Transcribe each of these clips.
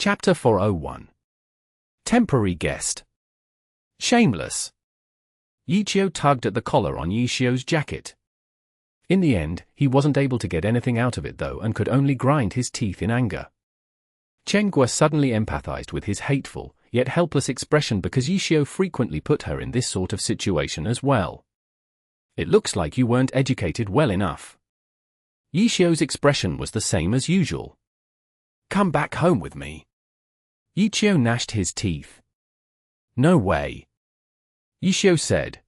Chapter 401. Temporary Guest. Shameless. Qiu tugged at the collar on Xiu's jacket. In the end, he wasn't able to get anything out of it though and could only grind his teeth in anger. Chengguo suddenly empathized with his hateful, yet helpless expression because Qiu frequently put her in this sort of situation as well. It looks like you weren't educated well enough. Xiu's expression was the same as usual. Come back home with me. Qiu gnashed his teeth. No way. Qiu said.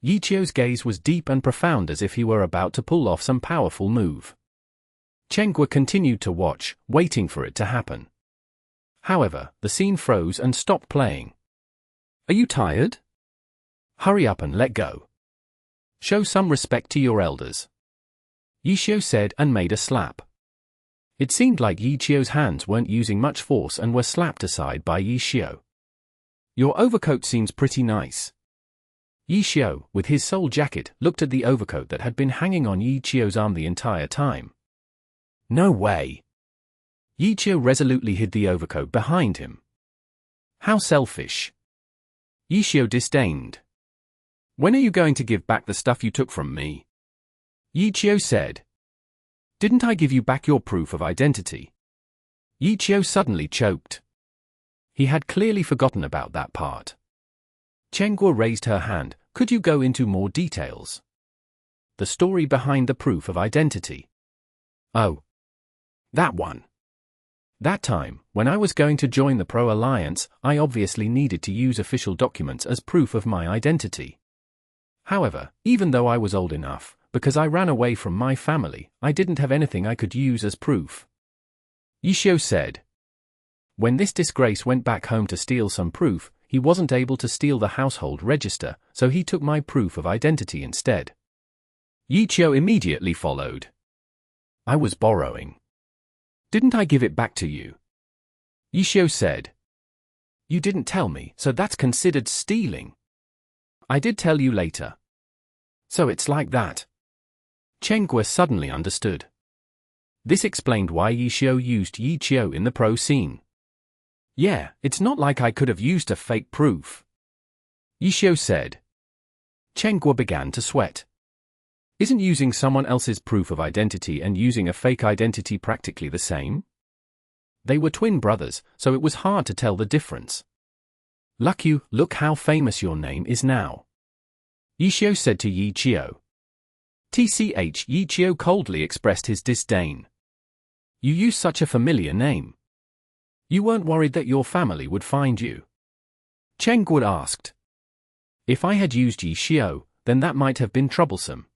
Qiu's gaze was deep and profound as if he were about to pull off some powerful move. Chengguo continued to watch, waiting for it to happen. However, the scene froze and stopped playing. Are you tired? Hurry up and let go. Show some respect to your elders. Qiu said and made a slap. It seemed like Qiu's hands weren't using much force and were slapped aside by Qiu. Your overcoat seems pretty nice. Qiu, with his soul jacket, looked at the overcoat that had been hanging on Qiu's arm the entire time. No way. Qiu resolutely hid the overcoat behind him. How selfish. Qiu disdained. When are you going to give back the stuff you took from me? Qiu said. Didn't I give you back your proof of identity? Qiu suddenly choked. He had clearly forgotten about that part. Chengguo raised her hand. Could you go into more details? The story behind the proof of identity. Oh. That one. That time, when I was going to join the Pro-Alliance, I obviously needed to use official documents as proof of my identity. However, even though I was old enough, because I ran away from my family, I didn't have anything I could use as proof. Qiu said. When this disgrace went back home to steal some proof, he wasn't able to steal the household register, so he took my proof of identity instead. Qiu immediately followed. I was borrowing. Didn't I give it back to you? Qiu said. You didn't tell me, so that's considered stealing. I did tell you later. So it's like that. Chengguo suddenly understood. This explained why Qiu used Qiu in the pro scene. Yeah, it's not like I could have used a fake proof. Qiu said. Chengguo began to sweat. Isn't using someone else's proof of identity and using a fake identity practically the same? They were twin brothers, so it was hard to tell the difference. Look how famous your name is now. Qiu said to Qiu. Qiu coldly expressed his disdain. You use such a familiar name. You weren't worried that your family would find you? Chengguo asked. If I had used Qiu, then that might have been troublesome.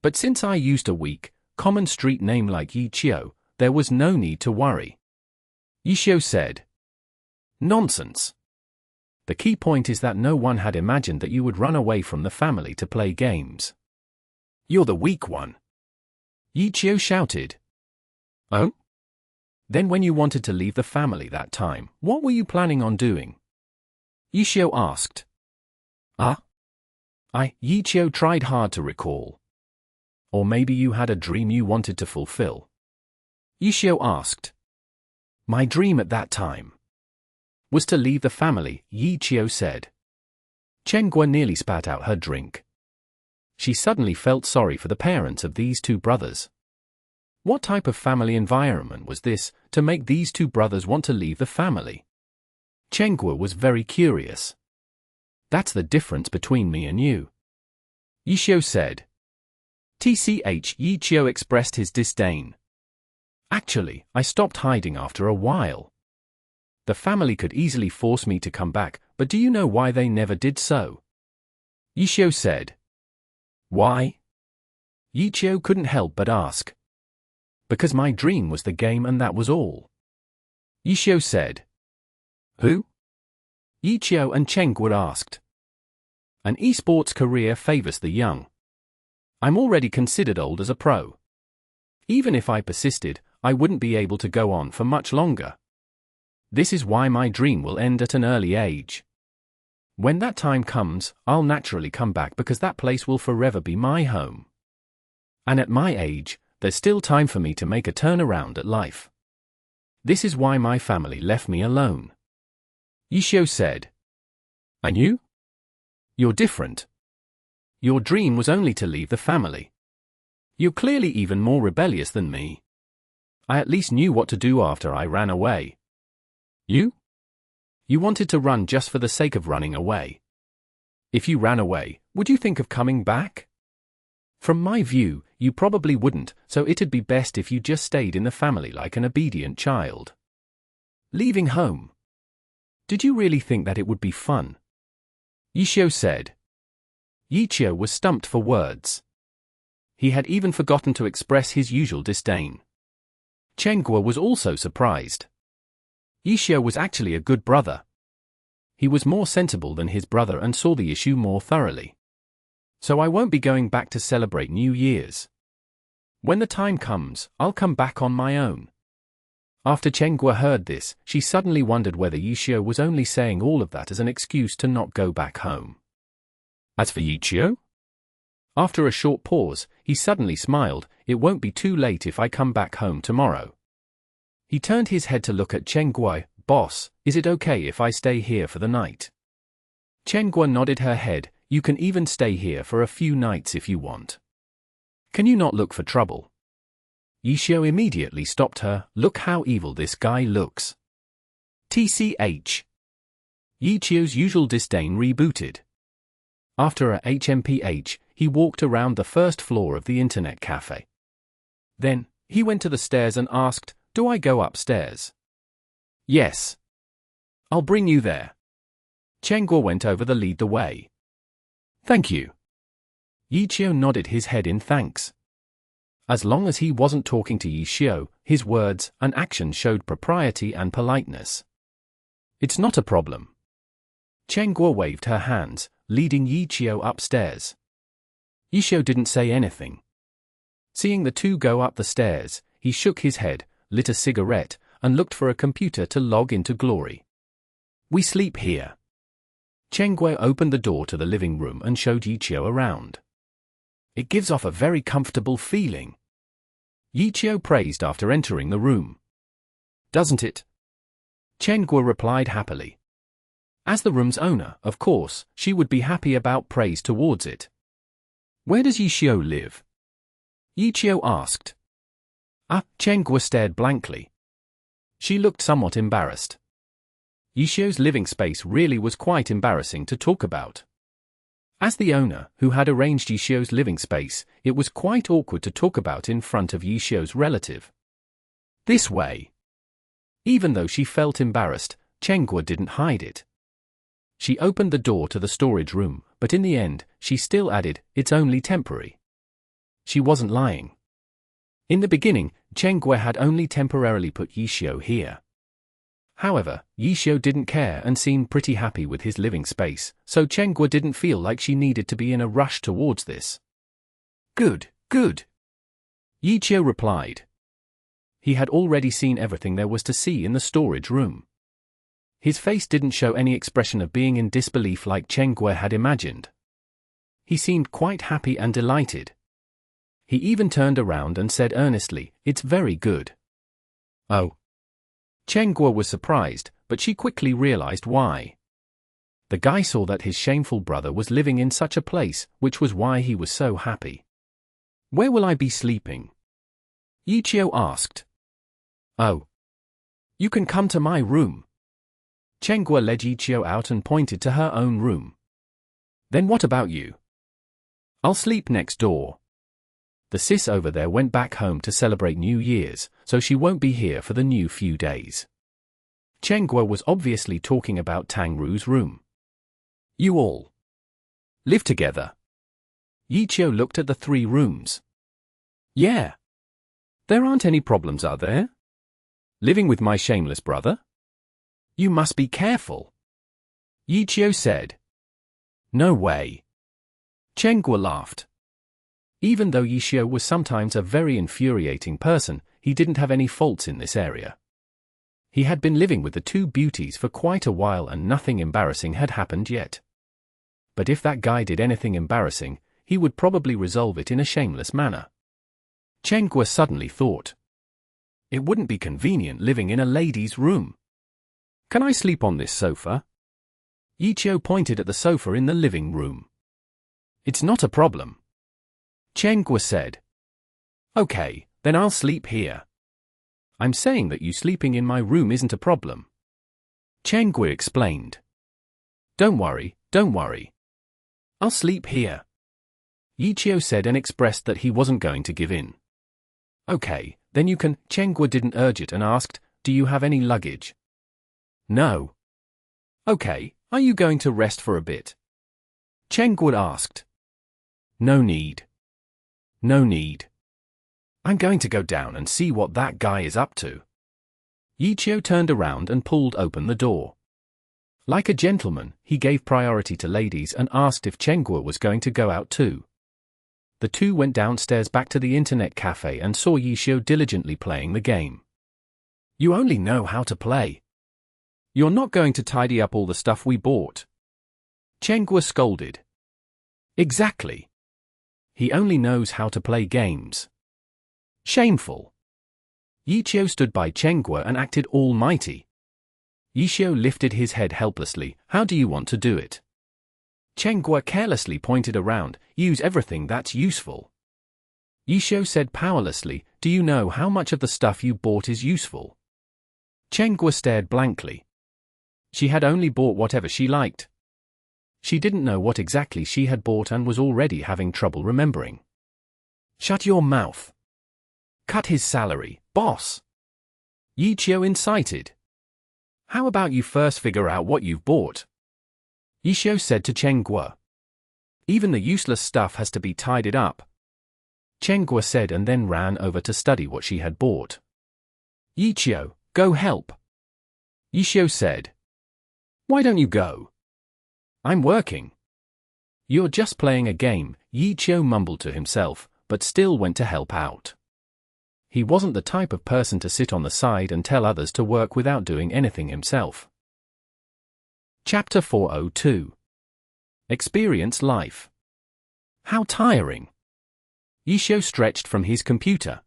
But since I used a weak, common street name like Qiu, there was no need to worry. Qiu said. Nonsense. The key point is that no one had imagined that you would run away from the family to play games. You're the weak one. Qiu shouted. Oh? Then when you wanted to leave the family that time, what were you planning on doing? Qiu asked. Qiu tried hard to recall. Or maybe you had a dream you wanted to fulfill. Qiu asked. My dream at that time was to leave the family, Qiu said. Chengguo nearly spat out her drink. She suddenly felt sorry for the parents of these two brothers. What type of family environment was this, to make these two brothers want to leave the family? Chengguo was very curious. That's the difference between me and you. Qiu said. Qiu expressed his disdain. Actually, I stopped hiding after a while. The family could easily force me to come back, but do you know why they never did so? Qiu said. Why? Qiu couldn't help but ask. Because my dream was the game and that was all. Qiu said. Who? Qiu and Chengguo asked. An esports career favors the young. I'm already considered old as a pro. Even if I persisted, I wouldn't be able to go on for much longer. This is why my dream will end at an early age. When that time comes, I'll naturally come back because that place will forever be my home. And at my age, there's still time for me to make a turnaround at life. This is why my family left me alone. Yixiao said. And you? You're different. Your dream was only to leave the family. You're clearly even more rebellious than me. I at least knew what to do after I ran away. You? You wanted to run just for the sake of running away. If you ran away, would you think of coming back? From my view, you probably wouldn't, so it'd be best if you just stayed in the family like an obedient child. Leaving home. Did you really think that it would be fun? Yixiao said. Yixiao was stumped for words. He had even forgotten to express his usual disdain. Chengguo was also surprised. Yixiao was actually a good brother. He was more sensible than his brother and saw the issue more thoroughly. So I won't be going back to celebrate New Year's. When the time comes, I'll come back on my own. After Chengguo heard this, she suddenly wondered whether Yixiao was only saying all of that as an excuse to not go back home. As for Yixiao? After a short pause, he suddenly smiled. It won't be too late if I come back home tomorrow. He turned his head to look at Chengguo. Boss, is it okay if I stay here for the night? Chengguo nodded her head. You can even stay here for a few nights if you want. Can you not look for trouble? Yixiao immediately stopped her. Look how evil this guy looks. TCH. Yixiao's usual disdain rebooted. After a HMPH, he walked around the first floor of the internet cafe. Then, he went to the stairs and asked, do I go upstairs? Yes. I'll bring you there. Chengguo went over to lead the way. Thank you. Yixiao nodded his head in thanks. As long as he wasn't talking to Yixiao, his words and actions showed propriety and politeness. It's not a problem. Chengguo waved her hands, leading Yixiao upstairs. Yixiao didn't say anything. Seeing the two go up the stairs, he shook his head, lit a cigarette, and looked for a computer to log into Glory. We sleep here. Chengguo opened the door to the living room and showed Yixiao around. It gives off a very comfortable feeling. Yixiao praised after entering the room. Doesn't it? Chengguo replied happily. As the room's owner, of course, she would be happy about praise towards it. Where does Yixiao live? Yixiao asked. Chengguo stared blankly. She looked somewhat embarrassed. Yixiao's living space really was quite embarrassing to talk about. As the owner, who had arranged Yixiao's living space, it was quite awkward to talk about in front of Yixiao's relative. This way. Even though she felt embarrassed, Chengguo didn't hide it. She opened the door to the storage room, but in the end, she still added, it's only temporary. She wasn't lying. In the beginning, Chengguo had only temporarily put Yixiao here. However, Yixiao didn't care and seemed pretty happy with his living space, so Chengguo didn't feel like she needed to be in a rush towards this. Good, good. Yixiao replied. He had already seen everything there was to see in the storage room. His face didn't show any expression of being in disbelief like Chengguo had imagined. He seemed quite happy and delighted. He even turned around and said earnestly, it's very good. Oh. Chengguo was surprised, but she quickly realized why. The guy saw that his shameful brother was living in such a place, which was why he was so happy. Where will I be sleeping? Yixiao asked. Oh. You can come to my room. Chengguo led Yixiao out and pointed to her own room. Then what about you? I'll sleep next door. The sis over there went back home to celebrate New Year's, so she won't be here for the new few days. Chengguo was obviously talking about Tang Ru's room. You all live together? Yixiao looked at the 3 rooms. Yeah. There aren't any problems, are there? Living with my shameless brother? You must be careful. Yixiao said. No way. Chengguo laughed. Even though Yixiao was sometimes a very infuriating person, he didn't have any faults in this area. He had been living with the 2 beauties for quite a while and nothing embarrassing had happened yet. But if that guy did anything embarrassing, he would probably resolve it in a shameless manner. Chengguo suddenly thought. It wouldn't be convenient living in a lady's room. Can I sleep on this sofa? Yiqiu pointed at the sofa in the living room. It's not a problem. Qiu said. Okay, then I'll sleep here. I'm saying that you sleeping in my room isn't a problem. Qiu explained. Don't worry. I'll sleep here. Yiqiu said and expressed that he wasn't going to give in. Okay, then you can. Qiu didn't urge it and asked, do you have any luggage? No. Okay, are you going to rest for a bit? Qiu asked. No need. I'm going to go down and see what that guy is up to. Yiqiu turned around and pulled open the door. Like a gentleman, he gave priority to ladies and asked if Qiu was going to go out too. The two went downstairs back to the internet cafe and saw Yiqiu diligently playing the game. You only know how to play. You're not going to tidy up all the stuff we bought. Qiu scolded. Exactly. He only knows how to play games. Shameful. Yiqiu stood by Qiu and acted almighty. Yiqiu lifted his head helplessly. How do you want to do it? Qiu carelessly pointed around. Use everything that's useful. Yiqiu said powerlessly, do you know how much of the stuff you bought is useful? Qiu stared blankly. She had only bought whatever she liked. She didn't know what exactly she had bought and was already having trouble remembering. Shut your mouth. Cut his salary, boss. Yiqiu incited. How about you first figure out what you've bought? Yiqiu said to Qiu. Even the useless stuff has to be tidied up. Qiu said and then ran over to study what she had bought. Yiqiu, go help. Yiqiu said. Why don't you go? I'm working. You're just playing a game, Yiqiu mumbled to himself, but still went to help out. He wasn't the type of person to sit on the side and tell others to work without doing anything himself. Chapter 402. Experience life. How tiring. Yiqiu stretched from his computer.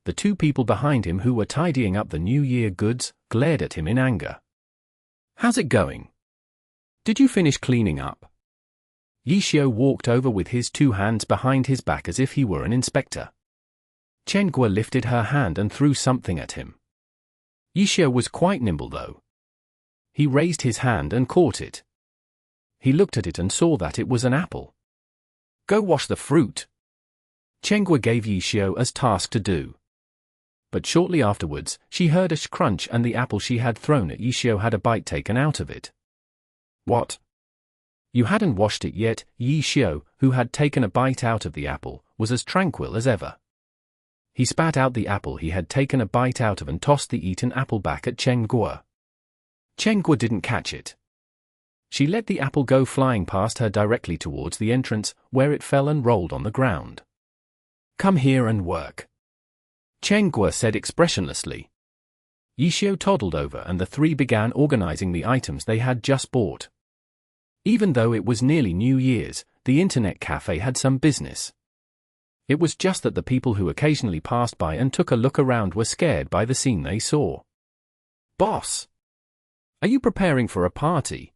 The two people behind him who were tidying up the New Year goods glared at him in anger. How's it going? Did you finish cleaning up? Yiqiu walked over with his two hands behind his back as if he were an inspector. Qiu lifted her hand and threw something at him. Yiqiu was quite nimble though. He raised his hand and caught it. He looked at it and saw that it was an apple. Go wash the fruit. Qiu gave Yiqiu as task to do. But shortly afterwards, she heard a crunch and the apple she had thrown at Yiqiu had a bite taken out of it. What? You hadn't washed it yet. Yiqiu, who had taken a bite out of the apple, was as tranquil as ever. He spat out the apple he had taken a bite out of and tossed the eaten apple back at Qiu. Qiu didn't catch it. She let the apple go flying past her directly towards the entrance, where it fell and rolled on the ground. Come here and work. Qiu said expressionlessly. Yiqiu toddled over and the three began organizing the items they had just bought. Even though it was nearly New Year's, the internet cafe had some business. It was just that the people who occasionally passed by and took a look around were scared by the scene they saw. Boss! Are you preparing for a party?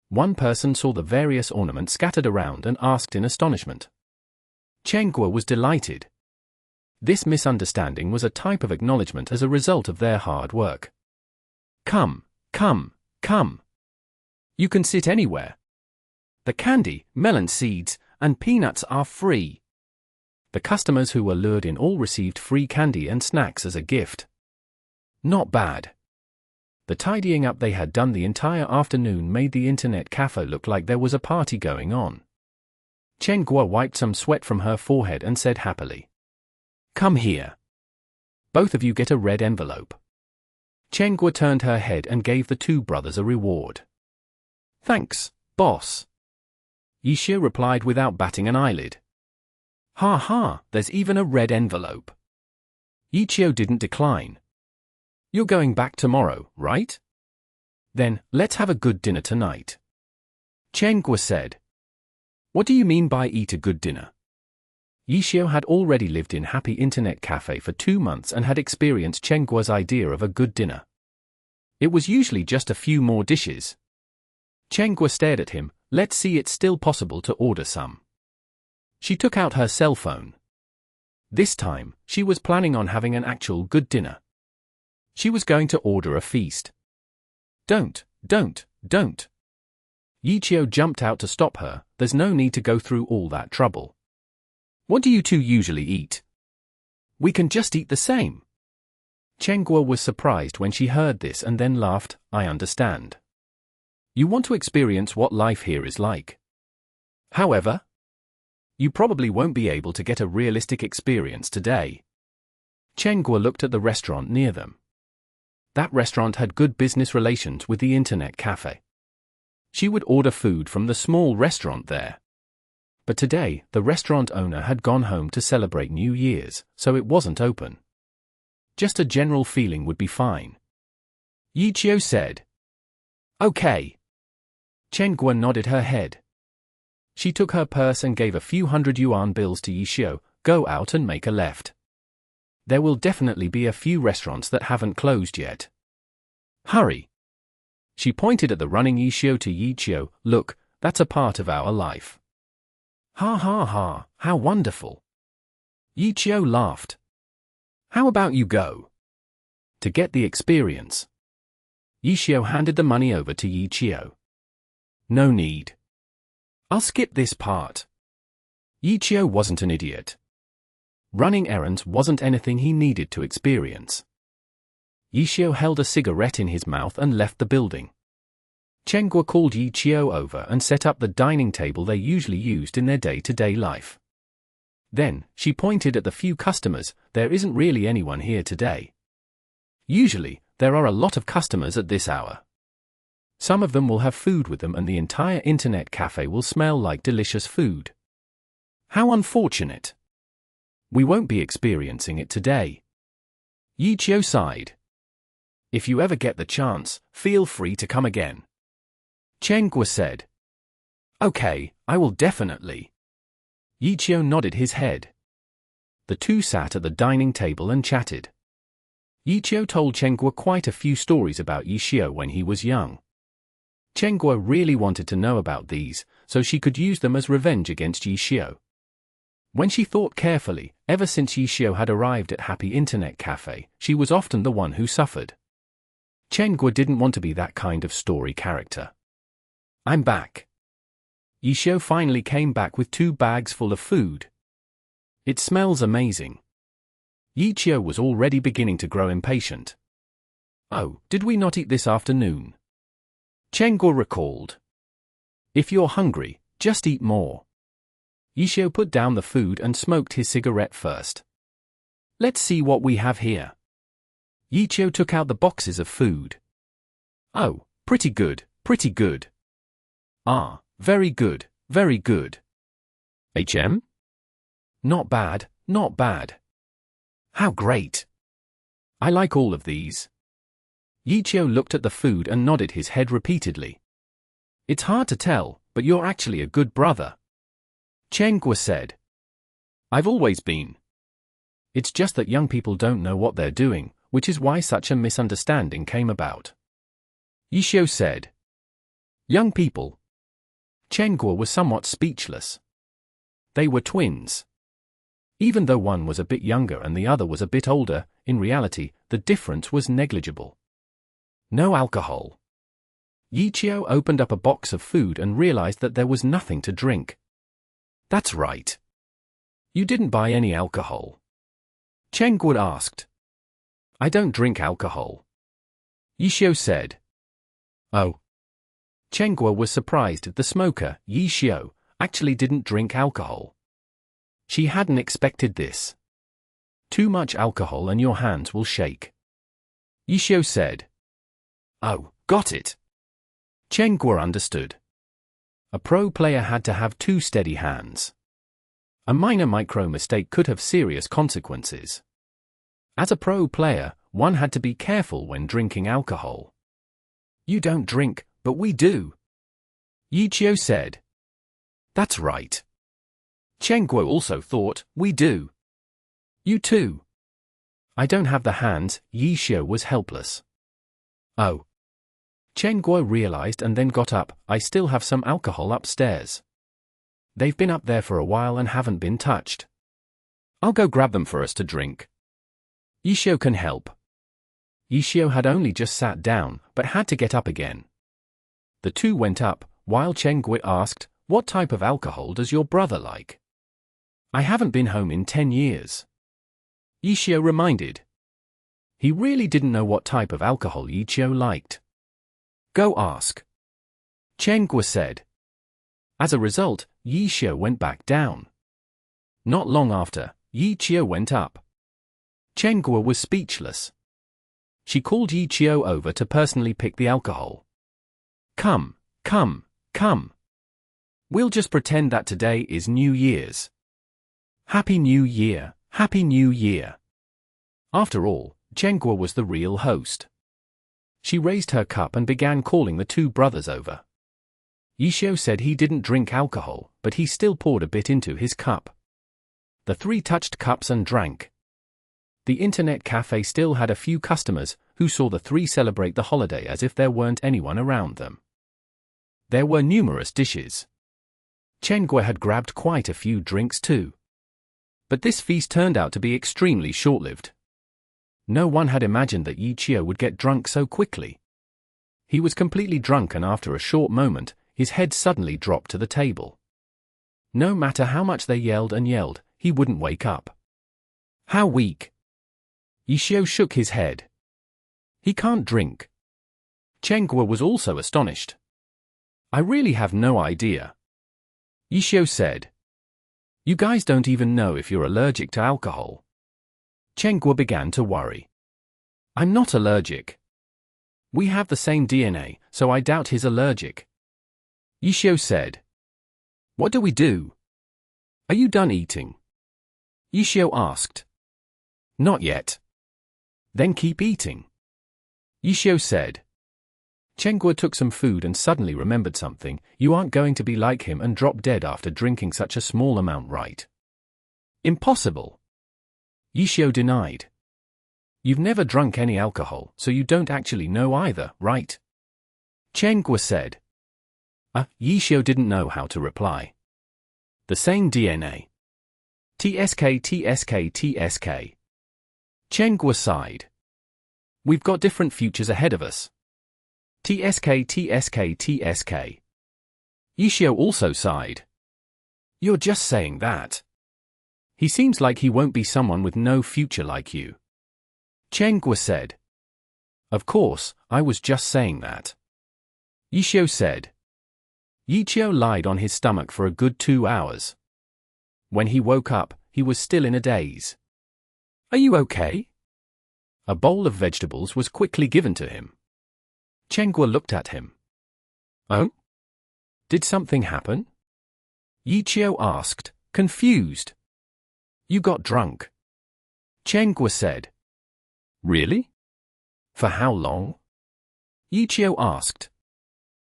One person saw the various ornaments scattered around and asked in astonishment. Qiu was delighted. This misunderstanding was a type of acknowledgement as a result of their hard work. Come. You can sit anywhere. The candy, melon seeds, and peanuts are free. The customers who were lured in all received free candy and snacks as a gift. Not bad. The tidying up they had done the entire afternoon made the internet cafe look like there was a party going on. Qiu wiped some sweat from her forehead and said happily. Come here. Both of you get a red envelope. Qiu turned her head and gave the two brothers a reward. Thanks, boss. Yiqiu replied without batting an eyelid. Ha ha, there's even a red envelope. Yiqiu didn't decline. You're going back tomorrow, right? Then, let's have a good dinner tonight. Qiu said. What do you mean by eat a good dinner? Yixiu had already lived in Happy Internet Cafe for 2 months and had experienced Chen Guo's idea of a good dinner. It was usually just a few more dishes. Chen Guo stared at him. Let's see, it's still possible to order some. She took out her cell phone. This time, she was planning on having an actual good dinner. She was going to order a feast. Don't. Yixiu jumped out to stop her. There's no need to go through all that trouble. What do you two usually eat? We can just eat the same. Chen Guo was surprised when she heard this and then laughed. I understand. You want to experience what life here is like. However, you probably won't be able to get a realistic experience today. Chen Guo looked at the restaurant near them. That restaurant had good business relations with the internet cafe. She would order food from the small restaurant there. But today, the restaurant owner had gone home to celebrate New Year's, so it wasn't open. Just a general feeling would be fine. Yixiu said. Okay. Chen Guo nodded her head. She took her purse and gave a few 100 yuan bills to Yixiu. Go out and make a left. There will definitely be a few restaurants that haven't closed yet. Hurry. She pointed at the running Yixiu to Yixiu. Look, that's a part of our life. Ha ha ha, how wonderful. Yixiu laughed. How about you go? To get the experience. Yixiu handed the money over to Yixiu. No need. I'll skip this part. Yixiu wasn't an idiot. Running errands wasn't anything he needed to experience. Yixiu held a cigarette in his mouth and left the building. Chen Guo called Yixiu over and set up the dining table they usually used in their day-to-day life. Then, she pointed at the few customers. There isn't really anyone here today. Usually, there are a lot of customers at this hour. Some of them will have food with them and the entire internet cafe will smell like delicious food. How unfortunate. We won't be experiencing it today. Yixiu sighed. If you ever get the chance, feel free to come again. Chen Guo said. Okay, I will definitely. Yixiu nodded his head. The two sat at the dining table and chatted. Yixiu told Chen Guo quite a few stories about Yixiu when he was young. Chen Guo really wanted to know about these, so she could use them as revenge against Yixiu. When she thought carefully, ever since Yixiu had arrived at Happy Internet Cafe, she was often the one who suffered. Chen Guo didn't want to be that kind of story character. I'm back. Yixiu finally came back with 2 bags full of food. It smells amazing. Yixiu was already beginning to grow impatient. Oh, did we not eat this afternoon? Chen Guo recalled. If you're hungry, just eat more. Yixiu put down the food and smoked his cigarette first. Let's see what we have here. Yixiu took out the boxes of food. Oh, pretty good, pretty good. Ah, very good, very good. HM? Not bad, not bad. How great. I like all of these. Yixiu looked at the food and nodded his head repeatedly. It's hard to tell, but you're actually a good brother. Chen Guo said. I've always been. It's just that young people don't know what they're doing, which is why such a misunderstanding came about. Yixiu said. Young people. Chen Guo was somewhat speechless. They were twins. Even though one was a bit younger and the other was a bit older, in reality, the difference was negligible. No alcohol. Yixiu opened up a box of food and realized that there was nothing to drink. That's right. You didn't buy any alcohol. Chen Guo asked. I don't drink alcohol. Yixiu said. Oh. Chen Guo was surprised that the smoker, Yixiu, actually didn't drink alcohol. She hadn't expected this. Too much alcohol and your hands will shake. Yixiu said. Oh, got it. Chen Guo understood. A pro player had to have 2 steady hands. A minor micro mistake could have serious consequences. As a pro player, one had to be careful when drinking alcohol. You don't drink, but we do. Yixiu said. That's right. Cheng Guo also thought, we do. You too. I don't have the hands. Yixiu was helpless. Oh. Cheng Guo realized and then got up. I still have some alcohol upstairs. They've been up there for a while and haven't been touched. I'll go grab them for us to drink. Yixiu can help. Yixiu had only just sat down, but had to get up again. The two went up, while Cheng Guo asked, what type of alcohol does your brother like? I haven't been home in 10 years. Yixiu reminded. He really didn't know what type of alcohol Yixiu liked. Go ask. Cheng Guo said. As a result, Yixiu went back down. Not long after, Yixiu went up. Cheng Guo was speechless. She called Yixiu over to personally pick the alcohol. Come, come, come. We'll just pretend that today is New Year's. Happy New Year, Happy New Year. After all, Cheng Guo was the real host. She raised her cup and began calling the two brothers over. Yixiu said he didn't drink alcohol, but he still poured a bit into his cup. The three touched cups and drank. The internet cafe still had a few customers who saw the three celebrate the holiday as if there weren't anyone around them. There were numerous dishes. Cheng Guo had grabbed quite a few drinks too. But this feast turned out to be extremely short-lived. No one had imagined that Yixiu would get drunk so quickly. He was completely drunk and after a short moment, his head suddenly dropped to the table. No matter how much they yelled and yelled, he wouldn't wake up. How weak. Yixiu shook his head. He can't drink. Cheng Guo was also astonished. I really have no idea. Yixiu said. You guys don't even know if you're allergic to alcohol. Cheng Guo began to worry. I'm not allergic. We have the same DNA, so I doubt he's allergic. Yixiu said. What do we do? Are you done eating? Yixiu asked. Not yet. Then keep eating. Yixiu said. Cheng Guo took some food and suddenly remembered something. You aren't going to be like him and drop dead after drinking such a small amount, right? Impossible. Yixiu denied. You've never drunk any alcohol, so you don't actually know either, right? Cheng Guo said. Yixiu didn't know how to reply. The same DNA. TSK TSK TSK. Cheng Guo sighed. We've got different futures ahead of us. TSK TSK TSK. Yixiu also sighed. You're just saying that. He seems like he won't be someone with no future like you. Cheng Guo said. Of course, I was just saying that. Yixiu said. Yixiu lied on his stomach for a good 2 hours. When he woke up, he was still in a daze. Are you okay? A bowl of vegetables was quickly given to him. Cheng Guo looked at him. Oh? Did something happen? Yixiu asked, confused. You got drunk. Cheng Guo said. Really? For how long? Yixiu asked.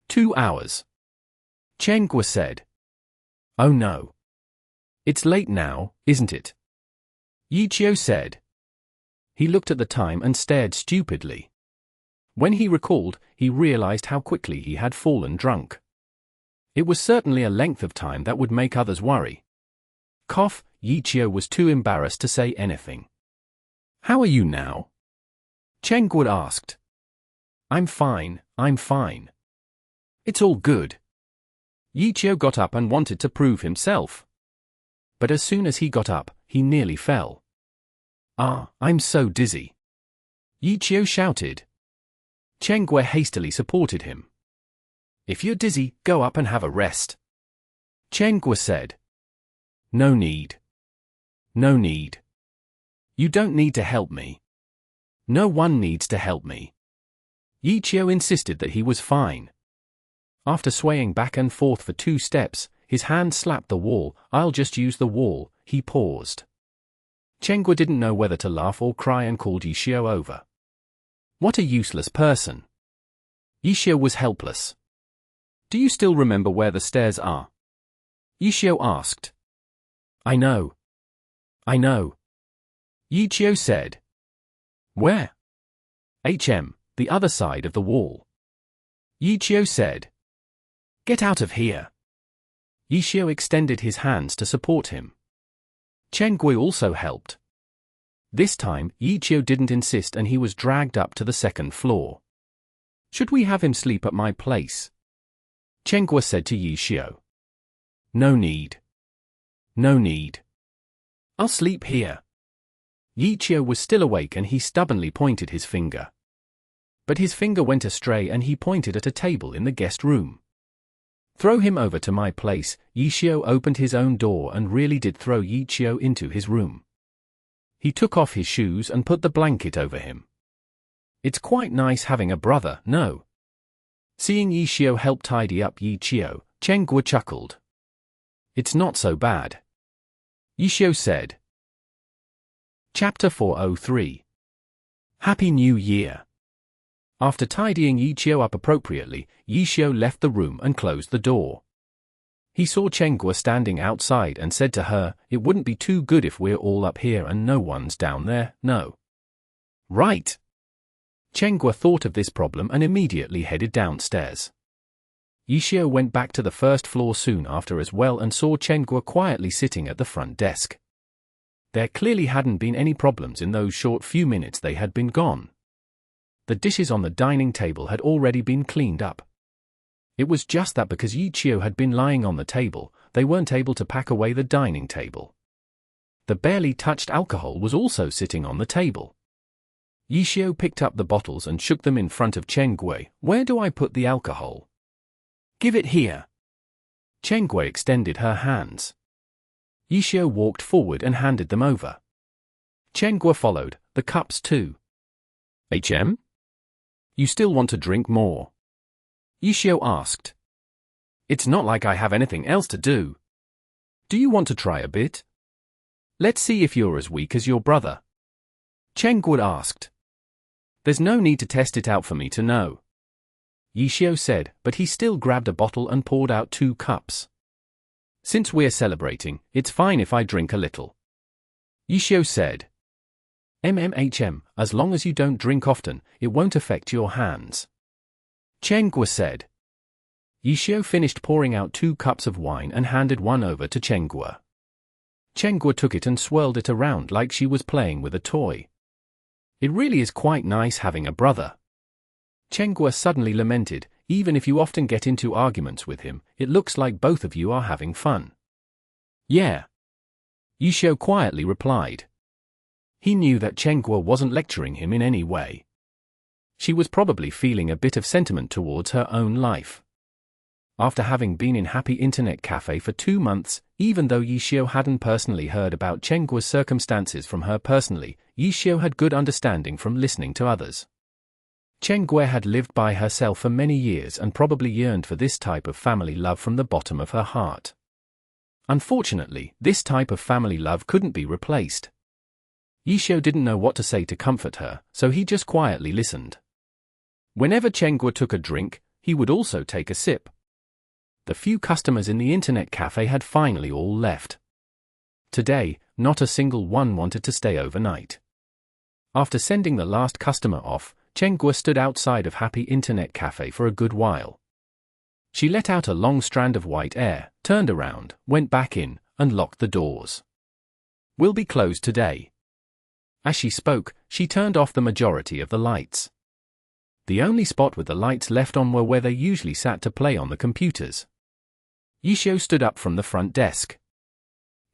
2 hours. Cheng Guo said. Oh no. It's late now, isn't it? Yixiu said. He looked at the time and stared stupidly. When he recalled, he realized how quickly he had fallen drunk. It was certainly a length of time that would make others worry. Cough, Yixiu was too embarrassed to say anything. How are you now? Cheng Guo asked. I'm fine, I'm fine. It's all good. Yixiu got up and wanted to prove himself. But as soon as he got up, he nearly fell. I'm so dizzy. Yixiu shouted. Cheng Guo hastily supported him. If you're dizzy, go up and have a rest. Cheng Guo said. No need. No need. You don't need to help me. No one needs to help me. Yixiu insisted that he was fine. After swaying back and forth for 2 steps, his hand slapped the wall. I'll just use the wall, he paused. Cheng Guo didn't know whether to laugh or cry and called Yixiu over. What a useless person. Yixiu was helpless. Do you still remember where the stairs are? Yixiu asked. I know. I know. Qiu said. Where? The other side of the wall. Qiu said. Get out of here. Qiu extended his hands to support him. Chen Gui also helped. This time, Qiu didn't insist and he was dragged up to the second floor. Should we have him sleep at my place? Chen Gui said to Qiu. No need. No need. I'll sleep here. Qiu was still awake and he stubbornly pointed his finger. But his finger went astray and he pointed at a table in the guest room. Throw him over to my place. Qiu opened his own door and really did throw Qiu into his room. He took off his shoes and put the blanket over him. It's quite nice having a brother, no? Seeing Qiu help tidy up Qiu, Chen Gui chuckled. It's not so bad. Qiu said. Chapter 403. Happy New Year. After tidying Qiu up appropriately, Qiu left the room and closed the door. He saw Chen Gui standing outside and said to her, it wouldn't be too good if we're all up here and no one's down there, no? Right. Chen Gui thought of this problem and immediately headed downstairs. Qiu went back to the first floor soon after as well and saw Chen Gui quietly sitting at the front desk. There clearly hadn't been any problems in those short few minutes they had been gone. The dishes on the dining table had already been cleaned up. It was just that because Qiu had been lying on the table, they weren't able to pack away the dining table. The barely touched alcohol was also sitting on the table. Qiu picked up the bottles and shook them in front of Chen Gui. Where do I put the alcohol? Give it here. Chen Gui extended her hands. Qiu walked forward and handed them over. Chen Gui followed, the cups too. You still want to drink more? Qiu asked. It's not like I have anything else to do. Do you want to try a bit? Let's see if you're as weak as your brother. Chen Gui asked. There's no need to test it out for me to know. Qiu said, but he still grabbed a bottle and poured out 2 cups. Since we're celebrating, it's fine if I drink a little. Qiu said. As long as you don't drink often, it won't affect your hands. Chen Gui said. Qiu finished pouring out 2 cups of wine and handed one over to Chen Gui. Chen Gui took it and swirled it around like she was playing with a toy. It really is quite nice having a brother. Chen Gui suddenly lamented, even if you often get into arguments with him, it looks like both of you are having fun. Yeah. Qiu quietly replied. He knew that Chen Gui wasn't lecturing him in any way. She was probably feeling a bit of sentiment towards her own life. After having been in Happy Internet Cafe for 2 months, even though Qiu hadn't personally heard about Chen Gui's circumstances from her personally, Qiu had good understanding from listening to others. Chen Gui had lived by herself for many years and probably yearned for this type of family love from the bottom of her heart. Unfortunately, this type of family love couldn't be replaced. Qiu didn't know what to say to comfort her, so he just quietly listened. Whenever Chen Gui took a drink, he would also take a sip. The few customers in the internet cafe had finally all left. Today, not a single one wanted to stay overnight. After sending the last customer off, Chen Gui stood outside of Happy Internet Cafe for a good while. She let out a long strand of white air, turned around, went back in, and locked the doors. We'll be closed today. As she spoke, she turned off the majority of the lights. The only spot with the lights left on were where they usually sat to play on the computers. Qiu stood up from the front desk.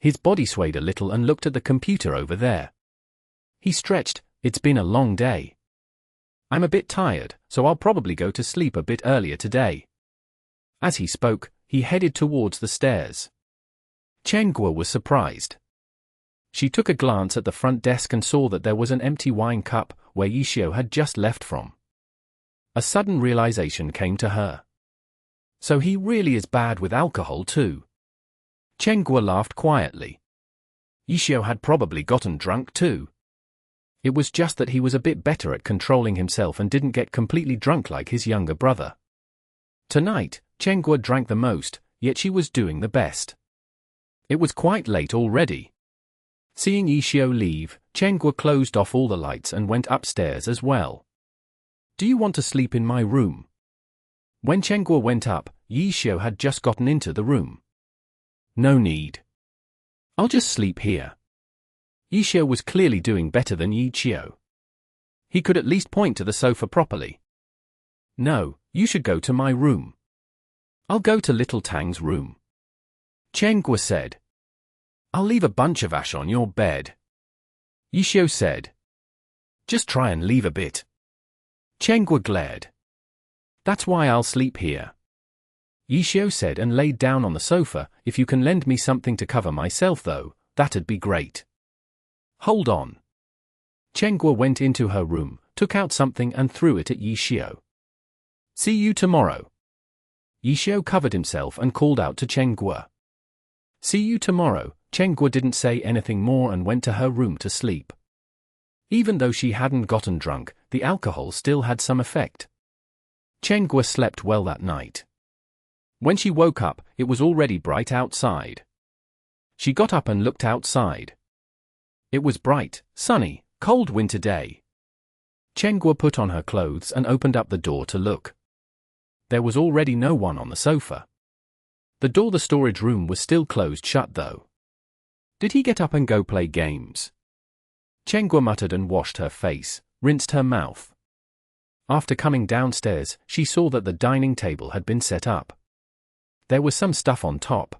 His body swayed a little and looked at the computer over there. He stretched. It's been a long day. I'm a bit tired, so I'll probably go to sleep a bit earlier today. As he spoke, he headed towards the stairs. Chen Gui was surprised. She took a glance at the front desk and saw that there was an empty wine cup where Qiu had just left from. A sudden realization came to her. So he really is bad with alcohol too. Chen Gui laughed quietly. Qiu had probably gotten drunk too. It was just that he was a bit better at controlling himself and didn't get completely drunk like his younger brother. Tonight, Chen Gui drank the most, yet she was doing the best. It was quite late already. Seeing Qiu leave, Chengguo closed off all the lights and went upstairs as well. Do you want to sleep in my room? When Chengguo went up, Qiu had just gotten into the room. No need. I'll just sleep here. Qiu was clearly doing better than Qiu. He could at least point to the sofa properly. No, you should go to my room. I'll go to Little Tang's room. Chengguo said. I'll leave a bunch of ash on your bed. Qiu said. Just try and leave a bit. Chengguo glared. That's why I'll sleep here. Qiu said and laid down on the sofa. If you can lend me something to cover myself though, that'd be great. Hold on. Chengguo went into her room, took out something and threw it at Qiu. See you tomorrow. Qiu covered himself and called out to Chengguo. See you tomorrow. Chengguo didn't say anything more and went to her room to sleep. Even though she hadn't gotten drunk, the alcohol still had some effect. Chengguo slept well that night. When she woke up, it was already bright outside. She got up and looked outside. It was bright, sunny, cold winter day. Chengguo put on her clothes and opened up the door to look. There was already no one on the sofa. The door to the storage room was still closed shut though. Did he get up and go play games? Chengguo muttered and washed her face, rinsed her mouth. After coming downstairs, she saw that the dining table had been set up. There was some stuff on top.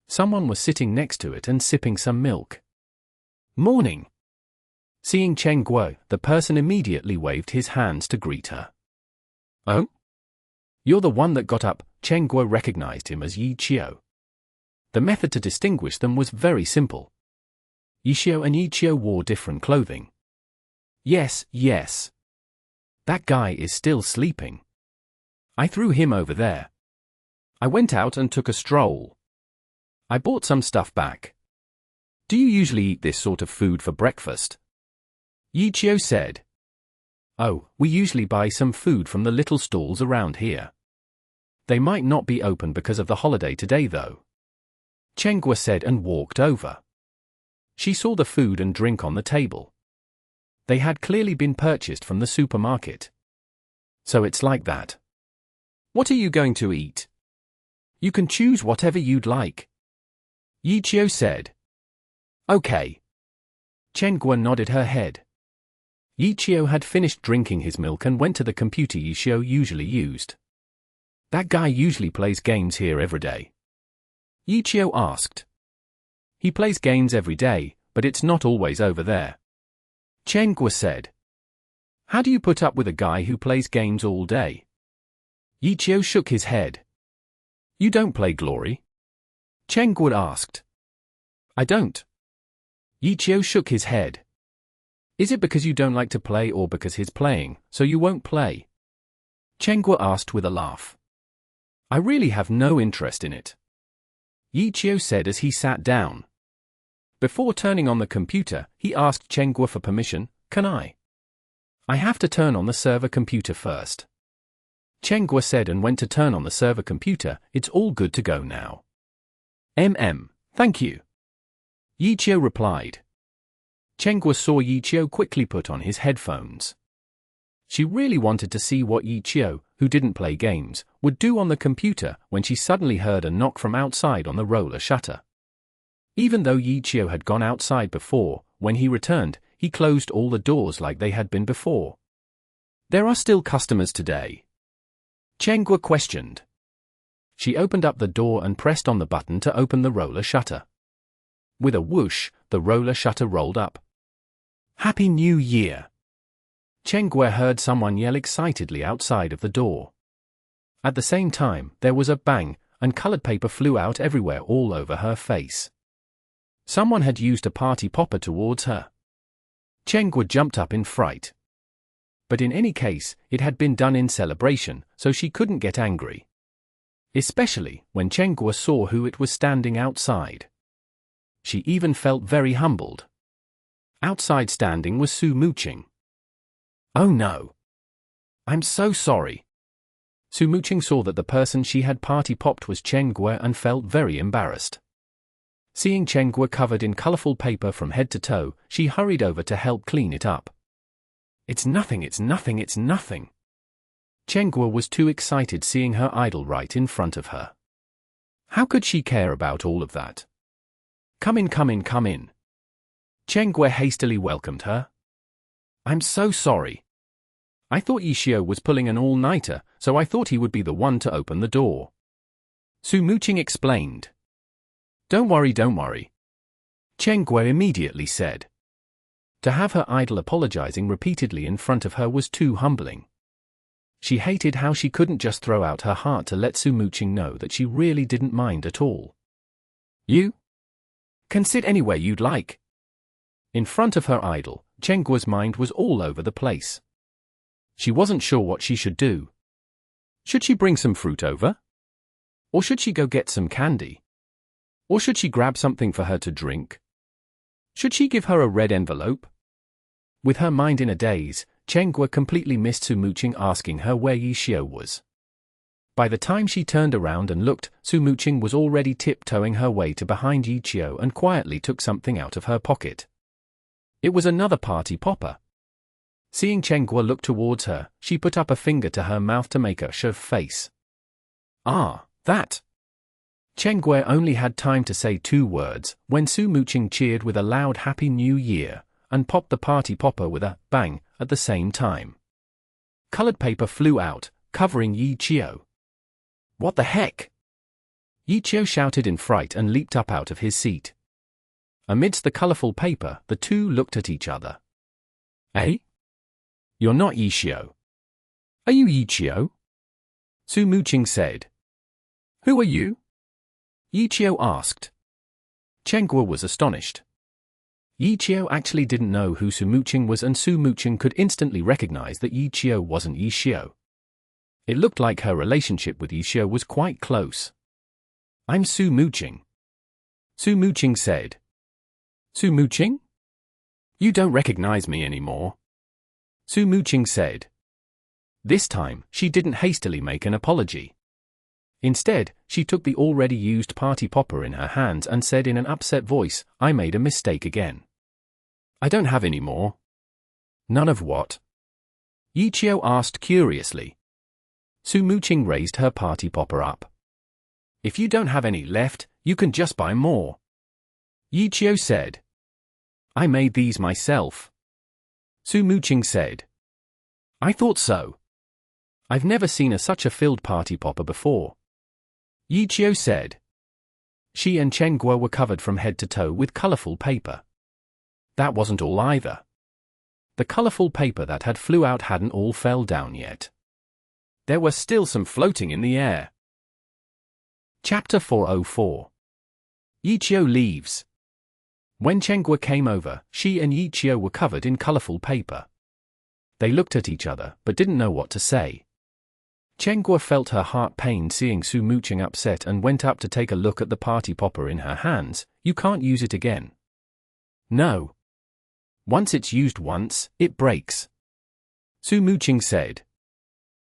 Someone was sitting next to it and sipping some milk. Morning. Seeing Chengguo, the person immediately waved his hands to greet her. Oh? You're the one that got up. Chengguo recognized him as Qiu. The method to distinguish them was very simple. Qiu and Qiu wore different clothing. Yes. That guy is still sleeping. I threw him over there. I went out and took a stroll. I bought some stuff back. Do you usually eat this sort of food for breakfast? Qiu said. Oh, we usually buy some food from the little stalls around here. They might not be open because of the holiday today though. Chengguo said and walked over. She saw the food and drink on the table. They had clearly been purchased from the supermarket. So it's like that. What are you going to eat? You can choose whatever you'd like. Qiu said. Okay. Chengguo nodded her head. Qiu had finished drinking his milk and went to the computer Qiu usually used. That guy usually plays games here every day. Qiu asked. He plays games every day, but it's not always over there. Chengguo said. How do you put up with a guy who plays games all day? Qiu shook his head. You don't play Glory? Chengguo asked. I don't. Qiu shook his head. Is it because you don't like to play or because he's playing, so you won't play? Chengguo asked with a laugh. I really have no interest in it. Qiu said as he sat down. Before turning on the computer, he asked Chengguo for permission. Can I? I have to turn on the server computer first. Chengguo said and went to turn on the server computer. It's all good to go now. Thank you. Qiu replied. Chengguo saw Qiu quickly put on his headphones. She really wanted to see what Qiu, who didn't play games, would do on the computer when she suddenly heard a knock from outside on the roller shutter. Even though Qiu had gone outside before, when he returned, he closed all the doors like they had been before. There are still customers today? Chengguo questioned. She opened up the door and pressed on the button to open the roller shutter. With a whoosh, the roller shutter rolled up. Happy New Year! Chengguo heard someone yell excitedly outside of the door. At the same time, there was a bang, and colored paper flew out everywhere all over her face. Someone had used a party popper towards her. Chengguo jumped up in fright. But in any case, it had been done in celebration, so she couldn't get angry. Especially when Chengguo saw who it was standing outside. She even felt very humbled. Outside standing was Mucheng. Oh no. I'm so sorry. Mucheng saw that the person she had party popped was Chengguo and felt very embarrassed. Seeing Chen Guo covered in colorful paper from head to toe, she hurried over to help clean it up. It's nothing, it's nothing, it's nothing. Chen Guo was too excited seeing her idol right in front of her. How could she care about all of that? Come in, come in, come in. Chen Guo hastily welcomed her. I'm so sorry. I thought Yixiao was pulling an all-nighter, so I thought he would be the one to open the door. Su Mucheng explained. Don't worry, don't worry. Chen Guo immediately said. To have her idol apologizing repeatedly in front of her was too humbling. She hated how she couldn't just throw out her heart to let Su Mucheng know that she really didn't mind at all. You can sit anywhere you'd like. In front of her idol, Chen Guo's mind was all over the place. She wasn't sure what she should do. Should she bring some fruit over? Or should she go get some candy? Or should she grab something for her to drink? Should she give her a red envelope? With her mind in a daze, Chen Guo completely missed Su Mucheng asking her where Yixiao was. By the time she turned around and looked, Su Mucheng was already tiptoeing her way to behind Yixiao and quietly took something out of her pocket. It was another party popper. Seeing Chen Guo look towards her, she put up a finger to her mouth to make a show face. Ah, that. Chen Guo only had time to say 2 words, when Su Mucheng cheered with a loud Happy New Year, and popped the party popper with a bang at the same time. Colored paper flew out, covering Yixiao. What the heck? Yixiao shouted in fright and leaped up out of his seat. Amidst the colorful paper, the two looked at each other. Eh? You're not Yixiao. Are you Yixiao? Su Mucheng said. Who are you? Yixiao asked. Chen Guo was astonished. Yixiao actually didn't know who Su Mucheng was, and Su Mucheng could instantly recognize that Yixiao wasn't Yixiao. It looked like her relationship with Yixiao was quite close. I'm Su Mucheng. Su Mucheng said. Su Mucheng? You don't recognize me anymore. Su Mucheng said. This time, she didn't hastily make an apology. Instead, she took the already used party popper in her hands and said in an upset voice, I made a mistake again. I don't have any more. None of what? Yixiao asked curiously. Su Mucheng raised her party popper up. If you don't have any left, you can just buy more. Yixiao said. I made these myself. Su Mucheng said. I thought so. I've never seen such a filled party popper before. Yixiao said. She and Chen Guo were covered from head to toe with colorful paper. That wasn't all either. The colorful paper that had flew out hadn't all fell down yet. There were still some floating in the air. Chapter 404. Qiu Leaves. When Chen Guo came over, she and Yixiao were covered in colorful paper. They looked at each other, but didn't know what to say. Chen Guo felt her heart pain seeing Su Mucheng upset and went up to take a look at the party popper in her hands. You can't use it again. No. Once it's used once, it breaks. Su Mucheng said.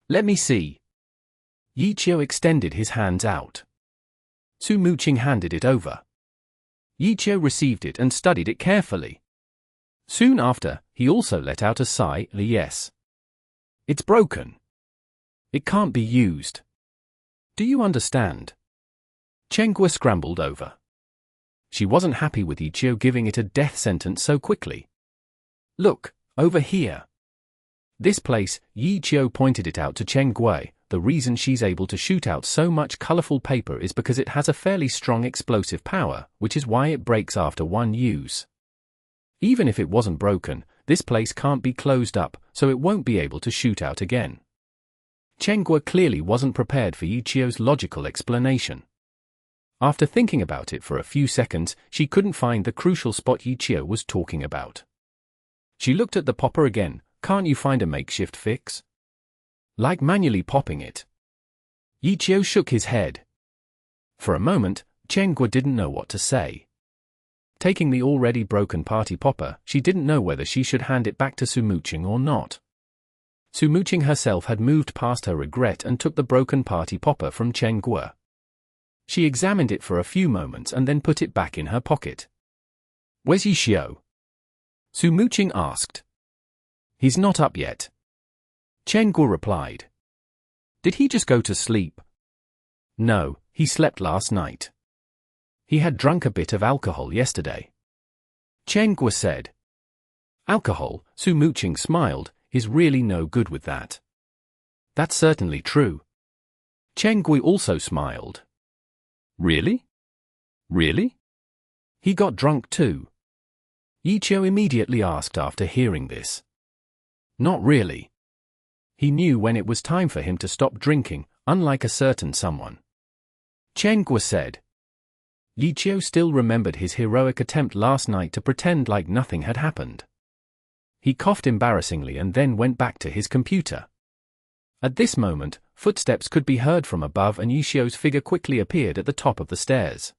Let me see. Yixiao extended his hands out. Su Mucheng handed it over. Yixiao received it and studied it carefully. Soon after, he also let out a sigh, yes. It's broken. It can't be used. Do you understand? Chen Guo scrambled over. She wasn't happy with Yixiao giving it a death sentence so quickly. Look, over here. This place, Yixiao pointed it out to Chen Guo. The reason she's able to shoot out so much colorful paper is because it has a fairly strong explosive power, which is why it breaks after one use. Even if it wasn't broken, this place can't be closed up, so it won't be able to shoot out again. Chen Guo clearly wasn't prepared for Yixiao's logical explanation. After thinking about it for a few seconds, she couldn't find the crucial spot Yixiao was talking about. She looked at the popper again. Can't you find a makeshift fix? Like manually popping it? Yixiao shook his head. For a moment, Chen Guo didn't know what to say. Taking the already broken party popper, she didn't know whether she should hand it back to Su Mucheng or not. Su Mucheng herself had moved past her regret and took the broken party popper from Chen Guo. She examined it for a few moments and then put it back in her pocket. "Where's Yixiao?" Su Mucheng asked. "He's not up yet," Chen Guo replied. "Did he just go to sleep?" "No, he slept last night. He had drunk a bit of alcohol yesterday," Chen Guo said. "Alcohol," Su Mucheng smiled, "is really no good with that." "That's certainly true." Chen Guo also smiled. "Really? Really? He got drunk too?" Yixiao immediately asked after hearing this. "Not really. He knew when it was time for him to stop drinking, unlike a certain someone," Chen Guo said. Yixiao still remembered his heroic attempt last night to pretend like nothing had happened. He coughed embarrassingly and then went back to his computer. At this moment, footsteps could be heard from above and Yixiao's figure quickly appeared at the top of the stairs.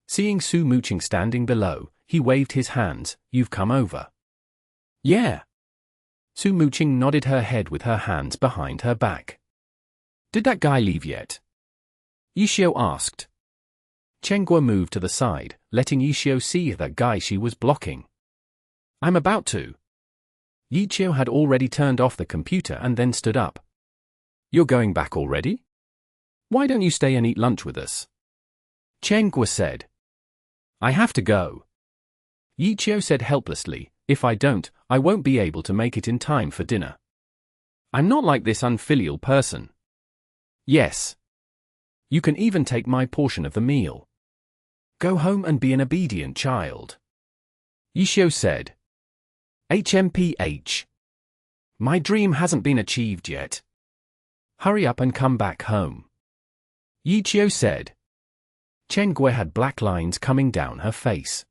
Seeing Su Mucheng standing below, he waved his hands. "You've come over." "Yeah." Su Mucheng nodded her head with her hands behind her back. "Did that guy leave yet?" Yixiao asked. Chen Guo moved to the side, letting Yixiao see that guy she was blocking. "I'm about to." Yixiao had already turned off the computer and then stood up. "You're going back already? Why don't you stay and eat lunch with us?" Chen Guo said. "I have to go." Yixiao said helplessly, "If I don't, I won't be able to make it in time for dinner. I'm not like this unfilial person." "Yes. You can even take my portion of the meal. Go home and be an obedient child," Yixiao said. "HMPH. My dream hasn't been achieved yet. Hurry up and come back home," Yixiao said. Chen Guo had black lines coming down her face.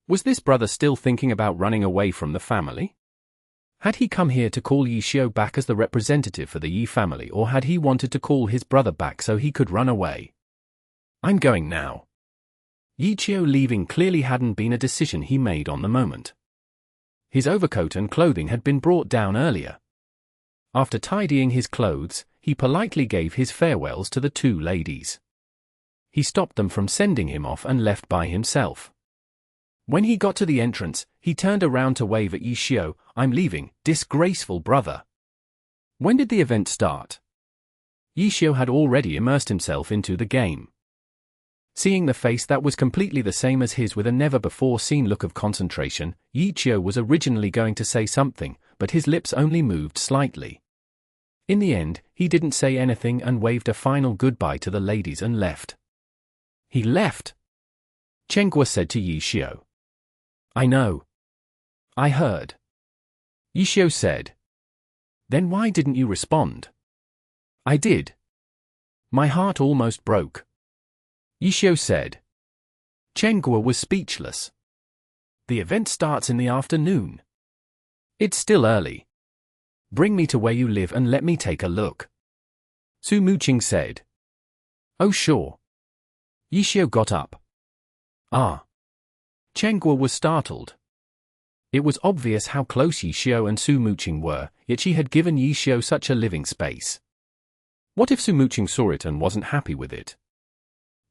Was this brother still thinking about running away from the family? Had he come here to call Yixiao back as the representative for the Yi family, or had he wanted to call his brother back so he could run away? "I'm going now." Yixiao leaving clearly hadn't been a decision he made on the moment. His overcoat and clothing had been brought down earlier. After tidying his clothes, he politely gave his farewells to the two ladies. He stopped them from sending him off and left by himself. When he got to the entrance, he turned around to wave at Yixiao. "I'm leaving, disgraceful brother." When did the event start? Yixiao had already immersed himself into the game. Seeing the face that was completely the same as his with a never-before-seen look of concentration, Yixiao was originally going to say something, but his lips only moved slightly. In the end, he didn't say anything and waved a final goodbye to the ladies and left. "He left," Chen Guo said to Yixiao. "I know. I heard," Yixiao said. "Then why didn't you respond?" "I did. My heart almost broke," Yixiao said. Chen Guo was speechless. "The event starts in the afternoon. It's still early. Bring me to where you live and let me take a look," Su Mucheng said. "Oh sure." Yixiao got up. "Ah." Chen Guo was startled. It was obvious how close Yixiao and Su Mucheng were, yet she had given Yixiao such a living space. What if Su Mucheng saw it and wasn't happy with it?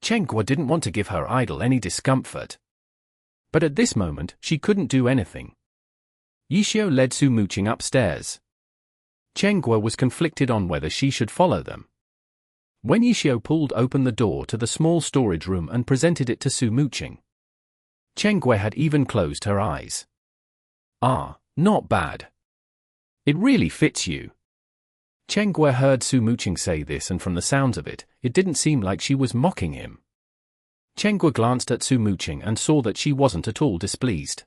Chen Guo didn't want to give her idol any discomfort. But at this moment, she couldn't do anything. Yixiao led Su Mucheng upstairs. Chen Guo was conflicted on whether she should follow them. When Yixiao pulled open the door to the small storage room and presented it to Su Mucheng, Chen Guo had even closed her eyes. "Ah, not bad. It really fits you." Chen Guo heard Su Mucheng say this, and from the sounds of it, it didn't seem like she was mocking him. Chen Guo glanced at Su Mucheng and saw that she wasn't at all displeased.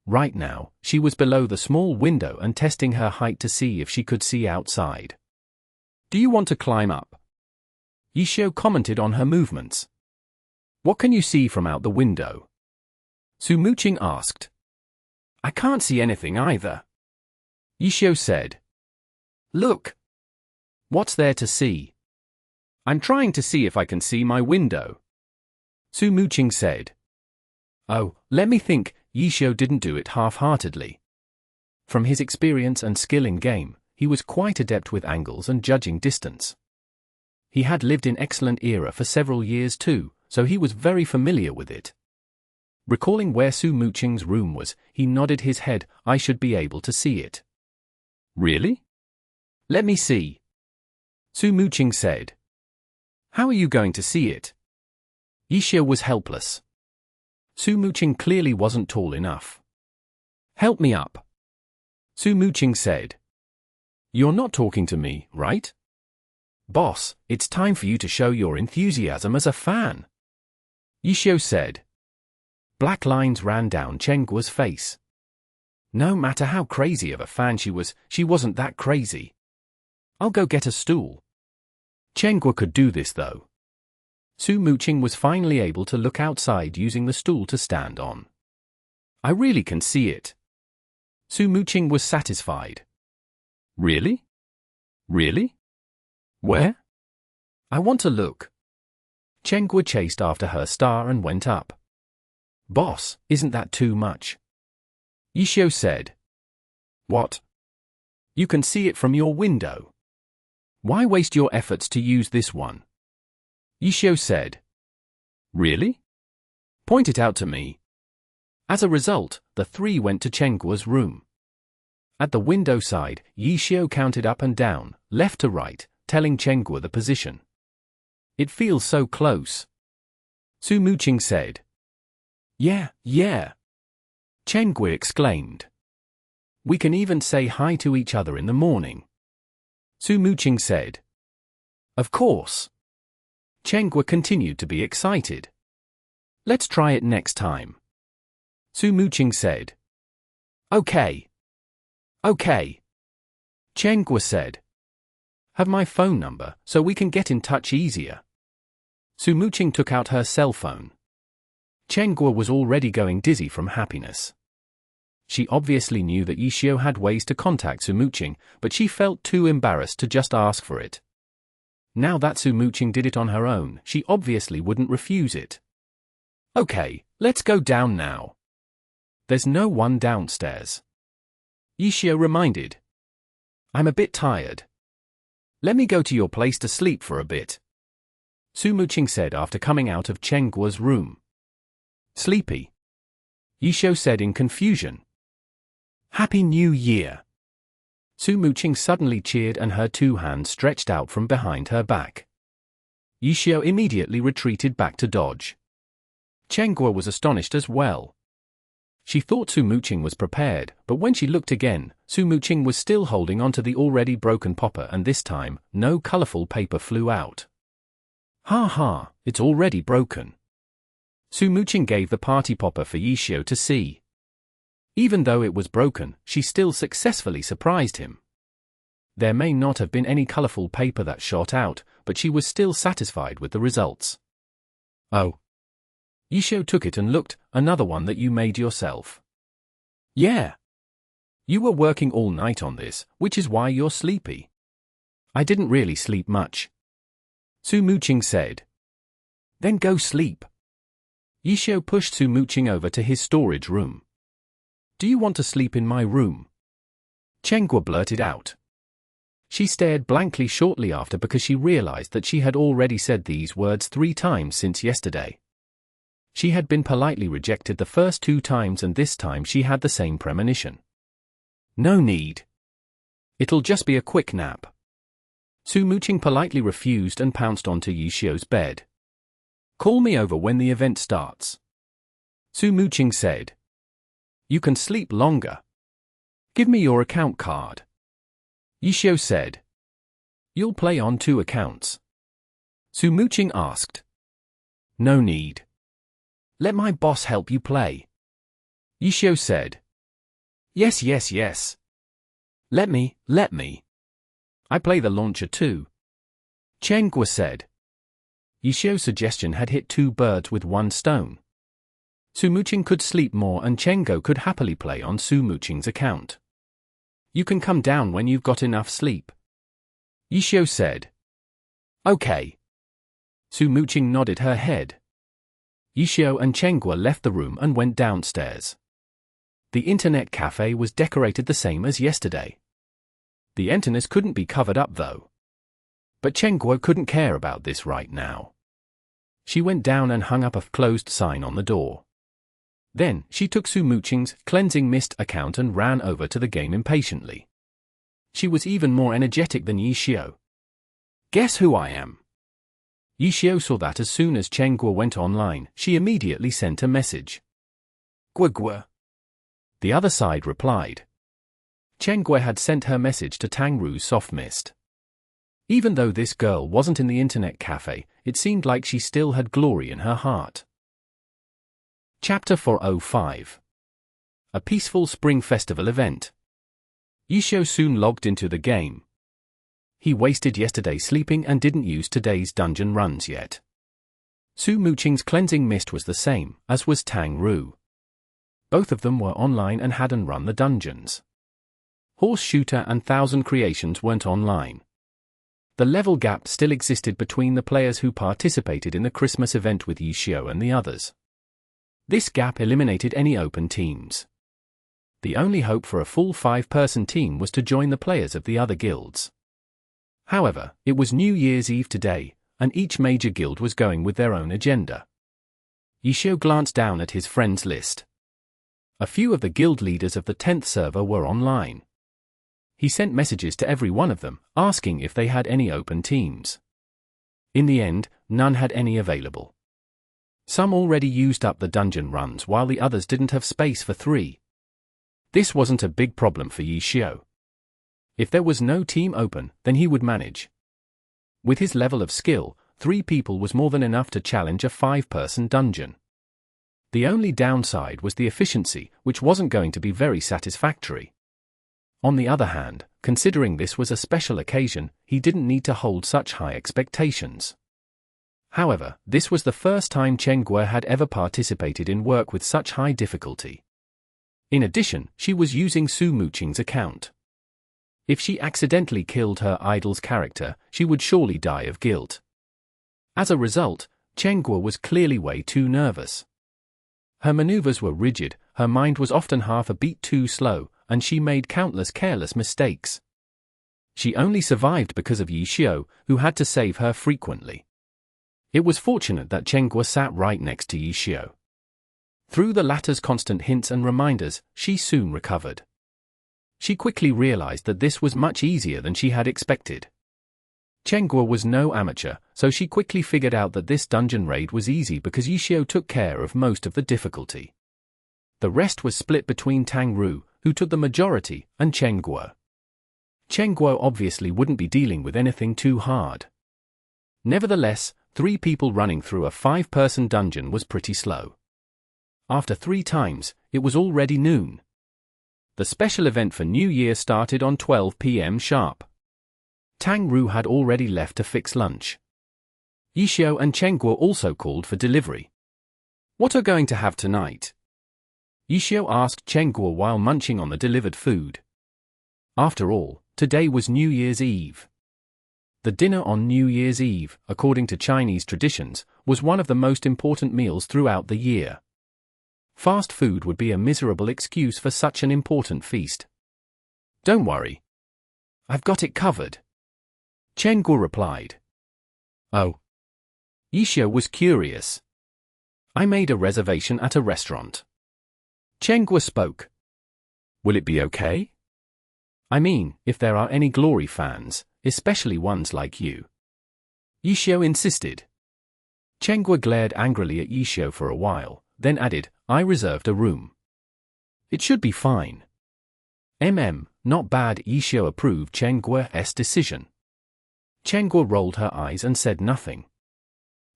Right now, she was below the small window and testing her height to see if she could see outside. "Do you want to climb up?" Yixiao commented on her movements. "What can you see from out the window?" Su Mucheng asked. "I can't see anything either," Yixiao said. "Look. What's there to see?" "I'm trying to see if I can see my window," Su Mucheng said. "Oh, let me think." Yixiao didn't do it half-heartedly. From his experience and skill in game, he was quite adept with angles and judging distance. He had lived in excellent era for several years too, so he was very familiar with it. Recalling where Su Mucheng's room was, he nodded his head. I should be able to see it. Really? Let me see. Su Mucheng said. How are you going to see it? Yixiao was helpless. Su Mucheng clearly wasn't tall enough. Help me up. Su Mucheng said. You're not talking to me, right? Boss, it's time for you to show your enthusiasm as a fan. Yixiao said. Black lines ran down Chengguo's face. No matter how crazy of a fan she wasn't that crazy. I'll go get a stool. Chengguo could do this though. Su Mucheng was finally able to look outside using the stool to stand on. I really can see it. Su Mucheng was satisfied. Really? Really? Where? I want to look. Chengguo chased after her star and went up. Boss, isn't that too much? Yixiao said. What? You can see it from your window. Why waste your efforts to use this one? Yixiao said. Really? Point it out to me. As a result, the three went to Chengguo's room. At the window side, Yixiao counted up and down, left to right, telling Chengguo the position. It feels so close. Su Mucheng said. Yeah. Chengguo exclaimed. We can even say hi to each other in the morning. Su Mucheng said. Of course. Chengguo continued to be excited. Let's try it next time. Su Mucheng said. Okay. Chengguo said. Have my phone number so we can get in touch easier. Su Mucheng took out her cell phone. Chengguo was already going dizzy from happiness. She obviously knew that Yixiao had ways to contact Su Mucheng, but she felt too embarrassed to just ask for it. Now that Su Mucheng did it on her own, she obviously wouldn't refuse it. Okay, let's go down now. There's no one downstairs. Yixiao reminded. I'm a bit tired. Let me go to your place to sleep for a bit. Su Mucheng said after coming out of Chengguo's room. Sleepy? Yixiao said in confusion. Happy New Year. Su Mucheng suddenly cheered and her two hands stretched out from behind her back. Yixiao immediately retreated back to dodge. Chengguo was astonished as well. She thought Su Mucheng was prepared, but when she looked again, Su Mucheng was still holding onto the already broken popper and this time, no colorful paper flew out. Ha, it's already broken. Su Mucheng gave the party popper for Yixiao to see. Even though it was broken, she still successfully surprised him. There may not have been any colorful paper that shot out, but she was still satisfied with the results. Oh. Yixiao took it and looked. Another one that you made yourself. Yeah. You were working all night on this, which is why you're sleepy. I didn't really sleep much. Su Mucheng said. Then go sleep. Yixiao pushed Su Mucheng over to his storage room. Do you want to sleep in my room? Chengguo blurted out. She stared blankly shortly after because she realized that she had already said these words 3 times since yesterday. She had been politely rejected the first 2 times and this time she had the same premonition. No need. It'll just be a quick nap. Su Mucheng politely refused and pounced onto Yixiao's bed. Call me over when the event starts. Su Mucheng said. You can sleep longer. Give me your account card. Yixiao said. You'll play on 2 accounts. Su Mucheng asked. No need. Let my boss help you play. Yixiao said. Yes. Let me. I play the launcher too. Chengguo said. Yixiao's suggestion had hit 2 birds with 1 stone. Su Mucheng could sleep more and Chengguo could happily play on Su Mucheng's account. You can come down when you've got enough sleep. Yixiao said. Okay. Su Mucheng nodded her head. Yixiao and Chengguo left the room and went downstairs. The internet cafe was decorated the same as yesterday. The antennas couldn't be covered up though. But Chen Guo couldn't care about this right now. She went down and hung up a closed sign on the door. Then, she took Su Mucheng's cleansing mist account and ran over to the game impatiently. She was even more energetic than Yi Xiu. "Guess who I am?" Yi Xiu saw that as soon as Chen Guo went online, she immediately sent a message. "Guo Guo." The other side replied. Chen Guo had sent her message to Tang Ru's soft mist. Even though this girl wasn't in the internet cafe, it seemed like she still had glory in her heart. Chapter 405. A peaceful spring festival event. Yi Xiu soon logged into the game. He wasted yesterday sleeping and didn't use today's dungeon runs yet. Su Mucheng's cleansing mist was the same, as was Tang Ru. Both of them were online and hadn't run the dungeons. Horse Shooter and Thousand Creations weren't online. The level gap still existed between the players who participated in the Christmas event with Yi Xiu and the others. This gap eliminated any open teams. The only hope for a full 5-person team was to join the players of the other guilds. However, it was New Year's Eve today, and each major guild was going with their own agenda. Yi Xiu glanced down at his friends list. A few of the guild leaders of the 10th server were online. He sent messages to every one of them, asking if they had any open teams. In the end, none had any available. Some already used up the dungeon runs while the others didn't have space for 3. This wasn't a big problem for Yi Xiu. If there was no team open, then he would manage. With his level of skill, 3 people was more than enough to challenge a 5-person dungeon. The only downside was the efficiency, which wasn't going to be very satisfactory. On the other hand, considering this was a special occasion, he didn't need to hold such high expectations. However, this was the first time Chen Guo had ever participated in work with such high difficulty. In addition, she was using Su Mucheng's account. If she accidentally killed her idol's character, she would surely die of guilt. As a result, Chen Guo was clearly way too nervous. Her maneuvers were rigid, her mind was often half a beat too slow, and she made countless careless mistakes. She only survived because of Yi Xiu, who had to save her frequently. It was fortunate that Chen Guo sat right next to Yi Xiu. Through the latter's constant hints and reminders, she soon recovered. She quickly realized that this was much easier than she had expected. Chen Guo was no amateur, so she quickly figured out that this dungeon raid was easy because Yi Xiu took care of most of the difficulty. The rest was split between Tang Ru, who took the majority, and Chen Guo. Chen Guo obviously wouldn't be dealing with anything too hard. Nevertheless, 3 people running through a 5-person dungeon was pretty slow. After 3 times, it was already noon. The special event for New Year started on 12 p.m. sharp. Tang Ru had already left to fix lunch. Yi Xiu and Chen Guo also called for delivery. "What are going to have tonight?" Yi Xiu asked Chen Guo while munching on the delivered food. After all, today was New Year's Eve. The dinner on New Year's Eve, according to Chinese traditions, was one of the most important meals throughout the year. Fast food would be a miserable excuse for such an important feast. "Don't worry. I've got it covered," Chen Guo replied. "Oh." Yi Xiu was curious. "I made a reservation at a restaurant." Chen Guo spoke. "Will it be okay? I mean, if there are any Glory fans, especially ones like you." Yi Xiu insisted. Chen Guo glared angrily at Yi Xiu for a while, then added, "I reserved a room. It should be fine." Not bad. Yi Xiu approved Chen Guo's decision. Chen Guo rolled her eyes and said nothing.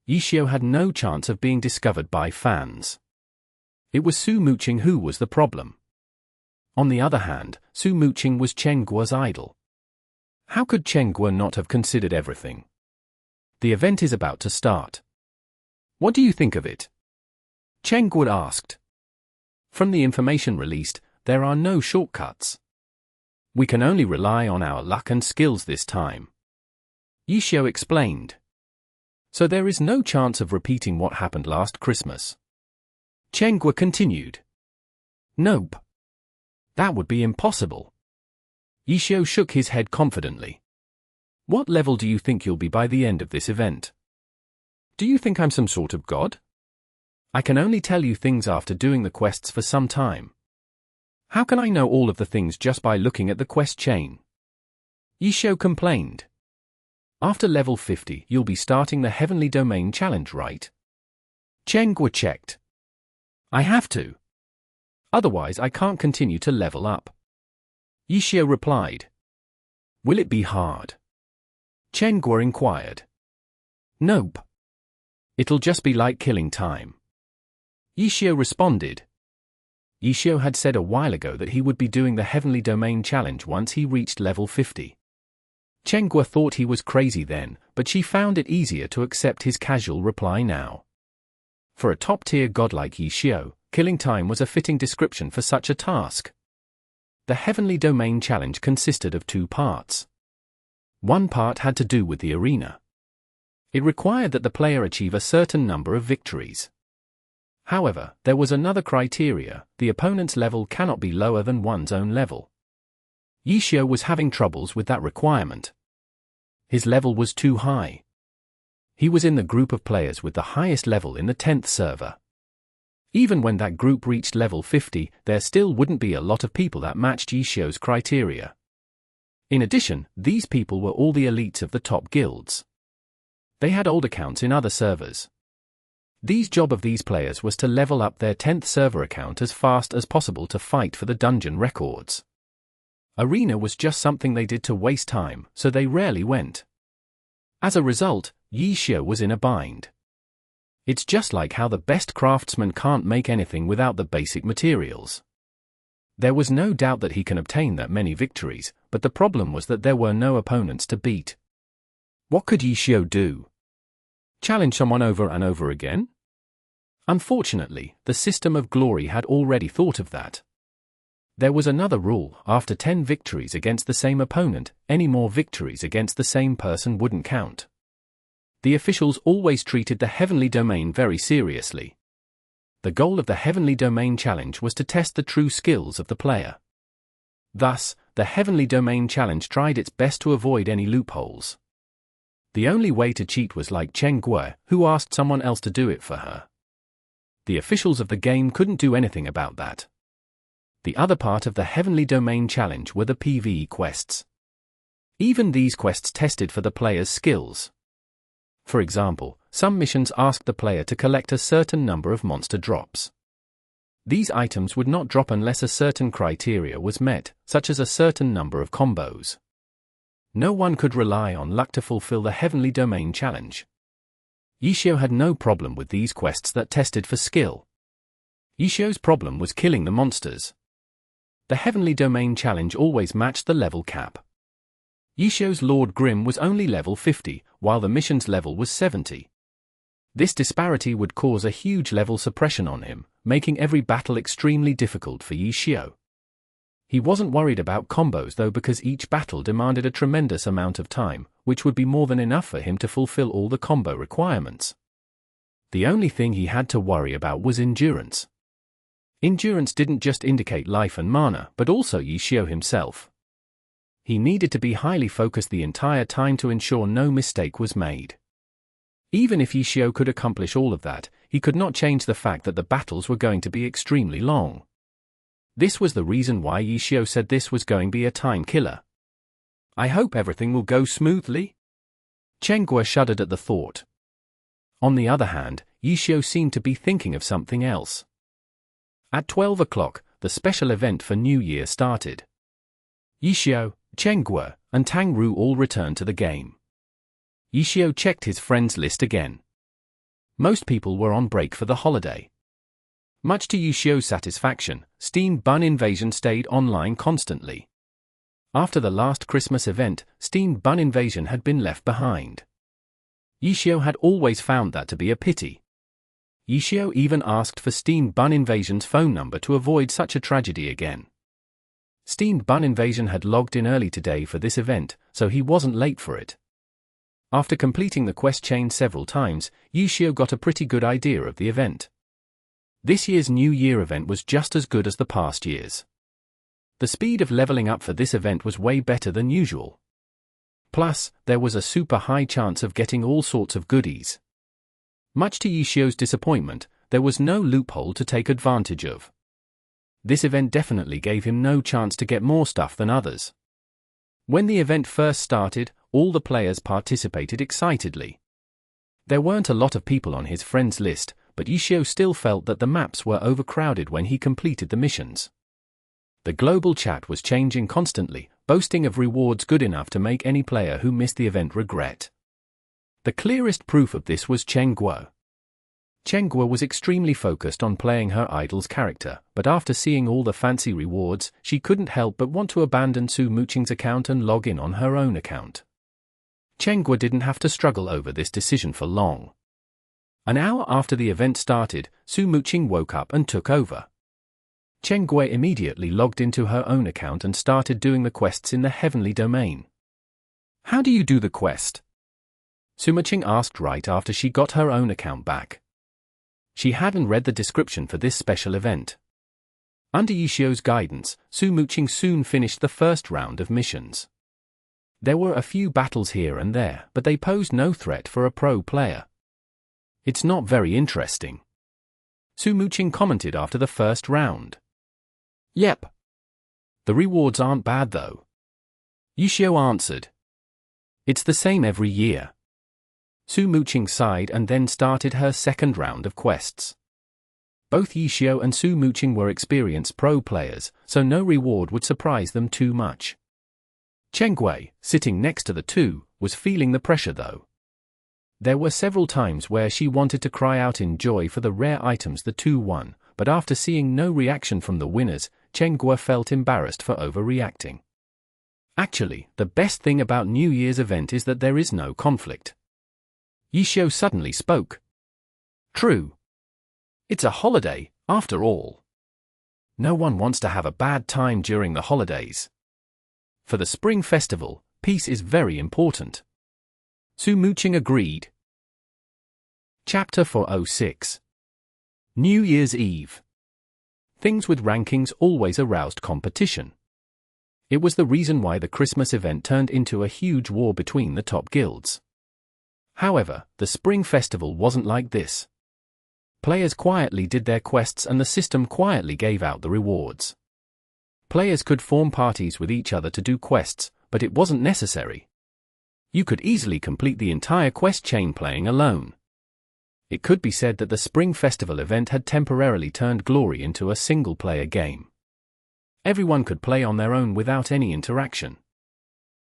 Yi Xiu had no chance of being discovered by fans. It was Su Mucheng who was the problem. On the other hand, Su Mucheng was Chen Guo's idol. How could Chen Guo not have considered everything? The event is about to start. What do you think of it? Chen Guo asked. From the information released, there are no shortcuts. We can only rely on our luck and skills this time. Yi Xiu explained. So there is no chance of repeating what happened last Christmas. Chen Guo continued. Nope. That would be impossible. Yi Xiu shook his head confidently. What level do you think you'll be by the end of this event? Do you think I'm some sort of god? I can only tell you things after doing the quests for some time. How can I know all of the things just by looking at the quest chain? Yishio complained. After level 50, you'll be starting the Heavenly Domain Challenge, right? Chengguo checked. I have to. Otherwise I can't continue to level up. Yishio replied. Will it be hard? Chengguo inquired. Nope. It'll just be like killing time. Yishio responded. Yishio had said a while ago that he would be doing the Heavenly Domain Challenge once he reached level 50. Chengguo thought he was crazy then, but she found it easier to accept his casual reply now. For a top-tier god like Yishio, killing time was a fitting description for such a task. The Heavenly Domain Challenge consisted of 2 parts. One part had to do with the arena. It required that the player achieve a certain number of victories. However, there was another criteria: the opponent's level cannot be lower than one's own level. Yishio was having troubles with that requirement. His level was too high. He was in the group of players with the highest level in the 10th server. Even when that group reached level 50, there still wouldn't be a lot of people that matched Yishio's criteria. In addition, these people were all the elites of the top guilds. They had old accounts in other servers. The job of these players was to level up their 10th server account as fast as possible to fight for the dungeon records. Arena was just something they did to waste time, so they rarely went. As a result, Yishio was in a bind. It's just like how the best craftsman can't make anything without the basic materials. There was no doubt that he can obtain that many victories, but the problem was that there were no opponents to beat. What could Yishio do? Challenge someone over and over again? Unfortunately, the system of glory had already thought of that. There was another rule: after 10 victories against the same opponent, any more victories against the same person wouldn't count. The officials always treated the Heavenly Domain very seriously. The goal of the Heavenly Domain Challenge was to test the true skills of the player. Thus, the Heavenly Domain Challenge tried its best to avoid any loopholes. The only way to cheat was like Chengguo, who asked someone else to do it for her. The officials of the game couldn't do anything about that. The other part of the Heavenly Domain Challenge were the PvE quests. Even these quests tested for the player's skills. For example, some missions asked the player to collect a certain number of monster drops. These items would not drop unless a certain criteria was met, such as a certain number of combos. No one could rely on luck to fulfill the Heavenly Domain Challenge. Yishio had no problem with these quests that tested for skill. Yishio's problem was killing the monsters. The Heavenly Domain Challenge always matched the level cap. Yishio's Lord Grim was only level 50, while the mission's level was 70. This disparity would cause a huge level suppression on him, making every battle extremely difficult for Yishio. He wasn't worried about combos though, because each battle demanded a tremendous amount of time, which would be more than enough for him to fulfill all the combo requirements. The only thing he had to worry about was endurance. Endurance didn't just indicate life and mana, but also Yishio himself. He needed to be highly focused the entire time to ensure no mistake was made. Even if Yishio could accomplish all of that, he could not change the fact that the battles were going to be extremely long. This was the reason why Yishio said this was going to be a time killer. I hope everything will go smoothly. Chengguo shuddered at the thought. On the other hand, Yishio seemed to be thinking of something else. At 12 o'clock, the special event for New Year started. Yishio, Chengguo, and Tang Ru all returned to the game. Yishio checked his friends list again. Most people were on break for the holiday. Much to Yishio's satisfaction, Steam Bun Invasion stayed online constantly. After the last Christmas event, Steam Bun Invasion had been left behind. Yishio had always found that to be a pity. Yishio even asked for Steam Bun Invasion's phone number to avoid such a tragedy again. Steam Bun Invasion had logged in early today for this event, so he wasn't late for it. After completing the quest chain several times, Yishio got a pretty good idea of the event. This year's New Year event was just as good as the past years. The speed of leveling up for this event was way better than usual. Plus, there was a super high chance of getting all sorts of goodies. Much to Yishio's disappointment, there was no loophole to take advantage of. This event definitely gave him no chance to get more stuff than others. When the event first started, all the players participated excitedly. There weren't a lot of people on his friends list, but Yishio still felt that the maps were overcrowded when he completed the missions. The global chat was changing constantly, boasting of rewards good enough to make any player who missed the event regret. The clearest proof of this was Chen Guo. Chen Guo was extremely focused on playing her idol's character, but after seeing all the fancy rewards, she couldn't help but want to abandon Su Mucheng's account and log in on her own account. Chen Guo didn't have to struggle over this decision for long. An hour after the event started, Su Mucheng woke up and took over. Chen Guo immediately logged into her own account and started doing the quests in the heavenly domain. "How do you do the quest?" Su Mucheng asked right after she got her own account back. She hadn't read the description for this special event. Under Yishio's guidance, Su Mucheng soon finished the first round of missions. There were a few battles here and there, but they posed no threat for a pro player. "It's not very interesting," Su Mucheng commented after the first round. "Yep. The rewards aren't bad though," Yishio answered. "It's the same every year." Su Mucheng sighed and then started her second round of quests. Both Yishio and Su Mucheng were experienced pro players, so no reward would surprise them too much. Chen Guo, sitting next to the two, was feeling the pressure though. There were several times where she wanted to cry out in joy for the rare items the two won, but after seeing no reaction from the winners, Chen Guo felt embarrassed for overreacting. Actually, the best thing about New Year's event is that there is no conflict. Yishio suddenly spoke. "True. It's a holiday, after all. No one wants to have a bad time during the holidays. For the Spring Festival, peace is very important." Su Mucheng agreed. Chapter 406. New Year's Eve. Things with rankings always aroused competition. It was the reason why the Christmas event turned into a huge war between the top guilds. However, the Spring Festival wasn't like this. Players quietly did their quests and the system quietly gave out the rewards. Players could form parties with each other to do quests, but it wasn't necessary. You could easily complete the entire quest chain playing alone. It could be said that the Spring Festival event had temporarily turned Glory into a single-player game. Everyone could play on their own without any interaction.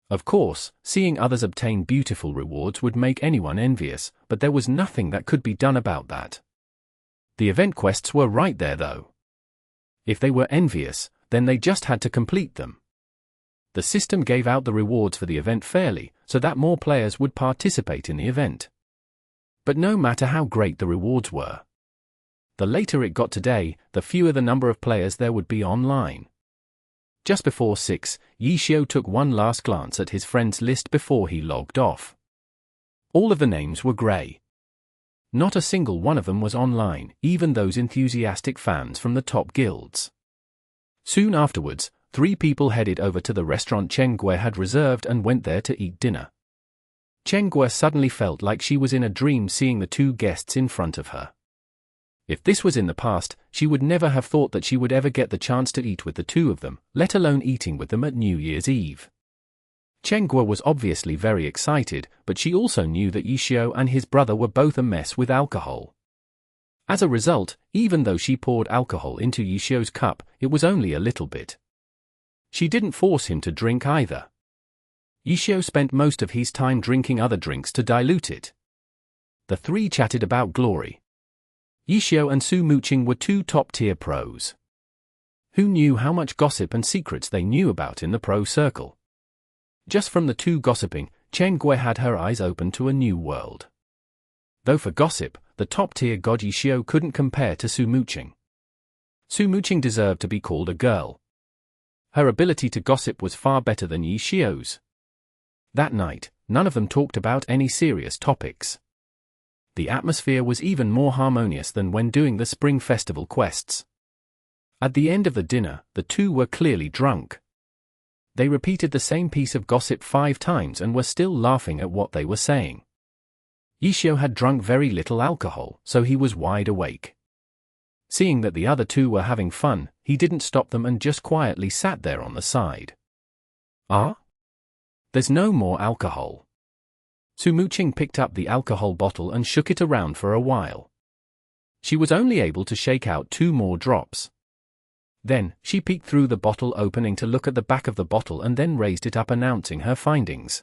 Of course, seeing others obtain beautiful rewards would make anyone envious, but there was nothing that could be done about that. The event quests were right there though. If they were envious, then they just had to complete them. The system gave out the rewards for the event fairly, so that more players would participate in the event. But no matter how great the rewards were, the later it got today, the fewer the number of players there would be online. Just before 6, Yishio took one last glance at his friends list before he logged off. All of the names were grey. Not a single one of them was online, even those enthusiastic fans from the top guilds. Soon afterwards, 3 people headed over to the restaurant Chen Guo had reserved and went there to eat dinner. Chen Guo suddenly felt like she was in a dream seeing the 2 guests in front of her. If this was in the past, she would never have thought that she would ever get the chance to eat with the 2 of them, let alone eating with them at New Year's Eve. Chen Guo was obviously very excited, but she also knew that Yishio and his brother were both a mess with alcohol. As a result, even though she poured alcohol into Yishio's cup, it was only a little bit. She didn't force him to drink either. Yishio spent most of his time drinking other drinks to dilute it. The 3 chatted about Glory. Yishio and Su Mucheng were 2 top-tier pros. Who knew how much gossip and secrets they knew about in the pro circle? Just from the 2 gossiping, Chen Guo had her eyes open to a new world. Though for gossip, the top-tier god Yishio couldn't compare to Su Mucheng. Su Mucheng deserved to be called a girl. Her ability to gossip was far better than Yishio's. That night, none of them talked about any serious topics. The atmosphere was even more harmonious than when doing the Spring Festival quests. At the end of the dinner, the 2 were clearly drunk. They repeated the same piece of gossip 5 times and were still laughing at what they were saying. Yixiu had drunk very little alcohol, so he was wide awake. Seeing that the other 2 were having fun, he didn't stop them and just quietly sat there on the side. Ah? There's no more alcohol. Mucheng picked up the alcohol bottle and shook it around for a while. She was only able to shake out 2 more drops. Then, she peeked through the bottle opening to look at the back of the bottle and then raised it up announcing her findings.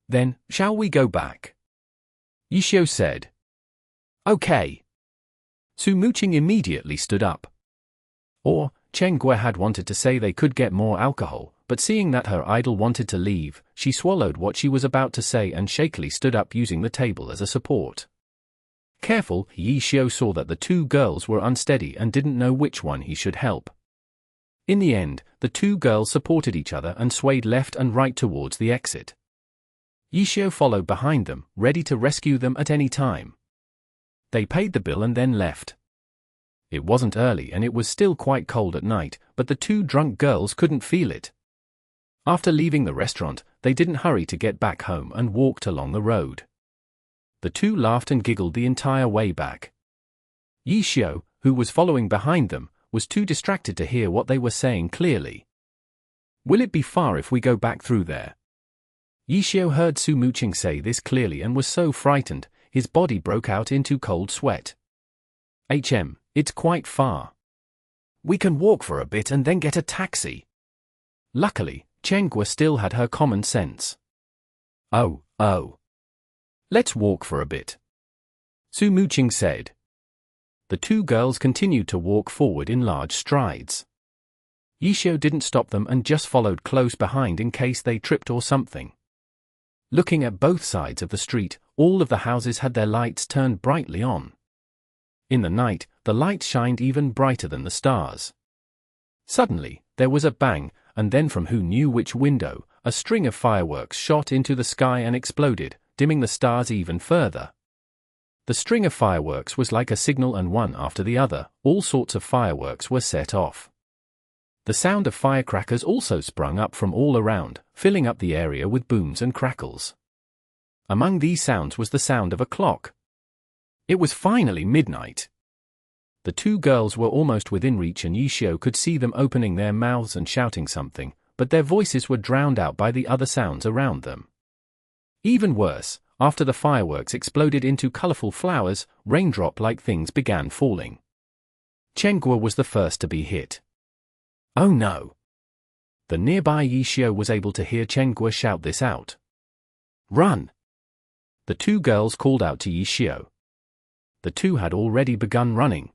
Then, shall we go back? Yixiu said. Okay. Mucheng immediately stood up. Or, Chen Gui had wanted to say they could get more alcohol, but seeing that her idol wanted to leave, she swallowed what she was about to say and shakily stood up using the table as a support. Careful, Yixiu saw that the 2 girls were unsteady and didn't know which one he should help. In the end, the 2 girls supported each other and swayed left and right towards the exit. Yixiu followed behind them, ready to rescue them at any time. They paid the bill and then left. It wasn't early and it was still quite cold at night, but the 2 drunk girls couldn't feel it. After leaving the restaurant, they didn't hurry to get back home and walked along the road. The 2 laughed and giggled the entire way back. Yixiu, who was following behind them, was too distracted to hear what they were saying clearly. Will it be far if we go back through there? Yixiu heard Mucheng say this clearly and was so frightened, his body broke out into cold sweat. It's quite far. We can walk for a bit and then get a taxi. Luckily, Chen Gui still had her common sense. Oh. Let's walk for a bit. Mucheng said. The 2 girls continued to walk forward in large strides. Yixiu didn't stop them and just followed close behind in case they tripped or something. Looking at both sides of the street, all of the houses had their lights turned brightly on. In the night, the lights shined even brighter than the stars. Suddenly, there was a bang, and then from who knew which window, a string of fireworks shot into the sky and exploded, dimming the stars even further. The string of fireworks was like a signal, and one after the other, all sorts of fireworks were set off. The sound of firecrackers also sprung up from all around, filling up the area with booms and crackles. Among these sounds was the sound of a clock. It was finally midnight. The 2 girls were almost within reach and Yixiu could see them opening their mouths and shouting something, but their voices were drowned out by the other sounds around them. Even worse, after the fireworks exploded into colorful flowers, raindrop-like things began falling. Chen Gui was the first to be hit. Oh no! The nearby Yixiu was able to hear Chen Gui shout this out. Run! The 2 girls called out to Yixiu. The 2 had already begun running.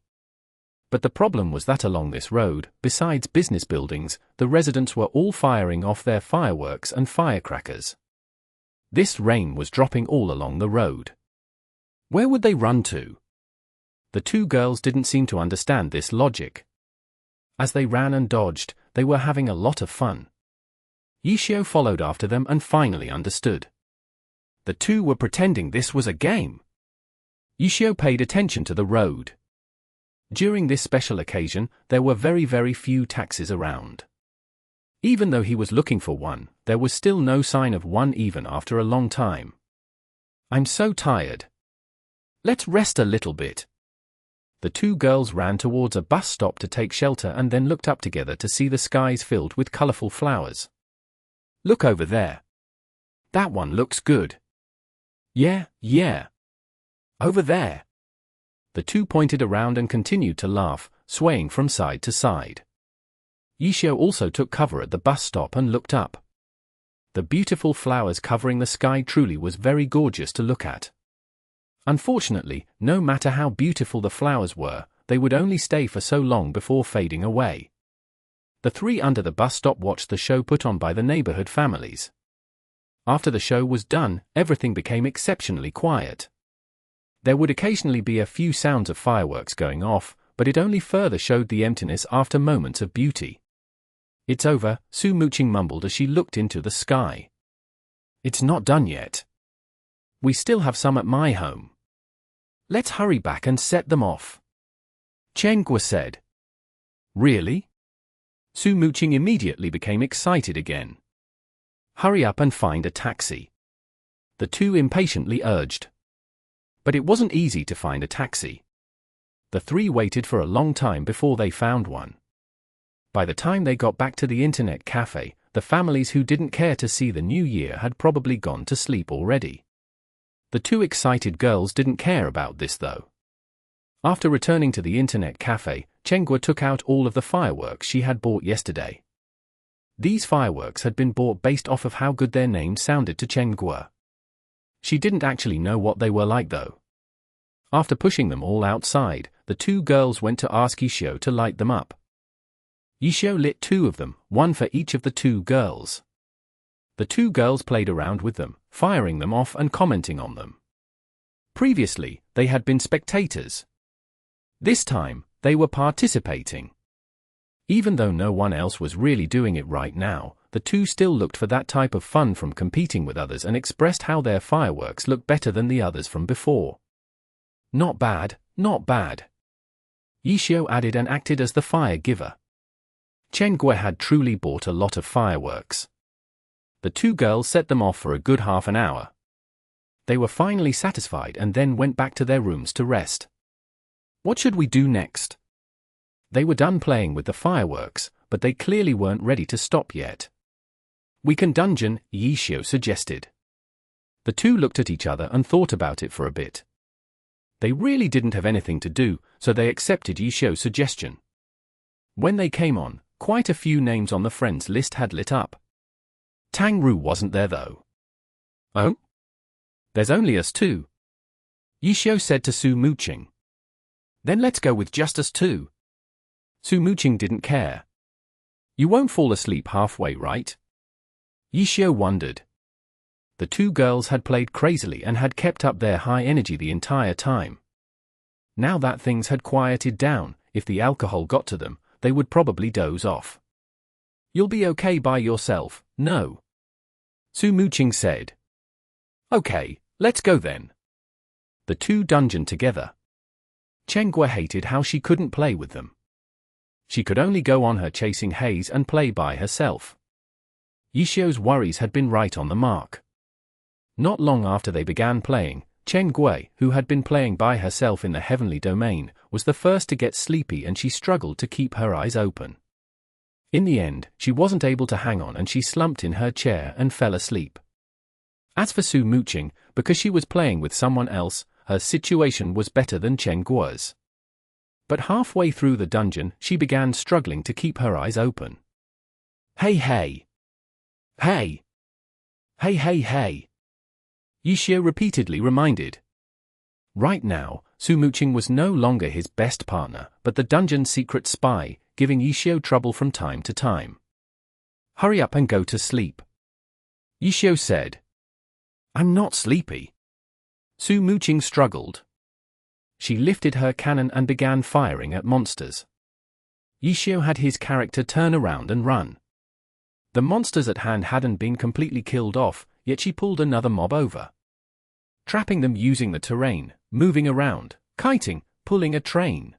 But the problem was that along this road, besides business buildings, the residents were all firing off their fireworks and firecrackers. This rain was dropping all along the road. Where would they run to? The 2 girls didn't seem to understand this logic. As they ran and dodged, they were having a lot of fun. Yixiu followed after them and finally understood. The 2 were pretending this was a game. Yixiu paid attention to the road. During this special occasion, there were very few taxis around. Even though he was looking for one, there was still no sign of one even after a long time. I'm so tired. Let's rest a little bit. The 2 girls ran towards a bus stop to take shelter and then looked up together to see the skies filled with colorful flowers. Look over there. That one looks good. Yeah. Over there. The 2 pointed around and continued to laugh, swaying from side to side. Yixiu also took cover at the bus stop and looked up. The beautiful flowers covering the sky truly was very gorgeous to look at. Unfortunately, no matter how beautiful the flowers were, they would only stay for so long before fading away. The 3 under the bus stop watched the show put on by the neighborhood families. After the show was done, everything became exceptionally quiet. There would occasionally be a few sounds of fireworks going off, but it only further showed the emptiness after moments of beauty. It's over, Mucheng mumbled as she looked into the sky. It's not done yet. We still have some at my home. Let's hurry back and set them off. Chen Gui said. Really? Su Mucheng immediately became excited again. Hurry up and find a taxi, the two impatiently urged. But it wasn't easy to find a taxi. The three waited for a long time before they found one. By the time they got back to the internet cafe, the families who didn't care to see the new year had probably gone to sleep already. The two excited girls didn't care about this though. After returning to the internet cafe, Qiu took out all of the fireworks she had bought yesterday. These fireworks had been bought based off of how good their names sounded to Qiu. She didn't actually know what they were like though. After pushing them all outside, the two girls went to ask Yixiu to light them up. Yixiu lit 2 of them, one for each of the 2 girls. The 2 girls played around with them, firing them off and commenting on them. Previously, they had been spectators. This time, they were participating. Even though no one else was really doing it right now, the two still looked for that type of fun from competing with others and expressed how their fireworks looked better than the others from before. Not bad, not bad. Yixiu added and acted as the fire giver. Qiu had truly bought a lot of fireworks. The 2 girls set them off for a good half an hour. They were finally satisfied and then went back to their rooms to rest. What should we do next? They were done playing with the fireworks, but they clearly weren't ready to stop yet. We can dungeon, Yixiu suggested. The two looked at each other and thought about it for a bit. They really didn't have anything to do, so they accepted Yixiu's suggestion. When they came on, quite a few names on the friends list had lit up. Tang Ru wasn't there though. Oh? There's only us 2. Yixiu said to Su Mucheng. Then let's go with just us 2. Su Mucheng didn't care. You won't fall asleep halfway, right? Yixiu wondered. The 2 girls had played crazily and had kept up their high energy the entire time. Now that things had quieted down, if the alcohol got to them, they would probably doze off. You'll be okay by yourself, no? Su Mucheng said. Okay, let's go then. The 2 dungeoned together. Qiu hated how she couldn't play with them. She could only go on her chasing Haze and play by herself. Yixiu's worries had been right on the mark. Not long after they began playing, Qiu, who had been playing by herself in the heavenly domain, was the first to get sleepy and she struggled to keep her eyes open. In the end, she wasn't able to hang on and she slumped in her chair and fell asleep. As for Su Mucheng, because she was playing with someone else, her situation was better than Qiu's. But halfway through the dungeon, she began struggling to keep her eyes open. Hey hey! Hey! Hey hey hey! Yixiu repeatedly reminded. Right now, Su Mucheng was no longer his best partner, but the dungeon's secret spy, giving Yixiu trouble from time to time. Hurry up and go to sleep. Yixiu said. I'm not sleepy. Su Mucheng struggled. She lifted her cannon and began firing at monsters. Yixiu had his character turn around and run. The monsters at hand hadn't been completely killed off, yet she pulled another mob over. Trapping them using the terrain, moving around, kiting, pulling a train.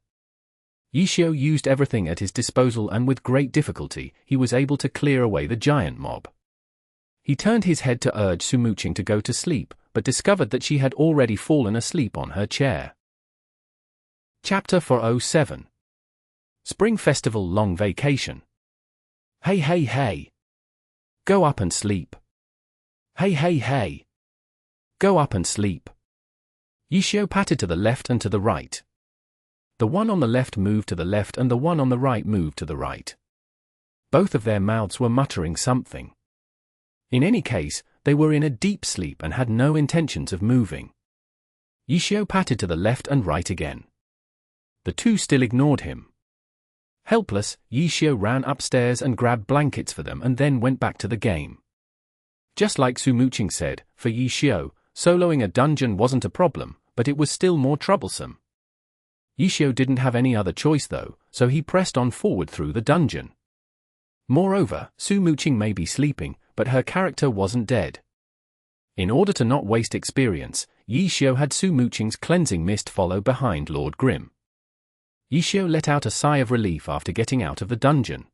Yixiu used everything at his disposal and with great difficulty, he was able to clear away the giant mob. He turned his head to urge Su Mucheng to go to sleep, but discovered that she had already fallen asleep on her chair. Chapter 407. Spring Festival Long Vacation. Hey hey hey! Go up and sleep. Hey hey hey! Go up and sleep. Yixiu patted to the left and to the right. The one on the left moved to the left and the one on the right moved to the right. Both of their mouths were muttering something. In any case, they were in a deep sleep and had no intentions of moving. Yixiu patted to the left and right again. The two still ignored him. Helpless, Yixiu ran upstairs and grabbed blankets for them and then went back to the game. Just like Su Mucheng said, for Yixiu, soloing a dungeon wasn't a problem, but it was still more troublesome. Yixiu didn't have any other choice though, so he pressed on forward through the dungeon. Moreover, Su Mucheng may be sleeping, but her character wasn't dead. In order to not waste experience, Yixiu had Su Mucheng's cleansing mist follow behind Lord Grim. Yixiu let out a sigh of relief after getting out of the dungeon.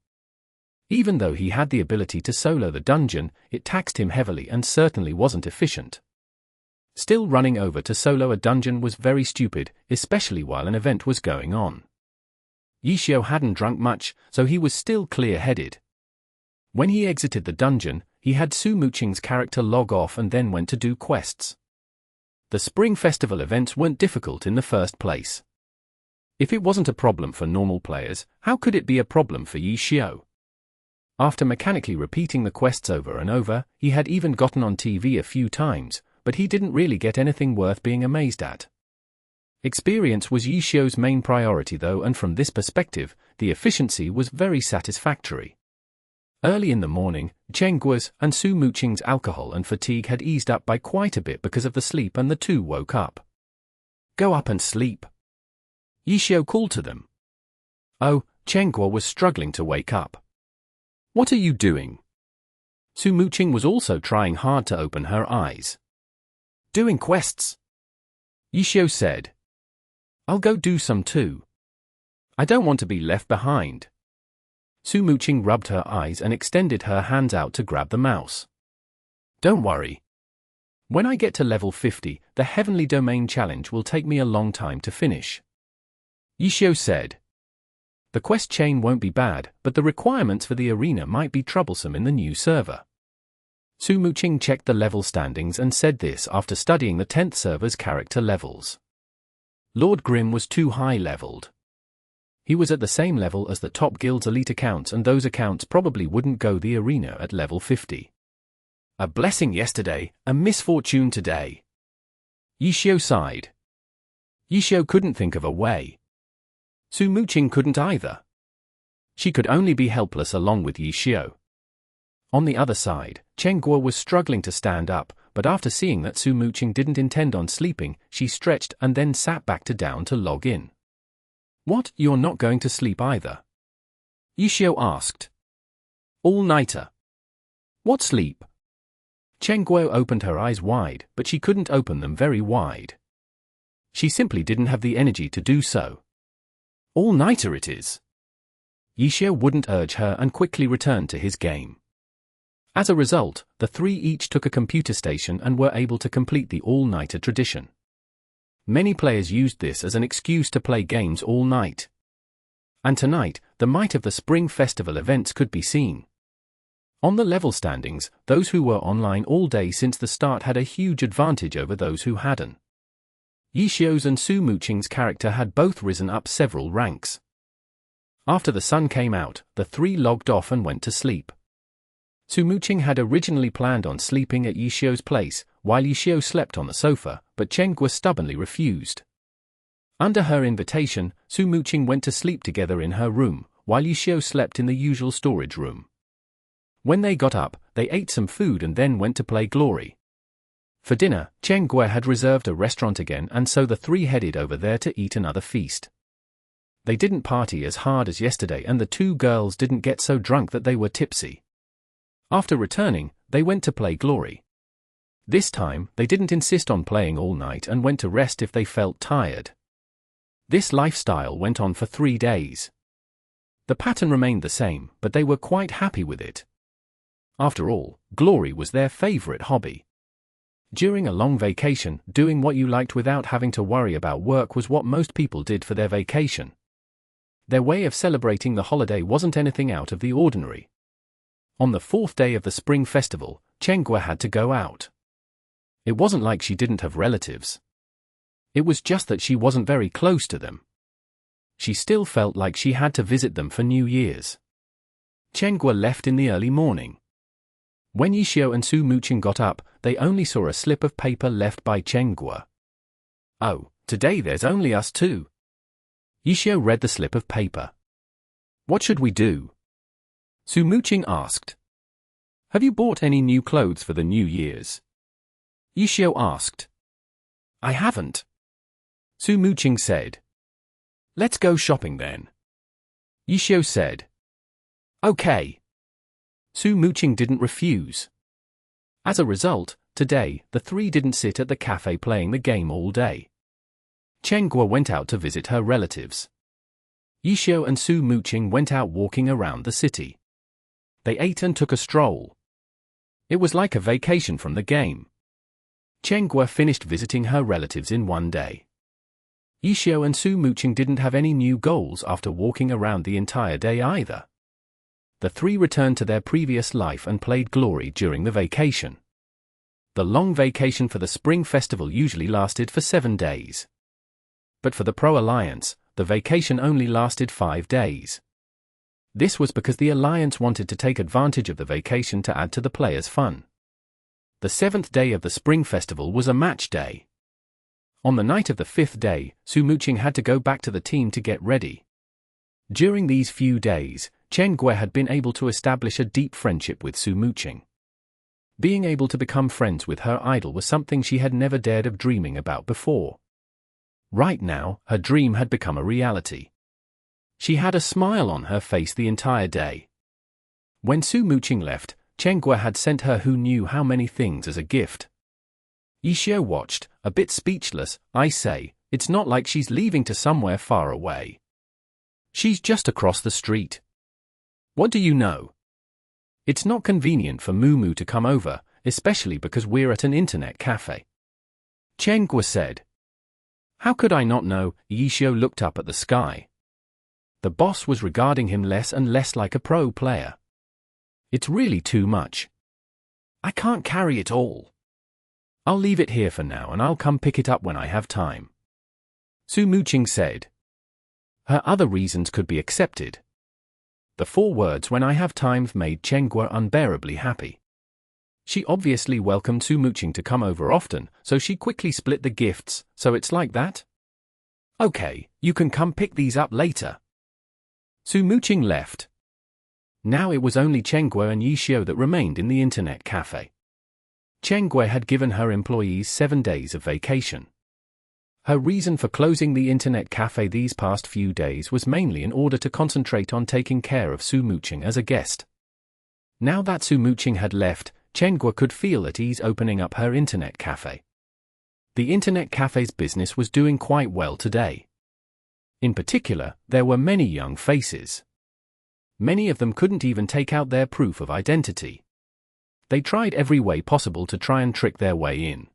Even though he had the ability to solo the dungeon, it taxed him heavily and certainly wasn't efficient. Still, running over to solo a dungeon was very stupid, especially while an event was going on. Yixiao hadn't drunk much, so he was still clear-headed. When he exited the dungeon, he had Su Mucheng's character log off and then went to do quests. The Spring Festival events weren't difficult in the first place. If it wasn't a problem for normal players, how could it be a problem for Yixiao? After mechanically repeating the quests over and over, he had even gotten on TV a few times, but he didn't really get anything worth being amazed at. Experience was Yixiao's main priority though, and from this perspective, the efficiency was very satisfactory. Early in the morning, Chengguo's and Su Mucheng's alcohol and fatigue had eased up by quite a bit because of the sleep, and the two woke up. "Go up and sleep," Yixiao called to them. Oh, Chengguo was struggling to wake up. "What are you doing?" Su Mucheng was also trying hard to open her eyes. "Doing quests," Yixiao said. "I'll go do some too. I don't want to be left behind." Su Mucheng rubbed her eyes and extended her hands out to grab the mouse. "Don't worry. When I get to level 50, the Heavenly Domain challenge will take me a long time to finish," Yixiao said. "The quest chain won't be bad, but the requirements for the arena might be troublesome in the new server." Su Mucheng checked the level standings and said this after studying the 10th server's character levels. Lord Grimm was too high-leveled. He was at the same level as the top guild's elite accounts, and those accounts probably wouldn't go the arena at level 50. "A blessing yesterday, a misfortune today," Yixiao sighed. Yixiao couldn't think of a way. Su Mucheng couldn't either. She could only be helpless along with Yixiao. On the other side, Chengguo was struggling to stand up, but after seeing that Su Mucheng didn't intend on sleeping, she stretched and then sat back down to log in. "What, you're not going to sleep either?" Yixiao asked. "All-nighter." "What sleep?" Chengguo opened her eyes wide, but she couldn't open them very wide. She simply didn't have the energy to do so. "All-nighter it is." Yixiao wouldn't urge her and quickly returned to his game. As a result, the three each took a computer station and were able to complete the all-nighter tradition. Many players used this as an excuse to play games all night. And tonight, the might of the Spring Festival events could be seen. On the level standings, those who were online all day since the start had a huge advantage over those who hadn't. Yixiao's and Su Mucheng's character had both risen up several ranks. After the sun came out, the three logged off and went to sleep. Su Mucheng had originally planned on sleeping at Yixiao's place, while Yixiao slept on the sofa, but Chengguo stubbornly refused. Under her invitation, Su Mucheng went to sleep together in her room, while Yixiao slept in the usual storage room. When they got up, they ate some food and then went to play Glory. For dinner, Chengguo had reserved a restaurant again, and so the three headed over there to eat another feast. They didn't party as hard as yesterday, and the two girls didn't get so drunk that they were tipsy. After returning, they went to play Glory. This time, they didn't insist on playing all night and went to rest if they felt tired. This lifestyle went on for 3 days. The pattern remained the same, but they were quite happy with it. After all, Glory was their favorite hobby. During a long vacation, doing what you liked without having to worry about work was what most people did for their vacation. Their way of celebrating the holiday wasn't anything out of the ordinary. On the 4th day of the Spring Festival, Chengguo had to go out. It wasn't like she didn't have relatives. It was just that she wasn't very close to them. She still felt like she had to visit them for New Year's. Chengguo left in the early morning. When Yixiao and Su Mucheng got up, they only saw a slip of paper left by Chengguo. "Oh, today there's only us two." Yixiao read the slip of paper. "What should we do?" Su Mucheng asked. "Have you bought any new clothes for the New Year's?" Yixiao asked. "I haven't," Su Mucheng said. "Let's go shopping then," Yixiao said. "Okay." Su Mucheng didn't refuse. As a result, today, the three didn't sit at the cafe playing the game all day. Chengguo went out to visit her relatives. Yixiao and Su Mucheng went out walking around the city. They ate and took a stroll. It was like a vacation from the game. Chen Guo finished visiting her relatives in one day. Yixiao and Su Mucheng didn't have any new goals after walking around the entire day either. The three returned to their previous life and played Glory during the vacation. The long vacation for the Spring Festival usually lasted for 7 days. But for the Pro Alliance, the vacation only lasted 5 days. This was because the Alliance wanted to take advantage of the vacation to add to the players' fun. The 7th day of the Spring Festival was a match day. On the night of the 5th day, Su Mucheng had to go back to the team to get ready. During these few days, Chen Guo had been able to establish a deep friendship with Su Mucheng. Being able to become friends with her idol was something she had never dared of dreaming about before. Right now, her dream had become a reality. She had a smile on her face the entire day. When Su Mucheng left, Chen Guo had sent her who knew how many things as a gift. Yixiao watched, a bit speechless. I say, it's not like she's leaving to somewhere far away. She's just across the street. What do you know? It's not convenient for Mumu to come over, especially because we're at an internet cafe. Chen Guo said. How could I not know? Yixiao looked up at the sky. The boss was regarding him less and less like a pro player. It's really too much. I can't carry it all. I'll leave it here for now and I'll come pick it up when I have time. Su Mucheng said. Her other reasons could be accepted. The 4 words "when I have time" made Chen Guo unbearably happy. She obviously welcomed Su Mucheng to come over often, so she quickly split the gifts. So it's like that? Okay, you can come pick these up later. Su Mucheng left. Now it was only Chen Guo and Yixiao that remained in the internet cafe. Chen Guo had given her employees 7 days of vacation. Her reason for closing the internet cafe these past few days was mainly in order to concentrate on taking care of Su Mucheng as a guest. Now that Su Mucheng had left, Chen Guo could feel at ease opening up her internet cafe. The internet cafe's business was doing quite well today. In particular, there were many young faces. Many of them couldn't even take out their proof of identity. They tried every way possible to try and trick their way in.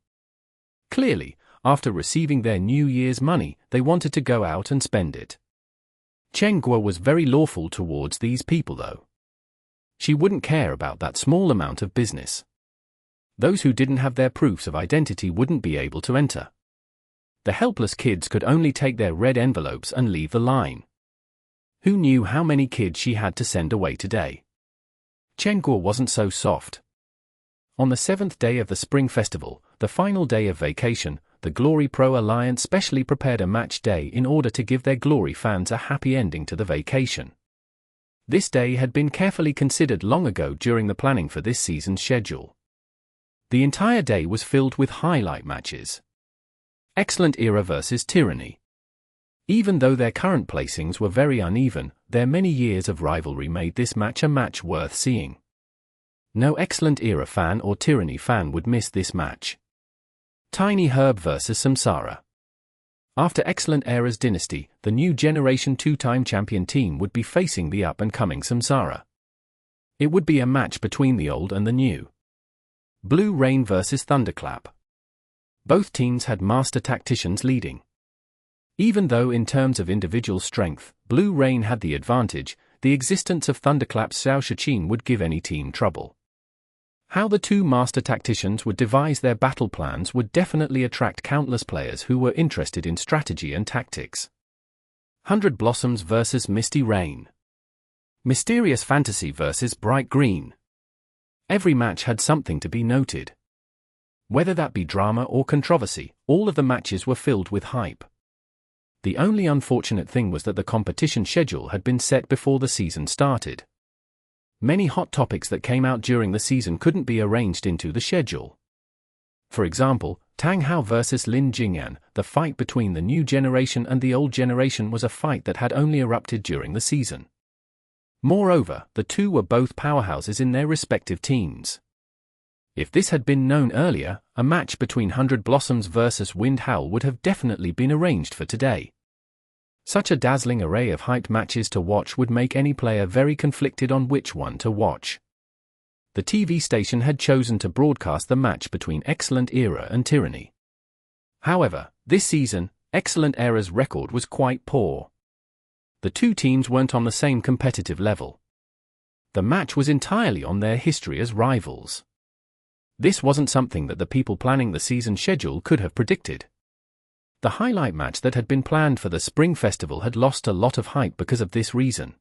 Clearly, after receiving their New Year's money, they wanted to go out and spend it. Chen Guo was very lawful towards these people though. She wouldn't care about that small amount of business. Those who didn't have their proofs of identity wouldn't be able to enter. The helpless kids could only take their red envelopes and leave the line. Who knew how many kids she had to send away today? Chen Guo wasn't so soft. On the 7th day of the Spring Festival, the final day of vacation, the Glory Pro Alliance specially prepared a match day in order to give their Glory fans a happy ending to the vacation. This day had been carefully considered long ago during the planning for this season's schedule. The entire day was filled with highlight matches. Excellent Era versus Tyranny. Even though their current placings were very uneven, their many years of rivalry made this match a match worth seeing. No Excellent Era fan or Tyranny fan would miss this match. Tiny Herb versus Samsara. After Excellent Era's dynasty, the new generation 2-time champion team would be facing the up-and-coming Samsara. It would be a match between the old and the new. Blue Rain versus Thunderclap. Both teams had master tacticians leading. Even though in terms of individual strength, Blue Rain had the advantage, the existence of Thunderclap's Xiao Shiqin would give any team trouble. How the two master tacticians would devise their battle plans would definitely attract countless players who were interested in strategy and tactics. 100 Blossoms versus Misty Rain. Mysterious Fantasy versus Bright Green. Every match had something to be noted. Whether that be drama or controversy, all of the matches were filled with hype. The only unfortunate thing was that the competition schedule had been set before the season started. Many hot topics that came out during the season couldn't be arranged into the schedule. For example, Tang Hao versus Lin Jingyan, the fight between the new generation and the old generation was a fight that had only erupted during the season. Moreover, the two were both powerhouses in their respective teams. If this had been known earlier, a match between 100 Blossoms versus Wind Howl would have definitely been arranged for today. Such a dazzling array of hyped matches to watch would make any player very conflicted on which one to watch. The TV station had chosen to broadcast the match between Excellent Era and Tyranny. However, this season, Excellent Era's record was quite poor. The two teams weren't on the same competitive level. The match was entirely on their history as rivals. This wasn't something that the people planning the season schedule could have predicted. The highlight match that had been planned for the Spring Festival had lost a lot of hype because of this reason.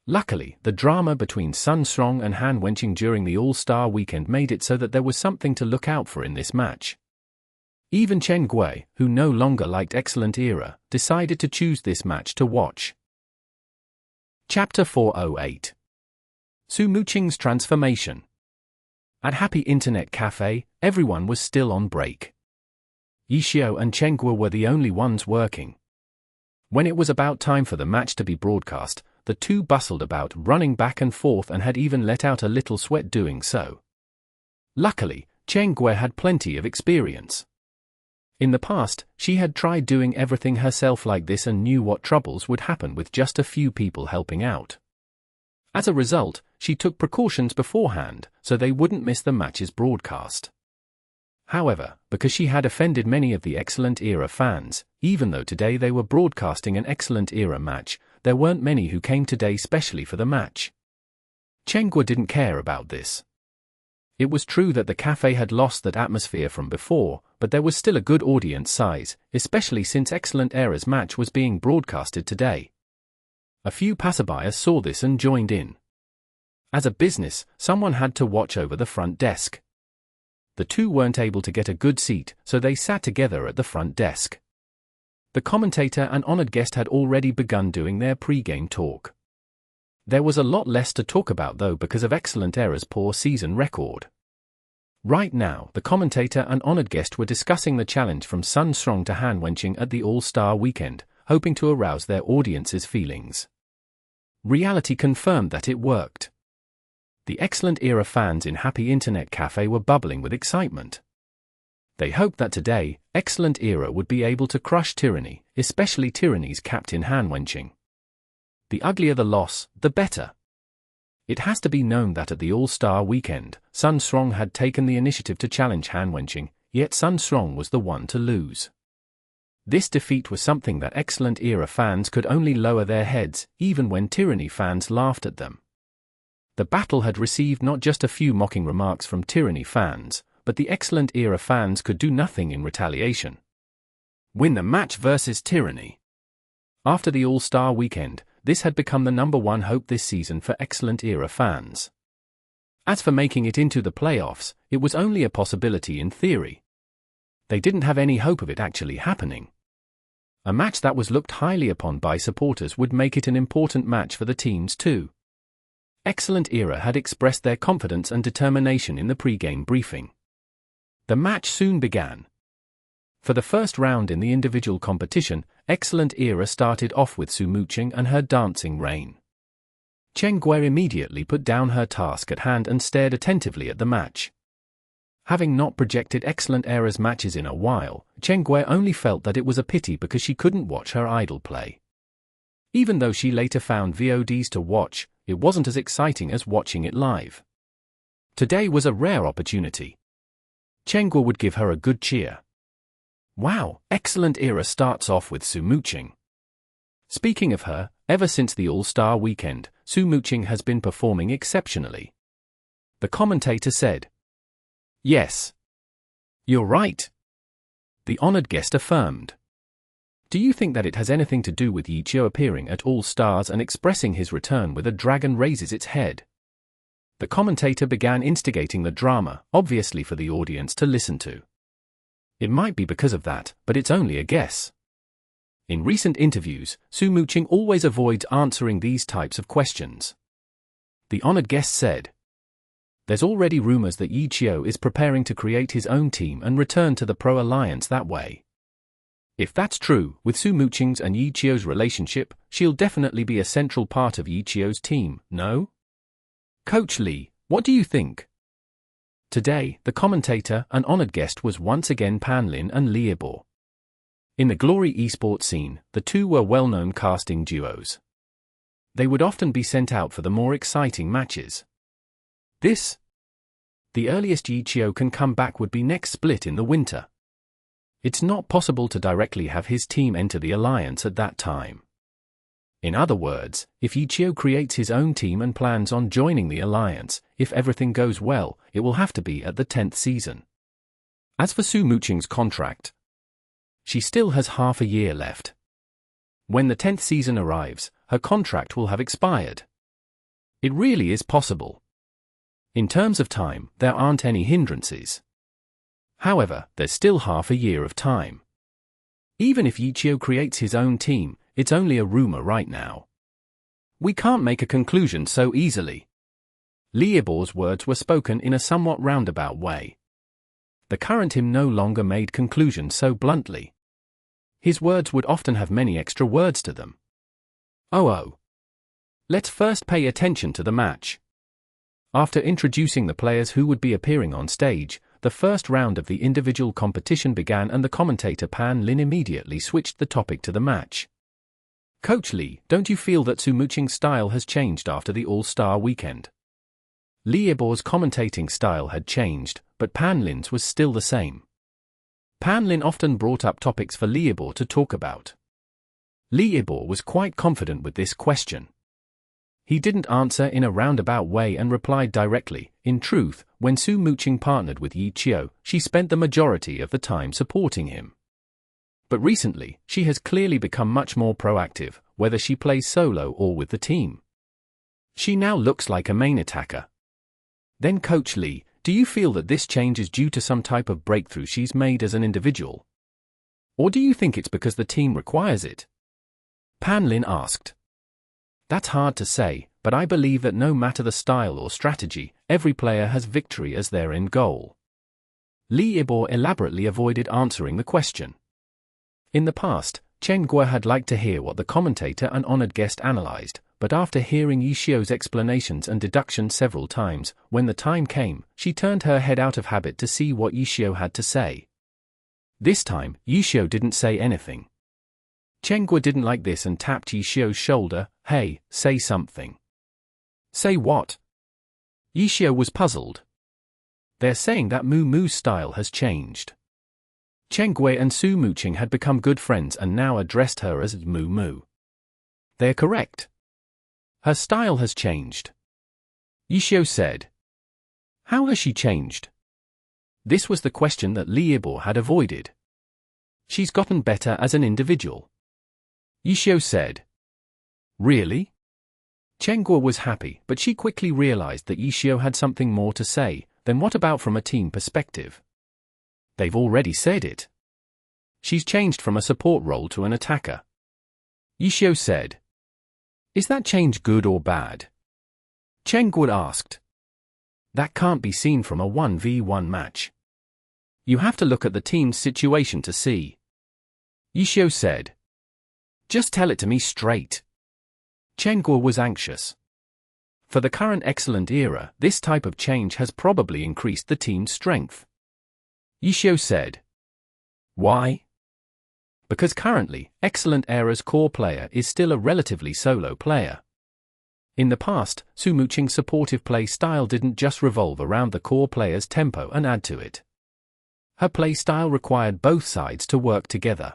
Luckily, the drama between Sun Strong and Han Wenqing during the All-Star weekend made it so that there was something to look out for in this match. Even Chen Gui, who no longer liked Excellent Era, decided to choose this match to watch. Chapter 408. Su Mucheng's Transformation. At Happy Internet Cafe, everyone was still on break. Yixiao and Chen Gui were the only ones working. When it was about time for the match to be broadcast, the two bustled about, running back and forth, and had even let out a little sweat doing so. Luckily, Chen Gui had plenty of experience. In the past, she had tried doing everything herself like this and knew what troubles would happen with just a few people helping out. As a result, she took precautions beforehand, so they wouldn't miss the match's broadcast. However, because she had offended many of the Excellent Era fans, even though today they were broadcasting an Excellent Era match, there weren't many who came today specially for the match. Chen Gui didn't care about this. It was true that the cafe had lost that atmosphere from before, but there was still a good audience size, especially since Excellent Era's match was being broadcasted today. A few passerby saw this and joined in. As a business, someone had to watch over the front desk. The two weren't able to get a good seat, so they sat together at the front desk. The commentator and honored guest had already begun doing their pre-game talk. There was a lot less to talk about though because of Excellent Era's poor season record. Right now, the commentator and honored guest were discussing the challenge from Sun Strong to Han Wenqing at the All-Star weekend, hoping to arouse their audience's feelings. Reality confirmed that it worked. The Excellent Era fans in Happy Internet Cafe were bubbling with excitement. They hoped that today, Excellent Era would be able to crush Tyranny, especially Tyranny's captain Han Wenqing. The uglier the loss, the better. It has to be known that at the All-Star weekend, Sun Strong had taken the initiative to challenge Han Wenqing, yet Sun Strong was the one to lose. This defeat was something that Excellent Era fans could only lower their heads, even when Tyranny fans laughed at them. The battle had received not just a few mocking remarks from Tyranny fans, but the Excellent Era fans could do nothing in retaliation. Win the match versus Tyranny. After the All-Star weekend, this had become the #1 hope this season for Excellent Era fans. As for making it into the playoffs, it was only a possibility in theory. They didn't have any hope of it actually happening. A match that was looked highly upon by supporters would make it an important match for the teams too. Excellent Era had expressed their confidence and determination in the pre-game briefing. The match soon began. For the first round in the individual competition, Excellent Era started off with Su Mucheng and her dancing rain. Chen Gui immediately put down her task at hand and stared attentively at the match. Having not projected Excellent Era's matches in a while, Chen Gui only felt that it was a pity because she couldn't watch her idol play. Even though she later found VODs to watch, it wasn't as exciting as watching it live. Today was a rare opportunity. Chen Gui would give her a good cheer. Wow, Excellent Era starts off with Su Mucheng. Speaking of her, ever since the All-Star weekend, Su Mucheng has been performing exceptionally. The commentator said. Yes. You're right. The honored guest affirmed. Do you think that it has anything to do with Yixiao appearing at All Stars and expressing his return with a dragon raises its head? The commentator began instigating the drama, obviously for the audience to listen to. It might be because of that, but it's only a guess. In recent interviews, Su Mucheng always avoids answering these types of questions. The honored guest said. There's already rumors that Yixiao is preparing to create his own team and return to the Pro Alliance that way. If that's true, with Su Mucheng's and Yixiao's relationship, she'll definitely be a central part of Yixiao's team, no? Coach Lee, what do you think? Today, the commentator and honored guest was once again Pan Lin and Liebo. In the Glory esports scene, the two were well-known casting duos. They would often be sent out for the more exciting matches. The earliest Qiu can come back would be next split in the winter. It's not possible to directly have his team enter the alliance at that time. In other words, if Qiu creates his own team and plans on joining the alliance, if everything goes well, it will have to be at the 10th season. As for Su Mucheng's contract, she still has half a year left. When the 10th season arrives, her contract will have expired. It really is possible. In terms of time, there aren't any hindrances. However, there's still half a year of time. Even if Qiu creates his own team, it's only a rumor right now. We can't make a conclusion so easily. Liibor's words were spoken in a somewhat roundabout way. The current him no longer made conclusions so bluntly. His words would often have many extra words to them. Oh. Let's first pay attention to the match. After introducing the players who would be appearing on stage, the first round of the individual competition began and the commentator Pan Lin immediately switched the topic to the match. Coach Lee, don't you feel that Su Mucheng's style has changed after the All-Star weekend? Liibor's commentating style had changed, but Pan Lin's was still the same. Pan Lin often brought up topics for Liibor to talk about. Liibor was quite confident with this question. He didn't answer in a roundabout way and replied directly. In truth, when Su Mucheng partnered with Qiu, she spent the majority of the time supporting him. But recently, she has clearly become much more proactive, whether she plays solo or with the team. She now looks like a main attacker. Then Coach Lee, do you feel that this change is due to some type of breakthrough she's made as an individual? Or do you think it's because the team requires it? Pan Lin asked. That's hard to say, but I believe that no matter the style or strategy, every player has victory as their end goal. Liibor elaborately avoided answering the question. In the past, Chen Guo had liked to hear what the commentator and honored guest analyzed, but after hearing Qiu's explanations and deductions several times, when the time came, she turned her head out of habit to see what Qiu had to say. This time, Qiu didn't say anything. Chen Guo didn't like this and tapped Qiu's shoulder. Hey, say something. Say what? Qiu was puzzled. They're saying that Mu's style has changed. Chen Guo and Su Mucheng had become good friends and now addressed her as Mu. They're correct. Her style has changed. Qiu said. How has she changed? This was the question that Liibor had avoided. She's gotten better as an individual. Qiu said. Really? Chen Guo was happy, but she quickly realized that Qiu had something more to say. Then what about from a team perspective? They've already said it. She's changed from a support role to an attacker. Qiu said. Is that change good or bad? Chen Guo asked. That can't be seen from a 1v1 match. You have to look at the team's situation to see. Qiu said. Just tell it to me straight. Chen Guo was anxious. For the current excellent era, this type of change has probably increased the team's strength. Qiu said. Why? Because currently, excellent era's core player is still a relatively solo player. In the past, Su Mucheng's supportive play style didn't just revolve around the core player's tempo and add to it. Her play style required both sides to work together.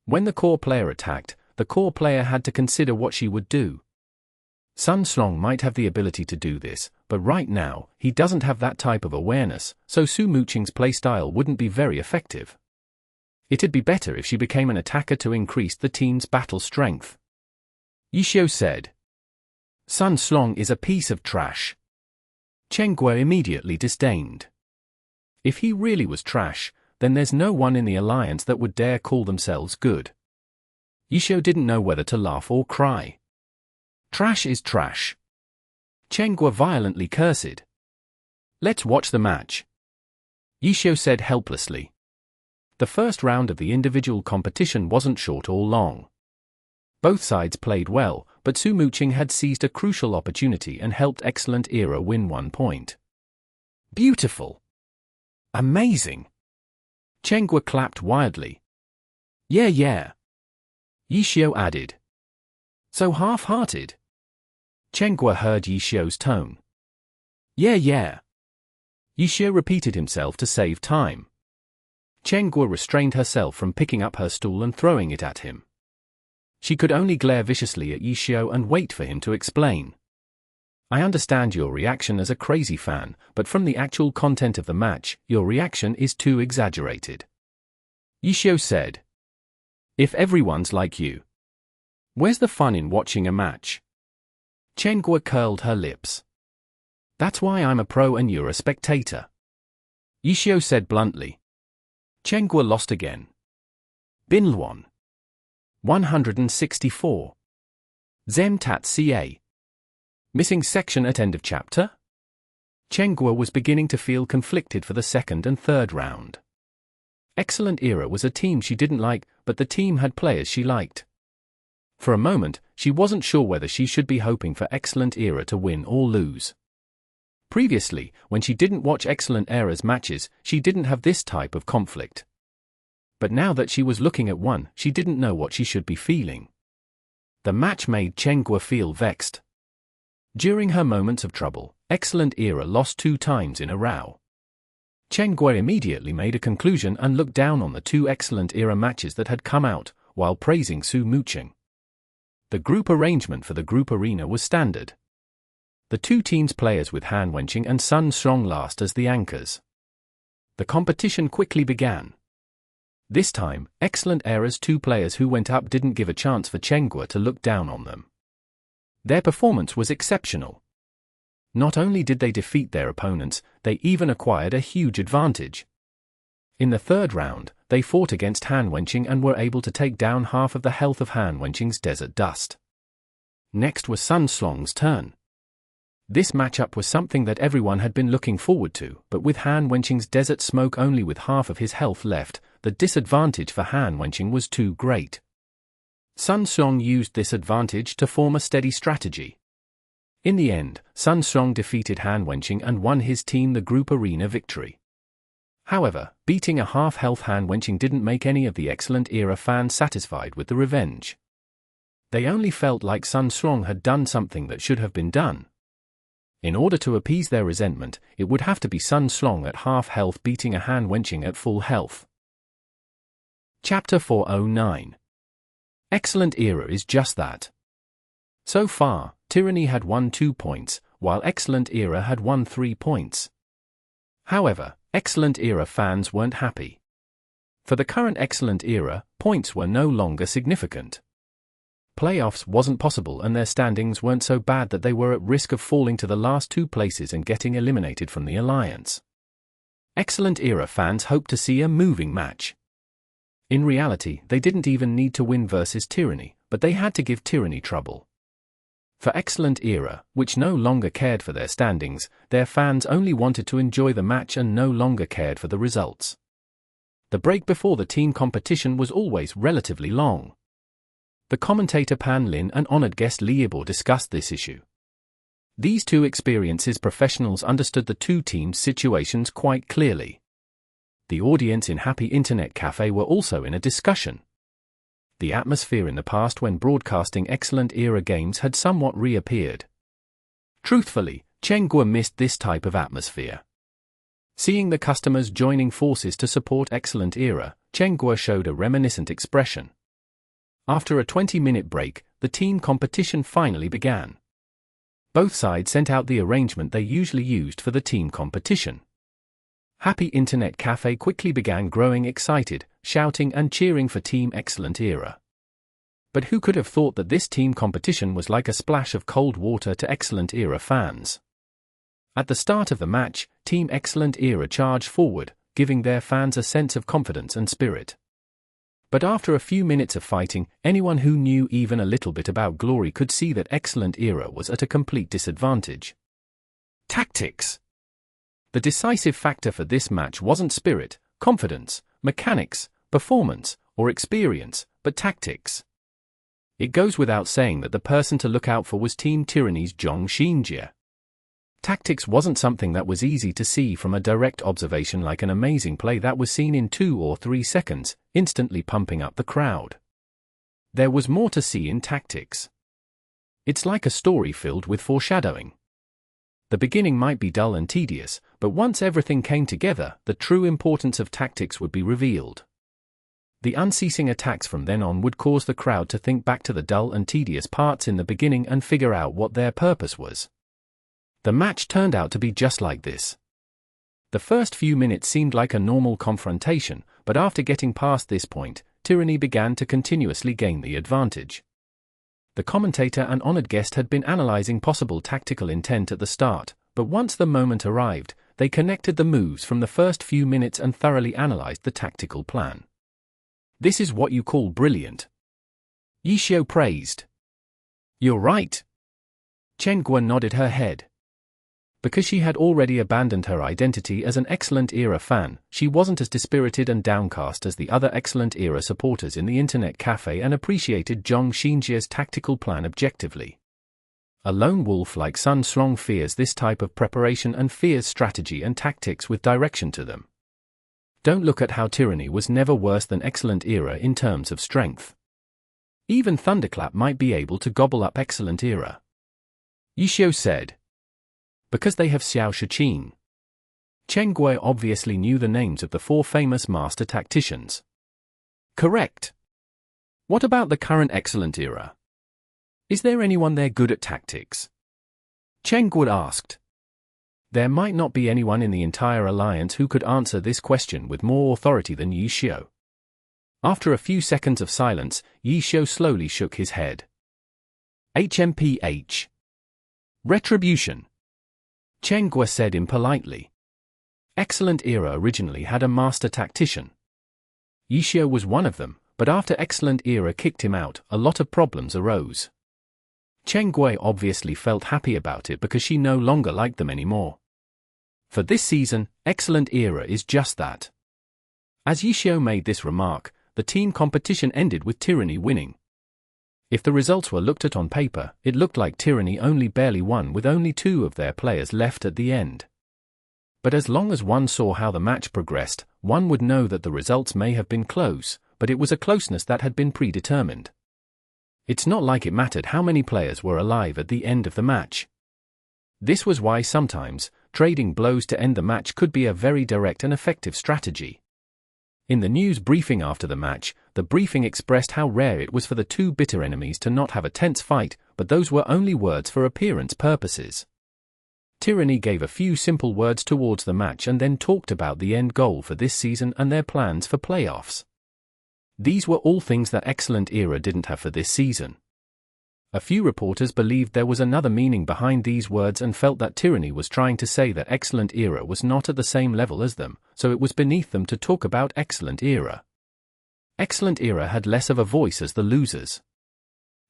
When the core player attacked, the core player had to consider what she would do. Sun Slong might have the ability to do this, but right now, he doesn't have that type of awareness, so Su Mucheng's playstyle wouldn't be very effective. It'd be better if she became an attacker to increase the team's battle strength. Qiu said. Sun Slong is a piece of trash. Chen Guo immediately disdained. If he really was trash, then there's no one in the alliance that would dare call themselves good. Qiu didn't know whether to laugh or cry. Trash is trash. Chen Guo violently cursed. Let's watch the match. Qiu said helplessly. The first round of the individual competition wasn't short or long. Both sides played well, but Su Mucheng had seized a crucial opportunity and helped Excellent Era win 1 point. Beautiful. Amazing. Chen Guo clapped wildly. Yeah, yeah. Yixiao added. So half-hearted. Chenghua heard Yixiao's tone. Yeah, yeah. Yixiao repeated himself to save time. Chenghua restrained herself from picking up her stool and throwing it at him. She could only glare viciously at Yixiao and wait for him to explain. I understand your reaction as a crazy fan, but from the actual content of the match, your reaction is too exaggerated. Yixiao said. If everyone's like you, where's the fun in watching a match? Chenghua curled her lips. That's why I'm a pro and you're a spectator. Yixiao said bluntly. Chenghua lost again. Binluan. 164. Zem Tat Ca. Missing section at end of chapter? Chenghua was beginning to feel conflicted for the second and third round. Excellent Era was a team she didn't like, but the team had players she liked. For a moment, she wasn't sure whether she should be hoping for Excellent Era to win or lose. Previously, when she didn't watch Excellent Era's matches, she didn't have this type of conflict. But now that she was looking at one, she didn't know what she should be feeling. The match made Chenghua feel vexed. During her moments of trouble, Excellent Era lost 2 times in a row. Chenghua immediately made a conclusion and looked down on the 2 Excellent Era matches that had come out, while praising Su Mucheng. The group arrangement for the group arena was standard. The 2 teams players with Han Wenqing and Sun Strong last as the anchors. The competition quickly began. This time, Excellent Era's 2 players who went up didn't give a chance for Chenghua to look down on them. Their performance was exceptional. Not only did they defeat their opponents, they even acquired a huge advantage. In the third round, they fought against Han Wenqing and were able to take down half of the health of Han Wenqing's Desert Dust. Next was Sun Slong's turn. This matchup was something that everyone had been looking forward to, but with Han Wenqing's Desert Smoke only with half of his health left, the disadvantage for Han Wenqing was too great. Sun Strong used this advantage to form a steady strategy. In the end, Sun Strong defeated Han Wenqing and won his team the group arena victory. However, beating a half-health Han Wenqing didn't make any of the Excellent Era fans satisfied with the revenge. They only felt like Sun Strong had done something that should have been done. In order to appease their resentment, it would have to be Sun Strong at half health beating a Han Wenqing at full health. Chapter 409. Excellent Era is just that. So far, Tyranny had won 2 points, while Excellent Era had won 3 points. However, Excellent Era fans weren't happy. For the current Excellent Era, points were no longer significant. Playoffs wasn't possible and their standings weren't so bad that they were at risk of falling to the last 2 places and getting eliminated from the alliance. Excellent Era fans hoped to see a moving match. In reality, they didn't even need to win versus Tyranny, but they had to give Tyranny trouble. For Excellent Era, which no longer cared for their standings, their fans only wanted to enjoy the match and no longer cared for the results. The break before the team competition was always relatively long. The commentator Pan Lin and honored guest Li Yibo discussed this issue. These 2 experienced professionals understood the 2 teams' situations quite clearly. The audience in Happy Internet Cafe were also in a discussion. The atmosphere in the past when broadcasting Excellent Era games had somewhat reappeared. Truthfully, Chenghua missed this type of atmosphere. Seeing the customers joining forces to support Excellent Era, Chenghua showed a reminiscent expression. After a 20-minute break, the team competition finally began. Both sides sent out the arrangement they usually used for the team competition. Happy Internet Cafe quickly began growing excited, shouting and cheering for Team Excellent Era. But who could have thought that this team competition was like a splash of cold water to Excellent Era fans? At the start of the match, Team Excellent Era charged forward, giving their fans a sense of confidence and spirit. But after a few minutes of fighting, anyone who knew even a little bit about Glory could see that Excellent Era was at a complete disadvantage. Tactics. The decisive factor for this match wasn't spirit, confidence, mechanics, performance, or experience, but tactics. It goes without saying that the person to look out for was Team Tyranny's Zhong Xinjie. Tactics wasn't something that was easy to see from a direct observation, like an amazing play that was seen in 2 or 3 seconds, instantly pumping up the crowd. There was more to see in tactics. It's like a story filled with foreshadowing. The beginning might be dull and tedious, but once everything came together, the true importance of tactics would be revealed. The unceasing attacks from then on would cause the crowd to think back to the dull and tedious parts in the beginning and figure out what their purpose was. The match turned out to be just like this. The first few minutes seemed like a normal confrontation, but after getting past this point, Tyranny began to continuously gain the advantage. The commentator and honored guest had been analyzing possible tactical intent at the start, but once the moment arrived, they connected the moves from the first few minutes and thoroughly analyzed the tactical plan. "This is what you call brilliant," Yixiao praised. "You're right." Chengguo nodded her head. Because she had already abandoned her identity as an Excellent Era fan, she wasn't as dispirited and downcast as the other Excellent Era supporters in the internet cafe and appreciated Zhong Xinjia's tactical plan objectively. A lone wolf like Sun Strong fears this type of preparation and fears strategy and tactics with direction to them. Don't look at how Tyranny was never worse than Excellent Era in terms of strength. Even Thunderclap might be able to gobble up Excellent Era, Yixiao said. Because they have Xiao Shiqin. Chengguo obviously knew the names of the 4 famous master tacticians. Correct. What about the current Excellent Era? Is there anyone there good at tactics? Chengguo asked. There might not be anyone in the entire alliance who could answer this question with more authority than Yixiao. After a few seconds of silence, Yixiao slowly shook his head. HMPH. Retribution. Chengguo said impolitely. Excellent Era originally had a master tactician. Yixiao was one of them, but after Excellent Era kicked him out, a lot of problems arose. Chengguo obviously felt happy about it because she no longer liked them anymore. For this season, Excellent Era is just that. As Yixiao made this remark, the team competition ended with Tyranny winning. If the results were looked at on paper, it looked like Tyranny only barely won with only 2 of their players left at the end. But as long as one saw how the match progressed, one would know that the results may have been close, but it was a closeness that had been predetermined. It's not like it mattered how many players were alive at the end of the match. This was why sometimes, trading blows to end the match could be a very direct and effective strategy. In the news briefing after the match, the briefing expressed how rare it was for the 2 bitter enemies to not have a tense fight, but those were only words for appearance purposes. Tyranny gave a few simple words towards the match and then talked about the end goal for this season and their plans for playoffs. These were all things that Excellent Era didn't have for this season. A few reporters believed there was another meaning behind these words and felt that Tyranny was trying to say that Excellent Era was not at the same level as them, so it was beneath them to talk about Excellent Era. Excellent Era had less of a voice as the losers.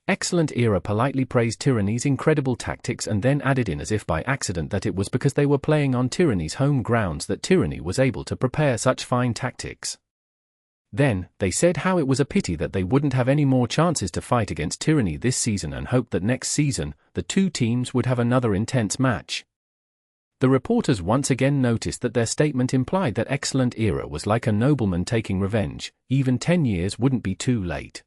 Excellent Era politely praised Tyranny's incredible tactics and then added in as if by accident that it was because they were playing on Tyranny's home grounds that Tyranny was able to prepare such fine tactics. Then, they said how it was a pity that they wouldn't have any more chances to fight against Tyranny this season and hoped that next season, the 2 teams would have another intense match. The reporters once again noticed that their statement implied that Excellent Era was like a nobleman taking revenge, even 10 years wouldn't be too late.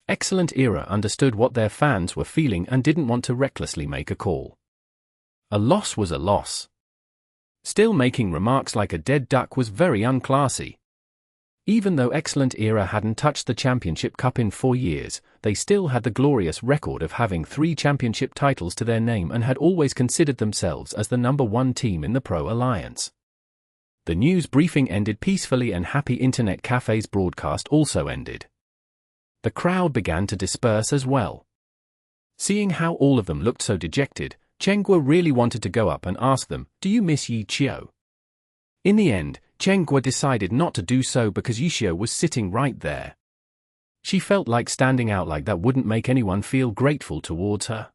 Excellent Era understood what their fans were feeling and didn't want to recklessly make a call. A loss was a loss. Still, making remarks like a dead duck was very unclassy. Even though Excellent Era hadn't touched the championship cup in 4 years, they still had the glorious record of having 3 championship titles to their name and had always considered themselves as the number 1 team in the Pro Alliance. The news briefing ended peacefully and Happy Internet Cafe's broadcast also ended. The crowd began to disperse as well. Seeing how all of them looked so dejected, Chengguo really wanted to go up and ask them, "Do you miss Yixiao?" In the end, Chengguo decided not to do so because Yixiao was sitting right there. She felt like standing out like that wouldn't make anyone feel grateful towards her.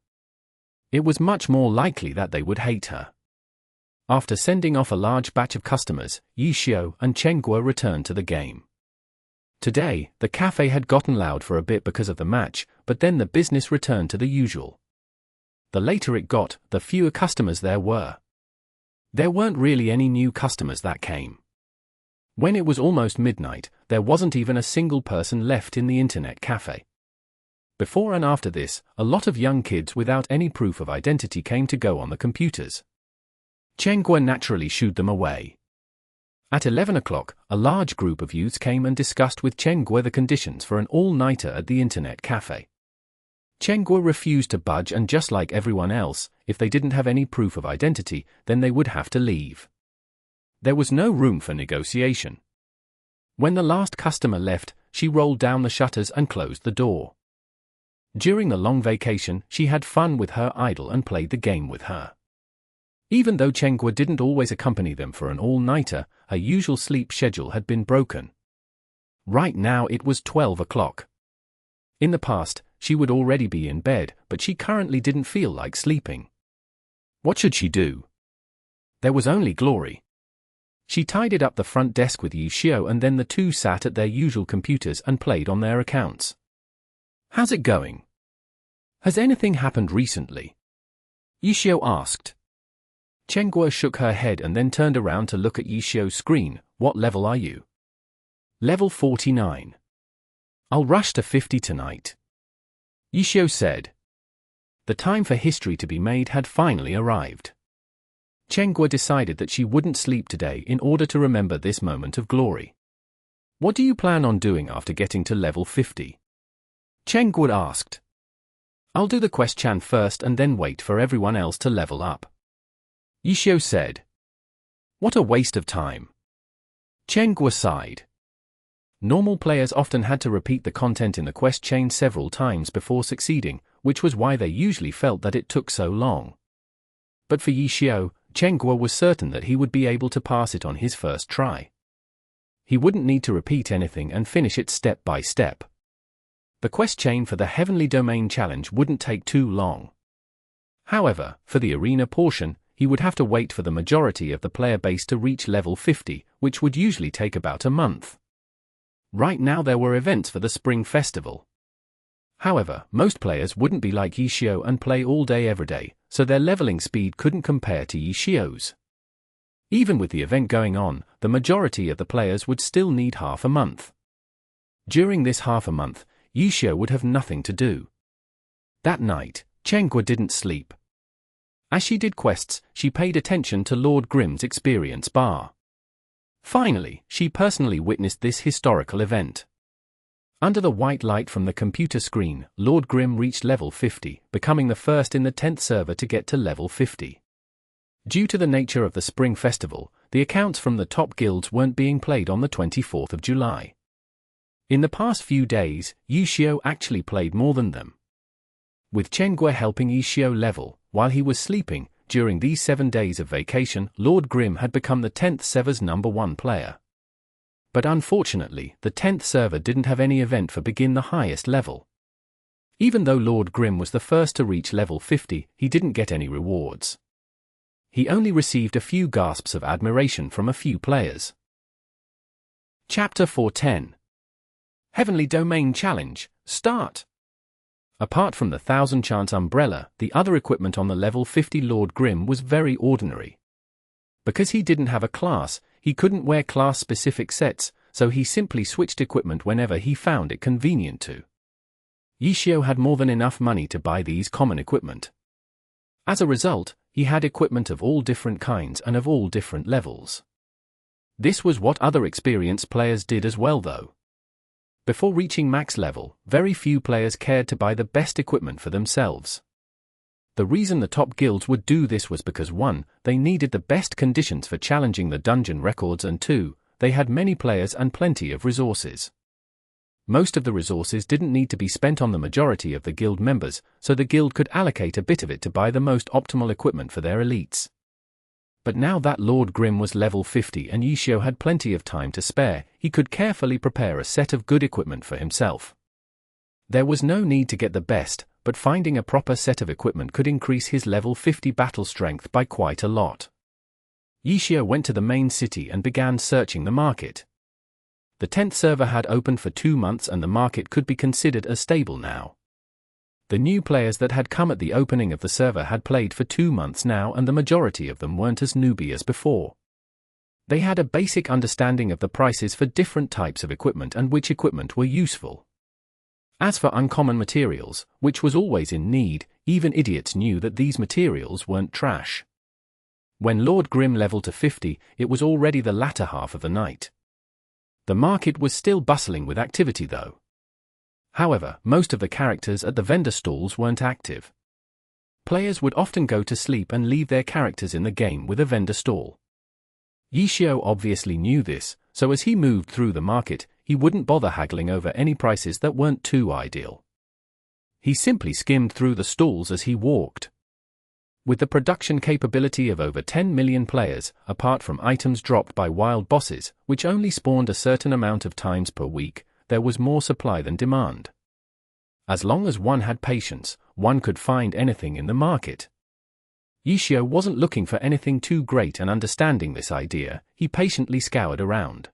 It was much more likely that they would hate her. After sending off a large batch of customers, Yixiao and Chengguo returned to the game. Today, the cafe had gotten loud for a bit because of the match, but then the business returned to the usual. the later it got, the fewer customers there were. There weren't really any new customers that came. When it was almost midnight, there wasn't even a single person left in the internet cafe. Before and after this, a lot of young kids without any proof of identity came to go on the computers. Chen Guo naturally shooed them away. At 11 o'clock, a large group of youths came and discussed with Chen Guo the conditions for an all-nighter at the internet cafe. Chen Guo refused to budge, and just like everyone else, if they didn't have any proof of identity, then they would have to leave. There was no room for negotiation. When the last customer left, she rolled down the shutters and closed the door. During the long vacation, she had fun with her idol and played the game with her. Even though Chen Guo didn't always accompany them for an all-nighter, her usual sleep schedule had been broken. Right now it was 12 o'clock. In the past, she would already be in bed, but she currently didn't feel like sleeping. What should she do? There was only Glory. She tidied up the front desk with Yi Xiu, and then the two sat at their usual computers and played on their accounts. How's it going? Has anything happened recently? Yi Xiu asked. Chen Guo shook her head and then turned around to look at Yi Xiu's screen. What level are you? Level 49. I'll rush to 50 tonight. Yi Xiu said. The time for history to be made had finally arrived. Chen Guo decided that she wouldn't sleep today in order to remember this moment of glory. What do you plan on doing after getting to level 50? Chen Guo asked. I'll do the quest-chan first and then wait for everyone else to level up. Yi Xiu said. What a waste of time. Chen Guo sighed. Normal players often had to repeat the content in the quest chain several times before succeeding, which was why they usually felt that it took so long. But for Yi Xiu, Chen Guo was certain that he would be able to pass it on his first try. He wouldn't need to repeat anything and finish it step by step. The quest chain for the Heavenly Domain Challenge wouldn't take too long. However, for the arena portion, he would have to wait for the majority of the player base to reach level 50, which would usually take about a month. Right now there were events for the Spring Festival. However, most players wouldn't be like Yi Xiu and play all day every day, so their leveling speed couldn't compare to Yi Xiu's. Even with the event going on, the majority of the players would still need half a month. During this half a month, Yi Xiu would have nothing to do. That night, Chen Guo didn't sleep. As she did quests, she paid attention to Lord Grimm's experience bar. Finally, she personally witnessed this historical event. Under the white light from the computer screen, Lord Grimm reached level 50, becoming the first in the 10th server to get to level 50. Due to the nature of the Spring Festival, the accounts from the top guilds weren't being played on the 24th of July. In the past few days, Yi Xiu actually played more than them. With Chen Guo helping Yi Xiu level, while he was sleeping, during these 7 days of vacation, Lord Grimm had become the 10th server's #1 player. But unfortunately, the 10th server didn't have any event for begin the highest level. Even though Lord Grimm was the first to reach level 50, he didn't get any rewards. He only received a few gasps of admiration from a few players. Chapter 410. Heavenly Domain Challenge, start! Apart from the 1000 Chance umbrella, the other equipment on the level 50 Lord Grimm was very ordinary. Because he didn't have a class, he couldn't wear class-specific sets, so he simply switched equipment whenever he found it convenient to. Yi Xiu had more than enough money to buy these common equipment. As a result, he had equipment of all different kinds and of all different levels. This was what other experienced players did as well though. Before reaching max level, very few players cared to buy the best equipment for themselves. The reason the top guilds would do this was because 1, they needed the best conditions for challenging the dungeon records, and 2, they had many players and plenty of resources. Most of the resources didn't need to be spent on the majority of the guild members, so the guild could allocate a bit of it to buy the most optimal equipment for their elites. But now that Lord Grimm was level 50 and Yi Xiu had plenty of time to spare, he could carefully prepare a set of good equipment for himself. There was no need to get the best, but finding a proper set of equipment could increase his level 50 battle strength by quite a lot. Yi Xiu went to the main city and began searching the market. The 10th server had opened for 2 months and the market could be considered as stable now. The new players that had come at the opening of the server had played for 2 months now, and the majority of them weren't as newbie as before. They had a basic understanding of the prices for different types of equipment and which equipment were useful. As for uncommon materials, which was always in need, even idiots knew that these materials weren't trash. When Lord Grim leveled to 50, it was already the latter half of the night. The market was still bustling with activity though. However, most of the characters at the vendor stalls weren't active. Players would often go to sleep and leave their characters in the game with a vendor stall. Qiu obviously knew this, so as he moved through the market, he wouldn't bother haggling over any prices that weren't too ideal. He simply skimmed through the stalls as he walked. With the production capability of over 10 million players, apart from items dropped by wild bosses, which only spawned a certain amount of times per week, there was more supply than demand. As long as one had patience, one could find anything in the market. Qiu wasn't looking for anything too great, and understanding this idea, he patiently scoured around.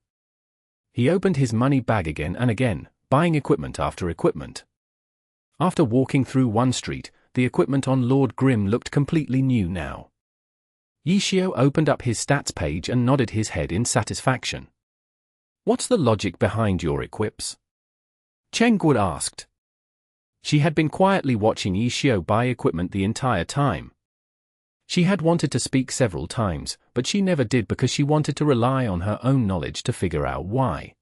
He opened his money bag again and again, buying equipment after equipment. After walking through one street, the equipment on Lord Grim looked completely new now. Qiu opened up his stats page and nodded his head in satisfaction. "What's the logic behind your equips?" Chengguo asked. She had been quietly watching Qiu buy equipment the entire time. She had wanted to speak several times, but she never did because she wanted to rely on her own knowledge to figure out why.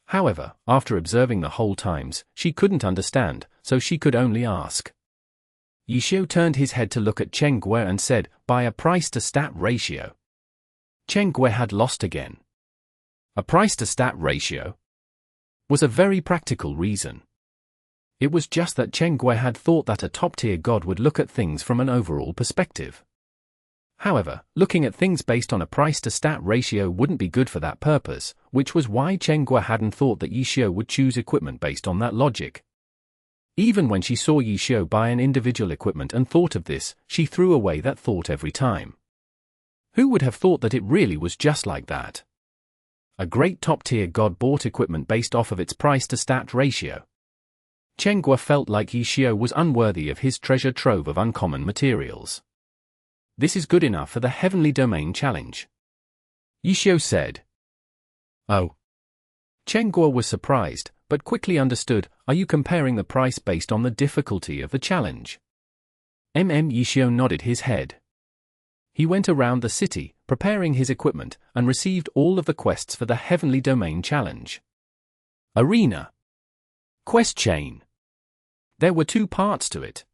However, after observing the whole times, she couldn't understand, so she could only ask. Qiu turned his head to look at Chengguo and said, "By a price-to-stat ratio." Chengguo had lost again. A price-to-stat ratio was a very practical reason. It was just that Chengguo had thought that a top-tier god would look at things from an overall perspective. However, looking at things based on a price-to-stat ratio wouldn't be good for that purpose, which was why Chengguo hadn't thought that Qiu would choose equipment based on that logic. Even when she saw Qiu buy an individual equipment and thought of this, she threw away that thought every time. Who would have thought that it really was just like that? A great top-tier god bought equipment based off of its price-to-stat ratio. Chengguo felt like Qiu was unworthy of his treasure trove of uncommon materials. "This is good enough for the Heavenly Domain Challenge," Qiu said. "Oh." Chengguo was surprised, but quickly understood. "Are you comparing the price based on the difficulty of the challenge?" Qiu nodded his head. He went around the city, preparing his equipment, and received all of the quests for the Heavenly Domain Challenge. Arena. Quest chain. There were 2 parts to it.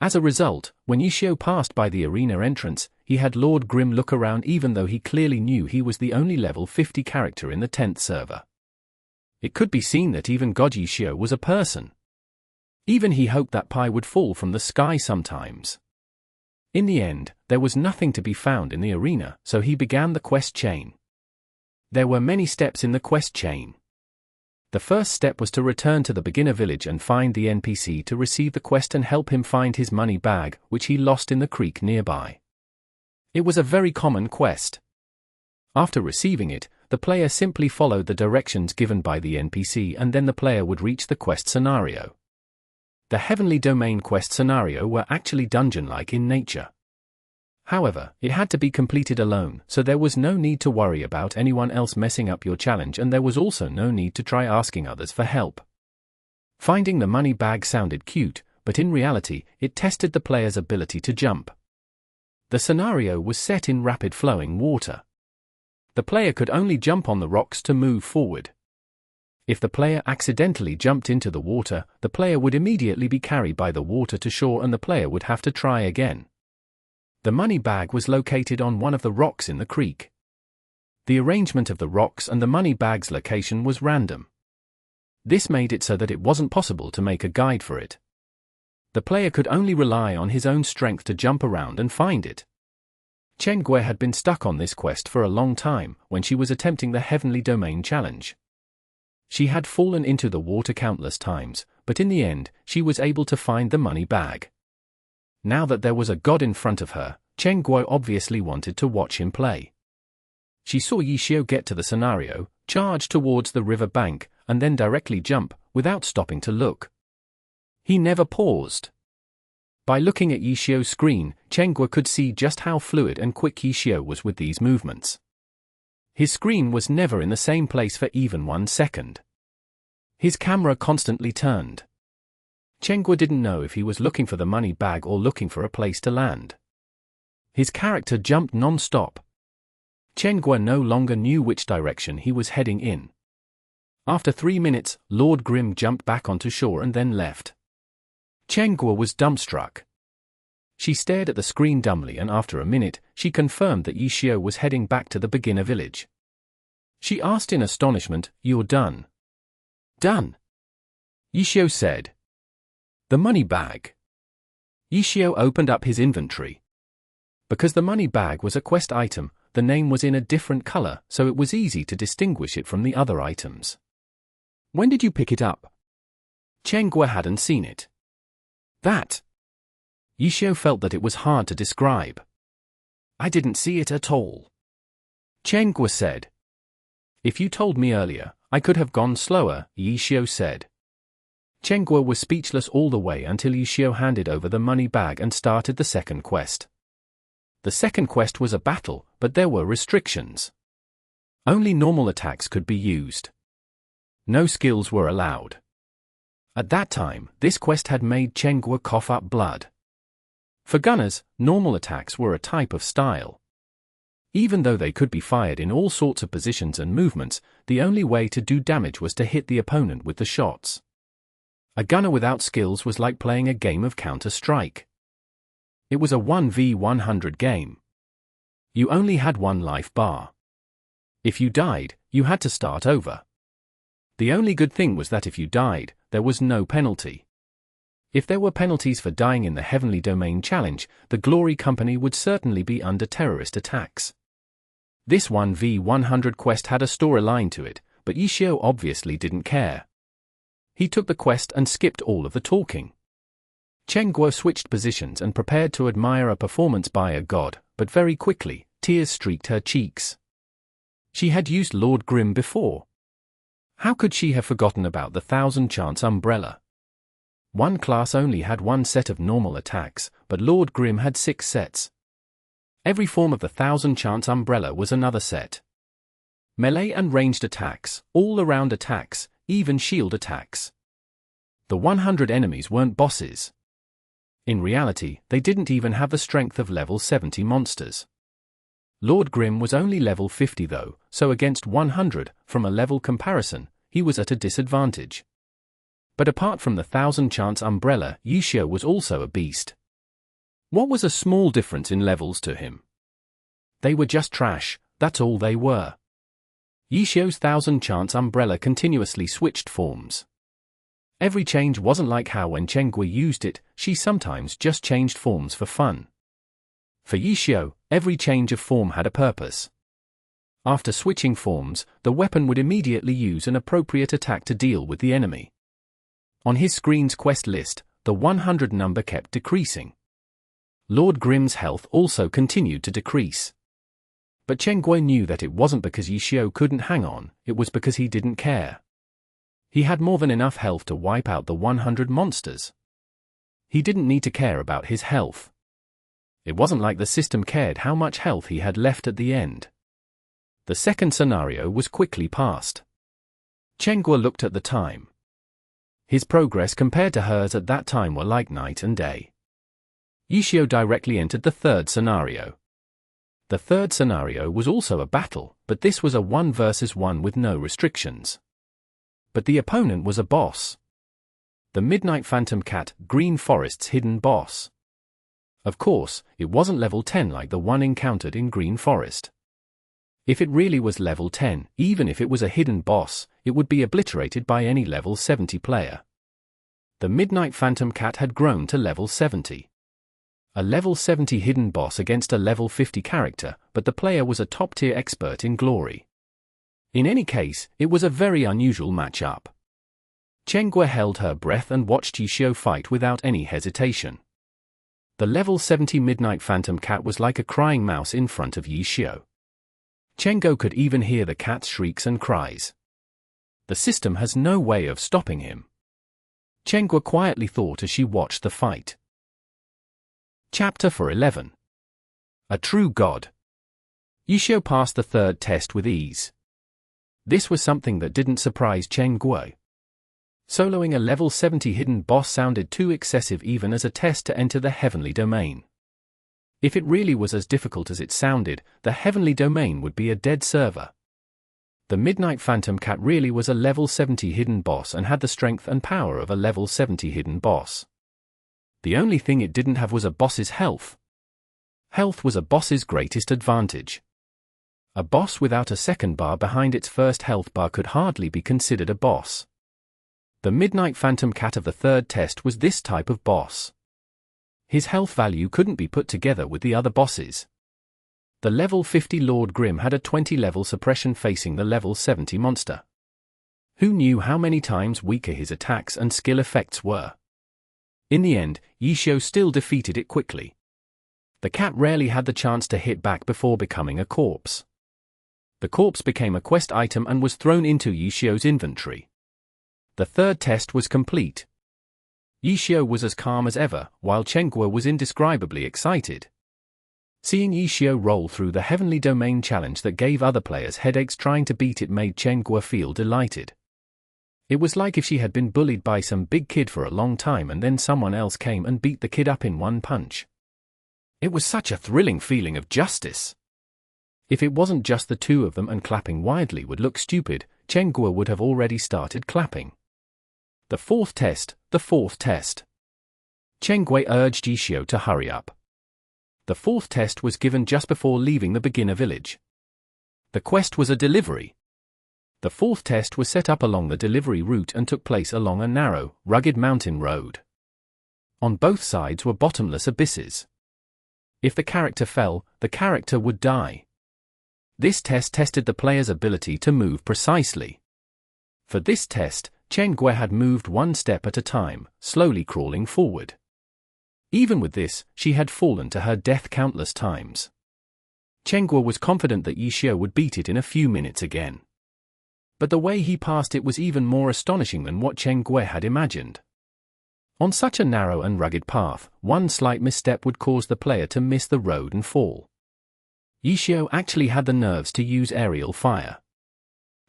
As a result, when Qiu passed by the arena entrance, he had Lord Grim look around even though he clearly knew he was the only level 50 character in the 10th server. It could be seen that even God Qiu was a person. Even he hoped that pie would fall from the sky sometimes. In the end, there was nothing to be found in the arena, so he began the quest chain. There were many steps in the quest chain. The first step was to return to the beginner village and find the NPC to receive the quest and help him find his money bag, which he lost in the creek nearby. It was a very common quest. After receiving it, the player simply followed the directions given by the NPC and then the player would reach the quest scenario. The Heavenly Domain quest scenario were actually dungeon-like in nature. However, it had to be completed alone, so there was no need to worry about anyone else messing up your challenge, and there was also no need to try asking others for help. Finding the money bag sounded cute, but in reality, it tested the player's ability to jump. The scenario was set in rapid-flowing water. The player could only jump on the rocks to move forward. If the player accidentally jumped into the water, the player would immediately be carried by the water to shore and the player would have to try again. The money bag was located on one of the rocks in the creek. The arrangement of the rocks and the money bag's location was random. This made it so that it wasn't possible to make a guide for it. The player could only rely on his own strength to jump around and find it. Chengguo had been stuck on this quest for a long time when she was attempting the Heavenly Domain Challenge. She had fallen into the water countless times, but in the end, she was able to find the money bag. Now that there was a god in front of her, Chengguo obviously wanted to watch him play. She saw Qiu get to the scenario, charge towards the river bank, and then directly jump, without stopping to look. He never paused. By looking at Yixio's screen, Chengguo could see just how fluid and quick Yixio was with these movements. His screen was never in the same place for even 1 second. His camera constantly turned. Chengguo didn't know if he was looking for the money bag or looking for a place to land. His character jumped non-stop. Chengguo no longer knew which direction he was heading in. After 3 minutes, Lord Grimm jumped back onto shore and then left. Chengguo was dumbstruck. She stared at the screen dumbly, and after a minute, she confirmed that Yixio was heading back to the beginner village. She asked in astonishment, "You're done?" "Done," Yixio said. "The money bag." Yixio opened up his inventory. Because the money bag was a quest item, the name was in a different color, so it was easy to distinguish it from the other items. "When did you pick it up?" Chengguo hadn't seen it. "That." Yixio felt that it was hard to describe. "I didn't see it at all," Chengguo said. "If you told me earlier, I could have gone slower," Yixio said. Chengguo was speechless all the way until Yixio handed over the money bag and started the second quest. The second quest was a battle, but there were restrictions. Only normal attacks could be used. No skills were allowed. At that time, this quest had made Chengguo cough up blood. For gunners, normal attacks were a type of style. Even though they could be fired in all sorts of positions and movements, the only way to do damage was to hit the opponent with the shots. A gunner without skills was like playing a game of Counter-Strike. It was a 1v100 game. You only had 1 life bar. If you died, you had to start over. The only good thing was that if you died, there was no penalty. If there were penalties for dying in the Heavenly Domain Challenge, the Glory Company would certainly be under terrorist attacks. This 1v100 quest had a storyline to it, but Yixio obviously didn't care. He took the quest and skipped all of the talking. Chengguo switched positions and prepared to admire a performance by a god, but very quickly, tears streaked her cheeks. She had used Lord Grimm before. How could she have forgotten about the 1000-chance umbrella? One class only had 1 set of normal attacks, but Lord Grimm had 6 sets. Every form of the 1000-chance umbrella was another set. Melee and ranged attacks, all-around attacks, even shield attacks. The 100 enemies weren't bosses. In reality, they didn't even have the strength of level 70 monsters. Lord Grimm was only level 50 though, so against 100, from a level comparison, he was at a disadvantage. But apart from the 1000-chance umbrella, Yixio was also a beast. What was a small difference in levels to him? They were just trash, that's all they were. Yixio's 1000-chance umbrella continuously switched forms. Every change wasn't like how when Chengguo used it, she sometimes just changed forms for fun. For Yixio, every change of form had a purpose. After switching forms, the weapon would immediately use an appropriate attack to deal with the enemy. On his screen's quest list, the 100 number kept decreasing. Lord Grimm's health also continued to decrease. But Chengguo knew that it wasn't because Yixio couldn't hang on, it was because he didn't care. He had more than enough health to wipe out the 100 monsters. He didn't need to care about his health. It wasn't like the system cared how much health he had left at the end. The second scenario was quickly passed. Chengguo looked at the time. His progress compared to hers at that time were like night and day. Yixio directly entered the third scenario. The third scenario was also a battle, but this was a 1 versus 1 with no restrictions. But the opponent was a boss. The Midnight Phantom Cat, Green Forest's hidden boss. Of course, it wasn't level 10 like the one encountered in Green Forest. If it really was level 10, even if it was a hidden boss, it would be obliterated by any level 70 player. The Midnight Phantom Cat had grown to level 70. A level 70 hidden boss against a level 50 character, but the player was a top-tier expert in glory. In any case, it was a very unusual matchup. Chengguo held her breath and watched Yixio fight without any hesitation. The level 70 Midnight Phantom Cat was like a crying mouse in front of Yixio. Chengguo could even hear the cat's shrieks and cries. The system has no way of stopping him. Qiu quietly thought as she watched the fight. Chapter 11. A True God. Qiu passed the third test with ease. This was something that didn't surprise Qiu. Soloing a level 70 hidden boss sounded too excessive even as a test to enter the heavenly domain. If it really was as difficult as it sounded, the heavenly domain would be a dead server. The Midnight Phantom Cat really was a level 70 hidden boss and had the strength and power of a level 70 hidden boss. The only thing it didn't have was a boss's health. Health was a boss's greatest advantage. A boss without a second bar behind its first health bar could hardly be considered a boss. The Midnight Phantom Cat of the third test was this type of boss. His health value couldn't be put together with the other bosses. The level 50 Lord Grim had a 20 level suppression facing the level 70 monster. Who knew how many times weaker his attacks and skill effects were? In the end, Qiu still defeated it quickly. The cat rarely had the chance to hit back before becoming a corpse. The corpse became a quest item and was thrown into Qiu's inventory. The third test was complete. Qiu was as calm as ever, while Qiu was indescribably excited. Seeing Qiu roll through the Heavenly Domain challenge that gave other players headaches trying to beat it made Qiu feel delighted. It was like if she had been bullied by some big kid for a long time and then someone else came and beat the kid up in one punch. It was such a thrilling feeling of justice. If it wasn't just the two of them and clapping wildly would look stupid, Qiu would have already started clapping. The fourth test. Qiu urged Qiu to hurry up. The fourth test was given just before leaving the beginner village. The quest was a delivery. The fourth test was set up along the delivery route and took place along a narrow, rugged mountain road. On both sides were bottomless abysses. If the character fell, the character would die. This test tested the player's ability to move precisely. For this test, Qiu had moved one step at a time, slowly crawling forward. Even with this, she had fallen to her death countless times. Qiu was confident that Qiu would beat it in a few minutes again. But the way he passed it was even more astonishing than what Qiu had imagined. On such a narrow and rugged path, one slight misstep would cause the player to miss the road and fall. Qiu actually had the nerves to use aerial fire.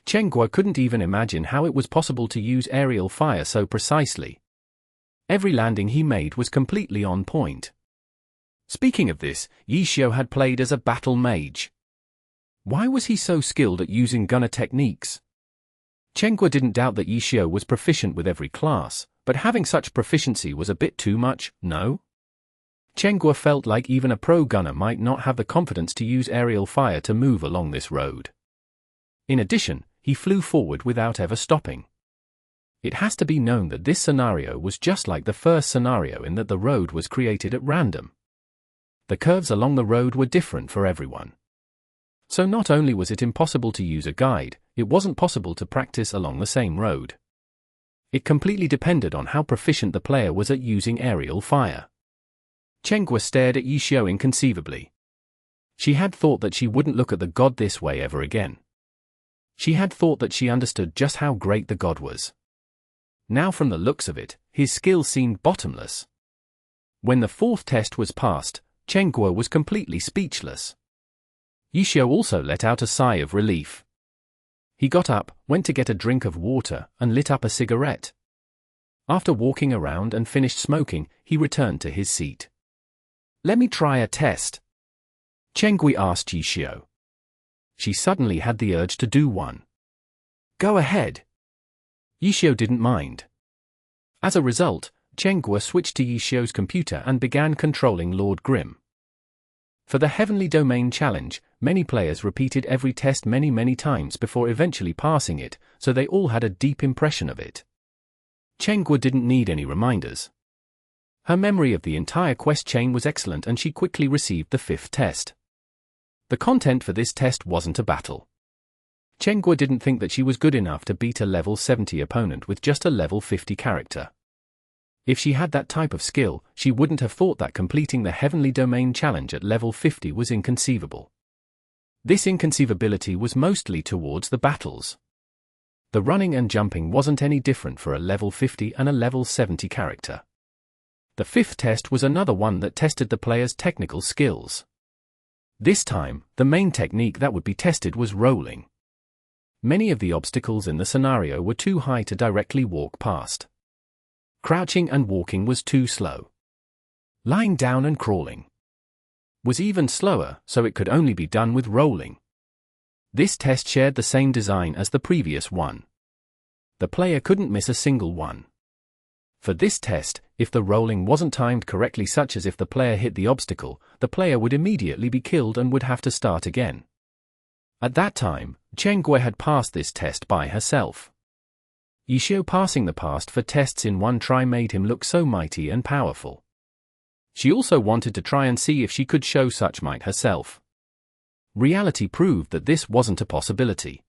Qiu couldn't even imagine how it was possible to use aerial fire so precisely. Every landing he made was completely on point. Speaking of this, Qiu had played as a battle mage. Why was he so skilled at using gunner techniques? Qiu didn't doubt that Qiu was proficient with every class, but having such proficiency was a bit too much, no? Qiu felt like even a pro gunner might not have the confidence to use aerial fire to move along this road. In addition, he flew forward without ever stopping. It has to be known that this scenario was just like the first scenario in that the road was created at random. The curves along the road were different for everyone. So not only was it impossible to use a guide, it wasn't possible to practice along the same road. It completely depended on how proficient the player was at using aerial fire. Qiu stared at Qiu inconceivably. She had thought that she wouldn't look at the god this way ever again. She had thought that she understood just how great the god was. Now from the looks of it, his skill seemed bottomless. When the fourth test was passed, Qiu was completely speechless. Qiu also let out a sigh of relief. He got up, went to get a drink of water, and lit up a cigarette. After walking around and finished smoking, he returned to his seat. "Let me try a test," Qiu asked Qiu. She suddenly had the urge to do one. "Go ahead." Qiu didn't mind. As a result, Qiu switched to Qiu's computer and began controlling Lord Grim. For the Heavenly Domain challenge, many players repeated every test many times before eventually passing it, so they all had a deep impression of it. Qiu didn't need any reminders. Her memory of the entire quest chain was excellent and she quickly received the fifth test. The content for this test wasn't a battle. Qiu didn't think that she was good enough to beat a level 70 opponent with just a level 50 character. If she had that type of skill, she wouldn't have thought that completing the Heavenly Domain challenge at level 50 was inconceivable. This inconceivability was mostly towards the battles. The running and jumping wasn't any different for a level 50 and a level 70 character. The fifth test was another one that tested the player's technical skills. This time, the main technique that would be tested was rolling. Many of the obstacles in the scenario were too high to directly walk past. Crouching and walking was too slow. Lying down and crawling was even slower, so it could only be done with rolling. This test shared the same design as the previous one. The player couldn't miss a single one. For this test, if the rolling wasn't timed correctly, such as if the player hit the obstacle, the player would immediately be killed and would have to start again. At that time, Mucheng had passed this test by herself. Qiu passing the past for tests in one try made him look so mighty and powerful. She also wanted to try and see if she could show such might herself. Reality proved that this wasn't a possibility.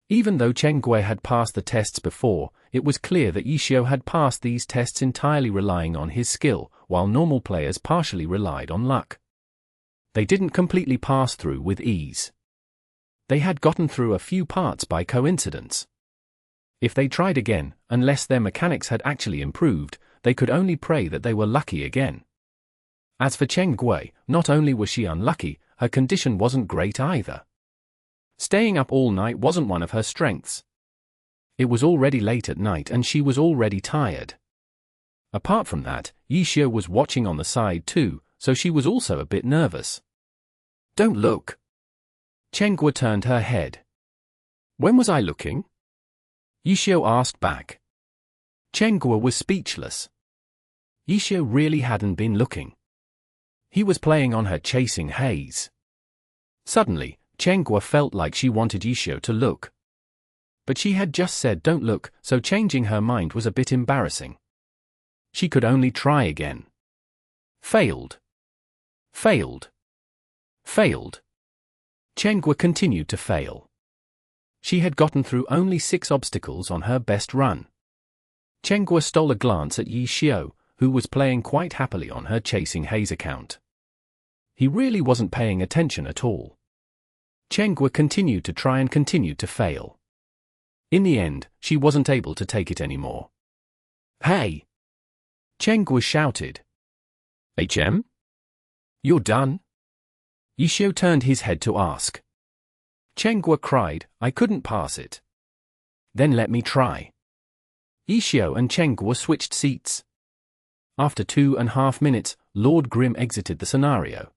Even though Mucheng had passed the tests before, it was clear that Qiu had passed these tests entirely relying on his skill, while normal players partially relied on luck. They didn't completely pass through with ease. They had gotten through a few parts by coincidence. If they tried again, unless their mechanics had actually improved, they could only pray that they were lucky again. As for Mucheng, not only was she unlucky, her condition wasn't great either. Staying up all night wasn't one of her strengths. It was already late at night and she was already tired. Apart from that, Qiu was watching on the side too, so she was also a bit nervous. "Don't look." Mucheng turned her head. "When was I looking?" Qiu asked back. Mucheng was speechless. Qiu really hadn't been looking. He was playing on her chasing Haze. Suddenly, Mucheng felt like she wanted Qiu to look. But she had just said don't look, so changing her mind was a bit embarrassing. She could only try again. Failed. Failed. Failed. Mucheng continued to fail. She had gotten through only 6 obstacles on her best run. Mucheng stole a glance at Qiu, who was playing quite happily on her chasing Haze account. He really wasn't paying attention at all. Mucheng continued to try and continued to fail. In the end, she wasn't able to take it anymore. "Hey!" Mucheng shouted. "HM? You're done?" Qiu turned his head to ask. Mucheng cried, "I couldn't pass it." "Then let me try." Qiu and Mucheng switched seats. After 2.5 minutes, Lord Grim exited the scenario.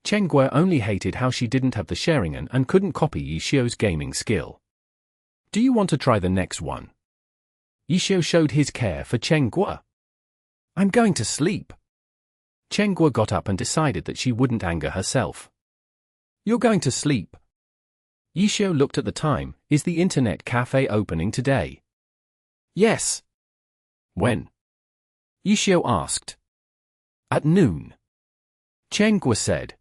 Mucheng only hated how she didn't have the Sharingan and couldn't copy Qiu's gaming skill. "Do you want to try the next one?" Qiu showed his care for Mucheng. "I'm going to sleep." Mucheng got up and decided that she wouldn't anger herself. "You're going to sleep?" Qiu looked at the time. "Is the internet cafe opening today?" "Yes." "When?" Qiu asked. "At noon." Mucheng said.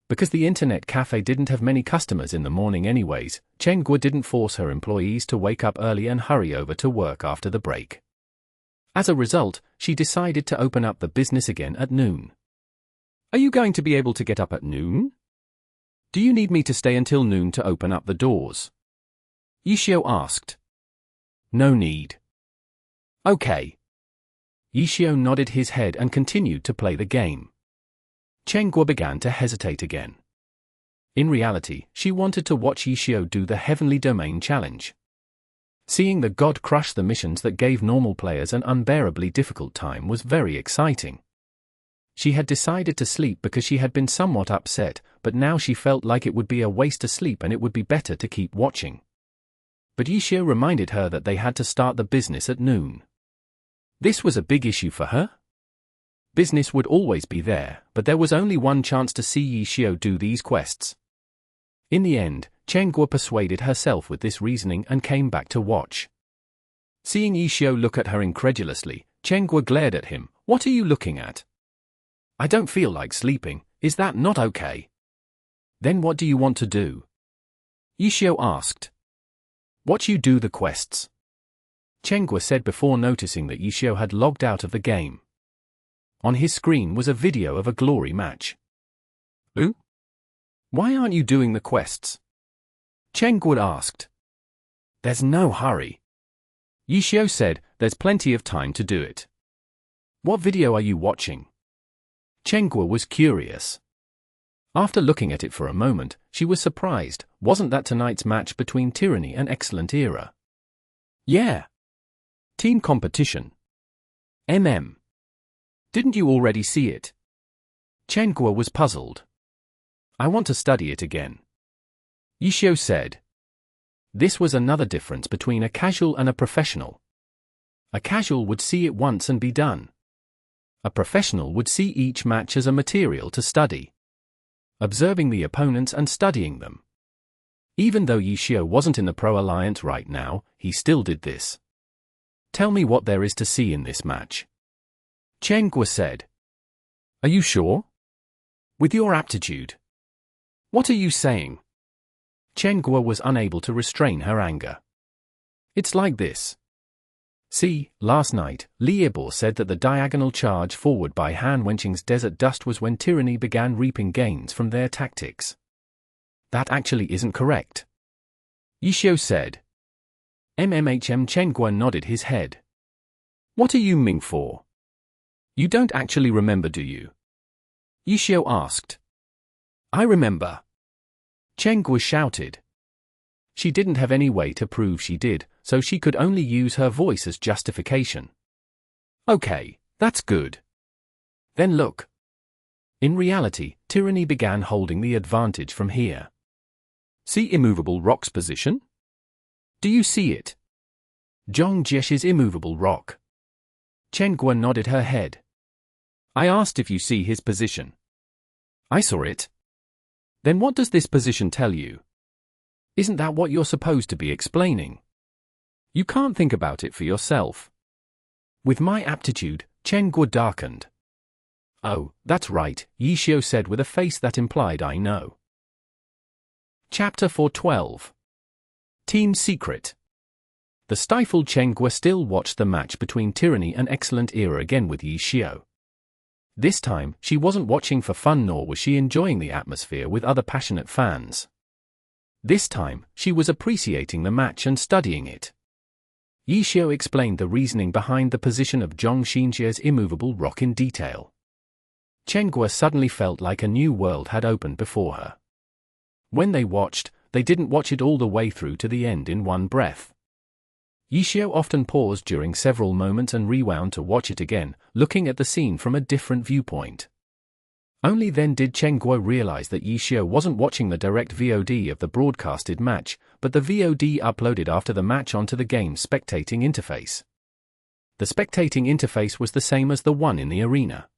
Because the internet cafe didn't have many customers in the morning anyways, Mucheng didn't force her employees to wake up early and hurry over to work after the break. As a result, she decided to open up the business again at noon. "Are you going to be able to get up at noon? Do you need me to stay until noon to open up the doors?" Qiu asked. "No need." "Okay." Qiu nodded his head and continued to play the game. Mucheng began to hesitate again. In reality, she wanted to watch Qiu do the Heavenly Domain challenge. Seeing the god crush the missions that gave normal players an unbearably difficult time was very exciting. She had decided to sleep because she had been somewhat upset, but now she felt like it would be a waste to sleep and it would be better to keep watching. But Qiu reminded her that they had to start the business at noon. This was a big issue for her. Business would always be there, but there was only one chance to see Qiu do these quests. In the end, Mucheng persuaded herself with this reasoning and came back to watch. Seeing Qiu look at her incredulously, Mucheng glared at him. "What are you looking at?" "I don't feel like sleeping. Is that not okay?" "Then what do you want to do?" Qiu asked. "Watch you do the quests." Mucheng said before noticing that Qiu had logged out of the game. On his screen was a video of a glory match. "Why aren't you doing the quests?" Mucheng asked. There's no hurry. Yixiao said, there's plenty of time to do it. What video are you watching? Chen Guo was curious. After looking at it for a moment, she was surprised. Wasn't that tonight's match between Tyranny and Excellent Era? Yeah. Team competition. Didn't you already see it? Chen Guo was puzzled. I want to study it again. Yixiao said. This was another difference between a casual and a professional. A casual would see it once and be done. A professional would see each match as a material to study, observing the opponents and studying them. Even though Yixiao wasn't in the Pro Alliance right now, he still did this. Tell me what there is to see in this match. Chen Guo said. Are you sure? With your aptitude. What are you saying? Chen Guo was unable to restrain her anger. It's like this. See, last night, Li Yibo said that the diagonal charge forward by Han Wenqing's Desert Dust was when Tyranny began reaping gains from their tactics. That actually isn't correct. Yixiao said. Chen Guo nodded his head. What are you ming for? You don't actually remember, do you? Yixiao asked. I remember. Chen Guo shouted. She didn't have any way to prove she did, so she could only use her voice as justification. Okay, that's good. Then look. In reality, Tyranny began holding the advantage from here. See Immovable Rock's position? Do you see it? Zhong Jiesh's Immovable Rock. Chen Guo nodded her head. I asked if you see his position. I saw it. Then what does this position tell you? Isn't that what you're supposed to be explaining? You can't think about it for yourself. With my aptitude, Chen Guo darkened. Oh, that's right, Yixiao said with a face that implied I know. Chapter 412. Team Secret. The stifled Chen Guo still watched the match between Tyranny and Excellent Era again with Yixiao. This time, she wasn't watching for fun nor was she enjoying the atmosphere with other passionate fans. This time, she was appreciating the match and studying it. Yixiao explained the reasoning behind the position of Zhong Xinjie's Immovable Rock in detail. Chen Guo suddenly felt like a new world had opened before her. When they watched, they didn't watch it all the way through to the end in one breath. Yixiao often paused during several moments and rewound to watch it again, looking at the scene from a different viewpoint. Only then did Chen Guo realize that Yixiao wasn't watching the direct VOD of the broadcasted match, but the VOD uploaded after the match onto the game's spectating interface. The spectating interface was the same as the one in the arena.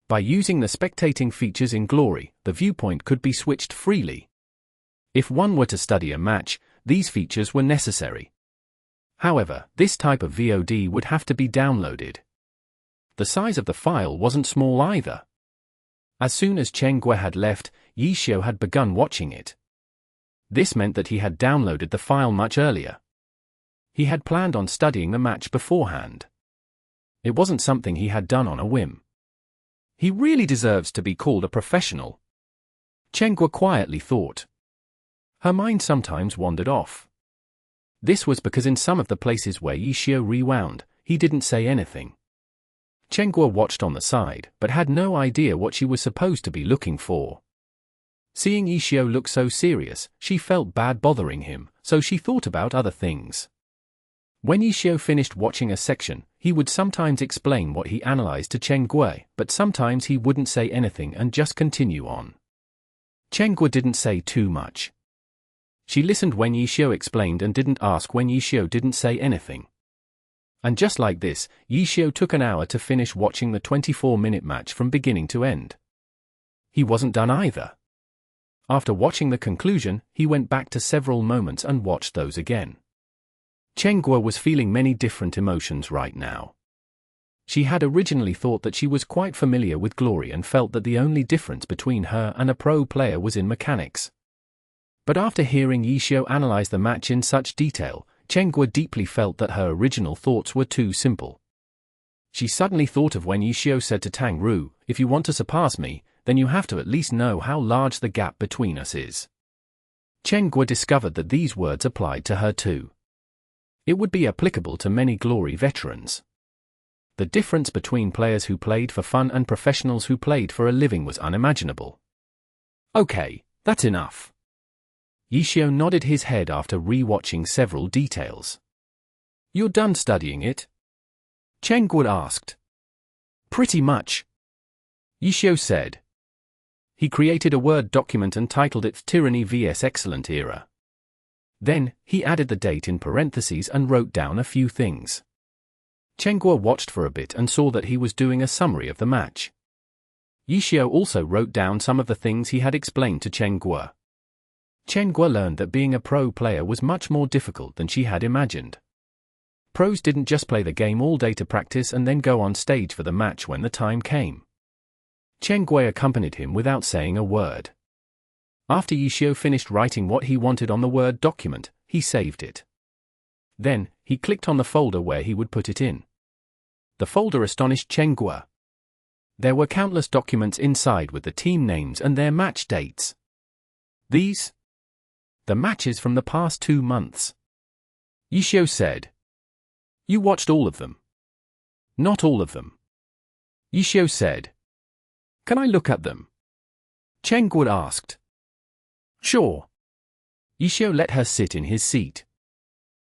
By using the spectating features in Glory, the viewpoint could be switched freely. If one were to study a match, these features were necessary. However, this type of VOD would have to be downloaded. The size of the file wasn't small either. As soon as Chen Guo had left, Yixiao had begun watching it. This meant that he had downloaded the file much earlier. He had planned on studying the match beforehand. It wasn't something he had done on a whim. He really deserves to be called a professional. Chen Guo quietly thought. Her mind sometimes wandered off. This was because in some of the places where Yixiao rewound, he didn't say anything. Chen Guo watched on the side, but had no idea what she was supposed to be looking for. Seeing Yixiao look so serious, she felt bad bothering him, so she thought about other things. When Yixiao finished watching a section, he would sometimes explain what he analyzed to Chen Guo, but sometimes he wouldn't say anything and just continue on. Chen Guo didn't say too much. She listened when Yixiao explained and didn't ask when Yixiao didn't say anything. And just like this, Yixiao took an hour to finish watching the 24-minute match from beginning to end. He wasn't done either. After watching the conclusion, he went back to several moments and watched those again. Chen Guo was feeling many different emotions right now. She had originally thought that she was quite familiar with Glory and felt that the only difference between her and a pro player was in mechanics. But after hearing Yixiao analyze the match in such detail, Chen Guo deeply felt that her original thoughts were too simple. She suddenly thought of when Yixiao said to Tang Ru, "If you want to surpass me, then you have to at least know how large the gap between us is." Chen Guo discovered that these words applied to her too. It would be applicable to many Glory veterans. The difference between players who played for fun and professionals who played for a living was unimaginable. Okay, that's enough. Yixiao nodded his head after re-watching several details. You're done studying it? Cheng Guo asked. Pretty much. Yixiao said. He created a Word document and titled it Tyranny vs Excellent Era. Then, he added the date in parentheses and wrote down a few things. Cheng Guo watched for a bit and saw that he was doing a summary of the match. Yixiao also wrote down some of the things he had explained to Cheng Guo. Cheng Guo learned that being a pro player was much more difficult than she had imagined. Pros didn't just play the game all day to practice and then go on stage for the match when the time came. Cheng Guo accompanied him without saying a word. After Yixiao finished writing what he wanted on the Word document, he saved it. Then, he clicked on the folder where he would put it in. The folder astonished Cheng Guo. There were countless documents inside with the team names and their match dates. These? The matches from the past 2 months. Yixiao said. You watched all of them? Not all of them. Yixiao said. Can I look at them? Cheng Guo asked. Sure. Yixiao let her sit in his seat.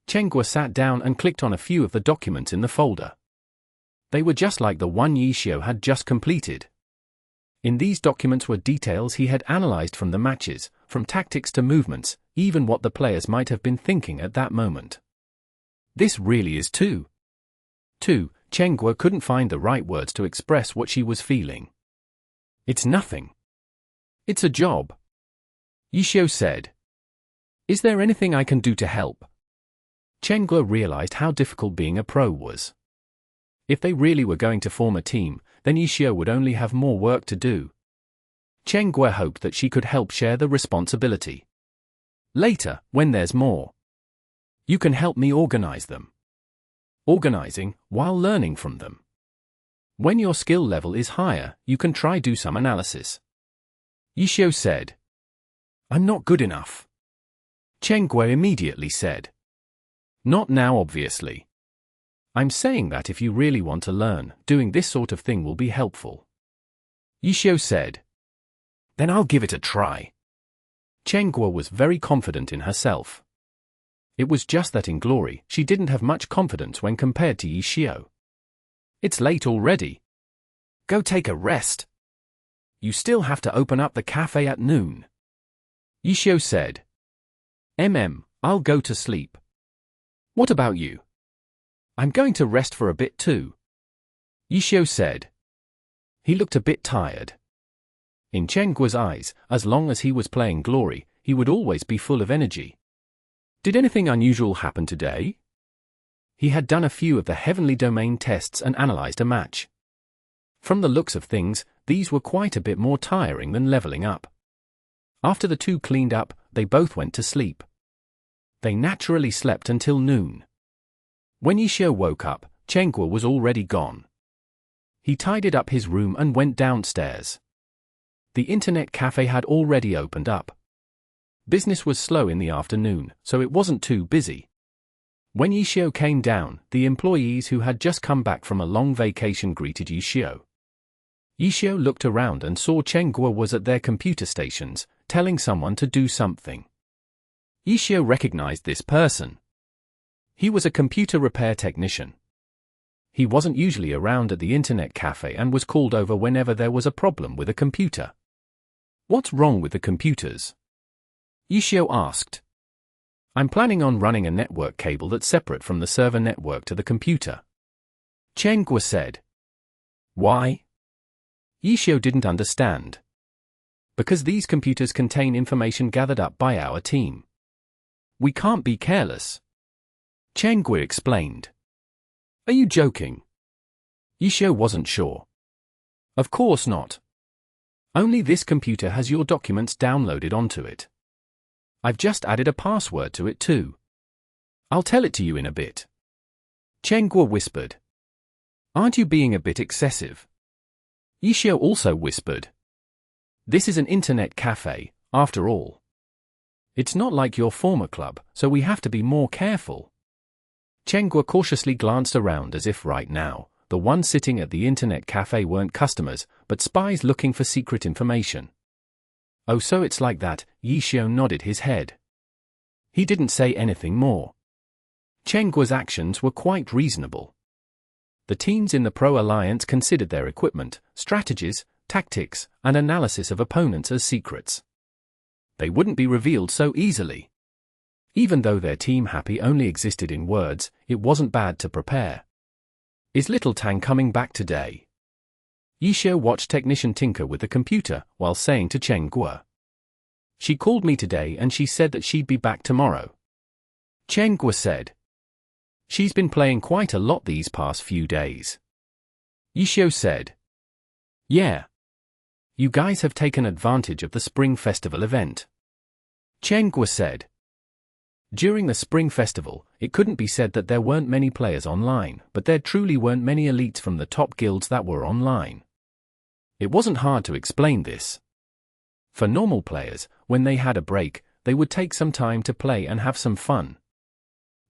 Cheng Guo sat down and clicked on a few of the documents in the folder. They were just like the one Yixiao had just completed. In these documents were details he had analyzed from the matches, from tactics to movements, even what the players might have been thinking at that moment. This really is too. Cheng Guo couldn't find the right words to express what she was feeling. It's nothing. It's a job. Yixiao said. Is there anything I can do to help? Cheng Guo realized how difficult being a pro was. If they really were going to form a team, then Yixiao would only have more work to do. Cheng Guo hoped that she could help share the responsibility. Later, when there's more. You can help me organize them. Organizing, while learning from them. When your skill level is higher, you can try do some analysis. Yixiao said. I'm not good enough. Cheng Guo immediately said. Not now, obviously. I'm saying that if you really want to learn, doing this sort of thing will be helpful. Yixiao said. Then I'll give it a try. Cheng Guo was very confident in herself. It was just that in Glory, she didn't have much confidence when compared to Yixiao. It's late already. Go take a rest. You still have to open up the cafe at noon. Yixiao said. I'll go to sleep. What about you? I'm going to rest for a bit too. Yixiao said. He looked a bit tired. In Cheng Guo's eyes, as long as he was playing Glory, he would always be full of energy. Did anything unusual happen today? He had done a few of the Heavenly Domain tests and analyzed a match. From the looks of things, these were quite a bit more tiring than leveling up. After the two cleaned up, they both went to sleep. They naturally slept until noon. When Yixiao woke up, Cheng Guo was already gone. He tidied up his room and went downstairs. The internet cafe had already opened up. Business was slow in the afternoon, so it wasn't too busy. When Yixiao came down, the employees who had just come back from a long vacation greeted Yixiao. Yixiao looked around and saw Cheng Guo was at their computer stations, telling someone to do something. Yixiao recognized this person. He was a computer repair technician. He wasn't usually around at the internet cafe and was called over whenever there was a problem with a computer. What's wrong with the computers? Yixiao asked. I'm planning on running a network cable that's separate from the server network to the computer. Cheng Guo said. Why? Yixiao didn't understand. Because these computers contain information gathered up by our team. We can't be careless. Cheng Guo explained. Are you joking? Yixiao wasn't sure. Of course not. Only this computer has your documents downloaded onto it. I've just added a password to it too. I'll tell it to you in a bit. Cheng Guo whispered. Aren't you being a bit excessive? Yixiao also whispered. This is an internet cafe, after all. It's not like your former club, so we have to be more careful. Cheng Guo cautiously glanced around as if right now, the ones sitting at the internet cafe weren't customers, but spies looking for secret information. Oh, so it's like that. Yixiao nodded his head. He didn't say anything more. Cheng Guo's actions were quite reasonable. The teams in the Pro Alliance considered their equipment, strategies, tactics, and analysis of opponents as secrets. They wouldn't be revealed so easily. Even though their team happy only existed in words, it wasn't bad to prepare. Is little Tang coming back today? Yixiao watched Technician tinker with the computer while saying to Cheng Guo. She called me today and she said that she'd be back tomorrow. Cheng Guo said. She's been playing quite a lot these past few days. Yixiao said. Yeah. You guys have taken advantage of the Spring Festival event. Cheng Guo said. During the Spring Festival, it couldn't be said that there weren't many players online, but there truly weren't many elites from the top guilds that were online. It wasn't hard to explain this. For normal players, when they had a break, they would take some time to play and have some fun.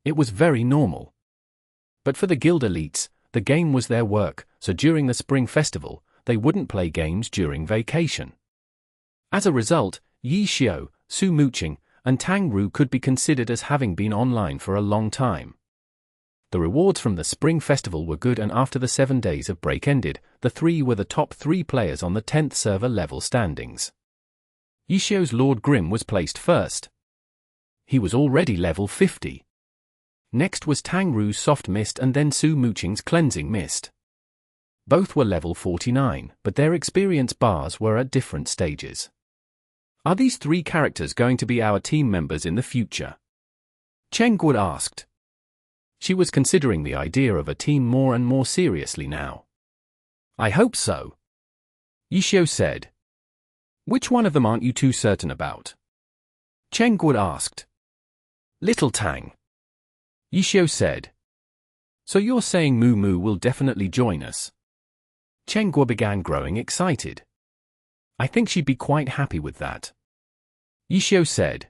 It was very normal. But for the guild elites, the game was their work, so during the Spring Festival, they wouldn't play games during vacation. As a result, Yixiao, Su Mucheng, and Tang Ru could be considered as having been online for a long time. The rewards from the Spring Festival were good, and after the 7 days of break ended, the three were the top 3 players on the 10th server level standings. Yixiao's Lord Grim was placed first. He was already level 50. Next was Tang Ru's Soft Mist and then Su Mucheng's Cleansing Mist. Both were level 49, but their experience bars were at different stages. Are these 3 characters going to be our team members in the future? Cheng Guo asked. She was considering the idea of a team more and more seriously now. I hope so. Yixiao said. Which one of them aren't you too certain about? Cheng Guo asked. Little Tang. Yixiao said. So you're saying Moo Moo will definitely join us? Cheng Guo began growing excited. I think she'd be quite happy with that. Yixiao said.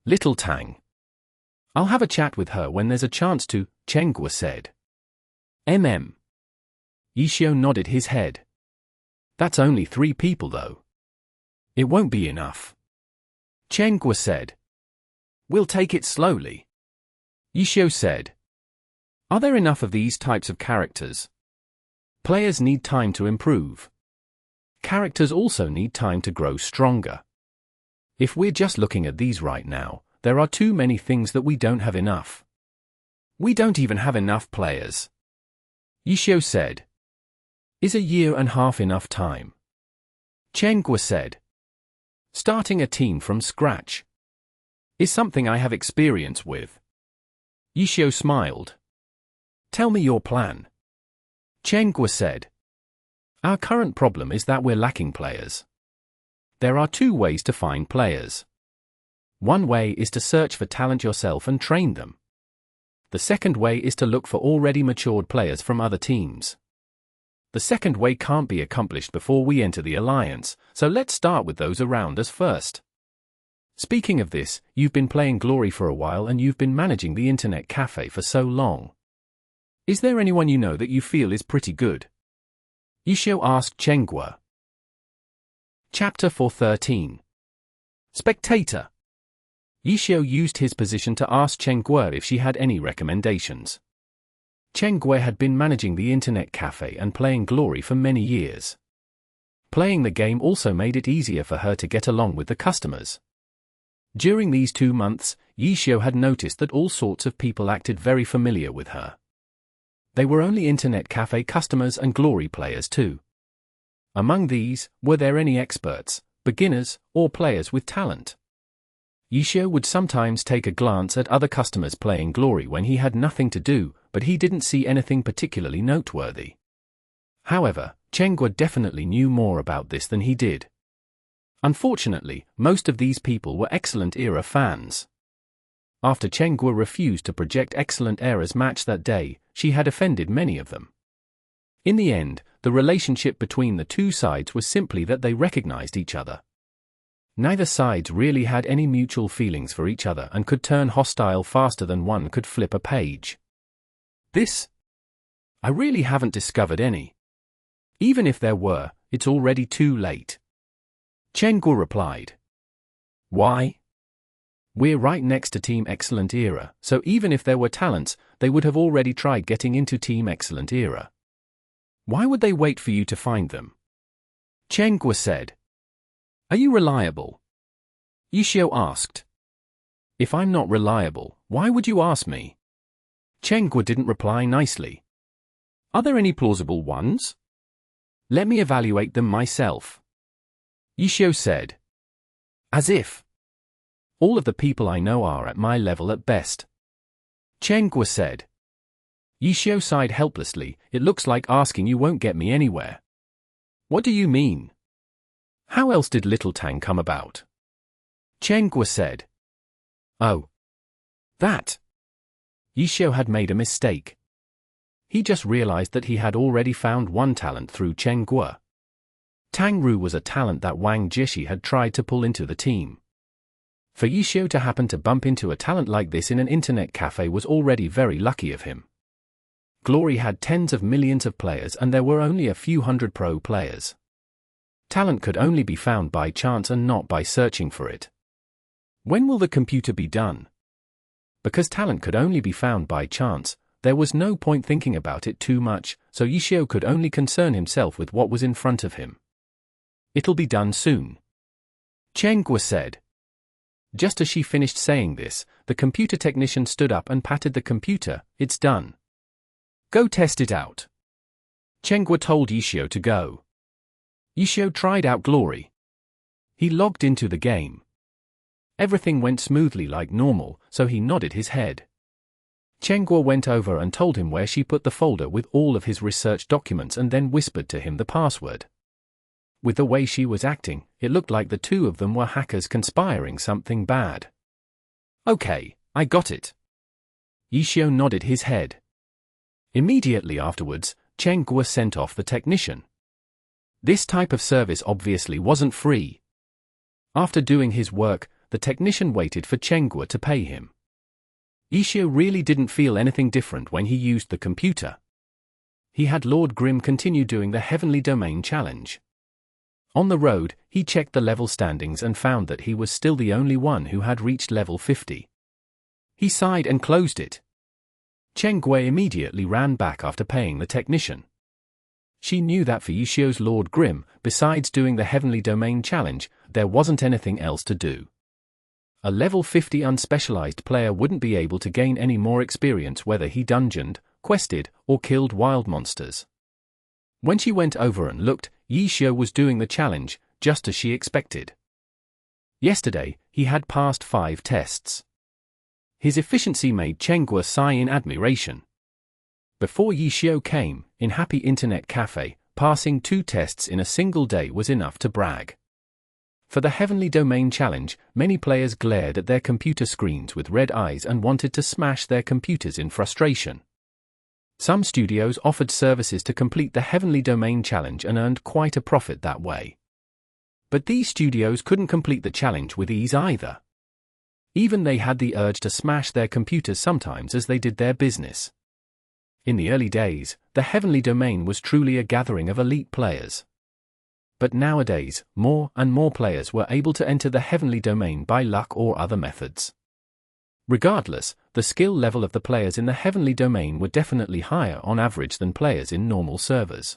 Little Tang. I'll have a chat with her when there's a chance to, Cheng Guo said. Yixiao nodded his head. That's only 3 people though. It won't be enough. Cheng Guo said. We'll take it slowly. Yixiao said. Are there enough of these types of characters? Players need time to improve. Characters also need time to grow stronger. If we're just looking at these right now, there are too many things that we don't have enough. We don't even have enough players. Yixiao said. Is 1.5 years enough time? Cheng Guo said. Starting a team from scratch is something I have experience with. Yixiao smiled. Tell me your plan. Cheng Guo said. Our current problem is that we're lacking players. There are 2 ways to find players. One way is to search for talent yourself and train them. The second way is to look for already matured players from other teams. The second way can't be accomplished before we enter the alliance, so let's start with those around us first. Speaking of this, you've been playing Glory for a while and you've been managing the internet cafe for so long. Is there anyone you know that you feel is pretty good? Yixiao asked Cheng Guo. Chapter 413. Spectator. Yixiao used his position to ask Cheng Guo if she had any recommendations. Cheng Guo had been managing the internet cafe and playing Glory for many years. Playing the game also made it easier for her to get along with the customers. During these 2 months, Yixiao had noticed that all sorts of people acted very familiar with her. They were only internet cafe customers and Glory players too. Among these, were there any experts, beginners, or players with talent? Yixiao would sometimes take a glance at other customers playing Glory when he had nothing to do, but he didn't see anything particularly noteworthy. However, Cheng Guo definitely knew more about this than he did. Unfortunately, most of these people were Excellent Era fans. After Cheng Guo refused to project Excellent Era's match that day, she had offended many of them. In the end, the relationship between the 2 sides was simply that they recognized each other. Neither sides really had any mutual feelings for each other and could turn hostile faster than one could flip a page. This? I really haven't discovered any. Even if there were, it's already too late. Chen Guo replied. Why? We're right next to Team Excellent Era, so even if there were talents, they would have already tried getting into Team Excellent Era. Why would they wait for you to find them? Chen Guo said. Are you reliable? Yixiao asked. If I'm not reliable, why would you ask me? Chen Guo didn't reply nicely. Are there any plausible ones? Let me evaluate them myself. Yixiao said. As if. All of the people I know are at my level at best. Chen Guo said. Yixiao sighed helplessly. It looks like asking you won't get me anywhere. What do you mean? How else did Little Tang come about? Chen Guo said. Oh. That. Yixiao had made a mistake. He just realized that he had already found one talent through Chen Guo. Tang Ru was a talent that Wang Jieshi had tried to pull into the team. For Yixiao to happen to bump into a talent like this in an internet cafe was already very lucky of him. Glory had tens of millions of players and there were only a few hundred pro players. Talent could only be found by chance and not by searching for it. When will the computer be done? Because talent could only be found by chance, there was no point thinking about it too much, so Yixiao could only concern himself with what was in front of him. It'll be done soon. Chen Guo said. Just as she finished saying this, the computer technician stood up and patted the computer. It's done. Go test it out. Chen Guo told Yixiao to go. Yixiao tried out Glory. He logged into the game. Everything went smoothly like normal, so he nodded his head. Chen Guo went over and told him where she put the folder with all of his research documents and then whispered to him the password. With the way she was acting, it looked like the two of them were hackers conspiring something bad. Okay, I got it. Yixiao nodded his head. Immediately afterwards, Chen Guo sent off the technician. This type of service obviously wasn't free. After doing his work, the technician waited for Chen Guo to pay him. Yixiao really didn't feel anything different when he used the computer. He had Lord Grimm continue doing the Heavenly Domain challenge. On the road, he checked the level standings and found that he was still the only one who had reached level 50. He sighed and closed it. Chen Guo immediately ran back after paying the technician. She knew that for Yixiao's Lord Grimm, besides doing the Heavenly Domain challenge, there wasn't anything else to do. A level 50 unspecialized player wouldn't be able to gain any more experience whether he dungeoned, quested, or killed wild monsters. When she went over and looked, Yixiao was doing the challenge, just as she expected. Yesterday, he had passed 5 tests. His efficiency made Chen Guo sigh in admiration. Before Yixiao came, in Happy Internet Cafe, passing 2 tests in a single day was enough to brag. For the Heavenly Domain challenge, many players glared at their computer screens with red eyes and wanted to smash their computers in frustration. Some studios offered services to complete the Heavenly Domain challenge and earned quite a profit that way. But these studios couldn't complete the challenge with ease either. Even they had the urge to smash their computers sometimes as they did their business. In the early days, the Heavenly Domain was truly a gathering of elite players. But nowadays, more and more players were able to enter the Heavenly Domain by luck or other methods. Regardless, the skill level of the players in the Heavenly Domain were definitely higher on average than players in normal servers.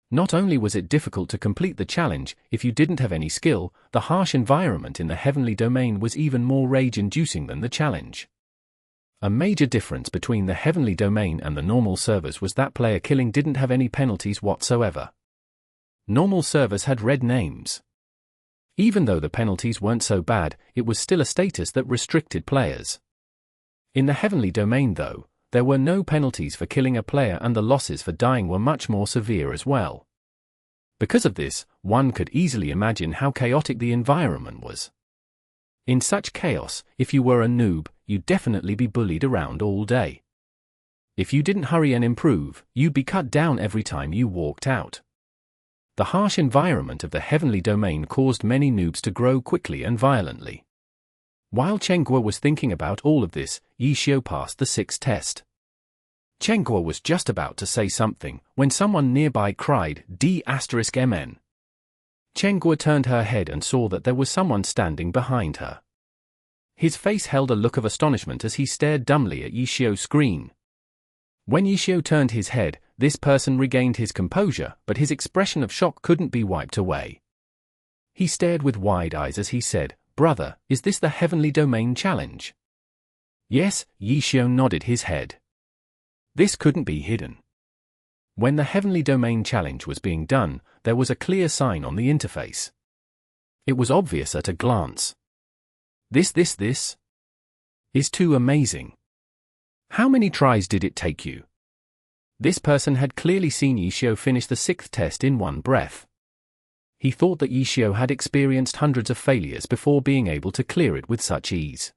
Not only was it difficult to complete the challenge, if you didn't have any skill, the harsh environment in the Heavenly Domain was even more rage-inducing than the challenge. A major difference between the Heavenly Domain and the normal servers was that player killing didn't have any penalties whatsoever. Normal servers had red names. Even though the penalties weren't so bad, it was still a status that restricted players. In the Heavenly Domain though, there were no penalties for killing a player and the losses for dying were much more severe as well. Because of this, one could easily imagine how chaotic the environment was. In such chaos, if you were a noob, you'd definitely be bullied around all day. If you didn't hurry and improve, you'd be cut down every time you walked out. The harsh environment of the Heavenly Domain caused many noobs to grow quickly and violently. While Chen Guo was thinking about all of this, Yixiao passed the 6th test. Chengguo was just about to say something when someone nearby cried, D*MN. Chengguo turned her head and saw that there was someone standing behind her. His face held a look of astonishment as he stared dumbly at Yixiu's screen. When Yixiu turned his head, this person regained his composure, but his expression of shock couldn't be wiped away. He stared with wide eyes as he said, "Brother, is this the Heavenly Domain Challenge?" Yes, Yixiu nodded his head. This couldn't be hidden. When the Heavenly Domain Challenge was being done, there was a clear sign on the interface. It was obvious at a glance. This is too amazing. How many tries did it take you? This person had clearly seen Yixiu finish the 6th test in one breath. He thought that Yixiu had experienced hundreds of failures before being able to clear it with such ease.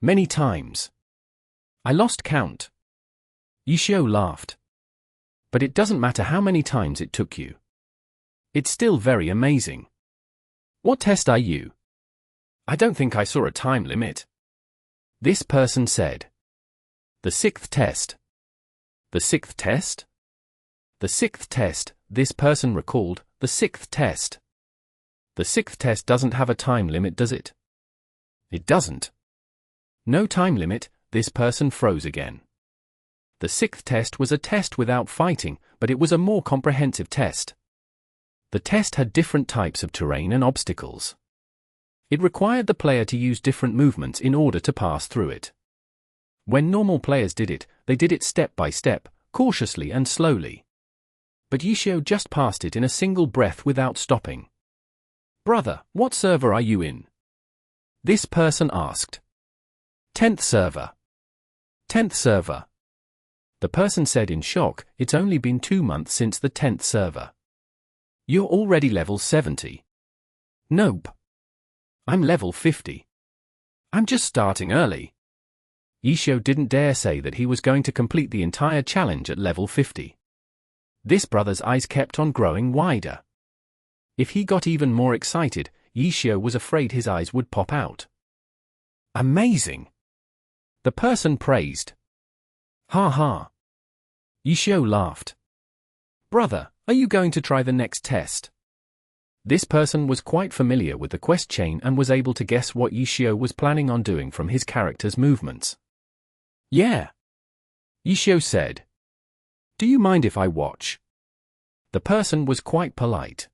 Many times. I lost count. Yixiu laughed. But it doesn't matter how many times it took you. It's still very amazing. What test are you? I don't think I saw a time limit. This person said. The 6th test. The 6th test? The 6th test, this person recalled, the 6th test. The 6th test doesn't have a time limit, does it? It doesn't. No time limit, this person froze again. The 6th test was a test without fighting, but it was a more comprehensive test. The test had different types of terrain and obstacles. It required the player to use different movements in order to pass through it. When normal players did it, they did it step by step, cautiously and slowly. But Yixiu just passed it in a single breath without stopping. Brother, what server are you in? This person asked. 10th server. 10th server. The person said in shock, it's only been 2 months since the 10th server. You're already level 70. Nope. I'm level 50. I'm just starting early. Yixiu didn't dare say that he was going to complete the entire challenge at level 50. This brother's eyes kept on growing wider. If he got even more excited, Yixiu was afraid his eyes would pop out. Amazing! The person praised. Ha ha. Yixiu laughed. Brother, are you going to try the next test? This person was quite familiar with the quest chain and was able to guess what Yixiu was planning on doing from his character's movements. Yeah. Yixiu said. Do you mind if I watch? The person was quite polite.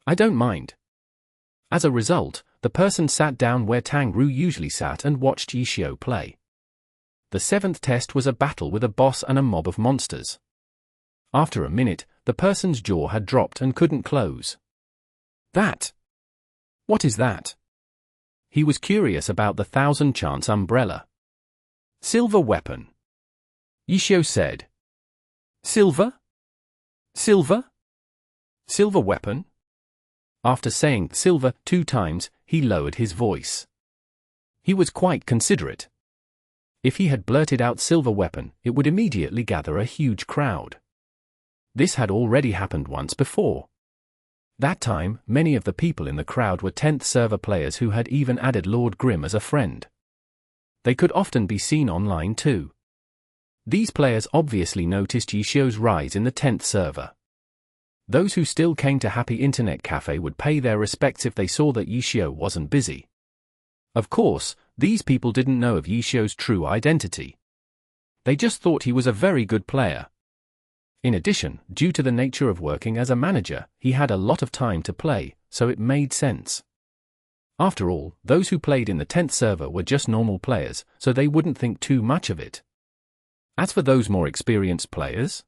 I don't mind. As a result, the person sat down where Tang Ru usually sat and watched Yixiu play. The 7th test was a battle with a boss and a mob of monsters. After a minute, the person's jaw had dropped and couldn't close. That? What is that? He was curious about the 1000 chance umbrella. Silver weapon. Yixiu said. Silver? Silver? Silver weapon? After saying silver 2 times, he lowered his voice. He was quite considerate. If he had blurted out silver weapon, it would immediately gather a huge crowd. This had already happened once before. That time, many of the people in the crowd were 10th server players who had even added Lord Grimm as a friend. They could often be seen online too. These players obviously noticed Yixiu's rise in the 10th server. Those who still came to Happy Internet Cafe would pay their respects if they saw that Yixiu wasn't busy. Of course, these people didn't know of Yixiu's true identity. They just thought he was a very good player. In addition, due to the nature of working as a manager, he had a lot of time to play, so it made sense. After all, those who played in the 10th server were just normal players, so they wouldn't think too much of it. As for those more experienced players,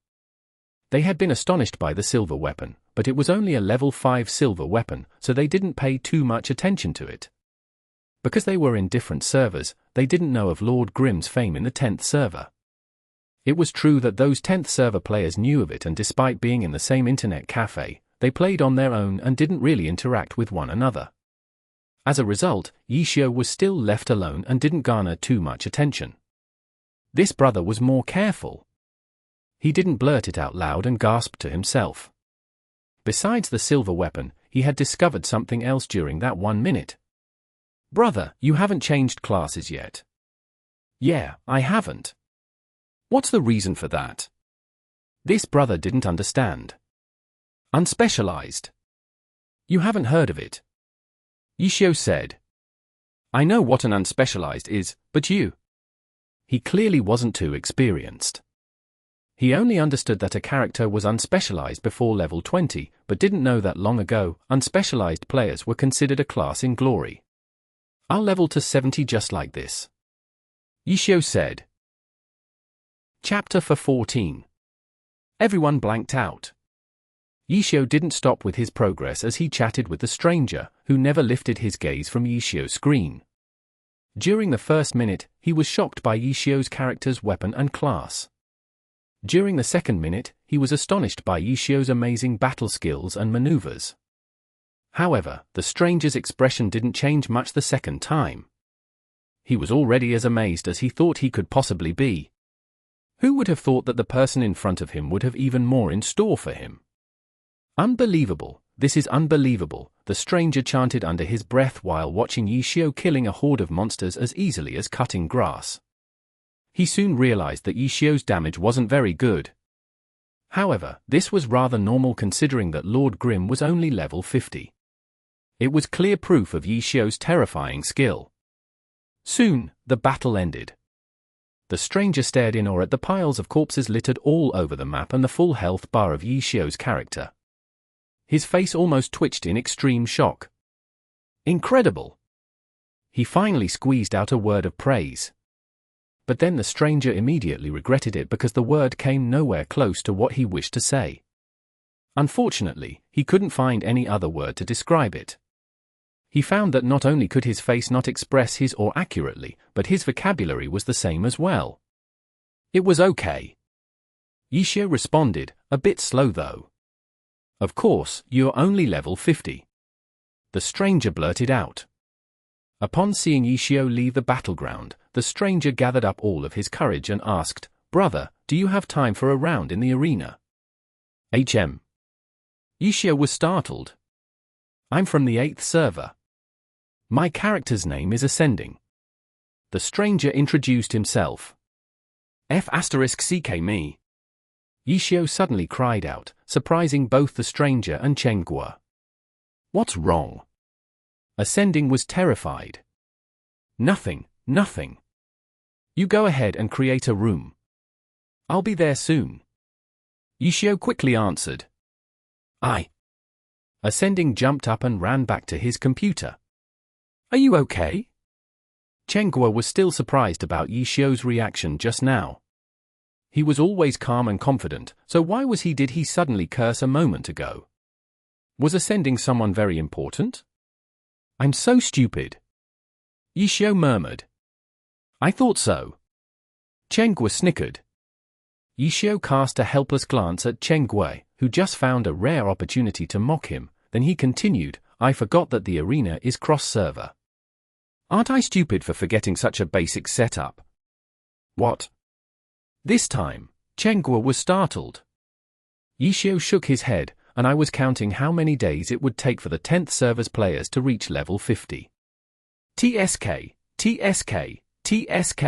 they had been astonished by the silver weapon, but it was only a level 5 silver weapon, so they didn't pay too much attention to it. Because they were in different servers, they didn't know of Lord Grimm's fame in the 10th server. It was true that those 10th server players knew of it, and despite being in the same internet cafe, they played on their own and didn't really interact with one another. As a result, Yixiu was still left alone and didn't garner too much attention. This brother was more careful. He didn't blurt it out loud and gasped to himself. Besides the silver weapon, he had discovered something else during that 1 minute. Brother, you haven't changed classes yet. Yeah, I haven't. What's the reason for that? This brother didn't understand. Unspecialized. You haven't heard of it. Yixiao said. I know what an unspecialized is, but you. He clearly wasn't too experienced. He only understood that a character was unspecialized before level 20, but didn't know that long ago, unspecialized players were considered a class in glory. I'll level to 70 just like this. Yixiao said. Chapter 14. Everyone blanked out. Yixiao didn't stop with his progress as he chatted with the stranger, who never lifted his gaze from Yixiao's screen. During the first minute, he was shocked by Yixiao's character's weapon and class. During the second minute, he was astonished by Yixiao's amazing battle skills and maneuvers. However, the stranger's expression didn't change much the second time. He was already as amazed as he thought he could possibly be. Who would have thought that the person in front of him would have even more in store for him? Unbelievable, this is unbelievable, the stranger chanted under his breath while watching Yixiao killing a horde of monsters as easily as cutting grass. He soon realized that Yixiao's damage wasn't very good. However, this was rather normal considering that Lord Grimm was only level 50. It was clear proof of Yixiao's terrifying skill. Soon, the battle ended. The stranger stared in awe at the piles of corpses littered all over the map and the full health bar of Yixiao's character. His face almost twitched in extreme shock. Incredible! He finally squeezed out a word of praise. But then the stranger immediately regretted it because the word came nowhere close to what he wished to say. Unfortunately, he couldn't find any other word to describe it. He found that not only could his face not express his awe accurately, but his vocabulary was the same as well. It was okay. Yixiao responded, a bit slow though. Of course, you're only level 50. The stranger blurted out. Upon seeing Yixiao leave the battleground, the stranger gathered up all of his courage and asked, Brother, do you have time for a round in the arena? HM. Yixiao was startled. I'm from the 8th server. My character's name is Ascending. The stranger introduced himself. F*CK me. Yixiao suddenly cried out, surprising both the stranger and Chengguo. What's wrong? Ascending was terrified. Nothing, nothing. You go ahead and create a room. I'll be there soon. Yixiao quickly answered. Aye. Ascending jumped up and ran back to his computer. Are you okay? Chengguo was still surprised about Yixiao's reaction just now. He was always calm and confident, so why did he suddenly curse a moment ago? Was Ascending someone very important? I'm so stupid. Yixiao murmured. I thought so. Chengguo snickered. Yixiao cast a helpless glance at Chengguo, who just found a rare opportunity to mock him, then he continued, I forgot that the arena is cross-server. Aren't I stupid for forgetting such a basic setup? What? This time, Chengguo was startled. Yixiao shook his head, and I was counting how many days it would take for the 10th server's players to reach level 50. TSK, TSK, TSK.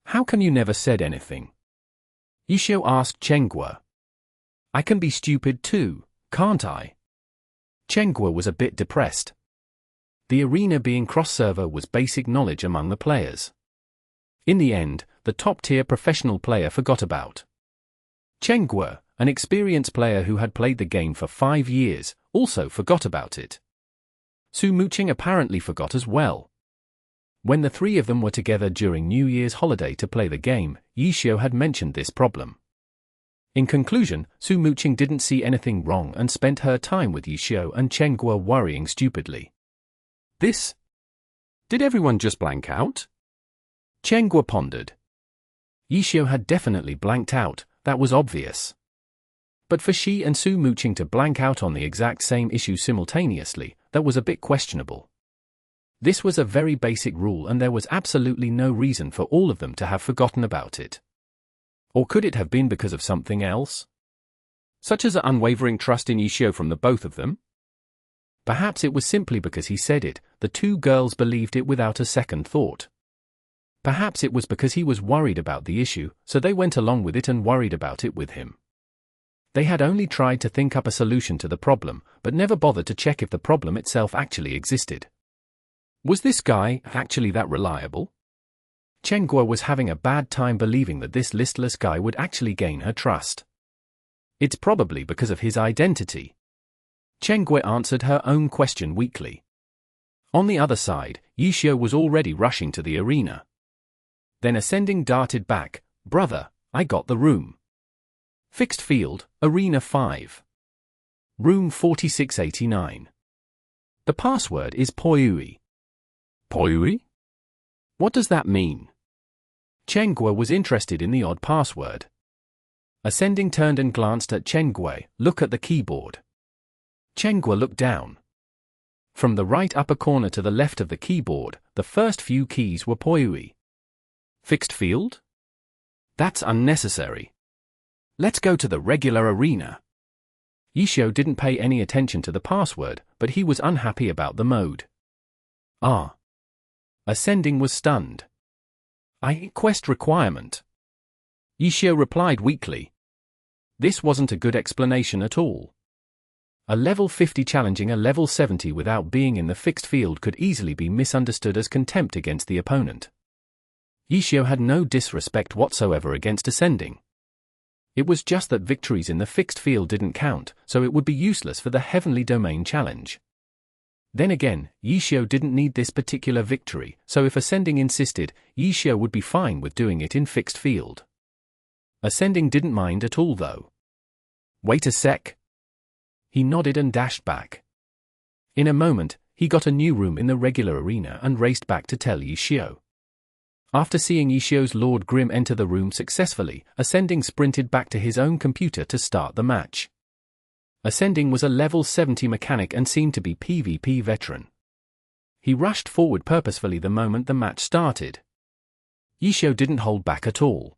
How can you never said anything? Yixiao asked Chengguo. I can be stupid too, can't I? Chengguo was a bit depressed. The arena being cross-server was basic knowledge among the players. In the end, the top-tier professional player forgot about. Chengguo, an experienced player who had played the game for 5 years, also forgot about it. Mucheng apparently forgot as well. When the three of them were together during New Year's holiday to play the game, Yixiao had mentioned this problem. In conclusion, Mucheng didn't see anything wrong and spent her time with Yixiao and Chengguo worrying stupidly. This? Did everyone just blank out? Chengguo pondered. Yixiao had definitely blanked out, that was obvious. But for she and Mucheng to blank out on the exact same issue simultaneously, that was a bit questionable. This was a very basic rule and there was absolutely no reason for all of them to have forgotten about it. Or could it have been because of something else? Such as an unwavering trust in Yixiao from the both of them? Perhaps it was simply because he said it, the two girls believed it without a second thought. Perhaps it was because he was worried about the issue, so they went along with it and worried about it with him. They had only tried to think up a solution to the problem, but never bothered to check if the problem itself actually existed. Was this guy actually that reliable? Chen Guo was having a bad time believing that this listless guy would actually gain her trust. It's probably because of his identity. Chen Guo answered her own question weakly. On the other side, Yixiu was already rushing to the arena. Then Ascending darted back. Brother, I got the room. Fixed field, Arena 5. Room 4689. The password is Poyui. Poyui? What does that mean? Chen Guo was interested in the odd password. Ascending turned and glanced at Chen Guo. Look at the keyboard. Chen Guo looked down. From the right upper corner to the left of the keyboard, the first few keys were Poyui. Fixed field? That's unnecessary. Let's go to the regular arena. Yixiu didn't pay any attention to the password, but he was unhappy about the mode. Ah. Ascending was stunned. Quest requirement. Yixiu replied weakly. This wasn't a good explanation at all. A level 50 challenging a level 70 without being in the fixed field could easily be misunderstood as contempt against the opponent. Yixiu had no disrespect whatsoever against Ascending. It was just that victories in the fixed field didn't count, so it would be useless for the Heavenly Domain challenge. Then again, Yixiu didn't need this particular victory, so if Ascending insisted, Yixiu would be fine with doing it in fixed field. Ascending didn't mind at all though. Wait a sec. He nodded and dashed back. In a moment, he got a new room in the regular arena and raced back to tell Yixiu. After seeing Yixiu's Lord Grim enter the room successfully, Ascending sprinted back to his own computer to start the match. Ascending was a level 70 mechanic and seemed to be PvP veteran. He rushed forward purposefully the moment the match started. Yixiu didn't hold back at all.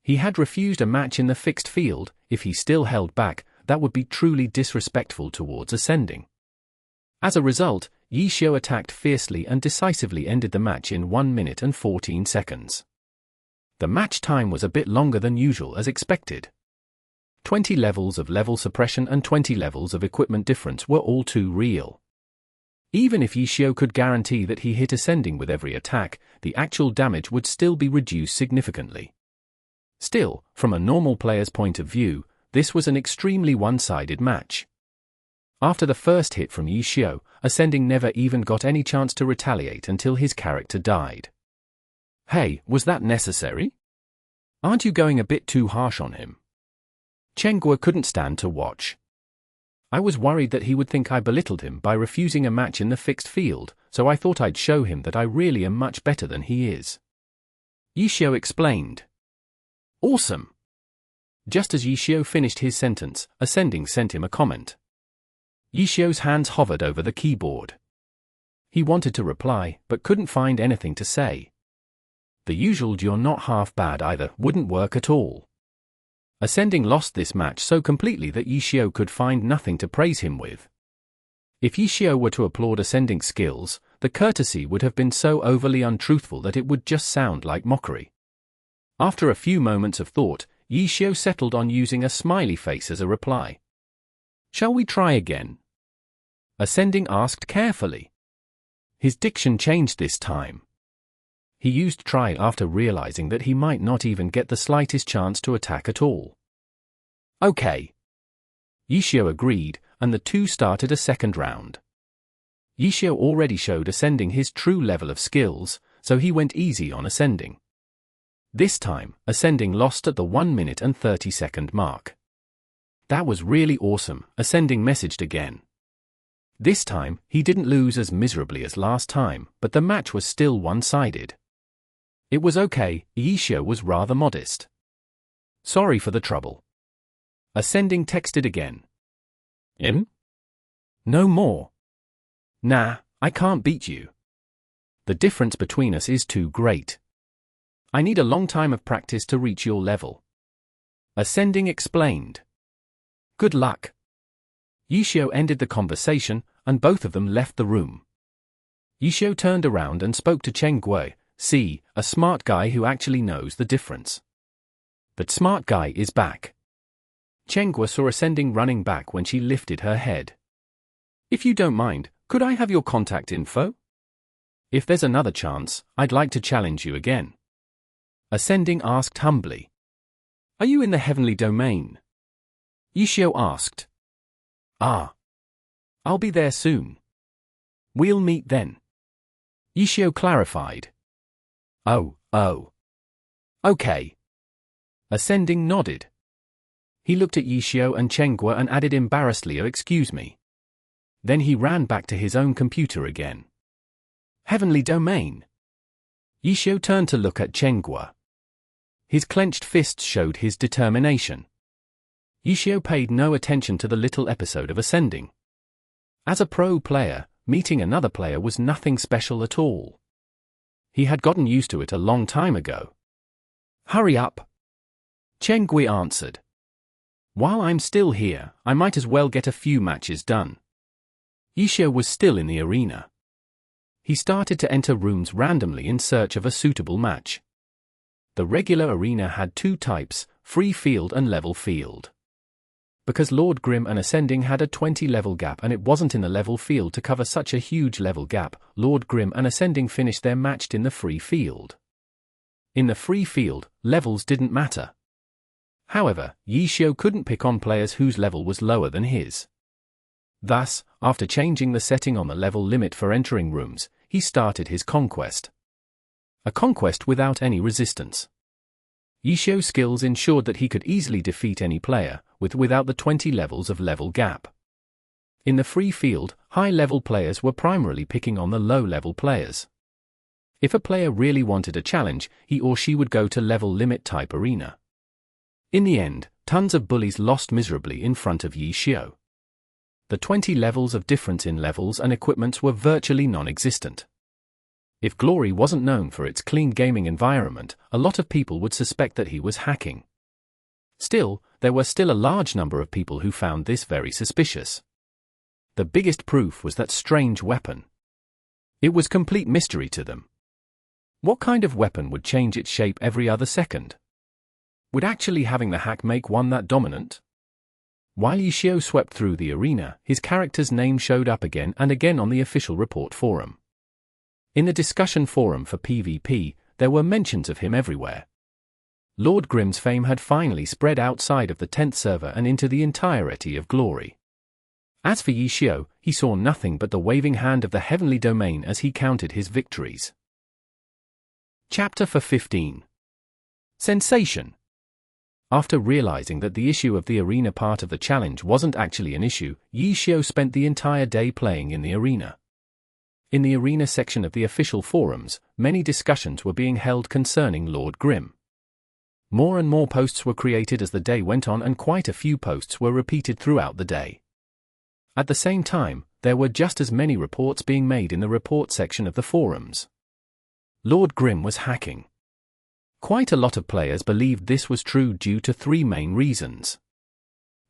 He had refused a match in the fixed field. If he still held back, that would be truly disrespectful towards Ascending. As a result, Yixiu attacked fiercely and decisively ended the match in 1 minute and 14 seconds. The match time was a bit longer than usual as expected. 20 levels of level suppression and 20 levels of equipment difference were all too real. Even if Yixiu could guarantee that he hit Ascending with every attack, the actual damage would still be reduced significantly. Still, from a normal player's point of view, this was an extremely one-sided match. After the first hit from Yixiu, Ascending never even got any chance to retaliate until his character died. Hey, was that necessary? Aren't you going a bit too harsh on him? Chen Guo couldn't stand to watch. I was worried that he would think I belittled him by refusing a match in the fixed field, so I thought I'd show him that I really am much better than he is. Yixiu explained. Awesome. Just as Yixiu finished his sentence, Ascending sent him a comment. Yixiu's hands hovered over the keyboard. He wanted to reply, but couldn't find anything to say. The usual "you're not half bad either" wouldn't work at all. Ascending lost this match so completely that Yixiu could find nothing to praise him with. If Yixiu were to applaud Ascending's skills, the courtesy would have been so overly untruthful that it would just sound like mockery. After a few moments of thought, Yixiu settled on using a smiley face as a reply. Shall we try again? Ascending asked carefully. His diction changed this time. He used try after realizing that he might not even get the slightest chance to attack at all. Okay. Yixiu agreed, and the two started a second round. Yixiu already showed Ascending his true level of skills, so he went easy on Ascending. This time, Ascending lost at the 1 minute and 30 second mark. That was really awesome, Ascending messaged again. This time, he didn't lose as miserably as last time, but the match was still one-sided. It was okay, Yixiu was rather modest. Sorry for the trouble. Ascending texted again. No more. Nah, I can't beat you. The difference between us is too great. I need a long time of practice to reach your level. Ascending explained. Good luck. Yixiu ended the conversation, and both of them left the room. Yixiu turned around and spoke to Chen Guo. see, a smart guy who actually knows the difference. That smart guy is back. Chengwa saw Ascending running back when she lifted her head. If you don't mind, could I have your contact info? If there's another chance, I'd like to challenge you again. Ascending asked humbly. Are you in the heavenly domain? Yixiao asked. Ah. I'll be there soon. We'll meet then. Yixiao clarified. Oh. Okay. Ascending nodded. He looked at Yixiao and Chengwa and added embarrassedly, "Oh, excuse me." Then he ran back to his own computer again. Heavenly domain. Yixiao turned to look at Chengwa. His clenched fists showed his determination. Yixiao paid no attention to the little episode of Ascending. As a pro player, meeting another player was nothing special at all. He had gotten used to it a long time ago. Hurry up. Chengui answered. While I'm still here, I might as well get a few matches done. Yixiao was still in the arena. He started to enter rooms randomly in search of a suitable match. The regular arena had two types, free field and level field. Because Lord Grim and Ascending had a 20-level gap and it wasn't in the level field to cover such a huge level gap, Lord Grim and Ascending finished their match in the free field. In the free field, levels didn't matter. However, Yixiao couldn't pick on players whose level was lower than his. Thus, after changing the setting on the level limit for entering rooms, he started his conquest. A conquest without any resistance. Yixiao's skills ensured that he could easily defeat any player, without the 20 levels of level gap. In the free field, high-level players were primarily picking on the low-level players. If a player really wanted a challenge, he or she would go to level limit type arena. In the end, tons of bullies lost miserably in front of Yixiao. The 20 levels of difference in levels and equipments were virtually non-existent. If Glory wasn't known for its clean gaming environment, a lot of people would suspect that he was hacking. Still, there were still a large number of people who found this very suspicious. The biggest proof was that strange weapon. It was complete mystery to them. What kind of weapon would change its shape every other second? Would actually having the hack make one that dominant? While Yixiao swept through the arena, his character's name showed up again and again on the official report forum. In the discussion forum for PvP, there were mentions of him everywhere. Lord Grim's fame had finally spread outside of the 10th server and into the entirety of Glory. As for Yixiao, he saw nothing but the waving hand of the heavenly domain as he counted his victories. Chapter 15. Sensation. After realizing that the issue of the arena part of the challenge wasn't actually an issue, Yixiao spent the entire day playing in the arena. In the arena section of the official forums, many discussions were being held concerning Lord Grim. More and more posts were created as the day went on and quite a few posts were repeated throughout the day. At the same time, there were just as many reports being made in the report section of the forums. Lord Grim was hacking. Quite a lot of players believed this was true due to three main reasons.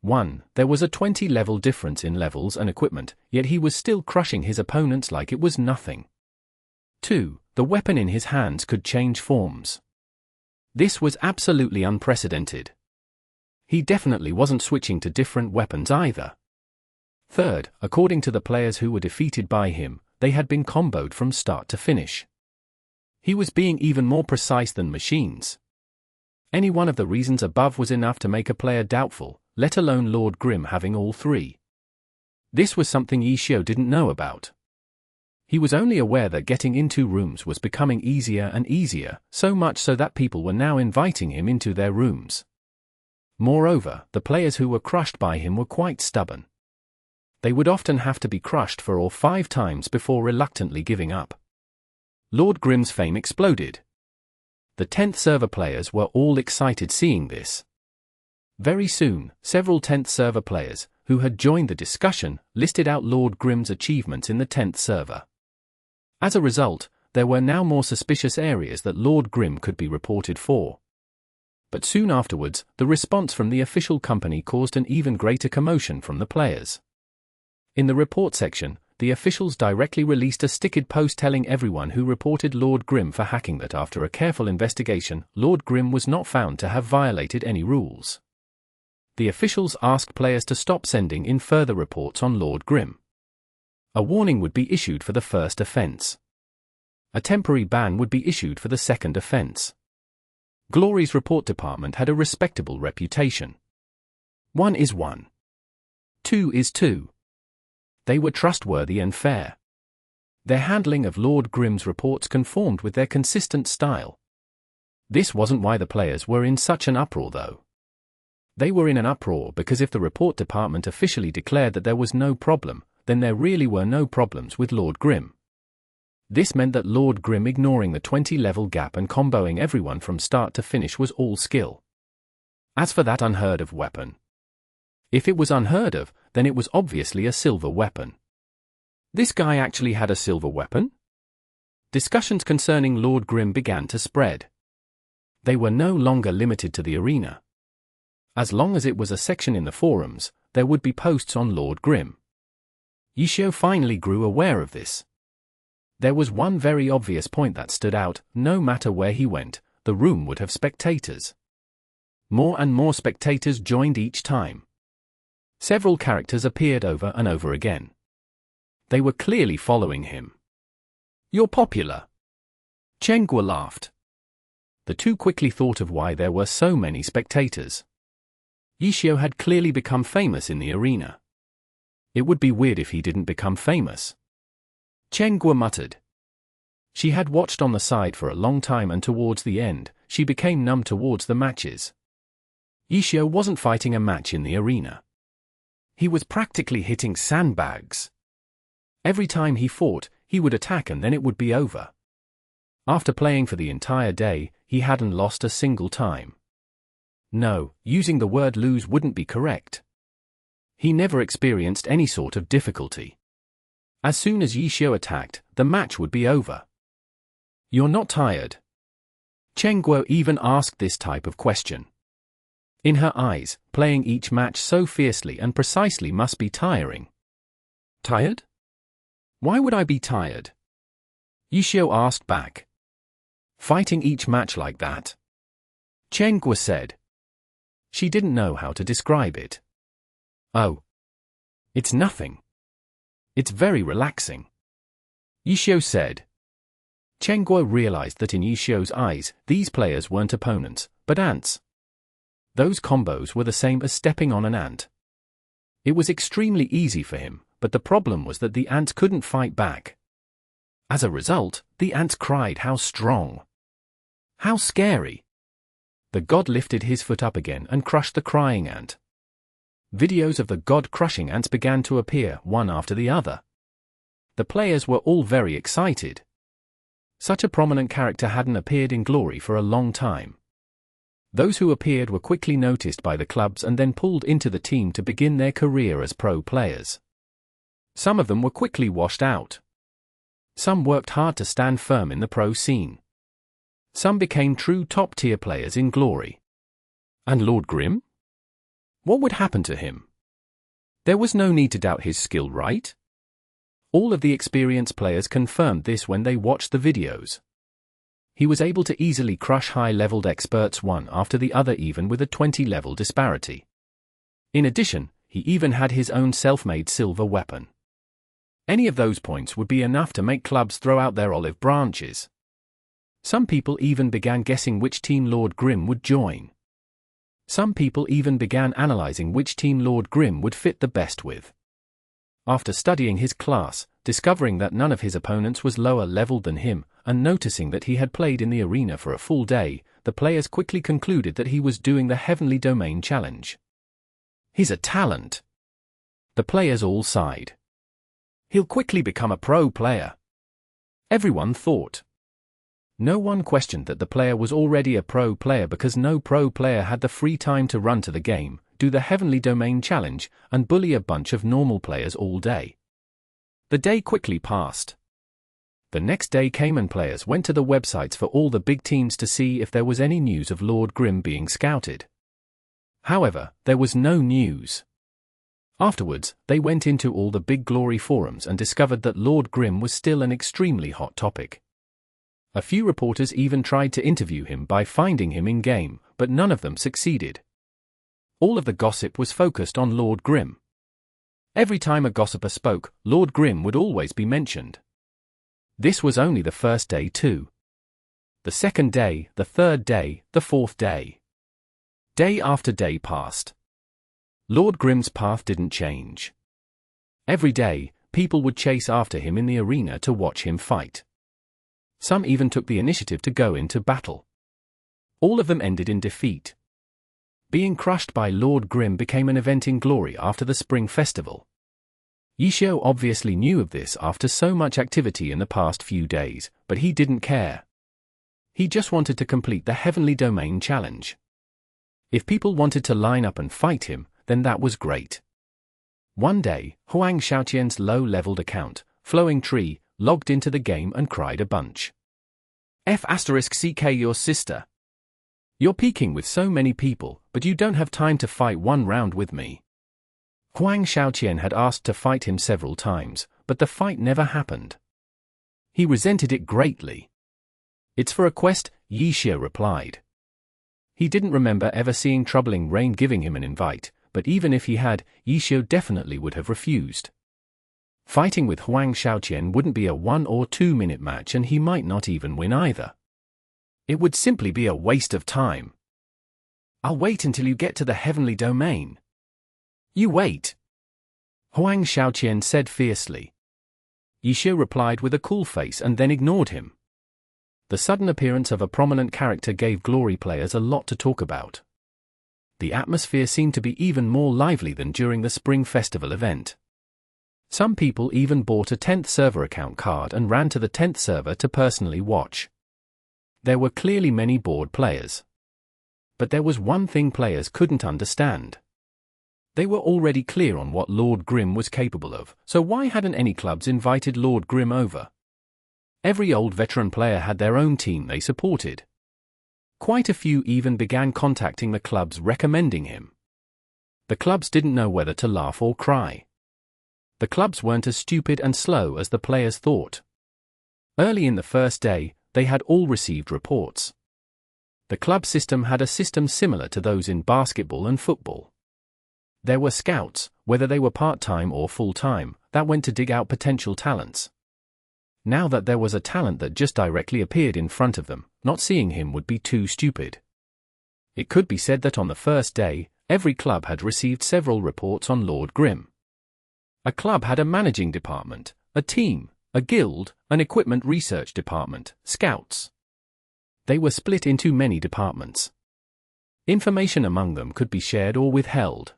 1. There was a 20-level difference in levels and equipment, yet he was still crushing his opponents like it was nothing. 2. The weapon in his hands could change forms. This was absolutely unprecedented. He definitely wasn't switching to different weapons either. 3rd, according to the players who were defeated by him, they had been comboed from start to finish. He was being even more precise than machines. Any one of the reasons above was enough to make a player doubtful, let alone Lord Grim having all three. This was something Yixiao didn't know about. He was only aware that getting into rooms was becoming easier and easier, so much so that people were now inviting him into their rooms. Moreover, the players who were crushed by him were quite stubborn. They would often have to be crushed 4 or 5 times before reluctantly giving up. Lord Grim's fame exploded. The 10th server players were all excited seeing this. Very soon, several 10th server players, who had joined the discussion, listed out Lord Grim's achievements in the 10th server. As a result, there were now more suspicious areas that Lord Grim could be reported for. But soon afterwards, the response from the official company caused an even greater commotion from the players. In the report section, the officials directly released a stickered post telling everyone who reported Lord Grimm for hacking that after a careful investigation, Lord Grimm was not found to have violated any rules. The officials asked players to stop sending in further reports on Lord Grimm. A warning would be issued for the first offense. A temporary ban would be issued for the second offense. Glory's report department had a respectable reputation. 1 is 1. 2 is 2. They were trustworthy and fair. Their handling of Lord Grimm's reports conformed with their consistent style. This wasn't why the players were in such an uproar though. They were in an uproar because if the report department officially declared that there was no problem, then there really were no problems with Lord Grimm. This meant that Lord Grimm ignoring the 20-level gap and comboing everyone from start to finish was all skill. As for that unheard of weapon, if it was unheard of, then it was obviously a silver weapon. This guy actually had a silver weapon? Discussions concerning Lord Grimm began to spread. They were no longer limited to the arena. As long as it was a section in the forums, there would be posts on Lord Grimm. Qiu finally grew aware of this. There was one very obvious point that stood out: no matter where he went, the room would have spectators. More and more spectators joined each time. Several characters appeared over and over again. They were clearly following him. "You're popular." Mucheng laughed. The two quickly thought of why there were so many spectators. Qiu had clearly become famous in the arena. It would be weird if he didn't become famous. Mucheng muttered. She had watched on the side for a long time and towards the end, she became numb towards the matches. Qiu wasn't fighting a match in the arena. He was practically hitting sandbags. Every time he fought, he would attack and then it would be over. After playing for the entire day, he hadn't lost a single time. No, using the word lose wouldn't be correct. He never experienced any sort of difficulty. As soon as Qiu attacked, the match would be over. "You're not tired?" Mucheng even asked this type of question. In her eyes, playing each match so fiercely and precisely must be tiring. "Tired? Why would I be tired?" Qiu asked back. "Fighting each match like that?" Mucheng said. She didn't know how to describe it. "Oh. It's nothing. It's very relaxing," Qiu said. Mucheng realized that in Qiu's eyes, these players weren't opponents, but ants. Those combos were the same as stepping on an ant. It was extremely easy for him, but the problem was that the ants couldn't fight back. As a result, the ants cried how strong. How scary. The god lifted his foot up again and crushed the crying ant. Videos of the god crushing ants began to appear, one after the other. The players were all very excited. Such a prominent character hadn't appeared in Glory for a long time. Those who appeared were quickly noticed by the clubs and then pulled into the team to begin their career as pro players. Some of them were quickly washed out. Some worked hard to stand firm in the pro scene. Some became true top-tier players in Glory. And Lord Grimm? What would happen to him? There was no need to doubt his skill, right? All of the experienced players confirmed this when they watched the videos. He was able to easily crush high-leveled experts one after the other even with a 20-level disparity. In addition, he even had his own self-made silver weapon. Any of those points would be enough to make clubs throw out their olive branches. Some people even began guessing which team Lord Grimm would join. Some people even began analyzing which team Lord Grimm would fit the best with. After studying his class, discovering that none of his opponents was lower leveled than him, and noticing that he had played in the arena for a full day, the players quickly concluded that he was doing the Heavenly Domain Challenge. He's a talent. The players all sighed. He'll quickly become a pro player. Everyone thought. No one questioned that the player was already a pro player because no pro player had the free time to run to the game, do the Heavenly Domain Challenge, and bully a bunch of normal players all day. The day quickly passed. The next day came and players went to the websites for all the big teams to see if there was any news of Lord Grimm being scouted. However, there was no news. Afterwards, they went into all the big glory forums and discovered that Lord Grimm was still an extremely hot topic. A few reporters even tried to interview him by finding him in-game, but none of them succeeded. All of the gossip was focused on Lord Grimm. Every time a gossiper spoke, Lord Grimm would always be mentioned. This was only the first day too. The second day, the third day, the fourth day. Day after day passed. Lord Grimm's path didn't change. Every day, people would chase after him in the arena to watch him fight. Some even took the initiative to go into battle. All of them ended in defeat. Being crushed by Lord Grimm became an event in glory after the Spring Festival. Yixiao obviously knew of this after so much activity in the past few days, but he didn't care. He just wanted to complete the Heavenly Domain challenge. If people wanted to line up and fight him, then that was great. One day, Huang Xiaoqian's low-leveled account, Flowing Tree, logged into the game and cried a bunch. F*CK your sister. You're peaking with so many people, but you don't have time to fight one round with me. Huang Xiaoqian had asked to fight him several times, but the fight never happened. He resented it greatly. It's for a quest, Yixiao replied. He didn't remember ever seeing Troubling Rain giving him an invite, but even if he had, Yixiao definitely would have refused. Fighting with Huang Xiaoqian wouldn't be a 1 or 2 minute match and he might not even win either. It would simply be a waste of time. I'll wait until you get to the Heavenly Domain. You wait. Huang Xiaoqian said fiercely. Yixiao replied with a cool face and then ignored him. The sudden appearance of a prominent character gave glory players a lot to talk about. The atmosphere seemed to be even more lively than during the Spring Festival event. Some people even bought a 10th server account card and ran to the 10th server to personally watch. There were clearly many bored players. But there was one thing players couldn't understand. They were already clear on what Lord Grimm was capable of, so why hadn't any clubs invited Lord Grimm over? Every old veteran player had their own team they supported. Quite a few even began contacting the clubs recommending him. The clubs didn't know whether to laugh or cry. The clubs weren't as stupid and slow as the players thought. Early in the first day, they had all received reports. The club system had a system similar to those in basketball and football. There were scouts, whether they were part-time or full-time, that went to dig out potential talents. Now that there was a talent that just directly appeared in front of them, not seeing him would be too stupid. It could be said that on the first day, every club had received several reports on Lord Grimm. A club had a managing department, a team, a guild, an equipment research department, scouts. They were split into many departments. Information among them could be shared or withheld.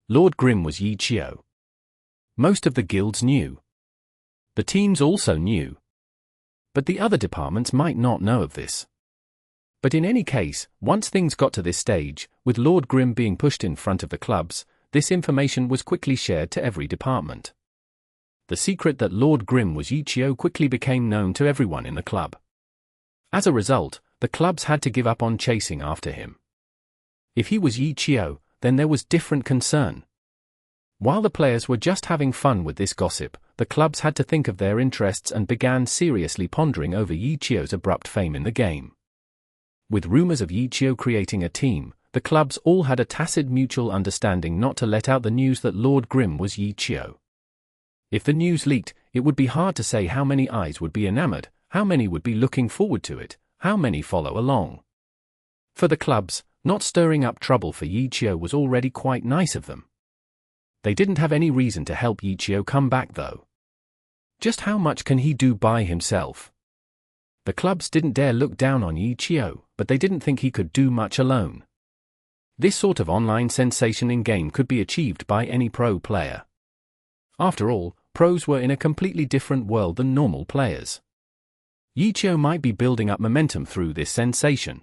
Lord Grimm was Yixiao. Most of the guilds knew. The teams also knew. But the other departments might not know of this. But in any case, once things got to this stage, with Lord Grimm being pushed in front of the clubs, this information was quickly shared to every department. The secret that Lord Grimm was Yixiao quickly became known to everyone in the club. As a result, the clubs had to give up on chasing after him. If he was Yixiao, then there was different concern. While the players were just having fun with this gossip, the clubs had to think of their interests and began seriously pondering over Yixiao's abrupt fame in the game. With rumors of Yixiao creating a team, the clubs all had a tacit mutual understanding not to let out the news that Lord Grimm was Yixiao. If the news leaked, it would be hard to say how many eyes would be enamored, how many would be looking forward to it, how many follow along. For the clubs, not stirring up trouble for Yixiao was already quite nice of them. They didn't have any reason to help Yixiao come back though. Just how much can he do by himself? The clubs didn't dare look down on Yixiao, but they didn't think he could do much alone. This sort of online sensation in-game could be achieved by any pro player. After all, pros were in a completely different world than normal players. Yixiao might be building up momentum through this sensation.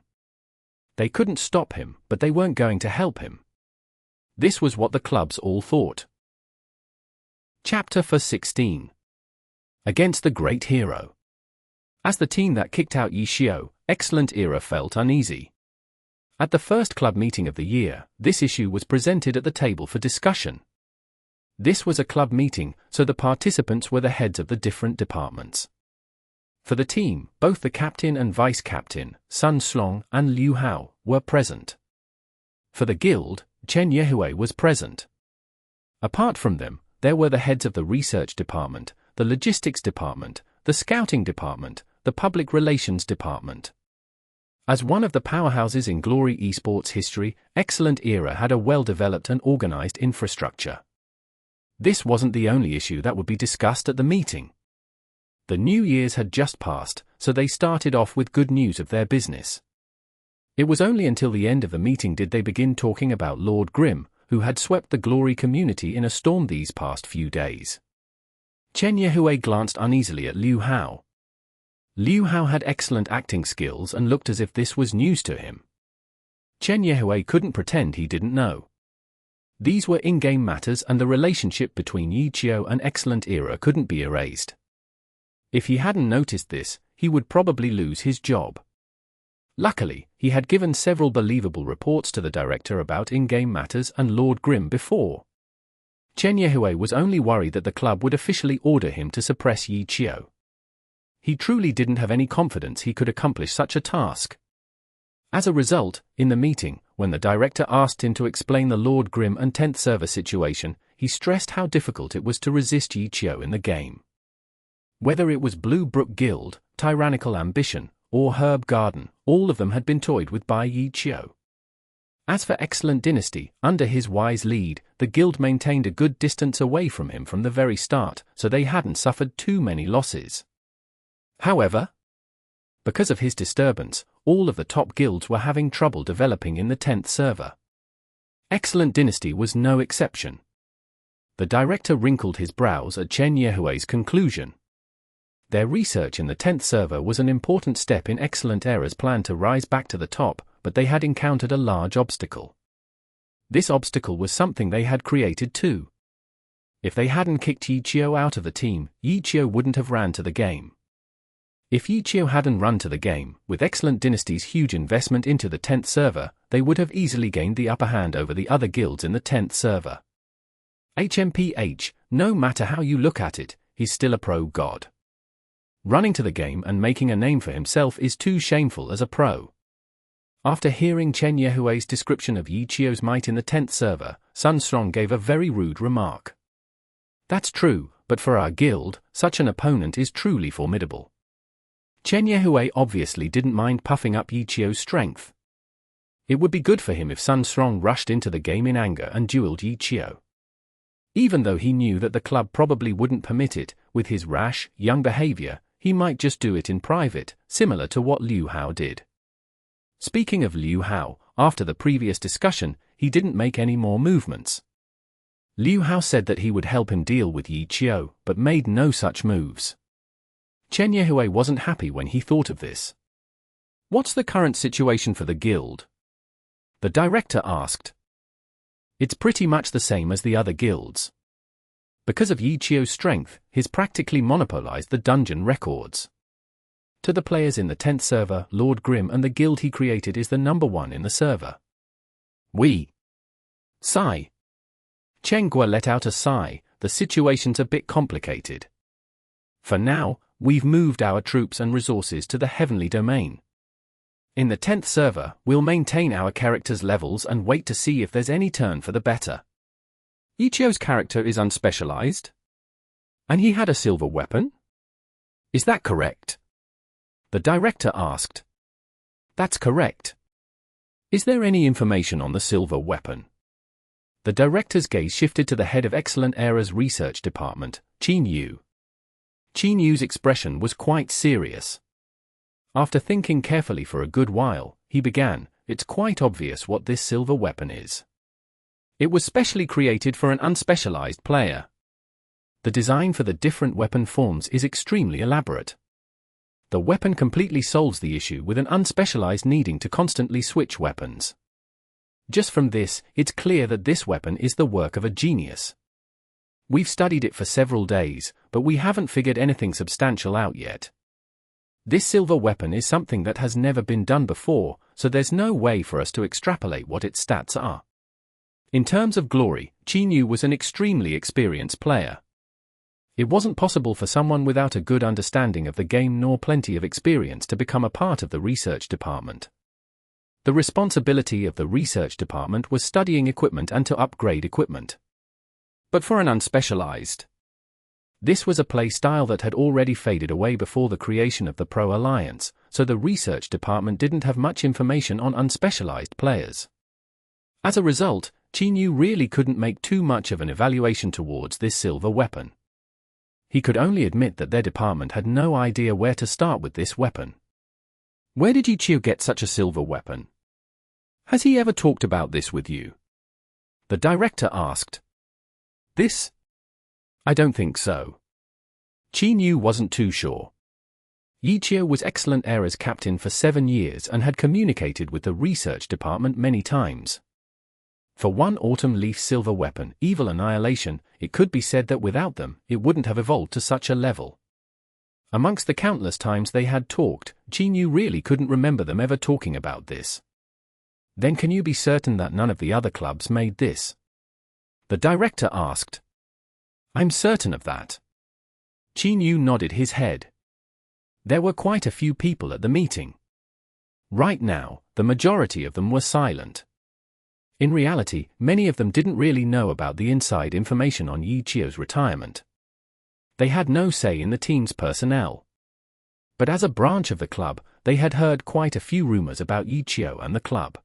They couldn't stop him, but they weren't going to help him. This was what the clubs all thought. Chapter 16. Against the Great Hero. As the team that kicked out Yixiao, Excellent Era felt uneasy. At the first club meeting of the year, this issue was presented at the table for discussion. This was a club meeting, so the participants were the heads of the different departments. For the team, both the captain and vice-captain, Sun Slong and Liu Hao, were present. For the guild, Chen Yehui was present. Apart from them, there were the heads of the research department, the logistics department, the scouting department, the public relations department. As one of the powerhouses in Glory esports history, Excellent Era had a well-developed and organized infrastructure. This wasn't the only issue that would be discussed at the meeting. The New Year's had just passed, so they started off with good news of their business. It was only until the end of the meeting did they begin talking about Lord Grimm, who had swept the Glory community in a storm these past few days. Chen Yehui glanced uneasily at Liu Hao. Liu Hao had excellent acting skills and looked as if this was news to him. Chen Yehui couldn't pretend he didn't know. These were in-game matters and the relationship between Qiu and Excellent Era couldn't be erased. If he hadn't noticed this, he would probably lose his job. Luckily, he had given several believable reports to the director about in-game matters and Lord Grimm before. Chen Yehui was only worried that the club would officially order him to suppress Qiu. He truly didn't have any confidence he could accomplish such a task. As a result, in the meeting, when the director asked him to explain the Lord Grimm and 10th server situation, he stressed how difficult it was to resist Qiu in the game. Whether it was Blue Brook Guild, Tyrannical Ambition, or Herb Garden, all of them had been toyed with by Qiu. As for Excellent Dynasty, under his wise lead, the guild maintained a good distance away from him from the very start, so they hadn't suffered too many losses. However, because of his disturbance, all of the top guilds were having trouble developing in the 10th server. Excellent Dynasty was no exception. The director wrinkled his brows at Chen Yehui's conclusion. Their research in the 10th server was an important step in Excellent Era's plan to rise back to the top, but they had encountered a large obstacle. This obstacle was something they had created too. If they hadn't kicked Qiu out of the team, Qiu wouldn't have ran to the game. If Qiu hadn't run to the game, with Excellent Dynasty's huge investment into the 10th server, they would have easily gained the upper hand over the other guilds in the 10th server. HMPH, no matter how you look at it, he's still a pro god. Running to the game and making a name for himself is too shameful as a pro. After hearing Chen Yehui's description of Qiu's might in the 10th server, Sun Strong gave a very rude remark. That's true, but for our guild, such an opponent is truly formidable. Chen Yehui obviously didn't mind puffing up Qiu's strength. It would be good for him if Sun Strong rushed into the game in anger and dueled Qiu. Even though he knew that the club probably wouldn't permit it, with his rash, young behavior, he might just do it in private, similar to what Liu Hao did. Speaking of Liu Hao, after the previous discussion, he didn't make any more movements. Liu Hao said that he would help him deal with Qiu, but made no such moves. Chen Yehui wasn't happy when he thought of this. What's the current situation for the guild? The director asked. It's pretty much the same as the other guilds. Because of Qiu's strength, he's practically monopolized the dungeon records. To the players in the 10th server, Lord Grimm and the guild he created is the #1 in the server. Sigh. Cheng Guo let out a sigh. The situation's a bit complicated. For now, we've moved our troops and resources to the heavenly domain. In the 10th server, we'll maintain our characters' levels and wait to see if there's any turn for the better. Qiu's character is unspecialized? And he had a silver weapon? Is that correct? The director asked. That's correct. Is there any information on the silver weapon? The director's gaze shifted to the head of Excellent Era's research department, Qiu Leaves. Qiu Leaves' expression was quite serious. After thinking carefully for a good while, he began, it's quite obvious what this silver weapon is. It was specially created for an unspecialized player. The design for the different weapon forms is extremely elaborate. The weapon completely solves the issue with an unspecialized needing to constantly switch weapons. Just from this, it's clear that this weapon is the work of a genius. We've studied it for several days, but we haven't figured anything substantial out yet. This silver weapon is something that has never been done before, so there's no way for us to extrapolate what its stats are. In terms of glory, Qiu was an extremely experienced player. It wasn't possible for someone without a good understanding of the game nor plenty of experience to become a part of the research department. The responsibility of the research department was studying equipment and to upgrade equipment. But for an unspecialized, this was a play style that had already faded away before the creation of the Pro Alliance, so the research department didn't have much information on unspecialized players. As a result, Qiu really couldn't make too much of an evaluation towards this silver weapon. He could only admit that their department had no idea where to start with this weapon. Where did Qiu get such a silver weapon? Has he ever talked about this with you? The director asked. This? I don't think so. Qiu wasn't too sure. Qiu was Excellent Era's captain for 7 years and had communicated with the research department many times. For one Autumn Leaf silver weapon, Evil Annihilation, it could be said that without them, it wouldn't have evolved to such a level. Amongst the countless times they had talked, Qiu really couldn't remember them ever talking about this. Then can you be certain that none of the other clubs made this? The director asked. I'm certain of that. Qiu nodded his head. There were quite a few people at the meeting. Right now, the majority of them were silent. In reality, many of them didn't really know about the inside information on Qiu's retirement. They had no say in the team's personnel. But as a branch of the club, they had heard quite a few rumors about Qiu and the club.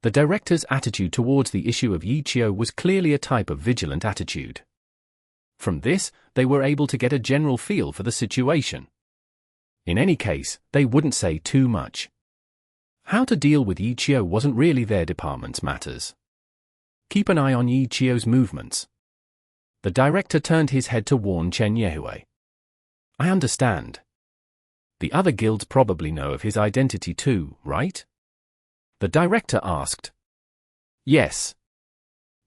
The director's attitude towards the issue of Qiu was clearly a type of vigilant attitude. From this, they were able to get a general feel for the situation. In any case, they wouldn't say too much. How to deal with Qiu wasn't really their department's matters. Keep an eye on Qiu's movements. The director turned his head to warn Chen Yehui. I understand. The other guilds probably know of his identity too, right? The director asked. Yes.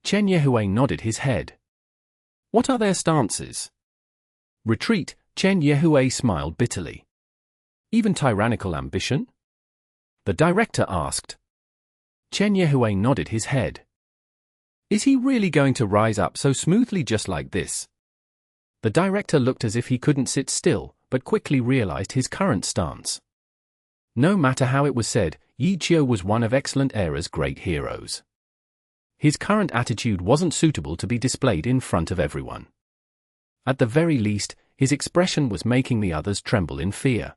Chen Yehui nodded his head. What are their stances? Retreat, Chen Yehui smiled bitterly. Even tyrannical ambition? The director asked. Chen Yehui nodded his head. Is he really going to rise up so smoothly just like this? The director looked as if he couldn't sit still, but quickly realized his current stance. No matter how it was said, Qiu was one of Excellent Era's great heroes. His current attitude wasn't suitable to be displayed in front of everyone. At the very least, his expression was making the others tremble in fear.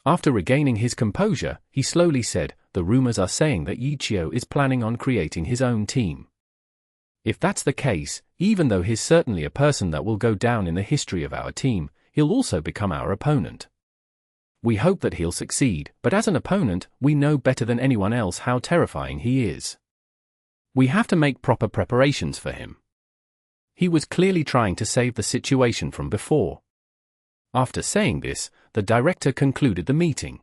After regaining his composure, he slowly said, the rumors are saying that Qiu is planning on creating his own team. If that's the case, even though he's certainly a person that will go down in the history of our team, he'll also become our opponent. We hope that he'll succeed, but as an opponent, we know better than anyone else how terrifying he is. We have to make proper preparations for him. He was clearly trying to save the situation from before. After saying this, the director concluded the meeting.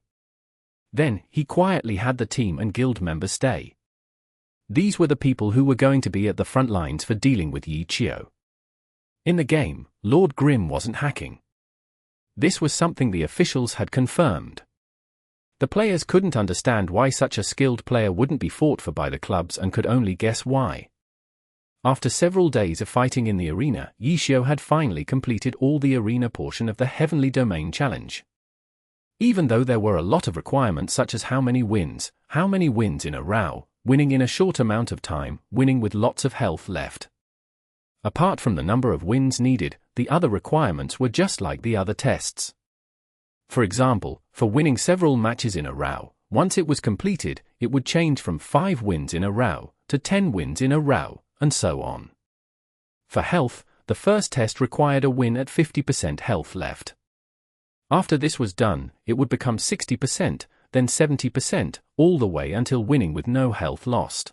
Then, he quietly had the team and guild members stay. These were the people who were going to be at the front lines for dealing with Qiu. In the game, Lord Grimm wasn't hacking. This was something the officials had confirmed. The players couldn't understand why such a skilled player wouldn't be fought for by the clubs and could only guess why. After several days of fighting in the arena, Qiu had finally completed all the arena portion of the Heavenly Domain Challenge. Even though there were a lot of requirements such as how many wins in a row, winning in a short amount of time, winning with lots of health left. Apart from the number of wins needed, the other requirements were just like the other tests. For example, for winning several matches in a row, once it was completed, it would change from 5 wins in a row to 10 wins in a row, and so on. For health, the first test required a win at 50% health left. After this was done, it would become 60%, then 70%, all the way until winning with no health lost.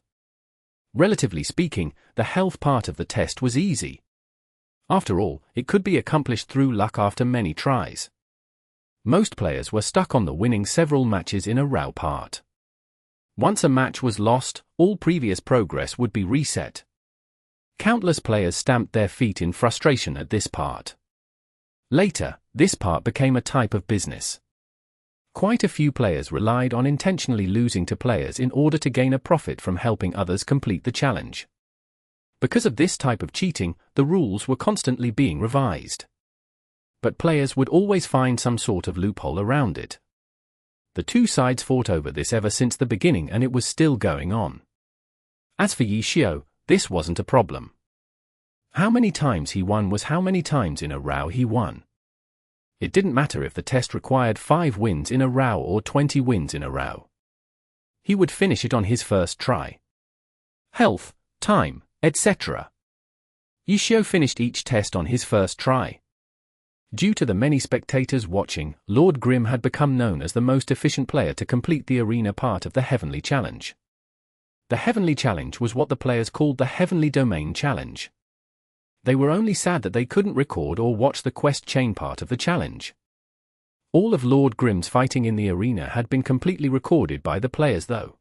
Relatively speaking, the health part of the test was easy. After all, it could be accomplished through luck after many tries. Most players were stuck on the winning several matches in a row part. Once a match was lost, all previous progress would be reset. Countless players stamped their feet in frustration at this part. Later, this part became a type of business. Quite a few players relied on intentionally losing to players in order to gain a profit from helping others complete the challenge. Because of this type of cheating, the rules were constantly being revised. But players would always find some sort of loophole around it. The two sides fought over this ever since the beginning, and it was still going on. As for Qiu, this wasn't a problem. How many times he won was how many times in a row he won. It didn't matter if the test required 5 wins in a row or 20 wins in a row. He would finish it on his first try. Health, time, etc. Qiu finished each test on his first try. Due to the many spectators watching, Lord Grim had become known as the most efficient player to complete the arena part of the Heavenly Challenge. The Heavenly Challenge was what the players called the Heavenly Domain Challenge. They were only sad that they couldn't record or watch the quest chain part of the challenge. All of Lord Grim's fighting in the arena had been completely recorded by the players though.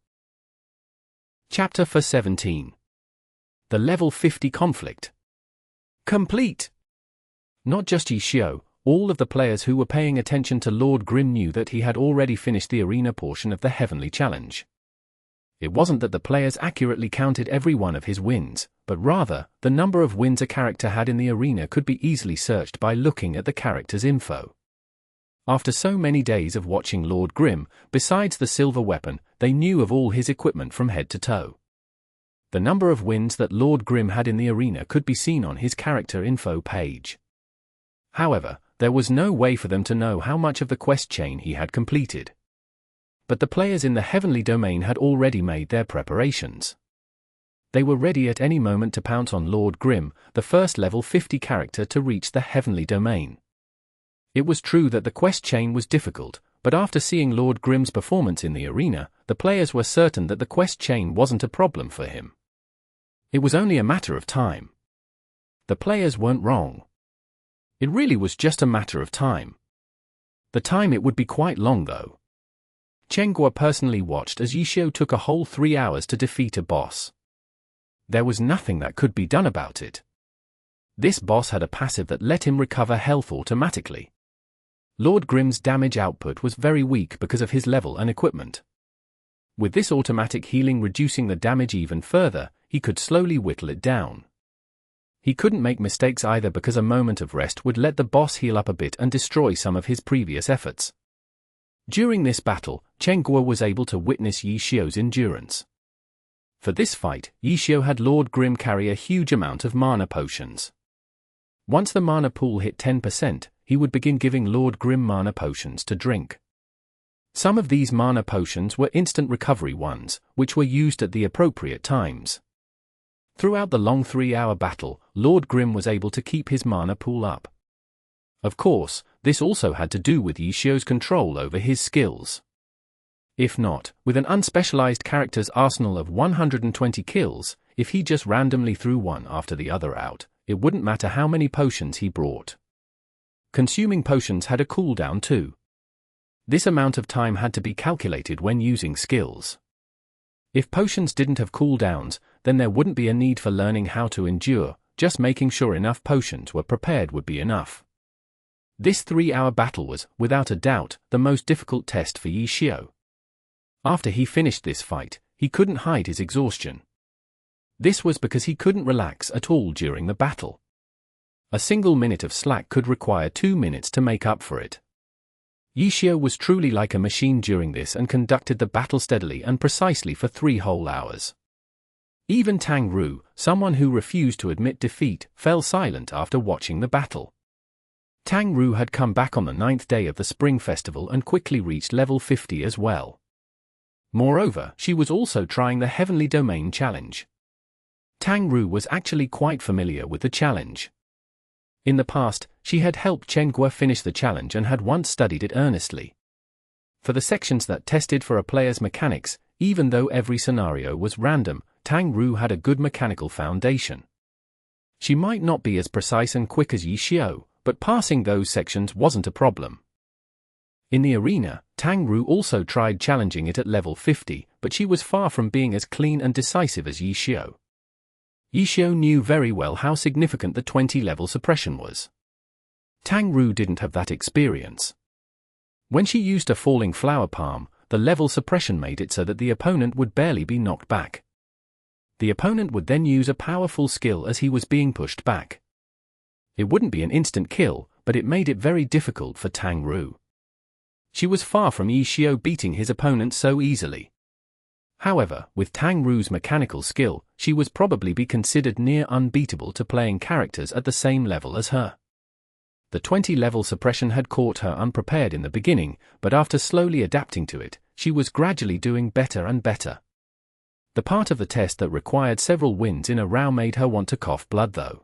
Chapter 17. The Level 50 Conflict. Complete! Not just Qiu, all of the players who were paying attention to Lord Grim knew that he had already finished the arena portion of the Heavenly Challenge. It wasn't that the players accurately counted every one of his wins, but rather, the number of wins a character had in the arena could be easily searched by looking at the character's info. After so many days of watching Lord Grim, besides the silver weapon, they knew of all his equipment from head to toe. The number of wins that Lord Grim had in the arena could be seen on his character info page. However, there was no way for them to know how much of the quest chain he had completed. But the players in the Heavenly Domain had already made their preparations. They were ready at any moment to pounce on Lord Grim, the first level 50 character to reach the Heavenly Domain. It was true that the quest chain was difficult, but after seeing Lord Grim's performance in the arena, the players were certain that the quest chain wasn't a problem for him. It was only a matter of time. The players weren't wrong. It really was just a matter of time. The time it would be quite long though. Mucheng personally watched as Qiu took a whole 3 hours to defeat a boss. There was nothing that could be done about it. This boss had a passive that let him recover health automatically. Lord Grim's damage output was very weak because of his level and equipment. With this automatic healing reducing the damage even further, he could slowly whittle it down. He couldn't make mistakes either because a moment of rest would let the boss heal up a bit and destroy some of his previous efforts. During this battle, Mucheng was able to witness Qiu's endurance. For this fight, Qiu had Lord Grim carry a huge amount of mana potions. Once the mana pool hit 10%, he would begin giving Lord Grim mana potions to drink. Some of these mana potions were instant recovery ones, which were used at the appropriate times. Throughout the long 3-hour battle, Lord Grim was able to keep his mana pool up. Of course, this also had to do with Qiu's control over his skills. If not, with an unspecialized character's arsenal of 120 kills, if he just randomly threw one after the other out, it wouldn't matter how many potions he brought. Consuming potions had a cooldown too. This amount of time had to be calculated when using skills. If potions didn't have cooldowns, then there wouldn't be a need for learning how to endure, just making sure enough potions were prepared would be enough. This 3-hour battle was, without a doubt, the most difficult test for Qiu. After he finished this fight, he couldn't hide his exhaustion. This was because he couldn't relax at all during the battle. A single minute of slack could require 2 minutes to make up for it. Qiu was truly like a machine during this and conducted the battle steadily and precisely for 3 whole hours. Even Tang Ru, someone who refused to admit defeat, fell silent after watching the battle. Tang Ru had come back on the 9th day of the Spring Festival and quickly reached level 50 as well. Moreover, she was also trying the Heavenly Domain Challenge. Tang Ru was actually quite familiar with the challenge. In the past, she had helped Mucheng finish the challenge and had once studied it earnestly. For the sections that tested for a player's mechanics, even though every scenario was random, Tang Ru had a good mechanical foundation. She might not be as precise and quick as Qiu, but passing those sections wasn't a problem. In the arena, Tang Ru also tried challenging it at level 50, but she was far from being as clean and decisive as Qiu. Qiu knew very well how significant the 20-level suppression was. Tang Ru didn't have that experience. When she used a falling flower palm, the level suppression made it so that the opponent would barely be knocked back. The opponent would then use a powerful skill as he was being pushed back. It wouldn't be an instant kill, but it made it very difficult for Tang Ru. She was far from Yi Xiu beating his opponent so easily. However, with Tang Ru's mechanical skill, she was probably be considered near unbeatable to playing characters at the same level as her. The 20-level suppression had caught her unprepared in the beginning, but after slowly adapting to it, she was gradually doing better and better. The part of the test that required several wins in a row made her want to cough blood though.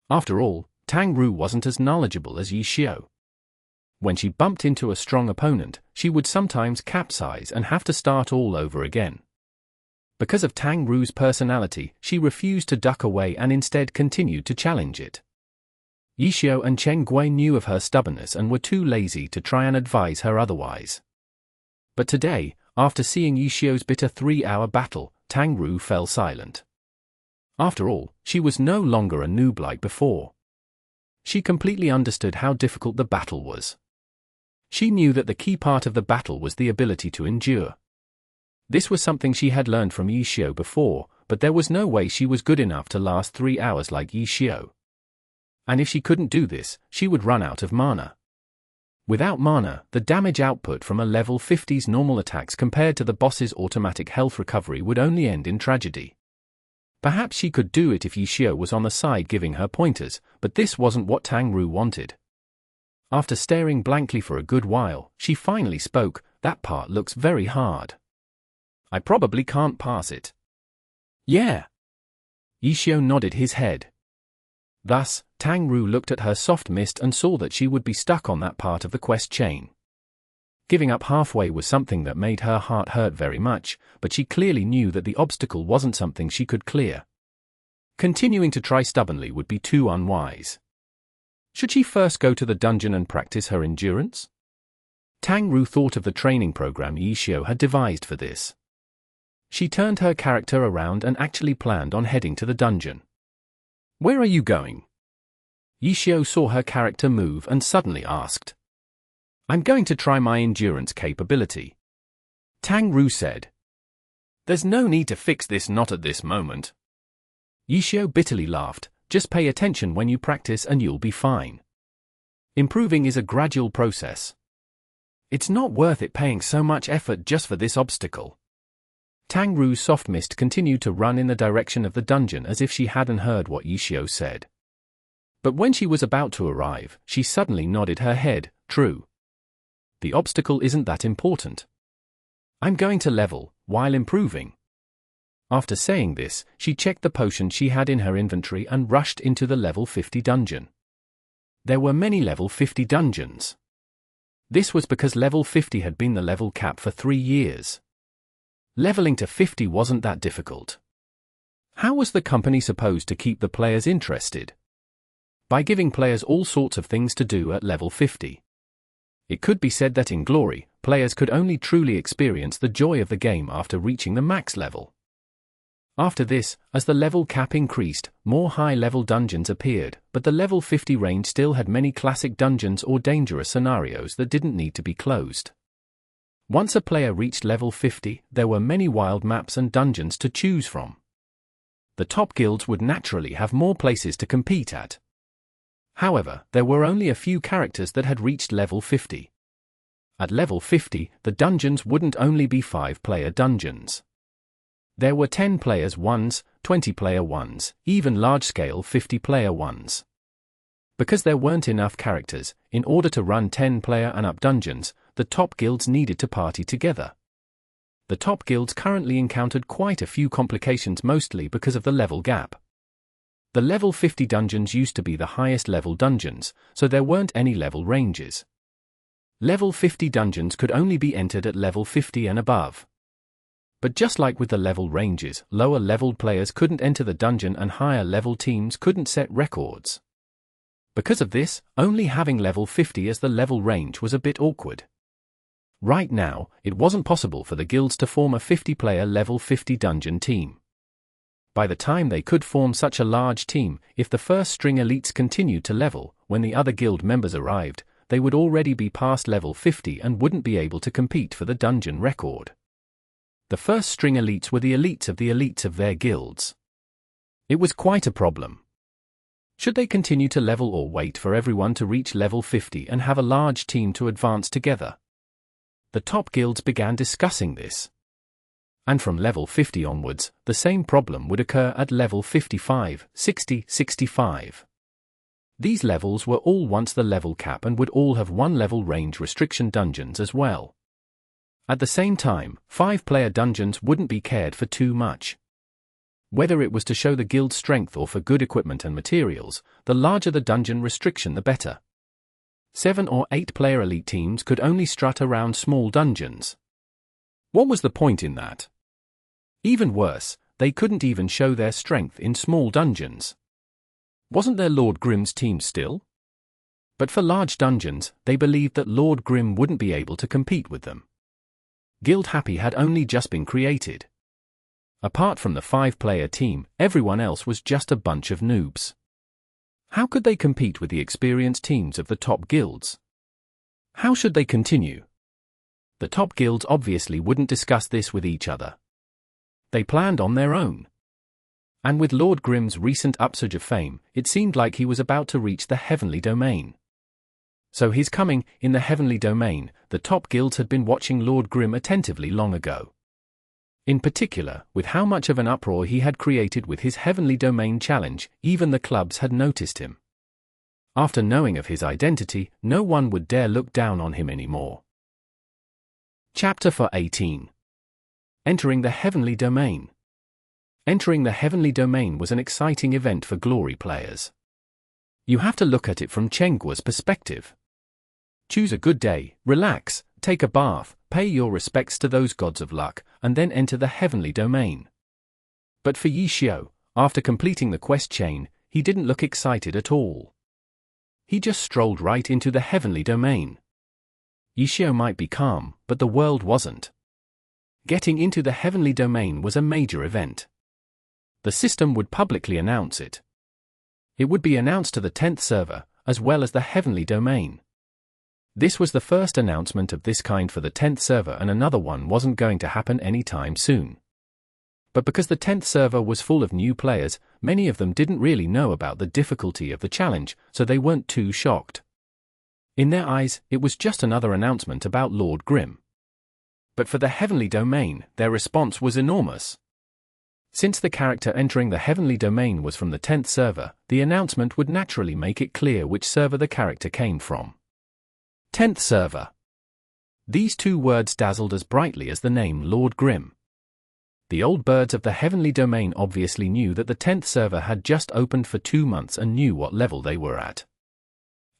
After all, Tang Ru wasn't as knowledgeable as Yi Xiu. When she bumped into a strong opponent, she would sometimes capsize and have to start all over again. Because of Tang Ru's personality, she refused to duck away and instead continued to challenge it. Yi Xiu and Chen Gui knew of her stubbornness and were too lazy to try and advise her otherwise. But today, after seeing Yi Xiu's bitter 3-hour battle, Tang Ru fell silent. After all, she was no longer a noob like before. She completely understood how difficult the battle was. She knew that the key part of the battle was the ability to endure. This was something she had learned from Yi Xiu before, but there was no way she was good enough to last 3 hours like Yi Xiu. And if she couldn't do this, she would run out of mana. Without mana, the damage output from a level 50's normal attacks compared to the boss's automatic health recovery would only end in tragedy. Perhaps she could do it if Yi Xiu was on the side giving her pointers, but this wasn't what Tang Ru wanted. After staring blankly for a good while, she finally spoke, "That part looks very hard. I probably can't pass it." "Yeah." Yi Xiu nodded his head. Thus, Tang Ru looked at her soft mist and saw that she would be stuck on that part of the quest chain. Giving up halfway was something that made her heart hurt very much, but she clearly knew that the obstacle wasn't something she could clear. Continuing to try stubbornly would be too unwise. Should she first go to the dungeon and practice her endurance? Tang Ru thought of the training program Yi Xiu had devised for this. She turned her character around and actually planned on heading to the dungeon. "Where are you going?" Yi Xiu saw her character move and suddenly asked. "I'm going to try my endurance capability," Tang Ru said. "There's no need to fix this, not at this moment." Yi Xiu bitterly laughed. "Just pay attention when you practice and you'll be fine. Improving is a gradual process. It's not worth it paying so much effort just for this obstacle." Tang Ru's soft mist continued to run in the direction of the dungeon as if she hadn't heard what Yi Xiu said. But when she was about to arrive, she suddenly nodded her head. "True. The obstacle isn't that important. I'm going to level, while improving." After saying this, she checked the potion she had in her inventory and rushed into the level 50 dungeon. There were many level 50 dungeons. This was because level 50 had been the level cap for 3 years. Leveling to 50 wasn't that difficult. How was the company supposed to keep the players interested? By giving players all sorts of things to do at level 50. It could be said that in Glory, players could only truly experience the joy of the game after reaching the max level. After this, as the level cap increased, more high-level dungeons appeared, but the level 50 range still had many classic dungeons or dangerous scenarios that didn't need to be closed. Once a player reached level 50, there were many wild maps and dungeons to choose from. The top guilds would naturally have more places to compete at. However, there were only a few characters that had reached level 50. At level 50, the dungeons wouldn't only be 5-player dungeons. There were 10-player ones, 20-player ones, even large-scale 50-player ones. Because there weren't enough characters, in order to run 10-player and up dungeons, the top guilds needed to party together. The top guilds currently encountered quite a few complications, mostly because of the level gap. The level 50 dungeons used to be the highest level dungeons, so there weren't any level ranges. Level 50 dungeons could only be entered at level 50 and above. But just like with the level ranges, lower-leveled players couldn't enter the dungeon and higher-level teams couldn't set records. Because of this, only having level 50 as the level range was a bit awkward. Right now, it wasn't possible for the guilds to form a 50-player level 50 dungeon team. By the time they could form such a large team, if the first string elites continued to level, when the other guild members arrived, they would already be past level 50 and wouldn't be able to compete for the dungeon record. The first string elites were the elites of their guilds. It was quite a problem. Should they continue to level or wait for everyone to reach level 50 and have a large team to advance together? The top guilds began discussing this. And from level 50 onwards, the same problem would occur at level 55, 60, 65. These levels were all once the level cap and would all have one level range restriction dungeons as well. At the same time, 5-player dungeons wouldn't be cared for too much. Whether it was to show the guild's strength or for good equipment and materials, the larger the dungeon restriction the better. 7 or 8-player elite teams could only strut around small dungeons. What was the point in that? Even worse, they couldn't even show their strength in small dungeons. Wasn't there Lord Grimm's team still? But for large dungeons, they believed that Lord Grimm wouldn't be able to compete with them. Guild Happy had only just been created. Apart from the 5-player team, everyone else was just a bunch of noobs. How could they compete with the experienced teams of the top guilds? How should they continue? The top guilds obviously wouldn't discuss this with each other. They planned on their own. And with Lord Grimm's recent upsurge of fame, it seemed like he was about to reach the heavenly domain. So his coming in the heavenly domain, the top guilds had been watching Lord Grimm attentively long ago. In particular, with how much of an uproar he had created with his heavenly domain challenge, even the clubs had noticed him. After knowing of his identity, no one would dare look down on him anymore. Chapter 18. Entering the heavenly domain. Entering the heavenly domain was an exciting event for glory players. You have to look at it from Chengguo's perspective. Choose a good day, relax, take a bath, pay your respects to those gods of luck, and then enter the heavenly domain. But for Yi Xiu, after completing the quest chain, he didn't look excited at all. He just strolled right into the heavenly domain. Yi Xiu might be calm, but the world wasn't. Getting into the heavenly domain was a major event. The system would publicly announce it. It would be announced to the 10th server, as well as the heavenly domain. This was the first announcement of this kind for the 10th server, and another one wasn't going to happen anytime soon. But because the 10th server was full of new players, many of them didn't really know about the difficulty of the challenge, so they weren't too shocked. In their eyes, it was just another announcement about Lord Grimm. But for the heavenly domain, their response was enormous. Since the character entering the heavenly domain was from the 10th server, the announcement would naturally make it clear which server the character came from. 10th server. These two words dazzled as brightly as the name Lord Grimm. The old birds of the heavenly domain obviously knew that the 10th server had just opened for 2 months and knew what level they were at.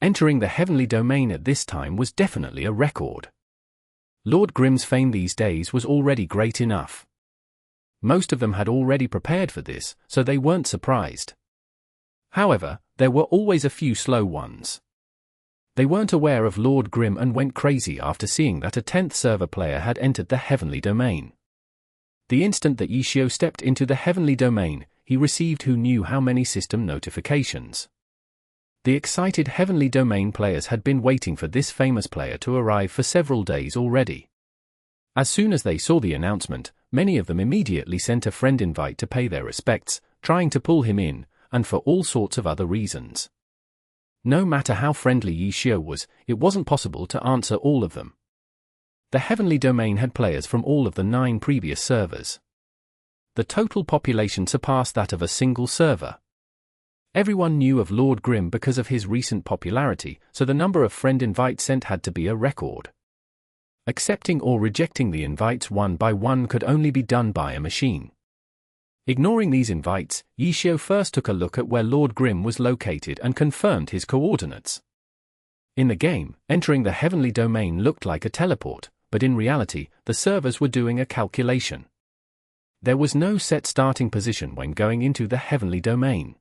Entering the heavenly domain at this time was definitely a record. Lord Grimm's fame these days was already great enough. Most of them had already prepared for this, so they weren't surprised. However, there were always a few slow ones. They weren't aware of Lord Grimm and went crazy after seeing that a 10th server player had entered the heavenly domain. The instant that Yi Xiu stepped into the heavenly domain, he received who knew how many system notifications. The excited heavenly domain players had been waiting for this famous player to arrive for several days already. As soon as they saw the announcement, many of them immediately sent a friend invite to pay their respects, trying to pull him in, and for all sorts of other reasons. No matter how friendly Yi Xiu was, it wasn't possible to answer all of them. The heavenly domain had players from all of the 9 previous servers. The total population surpassed that of a single server. Everyone knew of Lord Grimm because of his recent popularity, so the number of friend invites sent had to be a record. Accepting or rejecting the invites one by one could only be done by a machine. Ignoring these invites, Yi Xiu first took a look at where Lord Grimm was located and confirmed his coordinates. In the game, entering the heavenly domain looked like a teleport, but in reality, the servers were doing a calculation. There was no set starting position when going into the heavenly domain.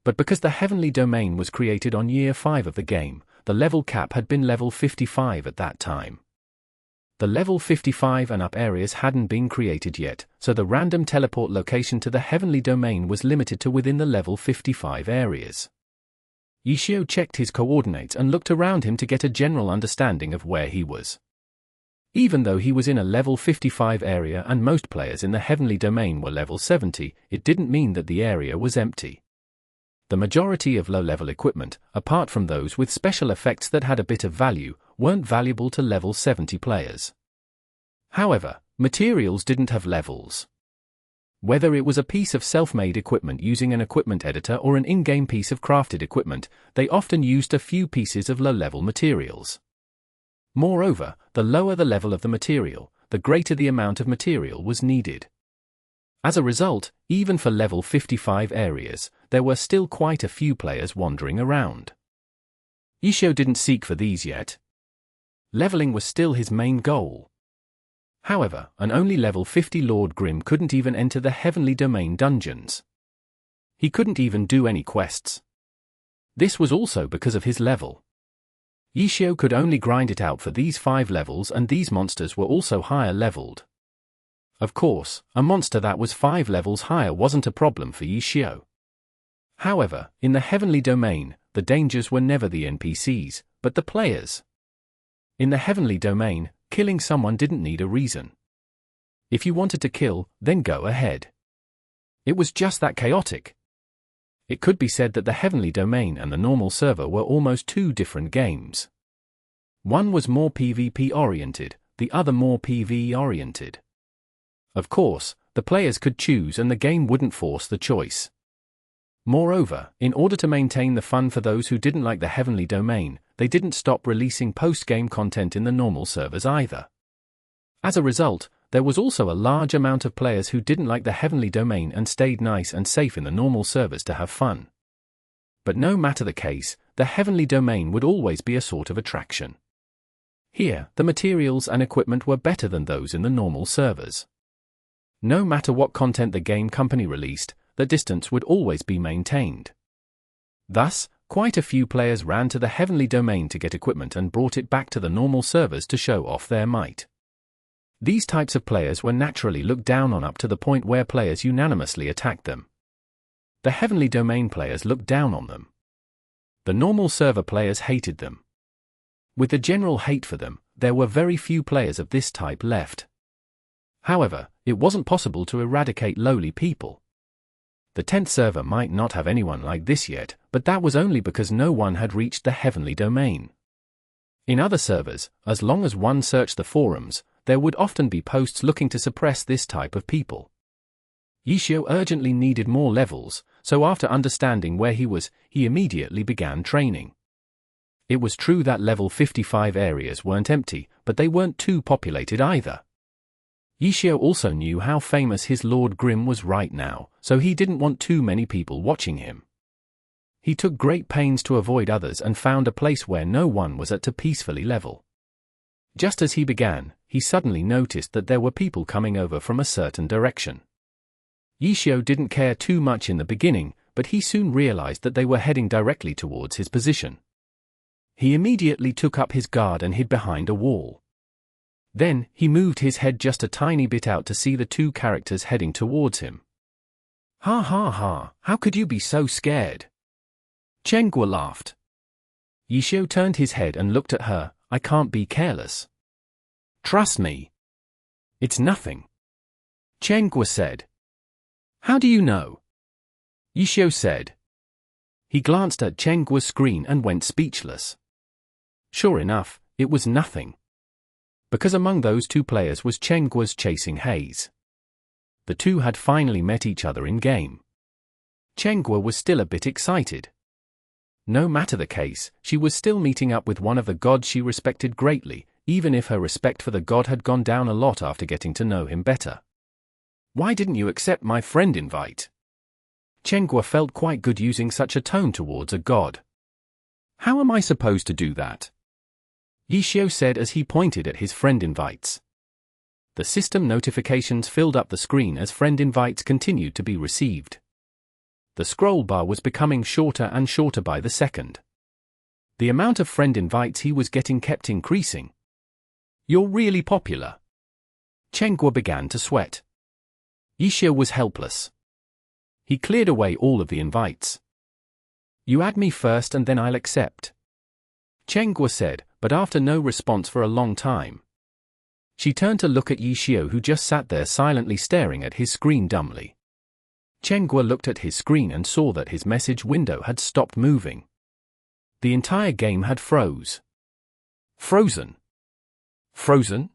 But because the heavenly domain was created on year 5 of the game, the level cap had been level 55 at that time. The level 55 and up areas hadn't been created yet, so the random teleport location to the heavenly domain was limited to within the level 55 areas. Yixiao checked his coordinates and looked around him to get a general understanding of where he was. Even though he was in a level 55 area and most players in the heavenly domain were level 70, it didn't mean that the area was empty. The majority of low-level equipment, apart from those with special effects that had a bit of value, weren't valuable to level 70 players. However, materials didn't have levels. Whether it was a piece of self-made equipment using an equipment editor or an in-game piece of crafted equipment, they often used a few pieces of low-level materials. Moreover, the lower the level of the material, the greater the amount of material was needed. As a result, even for level 55 areas, there were still quite a few players wandering around. Yixiao didn't seek for these yet. Leveling was still his main goal. However, an only level 50 Lord Grimm couldn't even enter the Heavenly Domain dungeons. He couldn't even do any quests. This was also because of his level. Yixiao could only grind it out for these 5 levels, and these monsters were also higher leveled. Of course, a monster that was 5 levels higher wasn't a problem for Yixiao. However, in the Heavenly Domain, the dangers were never the NPCs, but the players. In the Heavenly Domain, killing someone didn't need a reason. If you wanted to kill, then go ahead. It was just that chaotic. It could be said that the Heavenly Domain and the normal server were almost 2 different games. One was more PvP-oriented, the other more PvE-oriented. Of course, the players could choose and the game wouldn't force the choice. Moreover, in order to maintain the fun for those who didn't like the Heavenly Domain, they didn't stop releasing post-game content in the normal servers either. As a result, there was also a large amount of players who didn't like the Heavenly Domain and stayed nice and safe in the normal servers to have fun. But no matter the case, the Heavenly Domain would always be a sort of attraction. Here, the materials and equipment were better than those in the normal servers. No matter what content the game company released, the distance would always be maintained. Thus, quite a few players ran to the Heavenly Domain to get equipment and brought it back to the normal servers to show off their might. These types of players were naturally looked down on up to the point where players unanimously attacked them. The Heavenly Domain players looked down on them. The normal server players hated them. With the general hate for them, there were very few players of this type left. However, it wasn't possible to eradicate lowly people. The 10th server might not have anyone like this yet, but that was only because no one had reached the Heavenly Domain. In other servers, as long as one searched the forums, there would often be posts looking to suppress this type of people. Yixiao urgently needed more levels, so after understanding where he was, he immediately began training. It was true that level 55 areas weren't empty, but they weren't too populated either. Yixiao also knew how famous his Lord Grimm was right now, so he didn't want too many people watching him. He took great pains to avoid others and found a place where no one was at to peacefully level. Just as he began, he suddenly noticed that there were people coming over from a certain direction. Yixiao didn't care too much in the beginning, but he soon realized that they were heading directly towards his position. He immediately took up his guard and hid behind a wall. Then, he moved his head just a tiny bit out to see the 2 characters heading towards him. Ha ha ha, how could you be so scared? Chengguo laughed. Yixiao turned his head and looked at her. I can't be careless. Trust me. It's nothing. Chengguo said. How do you know? Yixiao said. He glanced at Chengguo's screen and went speechless. Sure enough, it was nothing. Because among those 2 players was Chengguo's chasing Haze. The 2 had finally met each other in-game. Chengguo was still a bit excited. No matter the case, she was still meeting up with one of the gods she respected greatly, even if her respect for the god had gone down a lot after getting to know him better. Why didn't you accept my friend invite? Chengguo felt quite good using such a tone towards a god. How am I supposed to do that? Yixiao said as he pointed at his friend invites. The system notifications filled up the screen as friend invites continued to be received. The scroll bar was becoming shorter and shorter by the second. The amount of friend invites he was getting kept increasing. You're really popular. Chengguo began to sweat. Yixiao was helpless. He cleared away all of the invites. You add me first and then I'll accept. Chen Guo said, but after no response for a long time. She turned to look at Yixiao, who just sat there silently staring at his screen dumbly. Chen Guo looked at his screen and saw that his message window had stopped moving. The entire game had froze. Frozen? Frozen?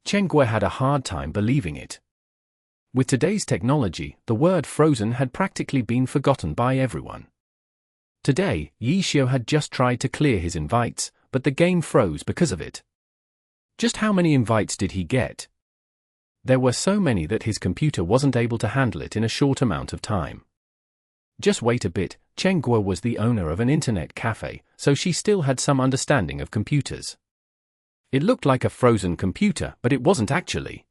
Chen Guo had a hard time believing it. With today's technology, the word frozen had practically been forgotten by everyone. Today, Yixiao had just tried to clear his invites, but the game froze because of it. Just how many invites did he get? There were so many that his computer wasn't able to handle it in a short amount of time. Just wait a bit, Chen Guo was the owner of an internet cafe, so she still had some understanding of computers. It looked like a frozen computer, but it wasn't actually.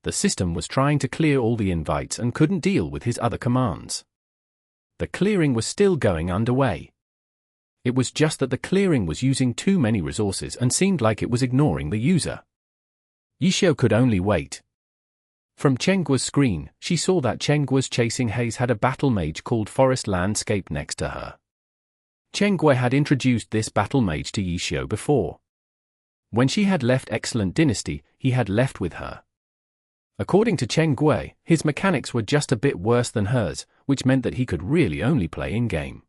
The system was trying to clear all the invites and couldn't deal with his other commands. The clearing was still going underway. It was just that the clearing was using too many resources and seemed like it was ignoring the user. Yixiao could only wait. From Chen Guo's screen, she saw that Chen Guo's chasing Haze had a battle mage called Forest Landscape next to her. Chen Guo had introduced this battle mage to Yixiao before. When she had left Excellent Dynasty, he had left with her. According to Chen Guo, his mechanics were just a bit worse than hers, which meant that he could really only play in-game.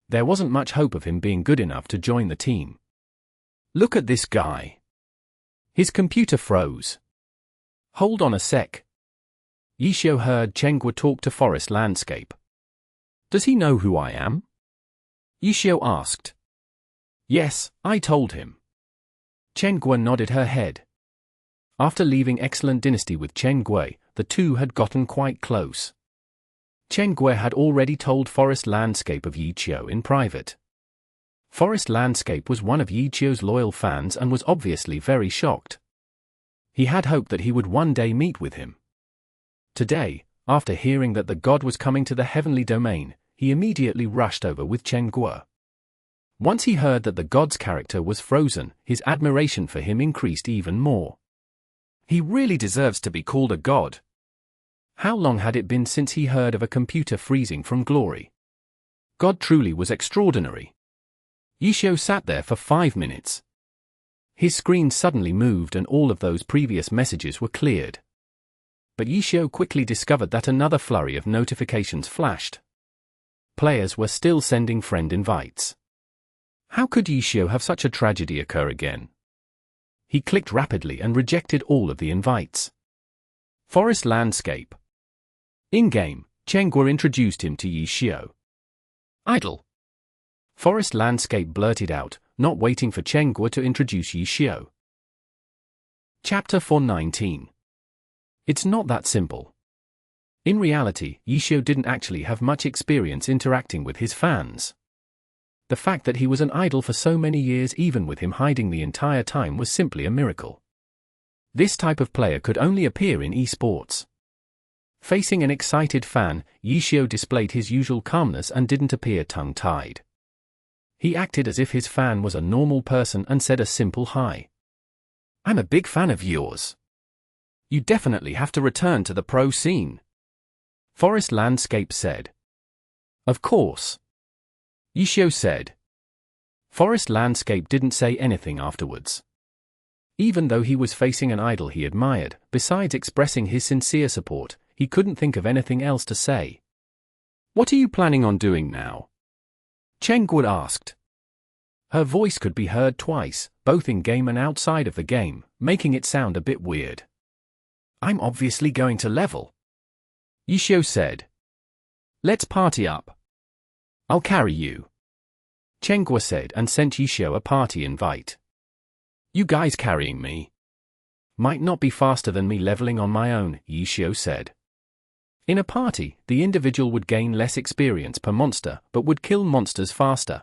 There wasn't much hope of him being good enough to join the team. Look at this guy. His computer froze. Hold on a sec. Yixiao heard Chen Guo talk to Forest Landscape. Does he know who I am? Yixiao asked. Yes, I told him. Chen Guo nodded her head. After leaving Excellent Dynasty with Chen Guo, the two had gotten quite close. Chen Guo had already told Forest Landscape of Yixiao in private. Forest Landscape was one of Yixiao's loyal fans and was obviously very shocked. He had hoped that he would one day meet with him. Today, after hearing that the god was coming to the heavenly domain, he immediately rushed over with Chen Guo. Once he heard that the god's character was frozen, his admiration for him increased even more. He really deserves to be called a god. How long had it been since he heard of a computer freezing from glory? God truly was extraordinary. Yixiao sat there for 5 minutes. His screen suddenly moved and all of those previous messages were cleared. But Yixiao quickly discovered that another flurry of notifications flashed. Players were still sending friend invites. How could Yixiao have such a tragedy occur again? He clicked rapidly and rejected all of the invites. Forest Landscape. In-game, Chen Guo introduced him to Yixiao. Idle. Forest Landscape blurted out, not waiting for Chen Guo to introduce Yixiao. Chapter 419. It's not that simple. In reality, Yixiao didn't actually have much experience interacting with his fans. The fact that he was an idol for so many years, even with him hiding the entire time, was simply a miracle. This type of player could only appear in esports. Facing an excited fan, Yixiao displayed his usual calmness and didn't appear tongue-tied. He acted as if his fan was a normal person and said a simple hi. I'm a big fan of yours. You definitely have to return to the pro scene. Forest Landscape said. Of course. Yixiao said. Forest Landscape didn't say anything afterwards. Even though he was facing an idol he admired, besides expressing his sincere support, he couldn't think of anything else to say. What are you planning on doing now? Chen Guo asked. Her voice could be heard twice, both in-game and outside of the game, making it sound a bit weird. I'm obviously going to level. Yixiao said. Let's party up. I'll carry you. Chen Guo said and sent Yixiao a party invite. You guys carrying me? Might not be faster than me leveling on my own, Yixiao said. In a party, the individual would gain less experience per monster but would kill monsters faster.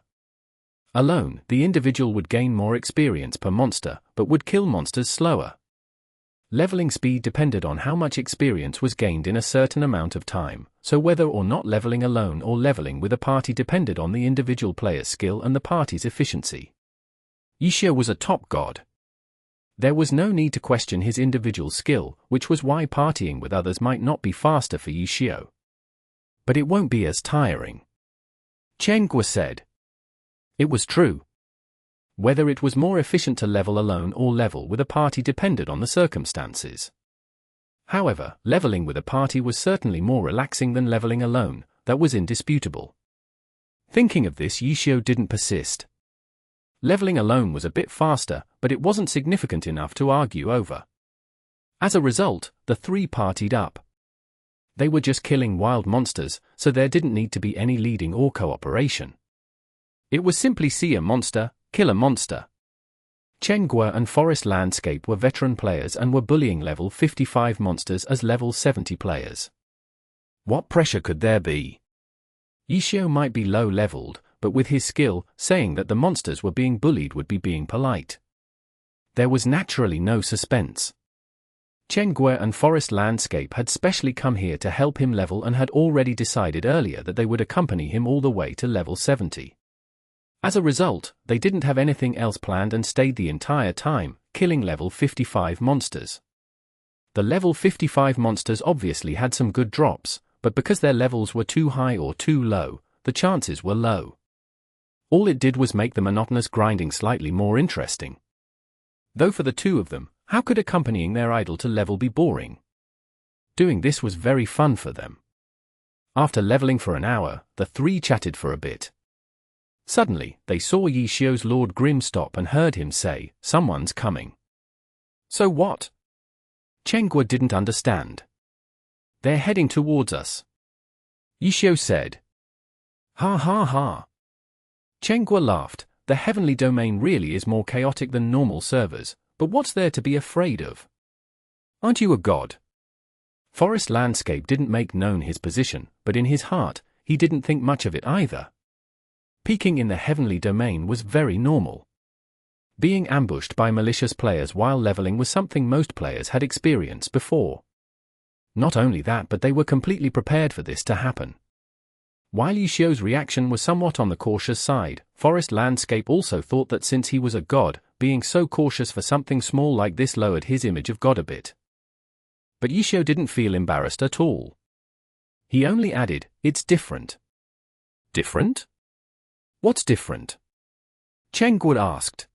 Alone, the individual would gain more experience per monster but would kill monsters slower. Leveling speed depended on how much experience was gained in a certain amount of time, so whether or not leveling alone or leveling with a party depended on the individual player's skill and the party's efficiency. Yixiao was a top god. There was no need to question his individual skill, which was why partying with others might not be faster for Yixiao. But it won't be as tiring. Chen Guo said. It was true. Whether it was more efficient to level alone or level with a party depended on the circumstances. However, leveling with a party was certainly more relaxing than leveling alone, that was indisputable. Thinking of this, Yixiao didn't persist. Leveling alone was a bit faster, but it wasn't significant enough to argue over. As a result, the three partied up. They were just killing wild monsters, so there didn't need to be any leading or cooperation. It was simply see a monster, kill a monster. Chen Guo and Forest Landscape were veteran players and were bullying level 55 monsters as level 70 players. What pressure could there be? Yixiao might be low-leveled, but with his skill, saying that the monsters were being bullied would be being polite. There was naturally no suspense. Chen Guo and Forest Landscape had specially come here to help him level and had already decided earlier that they would accompany him all the way to level 70. As a result, they didn't have anything else planned and stayed the entire time, killing level 55 monsters. The level 55 monsters obviously had some good drops, but because their levels were too high or too low, the chances were low. All it did was make the monotonous grinding slightly more interesting. Though for the two of them, how could accompanying their idol to level be boring? Doing this was very fun for them. After leveling for an hour, the three chatted for a bit. Suddenly, they saw Yixiao's Lord Grim stop and heard him say, "Someone's coming." So what? Chen Guo didn't understand. They're heading towards us. Yixiao said. Ha ha ha. Chen Guo laughed. The heavenly domain really is more chaotic than normal servers, but what's there to be afraid of? Aren't you a god? Forest Landscape didn't make known his position, but in his heart, he didn't think much of it either. Peeking in the heavenly domain was very normal. Being ambushed by malicious players while leveling was something most players had experienced before. Not only that, but they were completely prepared for this to happen. While Yixiao's reaction was somewhat on the cautious side, Forest Landscape also thought that since he was a god, being so cautious for something small like this lowered his image of god a bit. But Yixiao didn't feel embarrassed at all. He only added, "It's different." Different? What's different? Chen Guo asked.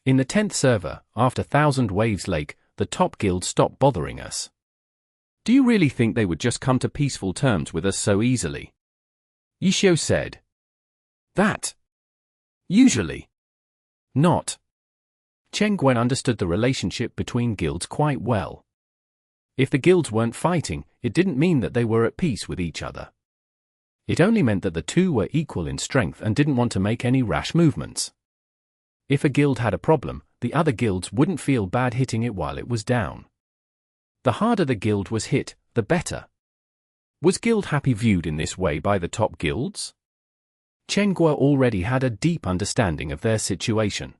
In the 10th server, after Thousand Waves Lake, the top guild stopped bothering us. Do you really think they would just come to peaceful terms with us so easily? Yixiao said. That. Usually. Not. Chen Guo understood the relationship between guilds quite well. If the guilds weren't fighting, it didn't mean that they were at peace with each other. It only meant that the two were equal in strength and didn't want to make any rash movements. If a guild had a problem, the other guilds wouldn't feel bad hitting it while it was down. The harder the guild was hit, the better. Was Guild Happy viewed in this way by the top guilds? Chen Guo already had a deep understanding of their situation.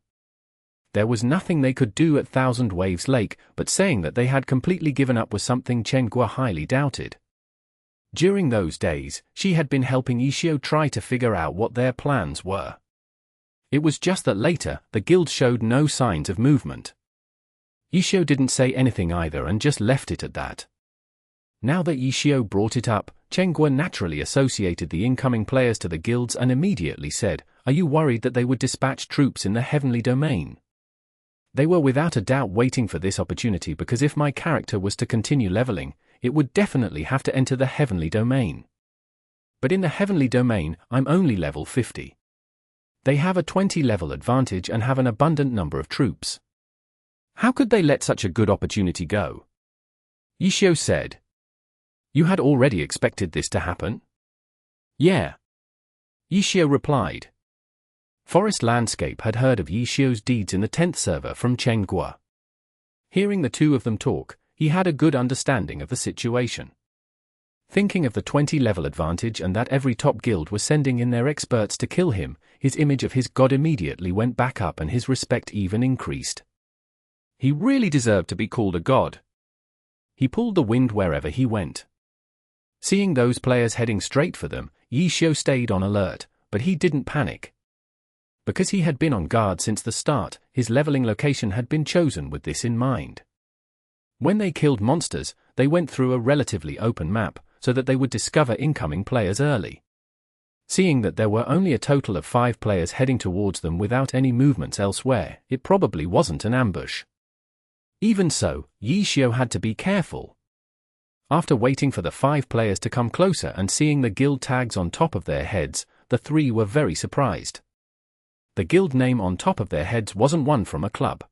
There was nothing they could do at Thousand Waves Lake, but saying that they had completely given up was something Chen Guo highly doubted. During those days, she had been helping Yixiao try to figure out what their plans were. It was just that later, the guild showed no signs of movement. Yixiao didn't say anything either and just left it at that. Now that Yixiao brought it up, Chen Guo naturally associated the incoming players to the guilds and immediately said, "Are you worried that they would dispatch troops in the heavenly domain?" They were without a doubt waiting for this opportunity because if my character was to continue leveling, it would definitely have to enter the heavenly domain. But in the heavenly domain, I'm only level 50. They have a 20 level advantage and have an abundant number of troops. How could they let such a good opportunity go? Yixiao said. You had already expected this to happen? Yeah. Yixiao replied. Forest Landscape had heard of Yixiao's deeds in the 10th server from Chen Guo. Hearing the two of them talk, he had a good understanding of the situation. Thinking of the 20 level advantage and that every top guild was sending in their experts to kill him, his image of his god immediately went back up and his respect even increased. He really deserved to be called a god. He pulled the wind wherever he went. Seeing those players heading straight for them, Yixiao stayed on alert, but he didn't panic. Because he had been on guard since the start, his leveling location had been chosen with this in mind. When they killed monsters, they went through a relatively open map, so that they would discover incoming players early. Seeing that there were only a total of 5 players heading towards them without any movements elsewhere, it probably wasn't an ambush. Even so, Qiu had to be careful. After waiting for the 5 players to come closer and seeing the guild tags on top of their heads, the 3 were very surprised. The guild name on top of their heads wasn't one from a club.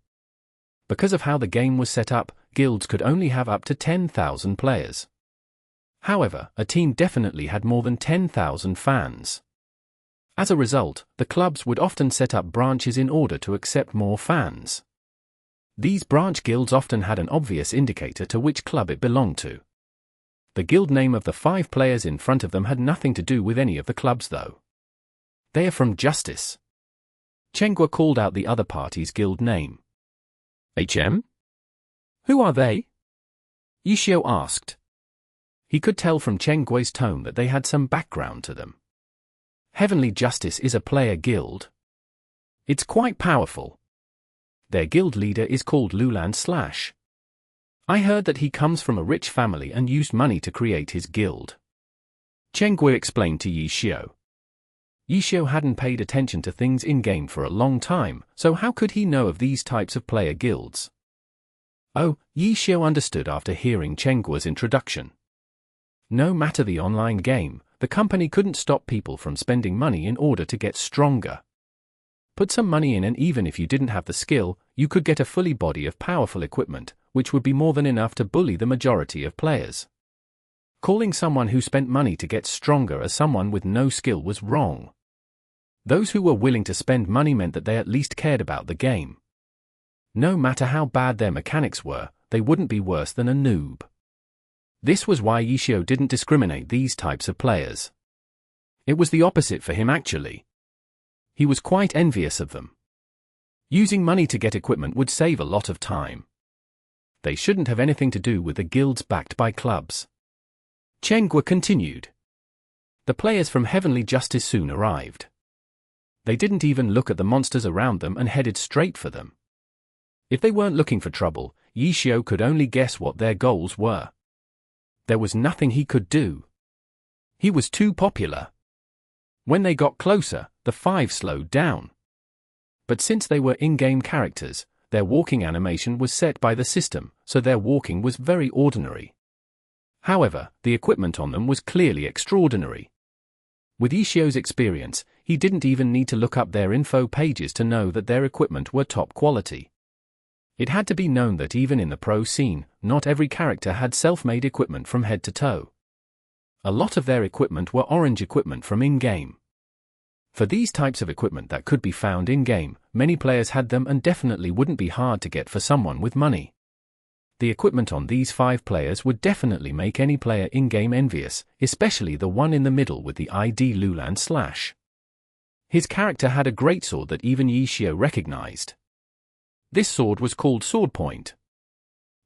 Because of how the game was set up, guilds could only have up to 10,000 players. However, a team definitely had more than 10,000 fans. As a result, the clubs would often set up branches in order to accept more fans. These branch guilds often had an obvious indicator to which club it belonged to. The guild name of the 5 players in front of them had nothing to do with any of the clubs though. They are from Justice. Chengua called out the other party's guild name. HM? Who are they? Qiu asked. He could tell from Chenggui's tone that they had some background to them. Heavenly Justice is a player guild. It's quite powerful. Their guild leader is called Loulan. I heard that he comes from a rich family and used money to create his guild. Chenggui explained to Qiu. Qiu hadn't paid attention to things in-game for a long time, so how could he know of these types of player guilds? Oh, Qiu understood after hearing Chenggui's introduction. No matter the online game, the company couldn't stop people from spending money in order to get stronger. Put some money in and even if you didn't have the skill, you could get a fully body of powerful equipment, which would be more than enough to bully the majority of players. Calling someone who spent money to get stronger as someone with no skill was wrong. Those who were willing to spend money meant that they at least cared about the game. No matter how bad their mechanics were, they wouldn't be worse than a noob. This was why Qiu didn't discriminate these types of players. It was the opposite for him actually. He was quite envious of them. Using money to get equipment would save a lot of time. They shouldn't have anything to do with the guilds backed by clubs. Chenggua continued. The players from Heavenly Justice soon arrived. They didn't even look at the monsters around them and headed straight for them. If they weren't looking for trouble, Qiu could only guess what their goals were. There was nothing he could do. He was too popular. When they got closer, the 5 slowed down. But since they were in-game characters, their walking animation was set by the system, so their walking was very ordinary. However, the equipment on them was clearly extraordinary. With Qiu's experience, he didn't even need to look up their info pages to know that their equipment were top quality. It had to be known that even in the pro scene, not every character had self-made equipment from head to toe. A lot of their equipment were orange equipment from in-game. For these types of equipment that could be found in-game, many players had them and definitely wouldn't be hard to get for someone with money. The equipment on these 5 players would definitely make any player in-game envious, especially the one in the middle with the ID Loulan. His character had a greatsword that even Qiu recognized. This sword was called Sword Point.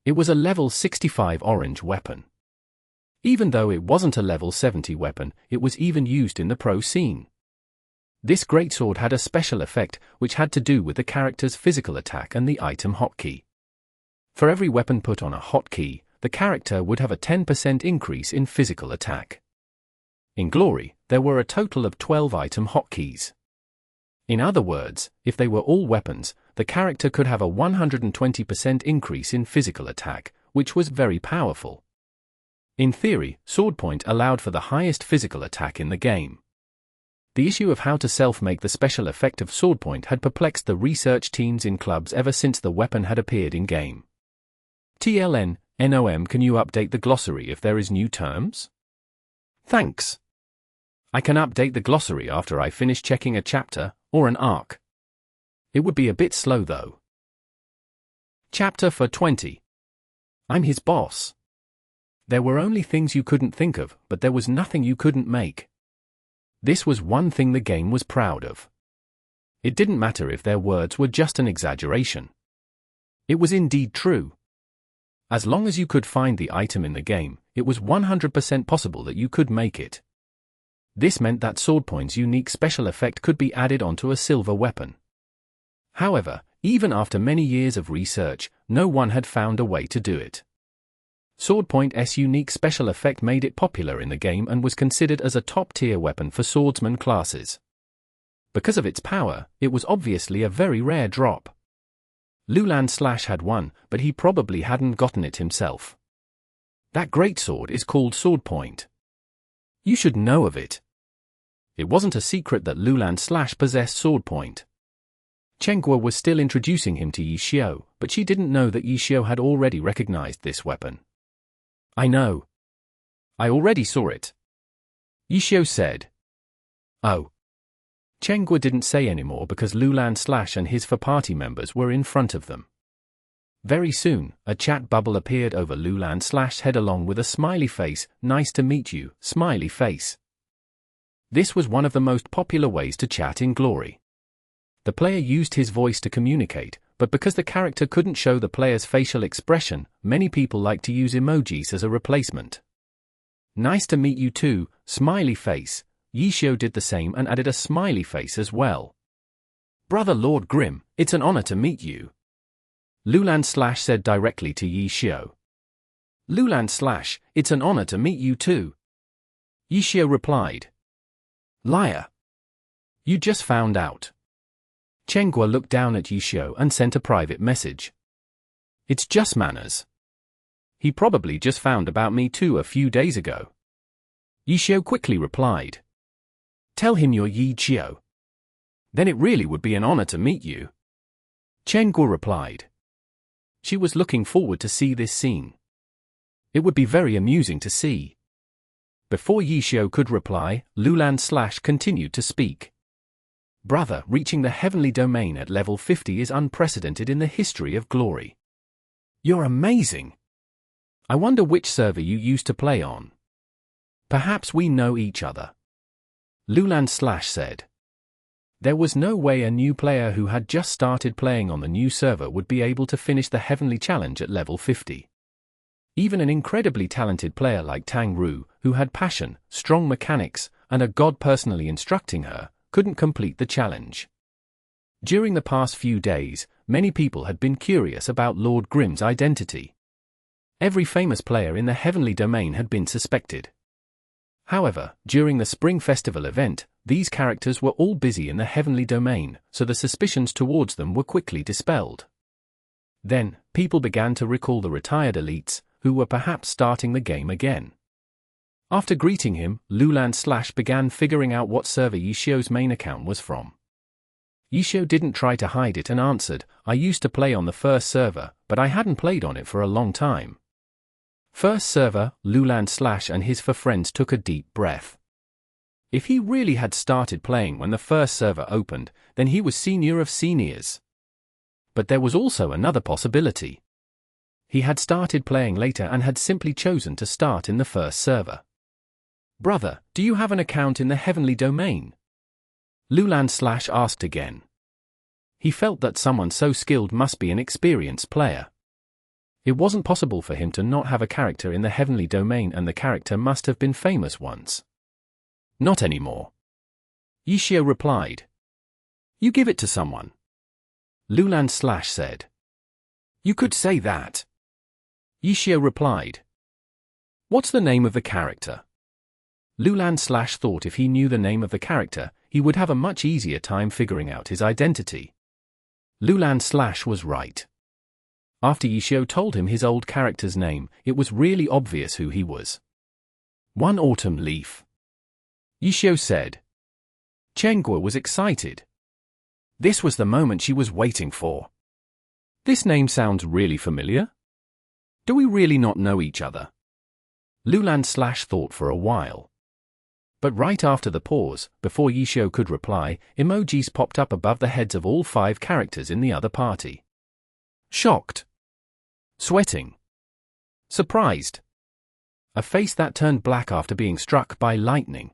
It was a level 65 orange weapon. Even though it wasn't a level 70 weapon, it was even used in the pro scene. This greatsword had a special effect which had to do with the character's physical attack and the item hotkey. For every weapon put on a hotkey, the character would have a 10% increase in physical attack. In Glory, there were a total of 12 item hotkeys. In other words, if they were all weapons, the character could have a 120% increase in physical attack, which was very powerful. In theory, Sword Point allowed for the highest physical attack in the game. The issue of how to self-make the special effect of Sword Point had perplexed the research teams in clubs ever since the weapon had appeared in-game. TLN, can you update the glossary if there is new terms? Thanks. I can update the glossary after I finish checking a chapter, or an arc. It would be a bit slow though. Chapter 20. I'm his boss. There were only things you couldn't think of, but there was nothing you couldn't make. This was one thing the game was proud of. It didn't matter if their words were just an exaggeration. It was indeed true. As long as you could find the item in the game, it was 100% possible that you could make it. This meant that Sword Point's unique special effect could be added onto a silver weapon. However, even after many years of research, no one had found a way to do it. Swordpoint's unique special effect made it popular in the game and was considered as a top-tier weapon for swordsman classes. Because of its power, it was obviously a very rare drop. Loulan had one, but he probably hadn't gotten it himself. That greatsword is called Swordpoint. You should know of it. It wasn't a secret that Loulan possessed Swordpoint. Chengguo was still introducing him to Yi Xiu, but she didn't know that Yi Xiu had already recognized this weapon. I know. I already saw it. Yi Xiu said. Oh. Chengguo didn't say anymore because Loulan and his 4 party members were in front of them. Very soon, a chat bubble appeared over Loulan's head along with a smiley face. Nice to meet you, smiley face. This was one of the most popular ways to chat in Glory. The player used his voice to communicate, but because the character couldn't show the player's facial expression, many people like to use emojis as a replacement. Nice to meet you too, smiley face. Yi Xiu did the same and added a smiley face as well. Brother Lord Grim, it's an honor to meet you. Loulan said directly to Yi Xiu. Loulan it's an honor to meet you too. Yi Xiu replied. Liar. You just found out. Chengguo looked down at Yi Xiu and sent a private message. It's just manners. He probably just found about me too a few days ago. Yi Xiu quickly replied. Tell him you're Yi Xiu. Then it really would be an honor to meet you. Chengguo replied. She was looking forward to see this scene. It would be very amusing to see. Before Yi Xiu could reply, Loulan continued to speak. Brother, reaching the heavenly domain at level 50 is unprecedented in the history of Glory. You're amazing. I wonder which server you used to play on. Perhaps we know each other. Loulan said. There was no way a new player who had just started playing on the new server would be able to finish the heavenly challenge at level 50. Even an incredibly talented player like Tang Ru, who had passion, strong mechanics, and a god personally instructing her, couldn't complete the challenge. During the past few days, many people had been curious about Lord Grim's identity. Every famous player in the heavenly domain had been suspected. However, during the Spring Festival event, these characters were all busy in the heavenly domain, so the suspicions towards them were quickly dispelled. Then, people began to recall the retired elites, who were perhaps starting the game again. After greeting him, Loulan began figuring out what server Yi Xiu's main account was from. Yi Xiu didn't try to hide it and answered, I used to play on the first server, but I hadn't played on it for a long time. First server, Loulan and his 4 friends took a deep breath. If he really had started playing when the first server opened, then he was senior of seniors. But there was also another possibility. He had started playing later and had simply chosen to start in the first server. Brother, do you have an account in the heavenly domain? Loulan asked again. He felt that someone so skilled must be an experienced player. It wasn't possible for him to not have a character in the heavenly domain, and the character must have been famous once. Not anymore. Yi Xiu replied. You give it to someone. Loulan said. You could say that. Yi Xiu replied. What's the name of the character? Loulan thought if he knew the name of the character, he would have a much easier time figuring out his identity. Loulan was right. After Yi Xiu told him his old character's name, it was really obvious who he was. One Autumn Leaf. Yi Xiu said. Chengguo was excited. This was the moment she was waiting for. This name sounds really familiar. Do we really not know each other? Loulan thought for a while. But right after the pause, before Yi Xiu could reply, emojis popped up above the heads of all 5 characters in the other party. Shocked. Sweating. Surprised. A face that turned black after being struck by lightning.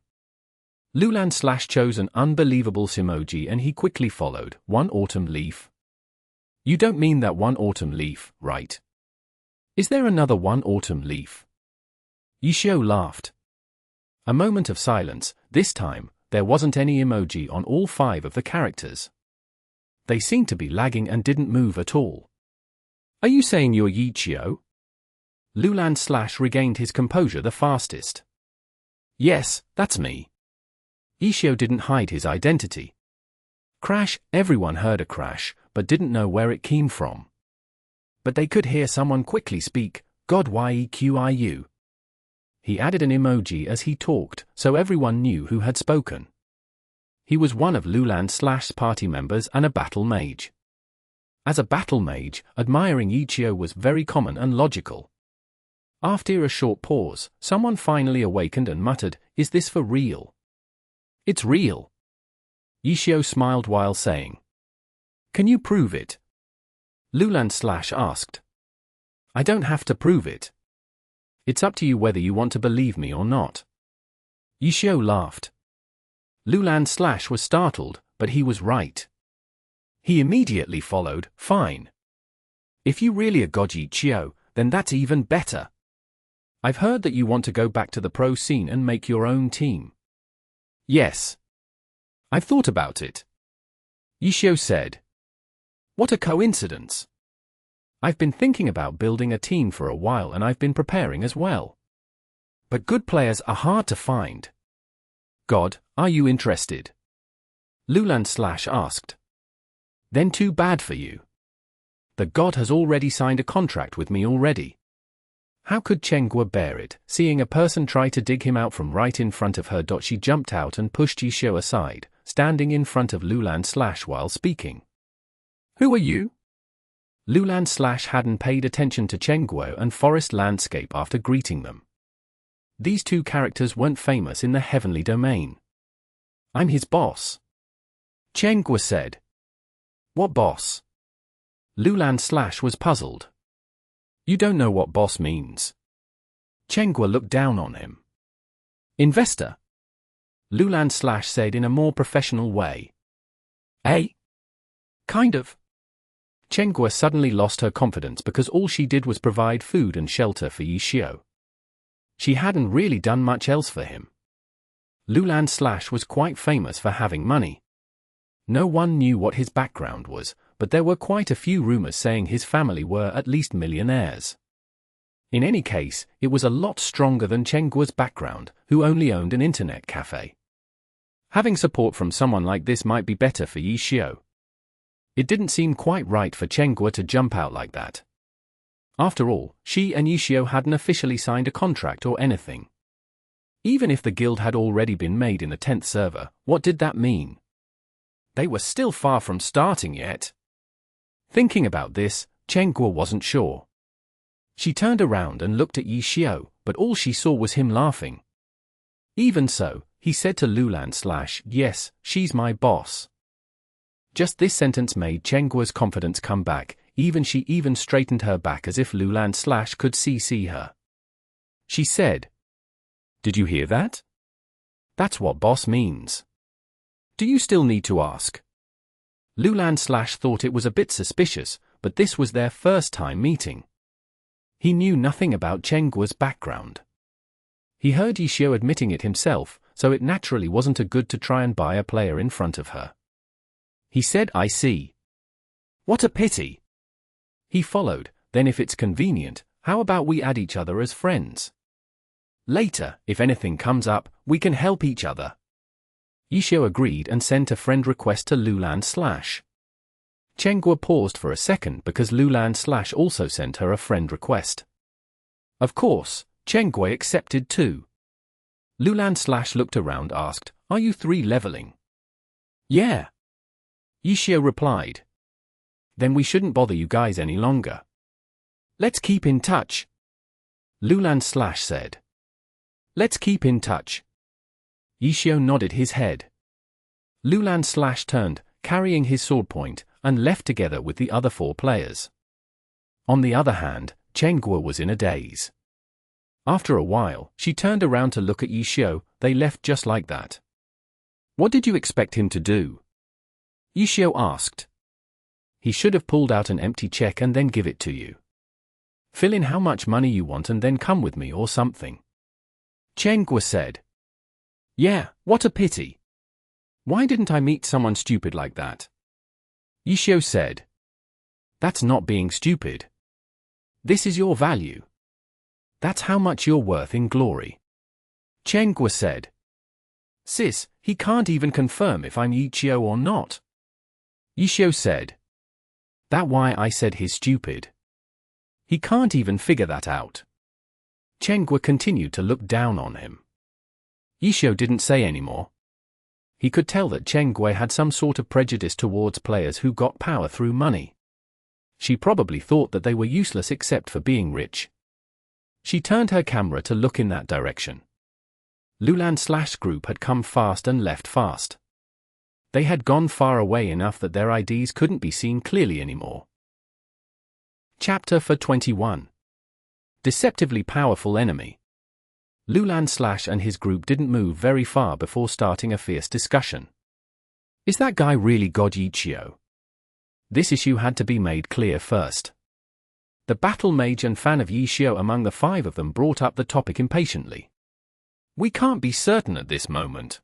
Loulan chose an unbelievable emoji and he quickly followed, One Autumn Leaf. You don't mean that One Autumn Leaf, right? Is there another One Autumn Leaf? Yi Xiu laughed. A moment of silence. This time, there wasn't any emoji on all 5 of the characters. They seemed to be lagging and didn't move at all. Are you saying you're Yi Xiu? Loulan regained his composure the fastest. Yes, that's me. Qiu didn't hide his identity. Crash, everyone heard a crash, but didn't know where it came from. But they could hear someone quickly speak, God yeqiu. He added an emoji as he talked, so everyone knew who had spoken. He was one of Loulan's party members and a battle mage. As a battle mage, admiring Qiu was very common and logical. After a short pause, someone finally awakened and muttered, "Is this for real?" "It's real." Qiu smiled while saying, "Can you prove it?" Loulan asked. "I don't have to prove it. It's up to you whether you want to believe me or not." Qiu laughed. Loulan was startled, but he was right. He immediately followed, "Fine. If you really are God Qiu, then that's even better. I've heard that you want to go back to the pro scene and make your own team." "Yes. I've thought about it," Qiu said. "What a coincidence. I've been thinking about building a team for a while and I've been preparing as well. But good players are hard to find. God, are you interested?" Loulan asked. "Then too bad for you. The god has already signed a contract with me already." How could Chengguo bear it, seeing a person try to dig him out from right in front of her? She jumped out and pushed Qiu aside, standing in front of Loulan while speaking. "Who are you?" Loulan hadn't paid attention to Chengguo and forest landscape after greeting them. These two characters weren't famous in the heavenly domain. "I'm his boss," Chengguo said. "What boss?" Loulan was puzzled. "You don't know what boss means." Chengguo looked down on him. "Investor," Loulan said in a more professional way. "Eh? Kind of." Chengguo suddenly lost her confidence because all she did was provide food and shelter for Qiu. She hadn't really done much else for him. Loulan was quite famous for having money. No one knew what his background was, but there were quite a few rumors saying his family were at least millionaires. In any case, it was a lot stronger than Chengguo's background, who only owned an internet cafe. Having support from someone like this might be better for Qiu. It didn't seem quite right for Chengguo to jump out like that. After all, she and Qiu hadn't officially signed a contract or anything. Even if the guild had already been made in the 10th server, what did that mean? They were still far from starting yet. Thinking about this, Chengguo wasn't sure. She turned around and looked at Qiu, but all she saw was him laughing. Even so, he said to Loulan "Yes, she's my boss." Just this sentence made Chengguo's confidence come back, she even straightened her back as if Loulan could see her. She said, "Did you hear that? That's what boss means. Do you still need to ask?" Loulan thought it was a bit suspicious, but this was their first time meeting. He knew nothing about Chengguo's background. He heard Qiu admitting it himself, so it naturally wasn't a good to try and buy a player in front of her. He said, "I see. What a pity." He followed, "Then if it's convenient, how about we add each other as friends? Later, if anything comes up, we can help each other." Qiu agreed and sent a friend request to Loulan Chengguo paused for a second because Loulan also sent her a friend request. Of course, Chengguo accepted too. Loulan looked around, asked, "Are you 3 leveling?" "Yeah," Qiu replied. "Then we shouldn't bother you guys any longer. Let's keep in touch," Loulan said. "Let's keep in touch." Qiu nodded his head. Loulan turned, carrying his sword point, and left together with the other 4 players. On the other hand, Chengguo was in a daze. After a while, she turned around to look at Qiu. They left just like that. "What did you expect him to do?" Qiu asked. "He should have pulled out an empty check and then give it to you. Fill in how much money you want and then come with me or something," Chengguo said. "Yeah, what a pity. Why didn't I meet someone stupid like that?" Qiu said. "That's not being stupid. This is your value. That's how much you're worth in glory. Cheng Guo said. Sis, he can't even confirm if I'm Yiqiu or not. Yiqiu said. That's why I said he's stupid. He can't even figure that out. Cheng Guo continued to look down on him. Yiqiu didn't say any more. He could tell that Cheng Guo had some sort of prejudice towards players who got power through money. She probably thought that they were useless except for being rich. She turned her camera to look in that direction. Loulan/ group had come fast and left fast. They had gone far away enough that their IDs couldn't be seen clearly anymore. Chapter 21. Deceptively powerful enemy. Loulan/ and his group didn't move very far before starting a fierce discussion. Is that guy really God Yiqiu? This issue had to be made clear first. The battle mage and fan of Yiqiu among the five of them brought up the topic impatiently. We can't be certain at this moment.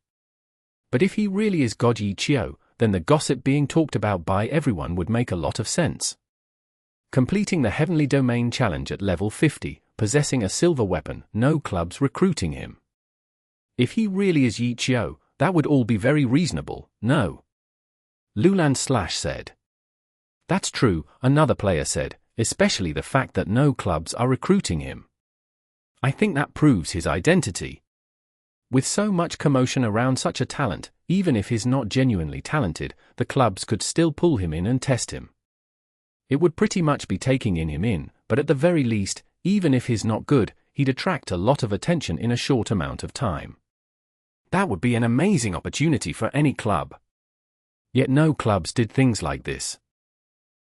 But if he really is God Yiqiu, then the gossip being talked about by everyone would make a lot of sense. Completing the Heavenly Domain challenge at level 50, possessing a silver weapon, no clubs recruiting him. If he really is Yiqiu, that would all be very reasonable, no? Loulan/ said. That's true, another player said, especially the fact that no clubs are recruiting him. I think that proves his identity. With so much commotion around such a talent, even if he's not genuinely talented, the clubs could still pull him in and test him. It would pretty much be taking him in, but at the very least, even if he's not good, he'd attract a lot of attention in a short amount of time. That would be an amazing opportunity for any club. Yet no clubs did things like this.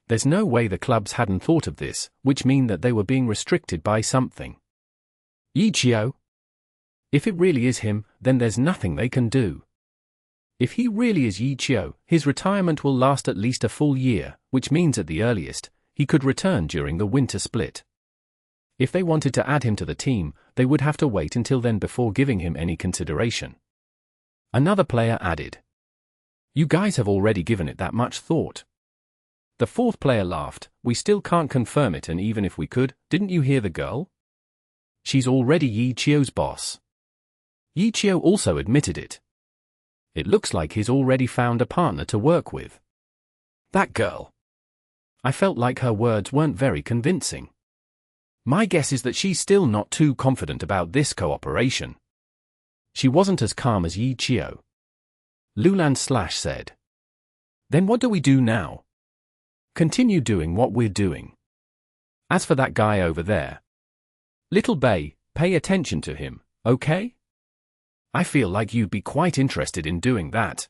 There's no way the clubs hadn't thought of this, which means that they were being restricted by something. Yiqiu? If it really is him, then there's nothing they can do. If he really is Yiqiu, his retirement will last at least a full year, which means at the earliest, he could return during the winter split. If they wanted to add him to the team, they would have to wait until then before giving him any consideration. Another player added. You guys have already given it that much thought. The fourth player laughed. We still can't confirm it, and even if we could, didn't you hear the girl? She's already Yiqiu's boss. Yiqiu also admitted it. It looks like he's already found a partner to work with. That girl. I felt like her words weren't very convincing. My guess is that she's still not too confident about this cooperation. She wasn't as calm as Yiqiu. Loulan/ said. Then what do we do now? Continue doing what we're doing. As for that guy over there, Little Bay, pay attention to him, okay? I feel like you'd be quite interested in doing that.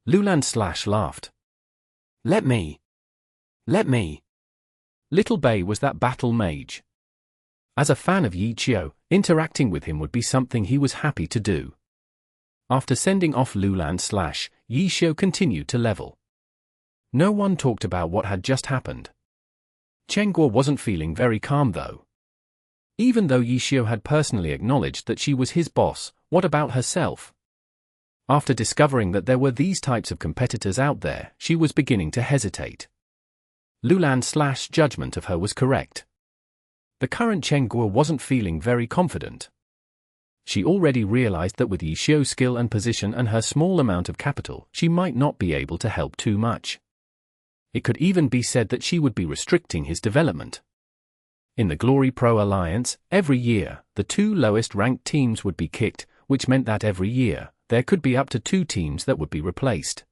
Loulan/ laughed. Let me. Little Bay was that battle mage. As a fan of Yiqiu, interacting with him would be something he was happy to do. After sending off Loulan/, Yiqiu continued to level. No one talked about what had just happened. Cheng Guo wasn't feeling very calm though. Even though Yiqiu had personally acknowledged that she was his boss, what about herself? After discovering that there were these types of competitors out there, she was beginning to hesitate. Loulan/ judgment of her was correct. The current Cheng Guo wasn't feeling very confident. She already realized that with Yiqiu's skill and position and her small amount of capital, she might not be able to help too much. It could even be said that she would be restricting his development. In the Glory Pro Alliance, every year, the two lowest-ranked teams would be kicked, which meant that every year, there could be up to 2 teams that would be replaced.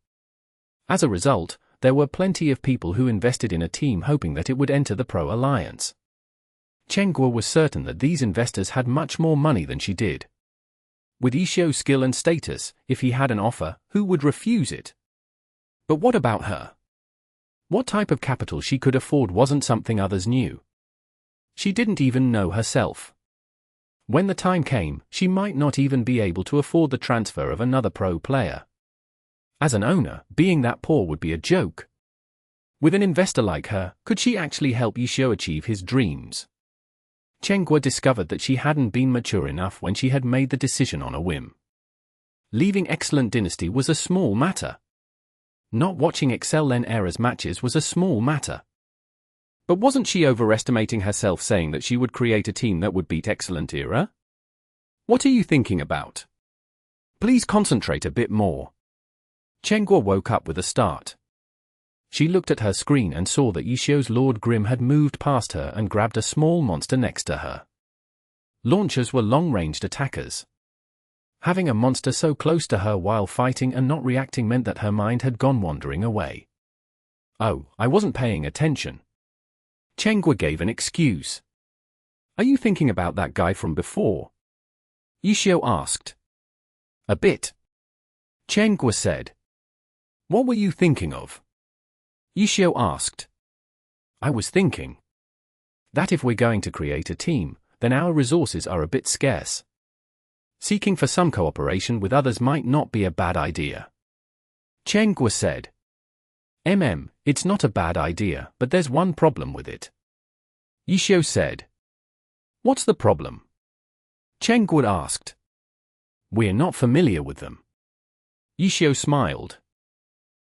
As a result, there were plenty of people who invested in a team hoping that it would enter the Pro Alliance. Cheng Guo was certain that these investors had much more money than she did. With Yiqiu's skill and status, if he had an offer, who would refuse it? But what about her? What type of capital she could afford wasn't something others knew. She didn't even know herself. When the time came, she might not even be able to afford the transfer of another pro player. As an owner, being that poor would be a joke. With an investor like her, could she actually help Yiqiu achieve his dreams? Cheng Guo discovered that she hadn't been mature enough when she had made the decision on a whim. Leaving Excellent Dynasty was a small matter. Not watching Excel Len Era's matches was a small matter. But wasn't she overestimating herself saying that she would create a team that would beat Excellent Era? What are you thinking about? Please concentrate a bit more. Chengguo woke up with a start. She looked at her screen and saw that Yishio's Lord Grim had moved past her and grabbed a small monster next to her. Launchers were long-ranged attackers. Having a monster so close to her while fighting and not reacting meant that her mind had gone wandering away. Oh, I wasn't paying attention. Chengguo gave an excuse. Are you thinking about that guy from before? Yishio asked. A bit. Chengguo said. What were you thinking of? Yishio asked. I was thinking that if we're going to create a team, then our resources are a bit scarce. Seeking for some cooperation with others might not be a bad idea. Chengguo said. It's not a bad idea, but there's one problem with it. Yishio said. What's the problem? Chengguo asked. We're not familiar with them. Yishio smiled.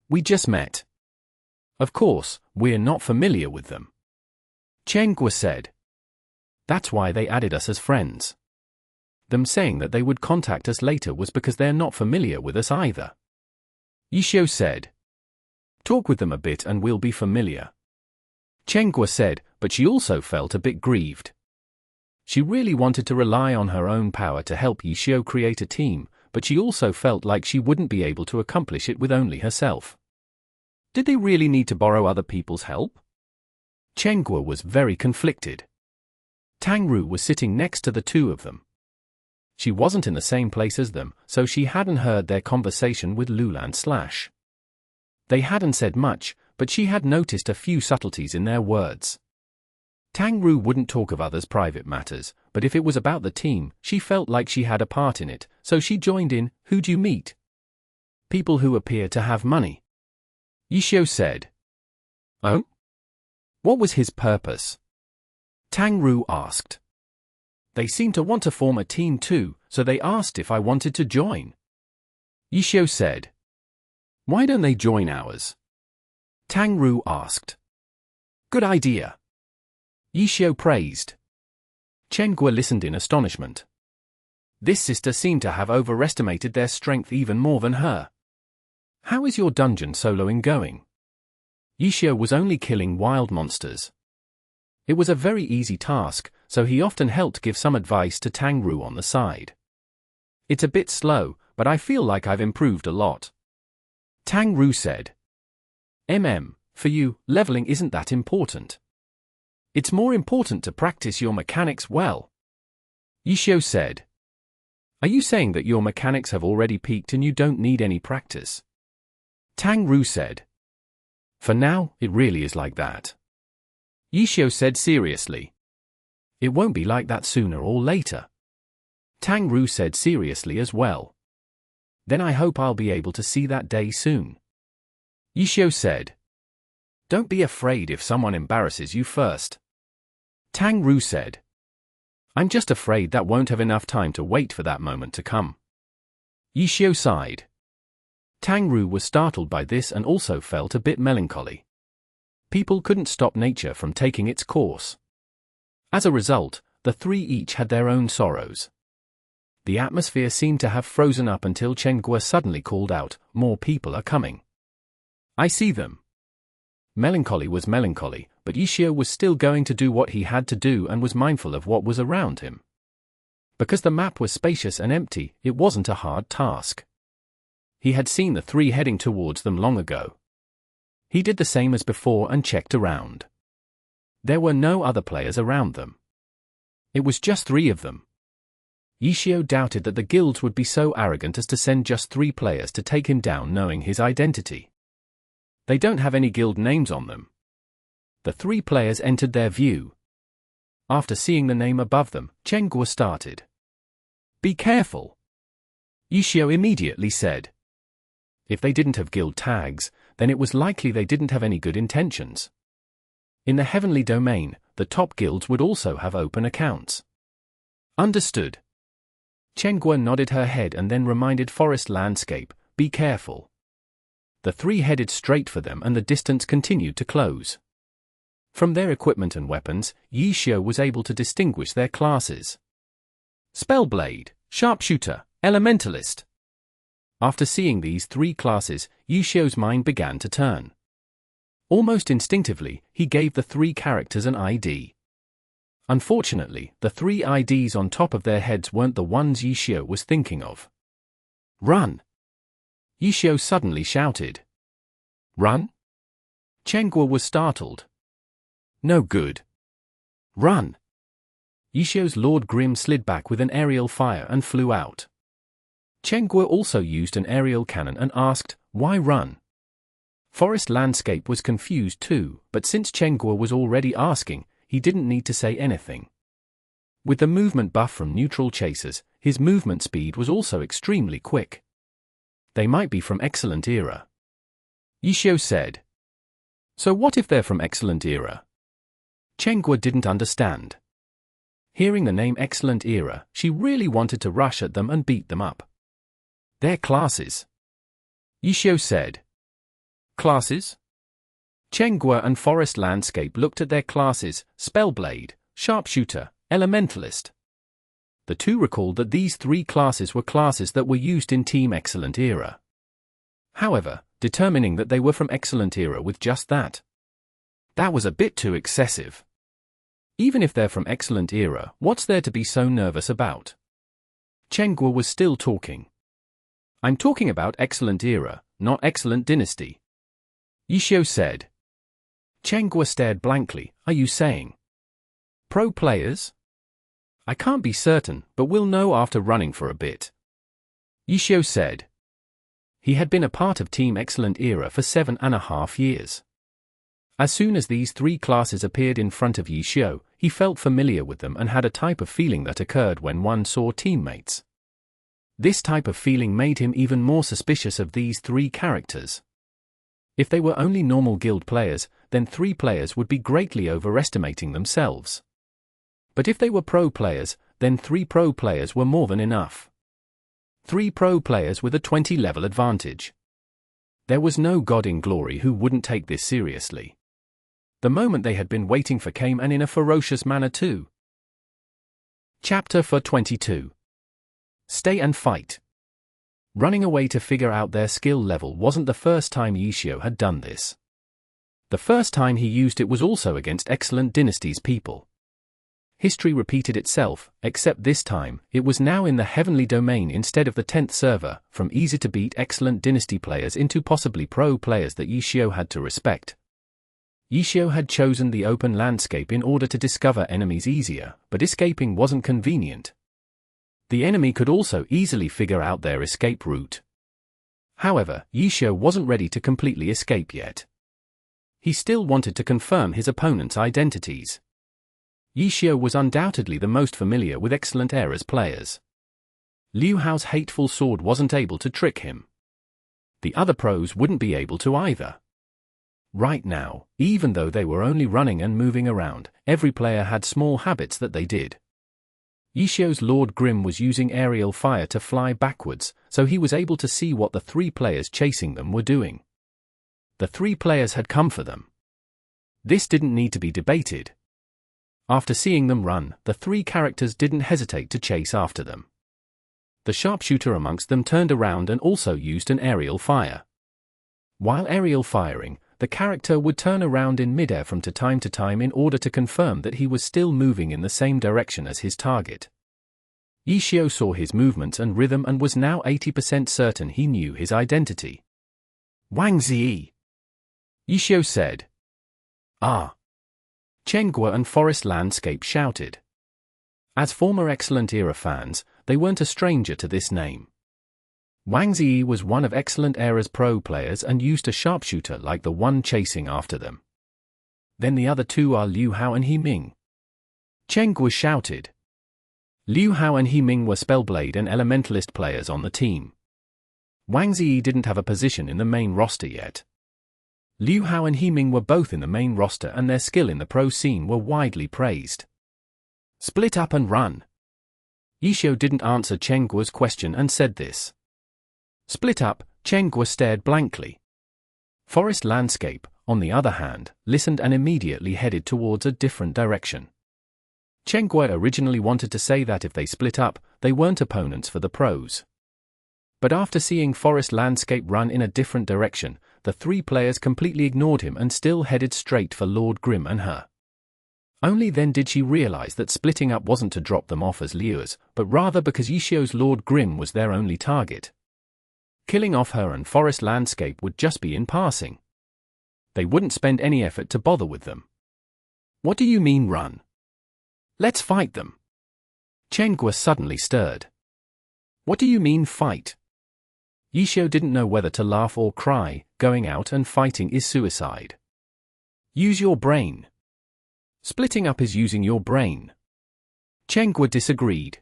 We just met. Of course, we're not familiar with them. Chengguo said. That's why they added us as friends. Them saying that they would contact us later was because they're not familiar with us either. Yishio said. Talk with them a bit and we'll be familiar. Chengguo said, but she also felt a bit grieved. She really wanted to rely on her own power to help Yishio create a team, but she also felt like she wouldn't be able to accomplish it with only herself. Did they really need to borrow other people's help? Chengguo was very conflicted. Tang Ru was sitting next to the two of them. She wasn't in the same place as them, so she hadn't heard their conversation with Loulan / They hadn't said much, but she had noticed a few subtleties in their words. Tang Ru wouldn't talk of others' private matters, but if it was about the team, she felt like she had a part in it, so she joined in. Who'd you meet? People who appear to have money. Yishio said. Oh? What was his purpose? Tang Ru asked. They seem to want to form a team too, so they asked if I wanted to join. Yishio said. Why don't they join ours? Tang Ru asked. Good idea. Yishio praised. Chengguo listened in astonishment. This sister seemed to have overestimated their strength even more than her. How is your dungeon soloing going? Yishio was only killing wild monsters. It was a very easy task, so he often helped give some advice to Tang Ru on the side. It's a bit slow, but I feel like I've improved a lot. Tang Ru said. For you, leveling isn't that important. It's more important to practice your mechanics well. Yishio said. Are you saying that your mechanics have already peaked and you don't need any practice? Tang Ru said. For now, it really is like that. Yishio said seriously. It won't be like that sooner or later. Tang Ru said seriously as well. Then I hope I'll be able to see that day soon. Yishio said. Don't be afraid if someone embarrasses you first. Tang Ru said. I'm just afraid that won't have enough time to wait for that moment to come. Yishio sighed. Tang Ru was startled by this and also felt a bit melancholy. People couldn't stop nature from taking its course. As a result, the three each had their own sorrows. The atmosphere seemed to have frozen up until Chengguo suddenly called out, more people are coming. I see them. Melancholy was melancholy, but Yishio was still going to do what he had to do and was mindful of what was around him. Because the map was spacious and empty, it wasn't a hard task. He had seen the three heading towards them long ago. He did the same as before and checked around. There were no other players around them. It was just three of them. Yishio doubted that the guilds would be so arrogant as to send just 3 players to take him down knowing his identity. They don't have any guild names on them. The 3 players entered their view. After seeing the name above them, Chengguo started. Be careful. Yishio immediately said. If they didn't have guild tags, then it was likely they didn't have any good intentions. In the heavenly domain, the top guilds would also have open accounts. Understood. Chengguo nodded her head and then reminded Forest Landscape, be careful. The 3 headed straight for them and the distance continued to close. From their equipment and weapons, Qiu was able to distinguish their classes. Spellblade, Sharpshooter, Elementalist. After seeing these three classes, Qiu's mind began to turn. Almost instinctively, he gave the three characters an ID. Unfortunately, the three IDs on top of their heads weren't the ones Qiu was thinking of. Run! Qiu suddenly shouted. Run? Chenghua was startled. No good. Run! Qiu's Lord Grim slid back with an aerial fire and flew out. Chenghua also used an aerial cannon and asked, why run? Forest Landscape was confused too, but since Chenghua was already asking, he didn't need to say anything. With the movement buff from neutral chasers, his movement speed was also extremely quick. They might be from Excellent Era. Qiu said. So what if they're from Excellent Era? Chenghua didn't understand. Hearing the name Excellent Era, she really wanted to rush at them and beat them up. Their classes. Qiu said. Classes? Chenghua and Forest Landscape looked at their classes, Spellblade, Sharpshooter, Elementalist. The two recalled that these three classes were classes that were used in Team Excellent Era. However, determining that they were from Excellent Era with just that was a bit too excessive. Even if they're from Excellent Era, what's there to be so nervous about? Chenghua was still talking. I'm talking about Excellent Era, not Excellent Dynasty. Qiu said. Chenghua stared blankly. Are you saying pro players? I can't be certain, but we'll know after running for a bit. Qiu said. He had been a part of Team Excellent Era for 7.5 years. As soon as these three classes appeared in front of Qiu, he felt familiar with them and had a type of feeling that occurred when one saw teammates. This type of feeling made him even more suspicious of these three characters. If they were only normal guild players, then three players would be greatly overestimating themselves. But if they were pro players, then three pro players were more than enough. Three pro players with a 20-level advantage. There was no god in glory who wouldn't take this seriously. The moment they had been waiting for came, and in a ferocious manner too. Chapter 22. Stay and fight. Running away to figure out their skill level wasn't the first time Qiu had done this. The first time he used it was also against Excellent Dynasty's people. History repeated itself, except this time, it was now in the heavenly domain instead of the 10th server, from easy-to-beat Excellent Dynasty players into possibly pro players that Qiu had to respect. Qiu had chosen the open landscape in order to discover enemies easier, but escaping wasn't convenient. The enemy could also easily figure out their escape route. However, Qiu wasn't ready to completely escape yet. He still wanted to confirm his opponent's identities. Qiu was undoubtedly the most familiar with Excellent Era's players. Liu Hao's hateful sword wasn't able to trick him. The other pros wouldn't be able to either. Right now, even though they were only running and moving around, every player had small habits that they did. Qiu's Lord Grim was using aerial fire to fly backwards, so he was able to see what the three players chasing them were doing. The three players had come for them. This didn't need to be debated. After seeing them run, the three characters didn't hesitate to chase after them. The sharpshooter amongst them turned around and also used an aerial fire. While aerial firing, the character would turn around in midair from time to time in order to confirm that he was still moving in the same direction as his target. Qiu saw his movements and rhythm and was now 80% certain he knew his identity. Wang Ziyi. Qiu said. Ah. Chenghua and Forest Landscape shouted. As former Excellent Era fans, they weren't a stranger to this name. Wang Ziyi was one of Excellent Era's pro players and used a sharpshooter like the one chasing after them. Then the other two are Liu Hao and He Ming. Chenghua shouted. Liu Hao and He Ming were Spellblade and Elementalist players on the team. Wang Ziyi didn't have a position in the main roster yet. Liu Hao and He Ming were both in the main roster and their skill in the pro scene were widely praised. Split up and run. Qiu didn't answer Chenghua's question and said this. Split up, Chenghua stared blankly. Forest Landscape, on the other hand, listened and immediately headed towards a different direction. Cheng Guo originally wanted to say that if they split up, they weren't opponents for the pros. But after seeing Forest Landscape run in a different direction, the three players completely ignored him and still headed straight for Lord Grim and her. Only then did she realize that splitting up wasn't to drop them off as lures, but rather because Yishio's Lord Grim was their only target. Killing off her and Forest Landscape would just be in passing. They wouldn't spend any effort to bother with them. What do you mean run? Let's fight them. Cheng Guo suddenly stirred. What do you mean fight? Yishio didn't know whether to laugh or cry. Going out and fighting is suicide. Use your brain. Splitting up is using your brain. Cheng Guo disagreed.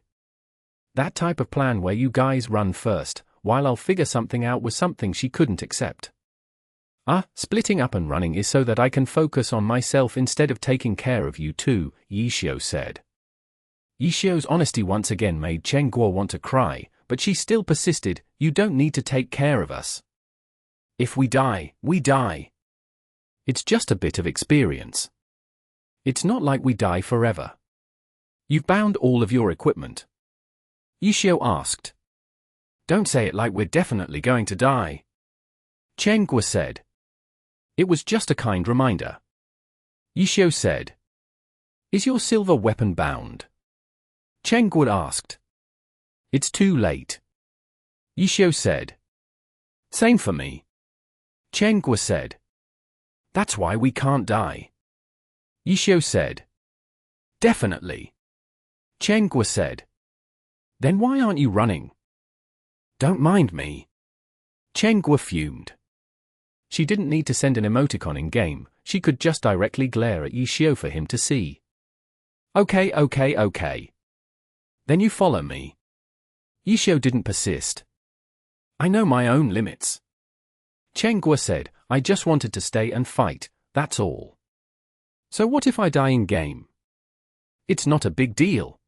That type of plan where you guys run first, while I'll figure something out, was something she couldn't accept. Splitting up and running is so that I can focus on myself instead of taking care of you two, Yishio said. Yishio's honesty once again made Cheng Guo want to cry, but she still persisted. You don't need to take care of us. If we die, we die. It's just a bit of experience. It's not like we die forever. You've bound all of your equipment? Yishio asked. Don't say it like we're definitely going to die. Cheng Guo said. It was just a kind reminder. Yishio said. Is your silver weapon bound? Cheng Guo asked. It's too late. Yishio said. Same for me. Cheng Guo said. That's why we can't die. Yishio said. Definitely. Cheng Guo said. Then why aren't you running? Don't mind me. Cheng Guo fumed. She didn't need to send an emoticon in-game, she could just directly glare at Yishio for him to see. Okay. Then you follow me. Yishio didn't persist. I know my own limits. Cheng Guo said, I just wanted to stay and fight, that's all. So what if I die in-game? It's not a big deal.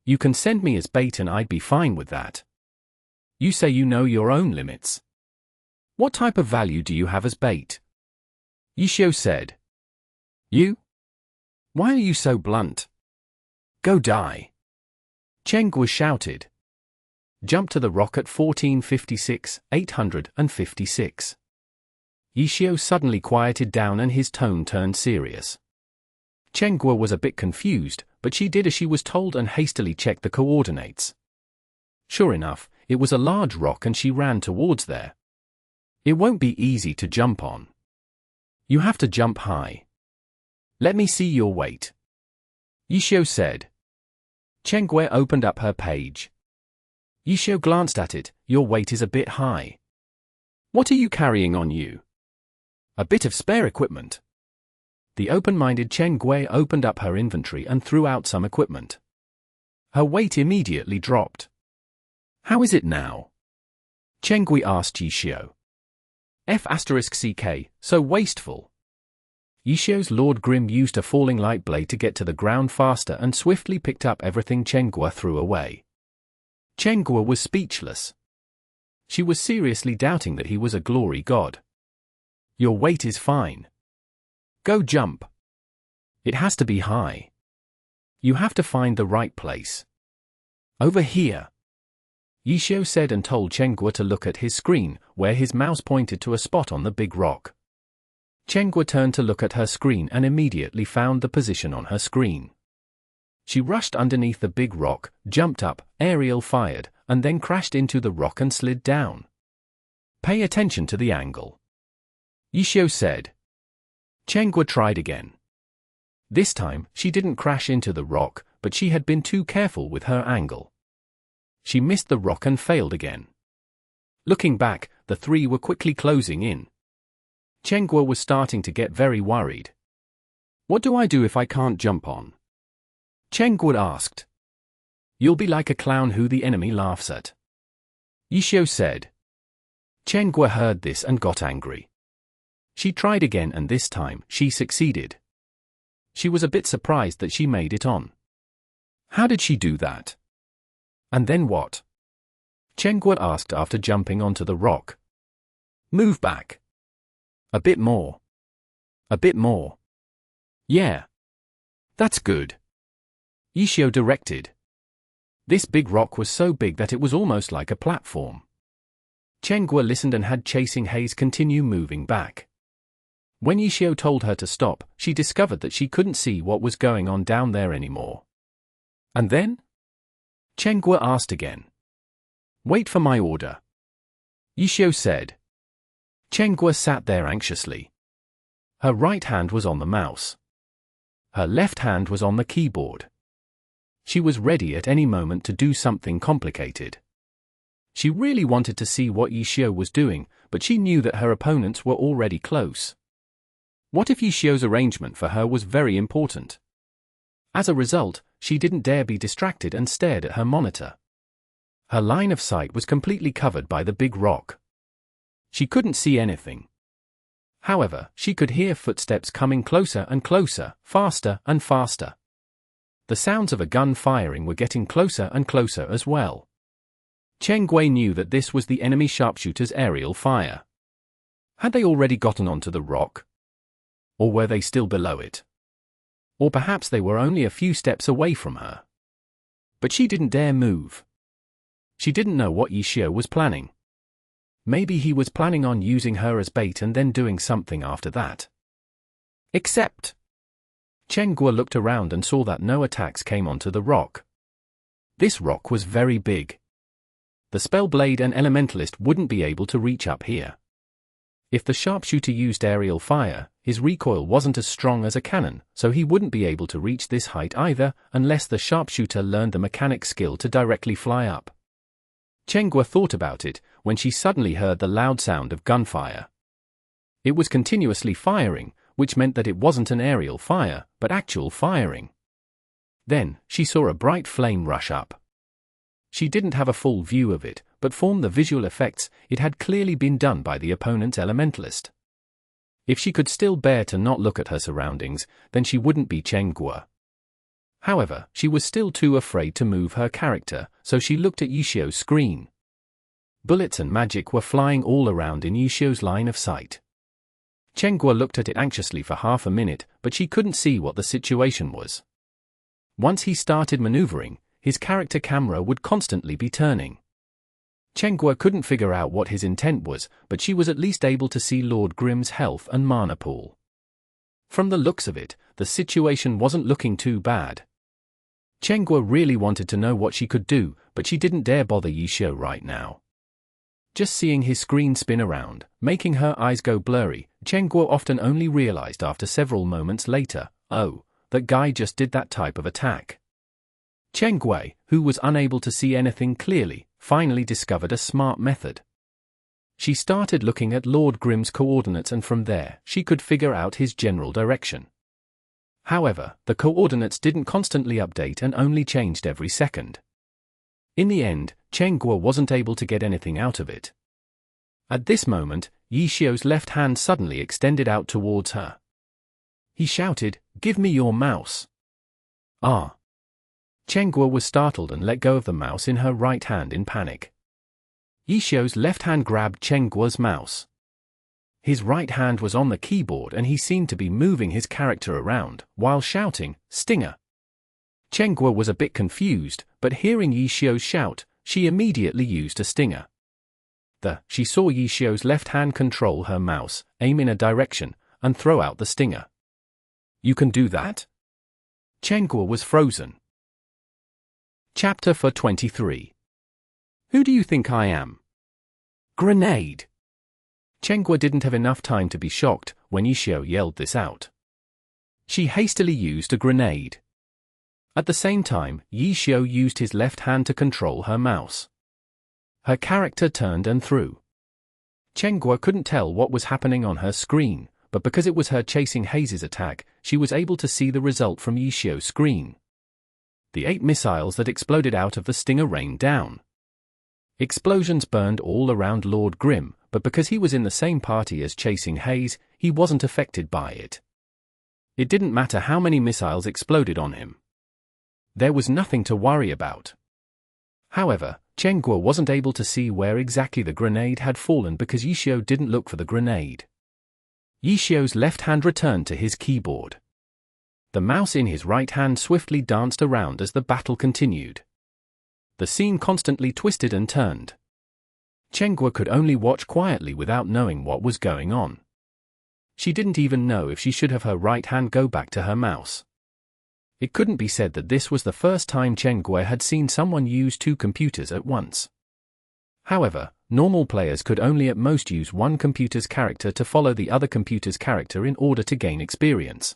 You can send me as bait and I'd be fine with that. You say you know your own limits. What type of value do you have as bait? Yishio said. You? Why are you so blunt? Go die. Cheng Guo shouted. Jump to the rock at 1456, 856. Yishio suddenly quieted down and his tone turned serious. Cheng Guo was a bit confused, but she did as she was told and hastily checked the coordinates. Sure enough, it was a large rock and she ran towards there. It won't be easy to jump on. You have to jump high. Let me see your weight. Yishio said. Cheng Guo opened up her page. Yishio glanced at it. Your weight is a bit high. What are you carrying on you? A bit of spare equipment. The open-minded Cheng Guo opened up her inventory and threw out some equipment. Her weight immediately dropped. How is it now? Cheng Guo asked Yishio. F***CK, so wasteful. Yishio's Lord Grim used a falling light blade to get to the ground faster and swiftly picked up everything Cheng Guo threw away. Cheng Guo was speechless. She was seriously doubting that he was a glory god. Your weight is fine. Go jump. It has to be high. You have to find the right place. Over here. Yishio said and told Cheng Guo to look at his screen, where his mouse pointed to a spot on the big rock. Cheng Guo turned to look at her screen and immediately found the position on her screen. She rushed underneath the big rock, jumped up, aerial fired, and then crashed into the rock and slid down. Pay attention to the angle. Yishio said. Cheng Guo tried again. This time, she didn't crash into the rock, but she had been too careful with her angle. She missed the rock and failed again. Looking back, the three were quickly closing in. Cheng Guo was starting to get very worried. What do I do if I can't jump on? Cheng Guo asked. You'll be like a clown who the enemy laughs at. Yishio said. Cheng Guo heard this and got angry. She tried again and this time, she succeeded. She was a bit surprised that she made it on. How did she do that? And then what? Cheng Guo asked after jumping onto the rock. Move back. A bit more. A bit more. Yeah. That's good. Yixiao directed. This big rock was so big that it was almost like a platform. Chenghua listened and had chasing Haze continue moving back. When Yixiao told her to stop, she discovered that she couldn't see what was going on down there anymore. And then? Chenghua asked again. Wait for my order. Yixiao said. Chenghua sat there anxiously. Her right hand was on the mouse. Her left hand was on the keyboard. She was ready at any moment to do something complicated. She really wanted to see what Yixiao was doing, but she knew that her opponents were already close. What if Yixiao's arrangement for her was very important? As a result, she didn't dare be distracted and stared at her monitor. Her line of sight was completely covered by the big rock. She couldn't see anything. However, she could hear footsteps coming closer and closer, faster and faster. The sounds of a gun firing were getting closer and closer as well. Chenghua knew that this was the enemy sharpshooters' aerial fire. Had they already gotten onto the rock? Or were they still below it? Or perhaps they were only a few steps away from her. But she didn't dare move. She didn't know what Yixiao was planning. Maybe he was planning on using her as bait and then doing something after that. Except... Chenghua looked around and saw that no attacks came onto the rock. This rock was very big. The Spellblade and Elementalist wouldn't be able to reach up here. If the sharpshooter used aerial fire, his recoil wasn't as strong as a cannon, so he wouldn't be able to reach this height either, unless the sharpshooter learned the mechanic skill to directly fly up. Chenghua thought about it, when she suddenly heard the loud sound of gunfire. It was continuously firing, which meant that it wasn't an aerial fire, but actual firing. Then, she saw a bright flame rush up. She didn't have a full view of it, but from the visual effects, it had clearly been done by the opponent's Elementalist. If she could still bear to not look at her surroundings, then she wouldn't be Chenghua. However, she was still too afraid to move her character, so she looked at Yixiao's screen. Bullets and magic were flying all around in Yixiao's line of sight. Chenghua looked at it anxiously for half a minute, but she couldn't see what the situation was. Once he started maneuvering, his character camera would constantly be turning. Chenghua couldn't figure out what his intent was, but she was at least able to see Lord Grimm's health and mana pool. From the looks of it, the situation wasn't looking too bad. Chenghua really wanted to know what she could do, but she didn't dare bother Yixiao right now. Just seeing his screen spin around, making her eyes go blurry, Chenghua often only realized after several moments later, oh, that guy just did that type of attack. Chenghua, who was unable to see anything clearly, finally discovered a smart method. She started looking at Lord Grimm's coordinates and from there, she could figure out his general direction. However, the coordinates didn't constantly update and only changed every second. In the end, Chenghua wasn't able to get anything out of it. At this moment, Yixiao's left hand suddenly extended out towards her. He shouted, "Give me your mouse." Ah! Chenghua was startled and let go of the mouse in her right hand in panic. Yixiao's left hand grabbed Chenggua's mouse. His right hand was on the keyboard and he seemed to be moving his character around, while shouting, "Stinger!" Chenghua was a bit confused, but hearing Yixiao's shout, she immediately used a stinger. She saw Yixiao's left hand control her mouse, aim in a direction, and throw out the stinger. "You can do that?" Chenghua was frozen. Chapter 23. Who do you think I am? Grenade! Chenghua didn't have enough time to be shocked when Yixiao yelled this out. She hastily used a grenade. At the same time, Yixiao used his left hand to control her mouse. Her character turned and threw. Chenghua couldn't tell what was happening on her screen, but because it was her chasing Haze's attack, she was able to see the result from Yixiao's screen. The 8 missiles that exploded out of the stinger rained down. Explosions burned all around Lord Grimm, but because he was in the same party as chasing Haze, he wasn't affected by it. It didn't matter how many missiles exploded on him. There was nothing to worry about. However, Chenghua wasn't able to see where exactly the grenade had fallen because Yixiao didn't look for the grenade. Yixiu's left hand returned to his keyboard. The mouse in his right hand swiftly danced around as the battle continued. The scene constantly twisted and turned. Chengguo could only watch quietly without knowing what was going on. She didn't even know if she should have her right hand go back to her mouse. It couldn't be said that this was the first time Chengguo had seen someone use two computers at once. However, normal players could only at most use one computer's character to follow the other computer's character in order to gain experience.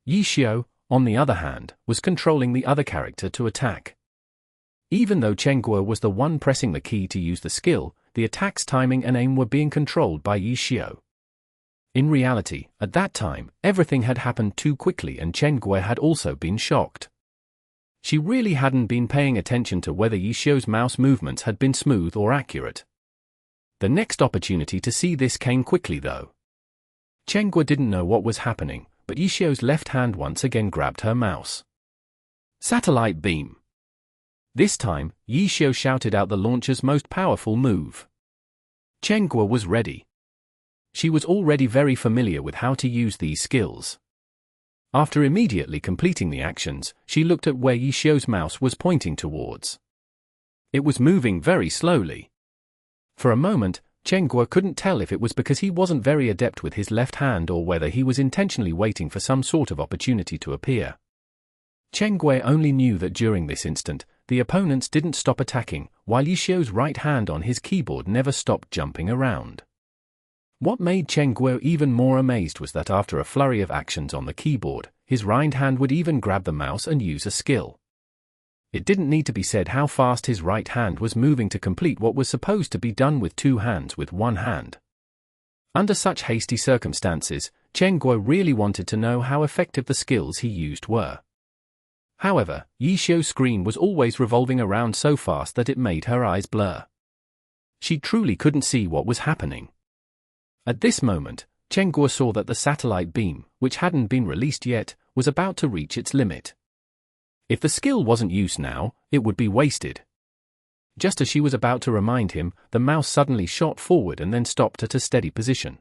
Yixiu, on the other hand, was controlling the other character to attack. Even though Chengguo was the one pressing the key to use the skill, the attack's timing and aim were being controlled by Yixiu. In reality, at that time, everything had happened too quickly and Chengguo had also been shocked. She really hadn't been paying attention to whether Yixiu's mouse movements had been smooth or accurate. The next opportunity to see this came quickly though. Chengguo didn't know what was happening, but Yixiu's left hand once again grabbed her mouse. Satellite beam. This time, Yixiu shouted out the launcher's most powerful move. Chengguo was ready. She was already very familiar with how to use these skills. After immediately completing the actions, she looked at where Yixiu's mouse was pointing towards. It was moving very slowly. For a moment, Chengguo couldn't tell if it was because he wasn't very adept with his left hand or whether he was intentionally waiting for some sort of opportunity to appear. Chengguo only knew that during this instant, the opponents didn't stop attacking, while Yixiu's right hand on his keyboard never stopped jumping around. What made Chengguo even more amazed was that after a flurry of actions on the keyboard, his right hand would even grab the mouse and use a skill. It didn't need to be said how fast his right hand was moving to complete what was supposed to be done with two hands with one hand. Under such hasty circumstances, Chengguo really wanted to know how effective the skills he used were. However, Yixiu's screen was always revolving around so fast that it made her eyes blur. She truly couldn't see what was happening. At this moment, Chengguo saw that the satellite beam, which hadn't been released yet, was about to reach its limit. If the skill wasn't used now, it would be wasted. Just as she was about to remind him, the mouse suddenly shot forward and then stopped at a steady position.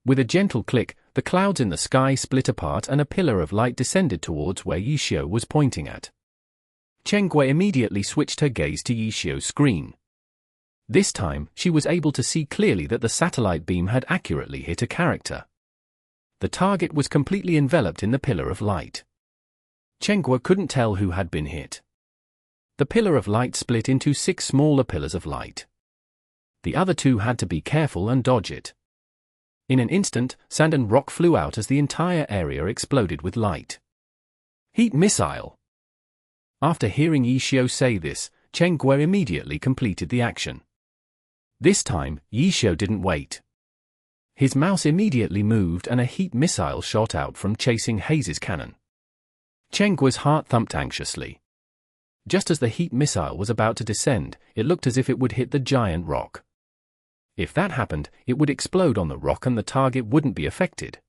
With a gentle click, the clouds in the sky split apart and a pillar of light descended towards where Yixiu was pointing at. Chengguo immediately switched her gaze to Yixiu's screen. This time, she was able to see clearly that the satellite beam had accurately hit a character. The target was completely enveloped in the pillar of light. Chengguo couldn't tell who had been hit. The pillar of light split into 6 smaller pillars of light. The other 2 had to be careful and dodge it. In an instant, sand and rock flew out as the entire area exploded with light. Heat missile. After hearing Yixiu say this, Chengguo immediately completed the action. This time, Yixiu didn't wait. His mouse immediately moved and a heat missile shot out from chasing Haze's cannon. Chengguo's heart thumped anxiously. Just as the heat missile was about to descend, it looked as if it would hit the giant rock. If that happened, it would explode on the rock and the target wouldn't be affected.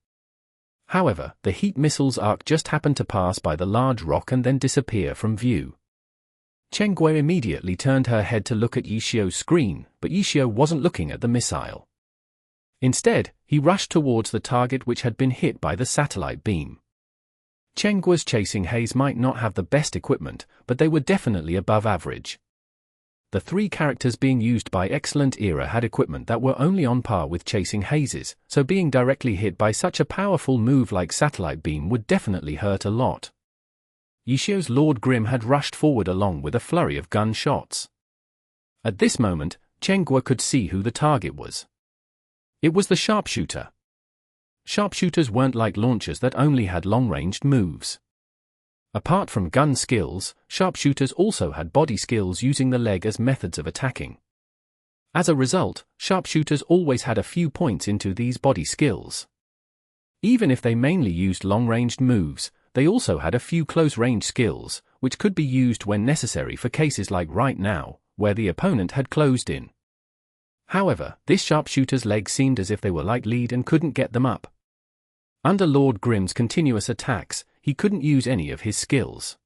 However, the heat missile's arc just happened to pass by the large rock and then disappear from view. Chengguo immediately turned her head to look at Yixiu's screen, but Yixiu wasn't looking at the missile. Instead, he rushed towards the target which had been hit by the satellite beam. Chengguo's chasing Haze might not have the best equipment, but they were definitely above average. The 3 characters being used by Excellent Era had equipment that were only on par with chasing Haze's, so being directly hit by such a powerful move like satellite beam would definitely hurt a lot. Yixiu's Lord Grim had rushed forward along with a flurry of gun shots. At this moment, Chengguo could see who the target was. It was the sharpshooter. Sharpshooters weren't like launchers that only had long-ranged moves. Apart from gun skills, sharpshooters also had body skills using the leg as methods of attacking. As a result, sharpshooters always had a few points into these body skills. Even if they mainly used long-ranged moves, they also had a few close-range skills, which could be used when necessary for cases like right now, where the opponent had closed in. However, this sharpshooter's legs seemed as if they were like lead and couldn't get them up. Under Lord Grim's continuous attacks, he couldn't use any of his skills.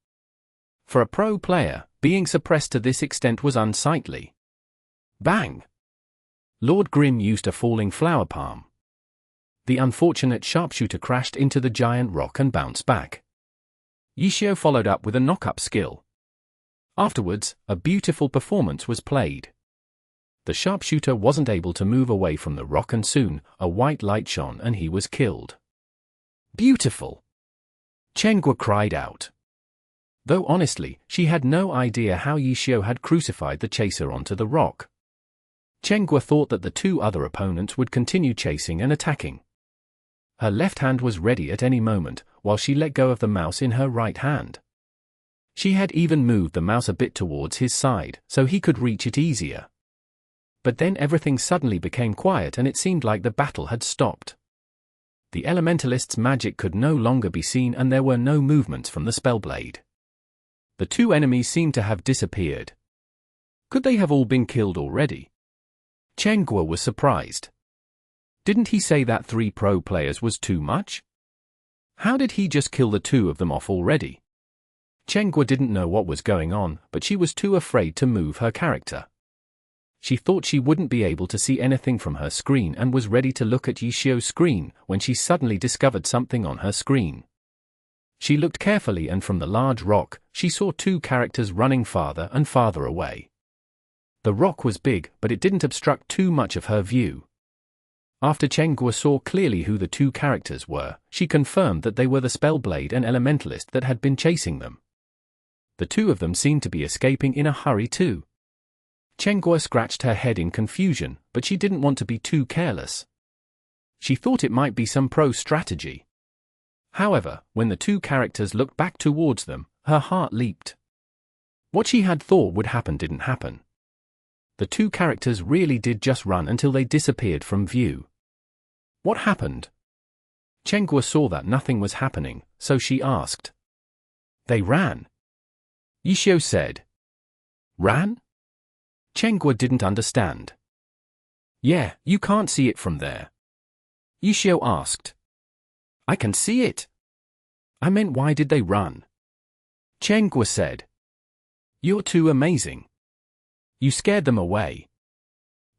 For a pro player, being suppressed to this extent was unsightly. Bang! Lord Grim used a falling flower palm. The unfortunate sharpshooter crashed into the giant rock and bounced back. Yixiao followed up with a knock-up skill. Afterwards, a beautiful performance was played. The sharpshooter wasn't able to move away from the rock and soon, a white light shone and he was killed. Beautiful! Chengguo cried out. Though honestly, she had no idea how Yixiao had crucified the chaser onto the rock. Chengguo thought that the two other opponents would continue chasing and attacking. Her left hand was ready at any moment, while she let go of the mouse in her right hand. She had even moved the mouse a bit towards his side, so he could reach it easier. But then everything suddenly became quiet and it seemed like the battle had stopped. The elementalist's magic could no longer be seen and there were no movements from the spellblade. The two enemies seemed to have disappeared. Could they have all been killed already? Chengguo was surprised. Didn't he say that 3 pro players was too much? How did he just kill the 2 of them off already? Chengguo didn't know what was going on, but she was too afraid to move her character. She thought she wouldn't be able to see anything from her screen and was ready to look at Yixiao's screen when she suddenly discovered something on her screen. She looked carefully and from the large rock, she saw 2 characters running farther and farther away. The rock was big, but it didn't obstruct too much of her view. After Chengguo saw clearly who the 2 characters were, she confirmed that they were the Spellblade and Elementalist that had been chasing them. The 2 of them seemed to be escaping in a hurry too. Chengguo scratched her head in confusion, but she didn't want to be too careless. She thought it might be some pro strategy. However, when the 2 characters looked back towards them, her heart leaped. What she had thought would happen didn't happen. The 2 characters really did just run until they disappeared from view. What happened? Chengguo saw that nothing was happening, so she asked. They ran. Yixiao said. Ran? Chengguo didn't understand. Yeah, you can't see it from there. Yixiao asked. I can see it. I meant why did they run? Chengguo said. You're too amazing. You scared them away.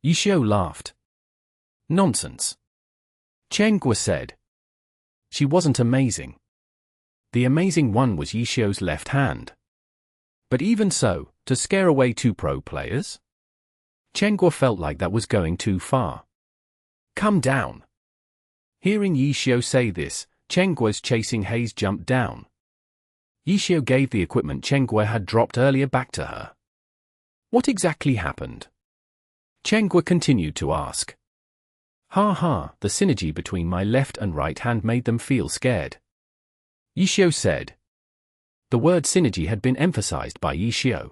Yixiao laughed. Nonsense. Chengguo said. She wasn't amazing. The amazing one was Yixiao's left hand. But even so, to scare away 2 pro players? Chengguo felt like that was going too far. Come down. Hearing Yixiao say this, Chengguo's chasing Haze jumped down. Yixiao gave the equipment Chengguo had dropped earlier back to her. What exactly happened? Chengguo continued to ask. Ha ha, the synergy between my left and right hand made them feel scared. Yixiao said. The word synergy had been emphasized by Yixiao.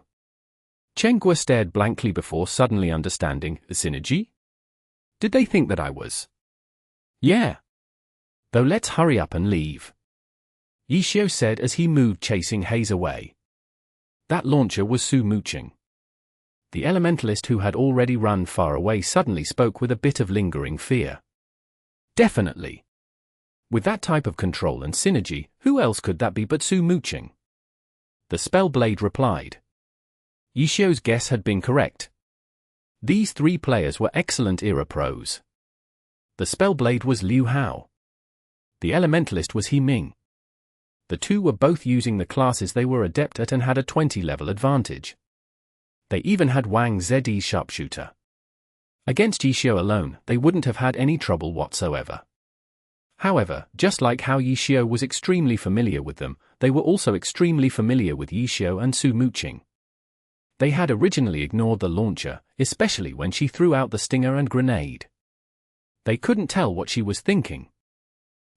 Chengguo stared blankly before suddenly understanding, the synergy? Did they think that I was? Yeah. Though let's hurry up and leave. Yixiao said as he moved chasing Haze away. That launcher was Mucheng. The elementalist who had already run far away suddenly spoke with a bit of lingering fear. Definitely. With that type of control and synergy, who else could that be but Mucheng? The Spellblade replied. Yixiao's guess had been correct. These 3 players were excellent era pros. The Spellblade was Liu Hao. The Elementalist was He Ming. The 2 were both using the classes they were adept at and had a 20-level advantage. They even had Wang Zed's sharpshooter. Against Yixiao alone, they wouldn't have had any trouble whatsoever. However, just like how Yixiao was extremely familiar with them, they were also extremely familiar with Yixiao and Mucheng. They had originally ignored the launcher, especially when she threw out the stinger and grenade. They couldn't tell what she was thinking.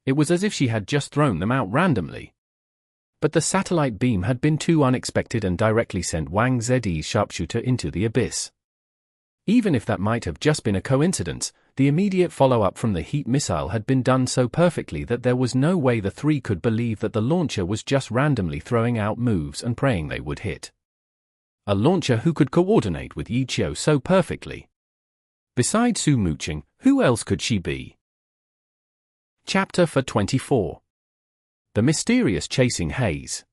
It was as if she had just thrown them out randomly. But the satellite beam had been too unexpected and directly sent Wang Zed's sharpshooter into the abyss. Even if that might have just been a coincidence, the immediate follow-up from the heat missile had been done so perfectly that there was no way the 3 could believe that the launcher was just randomly throwing out moves and praying they would hit. A launcher who could coordinate with Yixiao so perfectly. Besides Mucheng, who else could she be? Chapter 24. The mysterious chasing Haze.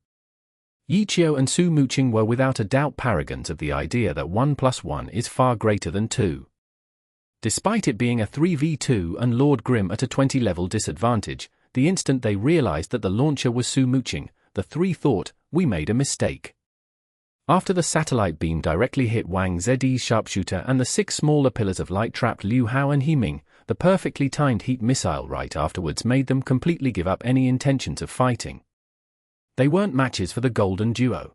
Yixiao and Mucheng were without a doubt paragons of the idea that 1 + 1 is far greater than 2. Despite it being a 3v2 and Lord Grim at a 20-level disadvantage, the instant they realized that the launcher was Su Mucheng, the three thought, "We made a mistake." After the satellite beam directly hit Wang Zed's sharpshooter and the 6 smaller pillars of light trapped Liu Hao and He Ming, the perfectly timed heat missile right afterwards made them completely give up any intentions of fighting. They weren't matches for the golden duo.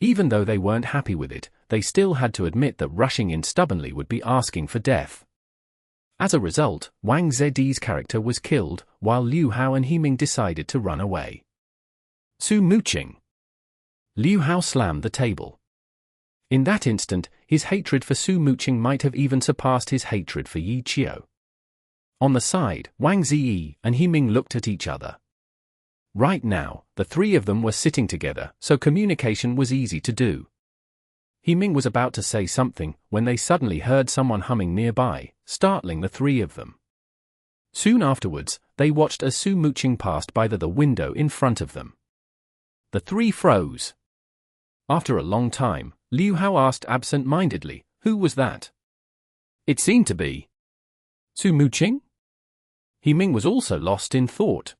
Even though they weren't happy with it, they still had to admit that rushing in stubbornly would be asking for death. As a result, Wang Zed's character was killed, while Liu Hao and He Ming decided to run away. Su Mucheng. Liu Hao slammed the table. In that instant, his hatred for Su Mucheng might have even surpassed his hatred for Yi Qiu. On the side, Wang Zi and He Ming looked at each other. Right now, the three of them were sitting together, so communication was easy to do. He Ming was about to say something when they suddenly heard someone humming nearby, startling the three of them. Soon afterwards, they watched as Su Mucheng passed by the window in front of them. The three froze. After a long time, Liu Hao asked absent-mindedly, "Who was that?" It seemed to be Su Mucheng? He Ming was also lost in thought.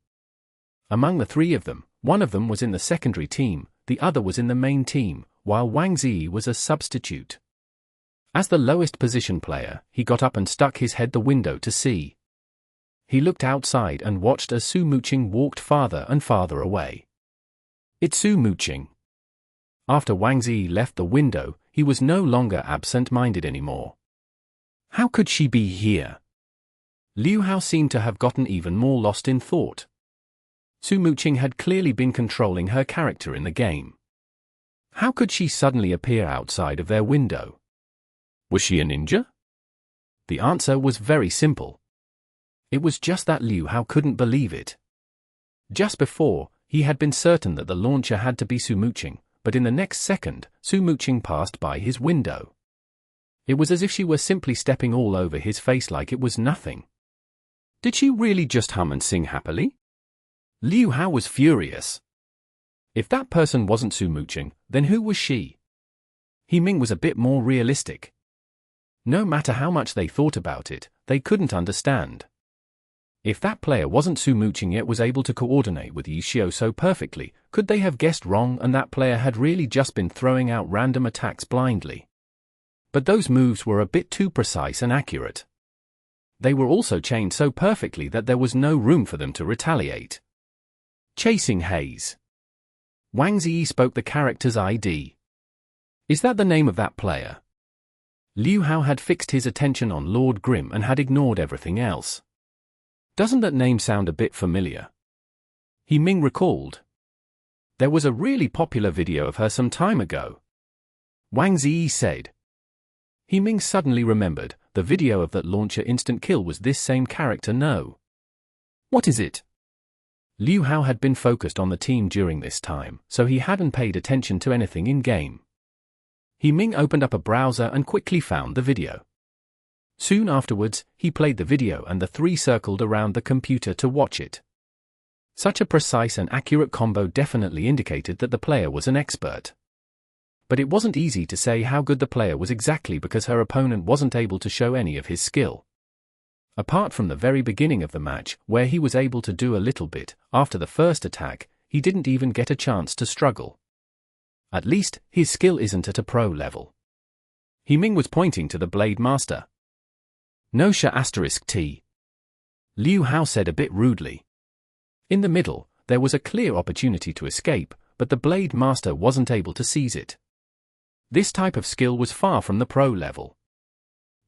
Among the three of them, one of them was in the secondary team, the other was in the main team, while Wang Zi was a substitute. As the lowest position player, he got up and stuck his head the window to see. He looked outside and watched as Su Mucheng walked farther and farther away. It's Su Mucheng. After Wang Zi left the window, he was no longer absent-minded anymore. How could she be here? Liu Hao seemed to have gotten even more lost in thought. Su Mucheng had clearly been controlling her character in the game. How could she suddenly appear outside of their window? Was she a ninja? The answer was very simple. It was just that Liu Hao couldn't believe it. Just before, he had been certain that the launcher had to be Su Mucheng, but in the next second, Su Mucheng passed by his window. It was as if she were simply stepping all over his face like it was nothing. Did she really just hum and sing happily? Liu Hao was furious. If that person wasn't Su Mucheng, then who was she? He Ming was a bit more realistic. No matter how much they thought about it, they couldn't understand. If that player wasn't Su Mucheng yet was able to coordinate with Yi Qiu so perfectly, could they have guessed wrong and that player had really just been throwing out random attacks blindly? But those moves were a bit too precise and accurate. They were also chained so perfectly that there was no room for them to retaliate. Chasing Haze. Wang Zi spoke the character's ID. Is that the name of that player? Liu Hao had fixed his attention on Lord Grim and had ignored everything else. Doesn't that name sound a bit familiar? He Ming recalled. There was a really popular video of her some time ago. Wang Zi said. He Ming suddenly remembered, the video of that launcher instant kill was this same character. No. What is it? Liu Hao had been focused on the team during this time, so he hadn't paid attention to anything in-game. He Ming opened up a browser and quickly found the video. Soon afterwards, he played the video and the three circled around the computer to watch it. Such a precise and accurate combo definitely indicated that the player was an expert. But it wasn't easy to say how good the player was exactly because her opponent wasn't able to show any of his skill. Apart from the very beginning of the match, where he was able to do a little bit, after the first attack, he didn't even get a chance to struggle. At least, his skill isn't at a pro level. He Ming was pointing to the Blade Master. No**T. Liu Hao said a bit rudely. In the middle, there was a clear opportunity to escape, but the Blade Master wasn't able to seize it. This type of skill was far from the pro level.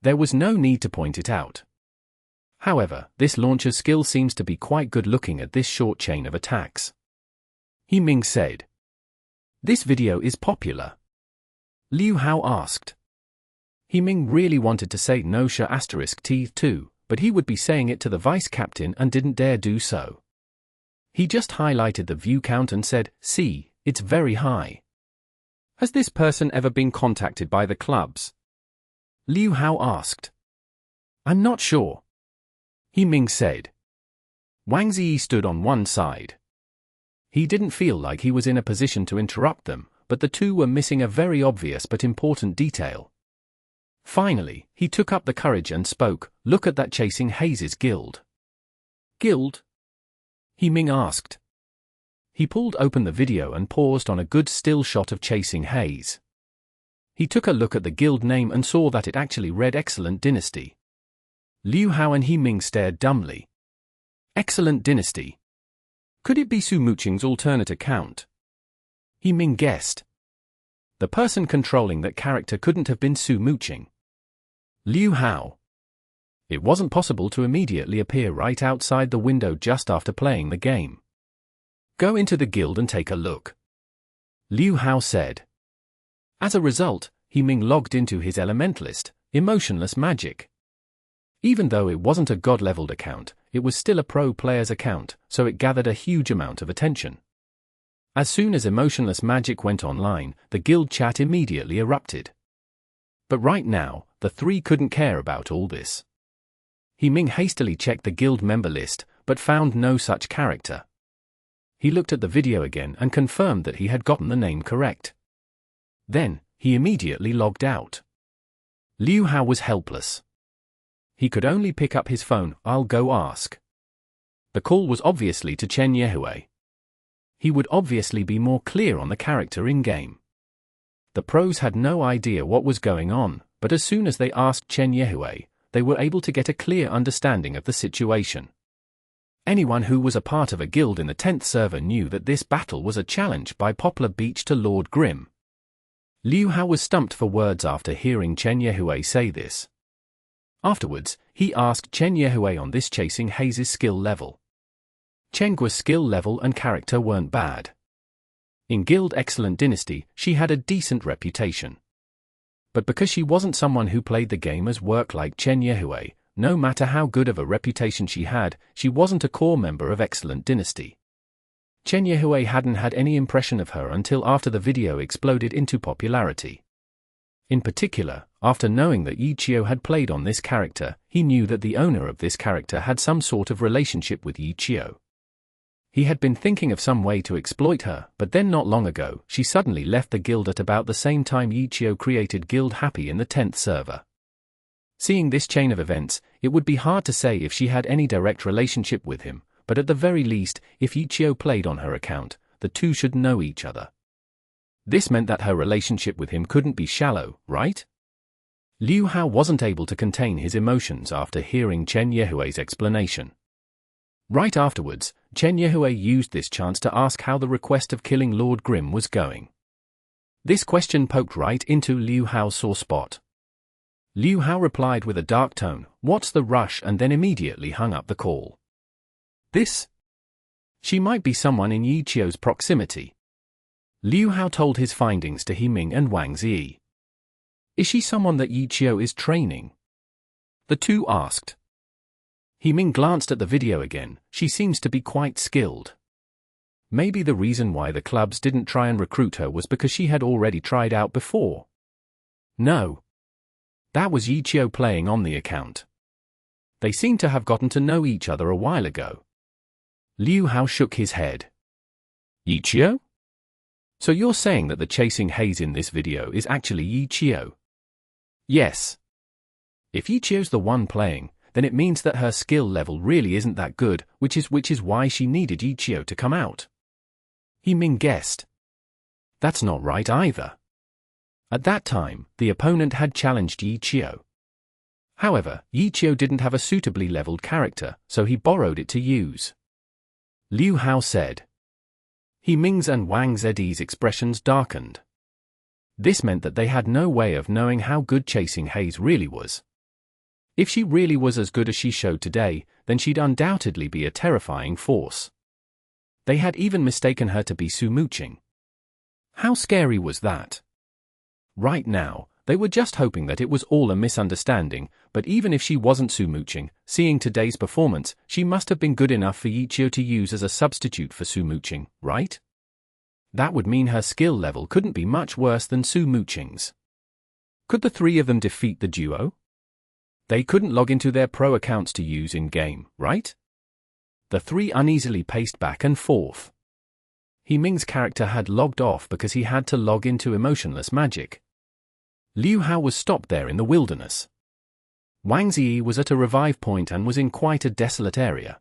There was no need to point it out. However, this launcher's skill seems to be quite good looking at this short chain of attacks. He Ming said. This video is popular. Liu Hao asked. He Ming really wanted to say no**T too, but he would be saying it to the vice captain and didn't dare do so. He just highlighted the view count and said, "See, it's very high." Has this person ever been contacted by the clubs? Liu Hao asked. I'm not sure. He Ming said. Wang Zi stood on one side. He didn't feel like he was in a position to interrupt them, but the two were missing a very obvious but important detail. Finally, he took up the courage and spoke, "Look at that chasing Haze's guild." "Guild?" Ming asked. He pulled open the video and paused on a good still shot of chasing Haze. He took a look at the guild name and saw that it actually read Excellent Dynasty. Liu Hao and Ming stared dumbly. Excellent Dynasty. Could it be Su Mucheng's alternate account? Ming guessed. The person controlling that character couldn't have been Su Mucheng. Liu Hao. It wasn't possible to immediately appear right outside the window just after playing the game. Go into the guild and take a look, Liu Hao said. As a result, Ming logged into his Elementalist, Emotionless Magic. Even though it wasn't a god-leveled account, it was still a pro player's account, so it gathered a huge amount of attention. As soon as Emotionless Magic went online, the guild chat immediately erupted. But right now, the three couldn't care about all this. Ming hastily checked the guild member list, but found no such character. He looked at the video again and confirmed that he had gotten the name correct. Then, he immediately logged out. Liu Hao was helpless. He could only pick up his phone. "I'll go ask." The call was obviously to Chen Yehui. He would obviously be more clear on the character in-game. The pros had no idea what was going on, but as soon as they asked Chen Yehui, they were able to get a clear understanding of the situation. Anyone who was a part of a guild in the 10th server knew that this battle was a challenge by Poplar Beach to Lord Grimm. Liu Hao was stumped for words after hearing Chen Yehui say this. Afterwards, he asked Chen Yehui on this chasing Haze's skill level. Chenggua's skill level and character weren't bad. In Guild Excellent Dynasty, she had a decent reputation. But because she wasn't someone who played the game as work like Chen Yehui, no matter how good of a reputation she had, she wasn't a core member of Excellent Dynasty. Chen Yehui hadn't had any impression of her until after the video exploded into popularity. In particular, after knowing that Qiu had played on this character, he knew that the owner of this character had some sort of relationship with Qiu. He had been thinking of some way to exploit her, but then not long ago, she suddenly left the guild at about the same time Qiu created Guild Happy in the 10th server. Seeing this chain of events, it would be hard to say if she had any direct relationship with him, but at the very least, if Qiu played on her account, the two should know each other. This meant that her relationship with him couldn't be shallow, right? Liu Hao wasn't able to contain his emotions after hearing Chen Yehui's explanation. Right afterwards, Chen Yehui used this chance to ask how the request of killing Lord Grimm was going. This question poked right into Liu Hao's sore spot. Liu Hao replied with a dark tone, "What's the rush?" and then immediately hung up the call. This? She might be someone in Qiu's proximity. Liu Hao told his findings to Ming and Wang Zi. Is she someone that Qiu is training? The two asked. Ming glanced at the video again. She seems to be quite skilled. Maybe the reason why the clubs didn't try and recruit her was because she had already tried out before. No. That was Qiu playing on the account. They seem to have gotten to know each other a while ago. Liu Hao shook his head. Qiu? So you're saying that the chasing Haze in this video is actually Qiu? Yes. If Qiu's the one playing, then it means that her skill level really isn't that good, which is why she needed Qiu to come out. Ming guessed. That's not right either. At that time, the opponent had challenged Qiu. However, Qiu didn't have a suitably leveled character, so he borrowed it to use. Liu Hao said. Ming's and Wang Zi's expressions darkened. This meant that they had no way of knowing how good chasing Haze really was. If she really was as good as she showed today, then she'd undoubtedly be a terrifying force. They had even mistaken her to be Su Mucheng. How scary was that? Right now, they were just hoping that it was all a misunderstanding, but even if she wasn't Su Mucheng, seeing today's performance, she must have been good enough for Qiu to use as a substitute for Su Mucheng, right? That would mean her skill level couldn't be much worse than Su Mucheng's. Could the three of them defeat the duo? They couldn't log into their pro accounts to use in-game, right? The three uneasily paced back and forth. Ming's character had logged off because he had to log into Emotionless Magic. Liu Hao was stopped there in the wilderness. Wang Ziyi was at a revive point and was in quite a desolate area.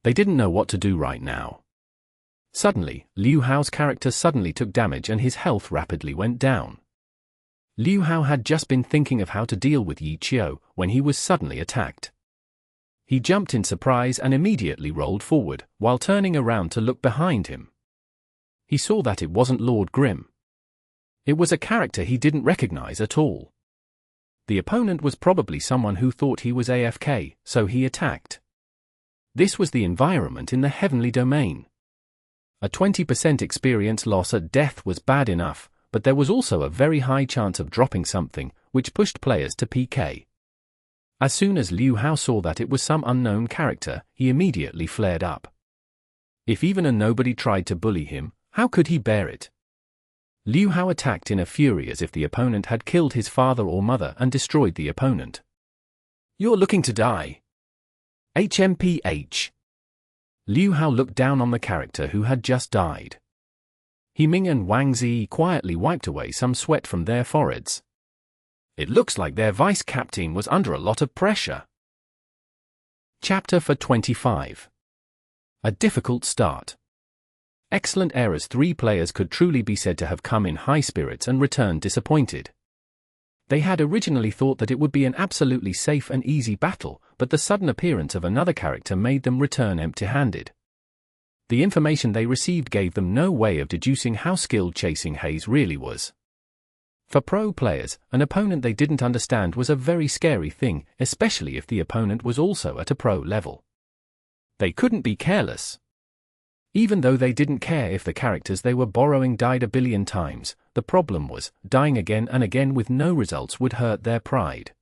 They didn't know what to do right now. Suddenly, Liu Hao's character suddenly took damage and his health rapidly went down. Liu Hao had just been thinking of how to deal with Yi Qiu when he was suddenly attacked. He jumped in surprise and immediately rolled forward, while turning around to look behind him. He saw that it wasn't Lord Grimm. It was a character he didn't recognize at all. The opponent was probably someone who thought he was AFK, so he attacked. This was the environment in the heavenly domain. A 20% experience loss at death was bad enough, but there was also a very high chance of dropping something, which pushed players to PK. As soon as Liu Hao saw that it was some unknown character, he immediately flared up. If even a nobody tried to bully him, how could he bear it? Liu Hao attacked in a fury as if the opponent had killed his father or mother and destroyed the opponent. "You're looking to die. HMPH. Liu Hao looked down on the character who had just died. He Ming and Wang Ziyi quietly wiped away some sweat from their foreheads. It looks like their vice-captain was under a lot of pressure. Chapter 25. A difficult start. Excellent errors. 3 players could truly be said to have come in high spirits and returned disappointed. They had originally thought that it would be an absolutely safe and easy battle, but the sudden appearance of another character made them return empty-handed. The information they received gave them no way of deducing how skilled chasing Haze really was. For pro players, an opponent they didn't understand was a very scary thing, especially if the opponent was also at a pro level. They couldn't be careless. Even though they didn't care if the characters they were borrowing died a billion times, the problem was, dying again and again with no results would hurt their pride.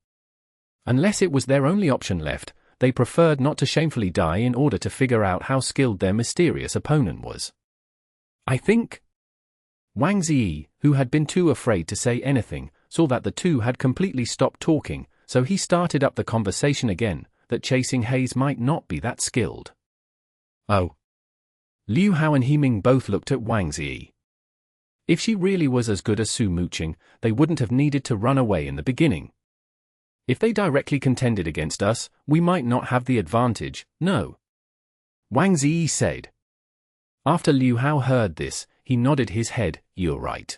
Unless it was their only option left, they preferred not to shamefully die in order to figure out how skilled their mysterious opponent was. I think Wang Ziyi, who had been too afraid to say anything, saw that the two had completely stopped talking, so he started up the conversation again, that chasing Haze might not be that skilled. Oh. Liu Hao and He-Ming both looked at Wang Ziyi. If she really was as good as Su Mucheng, they wouldn't have needed to run away in the beginning. If they directly contended against us, we might not have the advantage, no. Wang Ziyi said. After Liu Hao heard this, he nodded his head. You're right.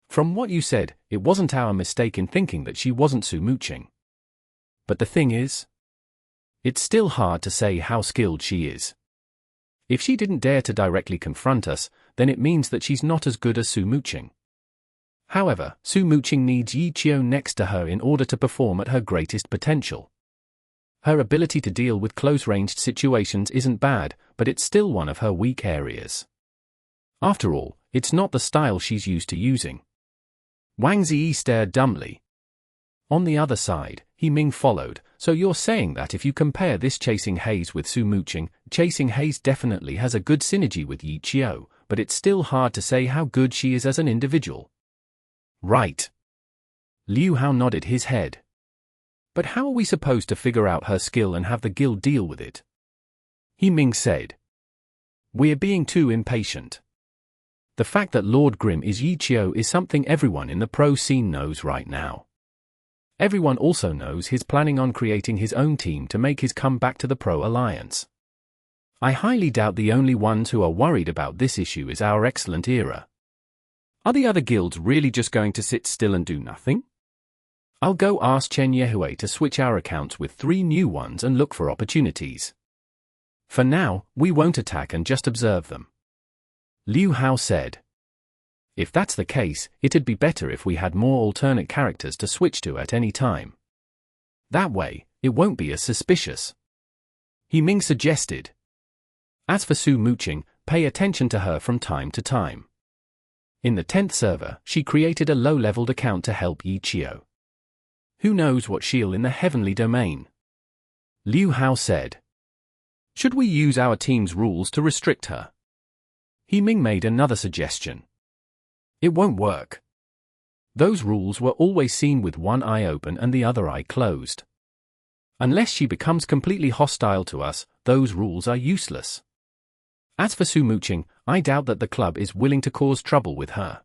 From what you said, it wasn't our mistake in thinking that she wasn't Su Mucheng. But the thing is, it's still hard to say how skilled she is. If she didn't dare to directly confront us, then it means that she's not as good as Su Mucheng. However, Su Mucheng needs Yi Qiu next to her in order to perform at her greatest potential. Her ability to deal with close-ranged situations isn't bad, but it's still one of her weak areas. After all, it's not the style she's used to using. Wang Ziyi stared dumbly. On the other side, He-Ming followed. So you're saying that if you compare this chasing Haze with Su Mucheng, chasing Haze definitely has a good synergy with Yi Qiu, but it's still hard to say how good she is as an individual. Right. Liu Hao nodded his head. But how are we supposed to figure out her skill and have the guild deal with it? He-Ming said. We're being too impatient. The fact that Lord Grimm is Yi Qiu is something everyone in the pro scene knows right now. Everyone also knows he's planning on creating his own team to make his comeback to the Pro Alliance. I highly doubt the only ones who are worried about this issue is our excellent era. Are the other guilds really just going to sit still and do nothing? I'll go ask Chen Yehui to switch our accounts with 3 new ones and look for opportunities. For now, we won't attack and just observe them. Liu Hao said. If that's the case, it'd be better if we had more alternate characters to switch to at any time. That way, it won't be as suspicious. He-Ming suggested. As for Su Mucheng, pay attention to her from time to time. In the 10th server, she created a low-leveled account to help Yi Qiu. Who knows what she'll in the heavenly domain? Liu Hao said. Should we use our team's rules to restrict her? He-Ming made another suggestion. It won't work. Those rules were always seen with one eye open and the other eye closed. Unless she becomes completely hostile to us, those rules are useless. As for Su Mucheng, I doubt that the club is willing to cause trouble with her.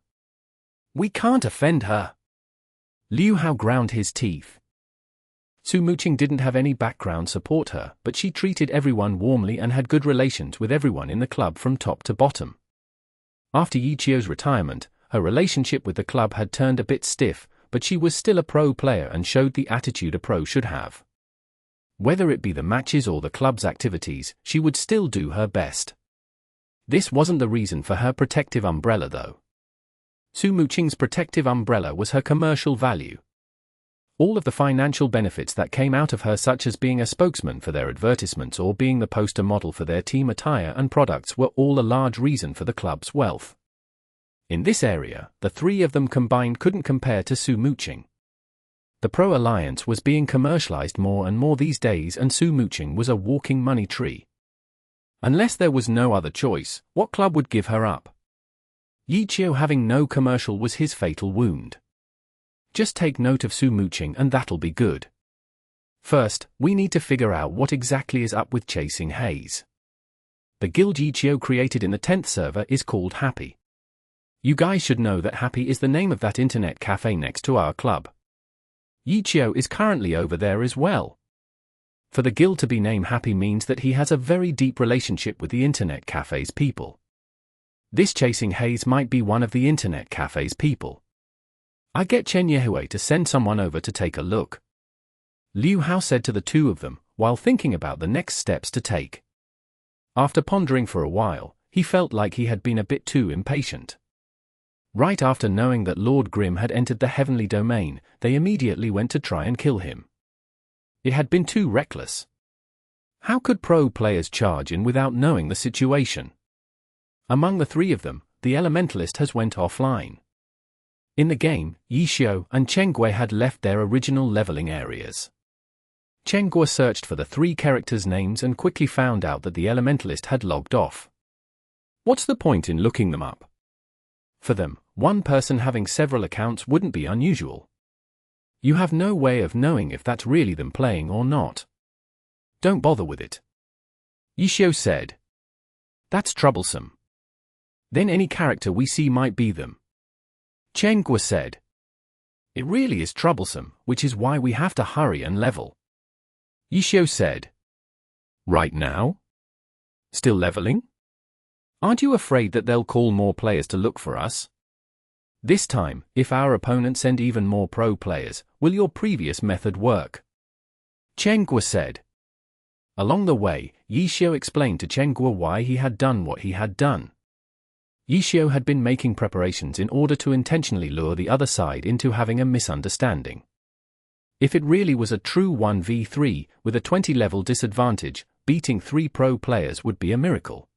We can't offend her. Liu Hao ground his teeth. Su Mucheng didn't have any background support her, but she treated everyone warmly and had good relations with everyone in the club from top to bottom. After Yi Qiu's retirement, her relationship with the club had turned a bit stiff, but she was still a pro player and showed the attitude a pro should have. Whether it be the matches or the club's activities, she would still do her best. This wasn't the reason for her protective umbrella though. Su Mucheng's protective umbrella was her commercial value. All of the financial benefits that came out of her, such as being a spokesman for their advertisements or being the poster model for their team attire and products, were all a large reason for the club's wealth. In this area, the three of them combined couldn't compare to Su Mucheng. The Pro Alliance was being commercialized more and more these days, and Su Mucheng was a walking money tree. Unless there was no other choice, what club would give her up? Yi Qiu having no commercial was his fatal wound. Just take note of Su Mucheng and that'll be good. First, we need to figure out what exactly is up with chasing Haze. The guild Yi Qiu created in the 10th server is called Happy. You guys should know that Happy is the name of that internet cafe next to our club. Yi Qiu is currently over there as well. For the guild to be named Happy means that he has a very deep relationship with the internet cafe's people. This chasing Haze might be one of the internet cafe's people. I get Chen Yehui to send someone over to take a look. Liu Hao said to the two of them, while thinking about the next steps to take. After pondering for a while, he felt like he had been a bit too impatient. Right after knowing that Lord Grimm had entered the heavenly domain, they immediately went to try and kill him. It had been too reckless. How could pro players charge in without knowing the situation? Among the three of them, the Elementalist has went offline. In the game, Yi Qiu and Chen Gui had left their original leveling areas. Chen Gui searched for the three characters' names and quickly found out that the Elementalist had logged off. What's the point in looking them up? For them, one person having several accounts wouldn't be unusual. You have no way of knowing if that's really them playing or not. Don't bother with it. Yi Qiu said. That's troublesome. Then any character we see might be them. Chen Gui said. It really is troublesome, which is why we have to hurry and level. Yi Qiu said. Right now? Still leveling? Aren't you afraid that they'll call more players to look for us? This time, if our opponents send even more pro players, will your previous method work? Chen Gui said. Along the way, Yi Qiu explained to Chen Gui why he had done what he had done. Yi Qiu had been making preparations in order to intentionally lure the other side into having a misunderstanding. If it really was a true 1v3, with a 20-level disadvantage, beating 3 pro players would be a miracle.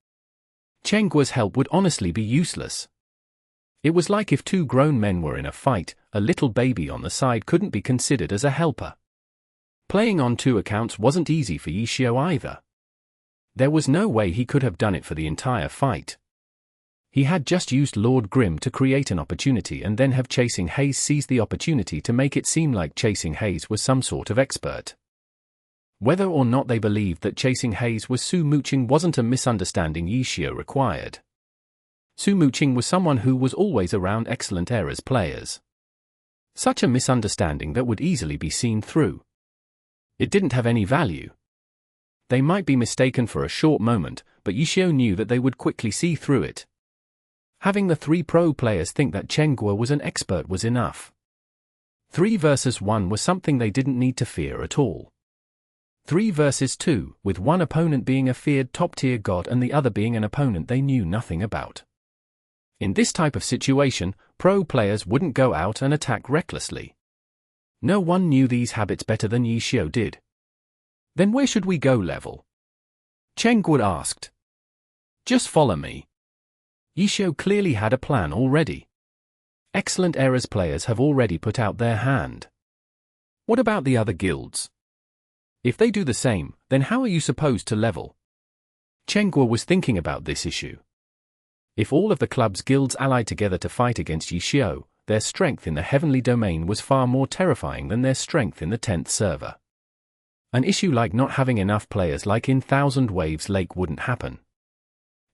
Chen Gui's help would honestly be useless. It was like if 2 grown men were in a fight, a little baby on the side couldn't be considered as a helper. Playing on 2 accounts wasn't easy for Yi Qiu either. There was no way he could have done it for the entire fight. He had just used Lord Grimm to create an opportunity and then have Chasing Haze seize the opportunity to make it seem like Chasing Haze was some sort of expert. Whether or not they believed that Chasing Haze was Su Mucheng wasn't a misunderstanding Yi Qiu required. Su Mucheng was someone who was always around excellent eras players. Such a misunderstanding that would easily be seen through. It didn't have any value. They might be mistaken for a short moment, but Yi Qiu knew that they would quickly see through it. Having the 3 pro players think that Chen Gui was an expert was enough. 3 versus 1 was something they didn't need to fear at all. 3 versus 2, with one opponent being a feared top-tier god and the other being an opponent they knew nothing about. In this type of situation, pro players wouldn't go out and attack recklessly. No one knew these habits better than Yi Qiu did. Then where should we go level? Chen Gui asked. Just follow me. Yi Qiu clearly had a plan already. Excellent eras players have already put out their hand. What about the other guilds? If they do the same, then how are you supposed to level? Chen Gui was thinking about this issue. If all of the club's guilds allied together to fight against Yi Qiu, their strength in the heavenly domain was far more terrifying than their strength in the 10th server. An issue like not having enough players like in Thousand Waves Lake wouldn't happen.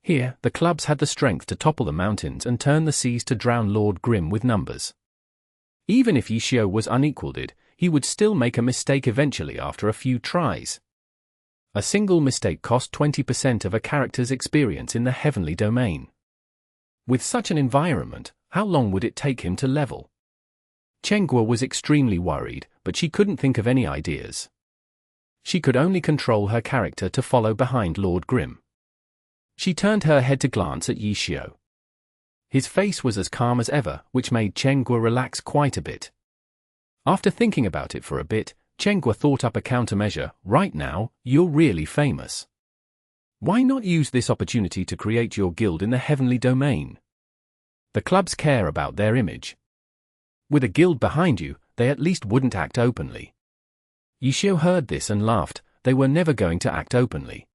Here, the clubs had the strength to topple the mountains and turn the seas to drown Lord Grimm with numbers. Even if Yixiu was unequaled, he would still make a mistake eventually after a few tries. A single mistake cost 20% of a character's experience in the heavenly domain. With such an environment, how long would it take him to level? Chengguo was extremely worried, but she couldn't think of any ideas. She could only control her character to follow behind Lord Grimm. She turned her head to glance at Yixiu. His face was as calm as ever, which made Chengguo relax quite a bit. After thinking about it for a bit, Chengguo thought up a countermeasure. Right now, you're really famous. Why not use this opportunity to create your guild in the heavenly domain? The clubs care about their image. With a guild behind you, they at least wouldn't act openly. Yixiu heard this and laughed. They were never going to act openly.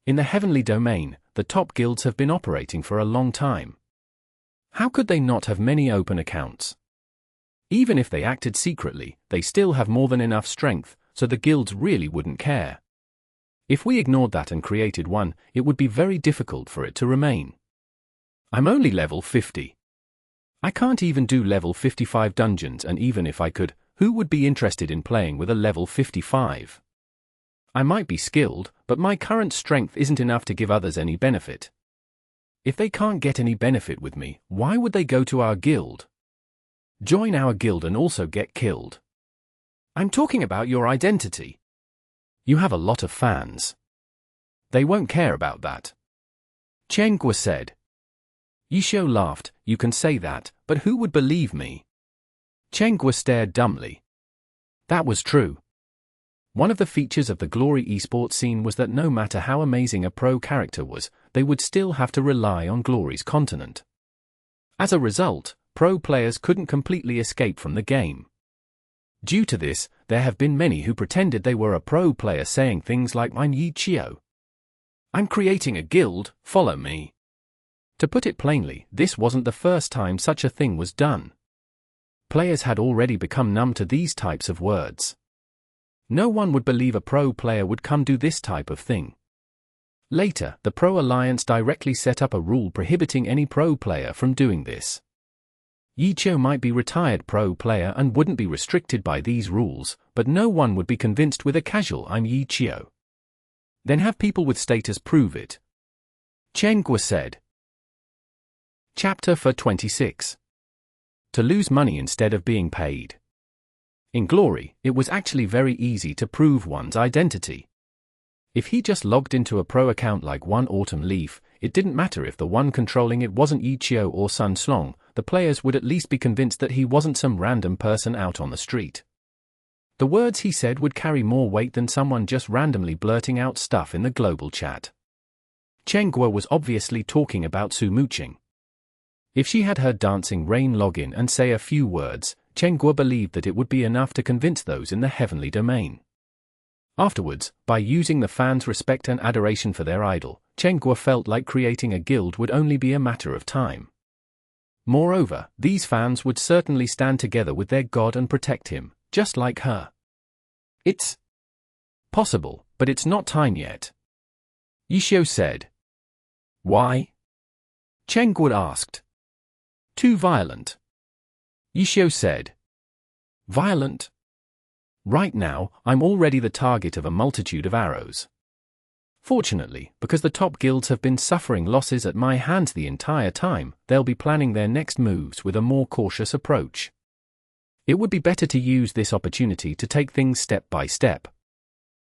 In the heavenly domain, the top guilds have been operating for a long time. How could they not have many open accounts? Even if they acted secretly, they still have more than enough strength, so the guilds really wouldn't care. If we ignored that and created one, it would be very difficult for it to remain. I'm only level 50. I can't even do level 55 dungeons, and even if I could, who would be interested in playing with a level 55? I might be skilled, but my current strength isn't enough to give others any benefit. If they can't get any benefit with me, why would they go to our guild? Join our guild and also get killed. I'm talking about your identity. You have a lot of fans. They won't care about that. Chengguo said. Yixiu laughed. You can say that, but who would believe me? Chengguo stared dumbly. That was true. One of the features of the Glory esports scene was that no matter how amazing a pro character was, they would still have to rely on Glory's continent. As a result, pro players couldn't completely escape from the game. Due to this, there have been many who pretended they were a pro player saying things like, I'm Yixiu. I'm creating a guild, follow me. To put it plainly, this wasn't the first time such a thing was done. Players had already become numb to these types of words. No one would believe a pro player would come do this type of thing. Later, the Pro Alliance directly set up a rule prohibiting any pro player from doing this. Yixiu might be retired pro player and wouldn't be restricted by these rules, but no one would be convinced with a casual I'm Yixiu. Then have people with status prove it. Chengguo said. Chapter 26. To lose money instead of being paid. In Glory, it was actually very easy to prove one's identity. If he just logged into a pro account like One Autumn Leaf, it didn't matter if the one controlling it wasn't Yixiu or Sun Slong, the players would at least be convinced that he wasn't some random person out on the street. The words he said would carry more weight than someone just randomly blurting out stuff in the global chat. Chengguo was obviously talking about Su Mucheng. If she had her Dancing Rain log in and say a few words, Chengguo believed that it would be enough to convince those in the heavenly domain. Afterwards, by using the fans' respect and adoration for their idol, Chengguo felt like creating a guild would only be a matter of time. Moreover, these fans would certainly stand together with their god and protect him, just like her. It's possible, but it's not time yet. Yixiu said. Why? Chengguo asked. Too violent. Yixiu said. Violent? Right now, I'm already the target of a multitude of arrows. Fortunately, because the top guilds have been suffering losses at my hands the entire time, they'll be planning their next moves with a more cautious approach. It would be better to use this opportunity to take things step by step.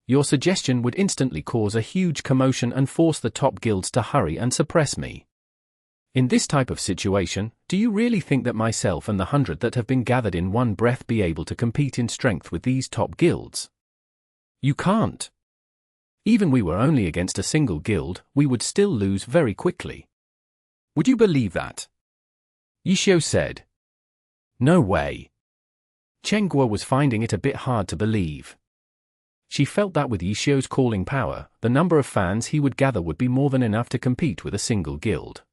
Your suggestion would instantly cause a huge commotion and force the top guilds to hurry and suppress me. In this type of situation, do you really think that myself and the 100 that have been gathered in one breath be able to compete in strength with these top guilds? You can't. Even we were only against a single guild, we would still lose very quickly. Would you believe that? Yixiu said. No way. Chengguo was finding it a bit hard to believe. She felt that with Yixiu's calling power, the number of fans he would gather would be more than enough to compete with a single guild.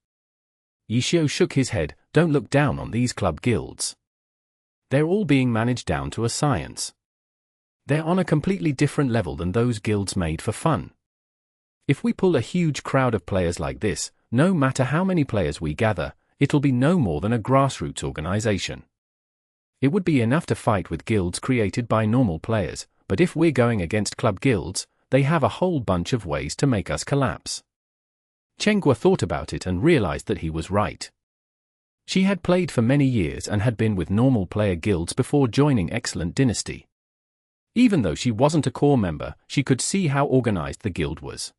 Yixiu shook his head. Don't look down on these club guilds. They're all being managed down to a science. They're on a completely different level than those guilds made for fun. If we pull a huge crowd of players like this, no matter how many players we gather, it'll be no more than a grassroots organization. It would be enough to fight with guilds created by normal players, but if we're going against club guilds, they have a whole bunch of ways to make us collapse. Chengguo thought about it and realized that he was right. She had played for many years and had been with normal player guilds before joining Excellent Dynasty. Even though she wasn't a core member, she could see how organized the guild was.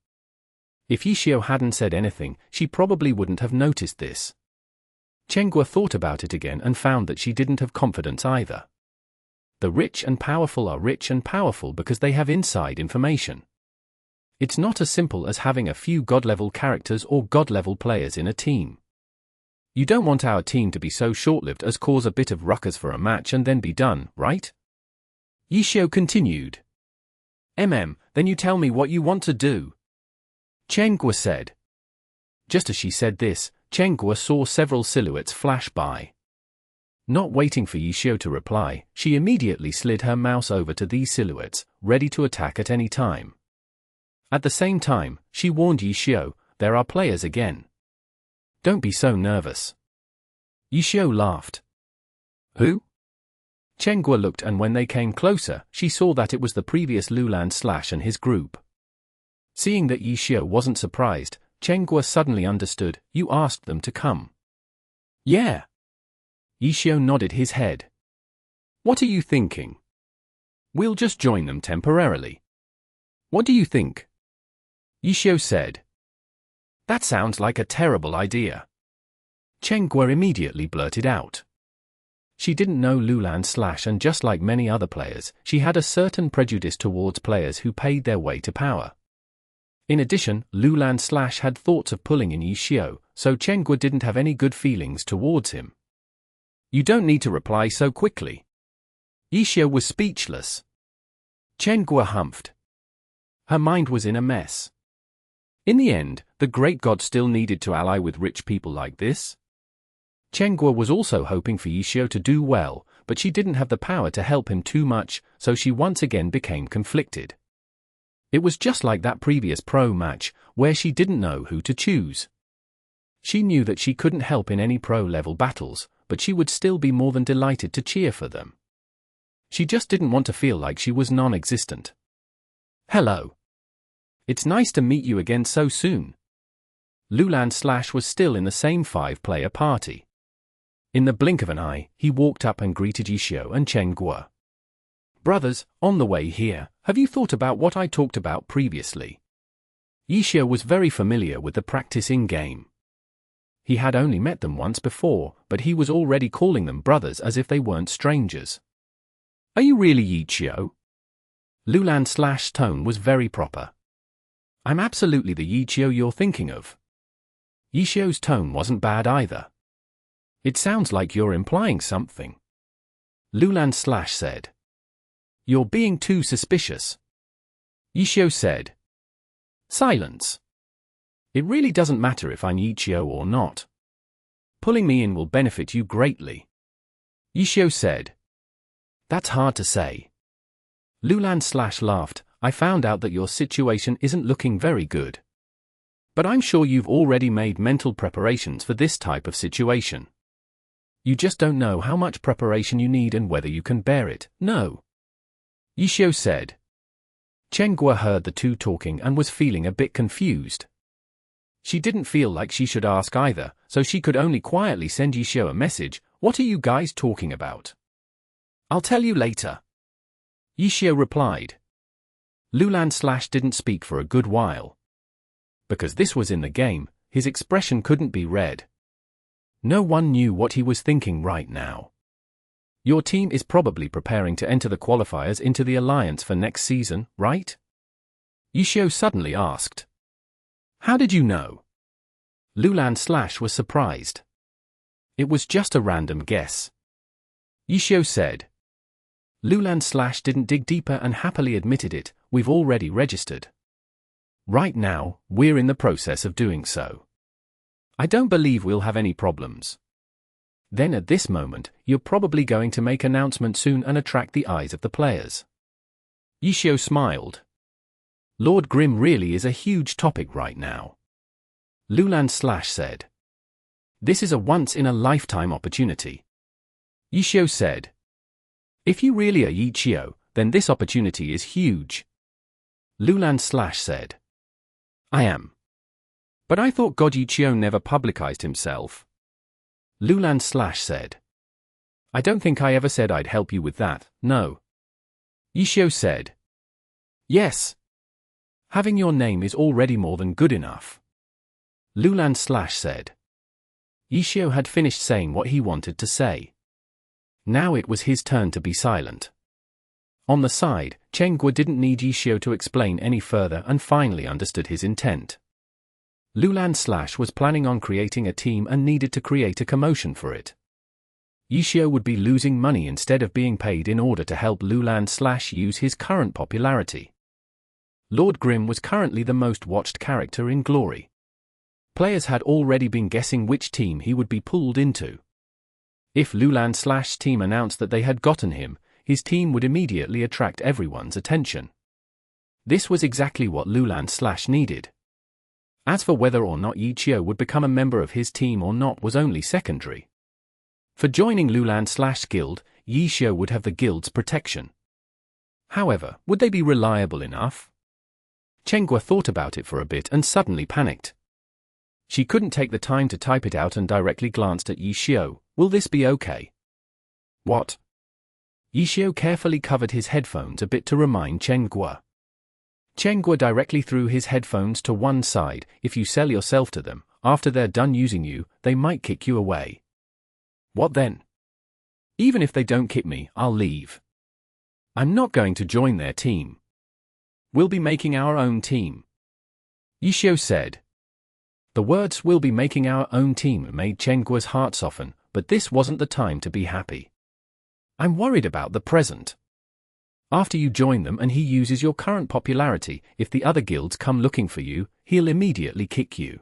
If Yixiao hadn't said anything, she probably wouldn't have noticed this. Chengguo thought about it again and found that she didn't have confidence either. The rich and powerful are rich and powerful because they have inside information. It's not as simple as having a few god-level characters or god-level players in a team. You don't want our team to be so short-lived as cause a bit of ruckus for a match and then be done, right? Yixiao continued. Then you tell me what you want to do. Chengguo said. Just as she said this, Chengguo saw several silhouettes flash by. Not waiting for Yixiao to reply, she immediately slid her mouse over to these silhouettes, ready to attack at any time. At the same time, she warned Yixiao, there are players again. Don't be so nervous. Yixiao laughed. Who? Chengguo looked, and when they came closer, she saw that it was the previous Loulan / and his group. Seeing that Yixiao wasn't surprised, Chengguo suddenly understood. You asked them to come. Yeah. Yixiao nodded his head. What are you thinking? We'll just join them temporarily. What do you think? Yixiao said. That sounds like a terrible idea. Chengguo immediately blurted out. She didn't know Loulan / and just like many other players, she had a certain prejudice towards players who paid their way to power. In addition, Loulan / had thoughts of pulling in Yixiao, so Chengguo didn't have any good feelings towards him. You don't need to reply so quickly. Yixiao was speechless. Chengguo humphed. Her mind was in a mess. In the end, the great god still needed to ally with rich people like this. Chengguo was also hoping for Yixiao to do well, but she didn't have the power to help him too much, so she once again became conflicted. It was just like that previous pro match, where she didn't know who to choose. She knew that she couldn't help in any pro-level battles, but she would still be more than delighted to cheer for them. She just didn't want to feel like she was non-existent. Hello. It's nice to meet you again so soon. Loulan / was still in the same 5-player party. In the blink of an eye, he walked up and greeted Yixiao and Chengguo. Brothers, on the way here, have you thought about what I talked about previously? Yixiao was very familiar with the practice in-game. He had only met them once before, but he was already calling them brothers as if they weren't strangers. Are you really Yixiao? Loulan / tone was very proper. I'm absolutely the Yixiao you're thinking of. Yixiao's tone wasn't bad either. It sounds like you're implying something. Loulan / said. You're being too suspicious. Yixiao said. Silence. It really doesn't matter if I'm Yixiao or not. Pulling me in will benefit you greatly. Yixiao said. That's hard to say. Loulan / laughed. I found out that your situation isn't looking very good. But I'm sure you've already made mental preparations for this type of situation. You just don't know how much preparation you need and whether you can bear it, no. Yixiao said. Chengguo heard the two talking and was feeling a bit confused. She didn't feel like she should ask either, so she could only quietly send Yixiao a message. What are you guys talking about? I'll tell you later. Yixiao replied. Loulan / didn't speak for a good while. Because this was in the game, his expression couldn't be read. No one knew what he was thinking right now. Your team is probably preparing to enter the qualifiers into the alliance for next season, right? Yixiao suddenly asked. How did you know? Loulan / was surprised. It was just a random guess. Yixiao said. Loulan / didn't dig deeper and happily admitted it. We've already registered. Right now, we're in the process of doing so. I don't believe we'll have any problems. Then at this moment, you're probably going to make an announcement soon and attract the eyes of the players. Yixiao smiled. Lord Grimm really is a huge topic right now. Loulan / said. This is a once-in-a-lifetime opportunity. Yixiao said. If you really are Yi Qiu, then this opportunity is huge. Loulan said. I am. But I thought God Yi Qiu never publicized himself. Loulan said. I don't think I ever said I'd help you with that, no. Yi Qiu said. Yes. Having your name is already more than good enough. Loulan said. Yi Qiu had finished saying what he wanted to say. Now it was his turn to be silent. On the side, Cheng Guo didn't need Yi Qiu to explain any further and finally understood his intent. Loulan was planning on creating a team and needed to create a commotion for it. Yi Qiu would be losing money instead of being paid in order to help Loulan use his current popularity. Lord Grimm was currently the most watched character in Glory. Players had already been guessing which team he would be pulled into. If Loulan's team announced that they had gotten him, his team would immediately attract everyone's attention. This was exactly what Loulan needed. As for whether or not Yi Qiu would become a member of his team or not was only secondary. For joining Loulan's guild, Yi Qiu would have the guild's protection. However, would they be reliable enough? Cheng Guo thought about it for a bit and suddenly panicked. She couldn't take the time to type it out and directly glanced at Yi Qiu. Will this be okay? What? Yi Qiu carefully covered his headphones a bit to remind Cheng Guo. Cheng Guo directly threw his headphones to one side. If you sell yourself to them, after they're done using you, they might kick you away. What then? Even if they don't kick me, I'll leave. I'm not going to join their team. We'll be making our own team. Yi Qiu said. The words "we'll be making our own team" made Cheng Guo's heart soften, but this wasn't the time to be happy. I'm worried about the present. After you join them and he uses your current popularity, if the other guilds come looking for you, he'll immediately kick you.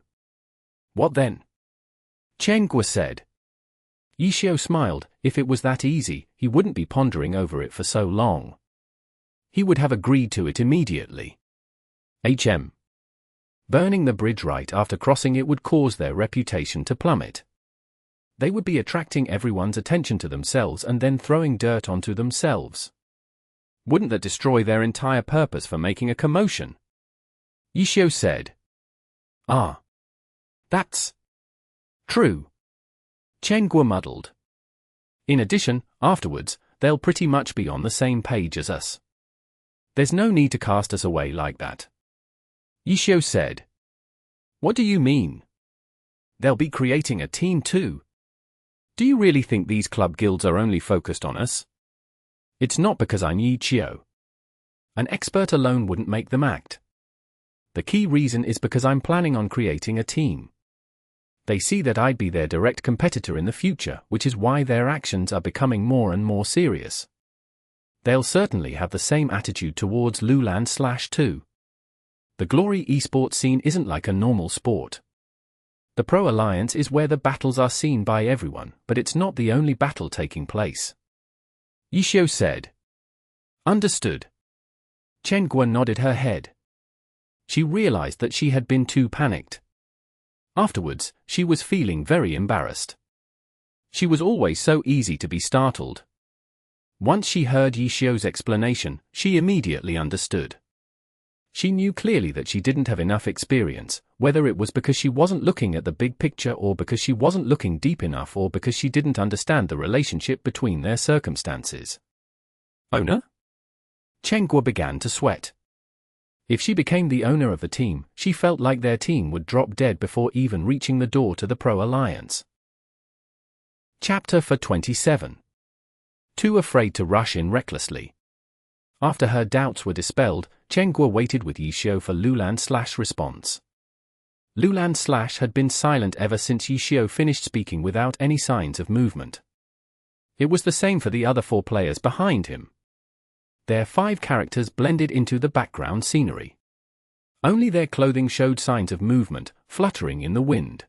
What then? Cheng Guo said. Yi Qiu smiled. If it was that easy, he wouldn't be pondering over it for so long. He would have agreed to it immediately. Burning the bridge right after crossing it would cause their reputation to plummet. They would be attracting everyone's attention to themselves and then throwing dirt onto themselves. Wouldn't that destroy their entire purpose for making a commotion? Yi Qiu said. Ah. That's true. Cheng Guo muddled. In addition, afterwards, they'll pretty much be on the same page as us. There's no need to cast us away like that. Yi Qiu said. What do you mean? They'll be creating a team too. Do you really think these club guilds are only focused on us? It's not because I'm Yi Qiu. An expert alone wouldn't make them act. The key reason is because I'm planning on creating a team. They see that I'd be their direct competitor in the future, which is why their actions are becoming more and more serious. They'll certainly have the same attitude towards Loulan too. The Glory esports scene isn't like a normal sport. The Pro Alliance is where the battles are seen by everyone, but it's not the only battle taking place. Yi Qiu said. Understood. Cheng Guo nodded her head. She realized that she had been too panicked. Afterwards, she was feeling very embarrassed. She was always so easy to be startled. Once she heard Yi Qiu's explanation, she immediately understood. She knew clearly that she didn't have enough experience, whether it was because she wasn't looking at the big picture or because she wasn't looking deep enough or because she didn't understand the relationship between their circumstances. Owner? Cheng Guo began to sweat. If she became the owner of the team, she felt like their team would drop dead before even reaching the door to the Pro Alliance. Chapter 27. Too afraid to rush in recklessly. After her doubts were dispelled, Cheng Guo waited with Yi Qiu for Loulan's response. Loulan had been silent ever since Yi Qiu finished speaking without any signs of movement. It was the same for the other 4 players behind him. Their 5 characters blended into the background scenery. Only their clothing showed signs of movement, fluttering in the wind.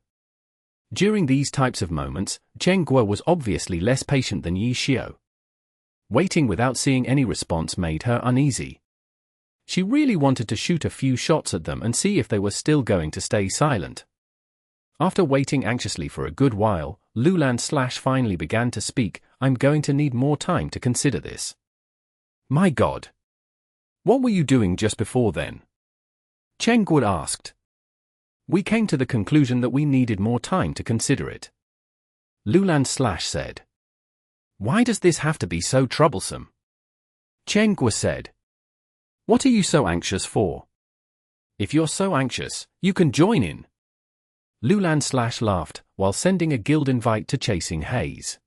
During these types of moments, Cheng Guo was obviously less patient than Yi Qiu. Waiting without seeing any response made her uneasy. She really wanted to shoot a few shots at them and see if they were still going to stay silent. After waiting anxiously for a good while, Loulan finally began to speak. I'm going to need more time to consider this. My God. What were you doing just before then? Cheng Guo asked. We came to the conclusion that we needed more time to consider it. Loulan said. Why does this have to be so troublesome? Cheng Guo said. What are you so anxious for? If you're so anxious, you can join in. Loulan laughed, while sending a guild invite to chasing Haze.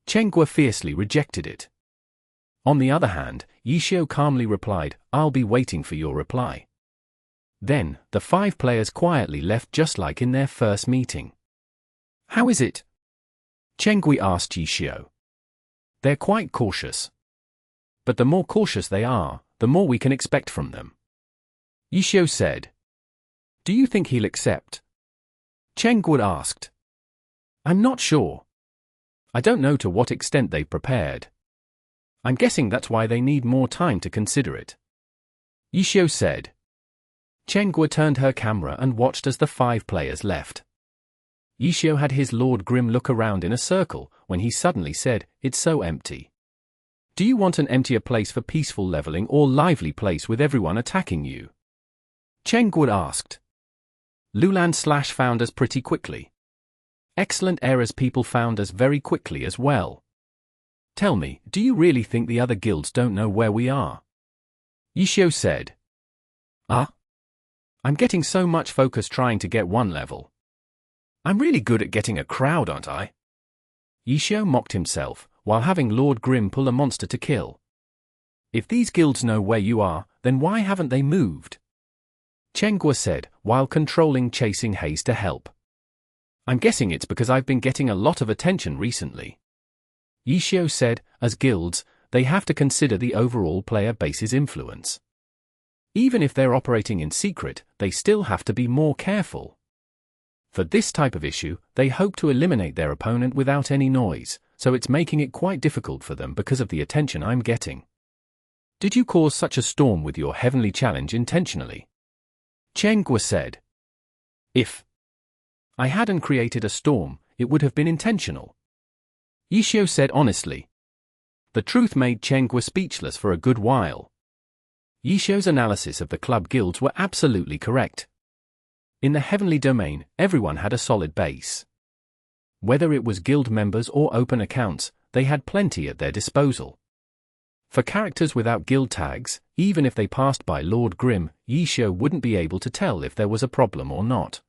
Cheng Guo fiercely rejected it. On the other hand, Yixiao calmly replied, I'll be waiting for your reply. Then, the 5 players quietly left just like in their first meeting. How is it? Cheng Guo asked Yixiao. They're quite cautious. But the more cautious they are, the more we can expect from them. Yixiao said. Do you think he'll accept? Cheng Guo asked. I'm not sure. I don't know to what extent they've prepared. I'm guessing that's why they need more time to consider it. Yixiao said. Cheng Guo turned her camera and watched as the 5 players left. Yixiao had his Lord Grim look around in a circle when he suddenly said, It's so empty. Do you want an emptier place for peaceful leveling or lively place with everyone attacking you? Cheng Guo asked. Loulan found us pretty quickly. Excellent errors people found us very quickly as well. Tell me, do you really think the other guilds don't know where we are? Yixiao said. I'm getting so much focus trying to get 1 level. I'm really good at getting a crowd, aren't I? Yixiao mocked himself, while having Lord Grim pull a monster to kill. If these guilds know where you are, then why haven't they moved? Cheng Guo said, while controlling chasing Haze to help. I'm guessing it's because I've been getting a lot of attention recently. Yixiao said, as guilds, they have to consider the overall player base's influence. Even if they're operating in secret, they still have to be more careful. For this type of issue, they hope to eliminate their opponent without any noise, so it's making it quite difficult for them because of the attention I'm getting. Did you cause such a storm with your heavenly challenge intentionally? Cheng Guo said. If I hadn't created a storm, it would have been intentional. Yixiao said honestly. The truth made Cheng Guo speechless for a good while. Yixiao's analysis of the club guilds were absolutely correct. In the heavenly domain, everyone had a solid base. Whether it was guild members or open accounts, they had plenty at their disposal. For characters without guild tags, even if they passed by Lord Grim, Yixiao wouldn't be able to tell if there was a problem or not.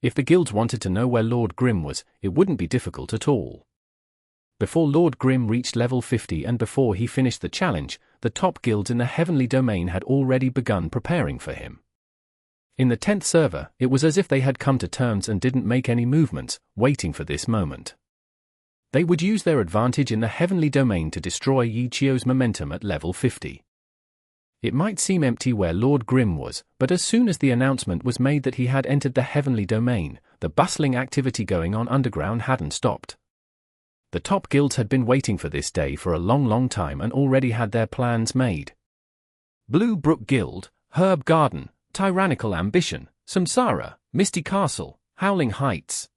If the guilds wanted to know where Lord Grim was, it wouldn't be difficult at all. Before Lord Grim reached level 50 and before he finished the challenge, the top guilds in the heavenly domain had already begun preparing for him. In the 10th server, it was as if they had come to terms and didn't make any movements, waiting for this moment. They would use their advantage in the heavenly domain to destroy Yixiao's momentum at level 50. It might seem empty where Lord Grim was, but as soon as the announcement was made that he had entered the heavenly domain, the bustling activity going on underground hadn't stopped. The top guilds had been waiting for this day for a long time and already had their plans made. Blue Brook Guild, Herb Garden, Tyrannical Ambition, Samsara, Misty Castle, Howling Heights.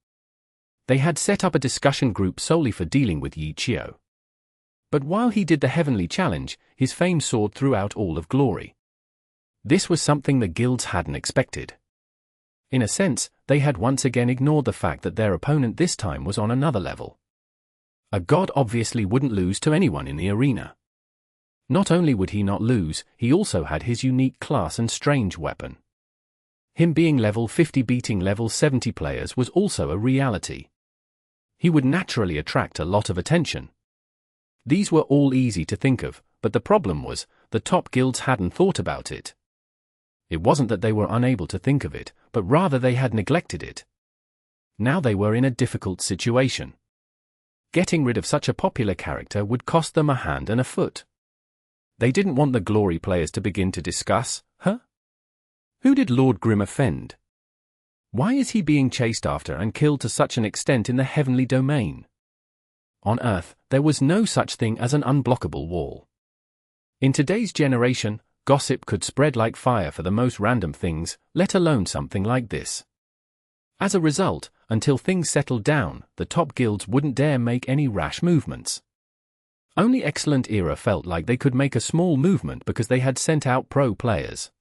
They had set up a discussion group solely for dealing with Yixiao. But while he did the heavenly challenge, his fame soared throughout all of glory. This was something the guilds hadn't expected. In a sense, they had once again ignored the fact that their opponent this time was on another level. A god obviously wouldn't lose to anyone in the arena. Not only would he not lose, he also had his unique class and strange weapon. Him being level 50 beating level 70 players was also a reality. He would naturally attract a lot of attention. These were all easy to think of, but the problem was, the top guilds hadn't thought about it. It wasn't that they were unable to think of it, but rather they had neglected it. Now they were in a difficult situation. Getting rid of such a popular character would cost them a hand and a foot. They didn't want the glory players to begin to discuss, Who did Lord Grim offend? Why is he being chased after and killed to such an extent in the heavenly domain? On Earth, there was no such thing as an unblockable wall. In today's generation, gossip could spread like fire for the most random things, let alone something like this. As a result, until things settled down, the top guilds wouldn't dare make any rash movements. Only Excellent Era felt like they could make a small movement because they had sent out pro players.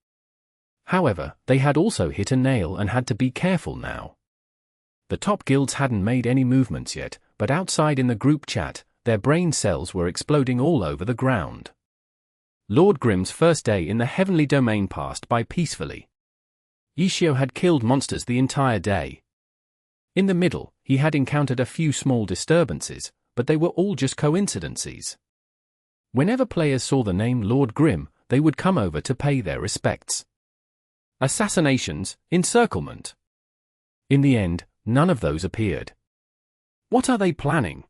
However, they had also hit a nail and had to be careful now. The top guilds hadn't made any movements yet, but outside in the group chat, their brain cells were exploding all over the ground. Lord Grimm's first day in the heavenly domain passed by peacefully. Yixiao had killed monsters the entire day. In the middle, he had encountered a few small disturbances, but they were all just coincidences. Whenever players saw the name Lord Grimm, they would come over to pay their respects. Assassinations, encirclement. In the end, none of those appeared. What are they planning?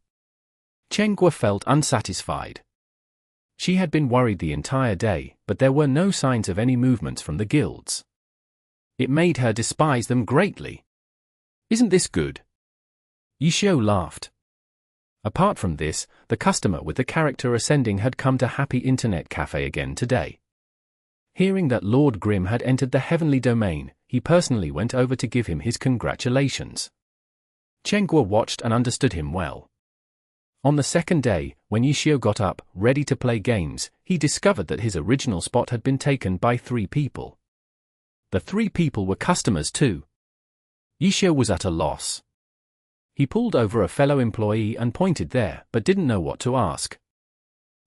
Chengguo felt unsatisfied. She had been worried the entire day, but there were no signs of any movements from the guilds. It made her despise them greatly. Isn't this good? Yixiao laughed. Apart from this, the customer with the character ascending had come to Happy Internet Cafe again today. Hearing that Lord Grimm had entered the heavenly domain, he personally went over to give him his congratulations. Chengguo watched and understood him well. On the second day, when Yixiao got up, ready to play games, he discovered that his original spot had been taken by 3 people. The 3 people were customers too. Yixiao was at a loss. He pulled over a fellow employee and pointed there, but didn't know what to ask.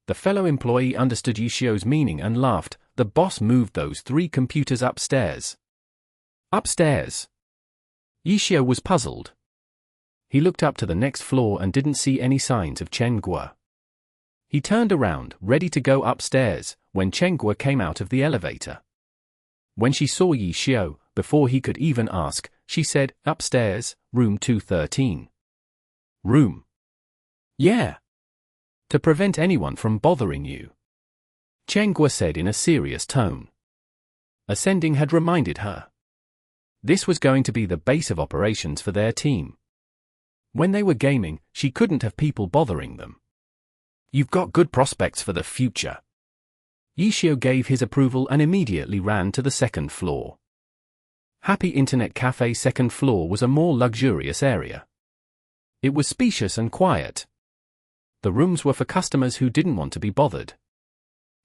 The fellow employee understood Yixiao's meaning and laughed. The boss moved those 3 computers upstairs. Upstairs? Yixiao was puzzled. He looked up to the next floor and didn't see any signs of Chengguo. He turned around, ready to go upstairs, when Chengguo came out of the elevator. When she saw Yixiao, before he could even ask, she said, "Upstairs, room 213. Room? Yeah. To prevent anyone from bothering you," Chengguo said in a serious tone. Ascending had reminded her. This was going to be the base of operations for their team. When they were gaming, she couldn't have people bothering them. You've got good prospects for the future. Yixiao gave his approval and immediately ran to the second floor. Happy Internet Cafe second floor was a more luxurious area. It was spacious and quiet. The rooms were for customers who didn't want to be bothered.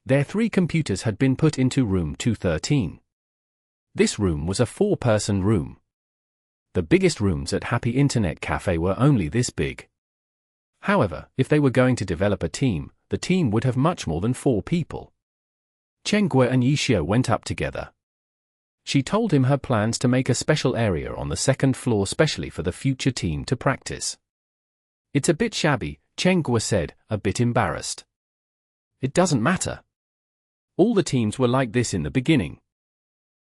Their 3 computers had been put into room 213. This room was a 4-person room. The biggest rooms at Happy Internet Cafe were only this big. However, if they were going to develop a team, the team would have much more than 4 people. Chengguo and Yixiao went up together. She told him her plans to make a special area on the second floor specially for the future team to practice. It's a bit shabby, Chengguo said, a bit embarrassed. It doesn't matter. All the teams were like this in the beginning.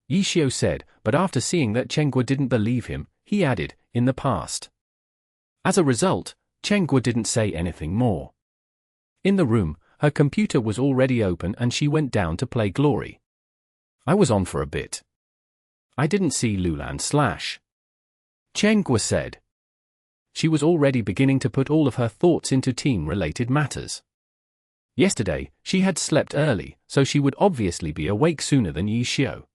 Yixiao said, but after seeing that Chengguo didn't believe him, he added, in the past. As a result, Chengguo didn't say anything more. In the room, her computer was already open and she went down to play Glory. I was on for a bit. I didn't see Loulan / Chengguo said. She was already beginning to put all of her thoughts into team-related matters. Yesterday, she had slept early, so she would obviously be awake sooner than Yixiao.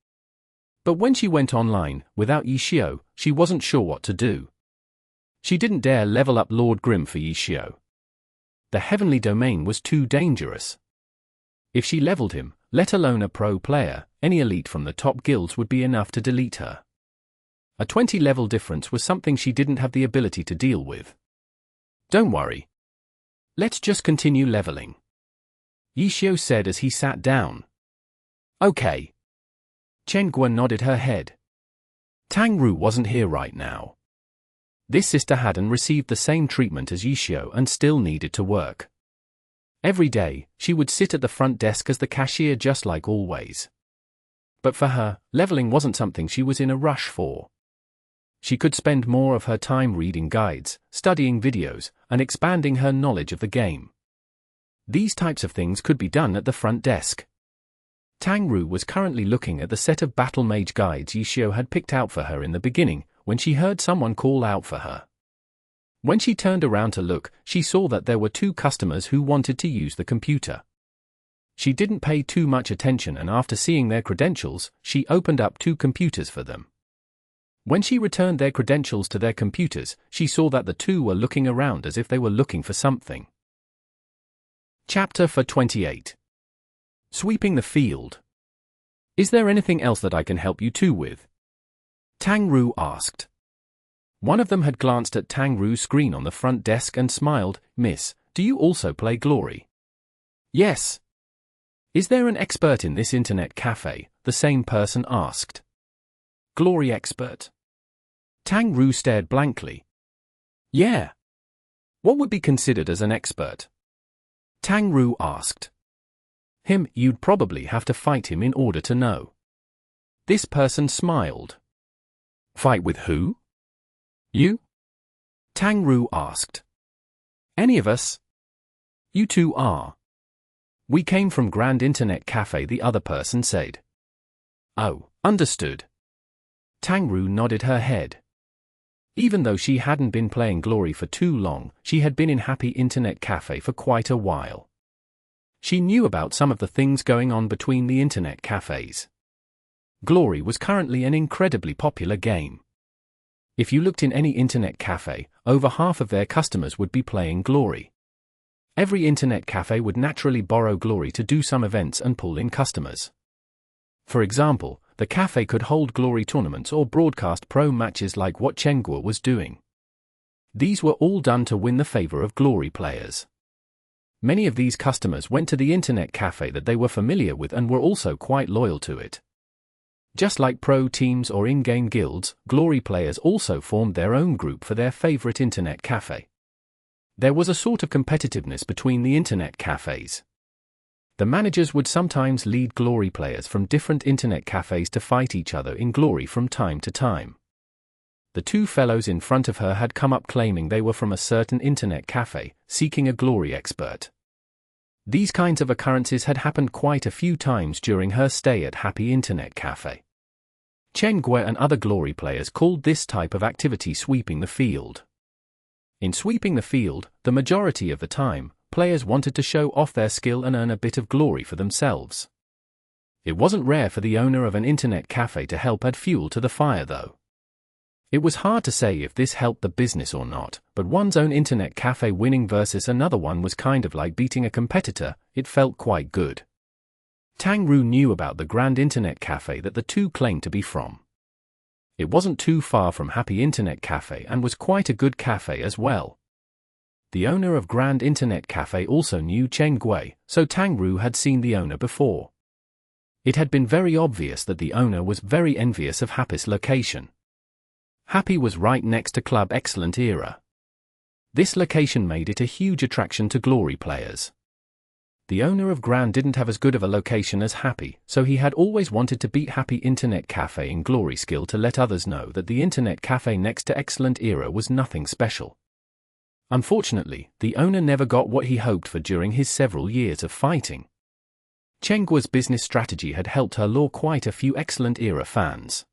But when she went online, without Yixiao, she wasn't sure what to do. She didn't dare level up Lord Grimm for Yixiao. The heavenly domain was too dangerous. If she leveled him, let alone a pro player, any elite from the top guilds would be enough to delete her. A 20-level difference was something she didn't have the ability to deal with. Don't worry. Let's just continue leveling, Yixiao said as he sat down. Okay. Chengguo nodded her head. Tangru wasn't here right now. This sister hadn't received the same treatment as Yixiao and still needed to work. Every day, she would sit at the front desk as the cashier just like always. But for her, leveling wasn't something she was in a rush for. She could spend more of her time reading guides, studying videos, and expanding her knowledge of the game. These types of things could be done at the front desk. Tangru was currently looking at the set of battle mage guides Yixiao had picked out for her in the beginning, when she heard someone call out for her. When she turned around to look, she saw that there were 2 customers who wanted to use the computer. She didn't pay too much attention and after seeing their credentials, she opened up 2 computers for them. When she returned their credentials to their computers, she saw that the two were looking around as if they were looking for something. Chapter 28. Sweeping the field. Is there anything else that I can help you two with? Tang Ru asked. One of them had glanced at Tang Ru's screen on the front desk and smiled. Miss, do you also play Glory? Yes. Is there an expert in this internet cafe? The same person asked. Glory expert. Tang Ru stared blankly. Yeah. What would be considered as an expert? Tang Ru asked. Him, you'd probably have to fight him in order to know. This person smiled. Fight with who? You? Tang Ru asked. Any of us? You two are. We came from Grand Internet Cafe, the other person said. Oh, understood. Tang Ru nodded her head. Even though she hadn't been playing Glory for too long, she had been in Happy Internet Cafe for quite a while. She knew about some of the things going on between the internet cafes. Glory was currently an incredibly popular game. If you looked in any internet cafe, over half of their customers would be playing Glory. Every internet cafe would naturally borrow Glory to do some events and pull in customers. For example, the cafe could hold Glory tournaments or broadcast pro matches like what Mucheng was doing. These were all done to win the favor of Glory players. Many of these customers went to the internet cafe that they were familiar with and were also quite loyal to it. Just like pro teams or in-game guilds, Glory players also formed their own group for their favorite internet cafe. There was a sort of competitiveness between the internet cafes. The managers would sometimes lead Glory players from different internet cafes to fight each other in Glory from time to time. The two fellows in front of her had come up claiming they were from a certain internet cafe, seeking a Glory expert. These kinds of occurrences had happened quite a few times during her stay at Happy Internet Cafe. Mucheng and other Glory players called this type of activity sweeping the field. In sweeping the field, the majority of the time, players wanted to show off their skill and earn a bit of glory for themselves. It wasn't rare for the owner of an internet cafe to help add fuel to the fire though. It was hard to say if this helped the business or not, but one's own internet cafe winning versus another one was kind of like beating a competitor. It felt quite good. Tang Ru knew about the Grand Internet Cafe that the two claimed to be from. It wasn't too far from Happy Internet Cafe and was quite a good cafe as well. The owner of Grand Internet Cafe also knew Mucheng, so Tang Ru had seen the owner before. It had been very obvious that the owner was very envious of Happy's location. Happy was right next to Club Excellent Era. This location made it a huge attraction to Glory players. The owner of Grand didn't have as good of a location as Happy, so he had always wanted to beat Happy Internet Cafe in Glory skill to let others know that the Internet Cafe next to Excellent Era was nothing special. Unfortunately, the owner never got what he hoped for during his several years of fighting. Mucheng's business strategy had helped her lure quite a few Excellent Era fans.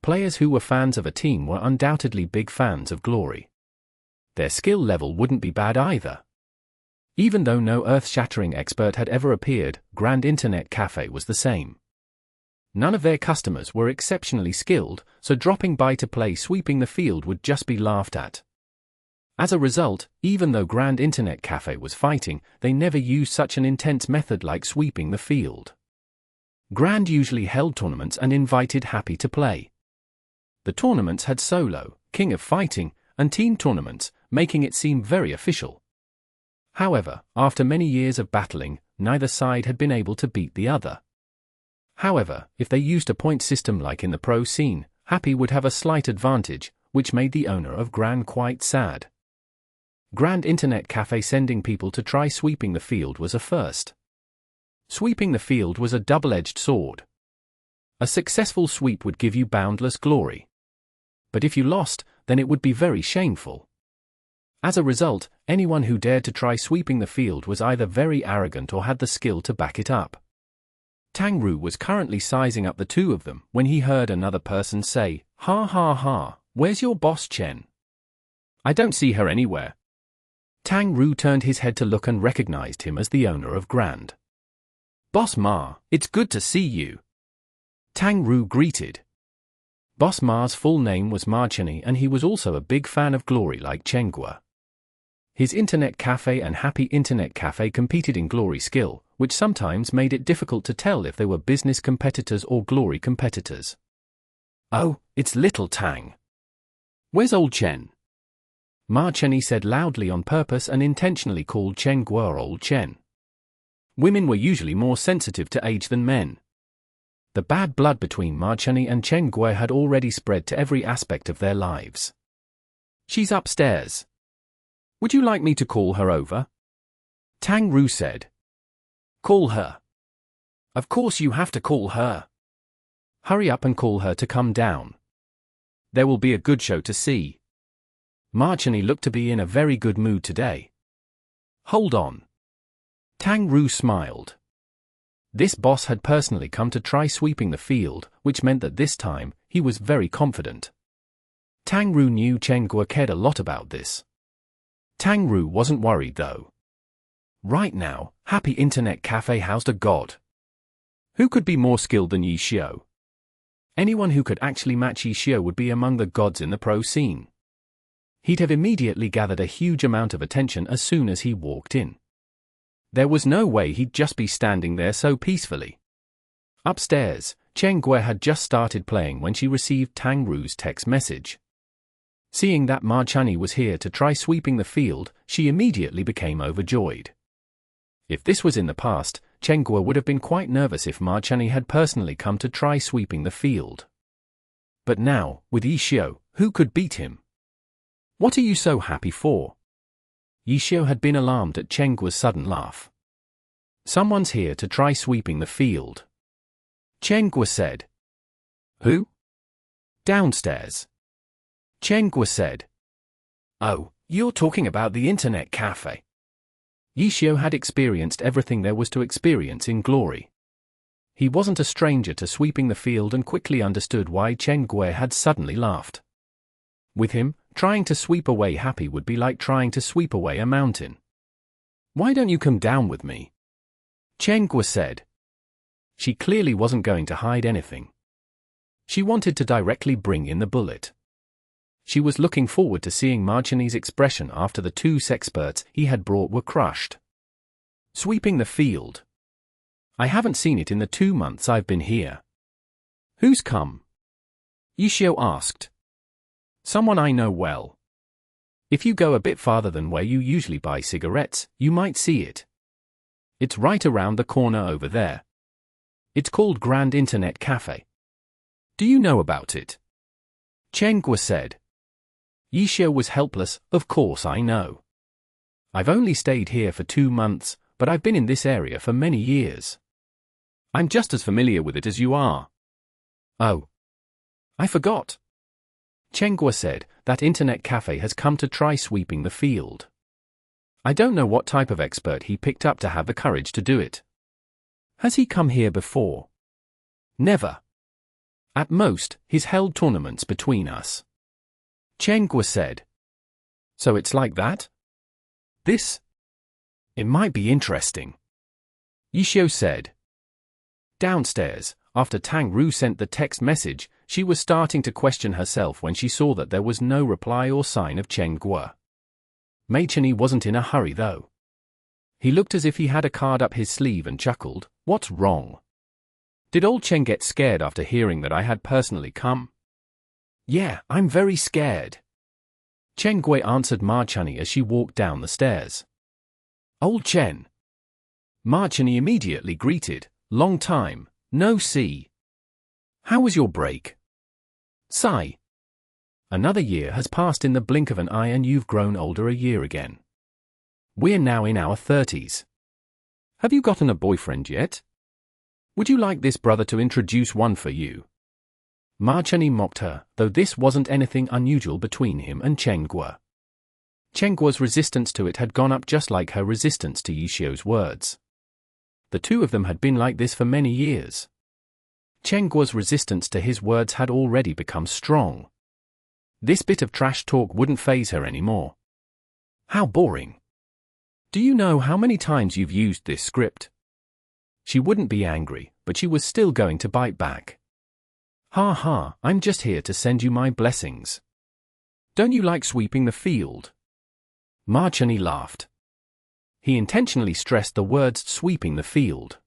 Players who were fans of a team were undoubtedly big fans of Glory. Their skill level wouldn't be bad either. Even though no earth-shattering expert had ever appeared, Grand Internet Cafe was the same. None of their customers were exceptionally skilled, so dropping by to play sweeping the field would just be laughed at. As a result, even though Grand Internet Cafe was fighting, they never used such an intense method like sweeping the field. Grand usually held tournaments and invited Happy to play. The tournaments had solo, King of Fighting, and team tournaments, making it seem very official. However, after many years of battling, neither side had been able to beat the other. However, if they used a point system like in the pro scene, Happy would have a slight advantage, which made the owner of Grand quite sad. Grand Internet Cafe sending people to try sweeping the field was a first. Sweeping the field was a double-edged sword. A successful sweep would give you boundless glory. But if you lost, then it would be very shameful. As a result, anyone who dared to try sweeping the field was either very arrogant or had the skill to back it up. Tang Ru was currently sizing up the two of them when he heard another person say, "Ha ha ha, where's your boss Chen? I don't see her anywhere." Tang Ru turned his head to look and recognized him as the owner of Grand. "Boss Ma, it's good to see you." Tang Ru greeted. Boss Ma's full name was Mucheng, and he was also a big fan of glory like Qiu. His internet cafe and Happy Internet Cafe competed in glory skill, which sometimes made it difficult to tell if they were business competitors or glory competitors. "Oh, it's little Tang. Where's old Chen?" Mucheng said loudly on purpose and intentionally called Chen Guo old Chen. Women were usually more sensitive to age than men. The bad blood between Mucheng and Chen Guo had already spread to every aspect of their lives. "She's upstairs. Would you like me to call her over?" Tang Ru said. "Call her. Of course you have to call her. Hurry up and call her to come down. There will be a good show to see." Mucheng looked to be in a very good mood today. "Hold on." Tang Ru smiled. This boss had personally come to try sweeping the field, which meant that this time, he was very confident. Tang Ru knew Chen Guo cared a lot about this. Tang Ru wasn't worried though. Right now, Happy Internet Cafe housed a god. Who could be more skilled than Yi Xiu? Anyone who could actually match Yi Xiu would be among the gods in the pro scene. He'd have immediately gathered a huge amount of attention as soon as he walked in. There was no way he'd just be standing there so peacefully. Upstairs, Chen Guo had just started playing when she received Tang Ru's text message. Seeing that Mucheng was here to try sweeping the field, she immediately became overjoyed. If this was in the past, Chen Guo would have been quite nervous if Mucheng had personally come to try sweeping the field. But now, with Yi Xiu, who could beat him? "What are you so happy for?" Yi Xiu had been alarmed at Chen Guo's sudden laugh. "Someone's here to try sweeping the field." Chen Guo said. "Who?" "Downstairs." Chen Guo said. "Oh, you're talking about the internet cafe." Yi Xiu had experienced everything there was to experience in glory. He wasn't a stranger to sweeping the field and quickly understood why Chen Guo had suddenly laughed. With him, trying to sweep away Happy would be like trying to sweep away a mountain. "Why don't you come down with me?" Chen Guo said. She clearly wasn't going to hide anything. She wanted to directly bring in the bullet. She was looking forward to seeing Mucheng's expression after the two sexperts he had brought were crushed. "Sweeping the field. I haven't seen it in the 2 months I've been here." "Who's come?" Yi Xiu asked. "Someone I know well. If you go a bit farther than where you usually buy cigarettes, you might see it. It's right around the corner over there. It's called Grand Internet Cafe. Do you know about it?" Chen Guo said. Yi Xiu was helpless. "Of course I know. I've only stayed here for 2 months, but I've been in this area for many years. I'm just as familiar with it as you are." "Oh. I forgot." Chen Guo said, "That internet cafe has come to try sweeping the field. I don't know what type of expert he picked up to have the courage to do it. Has he come here before?" "Never. At most, he's held tournaments between us." Chen Guo said. "So it's like that? This? It might be interesting." Yi Xiu said. Downstairs, after Tang Ru sent the text message, she was starting to question herself when she saw that there was no reply or sign of Chen Guo. Mucheng wasn't in a hurry though. He looked as if he had a card up his sleeve and chuckled. "What's wrong? Did old Chen get scared after hearing that I had personally come?" "Yeah, I'm very scared." Chen Guo answered Mucheng as she walked down the stairs. "Old Chen." Mucheng immediately greeted. "Long time, no see. How was your break?" "Sigh. Another year has passed in the blink of an eye and you've grown older a year again. We're now in our 30s. Have you gotten a boyfriend yet? Would you like this brother to introduce one for you?" Mucheng mocked her, though this wasn't anything unusual between him and Chen Guo. Chen Guo's resistance to it had gone up just like her resistance to Yi Xiu's words. The two of them had been like this for many years. Chen Guo's resistance to his words had already become strong. This bit of trash talk wouldn't faze her anymore. "How boring. Do you know how many times you've used this script?" She wouldn't be angry, but she was still going to bite back. Ha ha, I'm just here to send you my blessings. Don't you like sweeping the field? Mucheng laughed. He intentionally stressed the words sweeping the field.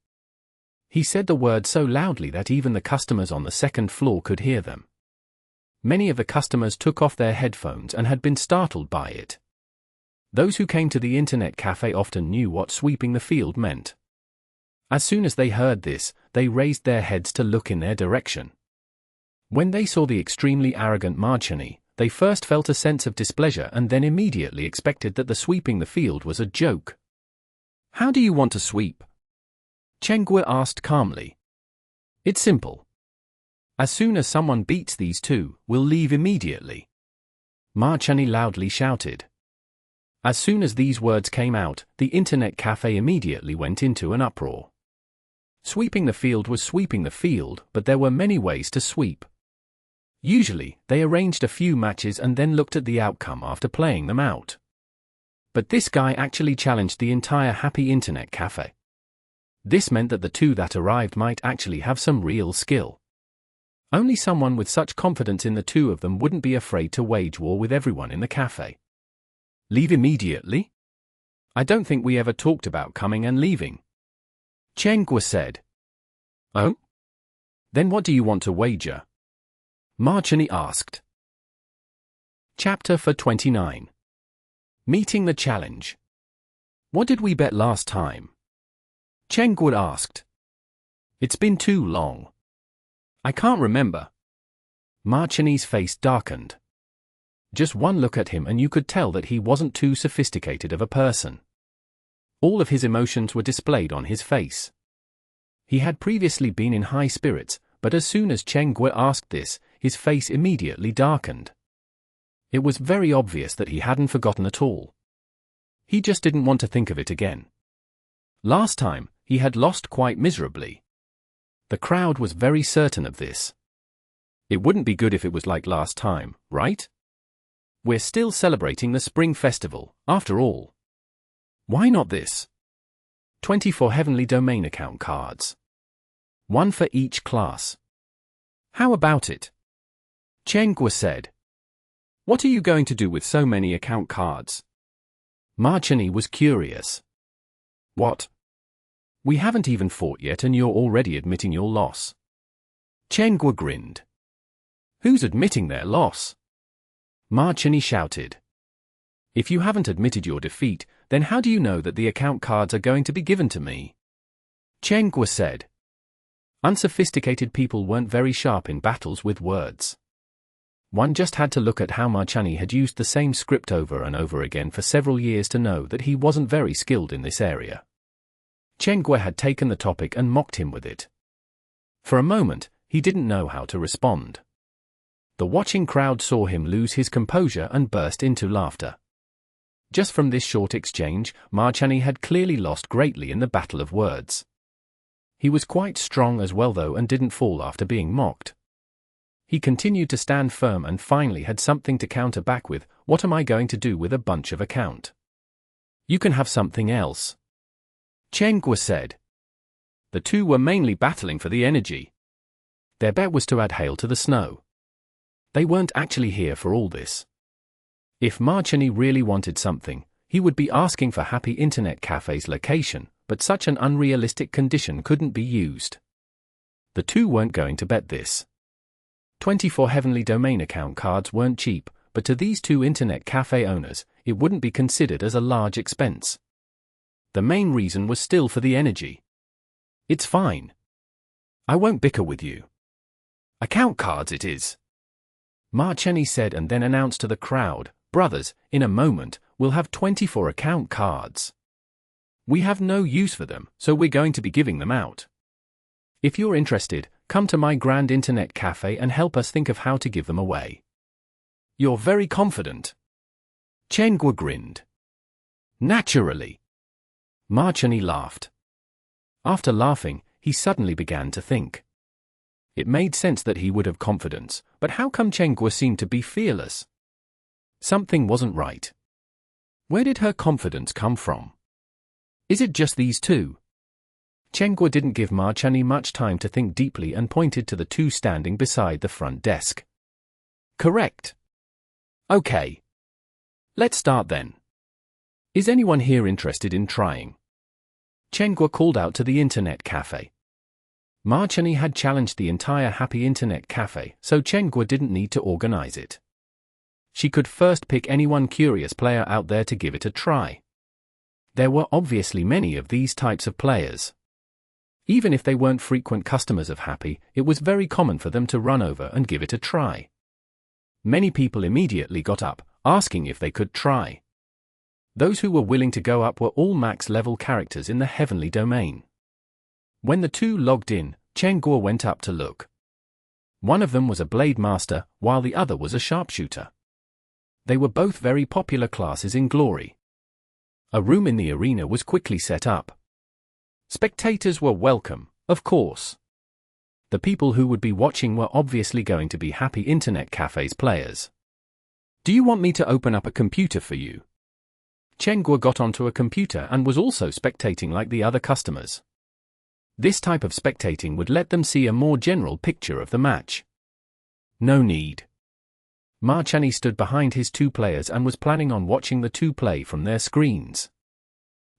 He said the words so loudly that even the customers on the second floor could hear them. Many of the customers took off their headphones and had been startled by it. Those who came to the internet cafe often knew what sweeping the field meant. As soon as they heard this, they raised their heads to look in their direction. When they saw the extremely arrogant Mucheng, they first felt a sense of displeasure and then immediately expected that the sweeping the field was a joke. How do you want to sweep? Qiu asked calmly. It's simple. As soon as someone beats these two, we'll leave immediately. Mucheng loudly shouted. As soon as these words came out, the internet cafe immediately went into an uproar. Sweeping the field was sweeping the field, but there were many ways to sweep. Usually, they arranged a few matches and then looked at the outcome after playing them out. But this guy actually challenged the entire happy internet cafe. This meant that the two that arrived might actually have some real skill. Only someone with such confidence in the two of them wouldn't be afraid to wage war with everyone in the cafe. Leave immediately? I don't think we ever talked about coming and leaving. Qiu said. Oh? Then what do you want to wager? Mucheng asked. Chapter 29. Meeting the challenge. What did we bet last time? Qiu asked. It's been too long. I can't remember. Mucheng's face darkened. Just one look at him and you could tell that he wasn't too sophisticated of a person. All of his emotions were displayed on his face. He had previously been in high spirits, but as soon as Qiu asked this, his face immediately darkened. It was very obvious that he hadn't forgotten at all. He just didn't want to think of it again. Last time, he had lost quite miserably. The crowd was very certain of this. It wouldn't be good if it was like last time, right? We're still celebrating the Spring Festival, after all. Why not this? 24 Heavenly Domain account cards. One for each class. How about it? Qiu said. What are you going to do with so many account cards? Mucheng was curious. What? We haven't even fought yet and you're already admitting your loss. Qiu grinned. Who's admitting their loss? Mucheng shouted. If you haven't admitted your defeat, then how do you know that the account cards are going to be given to me? Qiu said. Unsophisticated people weren't very sharp in battles with words. One just had to look at how Mucheng had used the same script over and over again for several years to know that he wasn't very skilled in this area. Qiu had taken the topic and mocked him with it. For a moment, he didn't know how to respond. The watching crowd saw him lose his composure and burst into laughter. Just from this short exchange, Mucheng had clearly lost greatly in the battle of words. He was quite strong as well though and didn't fall after being mocked. He continued to stand firm and finally had something to counter back with. What am I going to do with a bunch of account? You can have something else. Qiu said. The two were mainly battling for the energy. Their bet was to add hail to the snow. They weren't actually here for all this. If Mucheng really wanted something, he would be asking for Happy Internet Cafe's location, but such an unrealistic condition couldn't be used. The two weren't going to bet this. 24 Heavenly Domain account cards weren't cheap, but to these two internet cafe owners, it wouldn't be considered as a large expense. The main reason was still for the energy. It's fine. I won't bicker with you. Account cards it is. Mucheng said and then announced to the crowd, brothers, in a moment, we'll have 24 account cards. We have no use for them, so we're going to be giving them out. If you're interested, come to my grand internet cafe and help us think of how to give them away. You're very confident. Qiu grinned. Naturally. Mucheng laughed. After laughing, he suddenly began to think. It made sense that he would have confidence, but how come Qiu seemed to be fearless? Something wasn't right. Where did her confidence come from? Is it just these two? Chen Guo didn't give Ma Chunyi much time to think deeply and pointed to the two standing beside the front desk. Correct. Okay. Let's start then. Is anyone here interested in trying? Chen Guo called out to the internet cafe. Ma Chunyi had challenged the entire Happy Internet Cafe, so Chen Guo didn't need to organize it. She could first pick any one curious player out there to give it a try. There were obviously many of these types of players. Even if they weren't frequent customers of Happy, it was very common for them to run over and give it a try. Many people immediately got up, asking if they could try. Those who were willing to go up were all max-level characters in the heavenly domain. When the two logged in, Chen Guo went up to look. One of them was a blade master, while the other was a sharpshooter. They were both very popular classes in Glory. A room in the arena was quickly set up. Spectators were welcome, of course. The people who would be watching were obviously going to be Happy Internet Cafe's players. Do you want me to open up a computer for you? Chen Guo got onto a computer and was also spectating like the other customers. This type of spectating would let them see a more general picture of the match. No need. Ma Chunyi stood behind his two players and was planning on watching the two play from their screens.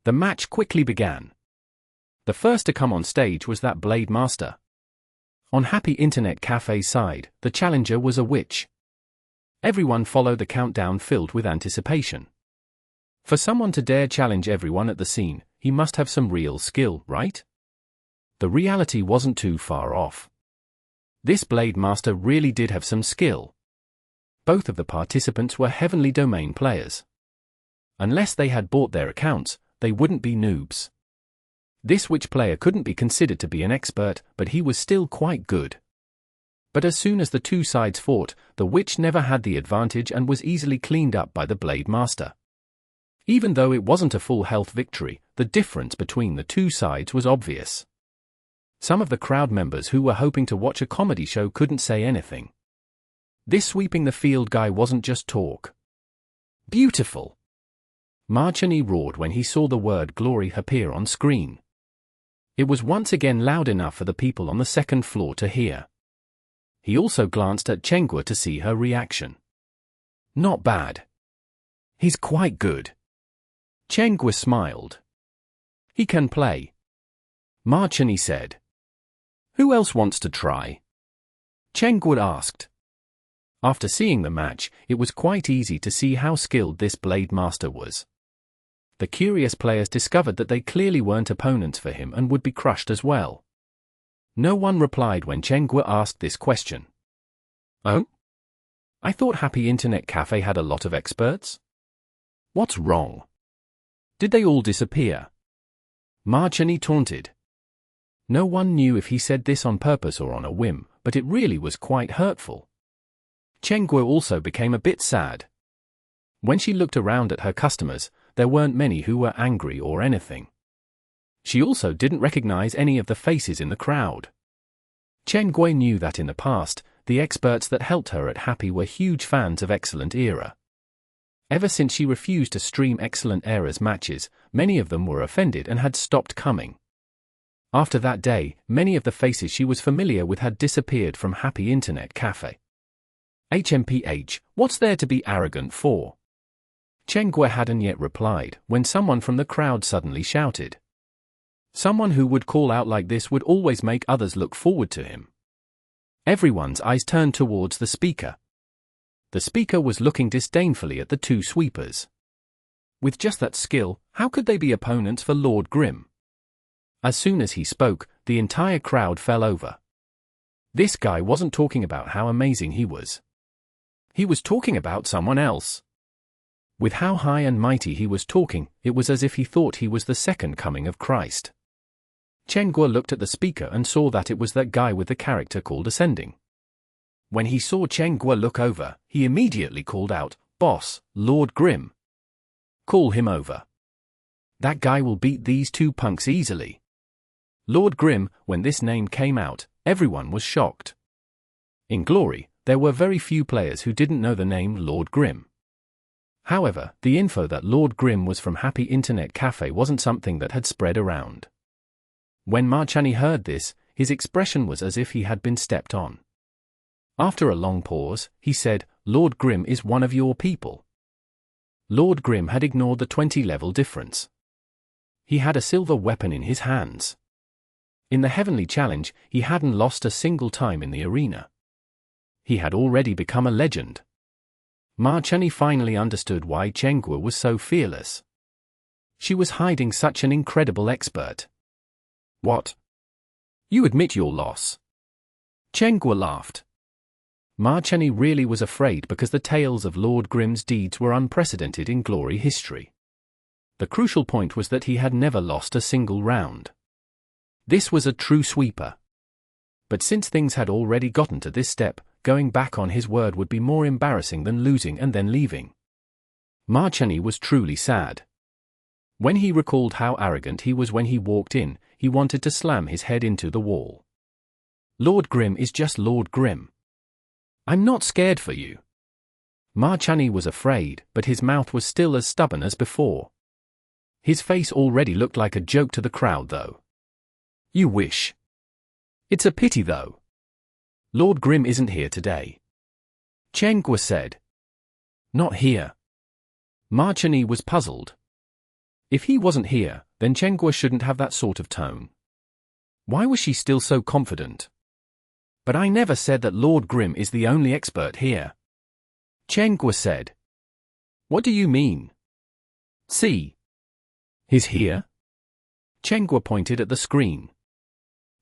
The match quickly began. The first to come on stage was that Blade Master. On Happy Internet Cafe's side, the challenger was a witch. Everyone followed the countdown filled with anticipation. For someone to dare challenge everyone at the scene, he must have some real skill, right? The reality wasn't too far off. This Blade Master really did have some skill. Both of the participants were Heavenly Domain players. Unless they had bought their accounts, they wouldn't be noobs. This witch player couldn't be considered to be an expert, but he was still quite good. But as soon as the two sides fought, the witch never had the advantage and was easily cleaned up by the Blade Master. Even though it wasn't a full health victory, the difference between the two sides was obvious. Some of the crowd members who were hoping to watch a comedy show couldn't say anything. This sweeping the field guy wasn't just talk. Beautiful! Ma Chunyi roared when he saw the word glory appear on screen. It was once again loud enough for the people on the second floor to hear. He also glanced at Chen Guo to see her reaction. Not bad. He's quite good. Chen Guo smiled. He can play. Ma Chunyi said. Who else wants to try? Chen Guo asked. After seeing the match, it was quite easy to see how skilled this Blade Master was. The curious players discovered that they clearly weren't opponents for him and would be crushed as well. No one replied when Chen Guo asked this question. Oh? I thought Happy Internet Cafe had a lot of experts? What's wrong? Did they all disappear? Ma Chunyi taunted. No one knew if he said this on purpose or on a whim, but it really was quite hurtful. Chen Guo also became a bit sad. When she looked around at her customers, there weren't many who were angry or anything. She also didn't recognize any of the faces in the crowd. Chen Guo knew that in the past, the experts that helped her at Happy were huge fans of Excellent Era. Ever since she refused to stream Excellent Era's matches, many of them were offended and had stopped coming. After that day, many of the faces she was familiar with had disappeared from Happy Internet Cafe. HMPH, what's there to be arrogant for? Chen Guo hadn't yet replied, when someone from the crowd suddenly shouted. Someone who would call out like this would always make others look forward to him. Everyone's eyes turned towards the speaker. The speaker was looking disdainfully at the two sweepers. With just that skill, how could they be opponents for Lord Grimm? As soon as he spoke, the entire crowd fell over. This guy wasn't talking about how amazing he was. He was talking about someone else. With how high and mighty he was talking, it was as if he thought he was the second coming of Christ. Chen Guo looked at the speaker and saw that it was that guy with the character called Ascending. When he saw Chen Guo look over, he immediately called out, "Boss, Lord Grimm. Call him over. That guy will beat these two punks easily." Lord Grimm, when this name came out, everyone was shocked. In Glory, there were very few players who didn't know the name Lord Grimm. However, the info that Lord Grimm was from Happy Internet Cafe wasn't something that had spread around. When Mucheng heard this, his expression was as if he had been stepped on. After a long pause, he said, "Lord Grimm is one of your people." Lord Grimm had ignored the 20-level difference. He had a silver weapon in his hands. In the Heavenly Challenge, he hadn't lost a single time in the arena. He had already become a legend. Mucheng finally understood why Qiu was so fearless. She was hiding such an incredible expert. "What? You admit your loss?" Qiu laughed. Mucheng really was afraid because the tales of Lord Grimm's deeds were unprecedented in glory history. The crucial point was that he had never lost a single round. This was a true sweeper. But since things had already gotten to this step, going back on his word would be more embarrassing than losing and then leaving. Mucheng was truly sad. When he recalled how arrogant he was when he walked in, he wanted to slam his head into the wall. Lord Grimm is just Lord Grimm. I'm not scared for you. Mucheng was afraid, but his mouth was still as stubborn as before. His face already looked like a joke to the crowd though. You wish. It's a pity though. Lord Grimm isn't here today. Qiu said. Not here. Mucheng was puzzled. If he wasn't here, then Qiu shouldn't have that sort of tone. Why was she still so confident? But I never said that Lord Grimm is the only expert here. Qiu said. What do you mean? See. He's here? Qiu pointed at the screen.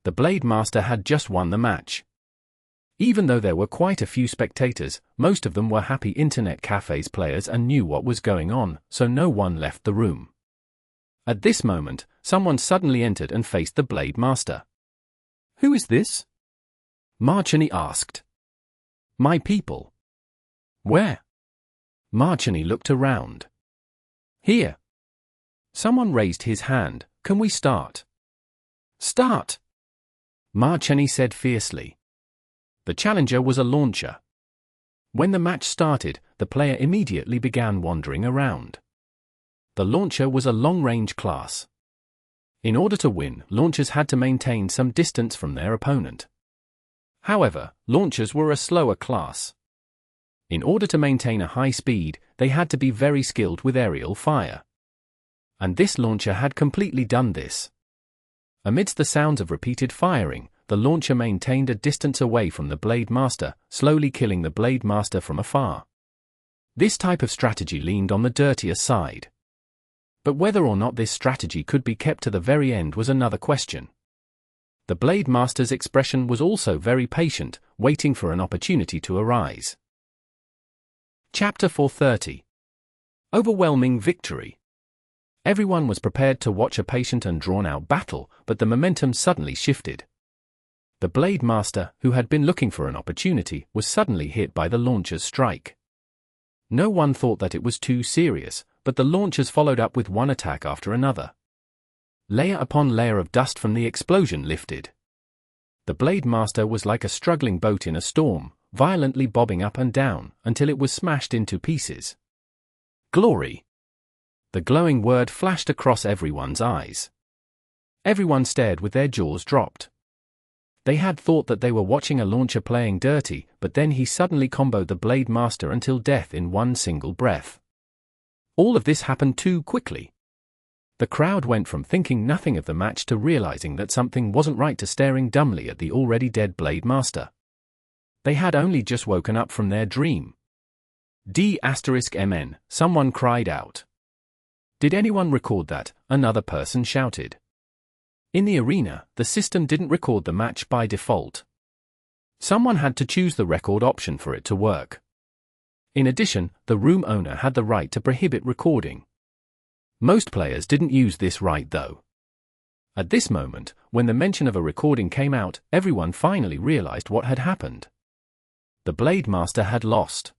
The Blade Master had just won the match. Even though there were quite a few spectators, most of them were happy internet cafes players and knew what was going on, so no one left the room. At this moment, someone suddenly entered and faced the Blade Master. Who is this? Mucheng asked. My people. Where? Mucheng looked around. Here. Someone raised his hand. Can we start? Start! Mucheng said fiercely. The challenger was a launcher. When the match started, the player immediately began wandering around. The launcher was a long-range class. In order to win, launchers had to maintain some distance from their opponent. However, launchers were a slower class. In order to maintain a high speed, they had to be very skilled with aerial fire. And this launcher had completely done this. Amidst the sounds of repeated firing, the launcher maintained a distance away from the Blade Master, slowly killing the Blade Master from afar. This type of strategy leaned on the dirtier side. But whether or not this strategy could be kept to the very end was another question. The Blade Master's expression was also very patient, waiting for an opportunity to arise. Chapter 430. Overwhelming Victory. Everyone was prepared to watch a patient and drawn-out battle, but the momentum suddenly shifted. The Blade Master, who had been looking for an opportunity, was suddenly hit by the launcher's strike. No one thought that it was too serious, but the launchers followed up with one attack after another. Layer upon layer of dust from the explosion lifted. The Blade Master was like a struggling boat in a storm, violently bobbing up and down, until it was smashed into pieces. Glory! The glowing word flashed across everyone's eyes. Everyone stared with their jaws dropped. They had thought that they were watching a launcher playing dirty, but then he suddenly comboed the Blade Master until death in one single breath. All of this happened too quickly. The crowd went from thinking nothing of the match to realizing that something wasn't right to staring dumbly at the already dead Blade Master. They had only just woken up from their dream. D*MN, someone cried out. Did anyone record that? Another person shouted. In the arena, the system didn't record the match by default. Someone had to choose the record option for it to work. In addition, the room owner had the right to prohibit recording. Most players didn't use this right though. At this moment, when the mention of a recording came out, everyone finally realized what had happened. The Blade Master had lost.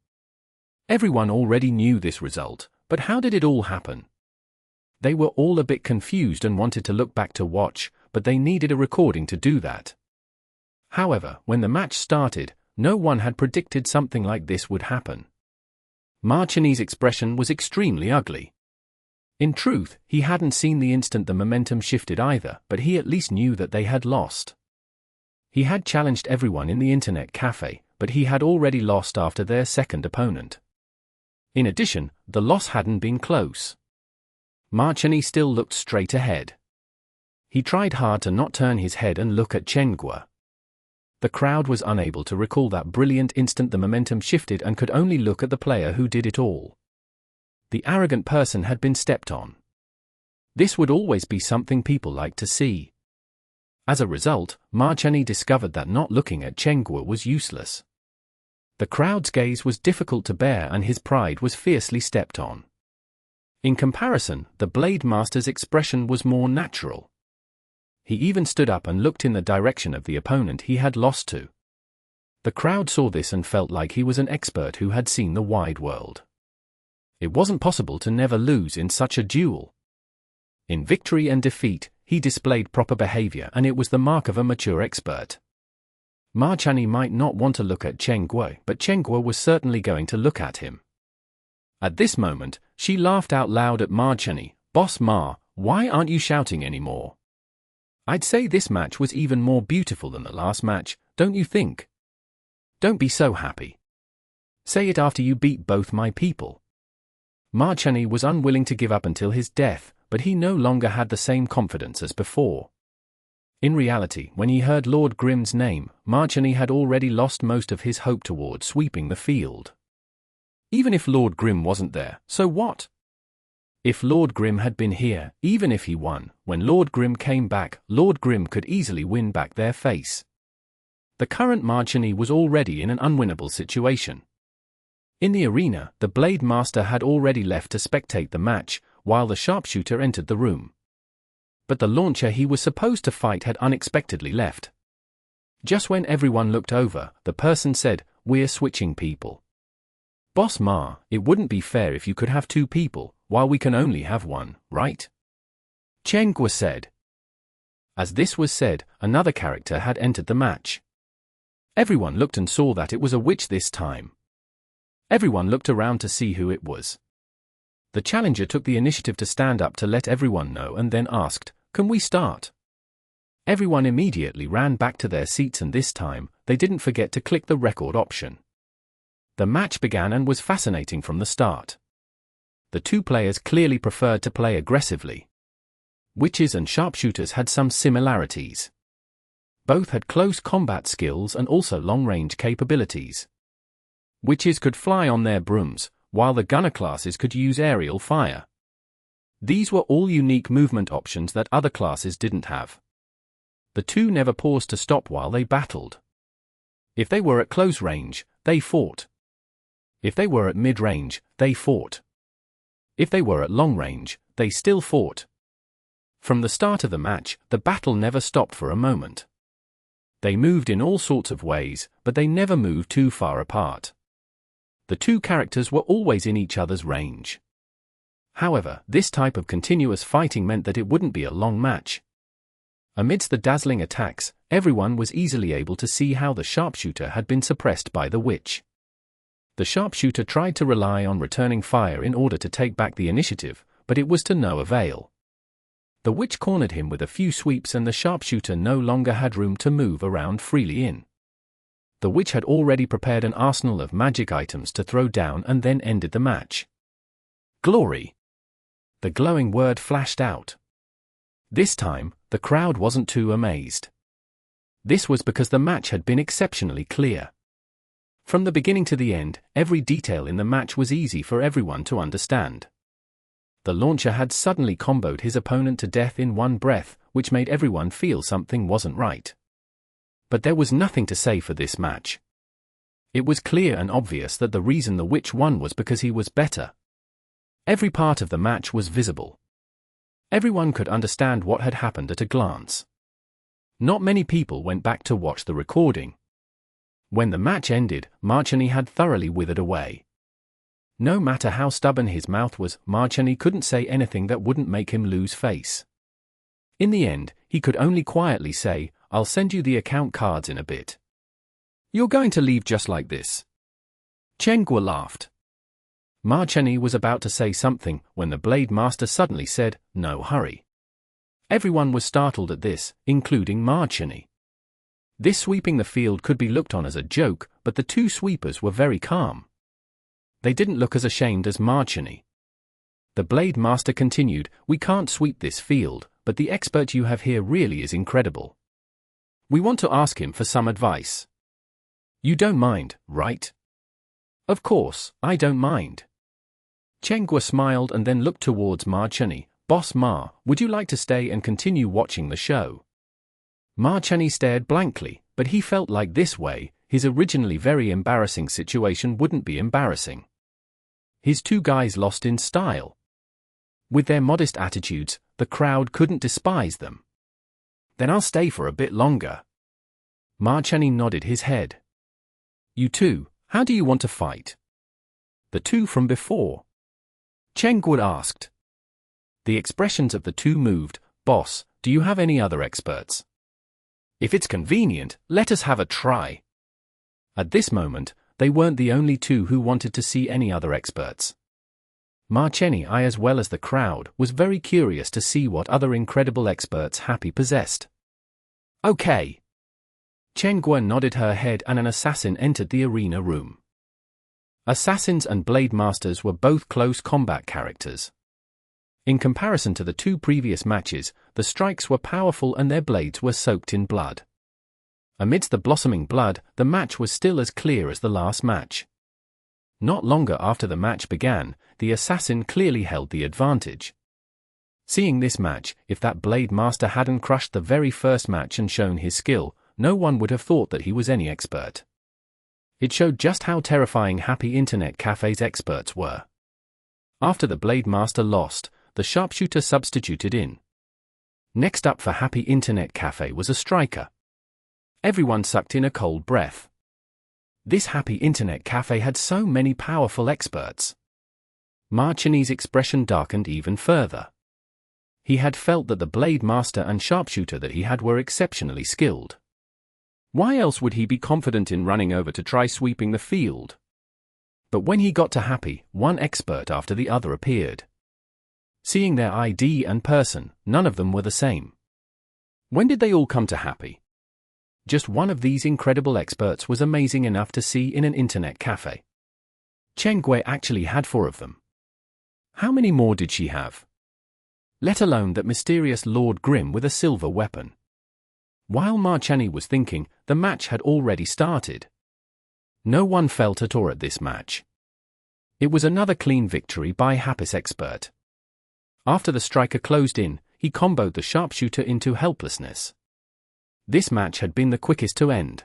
Everyone already knew this result, but how did it all happen? They were all a bit confused and wanted to look back to watch, but they needed a recording to do that. However, when the match started, no one had predicted something like this would happen. Mucheng's expression was extremely ugly. In truth, he hadn't seen the instant the momentum shifted either, but he at least knew that they had lost. He had challenged everyone in the internet cafe, but he had already lost after their second opponent. In addition, the loss hadn't been close. Mucheng still looked straight ahead. He tried hard to not turn his head and look at Qiu. The crowd was unable to recall that brilliant instant the momentum shifted and could only look at the player who did it all. The arrogant person had been stepped on. This would always be something people like to see. As a result, Mucheng discovered that not looking at Qiu was useless. The crowd's gaze was difficult to bear and his pride was fiercely stepped on. In comparison, the Blade Master's expression was more natural. He even stood up and looked in the direction of the opponent he had lost to. The crowd saw this and felt like he was an expert who had seen the wide world. It wasn't possible to never lose in such a duel. In victory and defeat, he displayed proper behavior and it was the mark of a mature expert. Mucheng might not want to look at Qiu, but Qiu was certainly going to look at him. At this moment, she laughed out loud at Mucheng. "Boss Ma, why aren't you shouting anymore? I'd say this match was even more beautiful than the last match, don't you think? Don't be so happy. Say it after you beat both my people." Mucheng was unwilling to give up until his death, but he no longer had the same confidence as before. In reality, when he heard Lord Grimm's name, Mucheng had already lost most of his hope toward sweeping the field. Even if Lord Grimm wasn't there, so what? If Lord Grimm had been here, even if he won, when Lord Grimm came back, Lord Grimm could easily win back their face. The current Mucheng was already in an unwinnable situation. In the arena, the Blade Master had already left to spectate the match, while the sharpshooter entered the room. But the launcher he was supposed to fight had unexpectedly left. Just when everyone looked over, the person said, "We're switching people. Boss Ma, it wouldn't be fair if you could have two people, while we can only have one, right?" Qiu said. As this was said, another character had entered the match. Everyone looked and saw that it was a witch this time. Everyone looked around to see who it was. The challenger took the initiative to stand up to let everyone know and then asked, "Can we start?" Everyone immediately ran back to their seats and this time, they didn't forget to click the record option. The match began and was fascinating from the start. The two players clearly preferred to play aggressively. Witches and sharpshooters had some similarities. Both had close combat skills and also long-range capabilities. Witches could fly on their brooms, while the gunner classes could use aerial fire. These were all unique movement options that other classes didn't have. The two never paused to stop while they battled. If they were at close range, they fought. If they were at mid-range, they fought. If they were at long range, they still fought. From the start of the match, the battle never stopped for a moment. They moved in all sorts of ways, but they never moved too far apart. The two characters were always in each other's range. However, this type of continuous fighting meant that it wouldn't be a long match. Amidst the dazzling attacks, everyone was easily able to see how the sharpshooter had been suppressed by the witch. The sharpshooter tried to rely on returning fire in order to take back the initiative, but it was to no avail. The witch cornered him with a few sweeps and the sharpshooter no longer had room to move around freely in. The witch had already prepared an arsenal of magic items to throw down and then ended the match. Glory! The glowing word flashed out. This time, the crowd wasn't too amazed. This was because the match had been exceptionally clear. From the beginning to the end, every detail in the match was easy for everyone to understand. The launcher had suddenly comboed his opponent to death in one breath, which made everyone feel something wasn't right. But there was nothing to say for this match. It was clear and obvious that the reason the witch won was because he was better. Every part of the match was visible. Everyone could understand what had happened at a glance. Not many people went back to watch the recording. When the match ended, Mucheng had thoroughly withered away. No matter how stubborn his mouth was, Mucheng couldn't say anything that wouldn't make him lose face. In the end, he could only quietly say, "I'll send you the account cards in a bit." "You're going to leave just like this?" Qiu laughed. Mucheng was about to say something when the Blade Master suddenly said, "No hurry." Everyone was startled at this, including Mucheng. This sweeping the field could be looked on as a joke, but the two sweepers were very calm. They didn't look as ashamed as Mucheng. The Blade Master continued, "We can't sweep this field, but the expert you have here really is incredible. We want to ask him for some advice. You don't mind, right?" "Of course, I don't mind." Qiu smiled and then looked towards Mucheng. "Boss Ma, would you like to stay and continue watching the show?" Mucheng stared blankly, but he felt like this way, his originally very embarrassing situation wouldn't be embarrassing. His two guys lost in style. With their modest attitudes, the crowd couldn't despise them. "Then I'll stay for a bit longer." Mucheng nodded his head. "You two, how do you want to fight?" "The two from before?" Qiu asked. The expressions of the two moved. "Boss, do you have any other experts?" "If it's convenient, let us have a try." At this moment, they weren't the only two who wanted to see any other experts. Mucheng, as well as the crowd, was very curious to see what other incredible experts Happy possessed. "Okay." Qiu nodded her head and an assassin entered the arena room. Assassins and Blade Masters were both close combat characters. In comparison to the two previous matches, the strikes were powerful and their blades were soaked in blood. Amidst the blossoming blood, the match was still as clear as the last match. Not longer after the match began, the assassin clearly held the advantage. Seeing this match, if that Blade Master hadn't crushed the very first match and shown his skill, no one would have thought that he was any expert. It showed just how terrifying Happy Internet Cafe's experts were. After the Blade Master lost, the sharpshooter substituted in. Next up for Happy Internet Cafe was a striker. Everyone sucked in a cold breath. This Happy Internet Cafe had so many powerful experts. Mucheng's expression darkened even further. He had felt that the Blade Master and sharpshooter that he had were exceptionally skilled. Why else would he be confident in running over to try sweeping the field? But when he got to Happy, one expert after the other appeared. Seeing their ID and person, none of them were the same. When did they all come to Happy? Just one of these incredible experts was amazing enough to see in an internet cafe. Qiu actually had 4 of them. How many more did she have? Let alone that mysterious Lord Grim with a silver weapon. While Mucheng was thinking, the match had already started. No one felt at all at this match. It was another clean victory by Happy's expert. After the striker closed in, he comboed the sharpshooter into helplessness. This match had been the quickest to end.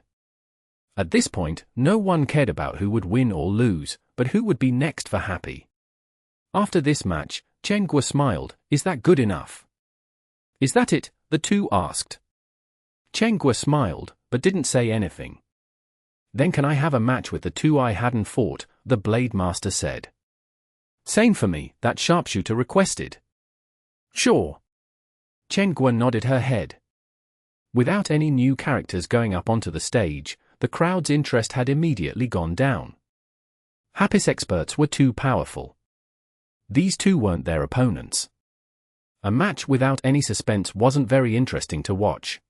At this point, no one cared about who would win or lose, but who would be next for Happy. After this match, Qiu smiled. "Is that good enough?" "Is that it?" the two asked. Qiu smiled, but didn't say anything. "Then can I have a match with the two I hadn't fought?" the Blade Master said. "Same for me," that sharpshooter requested. "Sure." Qiu nodded her head. Without any new characters going up onto the stage, the crowd's interest had immediately gone down. Happy's experts were too powerful. These two weren't their opponents. A match without any suspense wasn't very interesting to watch.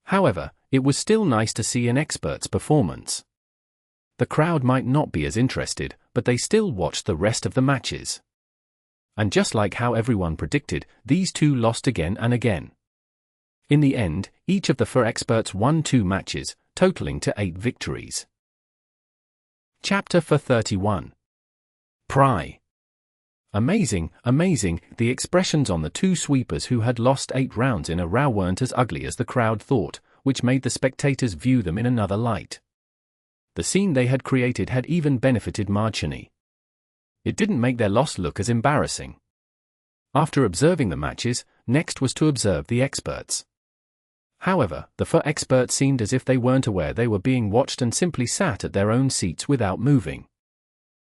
However, it was still nice to see an expert's performance. The crowd might not be as interested, but they still watched the rest of the matches. And just like how everyone predicted, these two lost again and again. In the end, each of the 4 experts won 2 matches, totaling to 8 victories. Chapter 31. Pry. Amazing, amazing, the expressions on the 2 sweepers who had lost 8 rounds in a row weren't as ugly as the crowd thought, which made the spectators view them in another light. The scene they had created had even benefited Mucheng. It didn't make their loss look as embarrassing. After observing the matches, next was to observe the experts. However, the 4 experts seemed as if they weren't aware they were being watched and simply sat at their own seats without moving.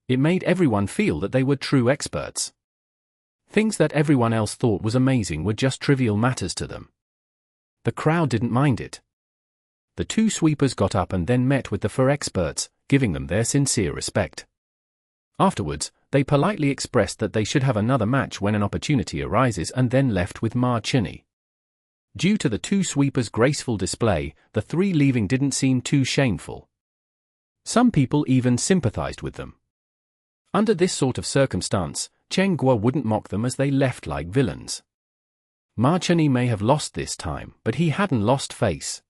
It made everyone feel that they were true experts. Things that everyone else thought was amazing were just trivial matters to them. The crowd didn't mind it. The 2 sweepers got up and then met with the 4 experts, giving them their sincere respect. Afterwards, they politely expressed that they should have another match when an opportunity arises and then left with Mucheng. Due to the two sweepers' graceful display, the three leaving didn't seem too shameful. Some people even sympathized with them. Under this sort of circumstance, Chen Guo wouldn't mock them as they left like villains. Mucheng may have lost this time, but he hadn't lost face.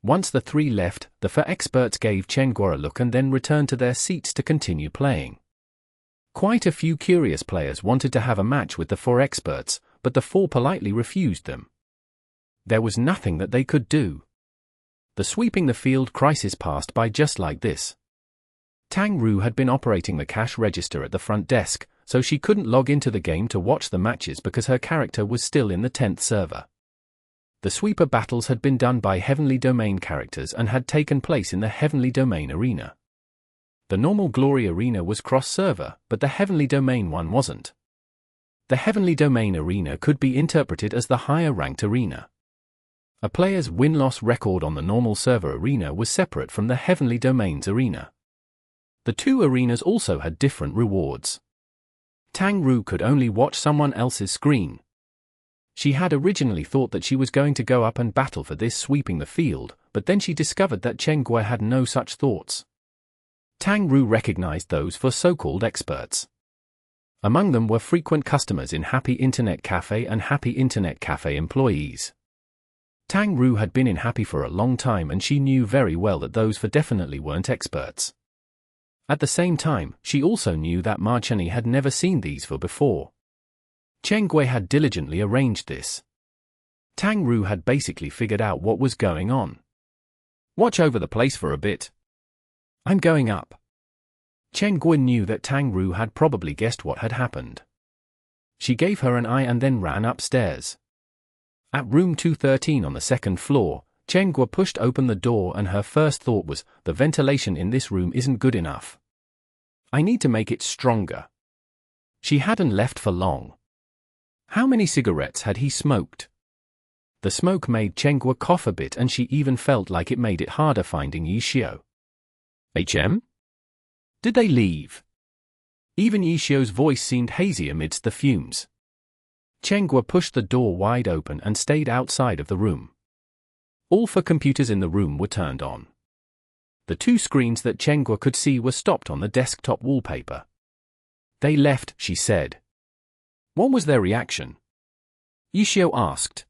Once the three left, the four experts gave Chen Guo a look and then returned to their seats to continue playing. Quite a few curious players wanted to have a match with the four experts, but the four politely refused them. There was nothing that they could do. The sweeping the field crisis passed by just like this. Tang Ru had been operating the cash register at the front desk, so she couldn't log into the game to watch the matches because her character was still in the 10th server. The sweeper battles had been done by Heavenly Domain characters and had taken place in the Heavenly Domain arena. The normal Glory arena was cross-server, but the Heavenly Domain one wasn't. The Heavenly Domain arena could be interpreted as the higher-ranked arena. A player's win-loss record on the normal server arena was separate from the Heavenly Domain's arena. The two arenas also had different rewards. Tang Ru could only watch someone else's screen. She had originally thought that she was going to go up and battle for this sweeping the field, but then she discovered that Chen Guo had no such thoughts. Tang Ru recognized those for so-called experts. Among them were frequent customers in Happy Internet Cafe and Happy Internet Cafe employees. Tang Ru had been in Happy for a long time and she knew very well that those for definitely weren't experts. At the same time, she also knew that Mucheng had never seen these for before. Chen Guo had diligently arranged this. Tang Ru had basically figured out what was going on. Watch over the place for a bit. I'm going up. Chen Guo knew that Tang Ru had probably guessed what had happened. She gave her an eye and then ran upstairs. At room 213 on the second floor, Chen Guo pushed open the door and her first thought was, the ventilation in this room isn't good enough. I need to make it stronger. She hadn't left for long. How many cigarettes had he smoked? The smoke made Chen Guo cough a bit and she even felt like it made it harder finding Yixiu. HM? Did they leave? Even Yixiu's voice seemed hazy amidst the fumes. Chen Guo pushed the door wide open and stayed outside of the room. All four computers in the room were turned on. The two screens that Chen Guo could see were stopped on the desktop wallpaper. They left, she said. What was their reaction? Yixiu asked.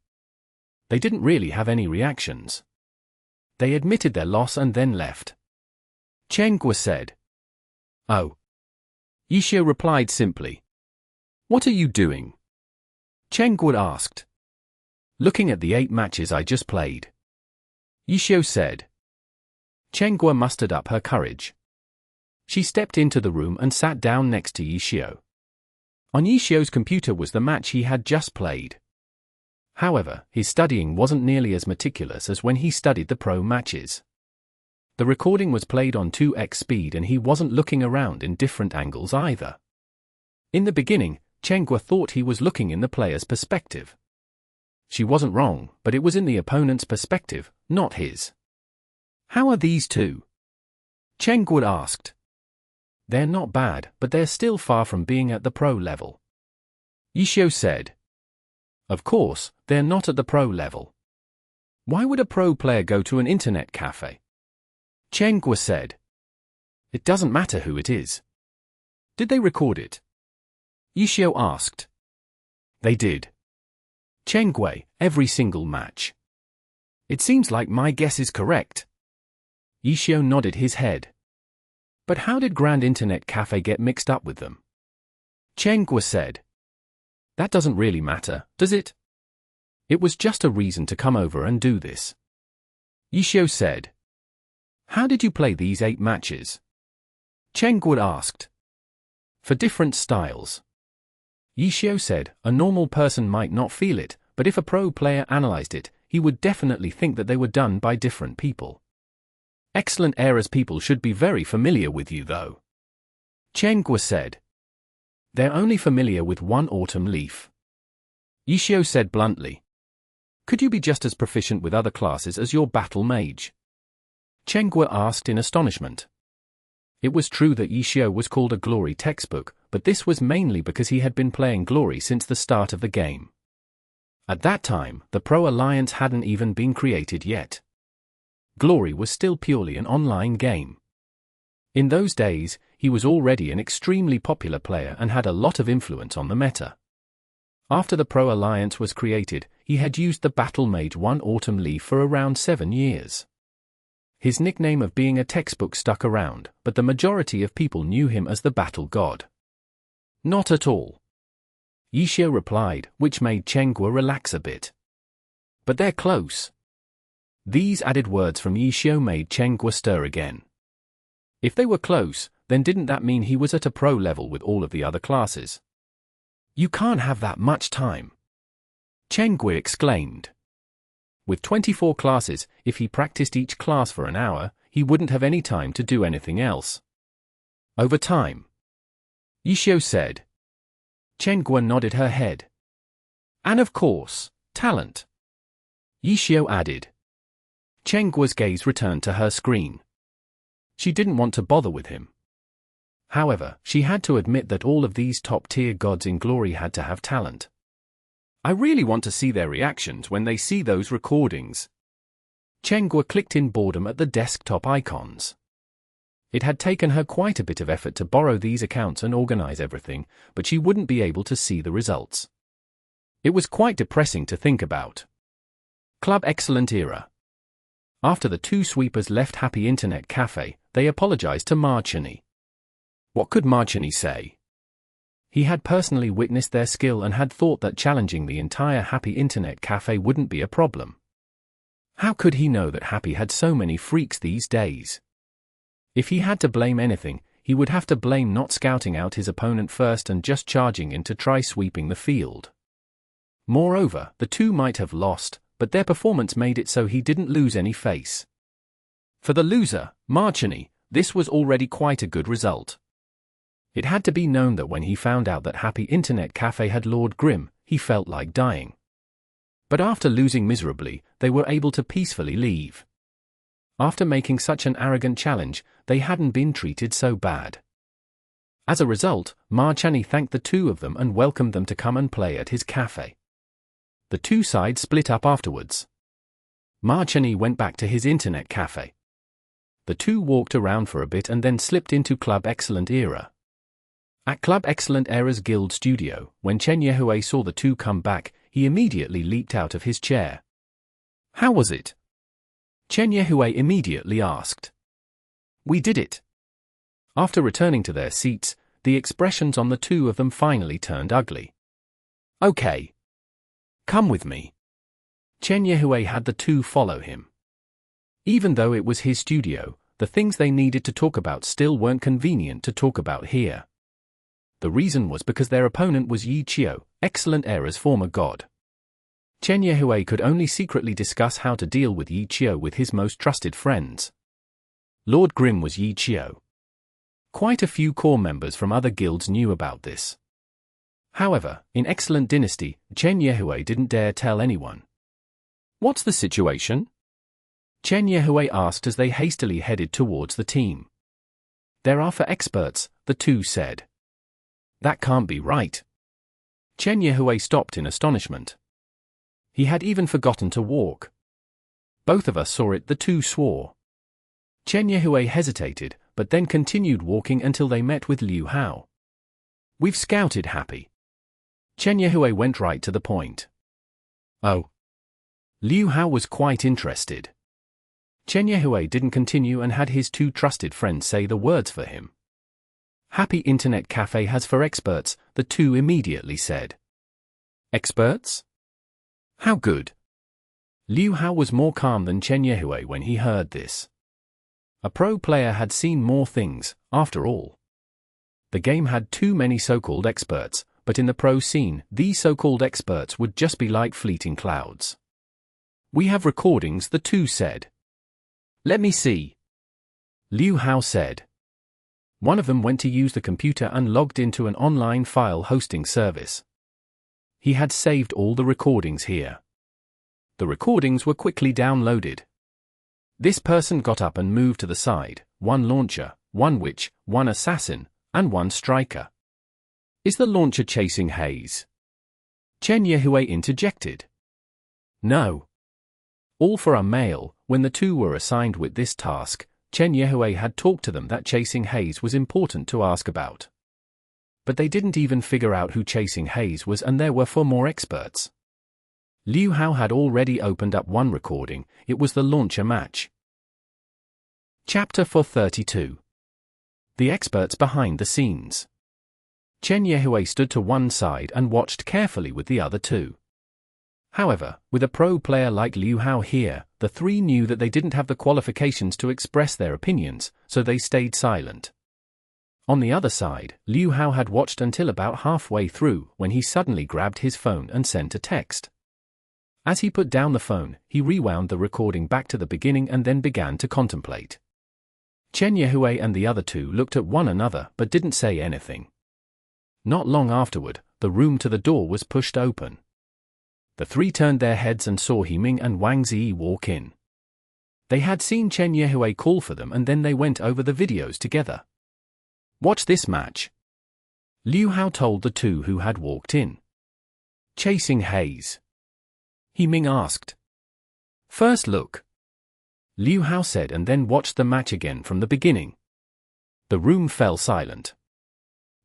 They didn't really have any reactions. They admitted their loss and then left. Chen Guo said. Oh. Yixiu replied simply. What are you doing? Chen Guo asked. Looking at the 8 matches I just played. Yixiu said. Chen Guo mustered up her courage. She stepped into the room and sat down next to Yixiu. On Yixiu's computer was the match he had just played. However, his studying wasn't nearly as meticulous as when he studied the pro matches. The recording was played on 2x speed and he wasn't looking around in different angles either. In the beginning, Chen Guo thought he was looking in the player's perspective. She wasn't wrong, but it was in the opponent's perspective, not his. How are these two? Chen Guo asked. They're not bad, but they're still far from being at the pro level. Yixiu said. Of course, they're not at the pro level. Why would a pro player go to an internet cafe? Chen Guo said. It doesn't matter who it is. Did they record it? Yixiu asked. They did. Chen Guo, every single match. It seems like my guess is correct. Yixiu nodded his head. But how did Grand Internet Cafe get mixed up with them? Chen Guo said. That doesn't really matter, does it? It was just a reason to come over and do this. Yixiu said. How did you play these 8 matches? Chen Guo asked. For different styles. Yixiu said, a normal person might not feel it, but if a pro player analyzed it, he would definitely think that they were done by different people. Excellent errors people should be very familiar with you though. Chen Guo said. They're only familiar with one autumn leaf. Yixiu said bluntly. Could you be just as proficient with other classes as your battle mage? Chen Guo asked in astonishment. It was true that Yixiao was called a Glory textbook, but this was mainly because he had been playing Glory since the start of the game. At that time, the Pro Alliance hadn't even been created yet. Glory was still purely an online game. In those days, he was already an extremely popular player and had a lot of influence on the meta. After the Pro Alliance was created, he had used the Battle Mage 1 Autumn Leaf for around 7 years. His nickname of being a textbook stuck around, but the majority of people knew him as the Battle God. Not at all. Yixiao replied, which made Chengguo relax a bit. But they're close. These added words from Yixiao made Chengguo stir again. If they were close, then didn't that mean he was at a pro level with all of the other classes? You can't have that much time. Chengguo exclaimed. With 24 classes, if he practiced each class for an hour, he wouldn't have any time to do anything else. Over time. Yixiao said. Chengguo nodded her head. And of course, talent. Yixiao added. Chengguo's gaze returned to her screen. She didn't want to bother with him. However, she had to admit that all of these top-tier gods in Glory had to have talent. I really want to see their reactions when they see those recordings. Chengguo clicked in boredom at the desktop icons. It had taken her quite a bit of effort to borrow these accounts and organize everything, but she wouldn't be able to see the results. It was quite depressing to think about. Club Excellent Era. After the two sweepers left Happy Internet Cafe, they apologized to Mucheng. What could Mucheng say? He had personally witnessed their skill and had thought that challenging the entire Happy Internet Cafe wouldn't be a problem. How could he know that Happy had so many freaks these days? If he had to blame anything, he would have to blame not scouting out his opponent first and just charging in to try sweeping the field. Moreover, the two might have lost, but their performance made it so he didn't lose any face. For the loser, Mucheng, this was already quite a good result. It had to be known that when he found out that Happy Internet Cafe had Lord Grimm, he felt like dying. But after losing miserably, they were able to peacefully leave. After making such an arrogant challenge, they hadn't been treated so bad. As a result, Mucheng thanked the two of them and welcomed them to come and play at his cafe. The two sides split up afterwards. Mucheng went back to his internet cafe. The two walked around for a bit and then slipped into Club Excellent Era. At Club Excellent Era's guild studio, when Chen Yehue saw the two come back, he immediately leaped out of his chair. How was it? Chen Yehue immediately asked. We did it. After returning to their seats, the expressions on the two of them finally turned ugly. Okay. Come with me. Chen Yehue had the two follow him. Even though it was his studio, the things they needed to talk about still weren't convenient to talk about here. The reason was because their opponent was Yixiao, Excellent Era's former god. Chen Yehue could only secretly discuss how to deal with Yixiao with his most trusted friends. Lord Grimm was Yixiao. Quite a few core members from other guilds knew about this. However, in Excellent Dynasty, Chen Yehue didn't dare tell anyone. What's the situation? Chen Yehue asked as they hastily headed towards the team. There are for experts, the two said. That can't be right. Chen Yehue stopped in astonishment. He had even forgotten to walk. Both of us saw it, the two swore. Chen Yehue hesitated, but then continued walking until they met with Liu Hao. We've scouted Happy. Chen Yehue went right to the point. Oh. Liu Hao was quite interested. Chen Yehue didn't continue and had his two trusted friends say the words for him. Happy Internet Cafe has for experts, the two immediately said. Experts? How good. Liu Hao was more calm than Chen Yehue when he heard this. A pro player had seen more things, after all. The game had too many so-called experts, but in the pro scene, these so-called experts would just be like fleeting clouds. We have recordings, the two said. Let me see. Liu Hao said. One of them went to use the computer and logged into an online file hosting service. He had saved all the recordings here. The recordings were quickly downloaded. This person got up and moved to the side, one launcher, one witch, one assassin, and one striker. Is the launcher chasing Haze? Chen Yehue interjected. No. All for a male. When the two were assigned with this task, Chen Yehue had talked to them that chasing Haze was important to ask about. But they didn't even figure out who chasing Haze was, and there were 4 more experts. Liu Hao had already opened up one recording. It was the launcher match. Chapter 432. The experts behind the scenes. Chen Yehue stood to one side and watched carefully with the other 2. However, with a pro player like Liu Hao here, the 3 knew that they didn't have the qualifications to express their opinions, so they stayed silent. On the other side, Liu Hao had watched until about halfway through when he suddenly grabbed his phone and sent a text. As he put down the phone, he rewound the recording back to the beginning and then began to contemplate. Chen Yehue and the other 2 looked at one another but didn't say anything. Not long afterward, the room to the door was pushed open. The 3 turned their heads and saw He-Ming and Wang Ziyi walk in. They had seen Chen Yehue call for them, and then they went over the videos together. Watch this match. Liu Hao told the 2 who had walked in. Chasing Haze? He-Ming asked. First look. Liu Hao said, and then watched the match again from the beginning. The room fell silent.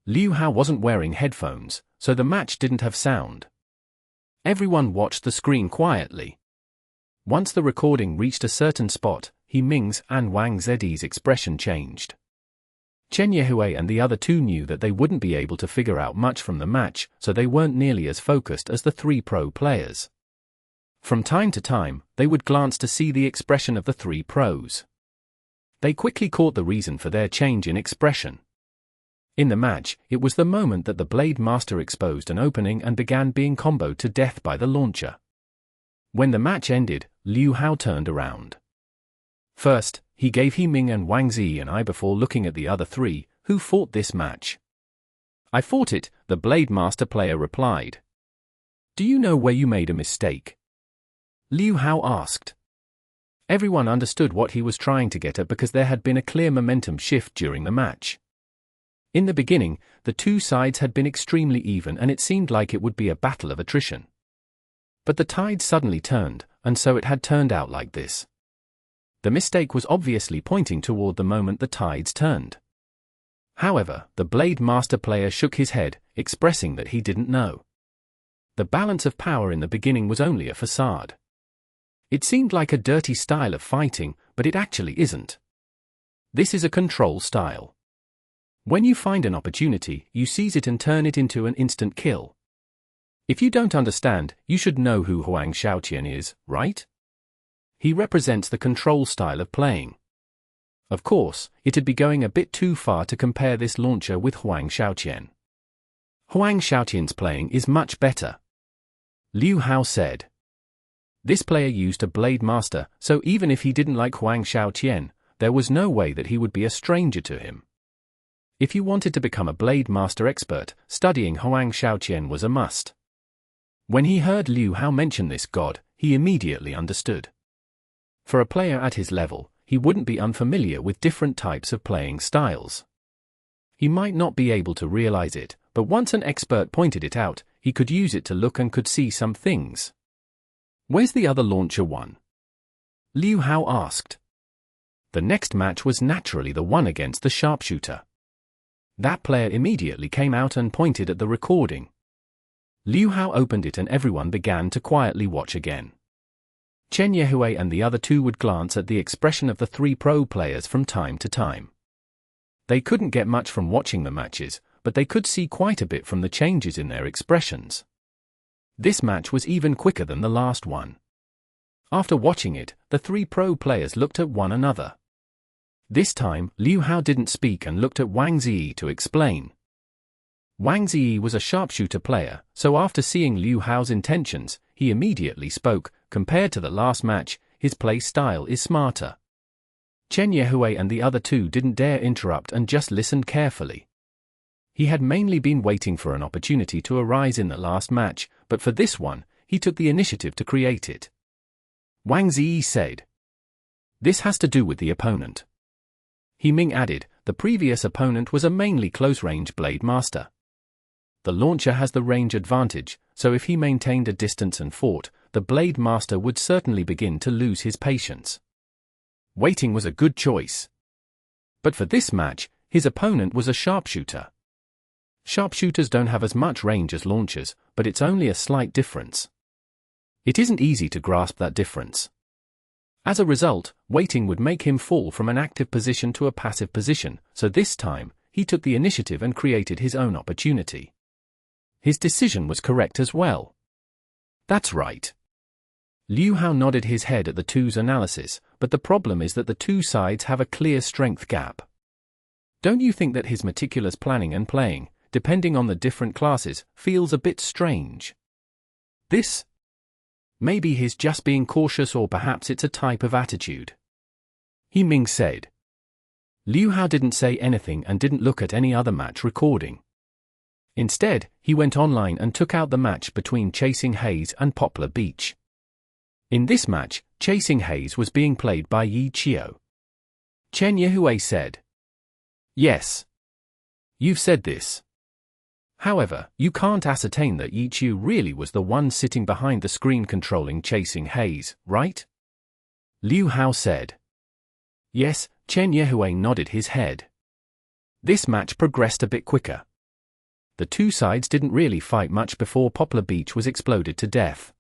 Liu Hao wasn't wearing headphones, so the match didn't have sound. Everyone watched the screen quietly. Once the recording reached a certain spot, He-Ming's and Wang Ziyi's expression changed. Chen Yehue and the other 2 knew that they wouldn't be able to figure out much from the match, so they weren't nearly as focused as the 3 pro players. From time to time, they would glance to see the expression of the 3 pros. They quickly caught the reason for their change in expression. In the match, it was the moment that the Blade Master exposed an opening and began being comboed to death by the launcher. When the match ended, Liu Hao turned around. First, he gave He-Ming and Wang Ziyi an eye before looking at the other 3, who fought this match. I fought it, the Blade Master player replied. Do you know where you made a mistake? Liu Hao asked. Everyone understood what he was trying to get at because there had been a clear momentum shift during the match. In the beginning, the 2 sides had been extremely even and it seemed like it would be a battle of attrition. But the tide suddenly turned, and so it had turned out like this. The mistake was obviously pointing toward the moment the tides turned. However, the Blade Master player shook his head, expressing that he didn't know. The balance of power in the beginning was only a facade. It seemed like a dirty style of fighting, but it actually isn't. This is a control style. When you find an opportunity, you seize it and turn it into an instant kill. If you don't understand, you should know who Huang Shaoqian is, right? He represents the control style of playing. Of course, it'd be going a bit too far to compare this launcher with Huang Shaoqian. Huang Shaoqian's playing is much better. Liu Hao said. This player used a Blade Master, so even if he didn't like Huang Shaoqian, there was no way that he would be a stranger to him. If you wanted to become a Blade Master expert, studying Huang Shaoqian was a must. When he heard Liu Hao mention this god, he immediately understood. For a player at his level, he wouldn't be unfamiliar with different types of playing styles. He might not be able to realize it, but once an expert pointed it out, he could use it to look and could see some things. Where's the other launcher one? Liu Hao asked. The next match was naturally the one against the sharpshooter. That player immediately came out and pointed at the recording. Liu Hao opened it and everyone began to quietly watch again. Chen Yehue and the other 2 would glance at the expression of the 3 pro players from time to time. They couldn't get much from watching the matches, but they could see quite a bit from the changes in their expressions. This match was even quicker than the last one. After watching it, the 3 pro players looked at one another. This time, Liu Hao didn't speak and looked at Wang Ziyi to explain. Wang Ziyi was a sharpshooter player, so after seeing Liu Hao's intentions, he immediately spoke. Compared to the last match, his play style is smarter. Chen Yehue and the other 2 didn't dare interrupt and just listened carefully. He had mainly been waiting for an opportunity to arise in the last match, but for this one, he took the initiative to create it. Wang Ziyi said. This has to do with the opponent. He-Ming added, The previous opponent was a mainly close-range Blade Master. The launcher has the range advantage, so if he maintained a distance and fought, the Blade Master would certainly begin to lose his patience. Waiting was a good choice. But for this match, his opponent was a sharpshooter. Sharpshooters don't have as much range as launchers, but it's only a slight difference. It isn't easy to grasp that difference. As a result, waiting would make him fall from an active position to a passive position, so this time, he took the initiative and created his own opportunity. His decision was correct as well. That's right. Liu Hao nodded his head at the two's analysis, but the problem is that the two sides have a clear strength gap. Don't you think that his meticulous planning and playing, depending on the different classes, feels a bit strange? Maybe he's just being cautious, or perhaps it's a type of attitude. He Ming said. Liu Hao didn't say anything and didn't look at any other match recording. Instead, he went online and took out the match between Chasing Haze and Poplar Beach. In this match, Chasing Haze was being played by Yi Qiu. Chen Yehue said. Yes. You've said this. However, you can't ascertain that Yi Qiu really was the one sitting behind the screen controlling Chasing Haze, right? Liu Hao said. Yes, Chen Yehue nodded his head. This match progressed a bit quicker. The two sides didn't really fight much before Poplar Beach was exploded to death.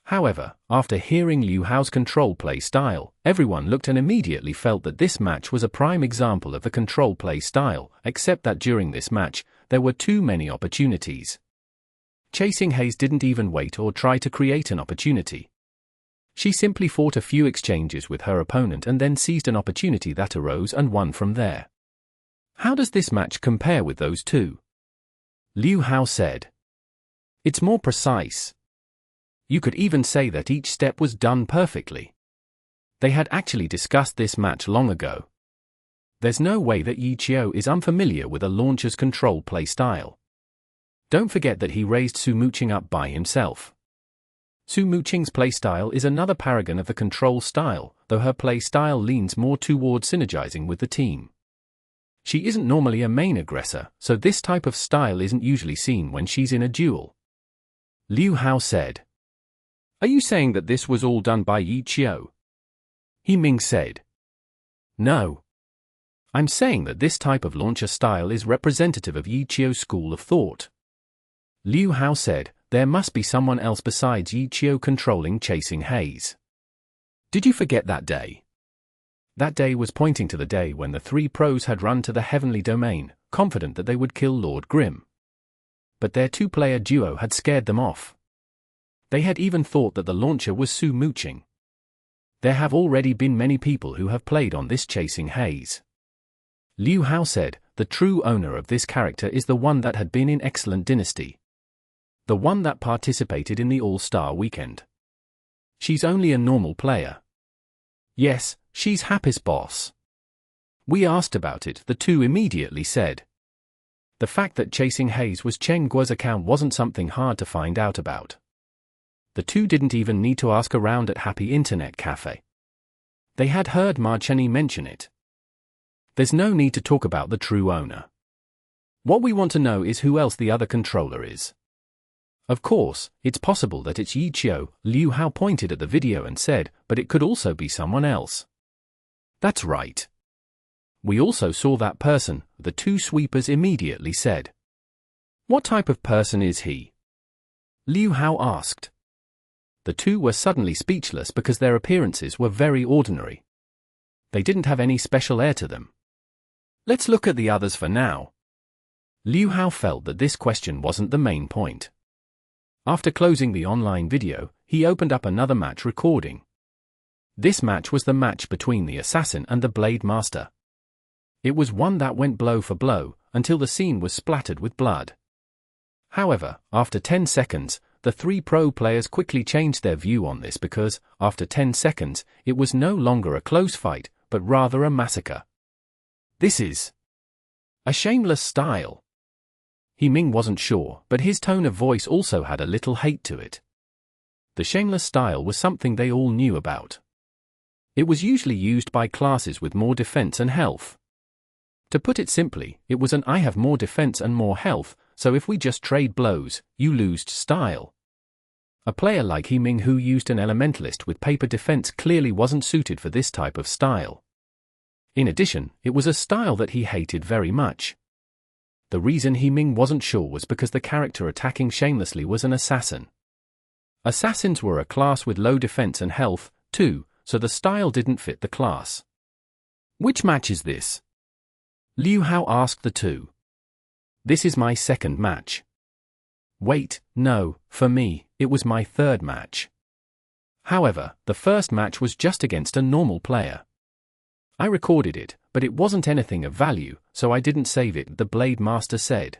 However, after hearing Liu Hao's control play style, everyone looked and immediately felt that this match was a prime example of the control play style, except that during this match, there were too many opportunities. Chasing Haze didn't even wait or try to create an opportunity. She simply fought a few exchanges with her opponent and then seized an opportunity that arose and won from there. How does this match compare with those two? Liu Hao said. It's more precise. You could even say that each step was done perfectly. They had actually discussed this match long ago. There's no way that Yi Qiu is unfamiliar with a launcher's control play style. Don't forget that he raised Su Mucheng up by himself. Su Mucheng's playstyle is another paragon of the control style, though her play style leans more toward synergizing with the team. She isn't normally a main aggressor, so this type of style isn't usually seen when she's in a duel. Liu Hao said. Are you saying that this was all done by Yi Qiu? He Ming said. No. I'm saying that this type of launcher style is representative of Yi Qiu's school of thought. Liu Hao said, there must be someone else besides Yi Qiu controlling Chasing Haze. Did you forget that day? That day was pointing to the day when the three pros had run to the heavenly domain, confident that they would kill Lord Grimm. But their two-player duo had scared them off. They had even thought that the launcher was Su Mucheng. There have already been many people who have played on this Chasing Haze. Liu Hao said, the true owner of this character is the one that had been in Excellent Dynasty. The one that participated in the All-Star Weekend. She's only a normal player. Yes, she's Happy's boss. We asked about it, the two immediately said. The fact that Chasing Haze was Cheng Guo's account wasn't something hard to find out about. The two didn't even need to ask around at Happy Internet Cafe. They had heard Mucheng mention it. There's no need to talk about the true owner. What we want to know is who else the other controller is. Of course, it's possible that it's Yi Qiu, Liu Hao pointed at the video and said, but it could also be someone else. That's right. We also saw that person, the two sweepers immediately said. What type of person is he? Liu Hao asked. The two were suddenly speechless because their appearances were very ordinary. They didn't have any special air to them. Let's look at the others for now. Liu Hao felt that this question wasn't the main point. After closing the online video, he opened up another match recording. This match was the match between the assassin and the Blade Master. It was one that went blow for blow, until the scene was splattered with blood. However, after 10 seconds, the three pro players quickly changed their view on this because, after 10 seconds, it was no longer a close fight, but rather a massacre. This is a shameless style. He Ming wasn't sure, but his tone of voice also had a little hate to it. The shameless style was something they all knew about. It was usually used by classes with more defense and health. To put it simply, it was an I have more defense and more health, so if we just trade blows, you lose style. A player like He Ming who used an elementalist with paper defense clearly wasn't suited for this type of style. In addition, it was a style that he hated very much. The reason He Ming wasn't sure was because the character attacking shamelessly was an assassin. Assassins were a class with low defense and health, too, so the style didn't fit the class. Which match is this? Liu Hao asked the two. This is my second match. Wait, no, for me, it was my third match. However, the first match was just against a normal player. I recorded it, but it wasn't anything of value, so I didn't save it, the Blade Master said.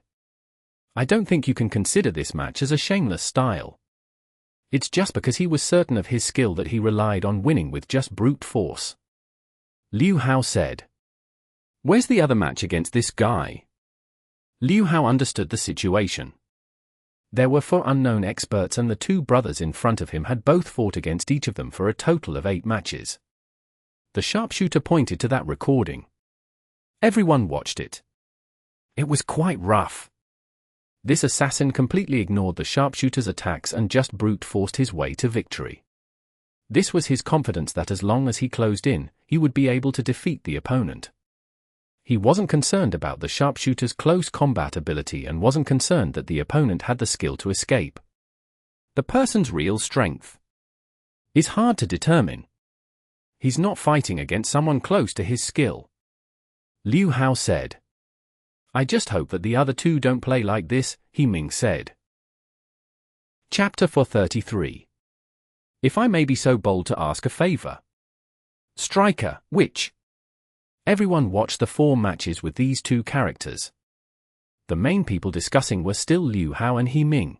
I don't think you can consider this match as a shameless style. It's just because he was certain of his skill that he relied on winning with just brute force. Liu Hao said. Where's the other match against this guy? Liu Hao understood the situation. There were 4 unknown experts and the 2 brothers in front of him had both fought against each of them for a total of 8 matches. The sharpshooter pointed to that recording. Everyone watched it. It was quite rough. This assassin completely ignored the sharpshooter's attacks and just brute forced his way to victory. This was his confidence that as long as he closed in, he would be able to defeat the opponent. He wasn't concerned about the sharpshooter's close combat ability and wasn't concerned that the opponent had the skill to escape. The person's real strength is hard to determine. He's not fighting against someone close to his skill. Liu Hao said. I just hope that the other 2 don't play like this, He Ming said. Chapter 433. If I may be so bold to ask a favor. Striker, which? Everyone watched the 4 matches with these 2 characters. The main people discussing were still Liu Hao and He Ming.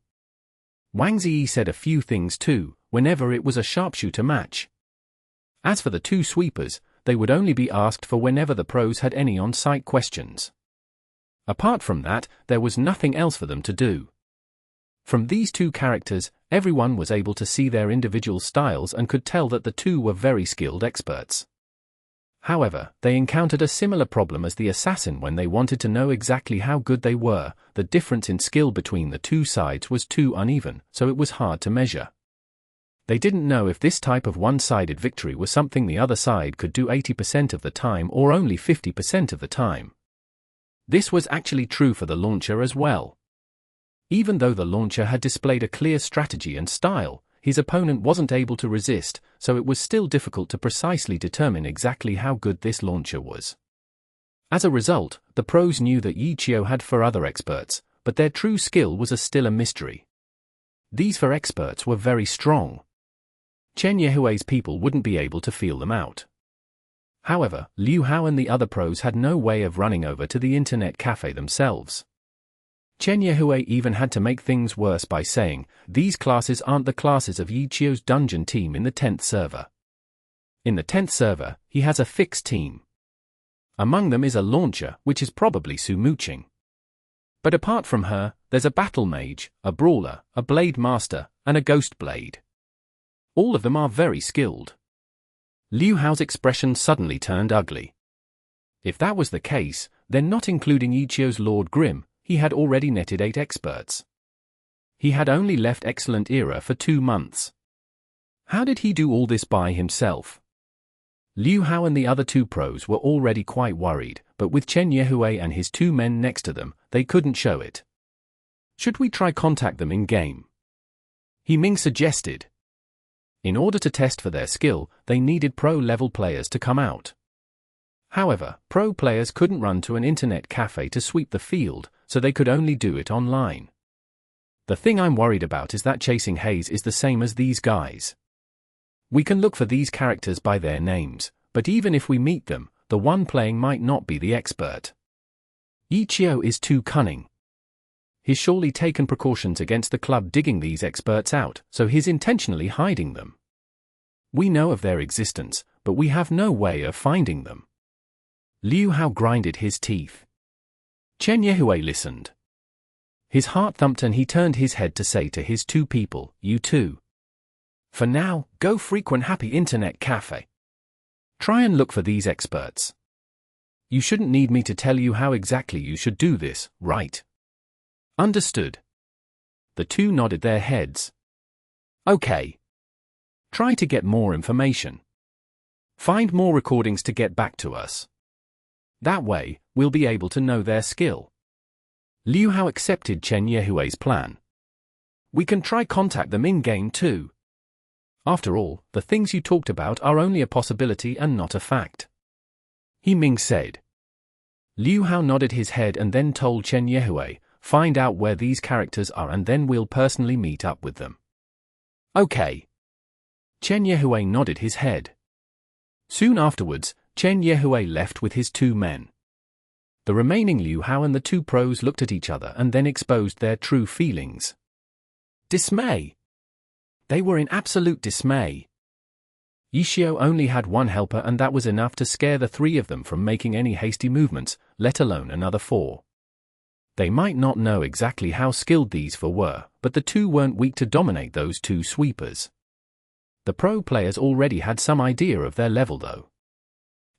Wang Ziyi said a few things too, whenever it was a sharpshooter match. As for the 2 sweepers, they would only be asked for whenever the pros had any on-site questions. Apart from that, there was nothing else for them to do. From these 2 characters, everyone was able to see their individual styles and could tell that the 2 were very skilled experts. However, they encountered a similar problem as the assassin when they wanted to know exactly how good they were. The difference in skill between the 2 sides was too uneven, so it was hard to measure. They didn't know if this type of one-sided victory was something the other side could do 80% of the time or only 50% of the time. This was actually true for the launcher as well. Even though the launcher had displayed a clear strategy and style, his opponent wasn't able to resist, so it was still difficult to precisely determine exactly how good this launcher was. As a result, the pros knew that Yichio had 4 other experts, but their true skill was still a mystery. These 4 experts were very strong. Chen Yehui's people wouldn't be able to feel them out. However, Liu Hao and the other pros had no way of running over to the internet cafe themselves. Chen Yehui even had to make things worse by saying, these classes aren't the classes of Yichio's dungeon team in the 10th server. In the 10th server, he has a fixed team. Among them is a launcher, which is probably Su Mucheng. But apart from her, there's a battle mage, a brawler, a blade master, and a ghost blade. All of them are very skilled. Liu Hao's expression suddenly turned ugly. If that was the case, then not including Yichio's Lord Grim, he had already netted 8 experts. He had only left Excellent Era for 2 months. How did he do all this by himself? Liu Hao and the other 2 pros were already quite worried, but with Chen Yehui and his 2 men next to them, they couldn't show it. Should we try contact them in-game? He Ming suggested. In order to test for their skill, they needed pro-level players to come out. However, pro players couldn't run to an internet cafe to sweep the field, so they could only do it online. The thing I'm worried about is that chasing Haze is the same as these guys. We can look for these characters by their names, but even if we meet them, the one playing might not be the expert. Yichio is too cunning. He's surely taken precautions against the club digging these experts out, so he's intentionally hiding them. We know of their existence, but we have no way of finding them. Liu Hao grinded his teeth. Chen Yehui listened. His heart thumped and he turned his head to say to his 2 people, you 2. For now, go frequent happy internet cafe. Try and look for these experts. You shouldn't need me to tell you how exactly you should do this, right? Understood. The two nodded their heads. Okay. Try to get more information. Find more recordings to get back to us. That way, we'll be able to know their skill. Liu Hao accepted Chen Yehui's plan. We can try contact them in-game too. After all, the things you talked about are only a possibility and not a fact. He Ming said. Liu Hao nodded his head and then told Chen Yehui, find out where these characters are and then we'll personally meet up with them. Okay. Chen Yehui nodded his head. Soon afterwards, Chen Yehui left with his two men. The remaining Liu Hao and the two pros looked at each other and then exposed their true feelings. Dismay. They were in absolute dismay. Yixiao only had one helper and that was enough to scare the three of them from making any hasty movements, let alone another four. They might not know exactly how skilled these four were, but the two weren't weak to dominate those two sweepers. The pro players already had some idea of their level though.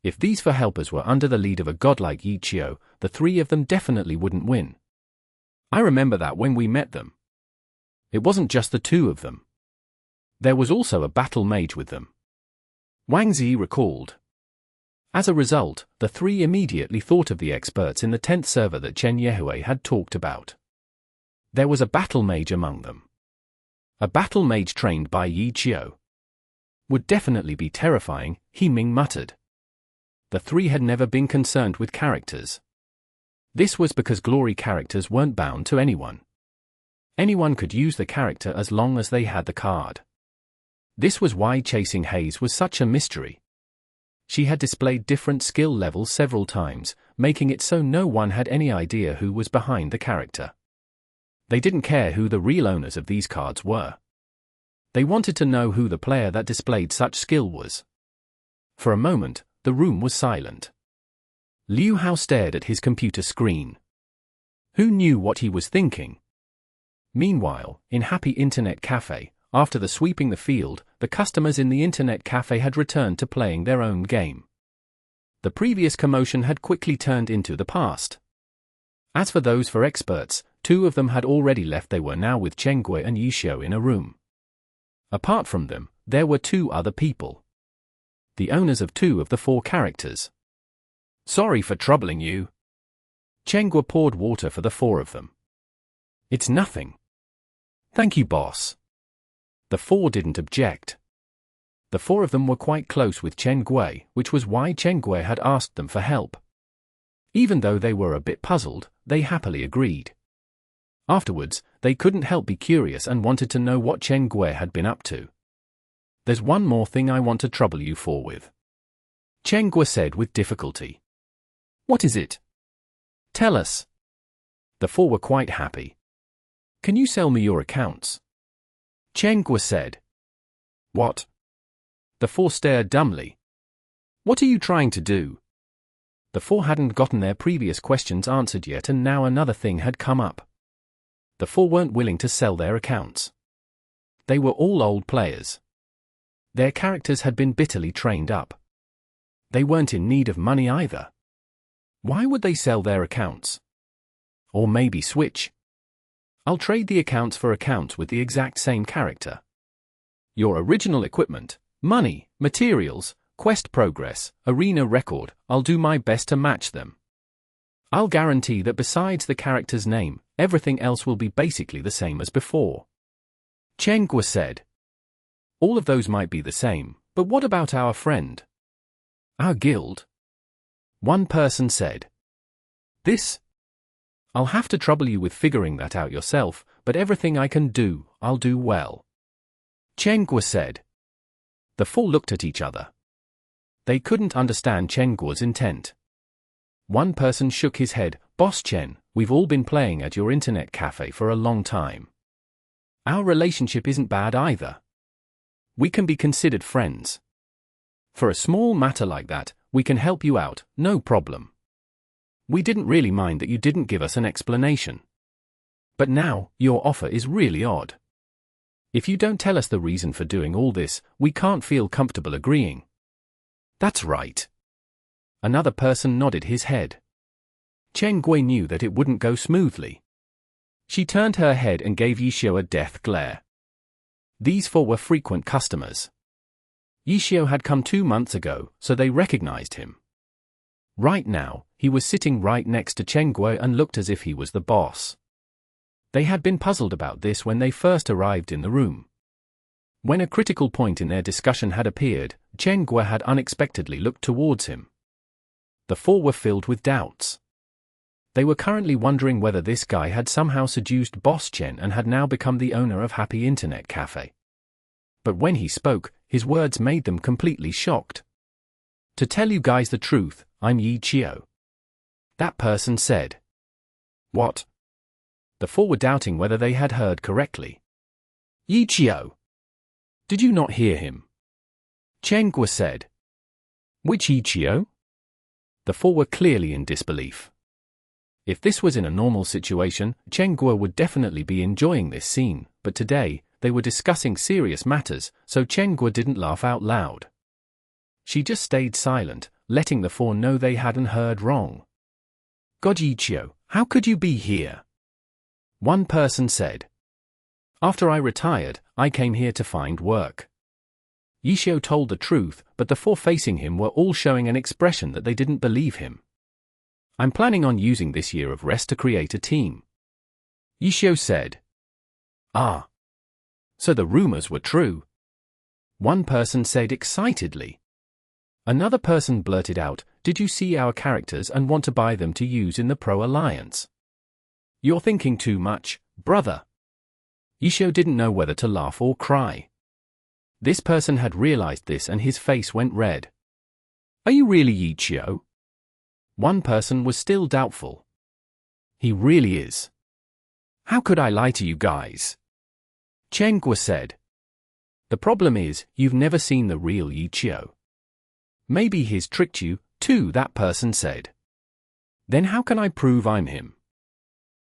If these four helpers were under the lead of a god like Yixiao, the three of them definitely wouldn't win. I remember that when we met them. It wasn't just the two of them. There was also a battle mage with them. Wang Zi recalled. As a result, the three immediately thought of the experts in the 10th server that Chen Yehui had talked about. There was a battle mage among them. A battle mage trained by Yixiao. Would definitely be terrifying, He Ming muttered. The three had never been concerned with characters. This was because glory characters weren't bound to anyone. Anyone could use the character as long as they had the card. This was why chasing Haze was such a mystery. She had displayed different skill levels several times, making it so no one had any idea who was behind the character. They didn't care who the real owners of these cards were. They wanted to know who the player that displayed such skill was. For a moment, the room was silent. Liu Hao stared at his computer screen. Who knew what he was thinking? Meanwhile, in Happy Internet Cafe, after the sweeping the field, the customers in the internet cafe had returned to playing their own game. The previous commotion had quickly turned into the past. As for those four experts, two of them had already left. They were now with Cheng Gui and Yixiao in a room. Apart from them, there were two other people. The owners of two of the four characters. Sorry for troubling you. Cheng Gui poured water for the four of them. It's nothing. Thank you, boss. The four didn't object. The four of them were quite close with Chen Gui, which was why Chen Gui had asked them for help. Even though they were a bit puzzled, they happily agreed. Afterwards, they couldn't help be curious and wanted to know what Chen Gui had been up to. There's one more thing I want to trouble you for with. Chen Gui said with difficulty. What is it? Tell us. The four were quite happy. Can you sell me your accounts? Chen Gui said. What? The four stared dumbly. What are you trying to do? The four hadn't gotten their previous questions answered yet and now another thing had come up. The four weren't willing to sell their accounts. They were all old players. Their characters had been bitterly trained up. They weren't in need of money either. Why would they sell their accounts? Or maybe switch? I'll trade the accounts for accounts with the exact same character. Your original equipment, money, materials, quest progress, arena record, I'll do my best to match them. I'll guarantee that besides the character's name, everything else will be basically the same as before. Chen Gui said. All of those might be the same, but what about our friend? Our guild? One person said. This? I'll have to trouble you with figuring that out yourself, but everything I can do, I'll do well. Chen Gui said. The four looked at each other. They couldn't understand Chen Gui's intent. One person shook his head. Boss Chen, we've all been playing at your internet cafe for a long time. Our relationship isn't bad either. We can be considered friends. For a small matter like that, we can help you out, no problem. We didn't really mind that you didn't give us an explanation. But now, your offer is really odd. If you don't tell us the reason for doing all this, we can't feel comfortable agreeing. That's right. Another person nodded his head. Chen Gui knew that it wouldn't go smoothly. She turned her head and gave Yixiao a death glare. These four were frequent customers. Yixiao had come 2 months ago, so they recognized him. Right now, he was sitting right next to Chen Gui and looked as if he was the boss. They had been puzzled about this when they first arrived in the room. When a critical point in their discussion had appeared, Chen Gui had unexpectedly looked towards him. The four were filled with doubts. They were currently wondering whether this guy had somehow seduced Boss Chen and had now become the owner of Happy Internet Cafe. But when he spoke, his words made them completely shocked. To tell you guys the truth, I'm Yixiao. That person said. What? The four were doubting whether they had heard correctly. Yixiao. Did you not hear him? Chen Gui said. Which Yixiao? The four were clearly in disbelief. If this was in a normal situation, Chen Gui would definitely be enjoying this scene, but today, they were discussing serious matters, so Chen Gui didn't laugh out loud. She just stayed silent, letting the four know they hadn't heard wrong. God Yixiao, how could you be here? One person said. After I retired, I came here to find work. Yixiao told the truth, but the four facing him were all showing an expression that they didn't believe him. I'm planning on using this year of rest to create a team. Yixiao said. Ah. So the rumors were true. One person said excitedly. Another person blurted out, did you see our characters and want to buy them to use in the Pro Alliance? You're thinking too much, brother. Yixiao didn't know whether to laugh or cry. This person had realized this and his face went red. Are you really Yixiao? One person was still doubtful. He really is. How could I lie to you guys? Chen Gui said. The problem is, you've never seen the real Yixiao. Maybe he's tricked you, too, that person said. Then how can I prove I'm him?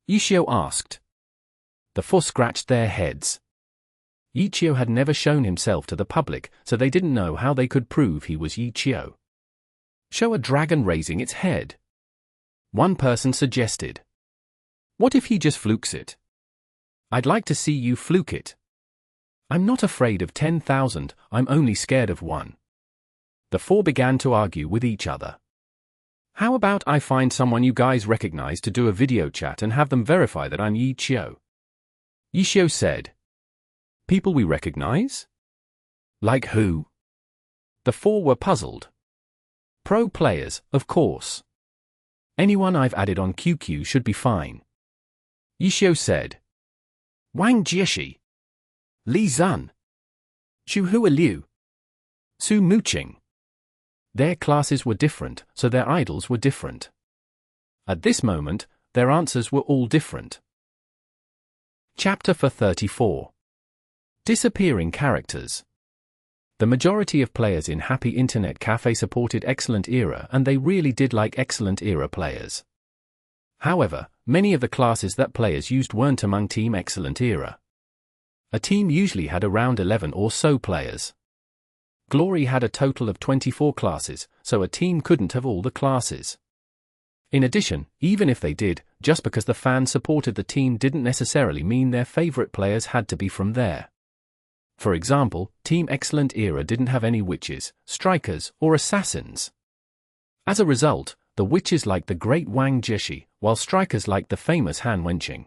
Yixiao asked. The four scratched their heads. Yixiao had never shown himself to the public, so they didn't know how they could prove he was Yixiao. Show a dragon raising its head. One person suggested. What if he just flukes it? I'd like to see you fluke it. I'm not afraid of 10,000, I'm only scared of one. The four began to argue with each other. How about I find someone you guys recognize to do a video chat and have them verify that I'm Yixiao? Yixiao said. People we recognize? Like who? The four were puzzled. Pro players, of course. Anyone I've added on QQ should be fine. Yixiao said. Wang Jieshi. Li Zun. Shuhua Liu. Su Mucheng. Their classes were different, so their idols were different. At this moment, their answers were all different. Chapter 34. Disappearing characters. The majority of players in Happy Internet Cafe supported Excellent Era and they really did like Excellent Era players. However, many of the classes that players used weren't among Team Excellent Era. A team usually had around 11 or so players. Glory had a total of 24 classes, so a team couldn't have all the classes. In addition, even if they did, just because the fans supported the team didn't necessarily mean their favorite players had to be from there. For example, Team Excellent Era didn't have any witches, strikers, or assassins. As a result, the witches liked the great Wang Jieshi, while strikers liked the famous Han Wenqing.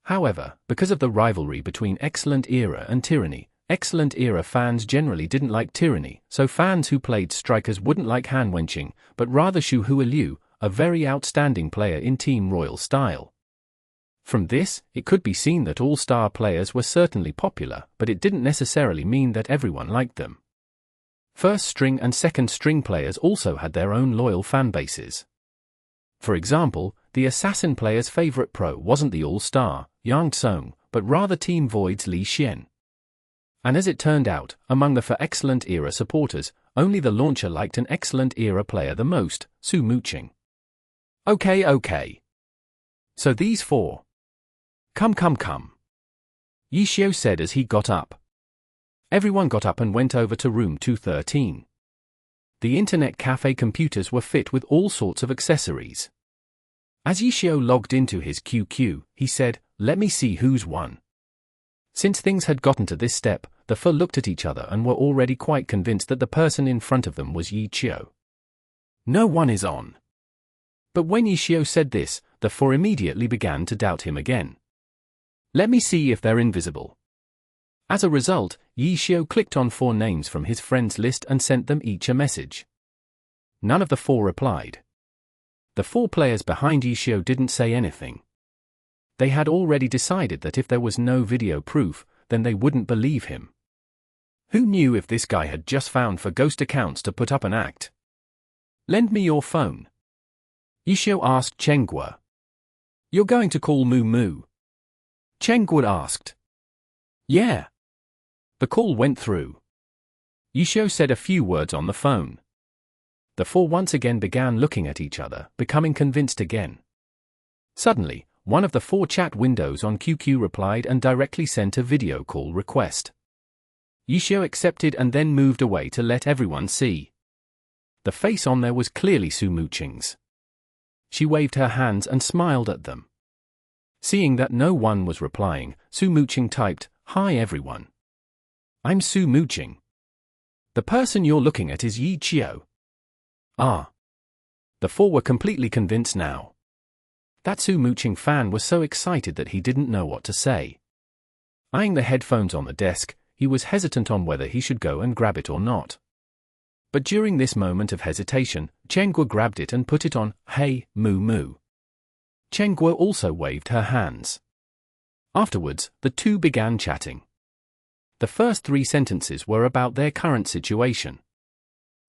However, because of the rivalry between Excellent Era and Tyranny, Excellent Era fans generally didn't like Tyranny, so fans who played strikers wouldn't like Han Wenqing, but rather Shuhua Liu, a very outstanding player in Team Royal style. From this, it could be seen that all-star players were certainly popular, but it didn't necessarily mean that everyone liked them. First-string and second-string players also had their own loyal fanbases. For example, the Assassin player's favorite pro wasn't the all-star, Yang Tsong, but rather Team Void's Li Xian. And as it turned out, among the For Excellent Era supporters, only the launcher liked an Excellent Era player the most, Su Mucheng. Okay. So these four. Come. Yixiao said as he got up. Everyone got up and went over to room 213. The internet cafe computers were fit with all sorts of accessories. As Yixiao logged into his QQ, he said, "Let me see who's won." Since things had gotten to this step, the four looked at each other and were already quite convinced that the person in front of them was Yixiao. No one is on. But when Yixiao said this, the four immediately began to doubt him again. Let me see if they're invisible. As a result, Yixiao clicked on 4 names from his friends list and sent them each a message. None of the 4 replied. The 4 players behind Yixiao didn't say anything. They had already decided that if there was no video proof, then they wouldn't believe him. Who knew if this guy had just found 4 ghost accounts to put up an act? Lend me your phone. Yixiao asked Chengguo. You're going to call Moo Moo? Chengguo asked. Yeah. The call went through. Yixiao said a few words on the phone. The 4 once again began looking at each other, becoming convinced again. Suddenly, one of the 4 chat windows on QQ replied and directly sent a video call request. Yixiao accepted and then moved away to let everyone see. The face on there was clearly Su Mucheng's. She waved her hands and smiled at them. Seeing that no one was replying, Su Mucheng typed, "Hi everyone. I'm Su Mucheng. The person you're looking at is Yixiao." Ah. The 4 were completely convinced now. That Su Mucheng fan was so excited that he didn't know what to say. Eyeing the headphones on the desk, he was hesitant on whether he should go and grab it or not. But during this moment of hesitation, Chengguo grabbed it and put it on, "Hey, Moo Moo." Chengguo also waved her hands. Afterwards, the 2 began chatting. The first 3 sentences were about their current situation.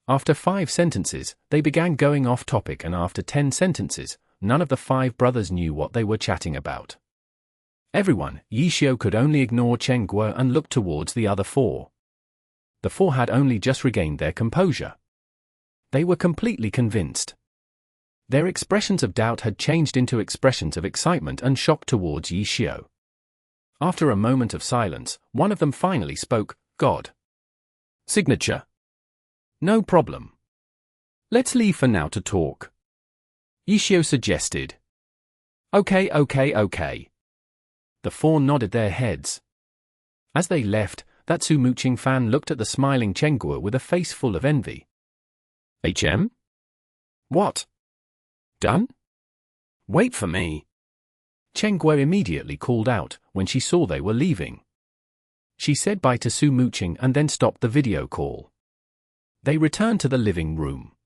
After 5 sentences, they began going off topic, and after 10 sentences, none of the 5 brothers knew what they were chatting about. Everyone, Yixiao could only ignore Chengguo and look towards the other 4. The 4 had only just regained their composure. They were completely convinced. Their expressions of doubt had changed into expressions of excitement and shock towards Yixiao. After a moment of silence, one of them finally spoke, "God. Signature. No problem. Let's leave for now to talk." Yixiao suggested. Okay. The 4 nodded their heads. As they left, that Su Mucheng fan looked at the smiling Chengguo with a face full of envy. HM? What? Done? Wait for me. Chengguo immediately called out when she saw they were leaving. She said bye to Su Mucheng and then stopped the video call. They returned to the living room.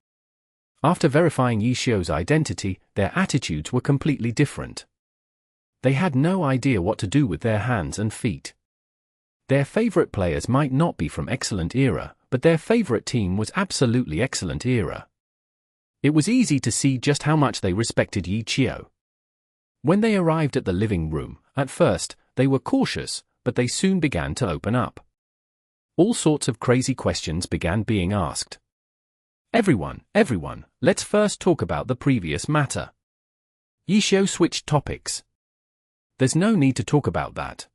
After verifying Yixiao's identity, their attitudes were completely different. They had no idea what to do with their hands and feet. Their favorite players might not be from excellent era, but their favorite team was absolutely excellent era. It was easy to see just how much they respected Yixiao. When they arrived at the living room, at first, they were cautious, but they soon began to open up. All sorts of crazy questions began being asked. Everyone, let's first talk about the previous matter." Yixiao switched topics. "There's no need to talk about that.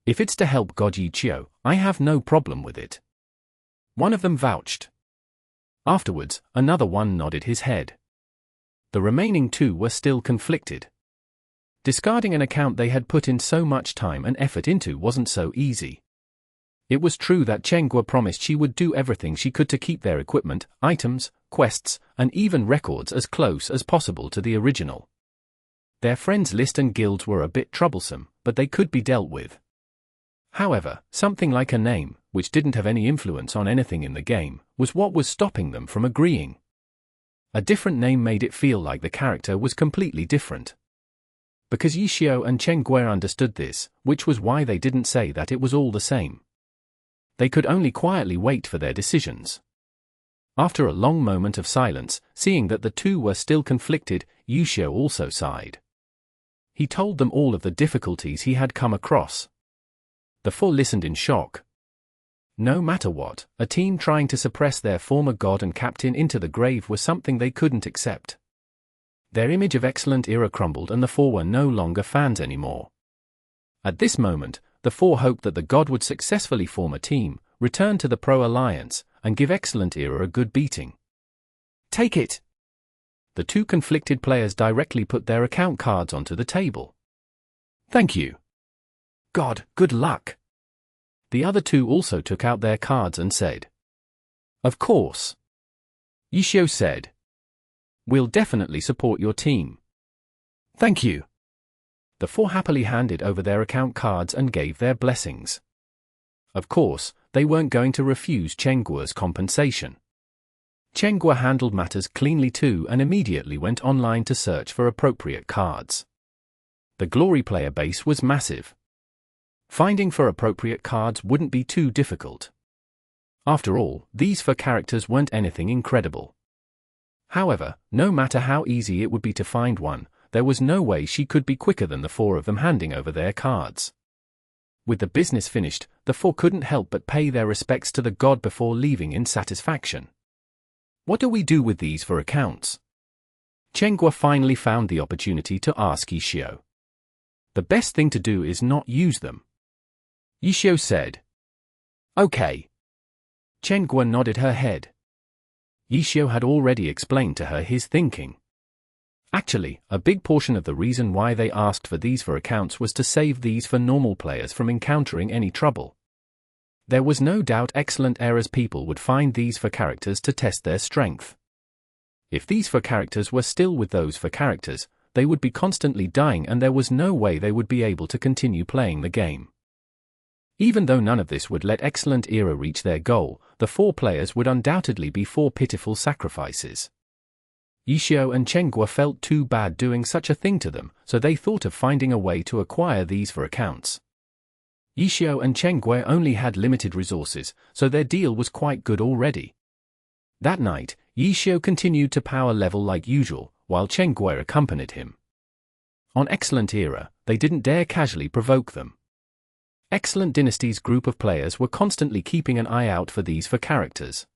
If it's to help God Yixiao, I have no problem with it." One of them vouched. Afterwards, another one nodded his head. The remaining 2 were still conflicted. Discarding an account they had put in so much time and effort into wasn't so easy. It was true that Chengguo promised she would do everything she could to keep their equipment, items, quests, and even records as close as possible to the original. Their friends list and guilds were a bit troublesome, but they could be dealt with. However, something like a name, which didn't have any influence on anything in the game, was what was stopping them from agreeing. A different name made it feel like the character was completely different. Because Yixiao and Chengguo understood this, which was why they didn't say that it was all the same. They could only quietly wait for their decisions. After a long moment of silence, seeing that the 2 were still conflicted, Yixiao also sighed. He told them all of the difficulties he had come across. The 4 listened in shock. No matter what, a team trying to suppress their former god and captain into the grave was something they couldn't accept. Their image of excellent era crumbled and the 4 were no longer fans anymore. At this moment, the 4 hoped that the god would successfully form a team, return to the Pro Alliance, and give Excellent Era a good beating. Take it! The two conflicted players directly put their account cards onto the table. Thank you. God, good luck. The other two also took out their cards and said, Of course. Yixiao said, We'll definitely support your team. Thank you. The four happily handed over their account cards and gave their blessings. Of course, they weren't going to refuse Chengguo's compensation. Chengguo handled matters cleanly too and immediately went online to search for appropriate cards. The Glory player base was massive. Finding for appropriate cards wouldn't be too difficult. After all, these four characters weren't anything incredible. However, no matter how easy it would be to find one, there was no way she could be quicker than the four of them handing over their cards. With the business finished, the four couldn't help but pay their respects to the god before leaving in satisfaction. What do we do with these four accounts? Chengguo finally found the opportunity to ask Yixiao. The best thing to do is not use them. Yixiao said. Okay. Chengguo nodded her head. Yixiao had already explained to her his thinking. Actually, a big portion of the reason why they asked for these four accounts was to save these for normal players from encountering any trouble. There was no doubt Excellent Era's people would find these four characters to test their strength. If these four characters were still with those four characters, they would be constantly dying and there was no way they would be able to continue playing the game. Even though none of this would let Excellent Era reach their goal, the four players would undoubtedly be four pitiful sacrifices. Yixiao and Chengguo felt too bad doing such a thing to them, so they thought of finding a way to acquire these four accounts. Yixiao and Chengguo only had limited resources, so their deal was quite good already. That night, Yixiao continued to power level like usual, while Chengguo accompanied him. On Excellent Era, they didn't dare casually provoke them. Excellent Dynasty's group of players were constantly keeping an eye out for these four characters.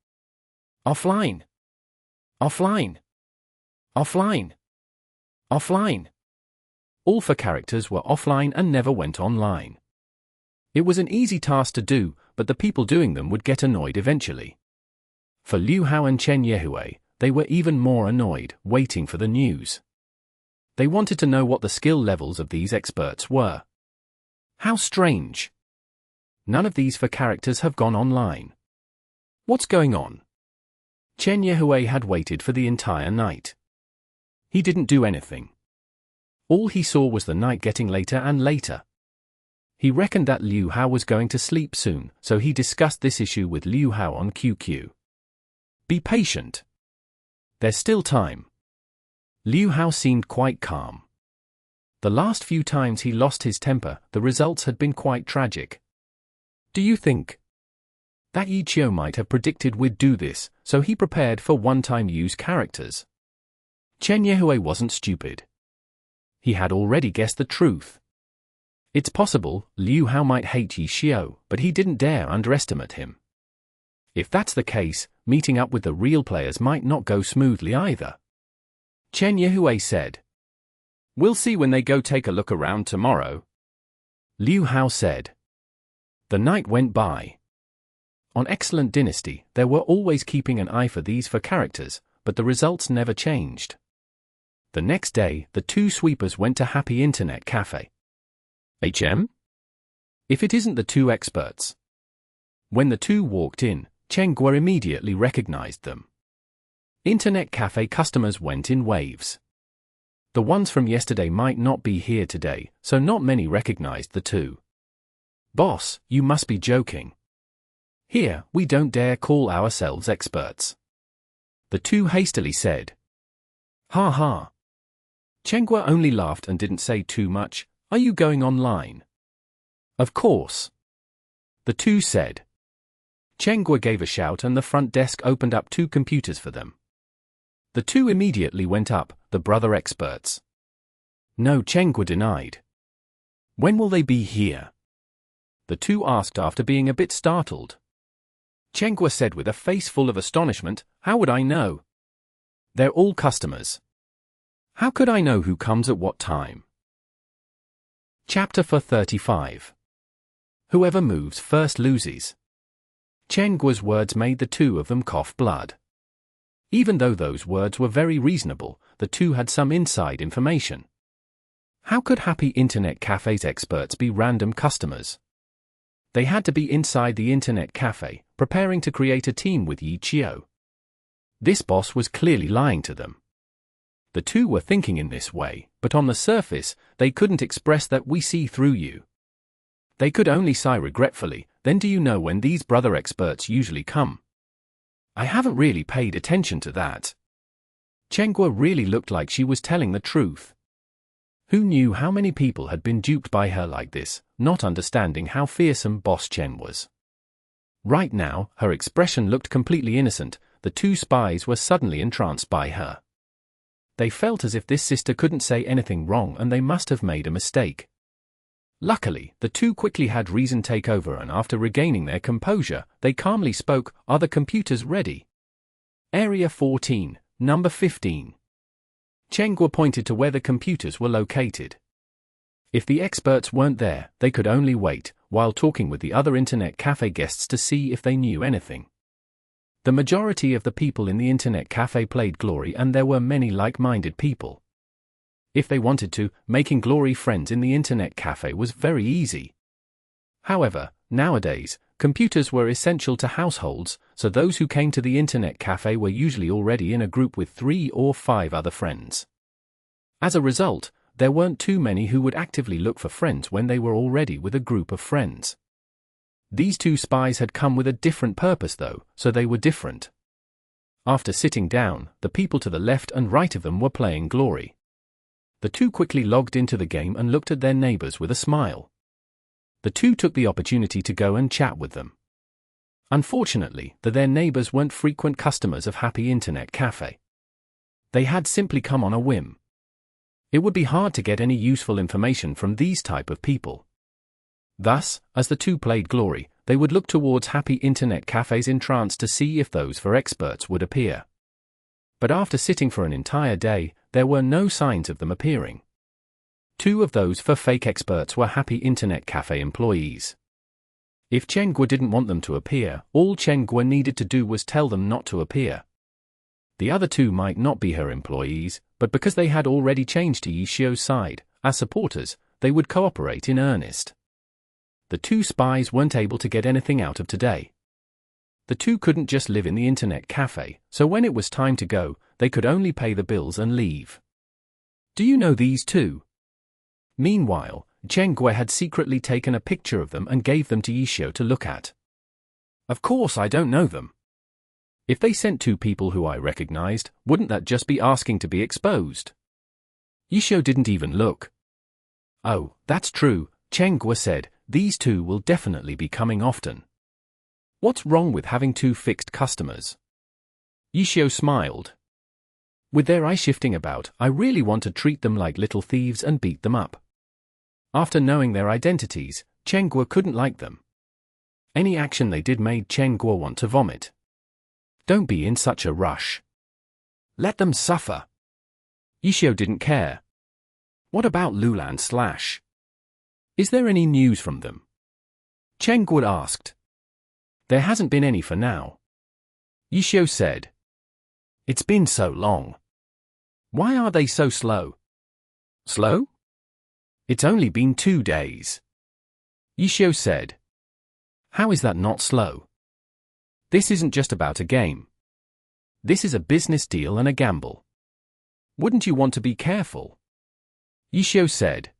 Offline! Offline! Offline! Offline! All four characters were offline and never went online. It was an easy task to do, but the people doing them would get annoyed eventually. For Liu Hao and Chen Yehui, they were even more annoyed, waiting for the news. They wanted to know what the skill levels of these experts were. How strange! None of these four characters have gone online. What's going on? Chen Yehui had waited for the entire night. He didn't do anything. All he saw was the night getting later and later. He reckoned that Liu Hao was going to sleep soon, so he discussed this issue with Liu Hao on QQ. Be patient. There's still time. Liu Hao seemed quite calm. The last few times he lost his temper, the results had been quite tragic. Do you think that Yixiao might have predicted we'd do this, so he prepared for one-time use characters? Chen Yehui wasn't stupid. He had already guessed the truth. It's possible Liu Hao might hate Yixiao, but he didn't dare underestimate him. If that's the case, meeting up with the real players might not go smoothly either. Chen Yehui said. We'll see when they go take a look around tomorrow. Liu Hao said. The night went by. On Excellent Dynasty, they were always keeping an eye for these four characters, but the results never changed. The next day, the two sweepers went to Happy Internet Cafe. HM? If it isn't the two experts. When the two walked in, Chengguo immediately recognized them. Internet Cafe customers went in waves. The ones from yesterday might not be here today, so not many recognized the two. Boss, you must be joking. Here, we don't dare call ourselves experts. The two hastily said. Ha ha. Chengguo only laughed and didn't say too much. Are you going online? Of course. The two said. Chengguo gave a shout and the front desk opened up two computers for them. The two immediately went up, the brother experts. No, Chengguo denied. When will they be here? The two asked after being a bit startled. Chengguo said with a face full of astonishment, how would I know? They're all customers. How could I know who comes at what time? Chapter 35. Whoever moves first loses. Chen Guo's words made the two of them cough blood. Even though those words were very reasonable, the two had some inside information. How could Happy Internet Cafe's experts be random customers? They had to be inside the Internet Cafe, preparing to create a team with Yi Qiu. This boss was clearly lying to them. The two were thinking in this way, but on the surface, they couldn't express that we see through you. They could only sigh regretfully. Then do you know when these brother experts usually come? I haven't really paid attention to that. Chen Guo really looked like she was telling the truth. Who knew how many people had been duped by her like this, not understanding how fearsome Boss Chen was. Right now, her expression looked completely innocent. The two spies were suddenly entranced by her. They felt as if this sister couldn't say anything wrong and they must have made a mistake. Luckily, the two quickly had reason take over, and after regaining their composure, they calmly spoke, "Are the computers ready?" Area 14, number 15. Chen Guo pointed to where the computers were located. If the experts weren't there, they could only wait, while talking with the other Internet Cafe guests to see if they knew anything. The majority of the people in the Internet Cafe played Glory, and there were many like-minded people. If they wanted to, making Glory friends in the Internet Cafe was very easy. However, nowadays, computers were essential to households, so those who came to the Internet Cafe were usually already in a group with 3 or 5 other friends. As a result, there weren't too many who would actively look for friends when they were already with a group of friends. These two spies had come with a different purpose though, so they were different. After sitting down, the people to the left and right of them were playing Glory. The two quickly logged into the game and looked at their neighbors with a smile. The two took the opportunity to go and chat with them. Unfortunately, their neighbors weren't frequent customers of Happy Internet Cafe. They had simply come on a whim. It would be hard to get any useful information from these type of people. Thus, as the two played Glory, they would look towards Happy Internet Cafe's entrance to see if those for experts would appear. But after sitting for an entire day, there were no signs of them appearing. 2 of those for fake experts were Happy Internet Cafe employees. If Chen Guo didn't want them to appear, all Chen Guo needed to do was tell them not to appear. The other 2 might not be her employees, but because they had already changed to Yi Qiu's side, as supporters, they would cooperate in earnest. The 2 spies weren't able to get anything out of today. The 2 couldn't just live in the Internet Cafe, so when it was time to go, they could only pay the bills and leave. Do you know these 2? Meanwhile, Chen Guo had secretly taken a picture of them and gave them to Yi Qiu to look at. Of course I don't know them. If they sent 2 people who I recognized, wouldn't that just be asking to be exposed? Yi Qiu didn't even look. Oh, that's true, Chen Guo said, these 2 will definitely be coming often. What's wrong with having 2 fixed customers? Yi Qiu smiled. With their eye shifting about, I really want to treat them like little thieves and beat them up. After knowing their identities, Chen Guo couldn't like them. Any action they did made Chen Guo want to vomit. Don't be in such a rush. Let them suffer. Yi Qiu didn't care. What about Loulan / Is there any news from them? Chen Guo asked. There hasn't been any for now. Yi Qiu said. It's been so long. Why are they so slow? Slow? It's only been 2 days. Yi Qiu said. How is that not slow? This isn't just about a game. This is a business deal and a gamble. Wouldn't you want to be careful? Yi Qiu said.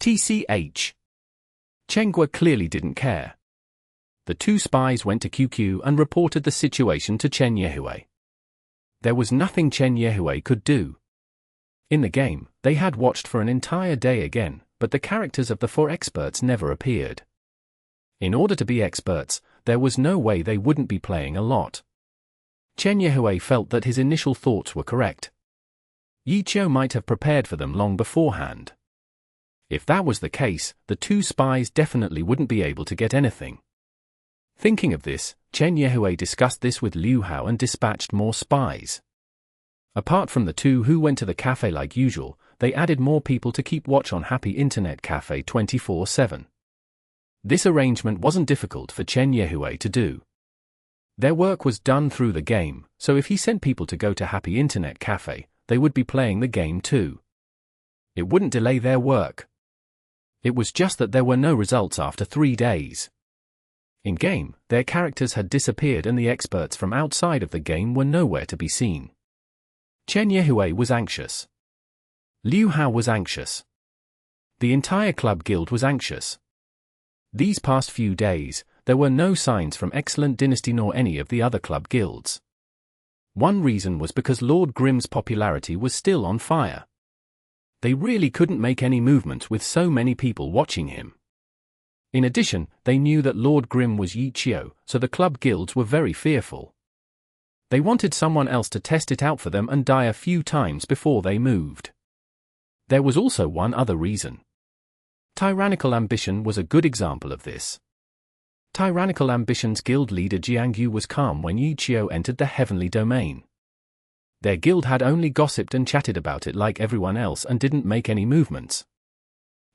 TCH. Chen Guo clearly didn't care. The 2 spies went to QQ and reported the situation to Chen Yehui. There was nothing Chen Yehui could do. In the game, they had watched for an entire day again, but the characters of the 4 experts never appeared. In order to be experts, there was no way they wouldn't be playing a lot. Chen Yehui felt that his initial thoughts were correct. Yi Qiu might have prepared for them long beforehand. If that was the case, the 2 spies definitely wouldn't be able to get anything. Thinking of this, Chen Yehui discussed this with Liu Hao and dispatched more spies. Apart from the 2 who went to the cafe like usual, they added more people to keep watch on Happy Internet Cafe 24/7. This arrangement wasn't difficult for Chen Yehui to do. Their work was done through the game, so if he sent people to go to Happy Internet Cafe, they would be playing the game too. It wouldn't delay their work. It was just that there were no results after 3 days. In-game, their characters had disappeared and the experts from outside of the game were nowhere to be seen. Chen Yehui was anxious. Liu Hao was anxious. The entire club guild was anxious. These past few days, there were no signs from Excellent Dynasty nor any of the other club guilds. One reason was because Lord Grimm's popularity was still on fire. They really couldn't make any movement with so many people watching him. In addition, they knew that Lord Grimm was Yi Qiu, so the club guilds were very fearful. They wanted someone else to test it out for them and die a few times before they moved. There was also one other reason. Tyrannical Ambition was a good example of this. Tyrannical Ambition's guild leader Jiangyu was calm when Yi Qiu entered the heavenly domain. Their guild had only gossiped and chatted about it like everyone else and didn't make any movements.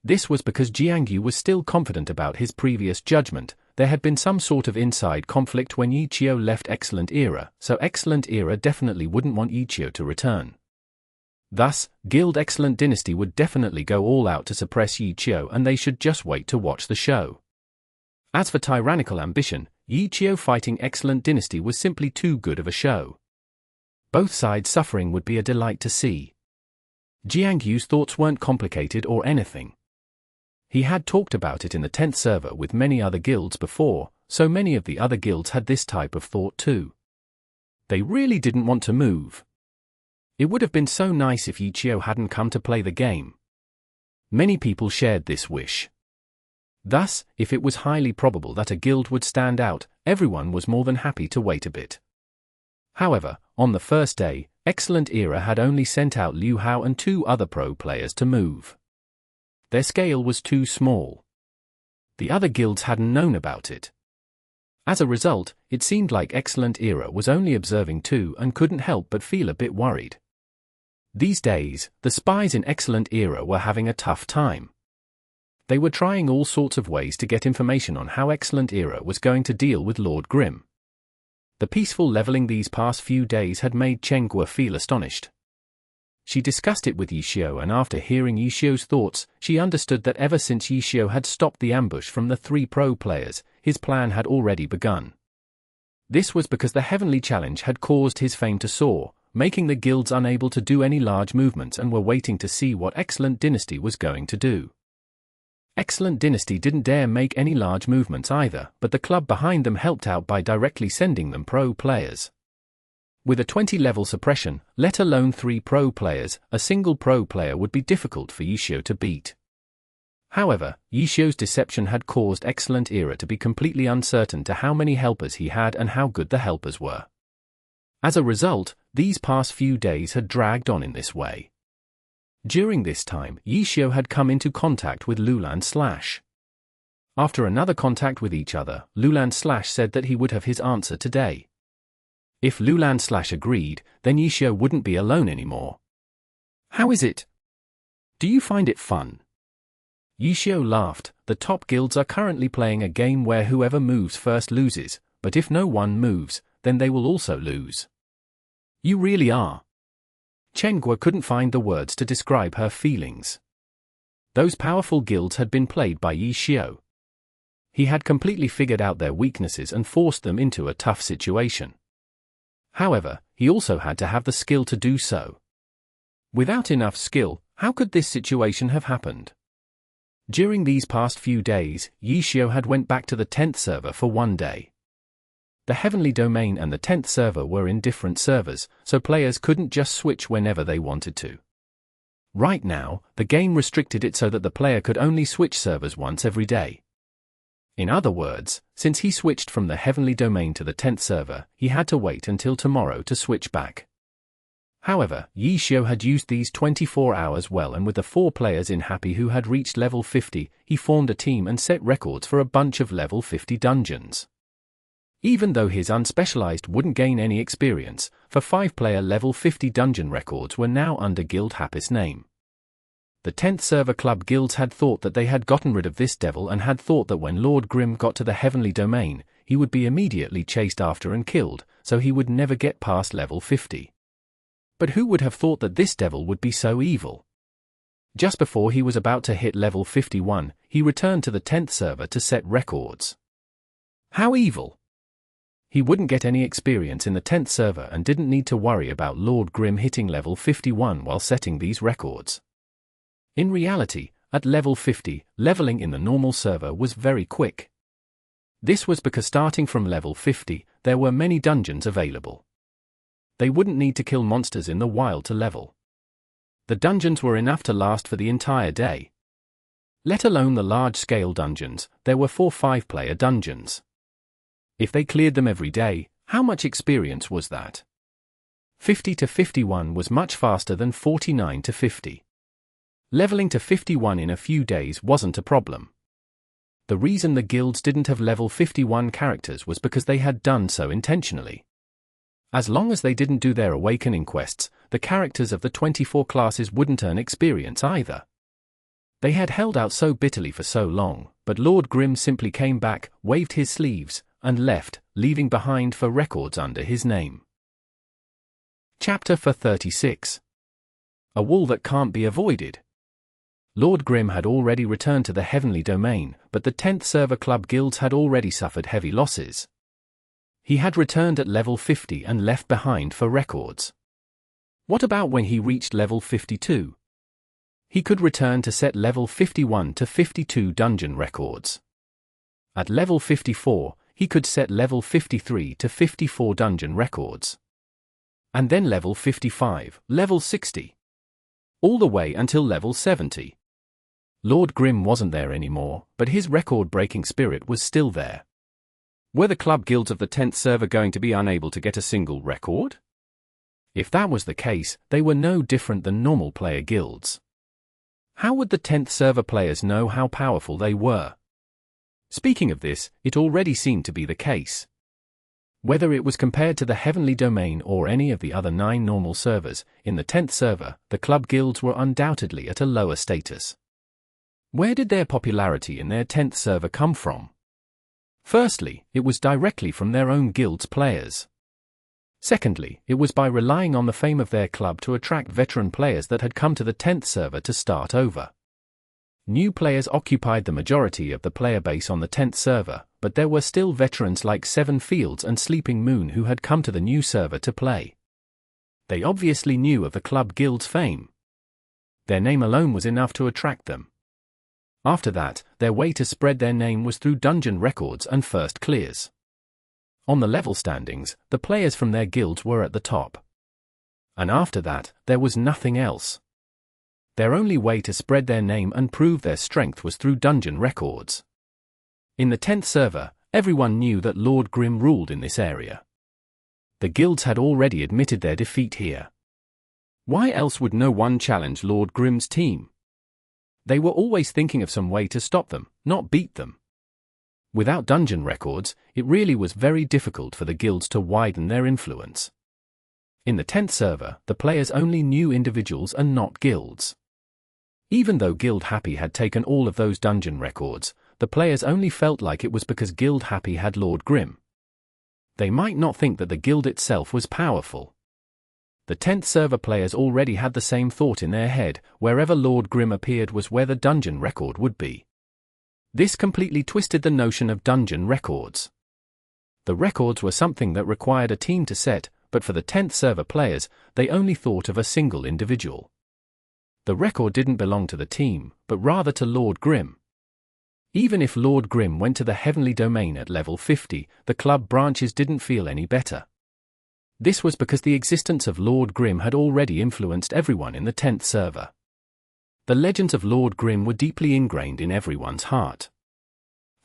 This was because Jiangyu was still confident about his previous judgment. There had been some sort of inside conflict when Yi Qiu left Excellent Era, so Excellent Era definitely wouldn't want Yi Qiu to return. Thus, Guild Excellent Dynasty would definitely go all out to suppress Yi Qiu and they should just wait to watch the show. As for Tyrannical Ambition, Yi Qiu fighting Excellent Dynasty was simply too good of a show. Both sides suffering would be a delight to see. Jiangyu's thoughts weren't complicated or anything. He had talked about it in the 10th server with many other guilds before, so many of the other guilds had this type of thought too. They really didn't want to move. It would have been so nice if Yi Qiu hadn't come to play the game. Many people shared this wish. Thus, if it was highly probable that a guild would stand out, everyone was more than happy to wait a bit. However, on the first day, Excellent Era had only sent out Liu Hao and 2 other pro players to move. Their scale was too small. The other guilds hadn't known about it. As a result, it seemed like Excellent Era was only observing too and couldn't help but feel a bit worried. These days, the spies in Excellent Era were having a tough time. They were trying all sorts of ways to get information on how Excellent Era was going to deal with Lord Grimm. The peaceful leveling these past few days had made Chen Guo feel astonished. She discussed it with Yi Qiu and after hearing Yi Qiu's thoughts, she understood that ever since Yi Qiu had stopped the ambush from the 3 pro players, his plan had already begun. This was because the Heavenly Challenge had caused his fame to soar, making the guilds unable to do any large movements and were waiting to see what Excellent Dynasty was going to do. Excellent Dynasty didn't dare make any large movements either, but the club behind them helped out by directly sending them pro players. With a 20-level suppression, let alone 3 pro players, a single pro player would be difficult for Yi Qiu to beat. However, Yi Qiu's deception had caused Excellent Era to be completely uncertain to how many helpers he had and how good the helpers were. As a result, these past few days had dragged on in this way. During this time, Yi Qiu had come into contact with Loulan /. After another contact with each other, Loulan / said that he would have his answer today. If Loulan / agreed, then Yi Qiu wouldn't be alone anymore. How is it? Do you find it fun? Yi Qiu laughed. The top guilds are currently playing a game where whoever moves first loses, but if no one moves, then they will also lose. You really are. Chen Guo couldn't find the words to describe her feelings. Those powerful guilds had been played by Yi Qiu. He had completely figured out their weaknesses and forced them into a tough situation. However, he also had to have the skill to do so. Without enough skill, how could this situation have happened? During these past few days, Yi Qiu had went back to the 10th server for 1 day. The Heavenly Domain and the 10th server were in different servers, so players couldn't just switch whenever they wanted to. Right now, the game restricted it so that the player could only switch servers once every day. In other words, since he switched from the Heavenly Domain to the 10th server, he had to wait until tomorrow to switch back. However, Yi Qiu had used these 24 hours well and with the 4 players in Happy who had reached level 50, he formed a team and set records for a bunch of level 50 dungeons. Even though his Unspecialized wouldn't gain any experience, for 5-player level 50 dungeon records were now under Guild Happy's name. The 10th server club guilds had thought that they had gotten rid of this devil and had thought that when Lord Grimm got to the Heavenly Domain, he would be immediately chased after and killed, so he would never get past level 50. But who would have thought that this devil would be so evil? Just before he was about to hit level 51, he returned to the 10th server to set records. How evil! He wouldn't get any experience in the 10th server and didn't need to worry about Lord Grim hitting level 51 while setting these records. In reality, at level 50, leveling in the normal server was very quick. This was because starting from level 50, there were many dungeons available. They wouldn't need to kill monsters in the wild to level. The dungeons were enough to last for the entire day. Let alone the large-scale dungeons, there were 4 5-player dungeons. If they cleared them every day, how much experience was that? 50 to 51 was much faster than 49 to 50. Leveling to 51 in a few days wasn't a problem. The reason the guilds didn't have level 51 characters was because they had done so intentionally. As long as they didn't do their awakening quests, the characters of the 24 classes wouldn't earn experience either. They had held out so bitterly for so long, but Lord Grim simply came back, waved his sleeves, and left, leaving behind 4 records under his name. Chapter 36. A wall that can't be avoided. Lord Grim had already returned to the Heavenly Domain, but the 10th server club guilds had already suffered heavy losses. He had returned at level 50 and left behind 4 records. What about when he reached level 52? He could return to set level 51 to 52 dungeon records. At level 54, he could set level 53 to 54 dungeon records. And then level 55, level 60. All the way until level 70. Lord Grim wasn't there anymore, but his record-breaking spirit was still there. Were the club guilds of the 10th server going to be unable to get a single record? If that was the case, they were no different than normal player guilds. How would the 10th server players know how powerful they were? Speaking of this, it already seemed to be the case. Whether it was compared to the Heavenly Domain or any of the other 9 normal servers, in the 10th server, the club guilds were undoubtedly at a lower status. Where did their popularity in their 10th server come from? Firstly, it was directly from their own guild's players. Secondly, it was by relying on the fame of their club to attract veteran players that had come to the 10th server to start over. New players occupied the majority of the player base on the 10th server, but there were still veterans like Seven Fields and Sleeping Moon who had come to the new server to play. They obviously knew of the club guild's fame. Their name alone was enough to attract them. After that, their way to spread their name was through dungeon records and first clears. On the level standings, the players from their guilds were at the top. And after that, there was nothing else. Their only way to spread their name and prove their strength was through dungeon records. In the 10th server, everyone knew that Lord Grim ruled in this area. The guilds had already admitted their defeat here. Why else would no one challenge Lord Grim's team? They were always thinking of some way to stop them, not beat them. Without dungeon records, it really was very difficult for the guilds to widen their influence. In the 10th server, the players only knew individuals and not guilds. Even though Guild Happy had taken all of those dungeon records, the players only felt like it was because Guild Happy had Lord Grim. They might not think that the guild itself was powerful. The 10th server players already had the same thought in their head: wherever Lord Grim appeared was where the dungeon record would be. This completely twisted the notion of dungeon records. The records were something that required a team to set, but for the 10th server players, they only thought of a single individual. The record didn't belong to the team, but rather to Lord Grim. Even if Lord Grim went to the Heavenly Domain at level 50, the club branches didn't feel any better. This was because the existence of Lord Grim had already influenced everyone in the 10th server. The legends of Lord Grim were deeply ingrained in everyone's heart.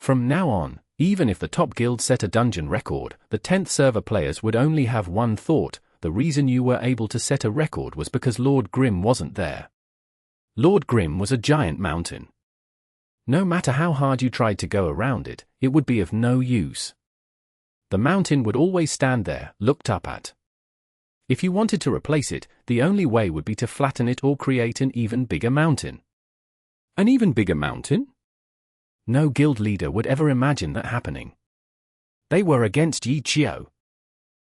From now on, even if the top guild set a dungeon record, the 10th server players would only have one thought: the reason you were able to set a record was because Lord Grim wasn't there. Lord Grim was a giant mountain. No matter how hard you tried to go around it, it would be of no use. The mountain would always stand there, looked up at. If you wanted to replace it, the only way would be to flatten it or create an even bigger mountain. An even bigger mountain? No guild leader would ever imagine that happening. They were against Yi Qiu.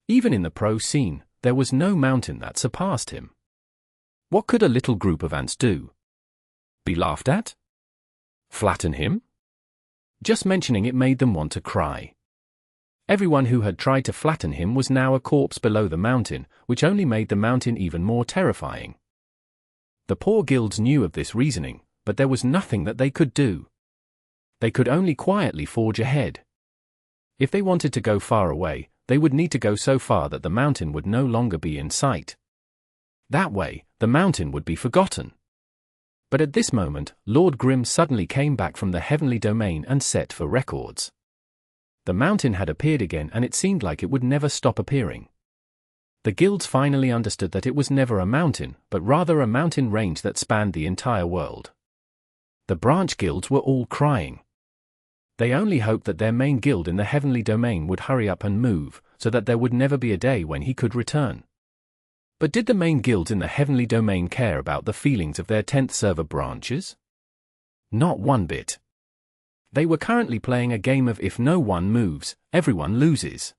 Even in the pro scene, there was no mountain that surpassed him. What could a little group of ants do? Be laughed at? Flatten him? Just mentioning it made them want to cry. Everyone who had tried to flatten him was now a corpse below the mountain, which only made the mountain even more terrifying. The poor guilds knew of this reasoning, but there was nothing that they could do. They could only quietly forge ahead. If they wanted to go far away, they would need to go so far that the mountain would no longer be in sight. That way, the mountain would be forgotten. But at this moment, Lord Grimm suddenly came back from the heavenly domain and set for records. The mountain had appeared again, and it seemed like it would never stop appearing. The guilds finally understood that it was never a mountain, but rather a mountain range that spanned the entire world. The branch guilds were all crying. They only hoped that their main guild in the heavenly domain would hurry up and move, so that there would never be a day when he could return. But did the main guilds in the heavenly domain care about the feelings of their 10th server branches? Not one bit. They were currently playing a game of if no one moves, everyone loses.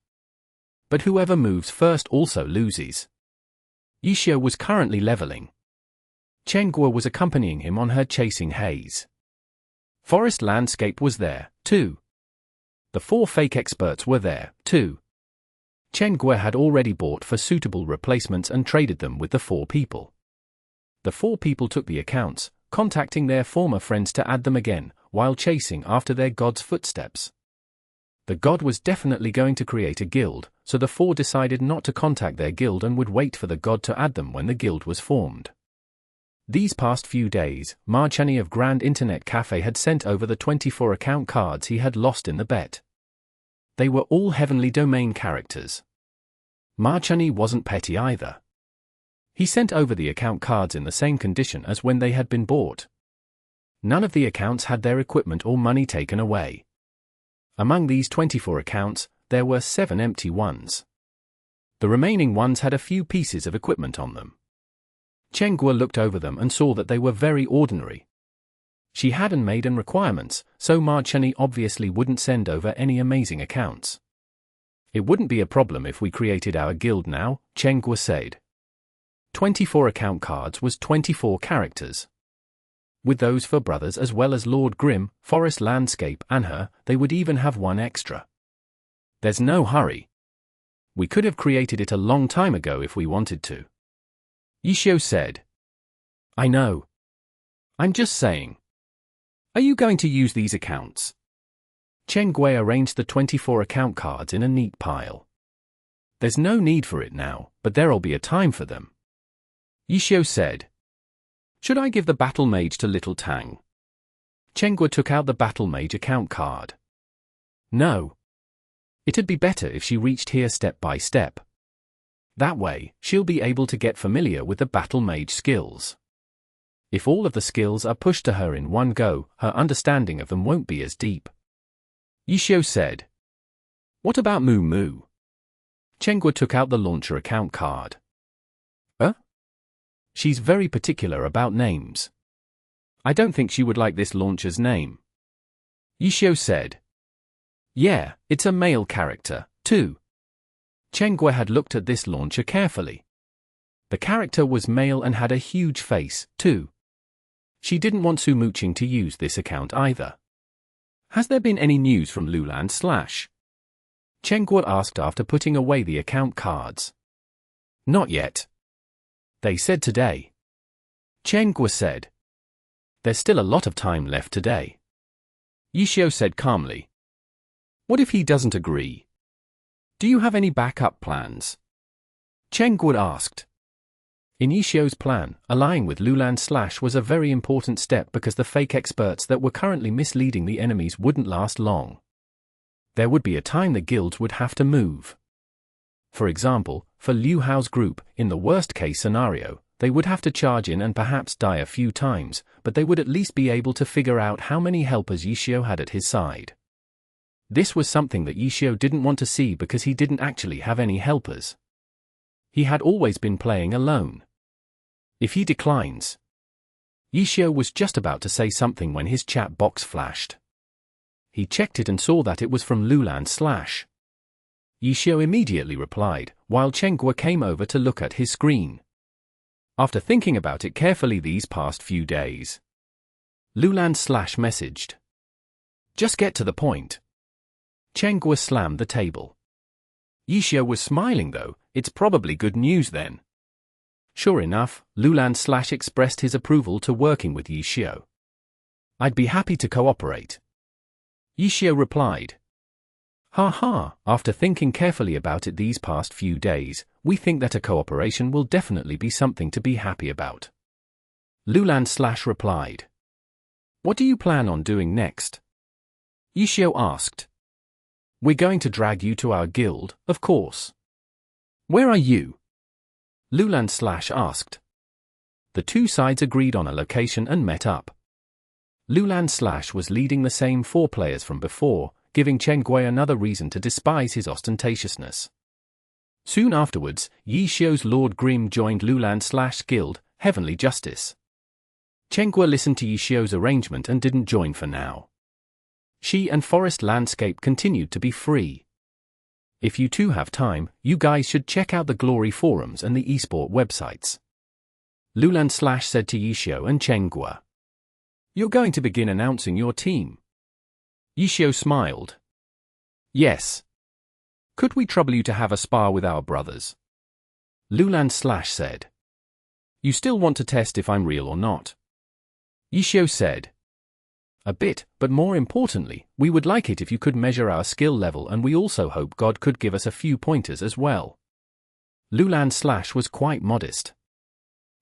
But whoever moves first also loses. Yi Qiu was currently leveling. Chen Guo was accompanying him on her chasing Haze. Forest Landscape was there, too. The 4 fake experts were there, too. Chen Guo had already bought for suitable replacements and traded them with the 4 people. The 4 people took the accounts, contacting their former friends to add them again, while chasing after their god's footsteps. The god was definitely going to create a guild, so the 4 decided not to contact their guild and would wait for the god to add them when the guild was formed. These past few days, Mucheng of Grand Internet Cafe had sent over the 24 account cards he had lost in the bet. They were all heavenly domain characters. Mucheng wasn't petty either. He sent over the account cards in the same condition as when they had been bought. None of the accounts had their equipment or money taken away. Among these 24 accounts, there were 7 empty ones. The remaining ones had a few pieces of equipment on them. Chen Guo looked over them and saw that they were very ordinary. She hadn't made any requirements, so Mucheng obviously wouldn't send over any amazing accounts. It wouldn't be a problem if we created our guild now, Chen Guo said. 24 account cards was 24 characters. With those for brothers as well as Lord Grimm, Forest Landscape and her, they would even have 1 extra. There's no hurry. We could have created it a long time ago if we wanted to. Yi Qiu said. I know. I'm just saying. Are you going to use these accounts? Chen Guo arranged the 24 account cards in a neat pile. There's no need for it now, but there'll be a time for them. Yi Qiu said. Should I give the Battle Mage to Little Tang? Chen Guo took out the Battle Mage account card. No. It'd be better if she reached here step by step. That way, she'll be able to get familiar with the Battle Mage skills. If all of the skills are pushed to her in one go, her understanding of them won't be as deep. Yi Qiu said. What about Moo Moo? Chen Guo took out the launcher account card. She's very particular about names. I don't think she would like this launcher's name. Yi Qiu said. Yeah, it's a male character, too. Chen Guo had looked at this launcher carefully. The character was male and had a huge face, too. She didn't want Su Mucheng to use this account either. Has there been any news from Loulan / Chen Guo asked after putting away the account cards. Not yet. They said today. Chen Guo said. There's still a lot of time left today. Yi Qiu said calmly. What if he doesn't agree? Do you have any backup plans? Chen Guo asked. In Yi Qiu's plan, allying with Loulan / was a very important step because the fake experts that were currently misleading the enemies wouldn't last long. There would be a time the guilds would have to move. For example, for Liu Hao's group, in the worst-case scenario, they would have to charge in and perhaps die a few times, but they would at least be able to figure out how many helpers Yi Qiu had at his side. This was something that Yi Qiu didn't want to see because he didn't actually have any helpers. He had always been playing alone. If he declines... Yi Qiu was just about to say something when his chat box flashed. He checked it and saw that it was from Loulan /. Yixiao immediately replied, while Chenghua came over to look at his screen. After thinking about it carefully these past few days, Loulan messaged. Just get to the point. Chenghua slammed the table. Yixiao was smiling though, it's probably good news then. Sure enough, Loulan expressed his approval to working with Yixiao. I'd be happy to cooperate. Yixiao replied. After thinking carefully about it these past few days, we think that a cooperation will definitely be something to be happy about. Loulan replied. What do you plan on doing next? Yixiao asked. We're going to drag you to our guild, of course. Where are you? Loulan asked. The two sides agreed on a location and met up. Loulan was leading the same 4 players from before, giving Chenghua another reason to despise his ostentatiousness. Soon afterwards, Yixiao's Lord Grim joined Loulan guild, Heavenly Justice. Chenghua listened to Yixiao's arrangement and didn't join for now. She and Forest Landscape continued to be free. If you two have time, you guys should check out the Glory forums and the esport websites. Loulan said to Yixiao and Chenghua. You're going to begin announcing your team. Yixiao smiled. Yes. Could we trouble you to have a spar with our brothers? Loulan said. You still want to test if I'm real or not? Yixiao said. A bit, but more importantly, we would like it if you could measure our skill level, and we also hope God could give us a few pointers as well. Loulan was quite modest.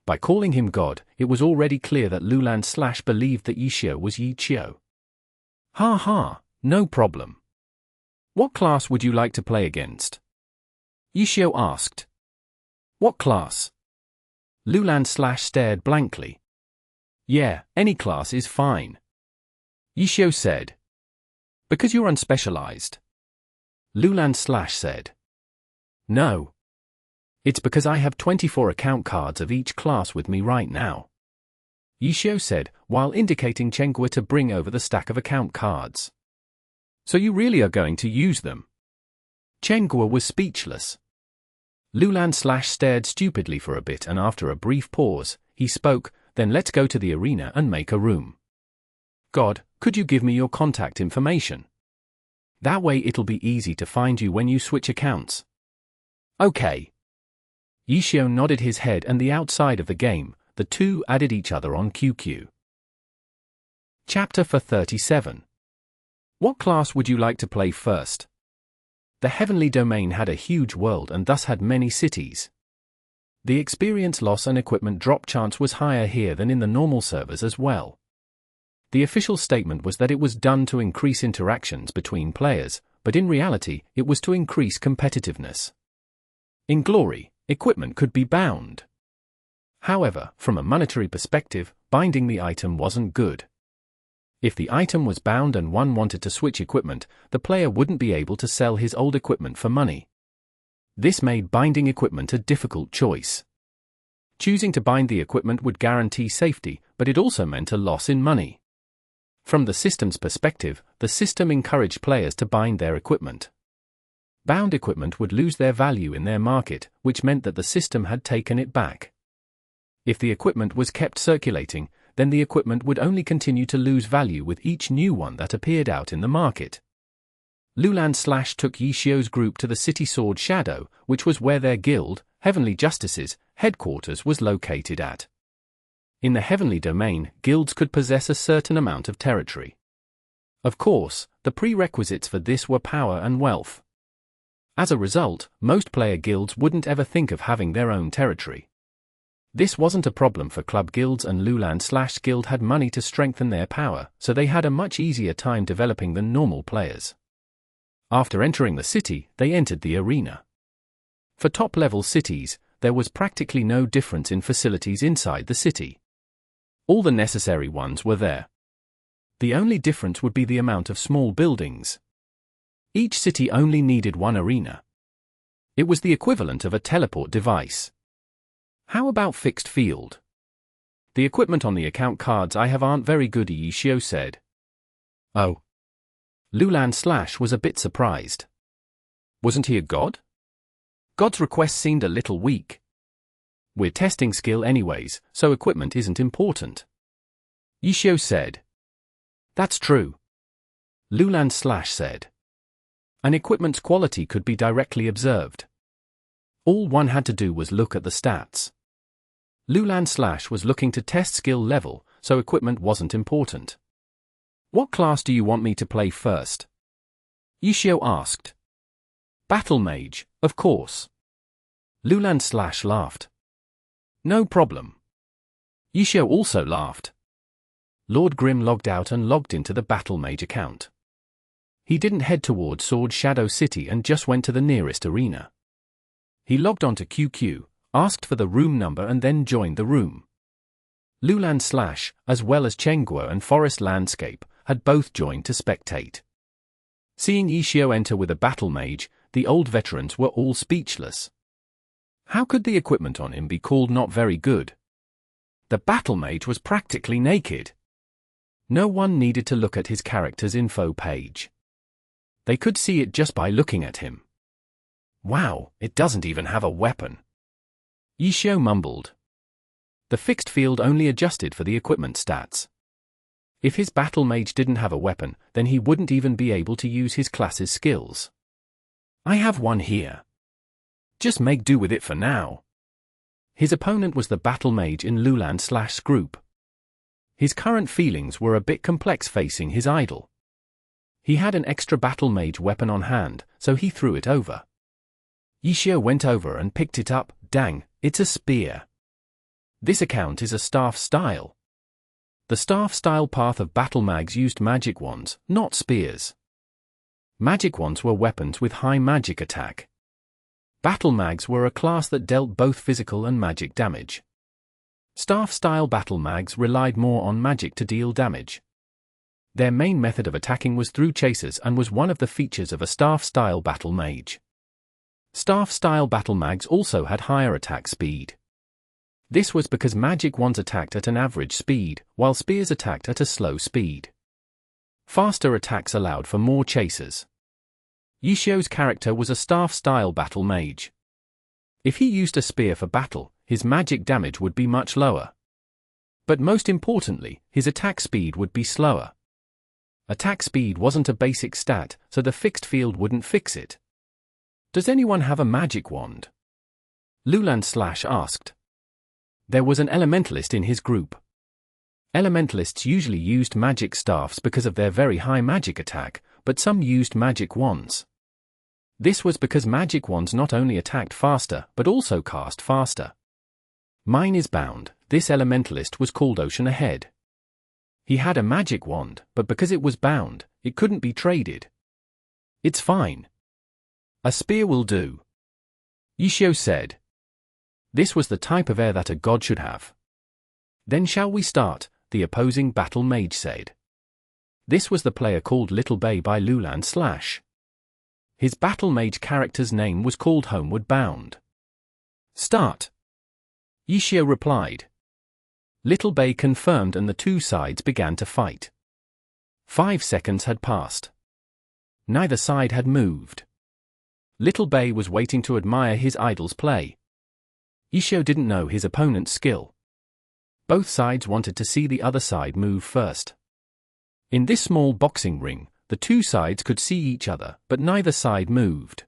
By calling him God, it was already clear that Loulan believed that Yixiao was Yixiao. No problem. What class would you like to play against? Yixiao asked. What class? Loulan stared blankly. Yeah, any class is fine. Yixiao said. Because you're unspecialized. Loulan said. No. It's because I have 24 account cards of each class with me right now. Yixiao said, while indicating Chenghua to bring over the stack of account cards. So you really are going to use them? Chenghua was speechless. Loulan stared stupidly for a bit, and after a brief pause, he spoke, then let's go to the arena and make a room. God, could you give me your contact information? That way it'll be easy to find you when you switch accounts. Okay. Yixiao nodded his head, and the outside of the game, the two added each other on QQ. Chapter 37. What class would you like to play first? The Heavenly Domain had a huge world and thus had many cities. The experience loss and equipment drop chance was higher here than in the normal servers as well. The official statement was that it was done to increase interactions between players, but in reality, it was to increase competitiveness. In Glory, equipment could be bound. However, from a monetary perspective, binding the item wasn't good. If the item was bound and one wanted to switch equipment, the player wouldn't be able to sell his old equipment for money. This made binding equipment a difficult choice. Choosing to bind the equipment would guarantee safety, but it also meant a loss in money. From the system's perspective, the system encouraged players to bind their equipment. Bound equipment would lose their value in their market, which meant that the system had taken it back. If the equipment was kept circulating, then the equipment would only continue to lose value with each new one that appeared out in the market. Loulan took Yixiao's group to the City Sword Shadow, which was where their guild, Heavenly Justice's, headquarters was located at. In the Heavenly Domain, guilds could possess a certain amount of territory. Of course, the prerequisites for this were power and wealth. As a result, most player guilds wouldn't ever think of having their own territory. This wasn't a problem for club guilds, and Loulan guild had money to strengthen their power, so they had a much easier time developing than normal players. After entering the city, they entered the arena. For top-level cities, there was practically no difference in facilities inside the city. All the necessary ones were there. The only difference would be the amount of small buildings. Each city only needed one arena. It was the equivalent of a teleport device. How about fixed field? The equipment on the account cards I have aren't very good, Yixiao said. Oh. Loulan was a bit surprised. Wasn't he a god? God's request seemed a little weak. We're testing skill anyways, so equipment isn't important. Yixiao said. That's true. Loulan said. An equipment's quality could be directly observed. All one had to do was look at the stats. Loulan was looking to test skill level, so equipment wasn't important. What class do you want me to play first? Yixiao asked. Battle Mage, of course. Loulan laughed. No problem. Yixiao also laughed. Lord Grim logged out and logged into the Battle Mage account. He didn't head toward Sword Shadow City and just went to the nearest arena. He logged onto QQ, asked for the room number and then joined the room. Loulan as well as Chengguo and Forest Landscape, had both joined to spectate. Seeing Yixiao enter with a Battle Mage, the old veterans were all speechless. How could the equipment on him be called not very good? The Battle Mage was practically naked. No one needed to look at his character's info page. They could see it just by looking at him. Wow, it doesn't even have a weapon. Yixiao mumbled. The fixed field only adjusted for the equipment stats. If his Battle Mage didn't have a weapon, then he wouldn't even be able to use his class's skills. I have one here. Just make do with it for now. His opponent was the Battle Mage in Loulan group. His current feelings were a bit complex facing his idol. He had an extra Battle Mage weapon on hand, so he threw it over. Yixiao went over and picked it up. Dang, it's a spear. This account is a staff style. The staff style path of battle mags used magic wands, not spears. Magic wands were weapons with high magic attack. Battle mags were a class that dealt both physical and magic damage. Staff style battle mags relied more on magic to deal damage. Their main method of attacking was through chasers and was one of the features of a staff style battle mage. Staff style battle mags also had higher attack speed. This was because magic wands attacked at an average speed, while spears attacked at a slow speed. Faster attacks allowed for more chasers. Yixiao's character was a staff-style battle mage. If he used a spear for battle, his magic damage would be much lower. But most importantly, his attack speed would be slower. Attack speed wasn't a basic stat, so the fixed field wouldn't fix it. Does anyone have a magic wand? Loulan asked. There was an elementalist in his group. Elementalists usually used magic staffs because of their very high magic attack, but some used magic wands. This was because magic wands not only attacked faster, but also cast faster. Mine is bound. This elementalist was called Ocean Ahead. He had a magic wand, but because it was bound, it couldn't be traded. It's fine. A spear will do. Yixiao said. This was the type of air that a god should have. Then shall we start, the opposing battle mage said. This was the player called Little Bay by Loulan /. His battle mage character's name was called Homeward Bound. Start. Yixiao replied. Little Bay confirmed and the two sides began to fight. 5 seconds had passed. Neither side had moved. Little Bay was waiting to admire his idol's play. Yixiao didn't know his opponent's skill. Both sides wanted to see the other side move first. In this small boxing ring, the two sides could see each other, but neither side moved.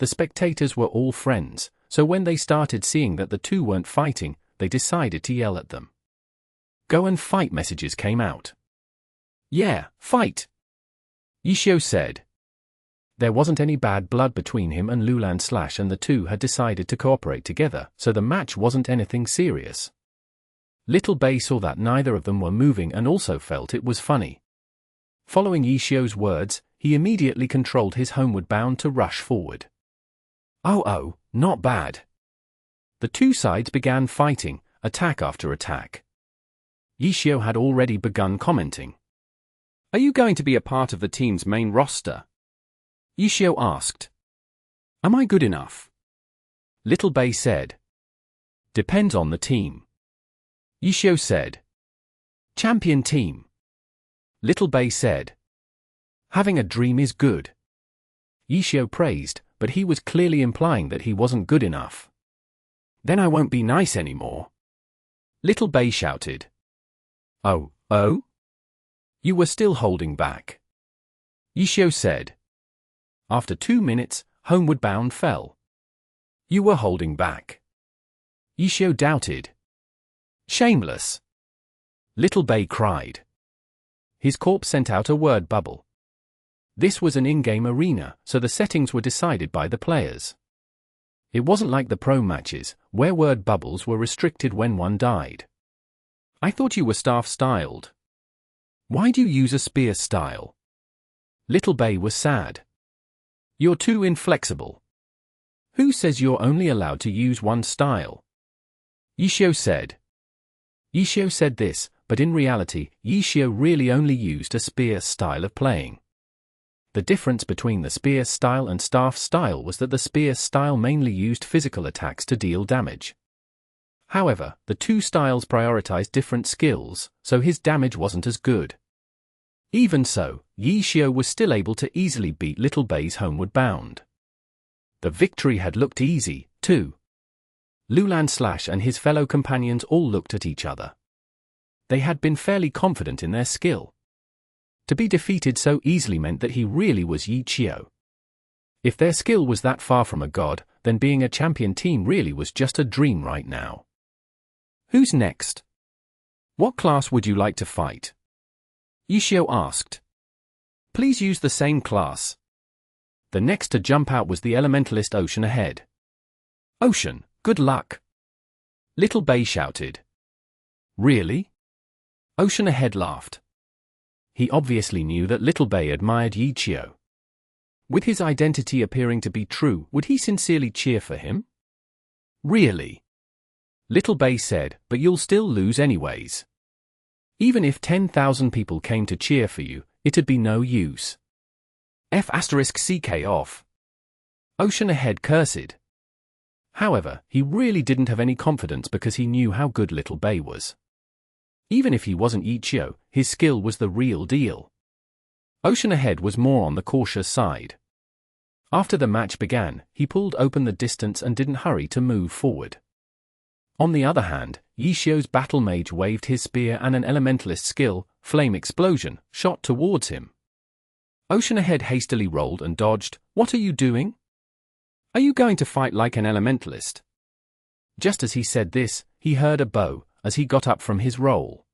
The spectators were all friends, so when they started seeing that the two weren't fighting, they decided to yell at them. Go and fight messages came out. Yeah, fight! Yixiao said. There wasn't any bad blood between him and Loulan / and the two had decided to cooperate together, so the match wasn't anything serious. Little Bay saw that neither of them were moving and also felt it was funny. Following Yixiao's words, he immediately controlled his Homeward Bound to rush forward. Oh, not bad. The two sides began fighting, attack after attack. Yixiao had already begun commenting. Are you going to be a part of the team's main roster? Yixiao asked. Am I good enough? Little Bay said. Depends on the team. Yixiao said. Champion team. Little Bay said. Having a dream is good. Yixiao praised, but he was clearly implying that he wasn't good enough. Then I won't be nice anymore. Little Bei shouted. Oh? You were still holding back. Yixiao said. After 2 minutes, Homeward Bound fell. You were holding back. Yixiao doubted. Shameless. Little Bei cried. His corpse sent out a word bubble. This was an in-game arena, so the settings were decided by the players. It wasn't like the pro matches, where word bubbles were restricted when one died. I thought you were staff-styled. Why do you use a spear style? Little Bei was sad. You're too inflexible. Who says you're only allowed to use one style? Yixiao said. Yixiao said this, but in reality, Yixiao really only used a spear style of playing. The difference between the spear style and staff style was that the spear style mainly used physical attacks to deal damage. However, the two styles prioritized different skills, so his damage wasn't as good. Even so, Yixiao was still able to easily beat Little Bei's Homeward Bound. The victory had looked easy, too. Loulan and his fellow companions all looked at each other. They had been fairly confident in their skill. To be defeated so easily meant that he really was Yixiao. If their skill was that far from a god, then being a champion team really was just a dream right now. Who's next? What class would you like to fight? Yixiao asked. Please use the same class. The next to jump out was the Elementalist Ocean Ahead. Ocean, good luck. Little Bei shouted. Really? Ocean Ahead laughed. He obviously knew that Little Bei admired Yixiao. With his identity appearing to be true, would he sincerely cheer for him? Really? Little Bei said, but you'll still lose anyways. Even if 10,000 people came to cheer for you, it'd be no use. F*CK off. Ocean Ahead cursed. However, he really didn't have any confidence because he knew how good Little Bei was. Even if he wasn't Yixiao, his skill was the real deal. Ocean Ahead was more on the cautious side. After the match began, he pulled open the distance and didn't hurry to move forward. On the other hand, Yixiao's battle mage waved his spear and an elementalist skill, Flame Explosion, shot towards him. Ocean Ahead hastily rolled and dodged. What are you doing? Are you going to fight like an elementalist? Just as he said this, he heard a bow, as he got up from his roll.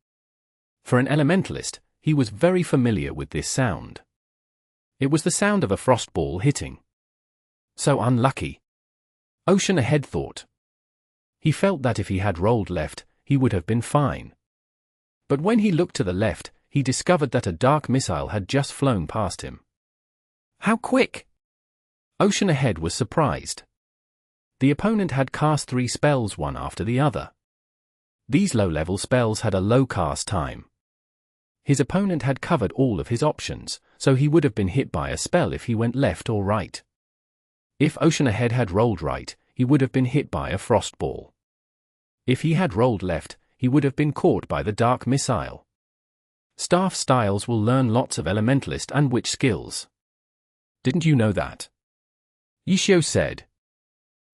For an elementalist, he was very familiar with this sound. It was the sound of a frost ball hitting. So unlucky. Ocean Ahead thought. He felt that if he had rolled left, he would have been fine. But when he looked to the left, he discovered that a dark missile had just flown past him. How quick! Ocean Ahead was surprised. The opponent had cast 3 spells one after the other. These low-level spells had a low cast time. His opponent had covered all of his options, so he would have been hit by a spell if he went left or right. If Ocean Ahead had rolled right, he would have been hit by a frost ball. If he had rolled left, he would have been caught by the dark missile. Staff styles will learn lots of elementalist and witch skills. Didn't you know that? Yixiao said.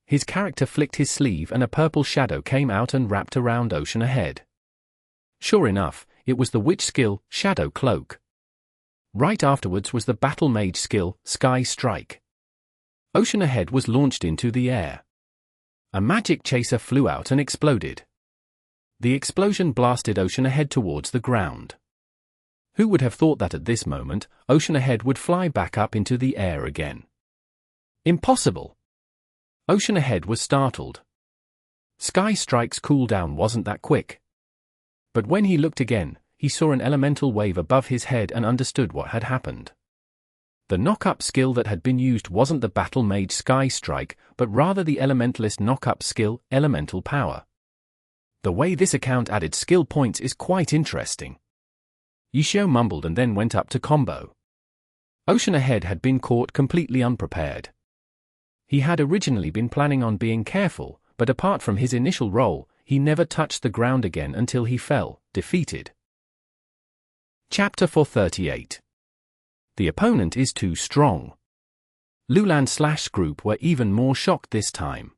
His character flicked his sleeve and a purple shadow came out and wrapped around Ocean Ahead. Sure enough, it was the witch skill, Shadow Cloak. Right afterwards was the battle mage skill, Sky Strike. Ocean Ahead was launched into the air. A magic chaser flew out and exploded. The explosion blasted Ocean Ahead towards the ground. Who would have thought that at this moment, Ocean Ahead would fly back up into the air again? Impossible! Ocean Ahead was startled. Sky Strike's cooldown wasn't that quick. But when he looked again, he saw an elemental wave above his head and understood what had happened. The knock-up skill that had been used wasn't the battle mage Sky Strike, but rather the elementalist knock-up skill, Elemental Power. The way this account added skill points is quite interesting. Yixiao mumbled and then went up to combo. Ocean Ahead had been caught completely unprepared. He had originally been planning on being careful, but apart from his initial roll, he never touched the ground again until he fell, defeated. Chapter 438. The opponent is too strong. Loulan/'s group were even more shocked this time.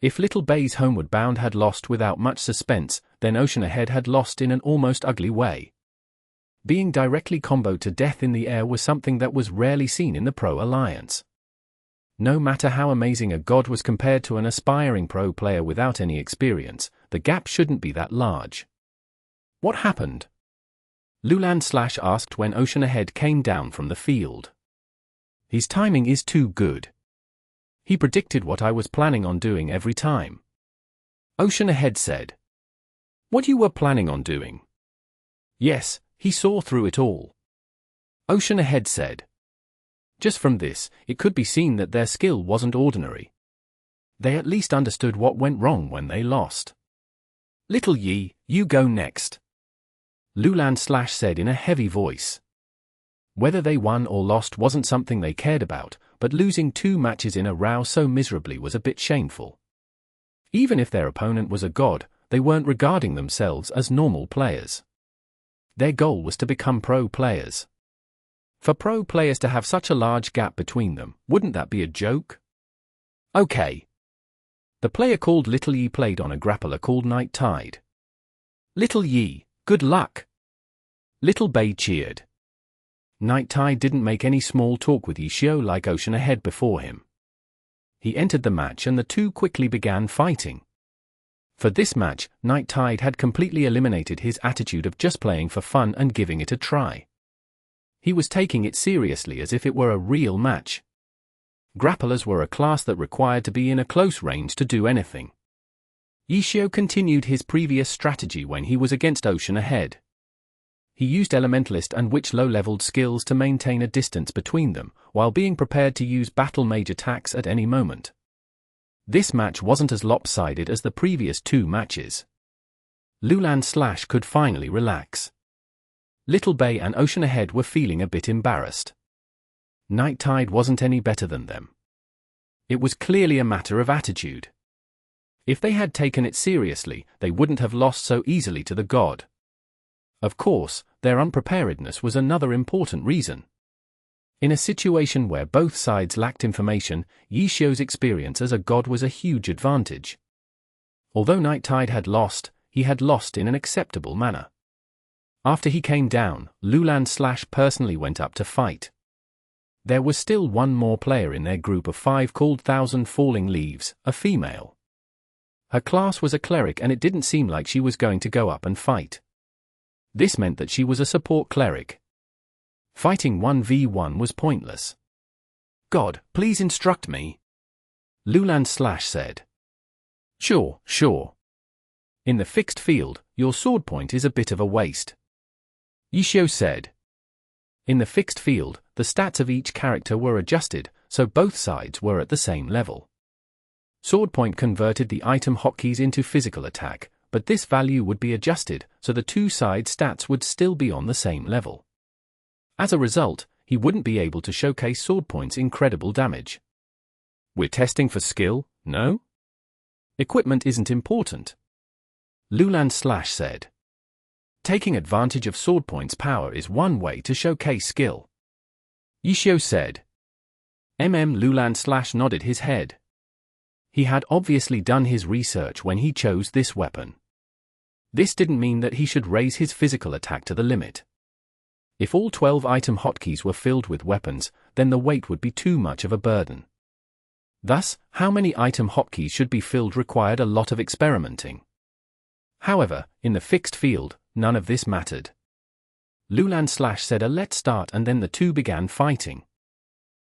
If Little Bay's Homeward Bound had lost without much suspense, then Ocean Ahead had lost in an almost ugly way. Being directly comboed to death in the air was something that was rarely seen in the Pro Alliance. No matter how amazing a god was compared to an aspiring pro player without any experience, the gap shouldn't be that large. What happened? Loulan/ asked when Ocean Ahead came down from the field. His timing is too good. He predicted what I was planning on doing every time. Ocean Ahead said. What you were planning on doing? Yes, he saw through it all. Ocean Ahead said. Just from this, it could be seen that their skill wasn't ordinary. They at least understood what went wrong when they lost. Little Yi, you go next. Loulan/ said in a heavy voice. Whether they won or lost wasn't something they cared about, but losing 2 matches in a row so miserably was a bit shameful. Even if their opponent was a god, they weren't regarding themselves as normal players. Their goal was to become pro players. For pro players to have such a large gap between them, wouldn't that be a joke? Okay. The player called Little Yi played on a grappler called Night Tide. Little Yi, good luck. Little Bay cheered. Night Tide didn't make any small talk with Qiu like Ocean Ahead before him. He entered the match and the two quickly began fighting. For this match, Night Tide had completely eliminated his attitude of just playing for fun and giving it a try. He was taking it seriously as if it were a real match. Grapplers were a class that required to be in a close range to do anything. Qiu continued his previous strategy when he was against Ocean Ahead. He used Elementalist and Witch low-leveled skills to maintain a distance between them, while being prepared to use Battle Mage attacks at any moment. This match wasn't as lopsided as the previous 2 matches. Loulan/ could finally relax. Little Bay and Ocean Ahead were feeling a bit embarrassed. Night Tide wasn't any better than them. It was clearly a matter of attitude. If they had taken it seriously, they wouldn't have lost so easily to the god. Of course, their unpreparedness was another important reason. In a situation where both sides lacked information, Qiu's experience as a god was a huge advantage. Although Night Tide had lost, he had lost in an acceptable manner. After he came down, Loulan/ personally went up to fight. There was still one more player in their group of 5 called Thousand Falling Leaves, a female. Her class was a cleric and it didn't seem like she was going to go up and fight. This meant that she was a support cleric. Fighting 1v1 was pointless. God, please instruct me. Loulan/ said. Sure. In the fixed field, your sword point is a bit of a waste. Qiu said. In the fixed field, the stats of each character were adjusted, so both sides were at the same level. Sword point converted the item hotkeys into physical attack, but this value would be adjusted, so the 2 side stats would still be on the same level. As a result, he wouldn't be able to showcase sword point's incredible damage. We're testing for skill, no? Equipment isn't important. Loulan/ said. Taking advantage of sword point's power is one way to showcase skill. Qiu said. Loulan/ nodded his head. He had obviously done his research when he chose this weapon. This didn't mean that he should raise his physical attack to the limit. If all 12 item hotkeys were filled with weapons, then the weight would be too much of a burden. Thus, how many item hotkeys should be filled required a lot of experimenting. However, in the fixed field, none of this mattered. Loulan/ said a let's start and then the two began fighting.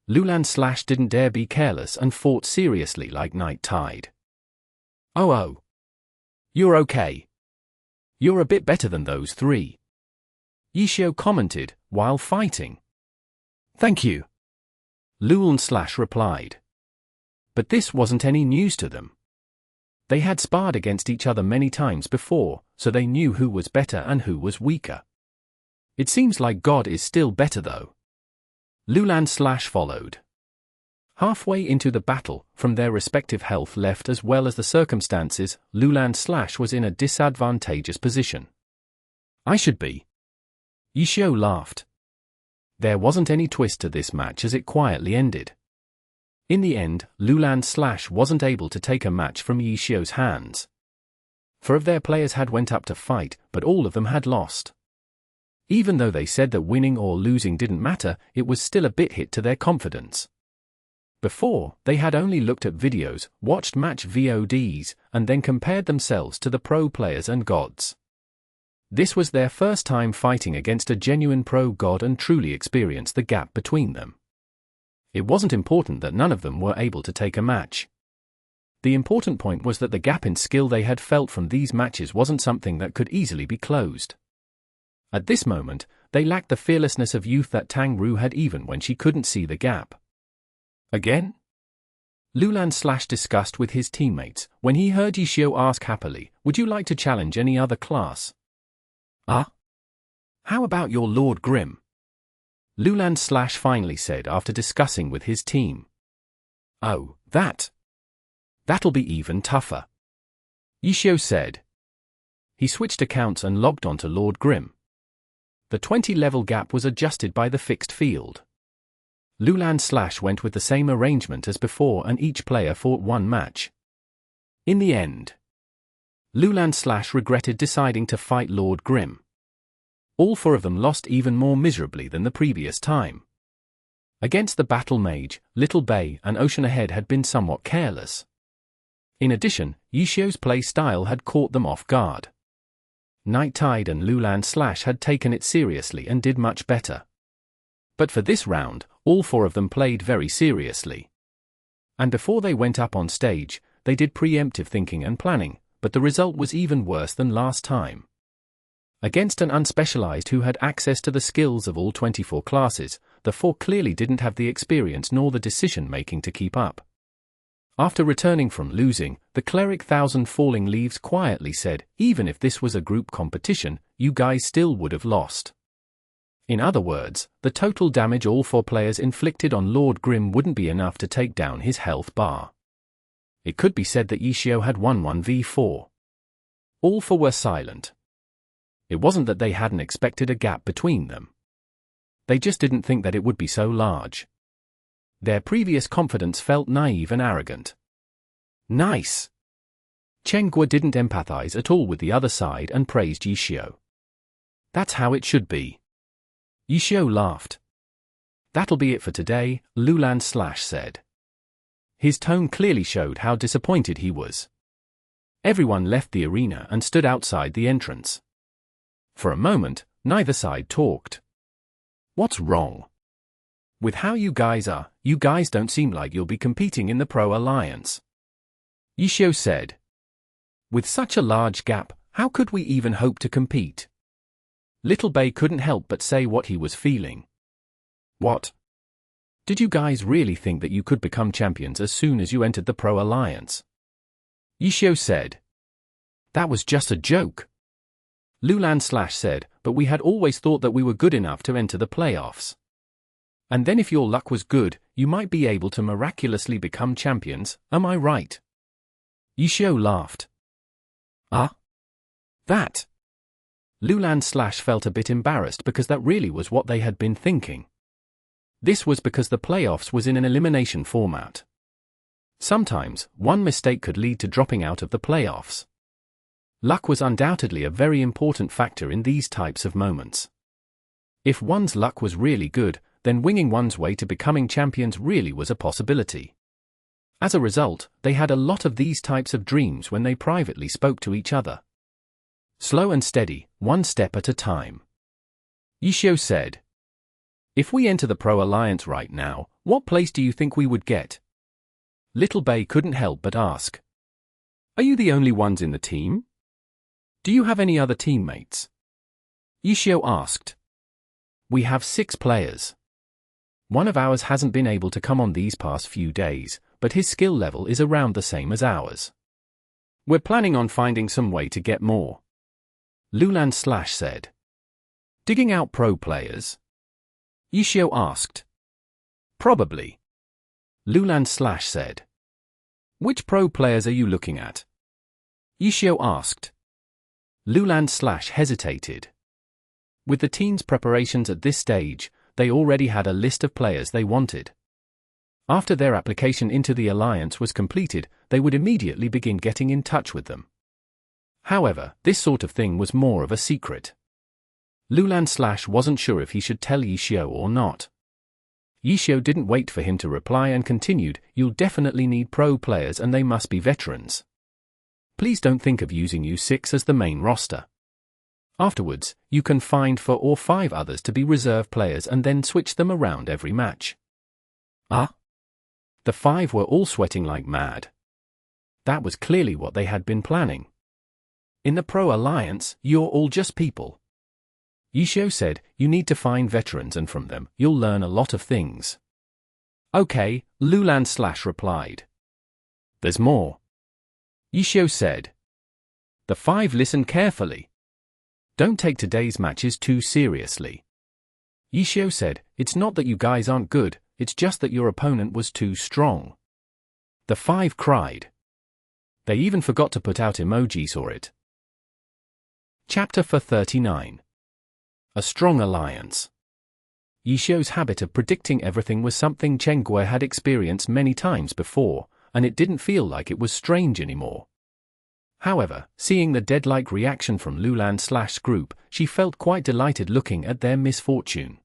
Loulan/ didn't dare be careless and fought seriously like Night Tide. Oh. You're okay. You're a bit better than those 3. Qiu commented, while fighting. Thank you. Loulan/ replied. But this wasn't any news to them. They had sparred against each other many times before, so they knew who was better and who was weaker. It seems like God is still better though. Loulan/ followed. Halfway into the battle, from their respective health left as well as the circumstances, Loulan/ was in a disadvantageous position. I should be. Qiu laughed. There wasn't any twist to this match as it quietly ended. In the end, Loulan wasn't able to take a match from Yixiu's hands. 4 of their players had went up to fight, but all of them had lost. Even though they said that winning or losing didn't matter, it was still a bit hit to their confidence. Before, they had only looked at videos, watched match VODs, and then compared themselves to the pro players and gods. This was their first time fighting against a genuine pro god and truly experienced the gap between them. It wasn't important that none of them were able to take a match. The important point was that the gap in skill they had felt from these matches wasn't something that could easily be closed. At this moment, they lacked the fearlessness of youth that Tang Ru had even when she couldn't see the gap. Again? Loulan discussed with his teammates when he heard Yixiu ask happily, "Would you like to challenge any other class?" "Ah? How about your Lord Grim?" Loulan finally said after discussing with his team. "Oh, that'll be even tougher," Yixiu said. He switched accounts and logged onto Lord Grim. The 20-level gap was adjusted by the fixed field. Loulan went with the same arrangement as before and each player fought 1 match. In the end, Loulan regretted deciding to fight Lord Grim. All 4 of them lost even more miserably than the previous time. Against the battle mage, Little Bay and Ocean Ahead had been somewhat careless. In addition, Yixiu's play style had caught them off guard. Night Tide and Loulan had taken it seriously and did much better. But for this round, all 4 of them played very seriously. And before they went up on stage, they did preemptive thinking and planning, but the result was even worse than last time. Against an Unspecialized who had access to the skills of all 24 classes, the 4 clearly didn't have the experience nor the decision-making to keep up. After returning from losing, the cleric 1000 Falling Leaves quietly said, "Even if this was a group competition, you guys still would have lost." In other words, the total damage all 4 players inflicted on Lord Grim wouldn't be enough to take down his health bar. It could be said that Yixiu had won 1v4. All 4 were silent. It wasn't that they hadn't expected a gap between them. They just didn't think that it would be so large. Their previous confidence felt naive and arrogant. Nice! Chengguo didn't empathize at all with the other side and praised Yixiu. That's how it should be. Yixiu laughed. That'll be it for today, Loulan said. His tone clearly showed how disappointed he was. Everyone left the arena and stood outside the entrance. For a moment, neither side talked. What's wrong? With how you guys are, you guys don't seem like you'll be competing in the Pro Alliance. Yixiu said. With such a large gap, how could we even hope to compete? Little Bay couldn't help but say what he was feeling. What? Did you guys really think that you could become champions as soon as you entered the Pro Alliance? Yixiu said. That was just a joke. Loulan said, but we had always thought that we were good enough to enter the playoffs. And then if your luck was good, you might be able to miraculously become champions, am I right? Yixiu laughed. Ah? That? Loulan felt a bit embarrassed because that really was what they had been thinking. This was because the playoffs was in an elimination format. Sometimes, one mistake could lead to dropping out of the playoffs. Luck was undoubtedly a very important factor in these types of moments. If one's luck was really good, then winging one's way to becoming champions really was a possibility. As a result, they had a lot of these types of dreams when they privately spoke to each other. Slow and steady, 1 step at a time. Yixiu said. If we enter the Pro Alliance right now, what place do you think we would get? Little Bay couldn't help but ask. Are you the only ones in the team? Do you have any other teammates? Yixiu asked. We have 6 players. One of ours hasn't been able to come on these past few days, but his skill level is around the same as ours. We're planning on finding some way to get more. Loulan said. Digging out pro players? Yixiu asked. Probably. Loulan said. Which pro players are you looking at? Yixiu asked. Loulan hesitated. With the team's preparations at this stage, they already had a list of players they wanted. After their application into the alliance was completed, they would immediately begin getting in touch with them. However, this sort of thing was more of a secret. Loulan wasn't sure if he should tell Yixiao or not. Yixiao didn't wait for him to reply and continued, "You'll definitely need pro players and they must be veterans. Please don't think of using U6 as the main roster. Afterwards, you can find 4 or 5 others to be reserve players and then switch them around every match." Ah? The 5 were all sweating like mad. That was clearly what they had been planning. "In the Pro Alliance, you're all just people," Yixiao said. "You need to find veterans and from them, you'll learn a lot of things." "Okay," Loulan replied. "There's more," Yixiao said. The 5 listened carefully. "Don't take today's matches too seriously," Yixiao said. "It's not that you guys aren't good, it's just that your opponent was too strong." The 5 cried. They even forgot to put out emojis for it. Chapter 39. A Strong Alliance. Yixiao's habit of predicting everything was something Chen Gui had experienced many times before, and it didn't feel like it was strange anymore. However, seeing the dead-like reaction from Loulan group, she felt quite delighted looking at their misfortune.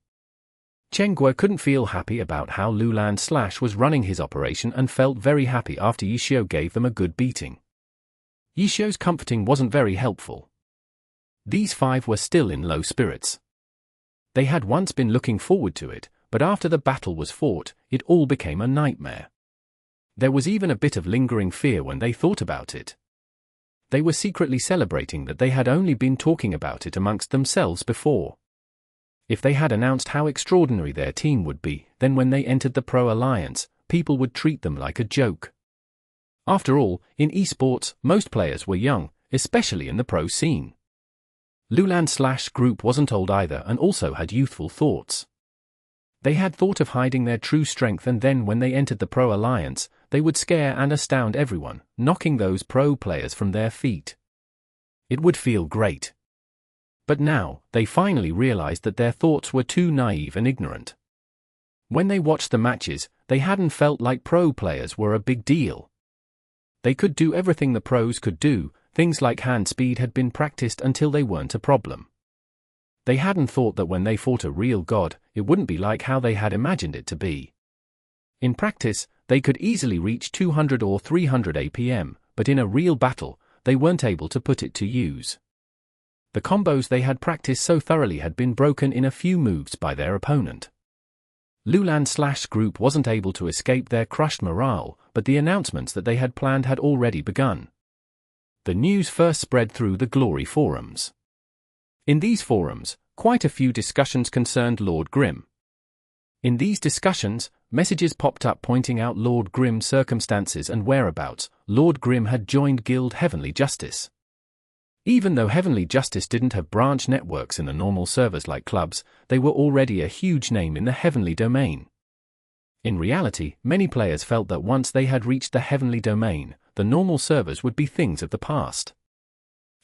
Chen Gui couldn't feel happy about how Loulan was running his operation and felt very happy after Yixiao gave them a good beating. Yixiao's comforting wasn't very helpful. These 5 were still in low spirits. They had once been looking forward to it, but after the battle was fought, it all became a nightmare. There was even a bit of lingering fear when they thought about it. They were secretly celebrating that they had only been talking about it amongst themselves before. If they had announced how extraordinary their team would be, then when they entered the Pro Alliance, people would treat them like a joke. After all, in esports, most players were young, especially in the pro scene. Loulan group wasn't old either and also had youthful thoughts. They had thought of hiding their true strength, and then when they entered the Pro Alliance, they would scare and astound everyone, knocking those pro players from their feet. It would feel great. But now, they finally realized that their thoughts were too naive and ignorant. When they watched the matches, they hadn't felt like pro players were a big deal. They could do everything the pros could do. Things like hand speed had been practiced until they weren't a problem. They hadn't thought that when they fought a real god, it wouldn't be like how they had imagined it to be. In practice, they could easily reach 200 or 300 APM, but in a real battle, they weren't able to put it to use. The combos they had practiced so thoroughly had been broken in a few moves by their opponent. Loulan group wasn't able to escape their crushed morale, but the announcements that they had planned had already begun. The news first spread through the Glory forums. In these forums, quite a few discussions concerned Lord Grimm. In these discussions, messages popped up pointing out Lord Grimm's circumstances and whereabouts. Lord Grimm had joined Guild Heavenly Justice. Even though Heavenly Justice didn't have branch networks in the normal servers like clubs, they were already a huge name in the Heavenly domain. In reality, many players felt that once they had reached the Heavenly domain, the normal servers would be things of the past.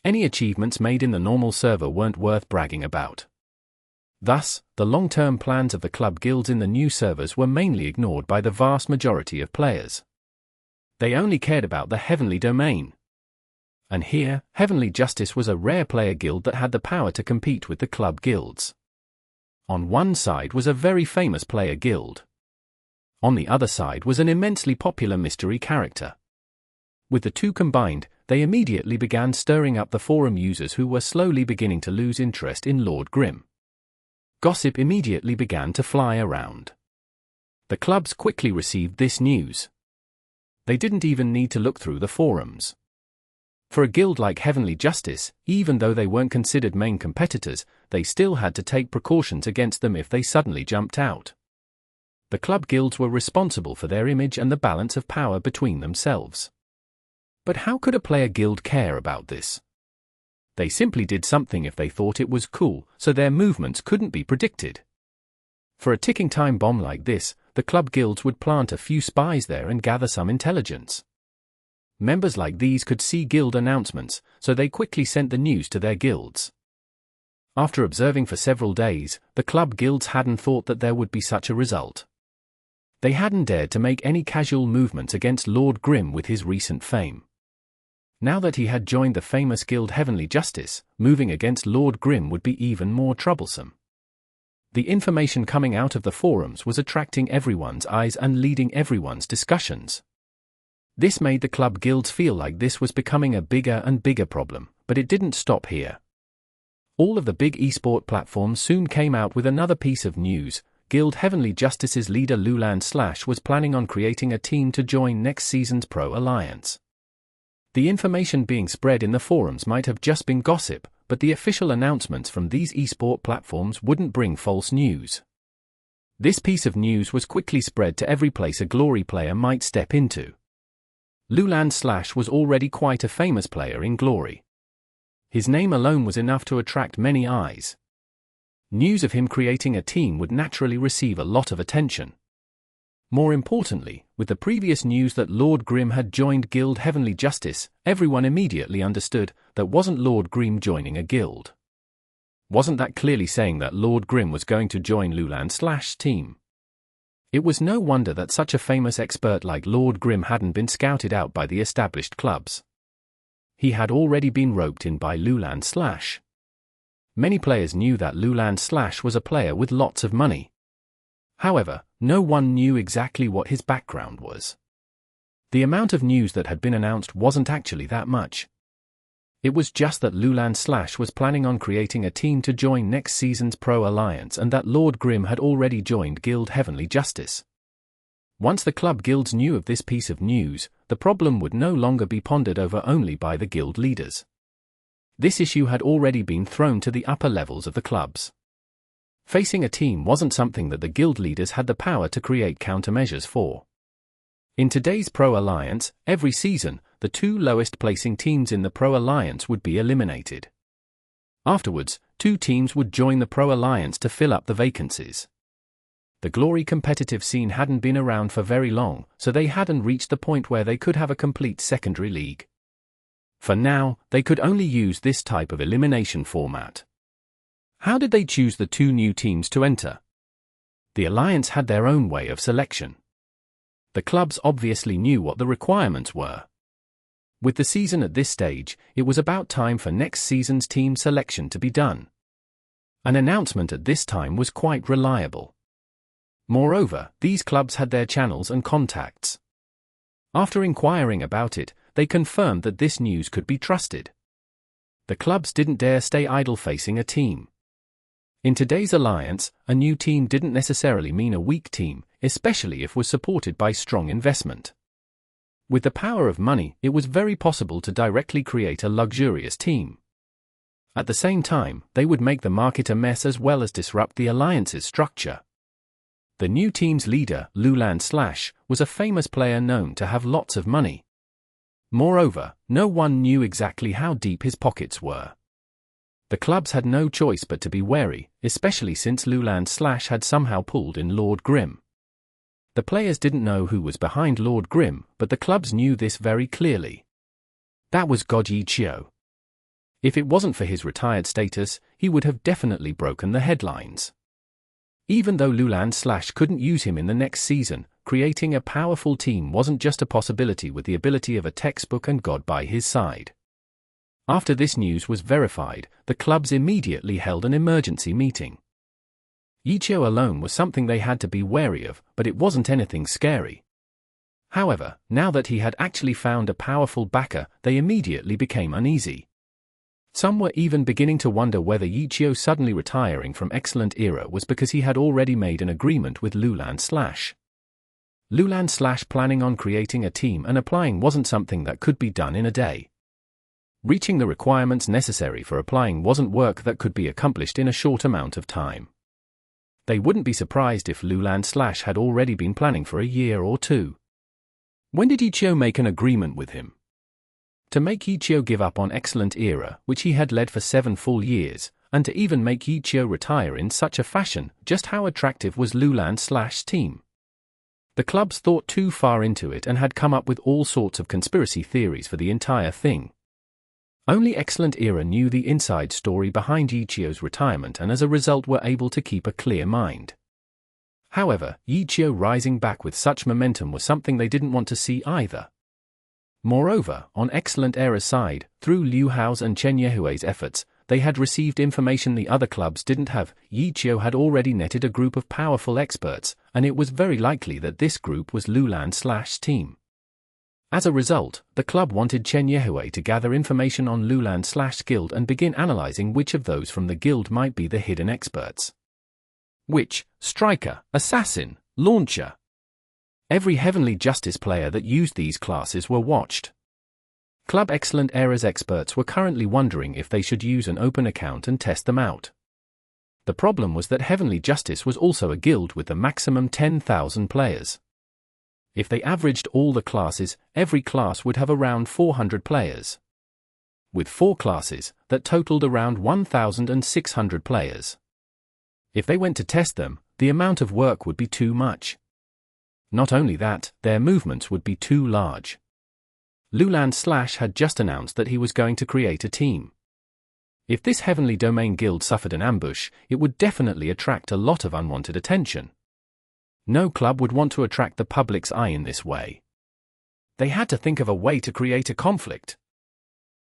Any achievements made in the normal server weren't worth bragging about. Thus, the long-term plans of the club guilds in the new servers were mainly ignored by the vast majority of players. They only cared about the Heavenly domain. And here, Heavenly Justice was a rare player guild that had the power to compete with the club guilds. On one side was a very famous player guild. On the other side was an immensely popular mystery character. With the two combined, they immediately began stirring up the forum users who were slowly beginning to lose interest in Lord Grimm. Gossip immediately began to fly around. The clubs quickly received this news. They didn't even need to look through the forums. For a guild like Heavenly Justice, even though they weren't considered main competitors, they still had to take precautions against them if they suddenly jumped out. The club guilds were responsible for their image and the balance of power between themselves. But how could a player guild care about this? They simply did something if they thought it was cool, so their movements couldn't be predicted. For a ticking time bomb like this, the club guilds would plant a few spies there and gather some intelligence. Members like these could see guild announcements, so they quickly sent the news to their guilds. After observing for several days, the club guilds hadn't thought that there would be such a result. They hadn't dared to make any casual movements against Lord Grimm with his recent fame. Now that he had joined the famous guild Heavenly Justice, moving against Lord Grimm would be even more troublesome. The information coming out of the forums was attracting everyone's eyes and leading everyone's discussions. This made the club guilds feel like this was becoming a bigger and bigger problem, but it didn't stop here. All of the big esport platforms soon came out with another piece of news. Guild Heavenly Justice's leader Loulan was planning on creating a team to join next season's Pro Alliance. The information being spread in the forums might have just been gossip, but the official announcements from these esport platforms wouldn't bring false news. This piece of news was quickly spread to every place a Glory player might step into. Loulan was already quite a famous player in Glory. His name alone was enough to attract many eyes. News of him creating a team would naturally receive a lot of attention. More importantly, with the previous news that Lord Grimm had joined Guild Heavenly Justice, everyone immediately understood that wasn't Lord Grimm joining a guild. Wasn't that clearly saying that Lord Grimm was going to join Loulan's team? It was no wonder that such a famous expert like Lord Grimm hadn't been scouted out by the established clubs. He had already been roped in by Loulan. Many players knew that Loulan was a player with lots of money. However, no one knew exactly what his background was. The amount of news that had been announced wasn't actually that much. It was just that Loulan was planning on creating a team to join next season's Pro Alliance and that Lord Grimm had already joined Guild Heavenly Justice. Once the club guilds knew of this piece of news, the problem would no longer be pondered over only by the guild leaders. This issue had already been thrown to the upper levels of the clubs. Facing a team wasn't something that the guild leaders had the power to create countermeasures for. In today's Pro Alliance, every season, the two lowest placing teams in the Pro Alliance would be eliminated. Afterwards, two teams would join the Pro Alliance to fill up the vacancies. The Glory competitive scene hadn't been around for very long, so they hadn't reached the point where they could have a complete secondary league. For now, they could only use this type of elimination format. How did they choose the two new teams to enter? The Alliance had their own way of selection. The clubs obviously knew what the requirements were. With the season at this stage, it was about time for next season's team selection to be done. An announcement at this time was quite reliable. Moreover, these clubs had their channels and contacts. After inquiring about it, they confirmed that this news could be trusted. The clubs didn't dare stay idle facing a team. In today's alliance, a new team didn't necessarily mean a weak team, especially if was supported by strong investment. With the power of money, it was very possible to directly create a luxurious team. At the same time, they would make the market a mess as well as disrupt the alliance's structure. The new team's leader, Loulan, was a famous player known to have lots of money. Moreover, no one knew exactly how deep his pockets were. The clubs had no choice but to be wary, especially since Loulan had somehow pulled in Lord Grimm. The players didn't know who was behind Lord Grimm, but the clubs knew this very clearly. That was Qiu. If it wasn't for his retired status, he would have definitely broken the headlines. Even though Loulan couldn't use him in the next season, creating a powerful team wasn't just a possibility with the ability of a textbook and God by his side. After this news was verified, the clubs immediately held an emergency meeting. Qiu alone was something they had to be wary of, but it wasn't anything scary. However, now that he had actually found a powerful backer, they immediately became uneasy. Some were even beginning to wonder whether Qiu suddenly retiring from Excellent Era was because he had already made an agreement with Loulan. Loulan planning on creating a team and applying wasn't something that could be done in a day. Reaching the requirements necessary for applying wasn't work that could be accomplished in a short amount of time. They wouldn't be surprised if Loulan had already been planning for a year or two. When did Qiu make an agreement with him? To make Qiu give up on Excellent Era, which he had led for 7 full years, and to even make Qiu retire in such a fashion, just how attractive was Loulan's team? The clubs thought too far into it and had come up with all sorts of conspiracy theories for the entire thing. Only Excellent Era knew the inside story behind Qiu's retirement and as a result were able to keep a clear mind. However, Qiu rising back with such momentum was something they didn't want to see either. Moreover, on Excellent Era's side, through Liu Hao's and Chen Yehui's efforts, they had received information the other clubs didn't have. Qiu had already netted a group of powerful experts, and it was very likely that this group was Loulan's team. As a result, the club wanted Chen Yehui to gather information on Loulan's guild and begin analyzing which of those from the guild might be the hidden experts. Witch, Striker, Assassin, Launcher. Every Heavenly Justice player that used these classes were watched. Club Excellent Era's experts were currently wondering if they should use an open account and test them out. The problem was that Heavenly Justice was also a guild with the maximum 10,000 players. If they averaged all the classes, every class would have around 400 players. With 4 classes, that totaled around 1,600 players. If they went to test them, the amount of work would be too much. Not only that, their movements would be too large. Loulan had just announced that he was going to create a team. If this Heavenly Domain guild suffered an ambush, it would definitely attract a lot of unwanted attention. No club would want to attract the public's eye in this way. They had to think of a way to create a conflict.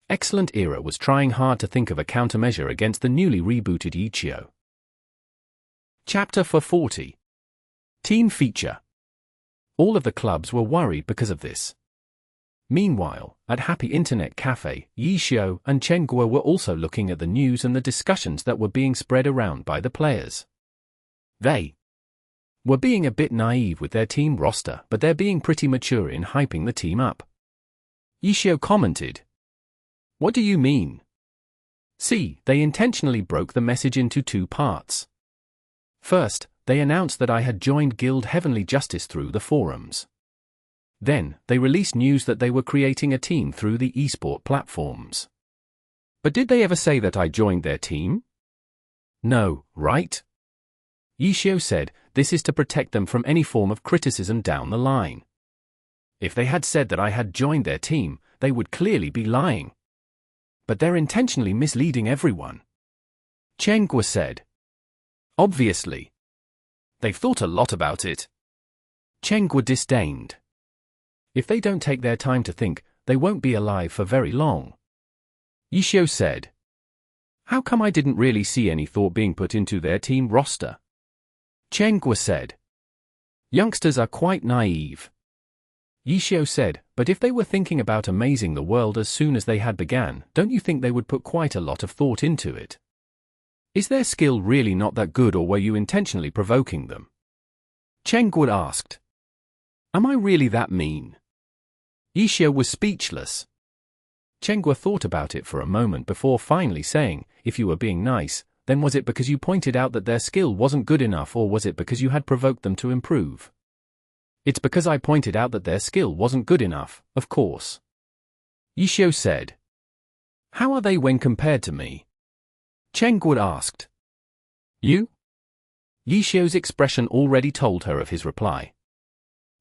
Excellent Era was trying hard to think of a countermeasure against the newly rebooted Qiu. Chapter 40. Team Feature. All of the clubs were worried because of this. Meanwhile, at Happy Internet Cafe, Qiu and Chen Guo were also looking at the news and the discussions that were being spread around by the players. They were being a bit naive with their team roster, but they're being pretty mature in hyping the team up. Qiu commented, "What do you mean?" See, they intentionally broke the message into 2 parts. First, they announced that I had joined Guild Heavenly Justice through the forums. Then, they released news that they were creating a team through the esport platforms. But did they ever say that I joined their team? No, right? Qiu said, this is to protect them from any form of criticism down the line. If they had said that I had joined their team, they would clearly be lying. But they're intentionally misleading everyone. Chen Guo said. Obviously. They've thought a lot about it. Chen Guo disdained. If they don't take their time to think, they won't be alive for very long. Qiu said. How come I didn't really see any thought being put into their team roster? Chen Guo said. Youngsters are quite naive. Qiu said, but if they were thinking about amazing the world as soon as they had began, don't you think they would put quite a lot of thought into it? Is their skill really not that good, or were you intentionally provoking them? Chen Guo asked. Am I really that mean? Qiu was speechless. Chen Guo thought about it for a moment before finally saying, if you were being nice, then was it because you pointed out that their skill wasn't good enough, or was it because you had provoked them to improve? It's because I pointed out that their skill wasn't good enough, of course. Qiu said. How are they when compared to me? Chen Guo asked. You? Qiu's expression already told her of his reply.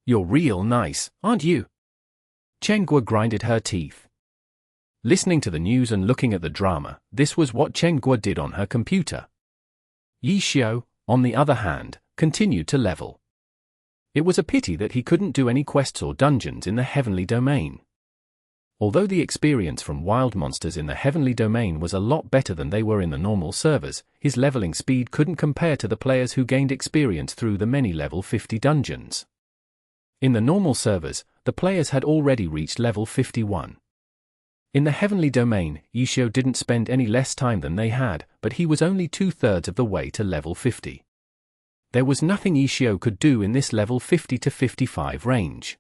You're real nice, aren't you? Chen Guo grinded her teeth. Listening to the news and looking at the drama, this was what Chen Guo did on her computer. Qiu, on the other hand, continued to level. It was a pity that he couldn't do any quests or dungeons in the Heavenly Domain. Although the experience from wild monsters in the Heavenly Domain was a lot better than they were in the normal servers, his leveling speed couldn't compare to the players who gained experience through the many level 50 dungeons. In the normal servers, the players had already reached level 51. In the Heavenly Domain, Qiu didn't spend any less time than they had, but he was only 2/3 of the way to level 50. There was nothing Qiu could do in this level 50 to 55 range.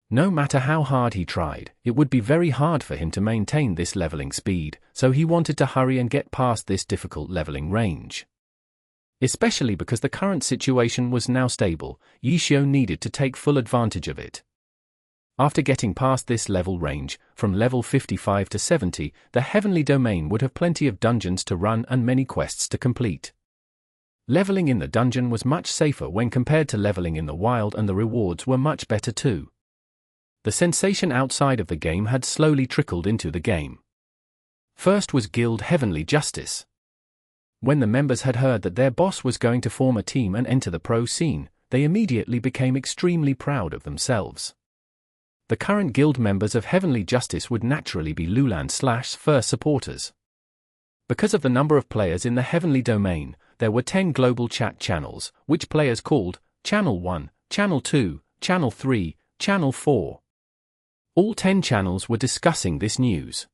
No matter how hard he tried, it would be very hard for him to maintain this leveling speed, so he wanted to hurry and get past this difficult leveling range. Especially because the current situation was now stable, Qiu needed to take full advantage of it. After getting past this level range, from level 55 to 70, the Heavenly Domain would have plenty of dungeons to run and many quests to complete. Leveling in the dungeon was much safer when compared to leveling in the wild, and the rewards were much better too. The sensation outside of the game had slowly trickled into the game. First was Guild Heavenly Justice. When the members had heard that their boss was going to form a team and enter the pro scene, they immediately became extremely proud of themselves. The current guild members of Heavenly Justice would naturally be Loulan/'s first supporters. Because of the number of players in the Heavenly domain, there were 10 global chat channels, which players called Channel 1, Channel 2, Channel 3, Channel 4. All 10 channels were discussing this news.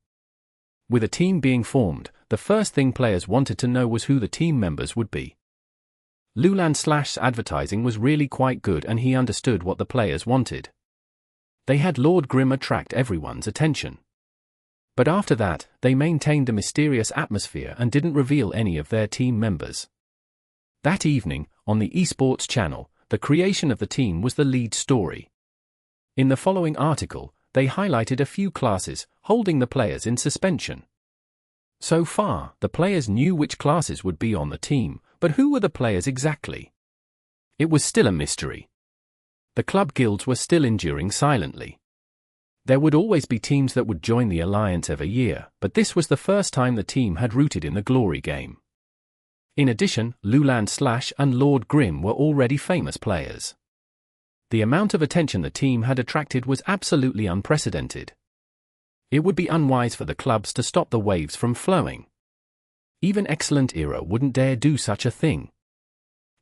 With a team being formed, the first thing players wanted to know was who the team members would be. Loulan/'s advertising was really quite good and he understood what the players wanted. They had Lord Grimm attract everyone's attention. But after that, they maintained a mysterious atmosphere and didn't reveal any of their team members. That evening, on the esports channel, the creation of the team was the lead story. In the following article, they highlighted a few classes, holding the players in suspension. So far, the players knew which classes would be on the team, but who were the players exactly? It was still a mystery. The club guilds were still enduring silently. There would always be teams that would join the alliance every year, but this was the first time the team had rooted in the glory game. In addition, Loulan/ and Lord Grimm were already famous players. The amount of attention the team had attracted was absolutely unprecedented. It would be unwise for the clubs to stop the waves from flowing. Even Excellent Era wouldn't dare do such a thing.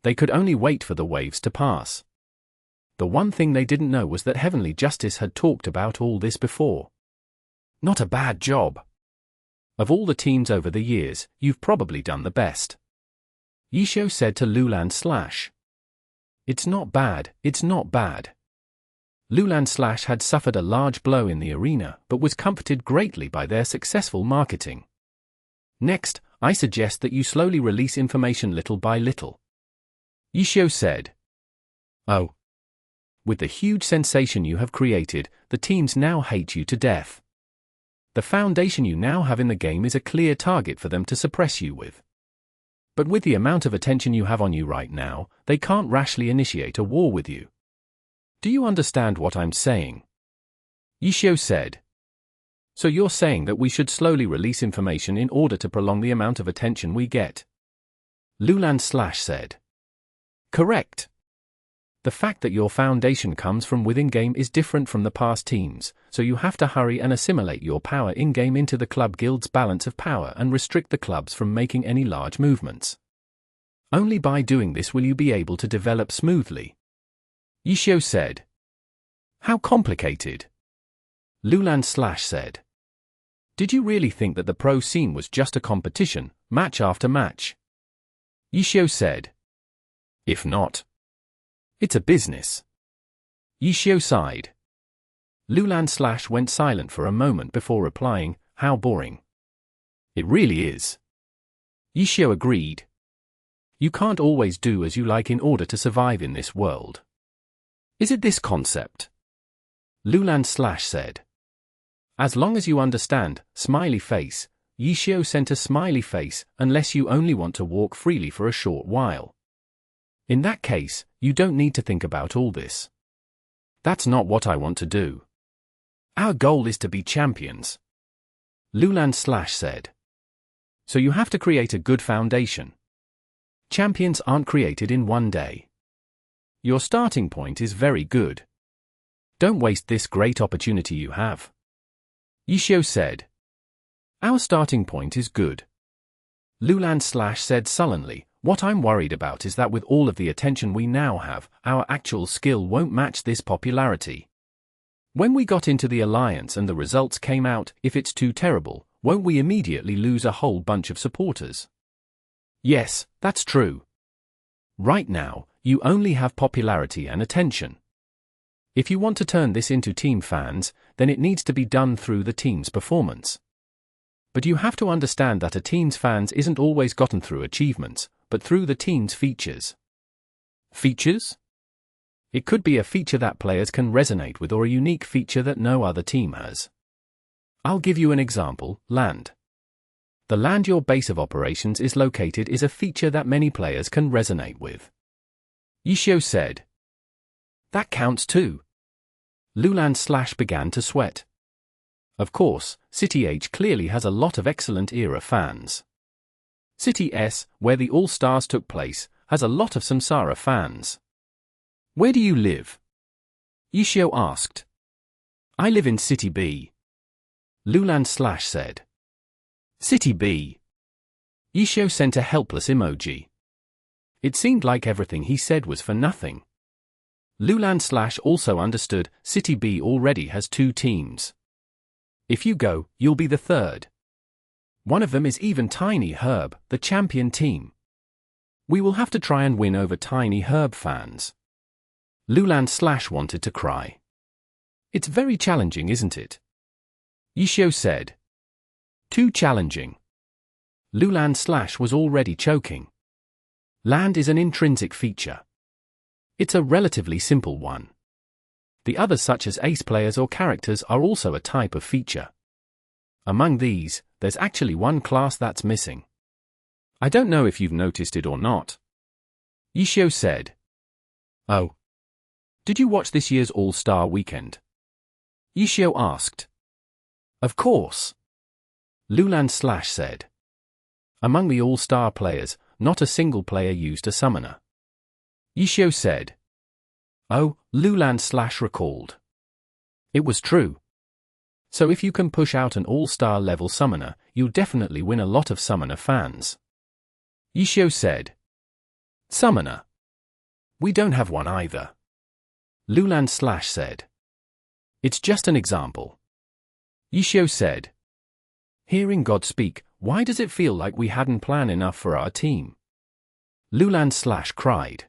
They could only wait for the waves to pass. The one thing they didn't know was that Heavenly Justice had talked about all this before. Not a bad job. Of all the teams over the years, you've probably done the best. Qiu said to Loulan/. It's not bad, it's not bad. Loulan/ had suffered a large blow in the arena but was comforted greatly by their successful marketing. Next, I suggest that you slowly release information little by little. Qiu said. Oh. With the huge sensation you have created, the teams now hate you to death. The foundation you now have in the game is a clear target for them to suppress you with. But with the amount of attention you have on you right now, they can't rashly initiate a war with you. Do you understand what I'm saying? Qiu said. So you're saying that we should slowly release information in order to prolong the amount of attention we get? Loulan/ said. Correct. The fact that your foundation comes from within game is different from the past teams, so you have to hurry and assimilate your power in-game into the club guild's balance of power and restrict the clubs from making any large movements. Only by doing this will you be able to develop smoothly. Qiu said. How complicated? Loulan/ said. Did you really think that the pro scene was just a competition, match after match? Qiu said. If not, it's a business. Qiu sighed. Loulan/ went silent for a moment before replying, how boring. It really is. Qiu agreed. You can't always do as you like in order to survive in this world. Is it this concept? Loulan/ said. As long as you understand, smiley face, Qiu sent a smiley face, unless you only want to walk freely for a short while. In that case, you don't need to think about all this. That's not what I want to do. Our goal is to be champions. Loulan/ said. So you have to create a good foundation. Champions aren't created in one day. Your starting point is very good. Don't waste this great opportunity you have. Qiu said. Our starting point is good. Loulan/ said sullenly. What I'm worried about is that with all of the attention we now have, our actual skill won't match this popularity. When we got into the alliance and the results came out, if it's too terrible, won't we immediately lose a whole bunch of supporters? Yes, that's true. Right now, you only have popularity and attention. If you want to turn this into team fans, then it needs to be done through the team's performance. But you have to understand that a team's fans isn't always gotten through achievements, but through the team's features. Features? It could be a feature that players can resonate with or a unique feature that no other team has. I'll give you an example, land. The land your base of operations is located is a feature that many players can resonate with. Qiu said. That counts too. Loulan/ began to sweat. Of course, City H clearly has a lot of Excellent Era fans. City S, where the All-Stars took place, has a lot of Samsara fans. Where do you live? Yixiao asked. I live in City B. Loulan said. City B. Yixiao sent a helpless emoji. It seemed like everything he said was for nothing. Loulan also understood City B already has 2 teams. If you go, you'll be the 3rd. One of them is even Tiny Herb, the champion team. We will have to try and win over Tiny Herb fans. Loulan wanted to cry. It's very challenging, isn't it? Yixiao said. Too challenging. Loulan was already choking. Land is an intrinsic feature. It's a relatively simple one. The others, such as ace players or characters, are also a type of feature. Among these, there's actually one class that's missing. I don't know if you've noticed it or not. Yixiao said. Oh. Did you watch this year's All-Star Weekend? Yixiao asked. Of course. Loulan said. Among the All-Star players, not a single player used a summoner. Yixiao said. Oh, Loulan recalled. It was true. So if you can push out an All-Star level summoner, you'll definitely win a lot of summoner fans. Yixiao said. Summoner. We don't have one either. Loulan said. It's just an example. Yixiao said. Hearing God speak, why does it feel like we hadn't planned enough for our team? Loulan cried.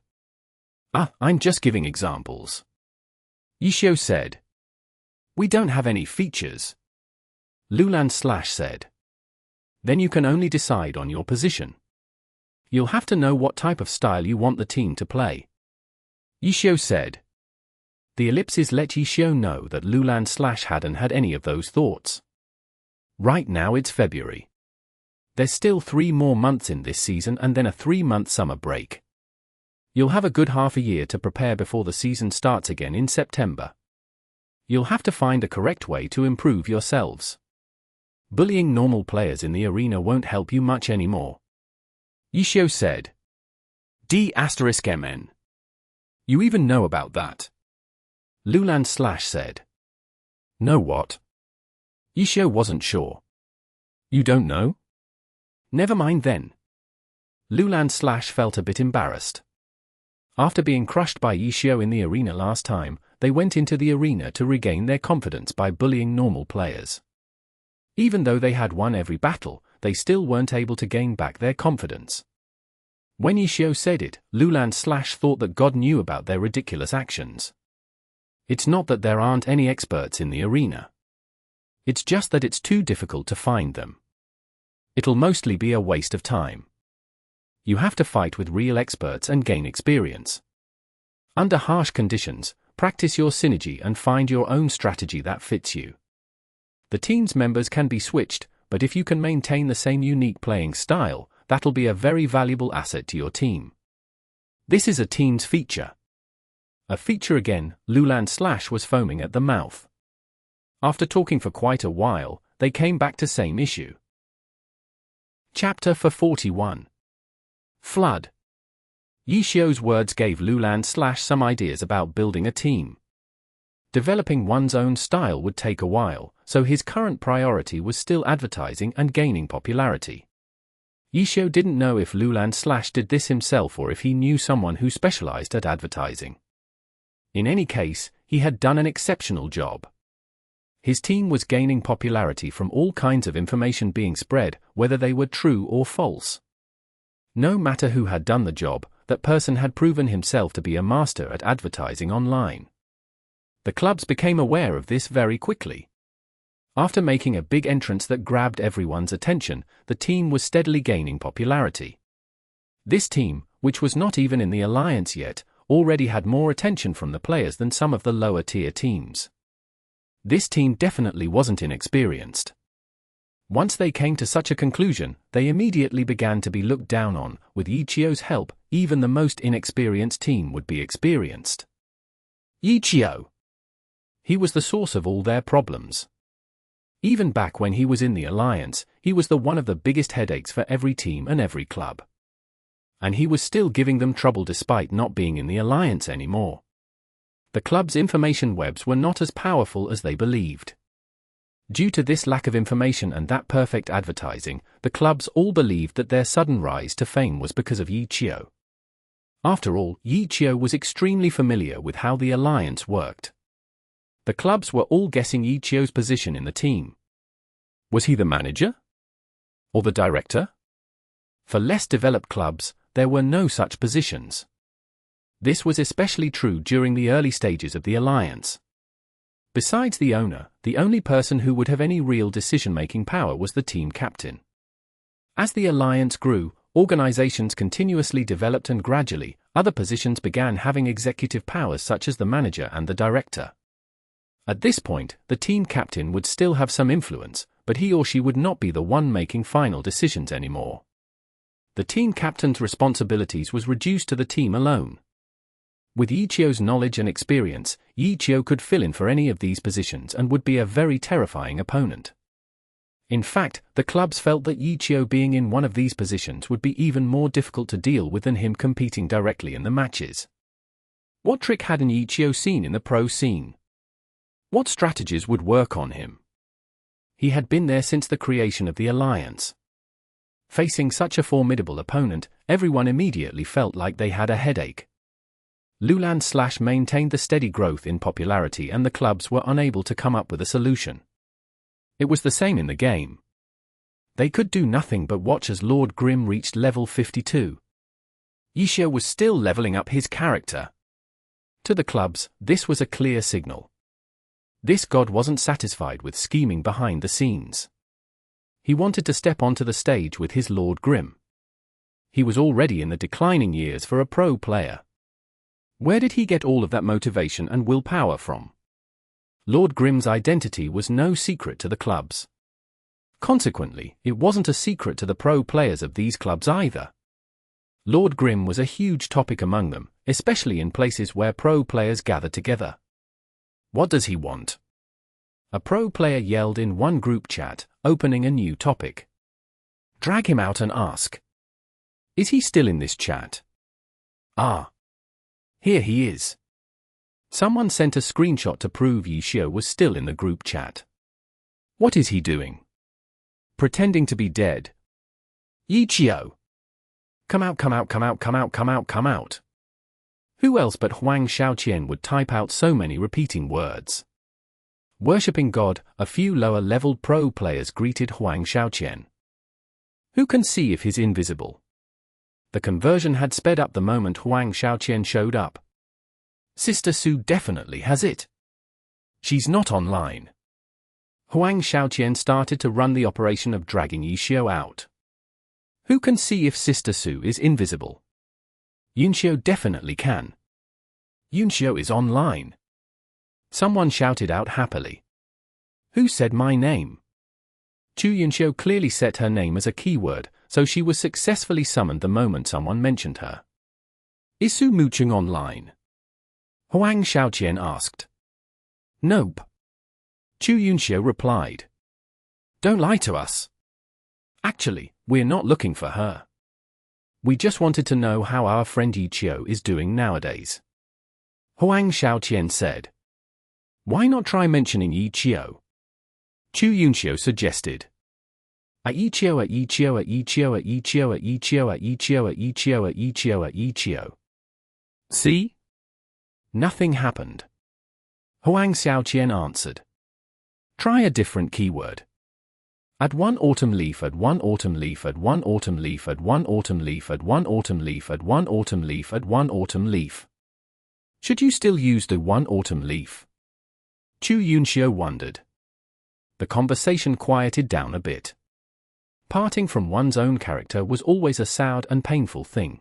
I'm just giving examples. Yixiao said. We don't have any features. Loulan said. Then you can only decide on your position. You'll have to know what type of style you want the team to play. Yixiao said. The ellipses let Yixiao know that Loulan hadn't had any of those thoughts. Right now it's February. There's still 3 more months in this season and then a 3-month summer break. You'll have a good half a year to prepare before the season starts again in September. You'll have to find a correct way to improve yourselves. Bullying normal players in the arena won't help you much anymore. Yixiao said. D*MN. You even know about that? Loulan said. Know what? Yixiao wasn't sure. You don't know? Never mind then. Loulan felt a bit embarrassed. After being crushed by Yixiao in the arena last time, they went into the arena to regain their confidence by bullying normal players. Even though they had won every battle, they still weren't able to gain back their confidence. When Yixiao said it, Loulan thought that God knew about their ridiculous actions. It's not that there aren't any experts in the arena. It's just that it's too difficult to find them. It'll mostly be a waste of time. You have to fight with real experts and gain experience. Under harsh conditions, practice your synergy and find your own strategy that fits you. The team's members can be switched, but if you can maintain the same unique playing style, that'll be a very valuable asset to your team. This is a team's feature. A feature again, Loulan was foaming at the mouth. After talking for quite a while, they came back to same issue. Chapter 41. Flood. Yixiao's words gave Loulan some ideas about building a team. Developing one's own style would take a while, so his current priority was still advertising and gaining popularity. Yixiao didn't know if Loulan did this himself or if he knew someone who specialized at advertising. In any case, he had done an exceptional job. His team was gaining popularity from all kinds of information being spread, whether they were true or false. No matter who had done the job, that person had proven himself to be a master at advertising online. The clubs became aware of this very quickly. After making a big entrance that grabbed everyone's attention, the team was steadily gaining popularity. This team, which was not even in the alliance yet, already had more attention from the players than some of the lower-tier teams. This team definitely wasn't inexperienced. Once they came to such a conclusion, they immediately began to be looked down on. With Yixiao's help, even the most inexperienced team would be experienced. Yixiao. He was the source of all their problems. Even back when he was in the Alliance, he was one of the biggest headaches for every team and every club. And he was still giving them trouble despite not being in the Alliance anymore. The club's information webs were not as powerful as they believed. Due to this lack of information and that perfect advertising, the clubs all believed that their sudden rise to fame was because of Qiu. After all, Qiu was extremely familiar with how the Alliance worked. The clubs were all guessing Qiu's position in the team. Was he the manager? Or the director? For less developed clubs, there were no such positions. This was especially true during the early stages of the Alliance. Besides the owner, the only person who would have any real decision-making power was the team captain. As the Alliance grew, organizations continuously developed and gradually, other positions began having executive powers such as the manager and the director. At this point, the team captain would still have some influence, but he or she would not be the one making final decisions anymore. The team captain's responsibilities was reduced to the team alone. With Qiu's knowledge and experience, Qiu could fill in for any of these positions and would be a very terrifying opponent. In fact, the clubs felt that Qiu being in one of these positions would be even more difficult to deal with than him competing directly in the matches. What trick hadn't Qiu seen in the pro scene? What strategies would work on him? He had been there since the creation of the Alliance. Facing such a formidable opponent, everyone immediately felt like they had a headache. Loulan maintained the steady growth in popularity and the clubs were unable to come up with a solution. It was the same in the game. They could do nothing but watch as Lord Grimm reached level 52. Qiu was still leveling up his character. To the clubs, this was a clear signal. This god wasn't satisfied with scheming behind the scenes. He wanted to step onto the stage with his Lord Grimm. He was already in the declining years for a pro player. Where did he get all of that motivation and willpower from? Lord Grimm's identity was no secret to the clubs. Consequently, it wasn't a secret to the pro players of these clubs either. Lord Grimm was a huge topic among them, especially in places where pro players gather together. What does he want? A pro player yelled in one group chat, opening a new topic. Drag him out and ask. Is he still in this chat? Ah. Here he is. Someone sent a screenshot to prove Qiu was still in the group chat. What is he doing? Pretending to be dead. Qiu! Come out, come out, come out, come out, come out, come out. Who else but Huang Shaoqian would type out so many repeating words? Worshipping God, a few lower-leveled pro players greeted Huang Shaoqian. Who can see if he's invisible? The conversion had sped up the moment Huang Shaoqian showed up. Sister Su definitely has it. She's not online. Huang Shaoqian started to run the operation of dragging Qiu out. Who can see if Sister Su is invisible? Yunxiu definitely can. Yunxiu is online. Someone shouted out happily. Who said my name? Chu Yunxiu clearly set her name as a keyword, so she was successfully summoned the moment someone mentioned her. Is Su Mucheng online? Huang Shaoqian asked. Nope. Chu Yunxiu replied. Don't lie to us. Actually, we're not looking for her. We just wanted to know how our friend Qiu is doing nowadays. Huang Shaoqian said. Why not try mentioning Qiu? Chu Yunxiu suggested. See? Nothing happened. Huang Shaoqian answered. Try a different keyword. Add one autumn leaf, add one autumn leaf, add one autumn leaf, add one autumn leaf, add one autumn leaf, add one autumn leaf, add one autumn leaf. Should you still use the one autumn leaf? Chu Yunxiu wondered. The conversation quieted down a bit. Parting from one's own character was always a sad and painful thing.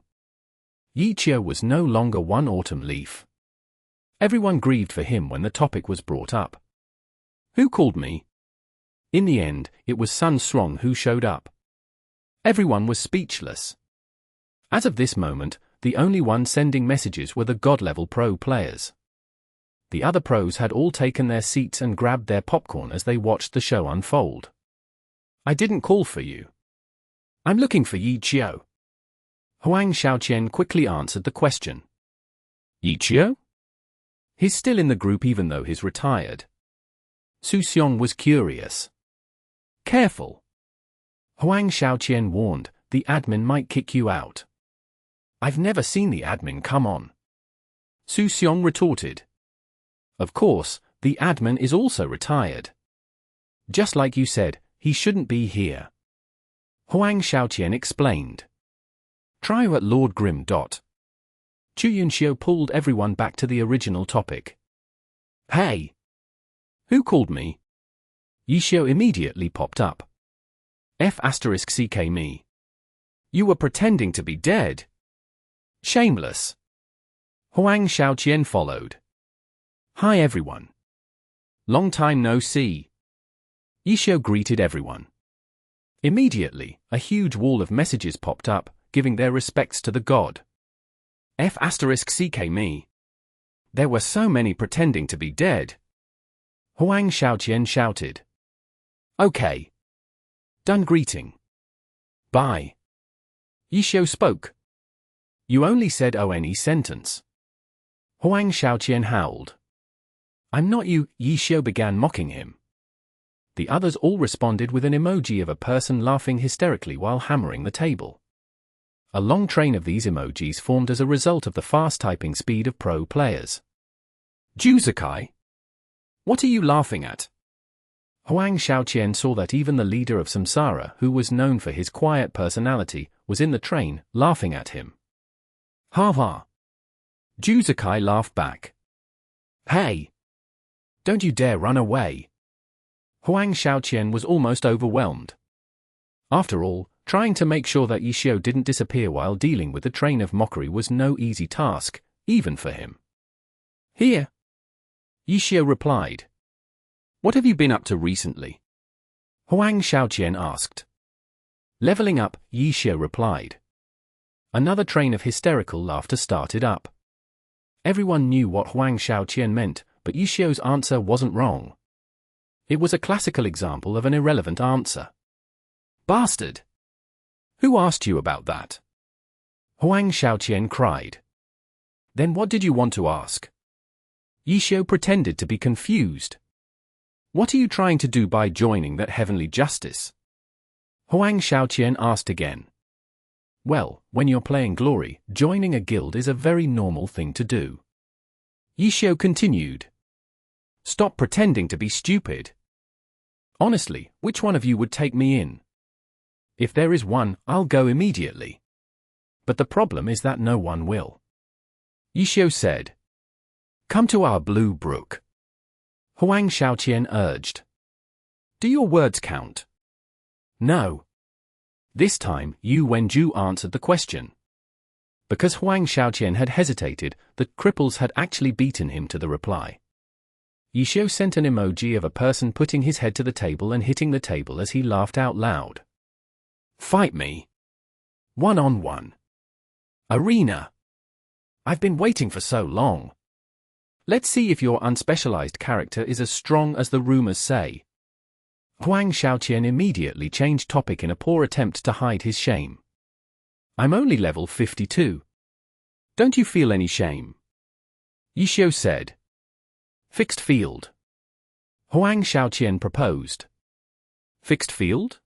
Qiu was no longer one autumn leaf. Everyone grieved for him when the topic was brought up. Who called me? In the end, it was Sun Srong who showed up. Everyone was speechless. As of this moment, the only ones sending messages were the god-level pro players. The other pros had all taken their seats and grabbed their popcorn as they watched the show unfold. I didn't call for you. I'm looking for Yi Qiu. Huang Xiaoqian quickly answered the question. Yi Qiu? He's still in the group even though he's retired. Su Xiong was curious. Careful. Huang Xiaoqian warned, the admin might kick you out. I've never seen the admin come on. Su Xiong retorted. Of course, the admin is also retired. Just like you said, he shouldn't be here. Huang Xiaoqian explained. Try at Lord Grim. Chu Yunxiu pulled everyone back to the original topic. Hey! Who called me? Yishio immediately popped up. F***ck me. You were pretending to be dead. Shameless. Huang Xiaoqian followed. Hi everyone. Long time no see. Yishio greeted everyone. Immediately, a huge wall of messages popped up, giving their respects to the god. F***ck me. There were so many pretending to be dead. Huang Xiaoqian shouted. Okay. Done greeting. Bye. Yishio spoke. You only said any sentence. Huang Xiaoqian howled. I'm not you, Yishio began mocking him. The others all responded with an emoji of a person laughing hysterically while hammering the table. A long train of these emojis formed as a result of the fast typing speed of pro players. Juzakai? What are you laughing at? Huang Xiaoqian saw that even the leader of Samsara, who was known for his quiet personality, was in the train, laughing at him. Ha ha. Juzakai laughed back. Hey! Don't you dare run away. Huang Xiaoqian was almost overwhelmed. After all, trying to make sure that Yishio didn't disappear while dealing with the train of mockery was no easy task, even for him. Here. Yishio replied. What have you been up to recently? Huang Xiaoqian asked. Leveling up, Yishio replied. Another train of hysterical laughter started up. Everyone knew what Huang Xiaoqian meant, but Yishio's answer wasn't wrong. It was a classical example of an irrelevant answer. Bastard! Who asked you about that? Huang Xiaoqian cried. Then what did you want to ask? Yishio pretended to be confused. What are you trying to do by joining that heavenly justice? Huang Xiaoqian asked again. Well, when you're playing Glory, joining a guild is a very normal thing to do. Yishio continued. Stop pretending to be stupid. Honestly, which one of you would take me in? If there is one, I'll go immediately. But the problem is that no one will. Yishio said. Come to our blue brook. Huang Xiaoqian urged. Do your words count? No. This time, Yu Wenju answered the question. Because Huang Xiaoqian had hesitated, the cripples had actually beaten him to the reply. Yishio sent an emoji of a person putting his head to the table and hitting the table as he laughed out loud. Fight me. 1-on-1. Arena. I've been waiting for so long. Let's see if your unspecialized character is as strong as the rumors say. Huang Xiaoqian immediately changed topic in a poor attempt to hide his shame. I'm only level 52. Don't you feel any shame? Yishio said. Fixed field. Huang Xiaoqian proposed. Fixed field?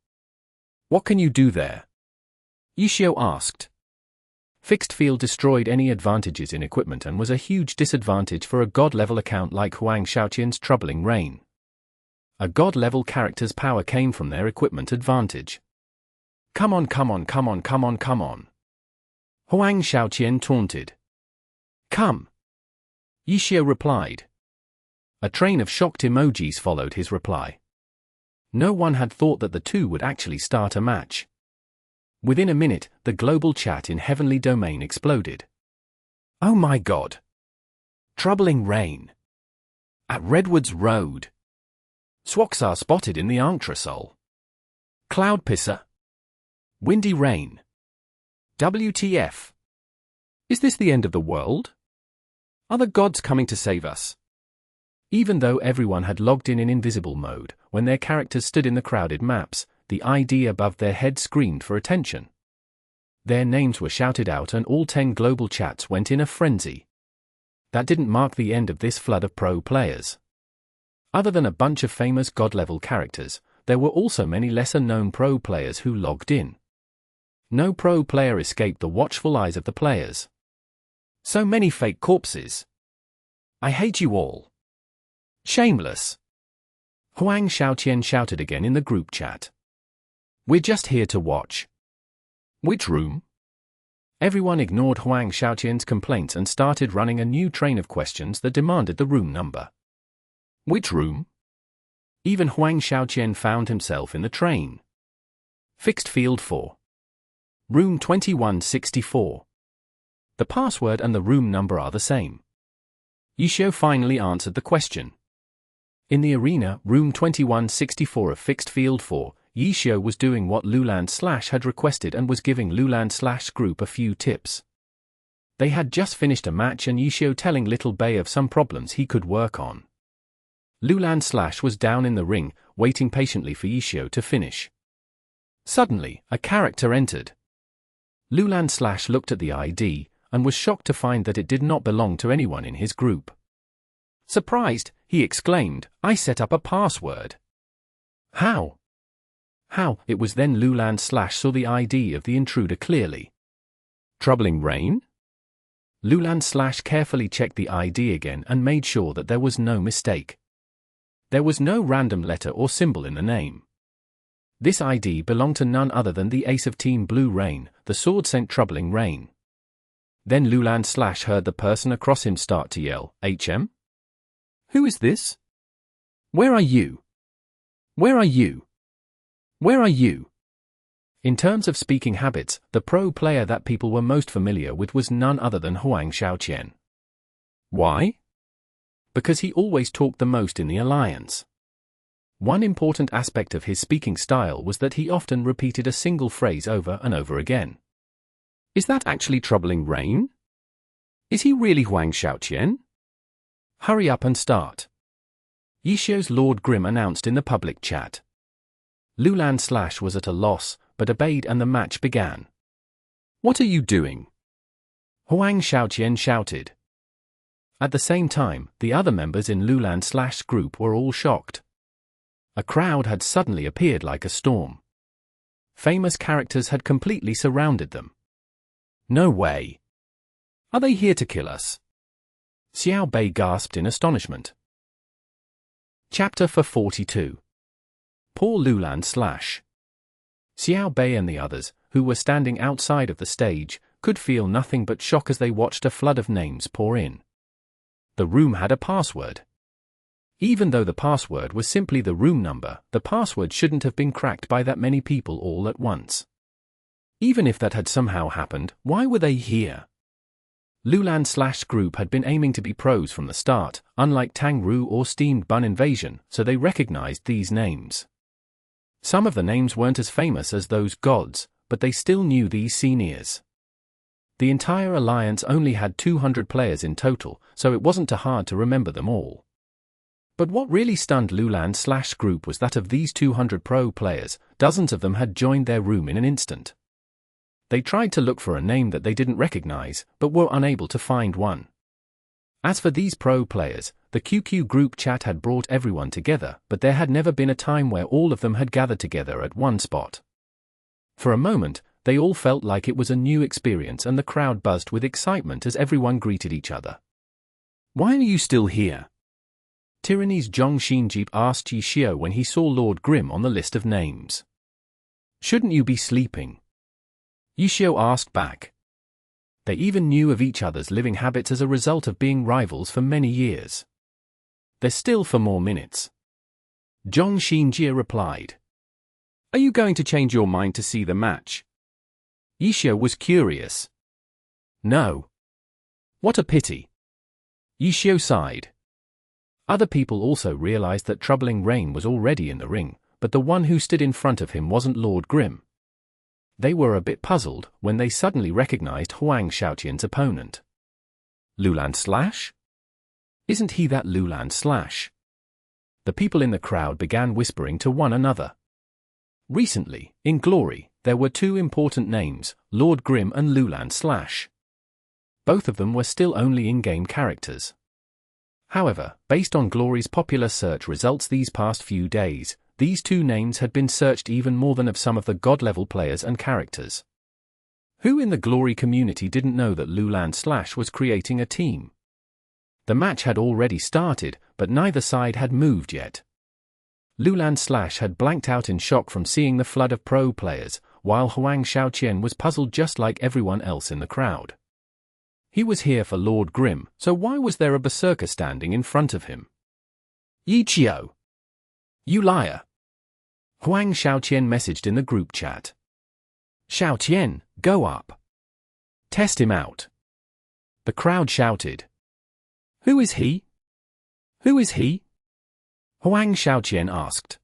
What can you do there? Yishio asked. Fixed field destroyed any advantages in equipment and was a huge disadvantage for a god-level account like Huang Xiaoqian's Troubling Rain. A god-level character's power came from their equipment advantage. Come on, come on, come on, come on, come on. Huang Xiaoqian taunted. Come. Yishio replied. A train of shocked emojis followed his reply. No one had thought that the two would actually start a match. Within a minute, the global chat in Heavenly Domain exploded. Oh my god. Troubling Rain. At Redwoods Road. Swaxar spotted in the Entresol. Cloud Pisser. Windy Rain. WTF. Is this the end of the world? Are the gods coming to save us? Even though everyone had logged in invisible mode, when their characters stood in the crowded maps, the ID above their heads screamed for attention. Their names were shouted out and all 10 global chats went in a frenzy. That didn't mark the end of this flood of pro players. Other than a bunch of famous god-level characters, there were also many lesser-known pro players who logged in. No pro player escaped the watchful eyes of the players. So many fake corpses. I hate you all. Shameless. Huang Xiaoqian shouted again in the group chat. We're just here to watch. Which room? Everyone ignored Huang Xiaoqian's complaints and started running a new train of questions that demanded the room number. Which room? Even Huang Xiaoqian found himself in the train. Fixed field 4. Room 2164. The password and the room number are the same. Yixiu finally answered the question. In the arena, room 2164 of Fixed Field 4, Yixiu was doing what Loulan / had requested and was giving Loulan / group a few tips. They had just finished a match and Yixiu telling Little Bay of some problems he could work on. Loulan / was down in the ring, waiting patiently for Yixiu to finish. Suddenly, a character entered. Loulan / looked at the ID, and was shocked to find that it did not belong to anyone in his group. Surprised, he exclaimed, I set up a password. How? How? It was then Loulan / saw the ID of the intruder clearly. Troubling Rain? Loulan / carefully checked the ID again and made sure that there was no mistake. There was no random letter or symbol in the name. This ID belonged to none other than the ace of Team Blue Rain, the sword sent Troubling Rain. Then Loulan / heard the person across him start to yell, HM? Who is this? Where are you? Where are you? Where are you? In terms of speaking habits, the pro player that people were most familiar with was none other than Huang Xiaoqian. Why? Because he always talked the most in the alliance. One important aspect of his speaking style was that he often repeated a single phrase over and over again. Is that actually Troubling Rain? Is he really Huang Xiaoqian? Hurry up and start. Yixiu's Lord Grim announced in the public chat. Loulan / was at a loss, but obeyed and the match began. What are you doing? Huang Xiaoqian shouted. At the same time, the other members in Loulan / group were all shocked. A crowd had suddenly appeared like a storm. Famous characters had completely surrounded them. No way. Are they here to kill us? Xiao Bei gasped in astonishment. Chapter 42. Poor Loulan / Xiao Bei and the others, who were standing outside of the stage, could feel nothing but shock as they watched a flood of names pour in. The room had a password. Even though the password was simply the room number, the password shouldn't have been cracked by that many people all at once. Even if that had somehow happened, why were they here? Loulan / group had been aiming to be pros from the start, unlike Tang Ru or Steamed Bun Invasion, so they recognized these names. Some of the names weren't as famous as those gods, but they still knew these seniors. The entire alliance only had 200 players in total, so it wasn't too hard to remember them all. But what really stunned Loulan / group was that of these 200 pro players, dozens of them had joined their room in an instant. They tried to look for a name that they didn't recognize, but were unable to find one. As for these pro players, the QQ group chat had brought everyone together, but there had never been a time where all of them had gathered together at one spot. For a moment, they all felt like it was a new experience and the crowd buzzed with excitement as everyone greeted each other. Why are you still here? Tyranny's Zhong Xinji asked Yixiu when he saw Lord Grim on the list of names. Shouldn't you be sleeping? Yixiu asked back. They even knew of each other's living habits as a result of being rivals for many years. They're still for more minutes. Zhong Xinji replied. Are you going to change your mind to see the match? Yixiu was curious. No. What a pity. Yixiu sighed. Other people also realized that Troubling Rain was already in the ring, but the one who stood in front of him wasn't Lord Grim. They were a bit puzzled when they suddenly recognized Huang Xiaoqian's opponent. Loulan /? Isn't he that Loulan slash? The people in the crowd began whispering to one another. Recently, in Glory, there were two important names, Lord Grim and Loulan slash. Both of them were still only in-game characters. However, based on Glory's popular search results these past few days, these two names had been searched even more than of some of the god-level players and characters. Who in the Glory community didn't know that Loulan slash was creating a team? The match had already started, but neither side had moved yet. Loulan slash had blanked out in shock from seeing the flood of pro players, while Huang Xiaoqian was puzzled just like everyone else in the crowd. He was here for Lord Grim, so why was there a berserker standing in front of him? Yiqiu! You liar! Huang Xiaoqian messaged in the group chat. Xiaoqian, go up. Test him out. The crowd shouted. Who is he? Who is he? Huang Xiaoqian asked.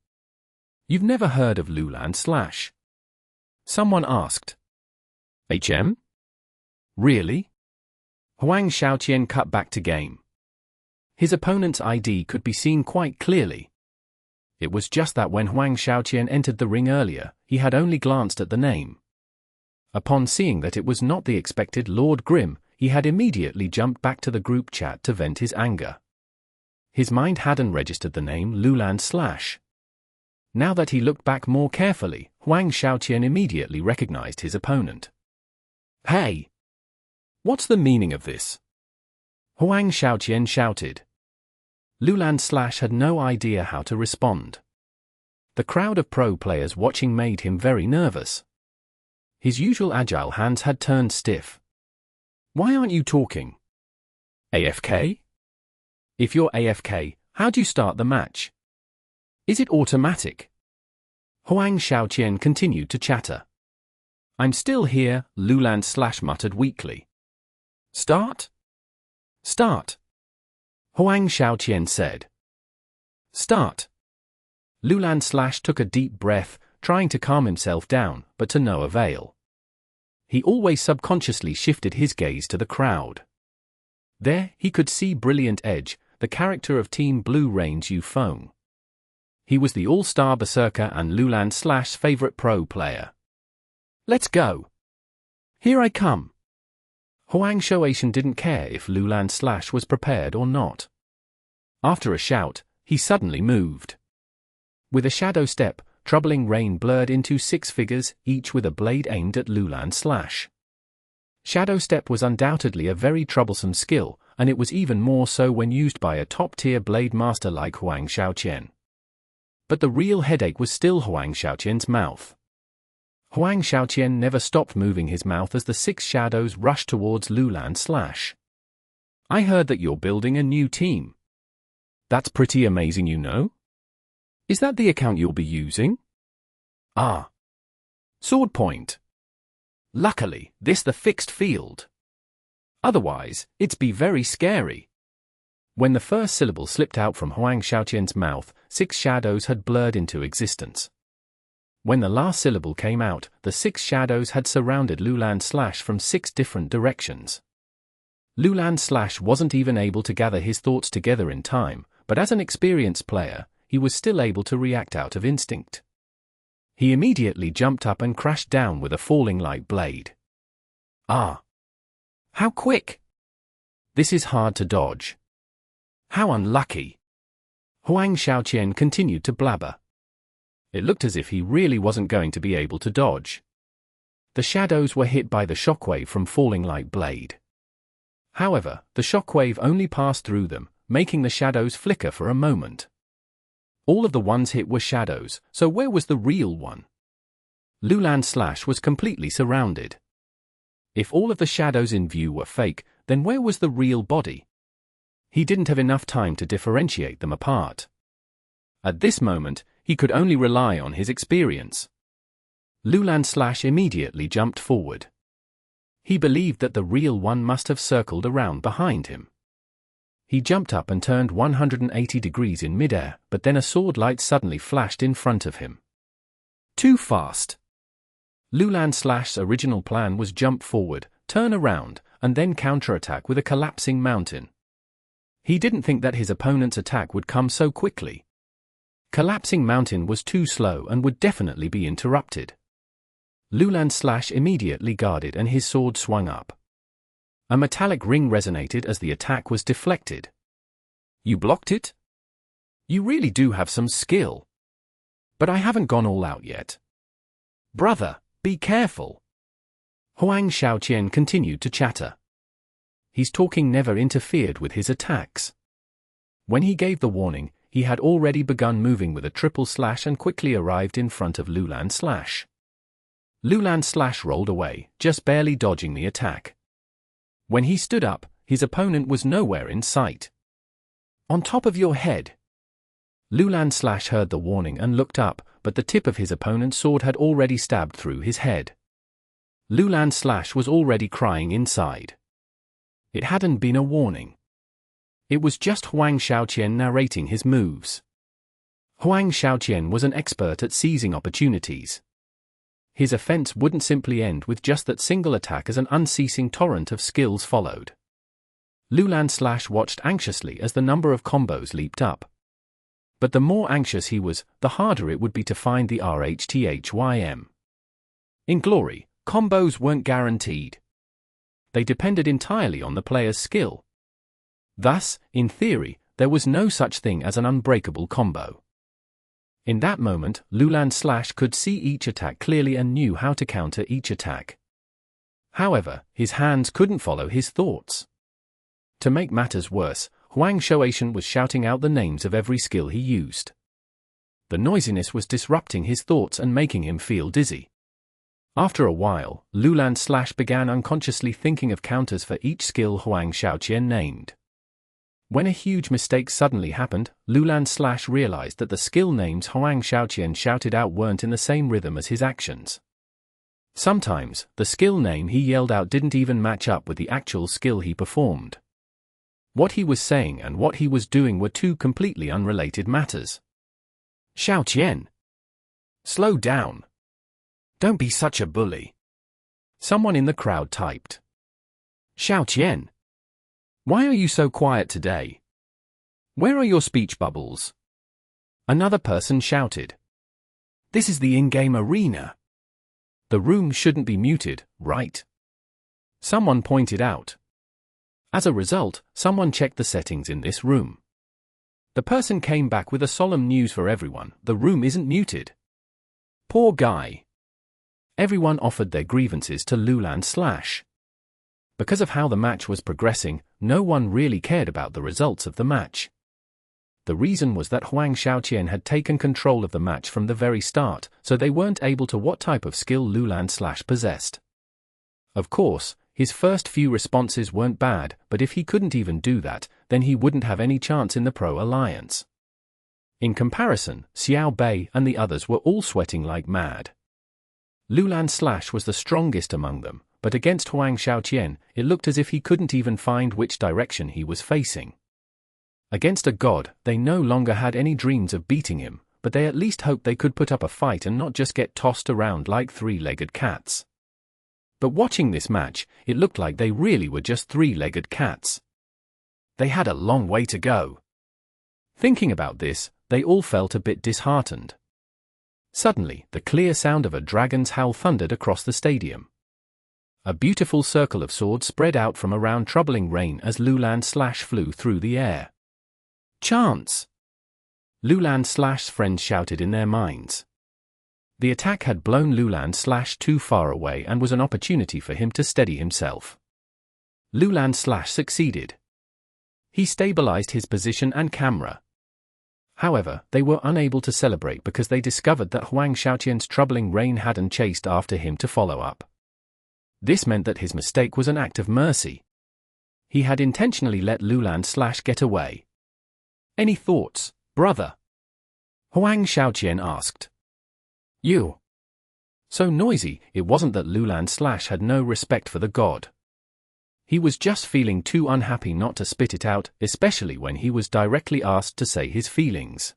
You've never heard of Loulan slash? Someone asked. HM? Really? Huang Xiaoqian cut back to game. His opponent's ID could be seen quite clearly. It was just that when Huang Xiaoqian entered the ring earlier, he had only glanced at the name. Upon seeing that it was not the expected Lord Grim, he had immediately jumped back to the group chat to vent his anger. His mind hadn't registered the name Loulan slash. Now that he looked back more carefully, Huang Xiaoqian immediately recognized his opponent. Hey! What's the meaning of this? Huang Xiaoqian shouted. Loulan slash had no idea how to respond. The crowd of pro players watching made him very nervous. His usual agile hands had turned stiff. Why aren't you talking? AFK? If you're AFK, how do you start the match? Is it automatic? Huang Xiaoqian continued to chatter. I'm still here, Loulan slash muttered weakly. Start? Start. Huang Xiaoqian said. Start. Loulan slash took a deep breath, trying to calm himself down, but to no avail. He always subconsciously shifted his gaze to the crowd. There, he could see Brilliant Edge, the character of Team Blue Range Yufeng. He was the all-star berserker and Loulan slash's favorite pro player. Let's go. Here I come. Huang Xiaoqian didn't care if Loulan slash was prepared or not. After a shout, he suddenly moved. With a shadow step, Troubling Rain blurred into 6 figures, each with a blade aimed at Loulan slash. Shadow step was undoubtedly a very troublesome skill, and it was even more so when used by a top-tier blade master like Huang Xiaoqian. But the real headache was still Huang Xiaoqian's mouth. Huang Xiaoqian never stopped moving his mouth as the 6 shadows rushed towards Loulan slash. I heard that you're building a new team. That's pretty amazing, you know? Is that the account you'll be using? Ah. Sword point. Luckily, this the fixed field. Otherwise, it'd be very scary. When the first syllable slipped out from Huang Xiaoqian's mouth, 6 shadows had blurred into existence. When the last syllable came out, the 6 shadows had surrounded Loulan slash from 6 different directions. Loulan slash wasn't even able to gather his thoughts together in time, but as an experienced player, he was still able to react out of instinct. He immediately jumped up and crashed down with a falling light blade. Ah! How quick! This is hard to dodge. How unlucky! Huang Xiaoqian continued to blabber. It looked as if he really wasn't going to be able to dodge. The shadows were hit by the shockwave from falling light blade. However, the shockwave only passed through them, making the shadows flicker for a moment. All of the ones hit were shadows, so where was the real one? Loulan slash was completely surrounded. If all of the shadows in view were fake, then where was the real body? He didn't have enough time to differentiate them apart. At this moment, he could only rely on his experience. Loulan slash immediately jumped forward. He believed that the real one must have circled around behind him. He jumped up and turned 180 degrees in midair, but then a sword light suddenly flashed in front of him. Too fast. Loulan slash's original plan was jump forward, turn around, and then counterattack with a collapsing mountain. He didn't think that his opponent's attack would come so quickly. Collapsing Mountain was too slow and would definitely be interrupted. Loulan's slash immediately guarded and his sword swung up. A metallic ring resonated as the attack was deflected. You blocked it? You really do have some skill. But I haven't gone all out yet. Brother, be careful. Huang Shaoqian continued to chatter. His talking never interfered with his attacks. When he gave the warning, he had already begun moving with a triple slash and quickly arrived in front of Loulan's slash. Loulan's slash rolled away, just barely dodging the attack. When he stood up, his opponent was nowhere in sight. On top of your head. Loulan's slash heard the warning and looked up, but the tip of his opponent's sword had already stabbed through his head. Loulan's slash was already crying inside. It hadn't been a warning. It was just Huang Shaoqian narrating his moves. Huang Shaoqian was an expert at seizing opportunities. His offense wouldn't simply end with just that single attack as an unceasing torrent of skills followed. Loulan slash watched anxiously as the number of combos leaped up. But the more anxious he was, the harder it would be to find the RHTHYM. In Glory, combos weren't guaranteed. They depended entirely on the player's skill. Thus, in theory, there was no such thing as an unbreakable combo. In that moment, Loulan slash could see each attack clearly and knew how to counter each attack. However, his hands couldn't follow his thoughts. To make matters worse, Huang Shaoqian was shouting out the names of every skill he used. The noisiness was disrupting his thoughts and making him feel dizzy. After a while, Loulan slash began unconsciously thinking of counters for each skill Huang Shaoqian named. When a huge mistake suddenly happened, Loulan slash realized that the skill names Huang Shaoqian shouted out weren't in the same rhythm as his actions. Sometimes, the skill name he yelled out didn't even match up with the actual skill he performed. What he was saying and what he was doing were two completely unrelated matters. Shaoqian! Slow down! Don't be such a bully! Someone in the crowd typed. Shaoqian! Why are you so quiet today? Where are your speech bubbles? Another person shouted. This is the in-game arena. The room shouldn't be muted, right? Someone pointed out. As a result, someone checked the settings in this room. The person came back with a solemn news for everyone: the room isn't muted. Poor guy. Everyone offered their grievances to Loulan slash. Because of how the match was progressing, no one really cared about the results of the match. The reason was that Huang Shaoqian had taken control of the match from the very start, so they weren't able to what type of skill Loulan slash possessed. Of course, his first few responses weren't bad, but if he couldn't even do that, then he wouldn't have any chance in the Pro Alliance. In comparison, Xiao Bei and the others were all sweating like mad. Loulan slash was the strongest among them, but against Huang Shaoqian, it looked as if he couldn't even find which direction he was facing. Against a god, they no longer had any dreams of beating him, but they at least hoped they could put up a fight and not just get tossed around like three-legged cats. But watching this match, it looked like they really were just three-legged cats. They had a long way to go. Thinking about this, they all felt a bit disheartened. Suddenly, the clear sound of a dragon's howl thundered across the stadium. A beautiful circle of swords spread out from around troubling rain as Loulan slash flew through the air. Chance! Loulan slash's friends shouted in their minds. The attack had blown Loulan slash too far away and was an opportunity for him to steady himself. Loulan slash succeeded. He stabilized his position and camera. However, they were unable to celebrate because they discovered that Huang Shaoqian's troubling rain hadn't chased after him to follow up. This meant that his mistake was an act of mercy. He had intentionally let Loulan slash get away. Any thoughts, brother? Huang Shaoqian asked. You. So noisy, it wasn't that Loulan slash had no respect for the god. He was just feeling too unhappy not to spit it out, especially when he was directly asked to say his feelings.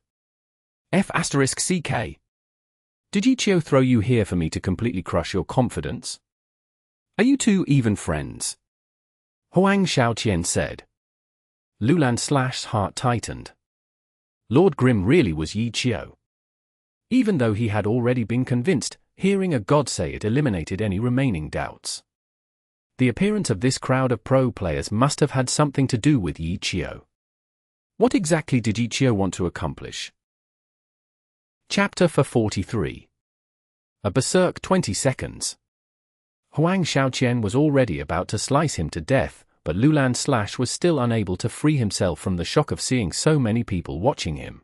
F*CK. Did Qiu throw you here for me to completely crush your confidence? Are you two even friends? Huang Shaoqian said. Loulan's heart tightened. Lord Grim really was Yi Qiu. Even though he had already been convinced, hearing a god say it eliminated any remaining doubts. The appearance of this crowd of pro players must have had something to do with Yi Qiu. What exactly did Yi Qiu want to accomplish? Chapter 43. A Berserk 20 seconds. Huang Shaoqian was already about to slice him to death, but Loulan was still unable to free himself from the shock of seeing so many people watching him.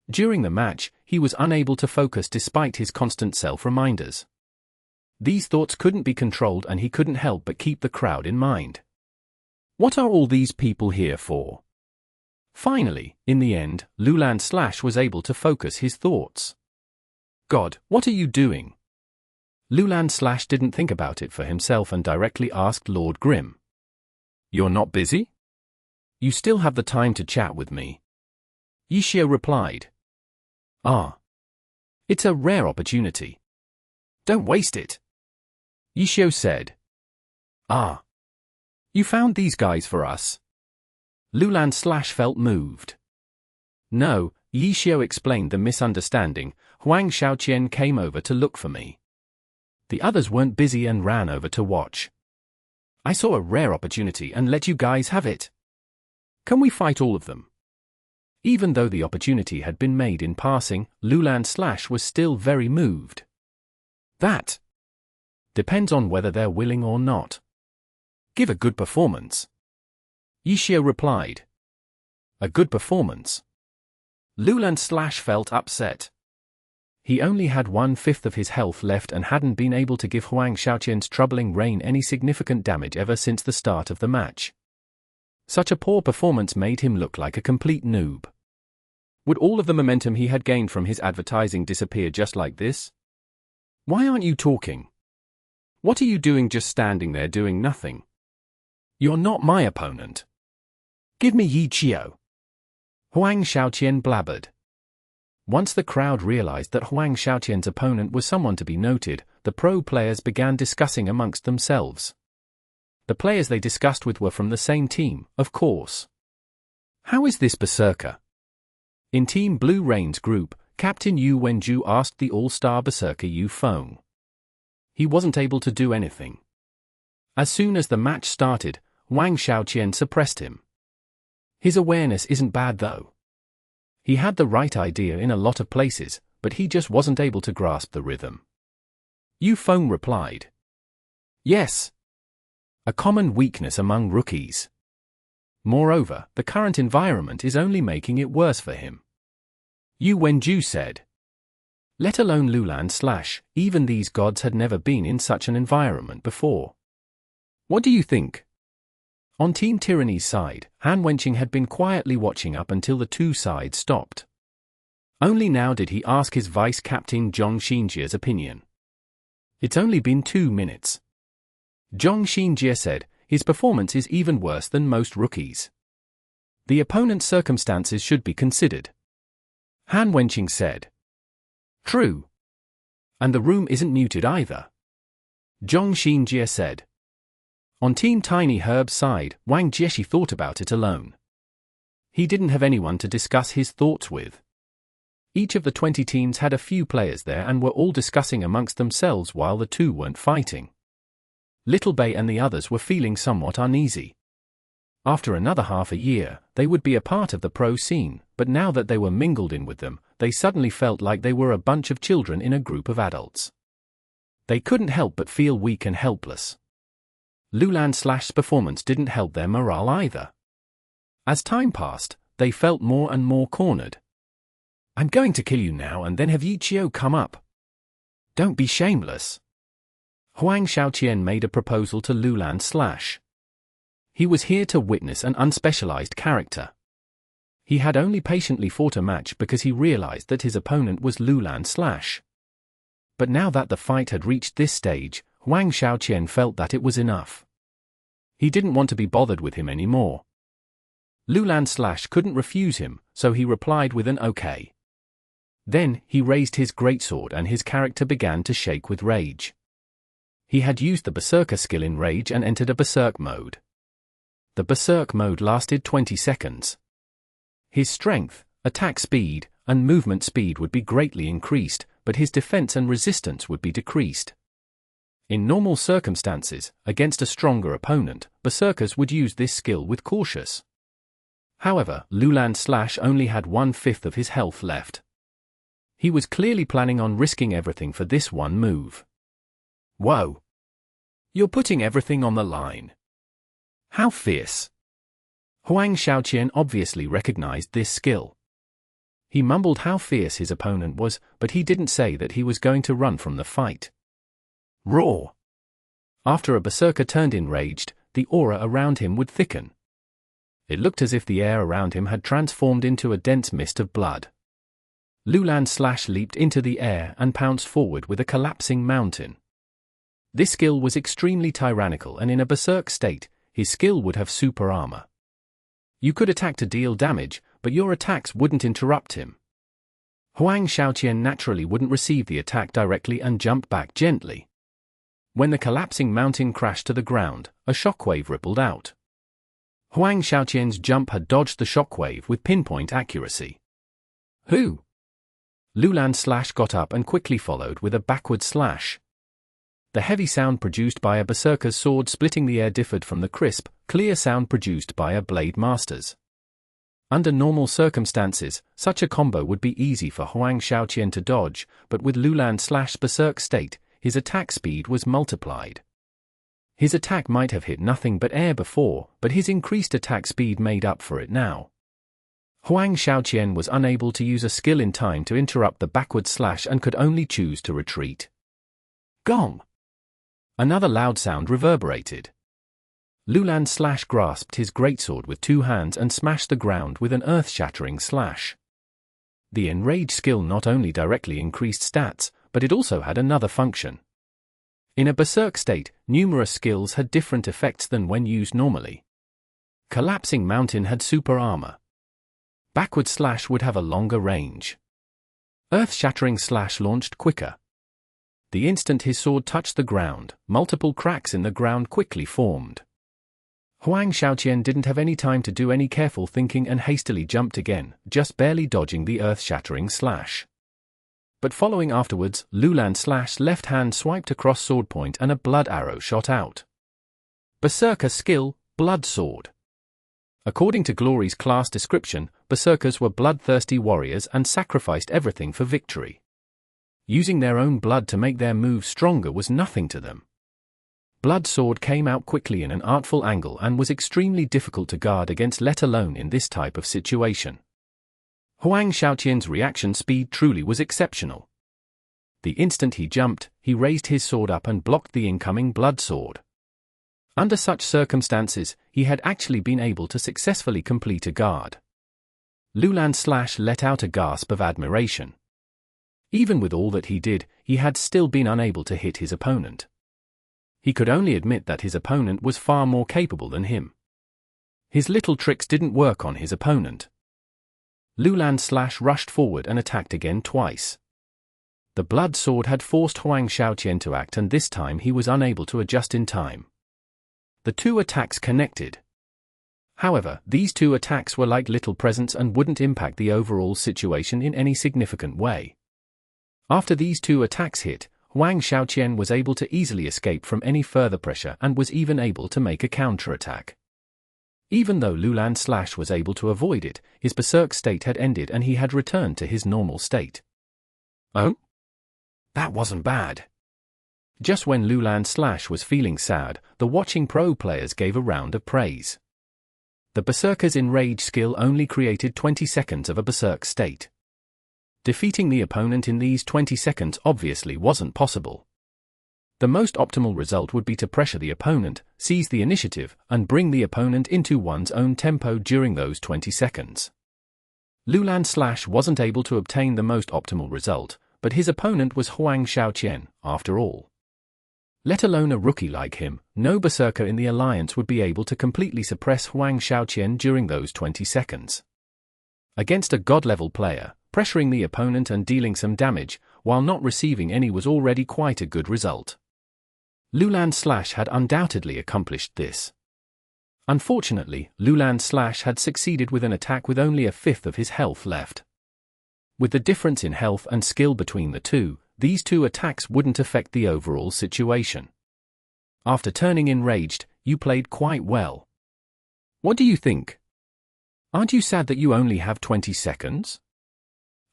During the match, he was unable to focus despite his constant self-reminders. These thoughts couldn't be controlled and he couldn't help but keep the crowd in mind. What are all these people here for? Finally, in the end, Loulan was able to focus his thoughts. God, what are you doing? Loulan didn't think about it for himself and directly asked Lord Grim. You're not busy? You still have the time to chat with me. Yi Qiu replied. Ah. It's a rare opportunity. Don't waste it. Yi Qiu said. Ah. You found these guys for us? Loulan felt moved. No, Yi Qiu explained the misunderstanding. Huang Shaoqian came over to look for me. The others weren't busy and ran over to watch. I saw a rare opportunity and let you guys have it. Can we fight all of them? Even though the opportunity had been made in passing, Loulan was still very moved. That depends on whether they're willing or not. Give a good performance. Yi Qiu replied. A good performance. Loulan felt upset. He only had 1/5 of his health left and hadn't been able to give Huang Shaoqian's troubling rain any significant damage ever since the start of the match. Such a poor performance made him look like a complete noob. Would all of the momentum he had gained from his advertising disappear just like this? Why aren't you talking? What are you doing just standing there doing nothing? You're not my opponent. Give me Yi Qiu. Huang Shaoqian blabbered. Once the crowd realized that Huang Shaoqian's opponent was someone to be noted, the pro players began discussing amongst themselves. The players they discussed with were from the same team, of course. How is this Berserker? In Team Blue Rain's group, Captain Yu Wenju asked the all-star Berserker Yu Feng. He wasn't able to do anything. As soon as the match started, Huang Shaoqian suppressed him. His awareness isn't bad though. He had the right idea in a lot of places, but he just wasn't able to grasp the rhythm. Yu Feng replied. Yes. A common weakness among rookies. Moreover, the current environment is only making it worse for him. Yu Wenju said. Let alone Loulan, even these gods had never been in such an environment before. What do you think? On Team Tyranny's side, Han Wenqing had been quietly watching up until the two sides stopped. Only now did he ask his vice-captain Zhong Xinjie's opinion. It's only been 2 minutes. Zhong Xinjie said, his performance is even worse than most rookies. The opponent's circumstances should be considered. Han Wenqing said. True. And the room isn't muted either. Zhong Xinjie said. On Team Tiny Herb's side, Wang Jieshi thought about it alone. He didn't have anyone to discuss his thoughts with. Each of the 20 teams had a few players there and were all discussing amongst themselves while the two weren't fighting. Little Bei and the others were feeling somewhat uneasy. After another half a year, they would be a part of the pro scene, but now that they were mingled in with them, they suddenly felt like they were a bunch of children in a group of adults. They couldn't help but feel weak and helpless. Loulan's performance didn't help their morale either. As time passed, they felt more and more cornered. I'm going to kill you now and then have Yi Qiu come up. Don't be shameless. Huang Shaoqian made a proposal to Loulan. He was here to witness an unspecialized character. He had only patiently fought a match because he realized that his opponent was Loulan. But now that the fight had reached this stage, Huang Shaoqian felt that it was enough. He didn't want to be bothered with him anymore. Loulan couldn't refuse him, so he replied with an okay. Then, he raised his greatsword and his character began to shake with rage. He had used the Berserker skill in rage and entered a Berserk mode. The Berserk mode lasted 20 seconds. His strength, attack speed, and movement speed would be greatly increased, but his defense and resistance would be decreased. In normal circumstances, against a stronger opponent, Berserkers would use this skill with caution. However, Loulan only had 1/5 of his health left. He was clearly planning on risking everything for this one move. Whoa! You're putting everything on the line. How fierce! Huang Shaoqian obviously recognized this skill. He mumbled how fierce his opponent was, but he didn't say that he was going to run from the fight. Roar! After a Berserker turned enraged, the aura around him would thicken. It looked as if the air around him had transformed into a dense mist of blood. Loulan leaped into the air and pounced forward with a collapsing mountain. This skill was extremely tyrannical, and in a Berserk state, his skill would have super armor. You could attack to deal damage, but your attacks wouldn't interrupt him. Huang Shaoqian naturally wouldn't receive the attack directly and jump back gently. When the collapsing mountain crashed to the ground, a shockwave rippled out. Huang Shaoqian's jump had dodged the shockwave with pinpoint accuracy. Who? Loulan got up and quickly followed with a backward slash. The heavy sound produced by a Berserker's sword splitting the air differed from the crisp, clear sound produced by a Blade Master's. Under normal circumstances, such a combo would be easy for Huang Shaoqian to dodge, but with Loulan Berserk state, his attack speed was multiplied. His attack might have hit nothing but air before, but his increased attack speed made up for it now. Huang Shaoqian was unable to use a skill in time to interrupt the backward slash and could only choose to retreat. Gong! Another loud sound reverberated. Loulan grasped his greatsword with 2 hands and smashed the ground with an earth-shattering slash. The Enrage skill not only directly increased stats, but it also had another function. In a Berserk state, numerous skills had different effects than when used normally. Collapsing Mountain had super armor. Backward slash would have a longer range. Earth-shattering slash launched quicker. The instant his sword touched the ground, multiple cracks in the ground quickly formed. Huang Shaoqian didn't have any time to do any careful thinking and hastily jumped again, just barely dodging the earth-shattering slash. But following afterwards, Loulan left hand swiped across sword point and a blood arrow shot out. Berserker skill, Blood Sword. According to Glory's class description, Berserkers were bloodthirsty warriors and sacrificed everything for victory. Using their own blood to make their moves stronger was nothing to them. Blood Sword came out quickly in an artful angle and was extremely difficult to guard against, let alone in this type of situation. Huang Shaoqian's reaction speed truly was exceptional. The instant he jumped, he raised his sword up and blocked the incoming Blood Sword. Under such circumstances, he had actually been able to successfully complete a guard. Loulan let out a gasp of admiration. Even with all that he did, he had still been unable to hit his opponent. He could only admit that his opponent was far more capable than him. His little tricks didn't work on his opponent. Loulan rushed forward and attacked again twice. The Blood Sword had forced Huang Shaoqian to act, and this time he was unable to adjust in time. The 2 attacks connected. However, these 2 attacks were like little presents and wouldn't impact the overall situation in any significant way. After these 2 attacks hit, Huang Shaoqian was able to easily escape from any further pressure and was even able to make a counterattack. Even though Loulan was able to avoid it, his Berserk state had ended and he had returned to his normal state. Oh? That wasn't bad. Just when Loulan was feeling sad, the watching pro players gave a round of praise. The Berserker's Enrage skill only created 20 seconds of a Berserk state. Defeating the opponent in these 20 seconds obviously wasn't possible. The most optimal result would be to pressure the opponent, seize the initiative, and bring the opponent into one's own tempo during those 20 seconds. Loulan wasn't able to obtain the most optimal result, but his opponent was Huang Shaoqian, after all. Let alone a rookie like him, no Berserker in the Alliance would be able to completely suppress Huang Shaoqian during those 20 seconds. Against a god-level player, pressuring the opponent and dealing some damage, while not receiving any, was already quite a good result. Loulan had undoubtedly accomplished this. Unfortunately, Loulan's slash had succeeded with an attack with only a fifth of his health left. With the difference in health and skill between the two, these two attacks wouldn't affect the overall situation. After turning enraged, you played quite well. What do you think? Aren't you sad that you only have 20 seconds?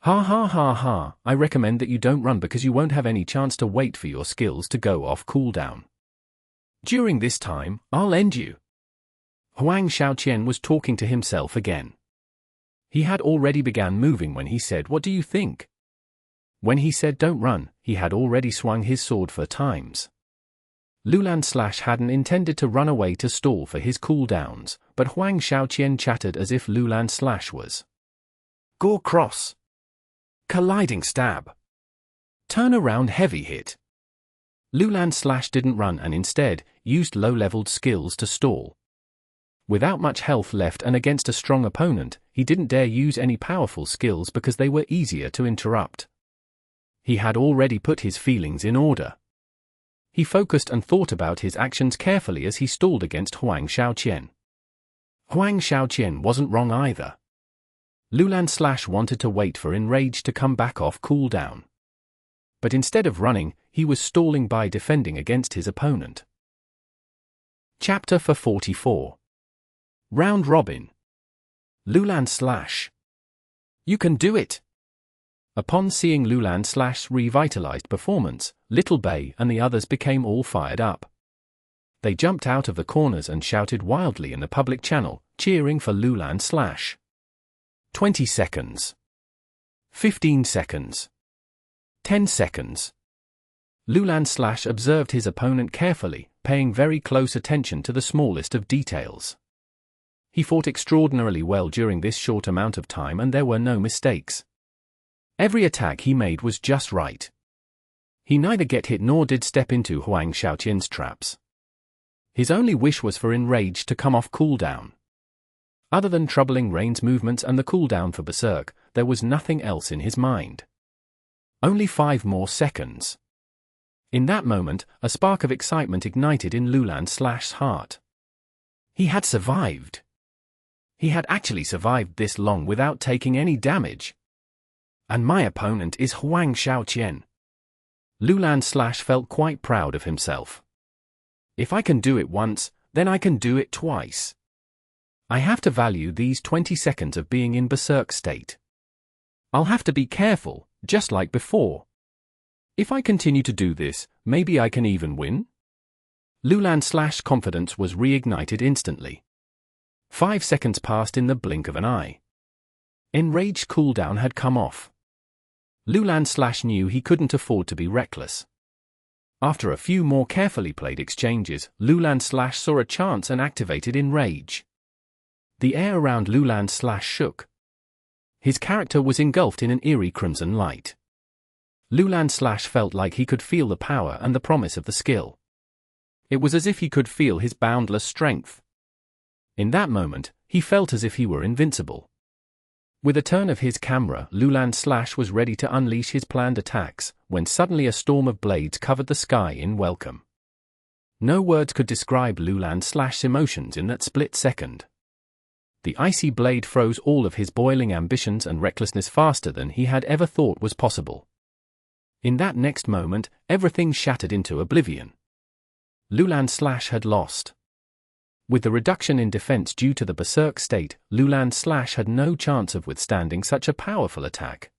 Ha ha ha ha, I recommend that you don't run because you won't have any chance to wait for your skills to go off cooldown. During this time, I'll end you. Huang Shaoqian was talking to himself again. He had already begun moving when he said, "What do you think?" When he said don't run, he had already swung his sword 4 times. Loulan slash hadn't intended to run away to stall for his cooldowns, but Huang Shaoqian chattered as if Loulan slash was Gore cross. Colliding stab. Turn around heavy hit. Loulan slash didn't run and instead used low-leveled skills to stall. Without much health left and against a strong opponent, he didn't dare use any powerful skills because they were easier to interrupt. He had already put his feelings in order. He focused and thought about his actions carefully as he stalled against Huang Shaoqian. Huang Shaoqian wasn't wrong either. Loulan slash wanted to wait for Enrage to come back off cooldown. But instead of running, he was stalling by defending against his opponent. Chapter 44. Round Robin. Loulan slash. You can do it! Upon seeing Loulan slash's revitalized performance, Little Bay and the others became all fired up. They jumped out of the corners and shouted wildly in the public channel, cheering for Loulan slash. 20 seconds. 15 seconds. 10 seconds. Loulan slash observed his opponent carefully, paying very close attention to the smallest of details. He fought extraordinarily well during this short amount of time and there were no mistakes. Every attack he made was just right. He neither get hit nor did step into Huang Shaoqian's traps. His only wish was for Enrage to come off cooldown. Other than troubling Rain's movements and the cooldown for Berserk, there was nothing else in his mind. Only 5 more seconds. In that moment, a spark of excitement ignited in Loulan slash's heart. He had survived. He had actually survived this long without taking any damage. And my opponent is Huang Shaoqian. Loulan slash felt quite proud of himself. If I can do it once, then I can do it twice. I have to value these 20 seconds of being in Berserk state. I'll have to be careful, just like before. If I continue to do this, maybe I can even win? Loulan slash's confidence was reignited instantly. 5 seconds passed in the blink of an eye. Enraged cooldown had come off. Loulan slash knew he couldn't afford to be reckless. After a few more carefully played exchanges, Loulan slash saw a chance and activated Enrage. The air around Loulan slash shook. His character was engulfed in an eerie crimson light. Loulan slash felt like he could feel the power and the promise of the skill. It was as if he could feel his boundless strength. In that moment, he felt as if he were invincible. With a turn of his camera, Loulan slash was ready to unleash his planned attacks, when suddenly a storm of blades covered the sky in welcome. No words could describe Loulan slash's emotions in that split second. The icy blade froze all of his boiling ambitions and recklessness faster than he had ever thought was possible. In that next moment, everything shattered into oblivion. Loulan slash had lost. With the reduction in defense due to the Berserk state, Loulan slash had no chance of withstanding such a powerful attack.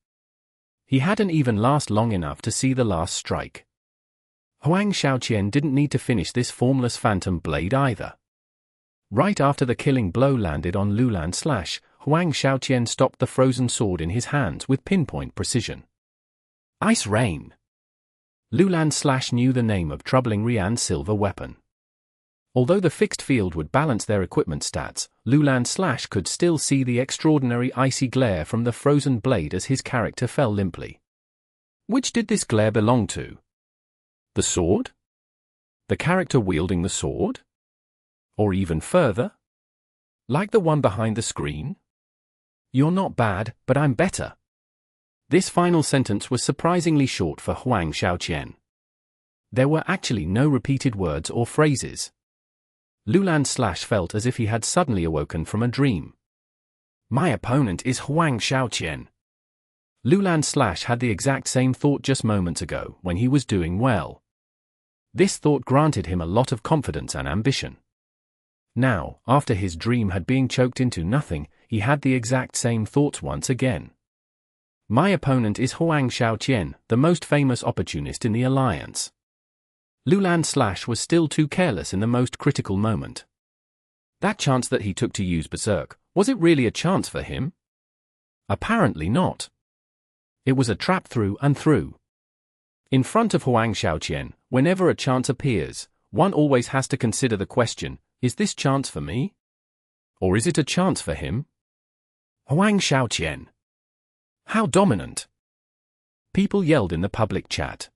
He hadn't even lasted long enough to see the last strike. Huang Shaoqian didn't need to finish this formless phantom blade either. Right after the killing blow landed on Loulan slash, Huang Shaoqian stopped the frozen sword in his hands with pinpoint precision. Ice Rain. Loulan slash knew the name of troubling Rian's silver weapon. Although the fixed field would balance their equipment stats, Loulan slash could still see the extraordinary icy glare from the frozen blade as his character fell limply. Which did this glare belong to? The sword? The character wielding the sword? Or even further? Like the one behind the screen? You're not bad, but I'm better. This final sentence was surprisingly short for Huang Shaoqian. There were actually no repeated words or phrases. Loulan felt as if he had suddenly awoken from a dream. My opponent is Huang Xiaoqian. Loulan had the exact same thought just moments ago when he was doing well. This thought granted him a lot of confidence and ambition. Now, after his dream had been choked into nothing, he had the exact same thoughts once again. My opponent is Huang Xiaoqian, the most famous opportunist in the alliance. Loulan was still too careless in the most critical moment. That chance that he took to use Berserk, was it really a chance for him? Apparently not. It was a trap through and through. In front of Huang Xiaoqian, whenever a chance appears, one always has to consider the question, is this chance for me? Or is it a chance for him? Huang Xiaoqian. How dominant! People yelled in the public chat.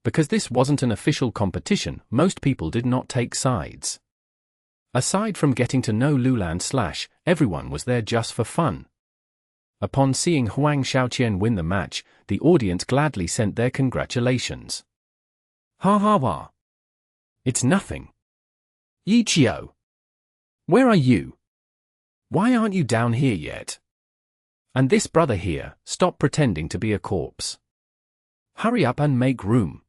Because this wasn't an official competition, most people did not take sides. Aside from getting to know Loulan, everyone was there just for fun. Upon seeing Huang Xiaoqian win the match, the audience gladly sent their congratulations. Ha ha ha. It's nothing. Yiqiu. Where are you? Why aren't you down here yet? And this brother here, stop pretending to be a corpse. Hurry up and make room.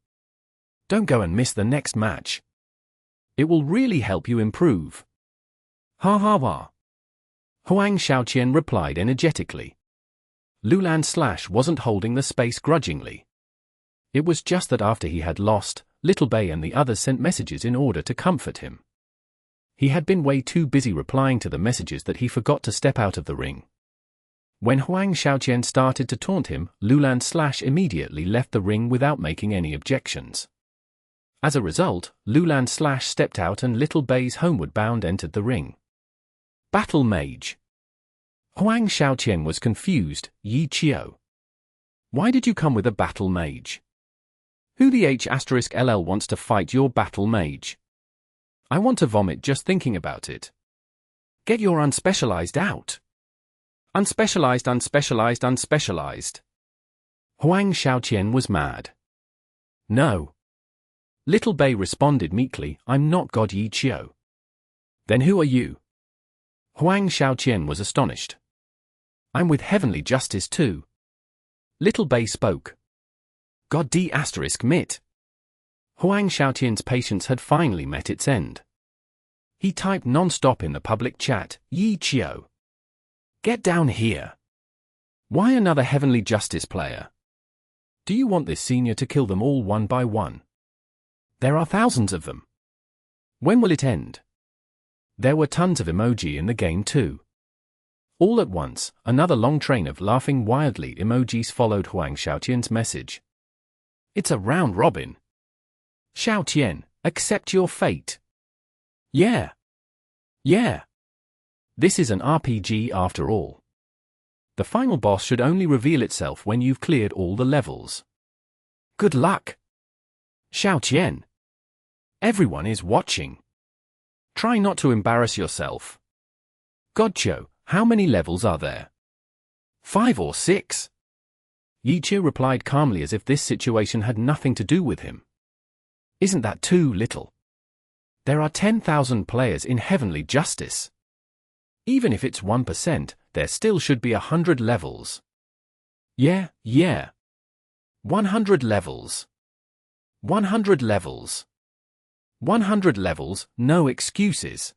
Don't go and miss the next match. It will really help you improve. Ha ha ha. Huang Xiaoqian replied energetically. Loulan wasn't holding the space grudgingly. It was just that after he had lost, Little Bei and the others sent messages in order to comfort him. He had been way too busy replying to the messages that he forgot to step out of the ring. When Huang Xiaoqian started to taunt him, Loulan immediately left the ring without making any objections. As a result, Loulan stepped out and Little Bei's homeward bound entered the ring. Battle Mage. Huang Xiaoqian was confused. Yiqiu. Why did you come with a battle mage? Who the H*LL wants to fight your battle mage? I want to vomit just thinking about it. Get your Unspecialized out. Unspecialized. Huang Xiaoqian was mad. No. Little Bei responded meekly, I'm not God Yiqiu. Then who are you? Huang Xiaoqian was astonished. I'm with Heavenly Justice too. Little Bei spoke. God D*mit. Huang Xiaoqian's patience had finally met its end. He typed non-stop in the public chat, Yiqiu. Get down here. Why another Heavenly Justice player? Do you want this senior to kill them all one by one? There are thousands of them. When will it end? There were tons of emoji in the game too. All at once, another long train of laughing wildly emojis followed Huang Xiaoqian's message. It's a round robin. Xiaoqian, accept your fate. Yeah. Yeah. This is an RPG after all. The final boss should only reveal itself when you've cleared all the levels. Good luck. Xiaoqian. Everyone is watching. Try not to embarrass yourself. Godcho, how many levels are there? 5 or 6? Yiqiu replied calmly as if this situation had nothing to do with him. Isn't that too little? There are 10,000 players in Heavenly Justice. Even if it's 1%, there still should be 100 levels. Yeah. 100 levels. 100 levels. 100 levels, no excuses.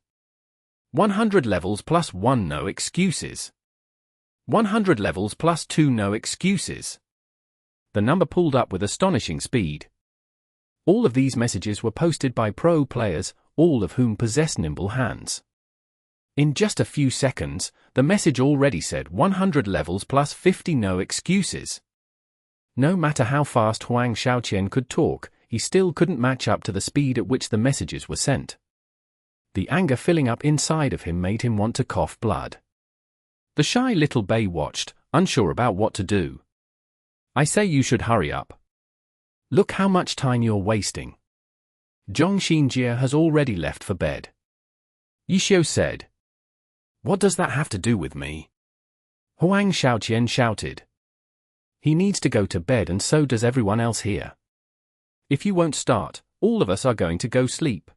100 levels plus 1, no excuses. 100 levels plus 2, no excuses. The number pulled up with astonishing speed. All of these messages were posted by pro players, all of whom possess nimble hands. In just a few seconds, the message already said 100 levels plus 50, no excuses. No matter how fast Huang Xiaoqian could talk, he still couldn't match up to the speed at which the messages were sent. The anger filling up inside of him made him want to cough blood. The shy Little Bei watched, unsure about what to do. I say you should hurry up. Look how much time you're wasting. Zhong Xinjie has already left for bed. Yiqiu said. What does that have to do with me? Huang Xiaoqian shouted. He needs to go to bed and so does everyone else here. If you won't start, all of us are going to go sleep.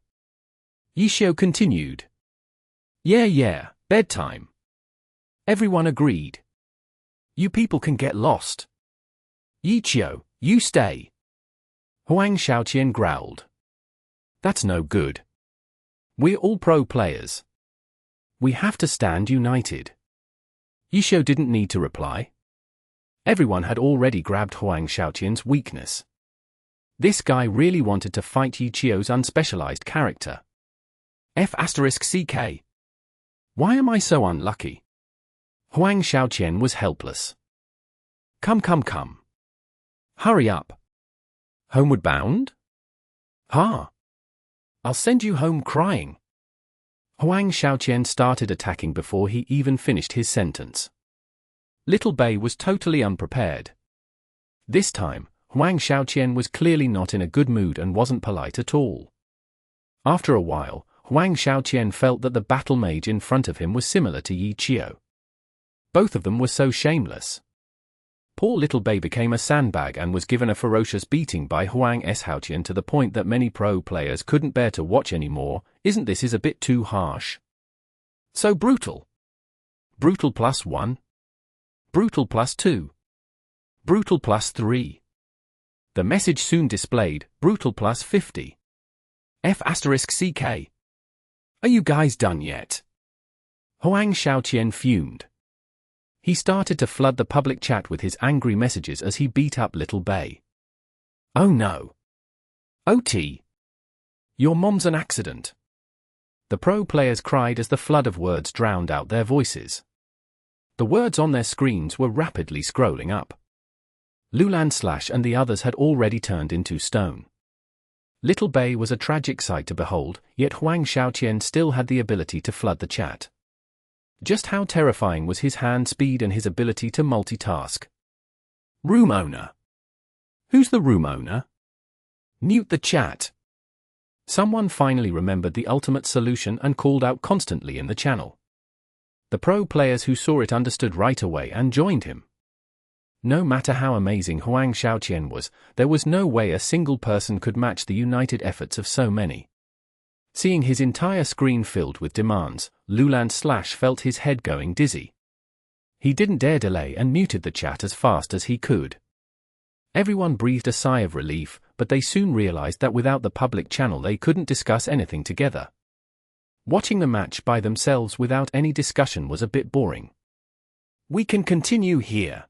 Yixiao continued. Yeah, bedtime. Everyone agreed. You people can get lost. Yixiao, you stay. Huang Shaoqian growled. That's no good. We're all pro players. We have to stand united. Yixiao didn't need to reply. Everyone had already grabbed Huang Shaoqian's weakness. This guy really wanted to fight Yixiao's unspecialized character. F***CK. Why am I so unlucky? Huang Shaoqian was helpless. Come. Hurry up. Homeward bound? Ha! I'll send you home crying. Huang Shaoqian started attacking before he even finished his sentence. Little Bei was totally unprepared. This time, Huang Shaoqian was clearly not in a good mood and wasn't polite at all. After a while, Huang Shaoqian felt that the battle mage in front of him was similar to Yixiao. Both of them were so shameless. Poor Little Bei became a sandbag and was given a ferocious beating by Huang Shaoqian to the point that many pro players couldn't bear to watch anymore. Isn't this a bit too harsh? So brutal. Brutal +1. Brutal +2. Brutal +3. The message soon displayed, brutal +50. F***CK. Are you guys done yet? Huang Shaoqian fumed. He started to flood the public chat with his angry messages as he beat up Little Bei. Oh no. OT. Your mom's an accident. The pro players cried as the flood of words drowned out their voices. The words on their screens were rapidly scrolling up. Loulan / and the others had already turned into stone. Little Bei was a tragic sight to behold, yet Huang Shaoqian still had the ability to flood the chat. Just how terrifying was his hand speed and his ability to multitask. Room owner. Who's the room owner? Mute the chat. Someone finally remembered the ultimate solution and called out constantly in the channel. The pro players who saw it understood right away and joined him. No matter how amazing Huang Shaoqian was, there was no way a single person could match the united efforts of so many. Seeing his entire screen filled with demands, Loulan / felt his head going dizzy. He didn't dare delay and muted the chat as fast as he could. Everyone breathed a sigh of relief, but they soon realized that without the public channel they couldn't discuss anything together. Watching the match by themselves without any discussion was a bit boring. We can continue here.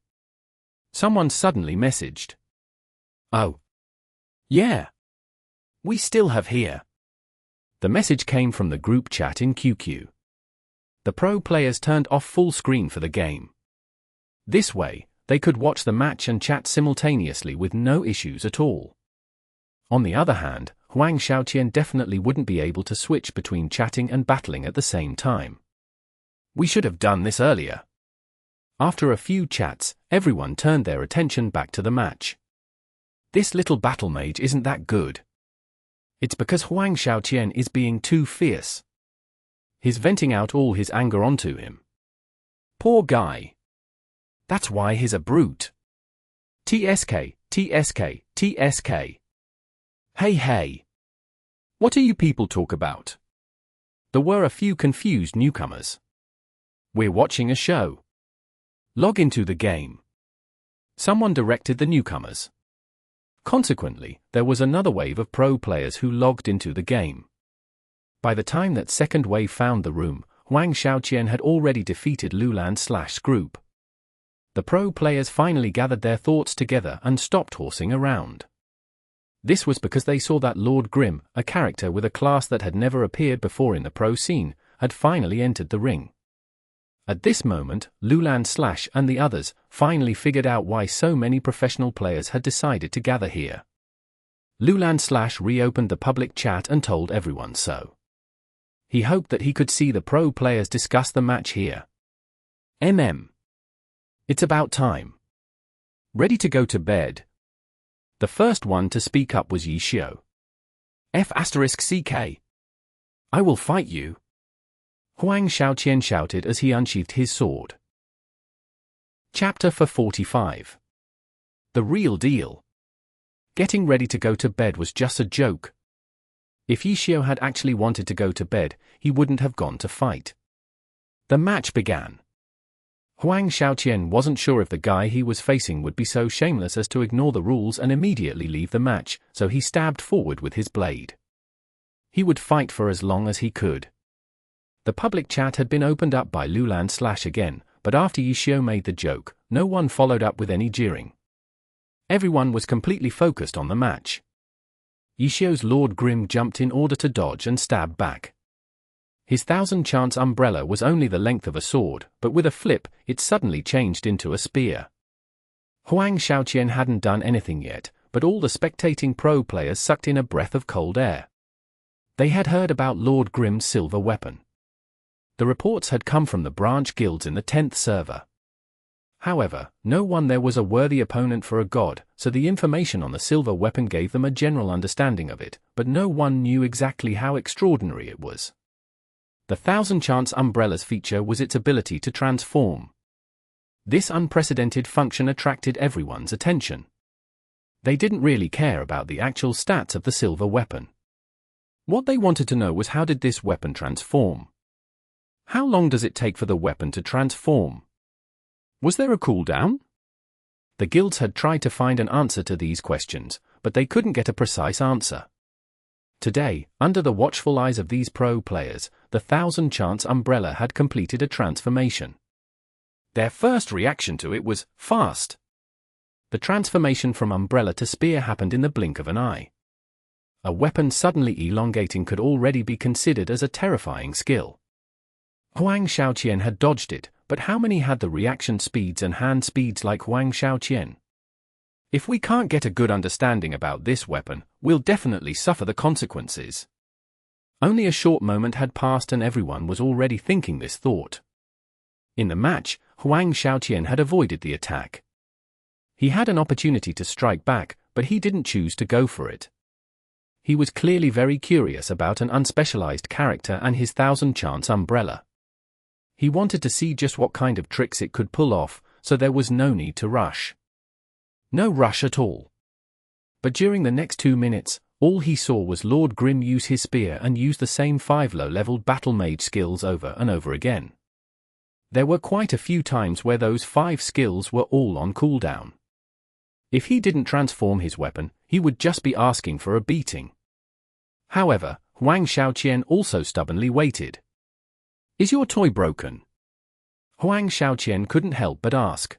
Someone suddenly messaged. Oh. Yeah. We still have here. The message came from the group chat in QQ. The pro players turned off full screen for the game. This way, they could watch the match and chat simultaneously with no issues at all. On the other hand, Huang Shaoqian definitely wouldn't be able to switch between chatting and battling at the same time. We should have done this earlier. After a few chats, everyone turned their attention back to the match. This little battle mage isn't that good. It's because Huang Shaoqian is being too fierce. He's venting out all his anger onto him. Poor guy. That's why he's a brute. TSK. Hey. What are you people talk about? There were a few confused newcomers. We're watching a show. Log into the game. Someone directed the newcomers. Consequently, there was another wave of pro players who logged into the game. By the time that second wave found the room, Huang Shaoqian had already defeated Loulan / group. The pro players finally gathered their thoughts together and stopped horsing around. This was because they saw that Lord Grimm, a character with a class that had never appeared before in the pro scene, had finally entered the ring. At this moment, Loulan / and the others finally figured out why so many professional players had decided to gather here. Loulan / reopened the public chat and told everyone so. He hoped that he could see the pro players discuss the match here. It's about time. Ready to go to bed. The first one to speak up was Yixiao. F***CK. I will fight you. Huang Shaoqian shouted as he unsheathed his sword. Chapter 45. The real deal. Getting ready to go to bed was just a joke. If Yixiao had actually wanted to go to bed, he wouldn't have gone to fight. The match began. Huang Xiaoqian wasn't sure if the guy he was facing would be so shameless as to ignore the rules and immediately leave the match, so he stabbed forward with his blade. He would fight for as long as he could. The public chat had been opened up by Loulan again, but after Yixiao made the joke, no one followed up with any jeering. Everyone was completely focused on the match. Yixiao's Lord Grim jumped in order to dodge and stab back. His 1000-chance umbrella was only the length of a sword, but with a flip, it suddenly changed into a spear. Huang Xiaoqian hadn't done anything yet, but all the spectating pro players sucked in a breath of cold air. They had heard about Lord Grim's silver weapon. The reports had come from the branch guilds in the 10th server. However, no one there was a worthy opponent for a god, so the information on the silver weapon gave them a general understanding of it, but no one knew exactly how extraordinary it was. The 1000-chance umbrella's feature was its ability to transform. This unprecedented function attracted everyone's attention. They didn't really care about the actual stats of the silver weapon. What they wanted to know was, how did this weapon transform? How long does it take for the weapon to transform? Was there a cooldown? The guilds had tried to find an answer to these questions, but they couldn't get a precise answer. Today, under the watchful eyes of these pro players, the 1000-chance umbrella had completed a transformation. Their first reaction to it was fast. The transformation from umbrella to spear happened in the blink of an eye. A weapon suddenly elongating could already be considered as a terrifying skill. Huang Xiaoqian had dodged it, but how many had the reaction speeds and hand speeds like Huang Xiaoqian? If we can't get a good understanding about this weapon, we'll definitely suffer the consequences. Only a short moment had passed and everyone was already thinking this thought. In the match, Huang Xiaoqian had avoided the attack. He had an opportunity to strike back, but he didn't choose to go for it. He was clearly very curious about an unspecialized character and his 1000-chance umbrella. He wanted to see just what kind of tricks it could pull off, so there was no need to rush. No rush at all. But during the next 2 minutes, all he saw was Lord Grim use his spear and use the same 5 low-level battle mage skills over and over again. There were quite a few times where those 5 skills were all on cooldown. If he didn't transform his weapon, he would just be asking for a beating. However, Huang Xiaoqian also stubbornly waited. "Is your toy broken?" Huang Xiaoqian couldn't help but ask.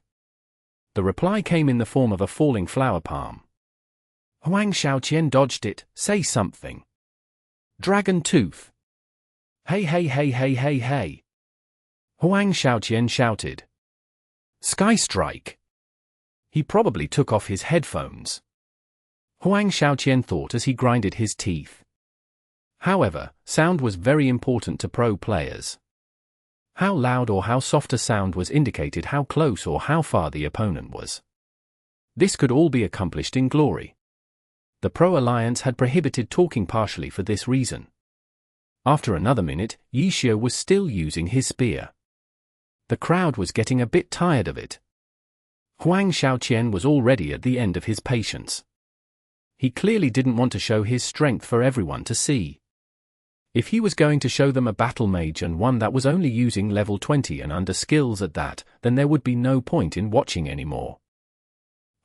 The reply came in the form of a falling flower palm. Huang Xiaoqian dodged it. "Say something." "Dragon tooth." "Hey hey hey hey hey hey." Huang Xiaoqian shouted. "Sky strike." He probably took off his headphones. Huang Xiaoqian thought as he grinded his teeth. However, sound was very important to pro players. How loud or how soft a sound was indicated how close or how far the opponent was. This could all be accomplished in glory. The Pro Alliance had prohibited talking partially for this reason. After another minute, Yixiao was still using his spear. The crowd was getting a bit tired of it. Huang Xiaoqian was already at the end of his patience. He clearly didn't want to show his strength for everyone to see. If he was going to show them a battle mage and one that was only using level 20 and under skills at that, then there would be no point in watching anymore.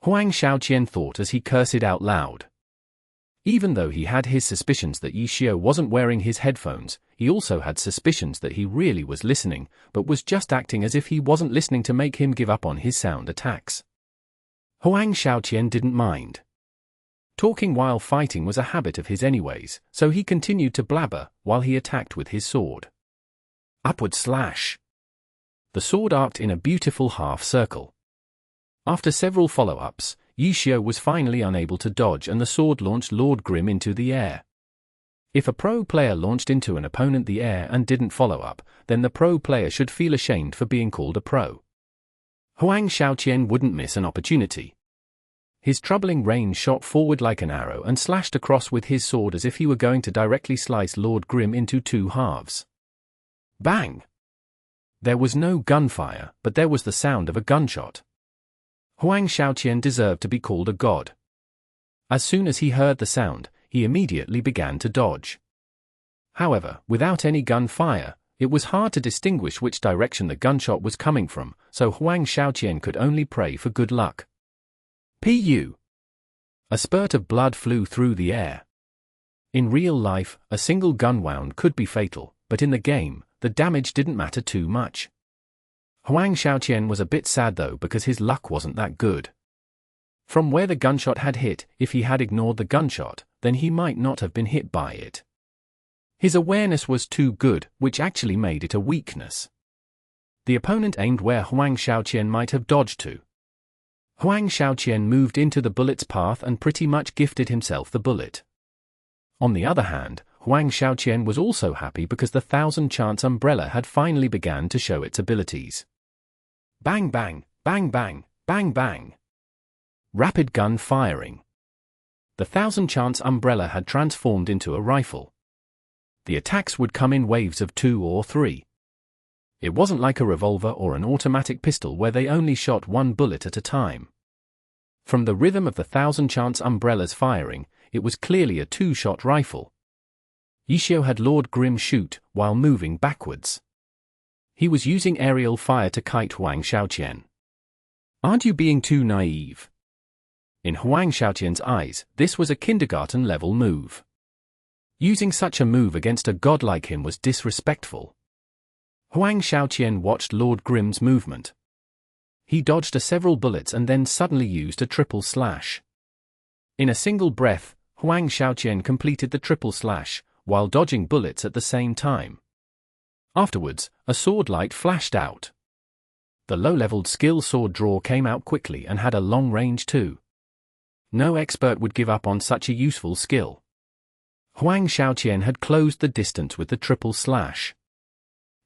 Huang Xiaoqian thought as he cursed out loud. Even though he had his suspicions that Yixiao wasn't wearing his headphones, he also had suspicions that he really was listening, but was just acting as if he wasn't listening to make him give up on his sound attacks. Huang Xiaoqian didn't mind. Talking while fighting was a habit of his anyways, so he continued to blabber while he attacked with his sword. Upward slash. The sword arced in a beautiful half circle. After several follow-ups, Yixiao was finally unable to dodge and the sword launched Lord Grim into the air. If a pro player launched into an opponent the air and didn't follow up, then the pro player should feel ashamed for being called a pro. Huang Xiaoqian wouldn't miss an opportunity. His troubling rain shot forward like an arrow and slashed across with his sword as if he were going to directly slice Lord Grim into 2 halves. Bang! There was no gunfire, but there was the sound of a gunshot. Huang Xiaoqian deserved to be called a god. As soon as he heard the sound, he immediately began to dodge. However, without any gunfire, it was hard to distinguish which direction the gunshot was coming from, so Huang Xiaoqian could only pray for good luck. Pu! A spurt of blood flew through the air. In real life, a single gun wound could be fatal, but in the game, the damage didn't matter too much. Huang Xiaoqian was a bit sad though because his luck wasn't that good. From where the gunshot had hit, if he had ignored the gunshot, then he might not have been hit by it. His awareness was too good, which actually made it a weakness. The opponent aimed where Huang Xiaoqian might have dodged to. Huang Xiaoqian moved into the bullet's path and pretty much gifted himself the bullet. On the other hand, Huang Xiaoqian was also happy because the 1000-chance umbrella had finally begun to show its abilities. Bang bang, bang bang, bang bang. Rapid gun firing. The 1000-chance umbrella had transformed into a rifle. The attacks would come in waves of 2 or 3. It wasn't like a revolver or an automatic pistol where they only shot one bullet at a time. From the rhythm of the 1000-chance umbrella's firing, it was clearly a 2-shot rifle. Yixiao had Lord Grimm shoot while moving backwards. He was using aerial fire to kite Huang Xiaoqian. Aren't you being too naive? In Huang Xiaoqian's eyes, this was a kindergarten-level move. Using such a move against a god like him was disrespectful. Huang Xiaoqian watched Lord Grimm's movement. He dodged several bullets and then suddenly used a triple slash. In a single breath, Huang Xiaoqian completed the triple slash, while dodging bullets at the same time. Afterwards, a sword light flashed out. The low-leveled skill sword draw came out quickly and had a long range too. No expert would give up on such a useful skill. Huang Xiaoqian had closed the distance with the triple slash.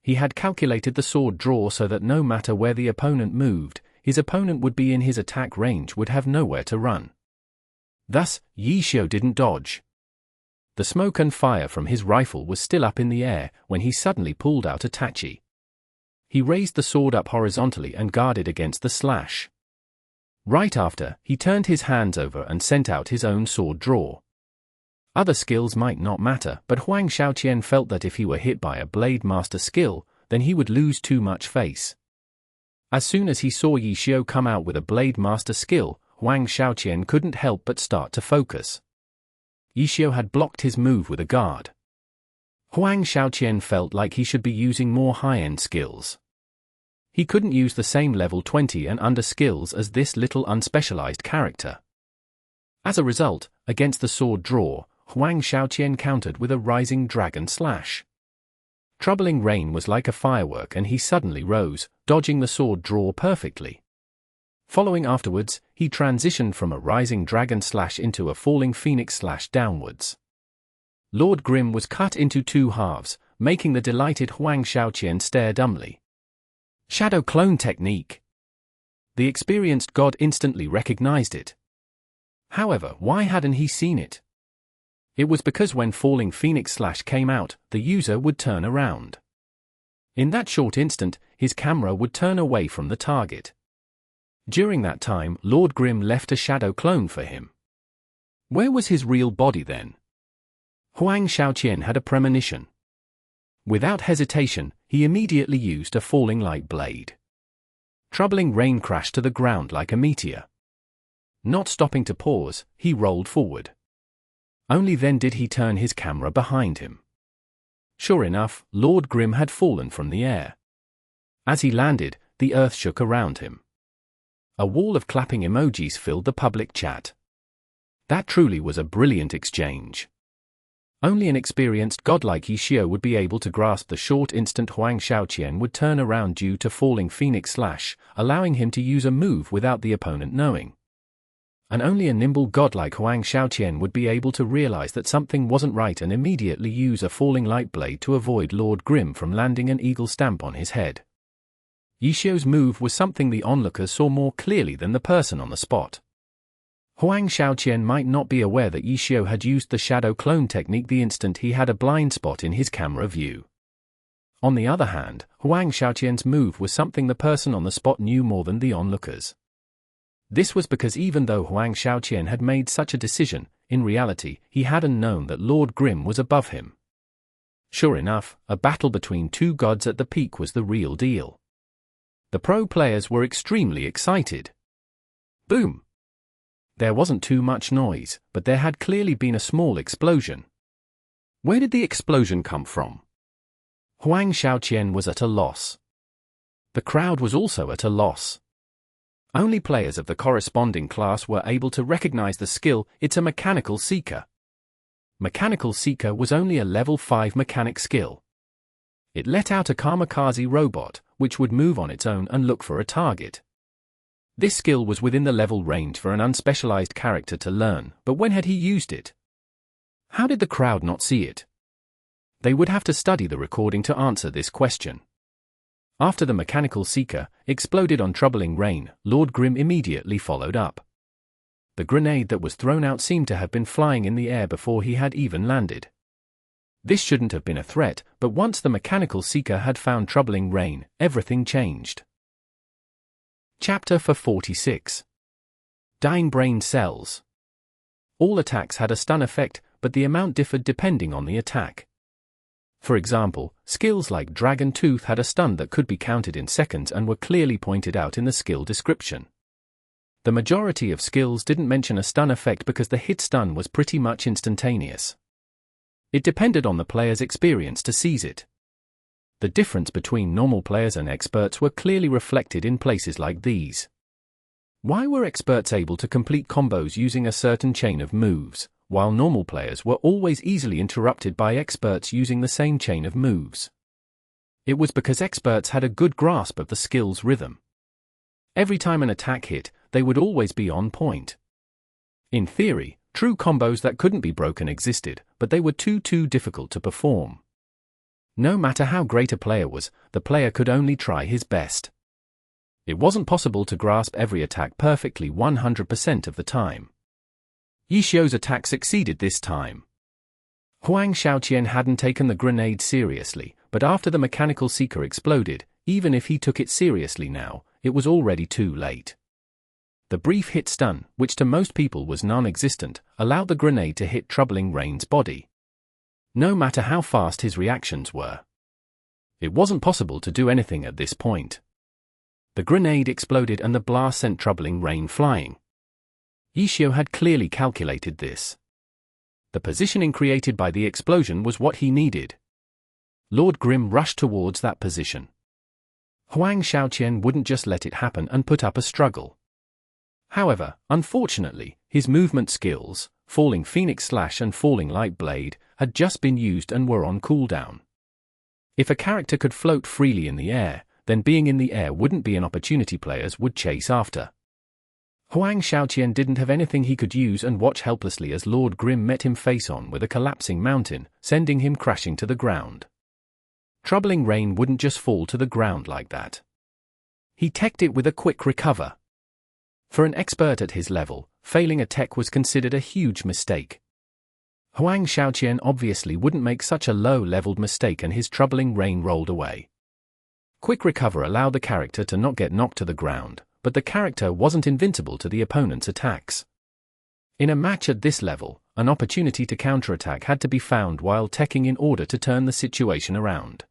He had calculated the sword draw so that no matter where the opponent moved, his opponent would be in his attack range would have nowhere to run. Thus, Yixiao didn't dodge. The smoke and fire from his rifle was still up in the air when he suddenly pulled out a tachi. He raised the sword up horizontally and guarded against the slash. Right after, he turned his hands over and sent out his own sword draw. Other skills might not matter, but Huang Xiaoqian felt that if he were hit by a Blade Master skill, then he would lose too much face. As soon as he saw Yixiao come out with a Blade Master skill, Huang Xiaoqian couldn't help but start to focus. Yixiao had blocked his move with a guard. Huang Xiaoqian felt like he should be using more high-end skills. He couldn't use the same level 20 and under skills as this little unspecialized character. As a result, against the sword draw, Huang Xiaoqian countered with a rising dragon slash. Troubling rain was like a firework and he suddenly rose, dodging the sword draw perfectly. Following afterwards, he transitioned from a rising dragon slash into a falling phoenix slash downwards. Lord Grimm was cut into 2 halves, making the delighted Huang Xiaoqian stare dumbly. Shadow clone technique. The experienced god instantly recognized it. However, why hadn't he seen it? It was because when falling phoenix slash came out, the user would turn around. In that short instant, his camera would turn away from the target. During that time, Lord Grimm left a shadow clone for him. Where was his real body then? Huang Xiaoqian had a premonition. Without hesitation, he immediately used a falling light blade. Troubling rain crashed to the ground like a meteor. Not stopping to pause, he rolled forward. Only then did he turn his camera behind him. Sure enough, Lord Grimm had fallen from the air. As he landed, the earth shook around him. A wall of clapping emojis filled the public chat. That truly was a brilliant exchange. Only an experienced god like Yixiao would be able to grasp the short instant Huang Xiaoqian would turn around due to falling phoenix slash, allowing him to use a move without the opponent knowing. And only a nimble god like Huang Xiaoqian would be able to realize that something wasn't right and immediately use a falling light blade to avoid Lord Grimm from landing an eagle stamp on his head. Yixiao's move was something the onlookers saw more clearly than the person on the spot. Huang Xiaoqian might not be aware that Yixiao had used the shadow clone technique the instant he had a blind spot in his camera view. On the other hand, Huang Xiaoqian's move was something the person on the spot knew more than the onlookers. This was because even though Huang Xiaoqian had made such a decision, in reality, he hadn't known that Lord Grimm was above him. Sure enough, a battle between two gods at the peak was the real deal. The pro players were extremely excited. Boom! There wasn't too much noise, but there had clearly been a small explosion. Where did the explosion come from? Huang Xiaoqian was at a loss. The crowd was also at a loss. Only players of the corresponding class were able to recognize the skill. It's a mechanical seeker. Mechanical seeker was only a level 5 mechanic skill. It let out a kamikaze robot, which would move on its own and look for a target. This skill was within the level range for an unspecialized character to learn, but when had he used it? How did the crowd not see it? They would have to study the recording to answer this question. After the mechanical seeker exploded on Troubling Rain, Lord Grimm immediately followed up. The grenade that was thrown out seemed to have been flying in the air before he had even landed. This shouldn't have been a threat, but once the mechanical seeker had found Troubling Rain, everything changed. Chapter 46. Dying Brain Cells. All attacks had a stun effect, but the amount differed depending on the attack. For example, skills like Dragon Tooth had a stun that could be counted in seconds and were clearly pointed out in the skill description. The majority of skills didn't mention a stun effect because the hit stun was pretty much instantaneous. It depended on the player's experience to seize it. The difference between normal players and experts were clearly reflected in places like these. Why were experts able to complete combos using a certain chain of moves, while normal players were always easily interrupted by experts using the same chain of moves? It was because experts had a good grasp of the skill's rhythm. Every time an attack hit, they would always be on point. In theory, true combos that couldn't be broken existed, but they were too difficult to perform. No matter how great a player was, the player could only try his best. It wasn't possible to grasp every attack perfectly 100% of the time. Yixiu's attack succeeded this time. Huang Xiaoqian hadn't taken the grenade seriously, but after the mechanical seeker exploded, even if he took it seriously now, it was already too late. The brief hit stun, which to most people was non-existent, allowed the grenade to hit Troubling Rain's body. No matter how fast his reactions were, it wasn't possible to do anything at this point. The grenade exploded and the blast sent Troubling Rain flying. Yixiu had clearly calculated this. The positioning created by the explosion was what he needed. Lord Grimm rushed towards that position. Huang Xiaoqian wouldn't just let it happen and put up a struggle. However, unfortunately, his movement skills, Falling Phoenix Slash and Falling Light Blade, had just been used and were on cooldown. If a character could float freely in the air, then being in the air wouldn't be an opportunity players would chase after. Huang Xiaoqian didn't have anything he could use and watch helplessly as Lord Grimm met him face-on with a collapsing mountain, sending him crashing to the ground. Troubling Rain wouldn't just fall to the ground like that. He teched it with a quick recover. For an expert at his level, failing a tech was considered a huge mistake. Huang Xiaoqian obviously wouldn't make such a low-leveled mistake and his Troubling Rain rolled away. Quick recover allowed the character to not get knocked to the ground, but the character wasn't invincible to the opponent's attacks. In a match at this level, an opportunity to counterattack had to be found while teching in order to turn the situation around.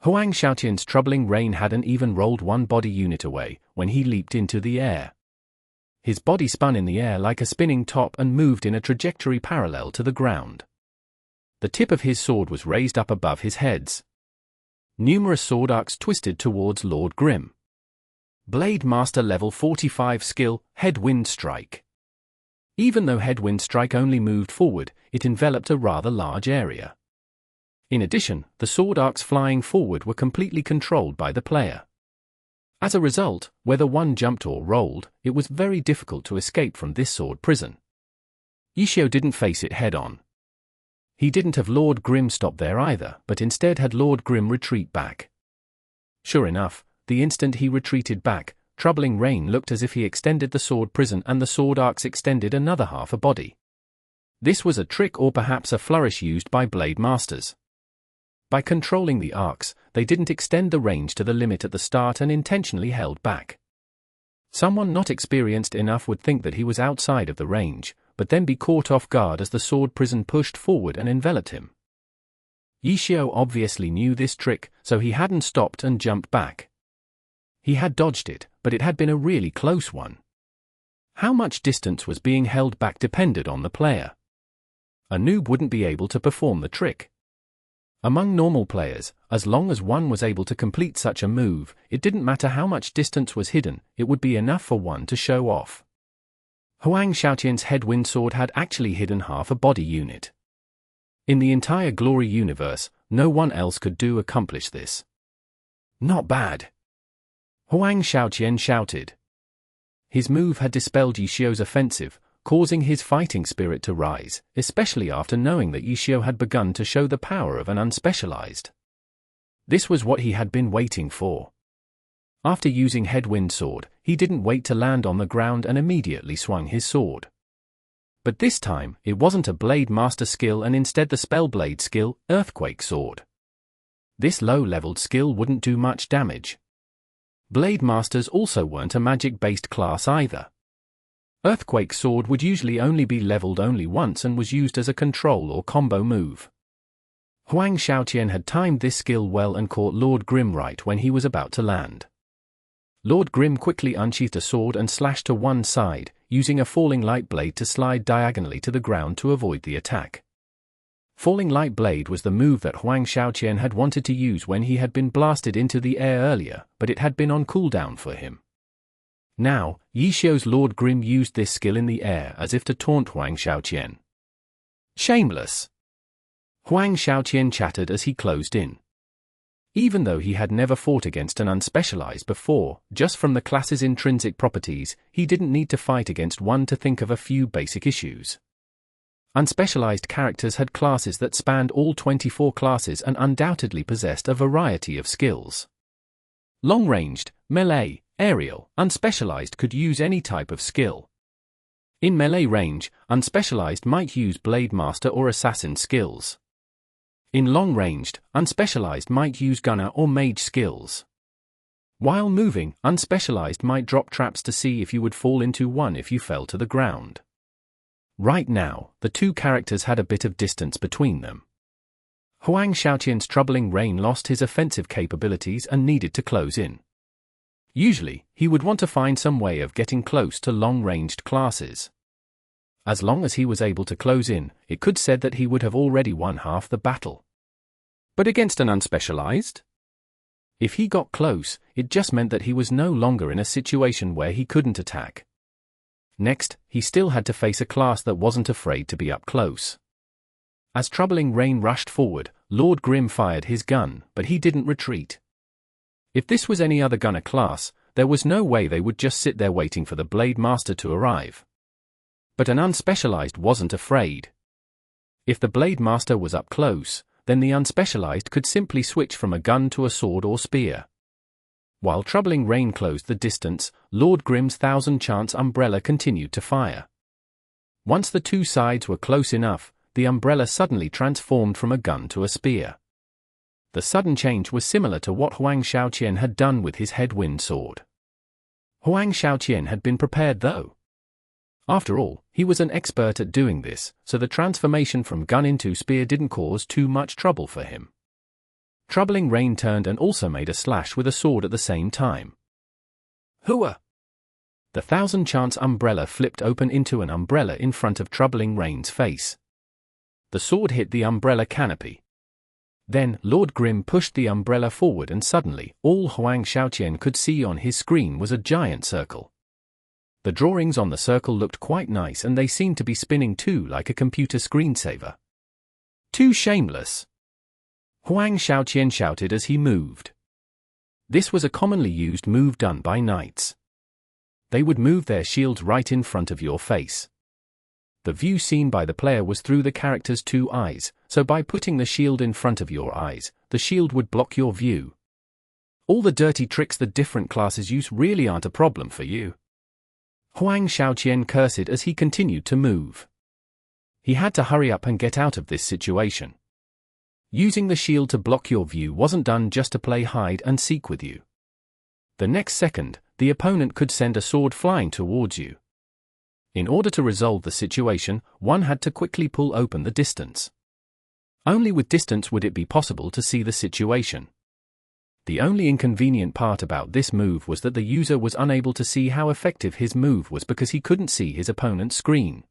Huang Xiaoqian's Troubling Rain hadn't even rolled one body unit away when he leaped into the air. His body spun in the air like a spinning top and moved in a trajectory parallel to the ground. The tip of his sword was raised up above his heads. Numerous sword arcs twisted towards Lord Grimm. Blade Master level 45 skill, Headwind Strike. Even though Headwind Strike only moved forward, it enveloped a rather large area. In addition, the sword arcs flying forward were completely controlled by the player. As a result, whether one jumped or rolled, it was very difficult to escape from this sword prison. Yixiu didn't face it head-on. He didn't have Lord Grimm stop there either, but instead had Lord Grimm retreat back. Sure enough, the instant he retreated back, Troubling Rain looked as if he extended the sword prison and the sword arcs extended another half a body. This was a trick or perhaps a flourish used by Blade Masters. By controlling the arcs, they didn't extend the range to the limit at the start and intentionally held back. Someone not experienced enough would think that he was outside of the range, but then be caught off guard as the sword prison pushed forward and enveloped him. Yixiao obviously knew this trick, so he hadn't stopped and jumped back. He had dodged it, but it had been a really close one. How much distance was being held back depended on the player. A noob wouldn't be able to perform the trick. Among normal players, as long as one was able to complete such a move, it didn't matter how much distance was hidden, it would be enough for one to show off. Huang Xiaoqian's headwind sword had actually hidden half a body unit. In the entire Glory universe, no one else could accomplish this. Not bad. Huang Xiaoqian shouted. His move had dispelled Yixiao's offensive, causing his fighting spirit to rise, especially after knowing that Yixiao had begun to show the power of an Unspecialized. This was what he had been waiting for. After using Headwind Sword, he didn't wait to land on the ground and immediately swung his sword. But this time, it wasn't a Blade Master skill and instead the Spellblade skill, Earthquake Sword. This low-leveled skill wouldn't do much damage. Blade Masters also weren't a magic-based class either. Earthquake Sword would usually only be leveled once and was used as a control or combo move. Huang Xiaoqian had timed this skill well and caught Lord Grim right when he was about to land. Lord Grim quickly unsheathed a sword and slashed to one side, using a falling light blade to slide diagonally to the ground to avoid the attack. Falling light blade was the move that Huang Xiaoqian had wanted to use when he had been blasted into the air earlier, but it had been on cooldown for him. Now, Yixiao's Lord Grim used this skill in the air as if to taunt Huang Xiaoqian. Shameless! Huang Xiaoqian chattered as he closed in. Even though he had never fought against an Unspecialized before, just from the class's intrinsic properties, he didn't need to fight against one to think of a few basic issues. Unspecialized characters had classes that spanned all 24 classes and undoubtedly possessed a variety of skills. Long-ranged, melee, aerial, Unspecialized could use any type of skill. In melee range, Unspecialized might use Blade Master or Assassin skills. In long-ranged, Unspecialized might use Gunner or Mage skills. While moving, Unspecialized might drop traps to see if you would fall into one if you fell to the ground. Right now, the two characters had a bit of distance between them. Huang Xiaoqian's Troubling Rain lost his offensive capabilities and needed to close in. Usually, he would want to find some way of getting close to long-ranged classes. As long as he was able to close in, it could said that he would have already won half the battle. But against an Unspecialized? If he got close, it just meant that he was no longer in a situation where he couldn't attack. Next, he still had to face a class that wasn't afraid to be up close. As Troubling Rain rushed forward, Lord Grim fired his gun, but he didn't retreat. If this was any other gunner class, there was no way they would just sit there waiting for the Blade Master to arrive. But an Unspecialized wasn't afraid. If the Blade Master was up close, then the Unspecialized could simply switch from a gun to a sword or spear. While Troubling Rain closed the distance, Lord Grim's 1000-chance umbrella continued to fire. Once the two sides were close enough, the umbrella suddenly transformed from a gun to a spear. The sudden change was similar to what Huang Xiaoqian had done with his Headwind Sword. Huang Xiaoqian had been prepared though. After all, he was an expert at doing this, so the transformation from gun into spear didn't cause too much trouble for him. Troubling Rain turned and also made a slash with a sword at the same time. Hooah! The 1000-chance umbrella flipped open into an umbrella in front of Troubling Rain's face. The sword hit the umbrella canopy. Then, Lord Grim pushed the umbrella forward and suddenly, all Huang Xiaoqian could see on his screen was a giant circle. The drawings on the circle looked quite nice and they seemed to be spinning too like a computer screensaver. Too shameless! Huang Xiaoqian shouted as he moved. This was a commonly used move done by knights. They would move their shields right in front of your face. The view seen by the player was through the character's two eyes, so by putting the shield in front of your eyes, the shield would block your view. All the dirty tricks the different classes use really aren't a problem for you. Huang Xiaoqian cursed as he continued to move. He had to hurry up and get out of this situation. Using the shield to block your view wasn't done just to play hide and seek with you. The next second, the opponent could send a sword flying towards you. In order to resolve the situation, one had to quickly pull open the distance. Only with distance would it be possible to see the situation. The only inconvenient part about this move was that the user was unable to see how effective his move was because he couldn't see his opponent's screen.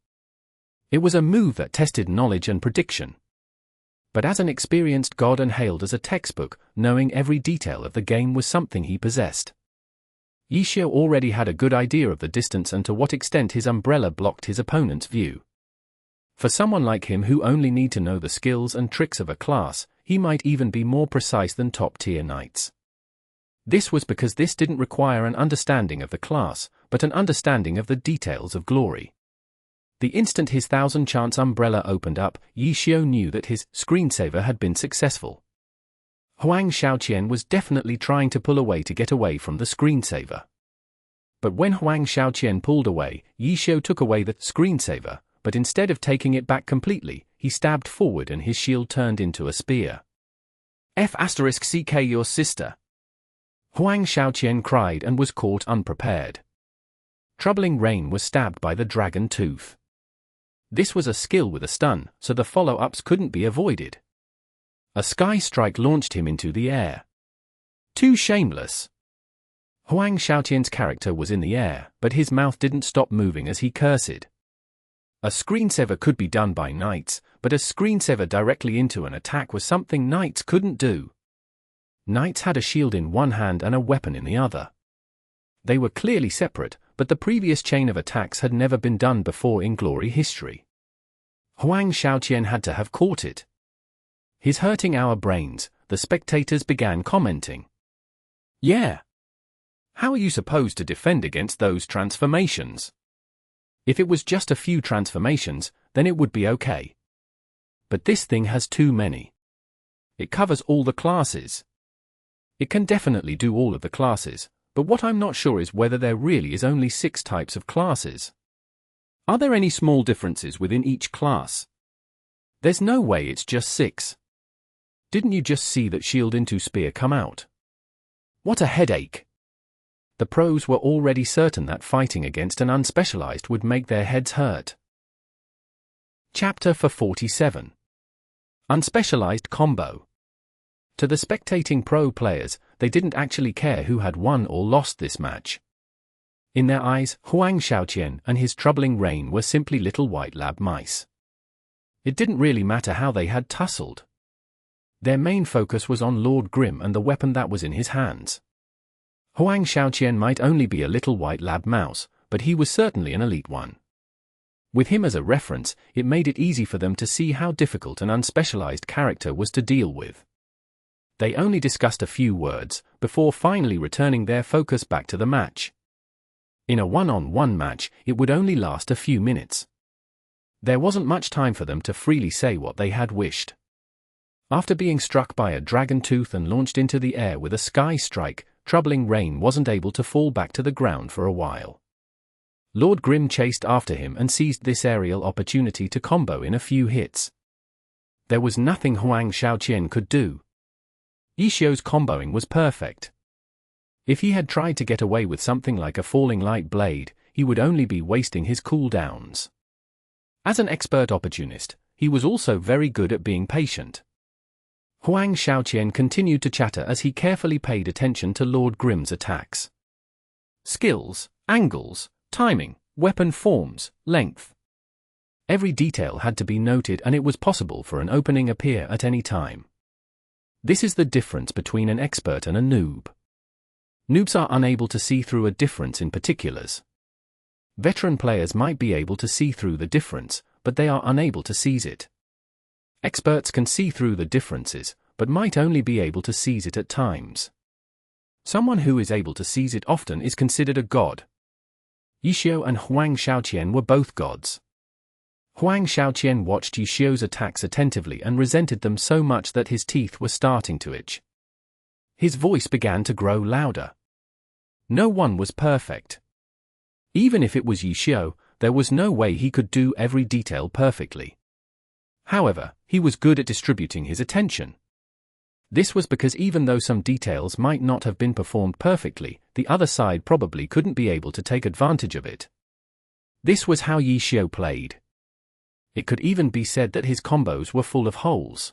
It was a move that tested knowledge and prediction. But as an experienced god and hailed as a textbook, knowing every detail of the game was something he possessed. Yixiao already had a good idea of the distance and to what extent his umbrella blocked his opponent's view. For someone like him who only need to know the skills and tricks of a class, he might even be more precise than top-tier knights. This was because this didn't require an understanding of the class, but an understanding of the details of glory. The instant his 1000-chance umbrella opened up, Yixiao knew that his screensaver had been successful. Huang Xiaoqian was definitely trying to pull away to get away from the screensaver. But when Huang Xiaoqian pulled away, Yixiao took away the screensaver, but instead of taking it back completely, he stabbed forward and his shield turned into a spear. F***ck your sister. Huang Xiaoqian cried and was caught unprepared. Troubling Rain was stabbed by the dragon tooth. This was a skill with a stun, so the follow-ups couldn't be avoided. A sky strike launched him into the air. Too shameless. Huang Xiaoqian's character was in the air, but his mouth didn't stop moving as he cursed. A screensaver could be done by knights, but a screensaver directly into an attack was something knights couldn't do. Knights had a shield in one hand and a weapon in the other. They were clearly separate, but the previous chain of attacks had never been done before in glory history. Huang Xiaoqian had to have caught it. His hurting our brains, the spectators began commenting. Yeah. How are you supposed to defend against those transformations? If it was just a few transformations, then it would be okay. But this thing has too many. It covers all the classes. It can definitely do all of the classes, but what I'm not sure is whether there really is only 6 types of classes. Are there any small differences within each class? There's no way it's just 6. Didn't you just see that shield into spear come out? What a headache! The pros were already certain that fighting against an unspecialized would make their heads hurt. Chapter 47. Unspecialized Combo. To the spectating pro players, they didn't actually care who had won or lost this match. In their eyes, Huang Xiaoqian and his troubling Rain were simply little white lab mice. It didn't really matter how they had tussled. Their main focus was on Lord Grimm and the weapon that was in his hands. Huang Xiaoqian might only be a little white lab mouse, but he was certainly an elite one. With him as a reference, it made it easy for them to see how difficult an unspecialized character was to deal with. They only discussed a few words, before finally returning their focus back to the match. In a one-on-one match, it would only last a few minutes. There wasn't much time for them to freely say what they had wished. After being struck by a dragon tooth and launched into the air with a sky strike, Troubling Rain wasn't able to fall back to the ground for a while. Lord Grimm chased after him and seized this aerial opportunity to combo in a few hits. There was nothing Huang Xiaoqian could do. Yixiao's comboing was perfect. If he had tried to get away with something like a falling light blade, he would only be wasting his cooldowns. As an expert opportunist, he was also very good at being patient. Huang Xiaoqian continued to chatter as he carefully paid attention to Lord Grimm's attacks. Skills, angles, timing, weapon forms, length. Every detail had to be noted and it was possible for an opening appear at any time. This is the difference between an expert and a noob. Noobs are unable to see through a difference in particulars. Veteran players might be able to see through the difference, but they are unable to seize it. Experts can see through the differences, but might only be able to seize it at times. Someone who is able to seize it often is considered a god. Yixiao and Huang Xiaoqian were both gods. Huang Xiaoqian watched Yixiao's attacks attentively and resented them so much that his teeth were starting to itch. His voice began to grow louder. No one was perfect. Even if it was Yixiao, there was no way he could do every detail perfectly. However, he was good at distributing his attention. This was because even though some details might not have been performed perfectly, the other side probably couldn't be able to take advantage of it. This was how Yi Xiu played. It could even be said that his combos were full of holes.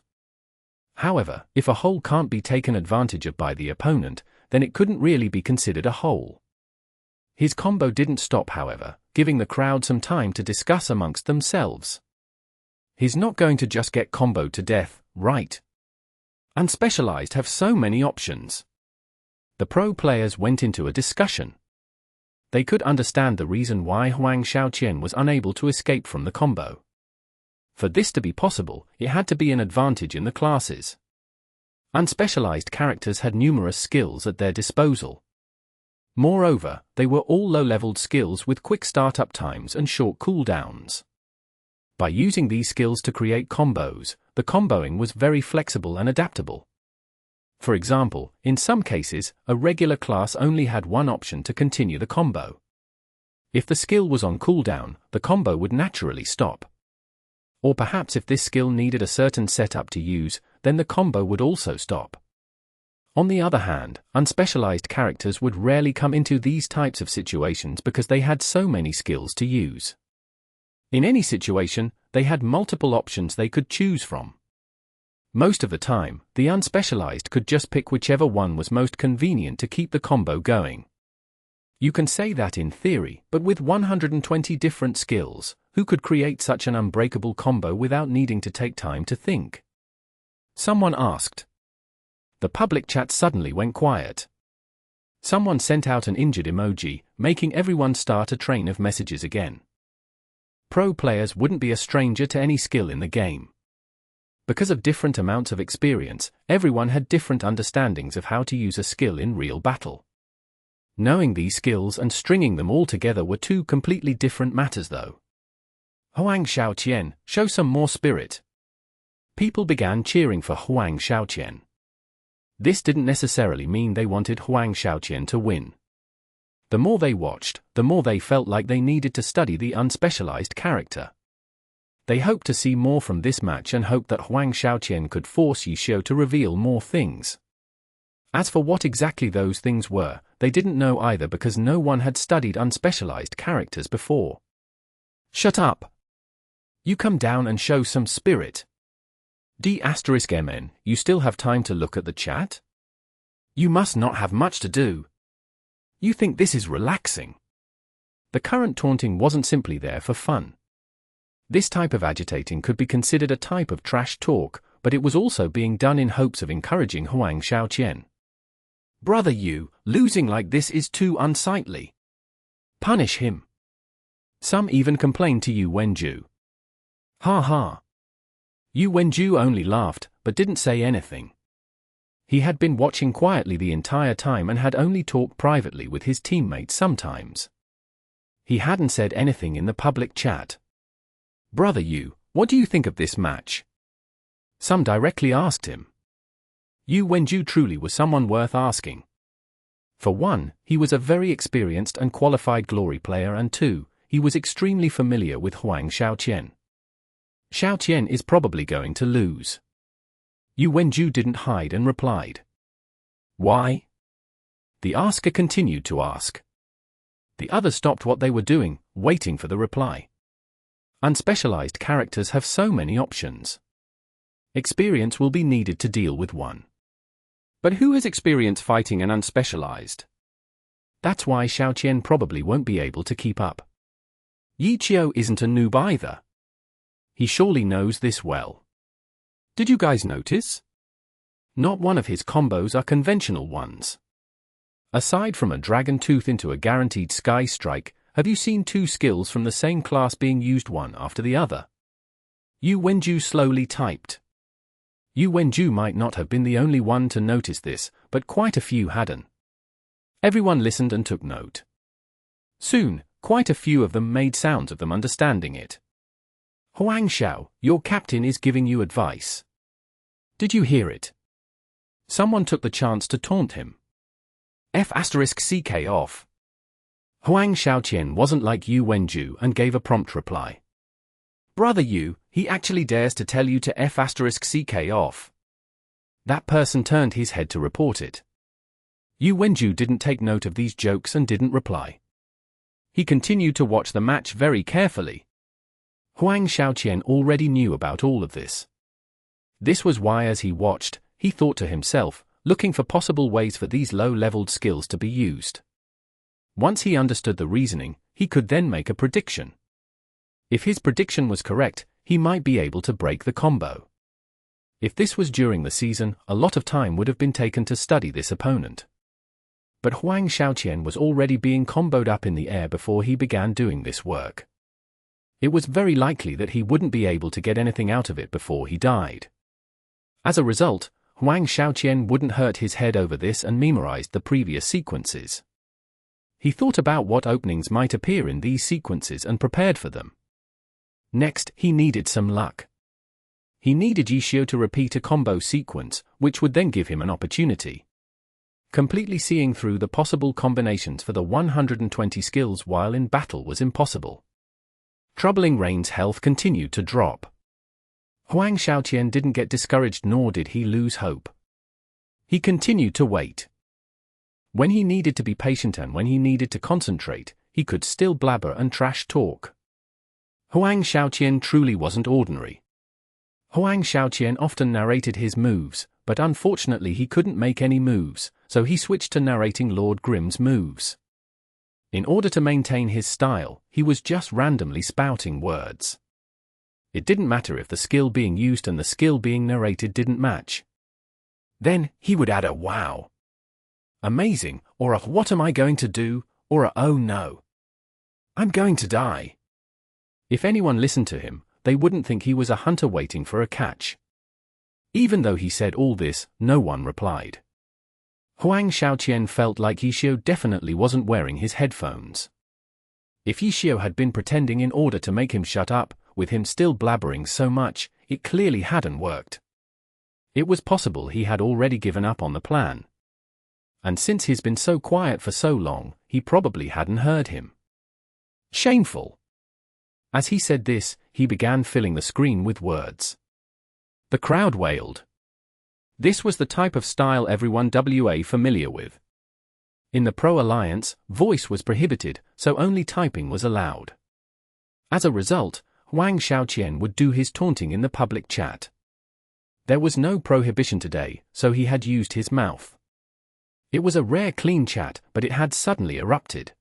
However, if a hole can't be taken advantage of by the opponent, then it couldn't really be considered a hole. His combo didn't stop, however, giving the crowd some time to discuss amongst themselves. He's not going to just get comboed to death, right? Unspecialized have so many options. The pro players went into a discussion. They could understand the reason why Huang Xiaoqian was unable to escape from the combo. For this to be possible, it had to be an advantage in the classes. Unspecialized characters had numerous skills at their disposal. Moreover, they were all low-leveled skills with quick startup times and short cooldowns. By using these skills to create combos, the comboing was very flexible and adaptable. For example, in some cases, a regular class only had one option to continue the combo. If the skill was on cooldown, the combo would naturally stop. Or perhaps if this skill needed a certain setup to use, then the combo would also stop. On the other hand, unspecialized characters would rarely come into these types of situations because they had so many skills to use. In any situation, they had multiple options they could choose from. Most of the time, the unspecialized could just pick whichever one was most convenient to keep the combo going. You can say that in theory, but with 120 different skills, who could create such an unbreakable combo without needing to take time to think? Someone asked. The public chat suddenly went quiet. Someone sent out an injured emoji, making everyone start a train of messages again. Pro players wouldn't be a stranger to any skill in the game. Because of different amounts of experience, everyone had different understandings of how to use a skill in real battle. Knowing these skills and stringing them all together were two completely different matters though. Huang Xiaoqian, show some more spirit. People began cheering for Huang Xiaoqian. This didn't necessarily mean they wanted Huang Xiaoqian to win. The more they watched, the more they felt like they needed to study the unspecialized character. They hoped to see more from this match and hoped that Huang Xiaoqian could force Yi Xiu to reveal more things. As for what exactly those things were, they didn't know either because no one had studied unspecialized characters before. Shut up! You come down and show some spirit. D*MN, you still have time to look at the chat? You must not have much to do. You think this is relaxing. The current taunting wasn't simply there for fun. This type of agitating could be considered a type of trash talk, but it was also being done in hopes of encouraging Huang Xiaoqian. Brother Yu, losing like this is too unsightly. Punish him. Some even complained to Yu Wenju. Ha ha. Yu Wenju only laughed, but didn't say anything. He had been watching quietly the entire time and had only talked privately with his teammates sometimes. He hadn't said anything in the public chat. Brother Yu, what do you think of this match? Some directly asked him. Yu Wenju truly was someone worth asking. For one, he was a very experienced and qualified glory player, and two, he was extremely familiar with Huang Xiaoqian. Xiaoqian is probably going to lose. Yu Wenju didn't hide and replied. Why? The asker continued to ask. The others stopped what they were doing, waiting for the reply. Unspecialized characters have so many options. Experience will be needed to deal with one. But who has experience fighting an unspecialized? That's why Xiaoqian probably won't be able to keep up. Yi Xiu isn't a noob either. He surely knows this well. Did you guys notice? Not one of his combos are conventional ones. Aside from a dragon tooth into a guaranteed sky strike, have you seen two skills from the same class being used one after the other? Yu Wenju slowly typed. Yu Wenju might not have been the only one to notice this, but quite a few hadn't. Everyone listened and took note. Soon, quite a few of them made sounds of them understanding it. Huang Xiao, your captain is giving you advice. Did you hear it? Someone took the chance to taunt him. F*CK off. Huang Xiaoqian wasn't like Yu Wenju and gave a prompt reply. Brother Yu, he actually dares to tell you to F*CK off. That person turned his head to report it. Yu Wenju didn't take note of these jokes and didn't reply. He continued to watch the match very carefully. Huang Xiaoqian already knew about all of this. This was why, as he watched, he thought to himself, looking for possible ways for these low-leveled skills to be used. Once he understood the reasoning, he could then make a prediction. If his prediction was correct, he might be able to break the combo. If this was during the season, a lot of time would have been taken to study this opponent. But Huang Xiaoqian was already being comboed up in the air before he began doing this work. It was very likely that he wouldn't be able to get anything out of it before he died. As a result, Huang Xiaoqian wouldn't hurt his head over this and memorized the previous sequences. He thought about what openings might appear in these sequences and prepared for them. Next, he needed some luck. He needed Yixiao to repeat a combo sequence, which would then give him an opportunity. Completely seeing through the possible combinations for the 120 skills while in battle was impossible. Troubling Rain's health continued to drop. Huang Xiaoqian didn't get discouraged, nor did he lose hope. He continued to wait. When he needed to be patient and when he needed to concentrate, he could still blabber and trash talk. Huang Xiaoqian truly wasn't ordinary. Huang Xiaoqian often narrated his moves, but unfortunately he couldn't make any moves, so he switched to narrating Lord Grimm's moves. In order to maintain his style, he was just randomly spouting words. It didn't matter if the skill being used and the skill being narrated didn't match. Then, he would add a wow, amazing, or a what am I going to do, or a oh no, I'm going to die. If anyone listened to him, they wouldn't think he was a hunter waiting for a catch. Even though he said all this, no one replied. Huang Xiaoqian felt like Yixiao definitely wasn't wearing his headphones. If Yixiao had been pretending in order to make him shut up, with him still blabbering so much, it clearly hadn't worked. It was possible he had already given up on the plan. And since he's been so quiet for so long, he probably hadn't heard him. Shameful. As he said this, he began filling the screen with words. The crowd wailed. This was the type of style everyone was familiar with. In the Pro Alliance, voice was prohibited, so only typing was allowed. As a result, Huang Xiaoqian would do his taunting in the public chat. There was no prohibition today, so he had used his mouth. It was a rare clean chat, but it had suddenly erupted.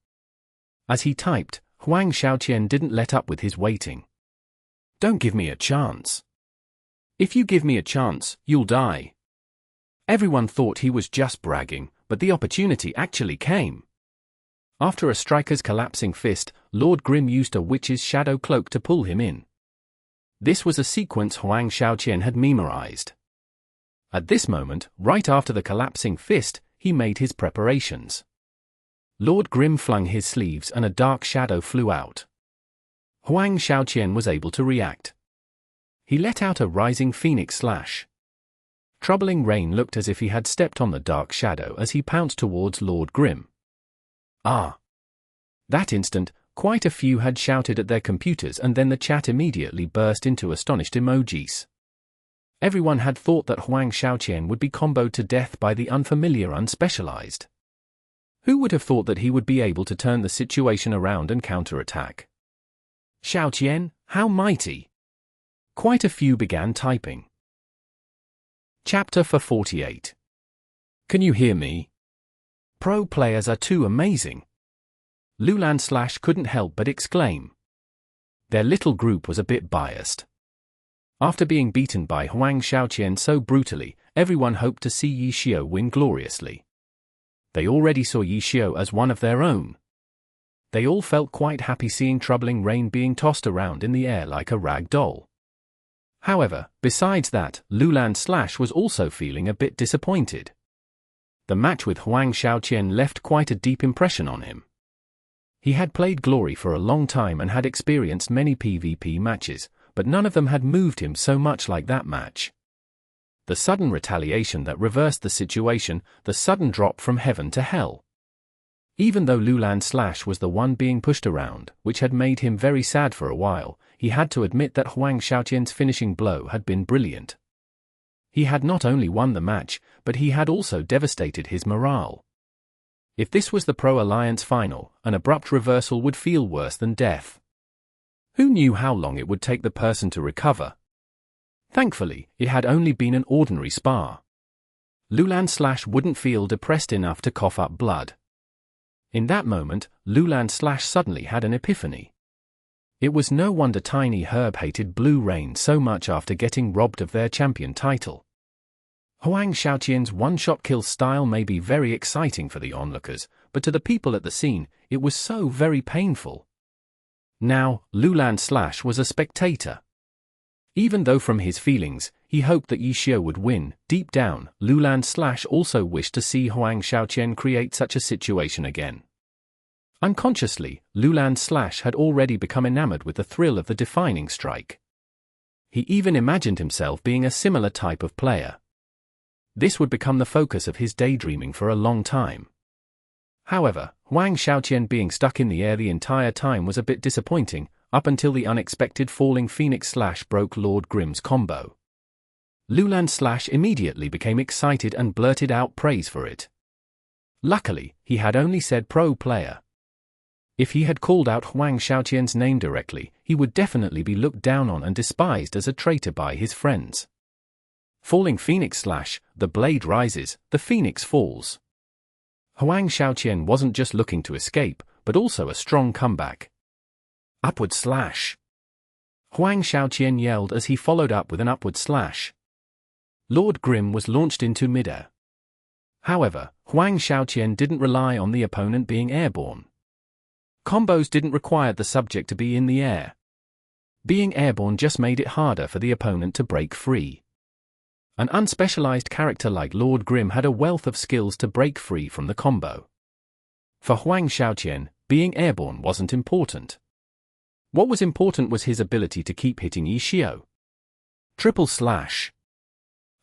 As he typed, Huang Xiaoqian didn't let up with his waiting. Don't give me a chance. If you give me a chance, you'll die. Everyone thought he was just bragging, but the opportunity actually came. After a striker's collapsing fist, Lord Grimm used a witch's shadow cloak to pull him in. This was a sequence Huang Xiaoqian had memorized. At this moment, right after the collapsing fist, he made his preparations. Lord Grimm flung his sleeves and a dark shadow flew out. Huang Xiaoqian was able to react. He let out a rising phoenix slash. Troubling Rain looked as if he had stepped on the dark shadow as he pounced towards Lord Grimm. Ah! That instant, quite a few had shouted at their computers and then the chat immediately burst into astonished emojis. Everyone had thought that Huang Xiaoqian would be comboed to death by the unfamiliar Unspecialized. Who would have thought that he would be able to turn the situation around and counterattack? Xiaoqian, how mighty! Quite a few began typing. Chapter 48. Can you hear me? Pro players are too amazing. Loulan / couldn't help but exclaim. Their little group was a bit biased. After being beaten by Huang Xiaoqian so brutally, everyone hoped to see Yixiao win gloriously. They already saw Yixiao as one of their own. They all felt quite happy seeing Troubling Rain being tossed around in the air like a rag doll. However, besides that, Loulan / was also feeling a bit disappointed. The match with Huang Xiaoqian left quite a deep impression on him. He had played Glory for a long time and had experienced many PvP matches, but none of them had moved him so much like that match. The sudden retaliation that reversed the situation, the sudden drop from heaven to hell. Even though Loulan / was the one being pushed around, which had made him very sad for a while, he had to admit that Huang Xiaoqian's finishing blow had been brilliant. He had not only won the match, but he had also devastated his morale. If this was the Pro Alliance final, an abrupt reversal would feel worse than death. Who knew how long it would take the person to recover? Thankfully, it had only been an ordinary spar. Loulan wouldn't feel depressed enough to cough up blood. In that moment, Loulan suddenly had an epiphany. It was no wonder Tiny Herb hated Blue Rain so much after getting robbed of their champion title. Huang Shaoqian's one-shot kill style may be very exciting for the onlookers, but to the people at the scene, it was so very painful. Now, Loulan was a spectator. Even though from his feelings, he hoped that Yixiao would win, deep down, Loulan also wished to see Huang Shaoqian create such a situation again. Unconsciously, Loulan had already become enamored with the thrill of the defining strike. He even imagined himself being a similar type of player. This would become the focus of his daydreaming for a long time. However, Huang Shaoqian being stuck in the air the entire time was a bit disappointing, up until the unexpected falling phoenix broke Lord Grimm's combo. Loulan immediately became excited and blurted out praise for it. Luckily, he had only said pro player. If he had called out Huang Shaoqian's name directly, he would definitely be looked down on and despised as a traitor by his friends. Falling phoenix the blade rises, the phoenix falls. Huang Shaoqian wasn't just looking to escape, but also a strong comeback. Upward slash. Huang Shaoqian yelled as he followed up with an upward slash. Lord Grimm was launched into midair. However, Huang Shaoqian didn't rely on the opponent being airborne. Combos didn't require the subject to be in the air. Being airborne just made it harder for the opponent to break free. An unspecialized character like Lord Grimm had a wealth of skills to break free from the combo. For Huang Shaoqian, being airborne wasn't important. What was important was his ability to keep hitting Yixiao. Triple slash.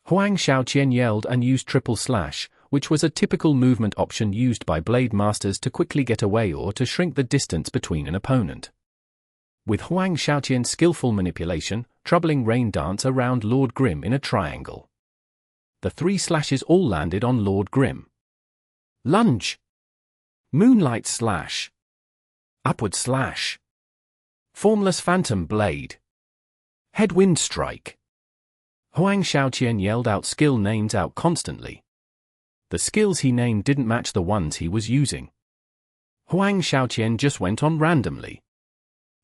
Huang Shaoqian yelled and used triple slash, which was a typical movement option used by blade masters to quickly get away or to shrink the distance between an opponent. With Huang Shaoqian's skillful manipulation, troubling rain dance around Lord Grimm in a triangle. The 3 slashes all landed on Lord Grimm. Lunge. Moonlight slash. Upward slash. Formless phantom blade. Headwind strike. Huang Shaoqian yelled out skill names out constantly. The skills he named didn't match the ones he was using. Huang Shaoqian just went on randomly.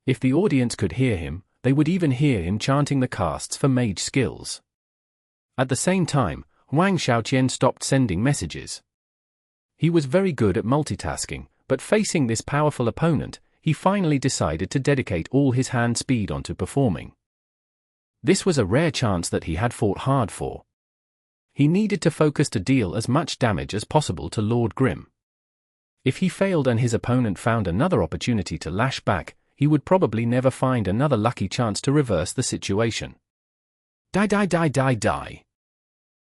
If the audience could hear him, they would even hear him chanting the casts for mage skills. At the same time, Huang Shaoqian stopped sending messages. He was very good at multitasking, but facing this powerful opponent, he finally decided to dedicate all his hand speed onto performing. This was a rare chance that he had fought hard for. He needed to focus to deal as much damage as possible to Lord Grimm. If he failed and his opponent found another opportunity to lash back, he would probably never find another lucky chance to reverse the situation. Die die die die die.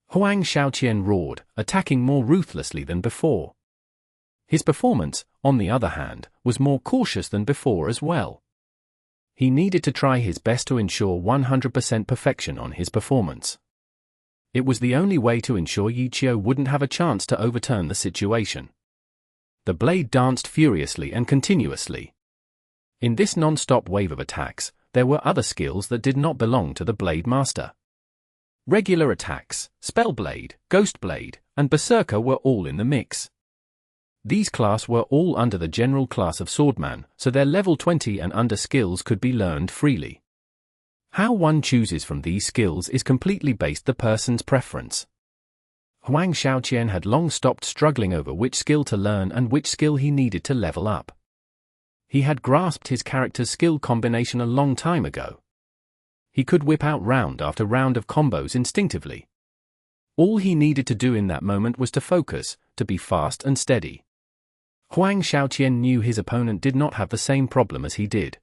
Huang Shaoqian roared, attacking more ruthlessly than before. His performance, on the other hand, was more cautious than before as well. He needed to try his best to ensure 100% perfection on his performance. It was the only way to ensure Yixiao wouldn't have a chance to overturn the situation. The blade danced furiously and continuously. In this non-stop wave of attacks, there were other skills that did not belong to the Blade Master. Regular attacks, Spellblade, Ghostblade, and Berserker were all in the mix. These class were all under the general class of Swordman, so their level 20 and under skills could be learned freely. How one chooses from these skills is completely based the person's preference. Huang Shaoqian had long stopped struggling over which skill to learn and which skill he needed to level up. He had grasped his character's skill combination a long time ago. He could whip out round after round of combos instinctively. All he needed to do in that moment was to focus, to be fast and steady. Huang Shaoqian knew his opponent did not have the same problem as he did.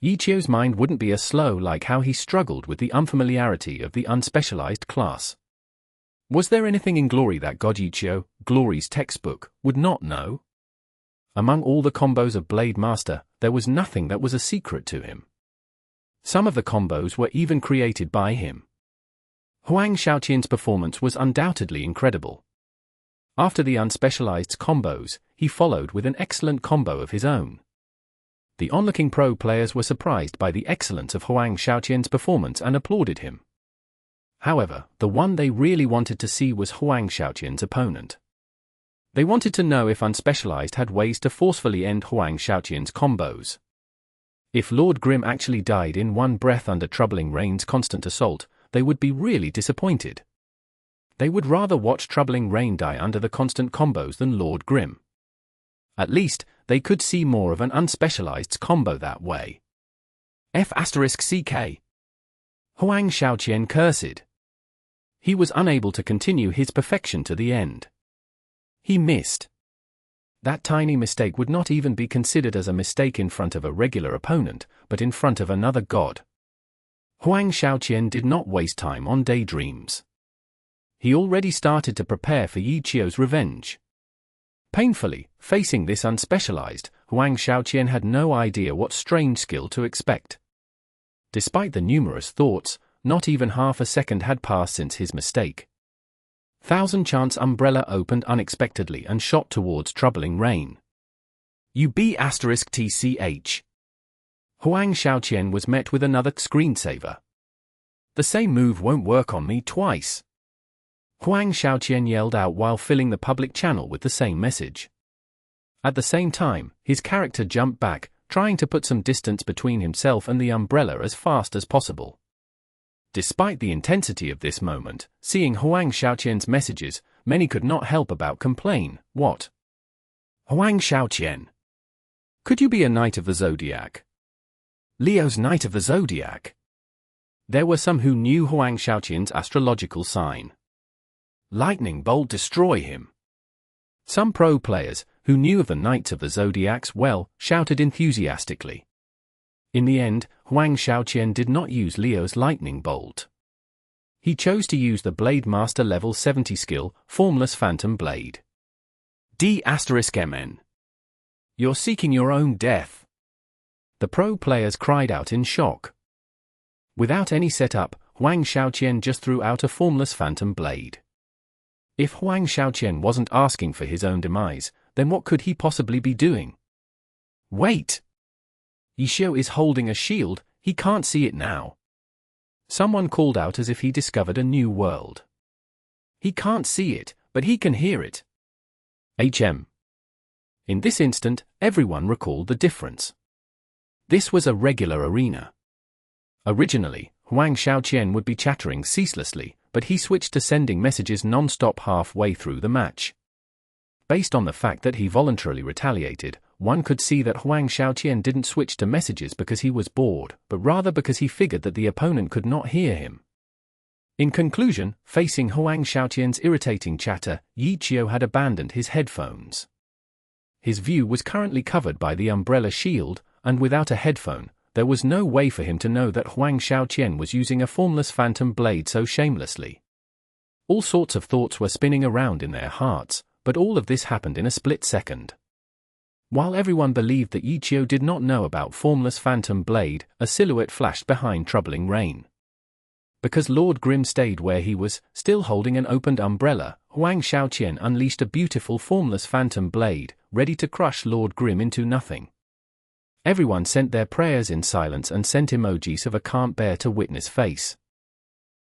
Yixiao's mind wouldn't be as slow like how he struggled with the unfamiliarity of the unspecialized class. Was there anything in Glory that God Yixiao, Glory's textbook, would not know? Among all the combos of Blade Master, there was nothing that was a secret to him. Some of the combos were even created by him. Huang Shaoqian's performance was undoubtedly incredible. After the Unspecialized combos, he followed with an excellent combo of his own. The onlooking pro players were surprised by the excellence of Huang Xiaoqian's performance and applauded him. However, the one they really wanted to see was Huang Xiaoqian's opponent. They wanted to know if Unspecialized had ways to forcefully end Huang Xiaoqian's combos. If Lord Grim actually died in one breath under Troubling Rain's constant assault, they would be really disappointed. They would rather watch Troubling Rain die under the constant combos than Lord Grim. At least, they could see more of an Unspecialized's combo that way. F***CK. Huang Xiaoqian cursed. He was unable to continue his perfection to the end. He missed. That tiny mistake would not even be considered as a mistake in front of a regular opponent, but in front of another god. Huang Xiaoqian did not waste time on daydreams. He already started to prepare for Yi Qiu's revenge. Painfully, facing this Unspecialized, Huang Xiaoqian had no idea what strange skill to expect. Despite the numerous thoughts, not even half a second had passed since his mistake. Thousand Chance Umbrella opened unexpectedly and shot towards Troubling Rain. UB*TCH. Huang Xiaoqian was met with another screensaver. The same move won't work on me twice. Huang Xiaoqian yelled out while filling the public channel with the same message. At the same time, his character jumped back, trying to put some distance between himself and the umbrella as fast as possible. Despite the intensity of this moment, seeing Huang Xiaoqian's messages, many could not help about complain. What? Huang Xiaoqian. Could you be a Knight of the Zodiac? Leo's Knight of the Zodiac. There were some who knew Huang Xiaoqian's astrological sign. Lightning bolt destroy him. Some pro players, who knew of the Knights of the Zodiacs well, shouted enthusiastically. In the end, Huang Xiaoqian did not use Leo's lightning bolt. He chose to use the Blade Master level 70 skill, Formless Phantom Blade. D*MN. You're seeking your own death. The pro players cried out in shock. Without any setup, Huang Xiaoqian just threw out a Formless Phantom Blade. If Huang Xiaoqian wasn't asking for his own demise, then what could he possibly be doing? Wait! Yi Qiu is holding a shield, he can't see it now. Someone called out as if he discovered a new world. He can't see it, but he can hear it. HM. In this instant, everyone recalled the difference. This was a regular arena. Originally, Huang Xiaoqian would be chattering ceaselessly, but he switched to sending messages non-stop halfway through the match. Based on the fact that he voluntarily retaliated, one could see that Huang Xiaoqian didn't switch to messages because he was bored, but rather because he figured that the opponent could not hear him. In conclusion, facing Huang Xiaoqian's irritating chatter, Yi Qiu had abandoned his headphones. His view was currently covered by the umbrella shield, and without a headphone, there was no way for him to know that Huang Xiaoqian was using a Formless Phantom Blade so shamelessly. All sorts of thoughts were spinning around in their hearts, but all of this happened in a split second. While everyone believed that Yi Qiu did not know about Formless Phantom Blade, a silhouette flashed behind Troubling Rain. Because Lord Grim stayed where he was, still holding an opened umbrella, Huang Xiaoqian unleashed a beautiful Formless Phantom Blade, ready to crush Lord Grim into nothing. Everyone sent their prayers in silence and sent emojis of a can't bear to witness face.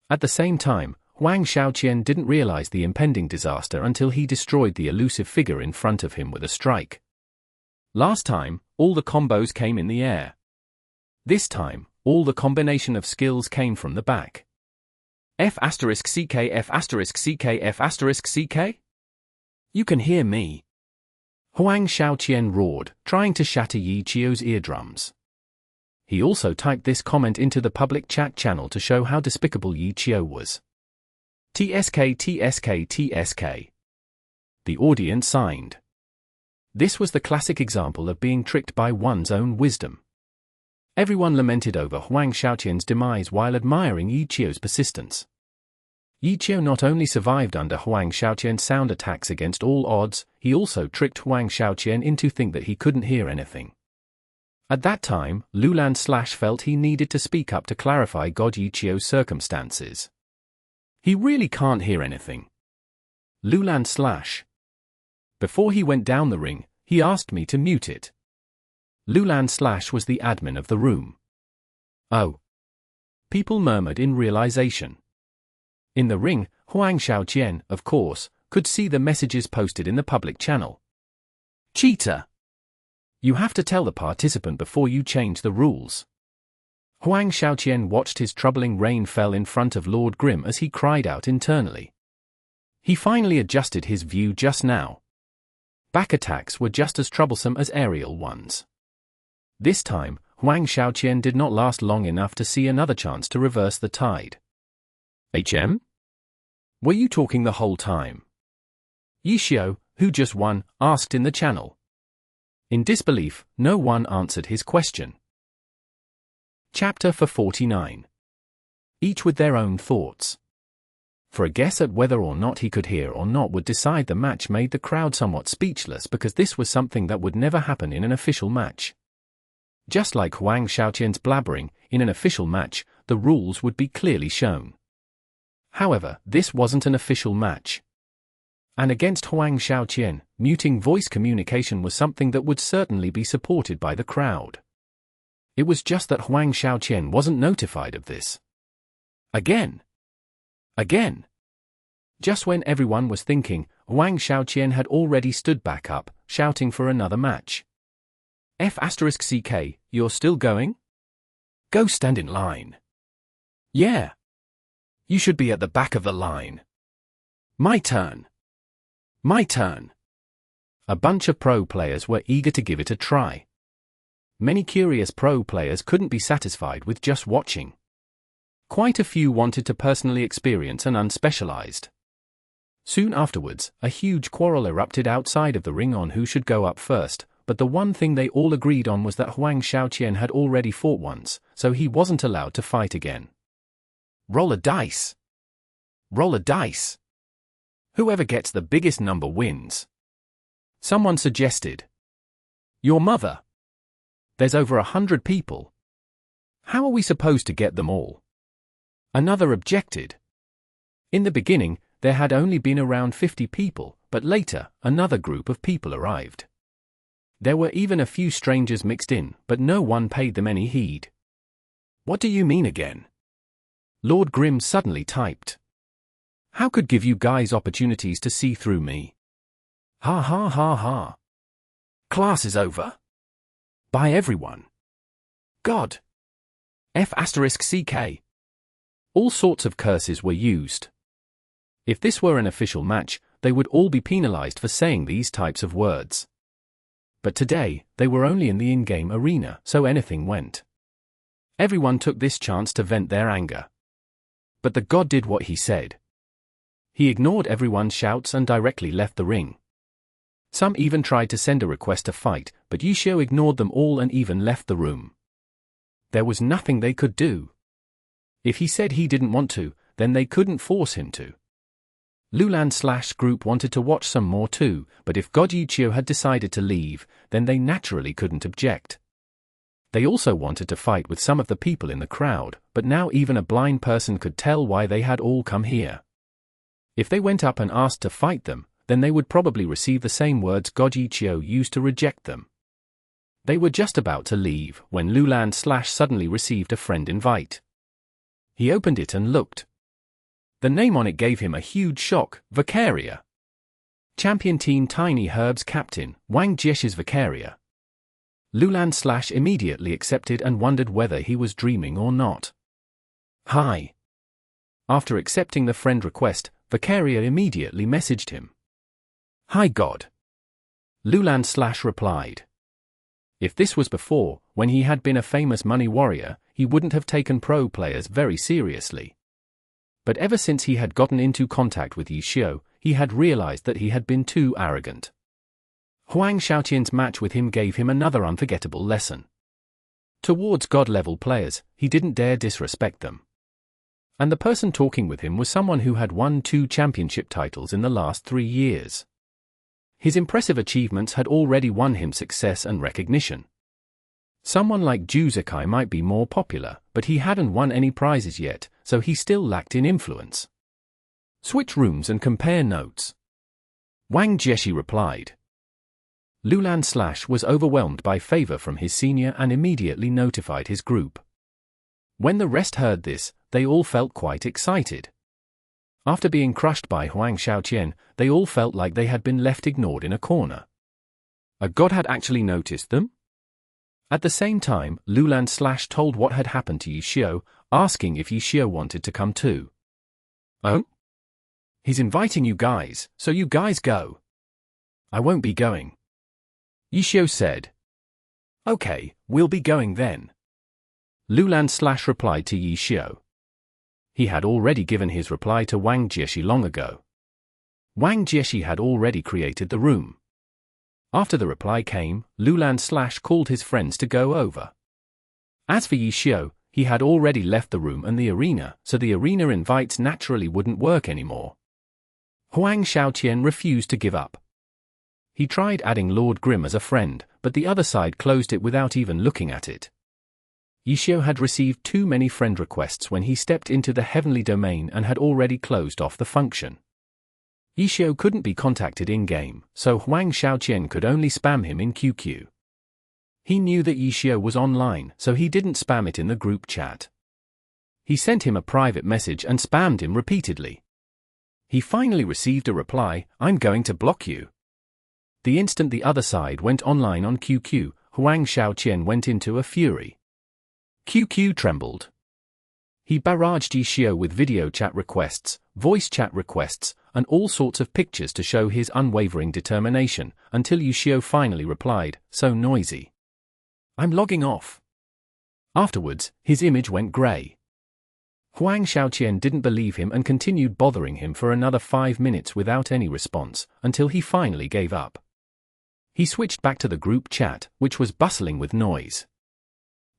At the same time, Huang Xiaoqian didn't realize the impending disaster until he destroyed the elusive figure in front of him with a strike. Last time, all the combos came in the air. This time, all the combination of skills came from the back. F***CK F***CK F***CK? You can hear me. Huang Xiaoqian roared, trying to shatter Yi Qiu's eardrums. He also typed this comment into the public chat channel to show how despicable Yi Qiu was. TSK TSK TSK. The audience signed. This was the classic example of being tricked by one's own wisdom. Everyone lamented over Huang Xiaoqian's demise while admiring Yi Qiu's persistence. Yi Qiu not only survived under Huang Xiaoqian's sound attacks against all odds, he also tricked Huang Xiaoqian into thinking that he couldn't hear anything. At that time, Loulan felt he needed to speak up to clarify God Yi Qiu's circumstances. He really can't hear anything. Loulan Before he went down the ring, he asked me to mute it. Loulan / was the admin of the room. Oh. People murmured in realization. In the ring, Huang Xiaoqian, of course, could see the messages posted in the public channel. Cheater! You have to tell the participant before you change the rules. Huang Xiaoqian watched his troubling rain fell in front of Lord Grimm as he cried out internally. He finally adjusted his view just now. Back attacks were just as troublesome as aerial ones. This time, Huang Xiaoqian did not last long enough to see another chance to reverse the tide. HM? Were you talking the whole time? Yixiu, who just won, asked in the channel. In disbelief, no one answered his question. Chapter 49. Each with their own thoughts. For a guess at whether or not he could hear or not would decide the match made the crowd somewhat speechless because this was something that would never happen in an official match. Just like Huang Xiaoqian's blabbering, in an official match, the rules would be clearly shown. However, this wasn't an official match. And against Huang Xiaoqian, muting voice communication was something that would certainly be supported by the crowd. It was just that Huang Xiaoqian wasn't notified of this. Again. Just when everyone was thinking, Huang Xiaoqian had already stood back up, shouting for another match. F***CK, you're still going? Go stand in line. Yeah. You should be at the back of the line. My turn. My turn. A bunch of pro players were eager to give it a try. Many curious pro players couldn't be satisfied with just watching. Quite a few wanted to personally experience an Unspecialized. Soon afterwards, a huge quarrel erupted outside of the ring on who should go up first, but the one thing they all agreed on was that Huang Xiaoqian had already fought once, so he wasn't allowed to fight again. Roll a dice. Roll a dice. Whoever gets the biggest number wins. Someone suggested. Your mother. There's over 100 people. How are we supposed to get them all? Another objected. In the beginning, there had only been around 50 people, but later, another group of people arrived. There were even a few strangers mixed in, but no one paid them any heed. What do you mean again? Lord Grimm suddenly typed. How could give you guys opportunities to see through me? Ha ha ha ha. Class is over. By everyone. God. F***CK. All sorts of curses were used. If this were an official match, they would all be penalized for saying these types of words. But today, they were only in the in-game arena, so anything went. Everyone took this chance to vent their anger. But the god did what he said. He ignored everyone's shouts and directly left the ring. Some even tried to send a request to fight, but Yixiu ignored them all and even left the room. There was nothing they could do. If he said he didn't want to, then they couldn't force him to. Loulan / group wanted to watch some more too, but if God Yixiu had decided to leave, then they naturally couldn't object. They also wanted to fight with some of the people in the crowd, but now even a blind person could tell why they had all come here. If they went up and asked to fight them, then they would probably receive the same words God Yixiu used to reject them. They were just about to leave when Loulan / suddenly received a friend invite. He opened it and looked. The name on it gave him a huge shock, Vicaria. Champion Team Tiny Herb's captain, Wang Jiesh's Vicaria. Loulan / immediately accepted and wondered whether he was dreaming or not. Hi. After accepting the friend request, Vicaria immediately messaged him. Hi God. Loulan / replied. If this was before, when he had been a famous money warrior, he wouldn't have taken pro players very seriously. But ever since he had gotten into contact with Yixiu, he had realized that he had been too arrogant. Huang Xiaoqian's match with him gave him another unforgettable lesson. Towards god-level players, he didn't dare disrespect them. And the person talking with him was someone who had won 2 championship titles in the last 3 years. His impressive achievements had already won him success and recognition. Someone like Zhu Zikai might be more popular, but he hadn't won any prizes yet, so he still lacked in influence. Switch rooms and compare notes. Wang Jieshi replied. Loulan was overwhelmed by favor from his senior and immediately notified his group. When the rest heard this, they all felt quite excited. After being crushed by Huang Xiaoqian, they all felt like they had been left ignored in a corner. A god had actually noticed them? At the same time, Loulan told what had happened to Yi Xiu, asking if Yi Xiu wanted to come too. Oh? He's inviting you guys, so you guys go. I won't be going. Yi Xiu said. Okay, we'll be going then. Loulan replied to Yi Xiu. He had already given his reply to Wang Jieshi long ago. Wang Jieshi had already created the room. After the reply came, Loulan called his friends to go over. As for Yi Xiu, he had already left the room and the arena, so the arena invites naturally wouldn't work anymore. Huang Xiaoqian refused to give up. He tried adding Lord Grimm as a friend, but the other side closed it without even looking at it. Yi Xiu had received too many friend requests when he stepped into the heavenly domain and had already closed off the function. Yi Xiu couldn't be contacted in-game, so Huang Xiaoqian could only spam him in QQ. He knew that Yi Xiu was online, so he didn't spam it in the group chat. He sent him a private message and spammed him repeatedly. He finally received a reply, "I'm going to block you." The instant the other side went online on QQ, Huang Xiaoqian went into a fury. QQ trembled. He barraged Yi Xiu with video chat requests, voice chat requests, and all sorts of pictures to show his unwavering determination, until Yi Xiu finally replied, "So noisy. I'm logging off." Afterwards, his image went grey. Huang Xiaoqian didn't believe him and continued bothering him for another 5 minutes without any response, until he finally gave up. He switched back to the group chat, which was bustling with noise.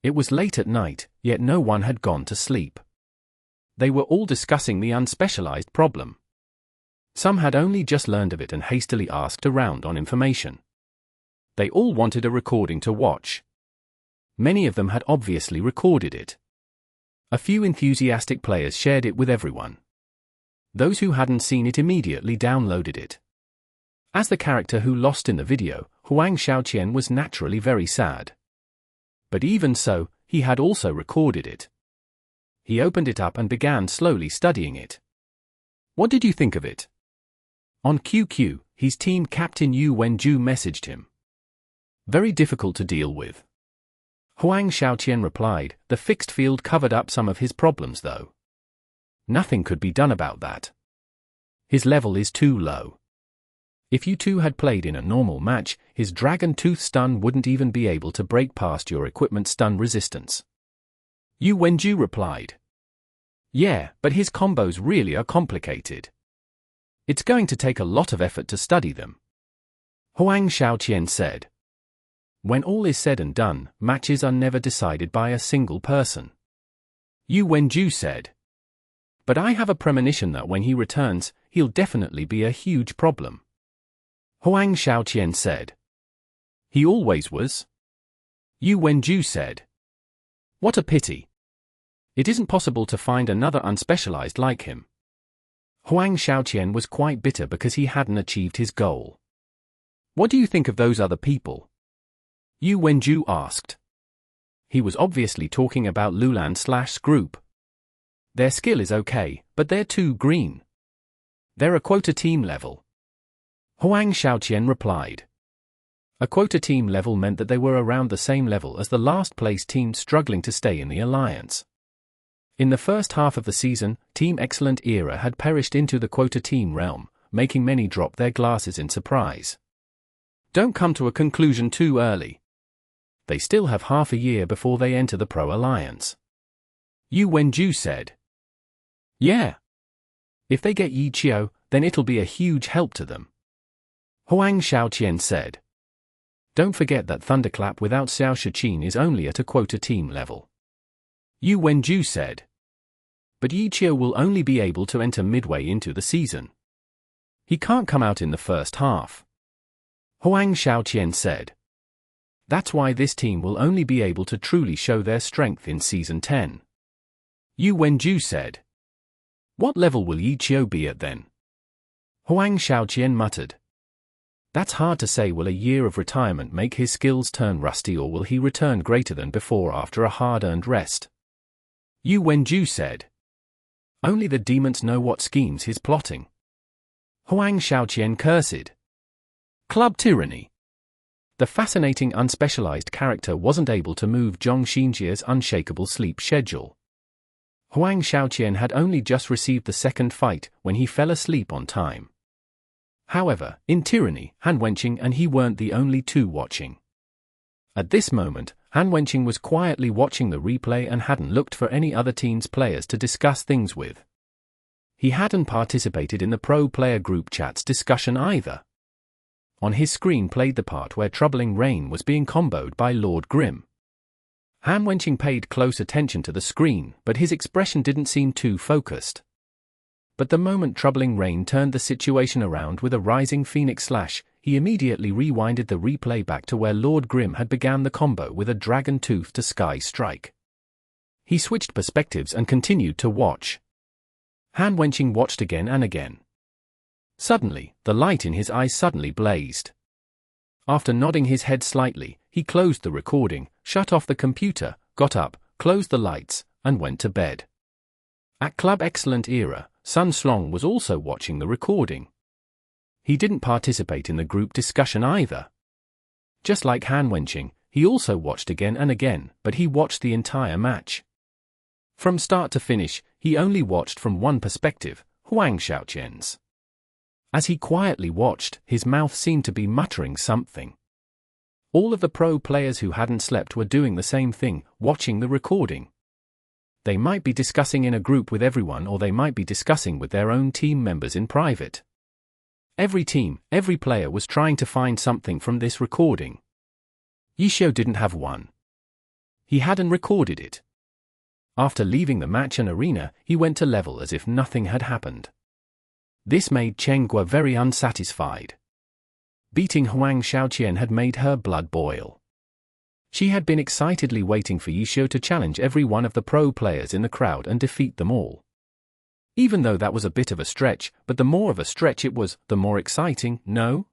It was late at night, yet no one had gone to sleep. They were all discussing the unspecialized problem. Some had only just learned of it and hastily asked around on information. They all wanted a recording to watch. Many of them had obviously recorded it. A few enthusiastic players shared it with everyone. Those who hadn't seen it immediately downloaded it. As the character who lost in the video, Huang Xiaoqian was naturally very sad. But even so, he had also recorded it. He opened it up and began slowly studying it. What did you think of it? On QQ, his team captain Yu Wenju messaged him. Very difficult to deal with. Huang Xiaoqian replied, the fixed field covered up some of his problems though. Nothing could be done about that. His level is too low. If you two had played in a normal match, his Dragon Tooth stun wouldn't even be able to break past your equipment stun resistance. Yu Wenju replied. Yeah, but his combos really are complicated. It's going to take a lot of effort to study them. Huang Xiaoqian said. When all is said and done, matches are never decided by a single person. Yu Wenju said. But I have a premonition that when he returns, he'll definitely be a huge problem. Huang Xiaoqian said. He always was. Yu Wenju said. What a pity. It isn't possible to find another unspecialized like him. Huang Xiaoqian was quite bitter because he hadn't achieved his goal. What do you think of those other people? Yu Wenju asked. He was obviously talking about Loulan/'s group. Their skill is okay, but they're too green. They're a quota team level. Huang Xiaoqian replied. A quota team level meant that they were around the same level as the last place team struggling to stay in the alliance. In the first half of the season, Team Excellent Era had perished into the quota team realm, making many drop their glasses in surprise. Don't come to a conclusion too early. They still have half a year before they enter the Pro Alliance. Yu Wenju said. Yeah. If they get Yi Qiu, then it'll be a huge help to them. Huang Xiaoqian said. Don't forget that Thunderclap without Xiao Shiqin is only at a quota team level. Yu Wenju said. But Yi Qiu will only be able to enter midway into the season. He can't come out in the first half. Huang Xiaoqian said. That's why this team will only be able to truly show their strength in Season 10. Yu Wenju said. What level will Yi Qiu be at then? Huang Xiaoqian muttered. That's hard to say. Will a year of retirement make his skills turn rusty, or will he return greater than before after a hard-earned rest? Yu Wenju said. Only the demons know what schemes he's plotting. Huang Shaoqian cursed. Club tyranny. The fascinating Unspecialized character wasn't able to move Zhong Xinjia's unshakable sleep schedule. Huang Shaoqian had only just received the second fight when he fell asleep on time. However, in Tyranny, Han Wenqing and he weren't the only two watching. At this moment, Han Wenqing was quietly watching the replay and hadn't looked for any other team's players to discuss things with. He hadn't participated in the pro player group chat's discussion either. On his screen played the part where Troubling Rain was being comboed by Lord Grim. Han Wenqing paid close attention to the screen, but his expression didn't seem too focused. But the moment Troubling Rain turned the situation around with a rising Phoenix Slash, he immediately rewinded the replay back to where Lord Grim had begun the combo with a Dragon Tooth to Sky Strike. He switched perspectives and continued to watch. Han Wenqing watched again and again. Suddenly, the light in his eyes suddenly blazed. After nodding his head slightly, he closed the recording, shut off the computer, got up, closed the lights, and went to bed. At Club Excellent Era, Sun Slong was also watching the recording. He didn't participate in the group discussion either. Just like Han Wenqing, he also watched again and again, but he watched the entire match. From start to finish, he only watched from one perspective, Huang Shaoqian's. As he quietly watched, his mouth seemed to be muttering something. All of the pro players who hadn't slept were doing the same thing, watching the recording. They might be discussing in a group with everyone, or they might be discussing with their own team members in private. Every team, every player was trying to find something from this recording. Yishio didn't have one. He hadn't recorded it. After leaving the match and arena, he went to level as if nothing had happened. This made Cheng Guo very unsatisfied. Beating Huang Shaoqian had made her blood boil. She had been excitedly waiting for Yishio to challenge every one of the pro players in the crowd and defeat them all. Even though that was a bit of a stretch, but the more of a stretch it was, the more exciting, no?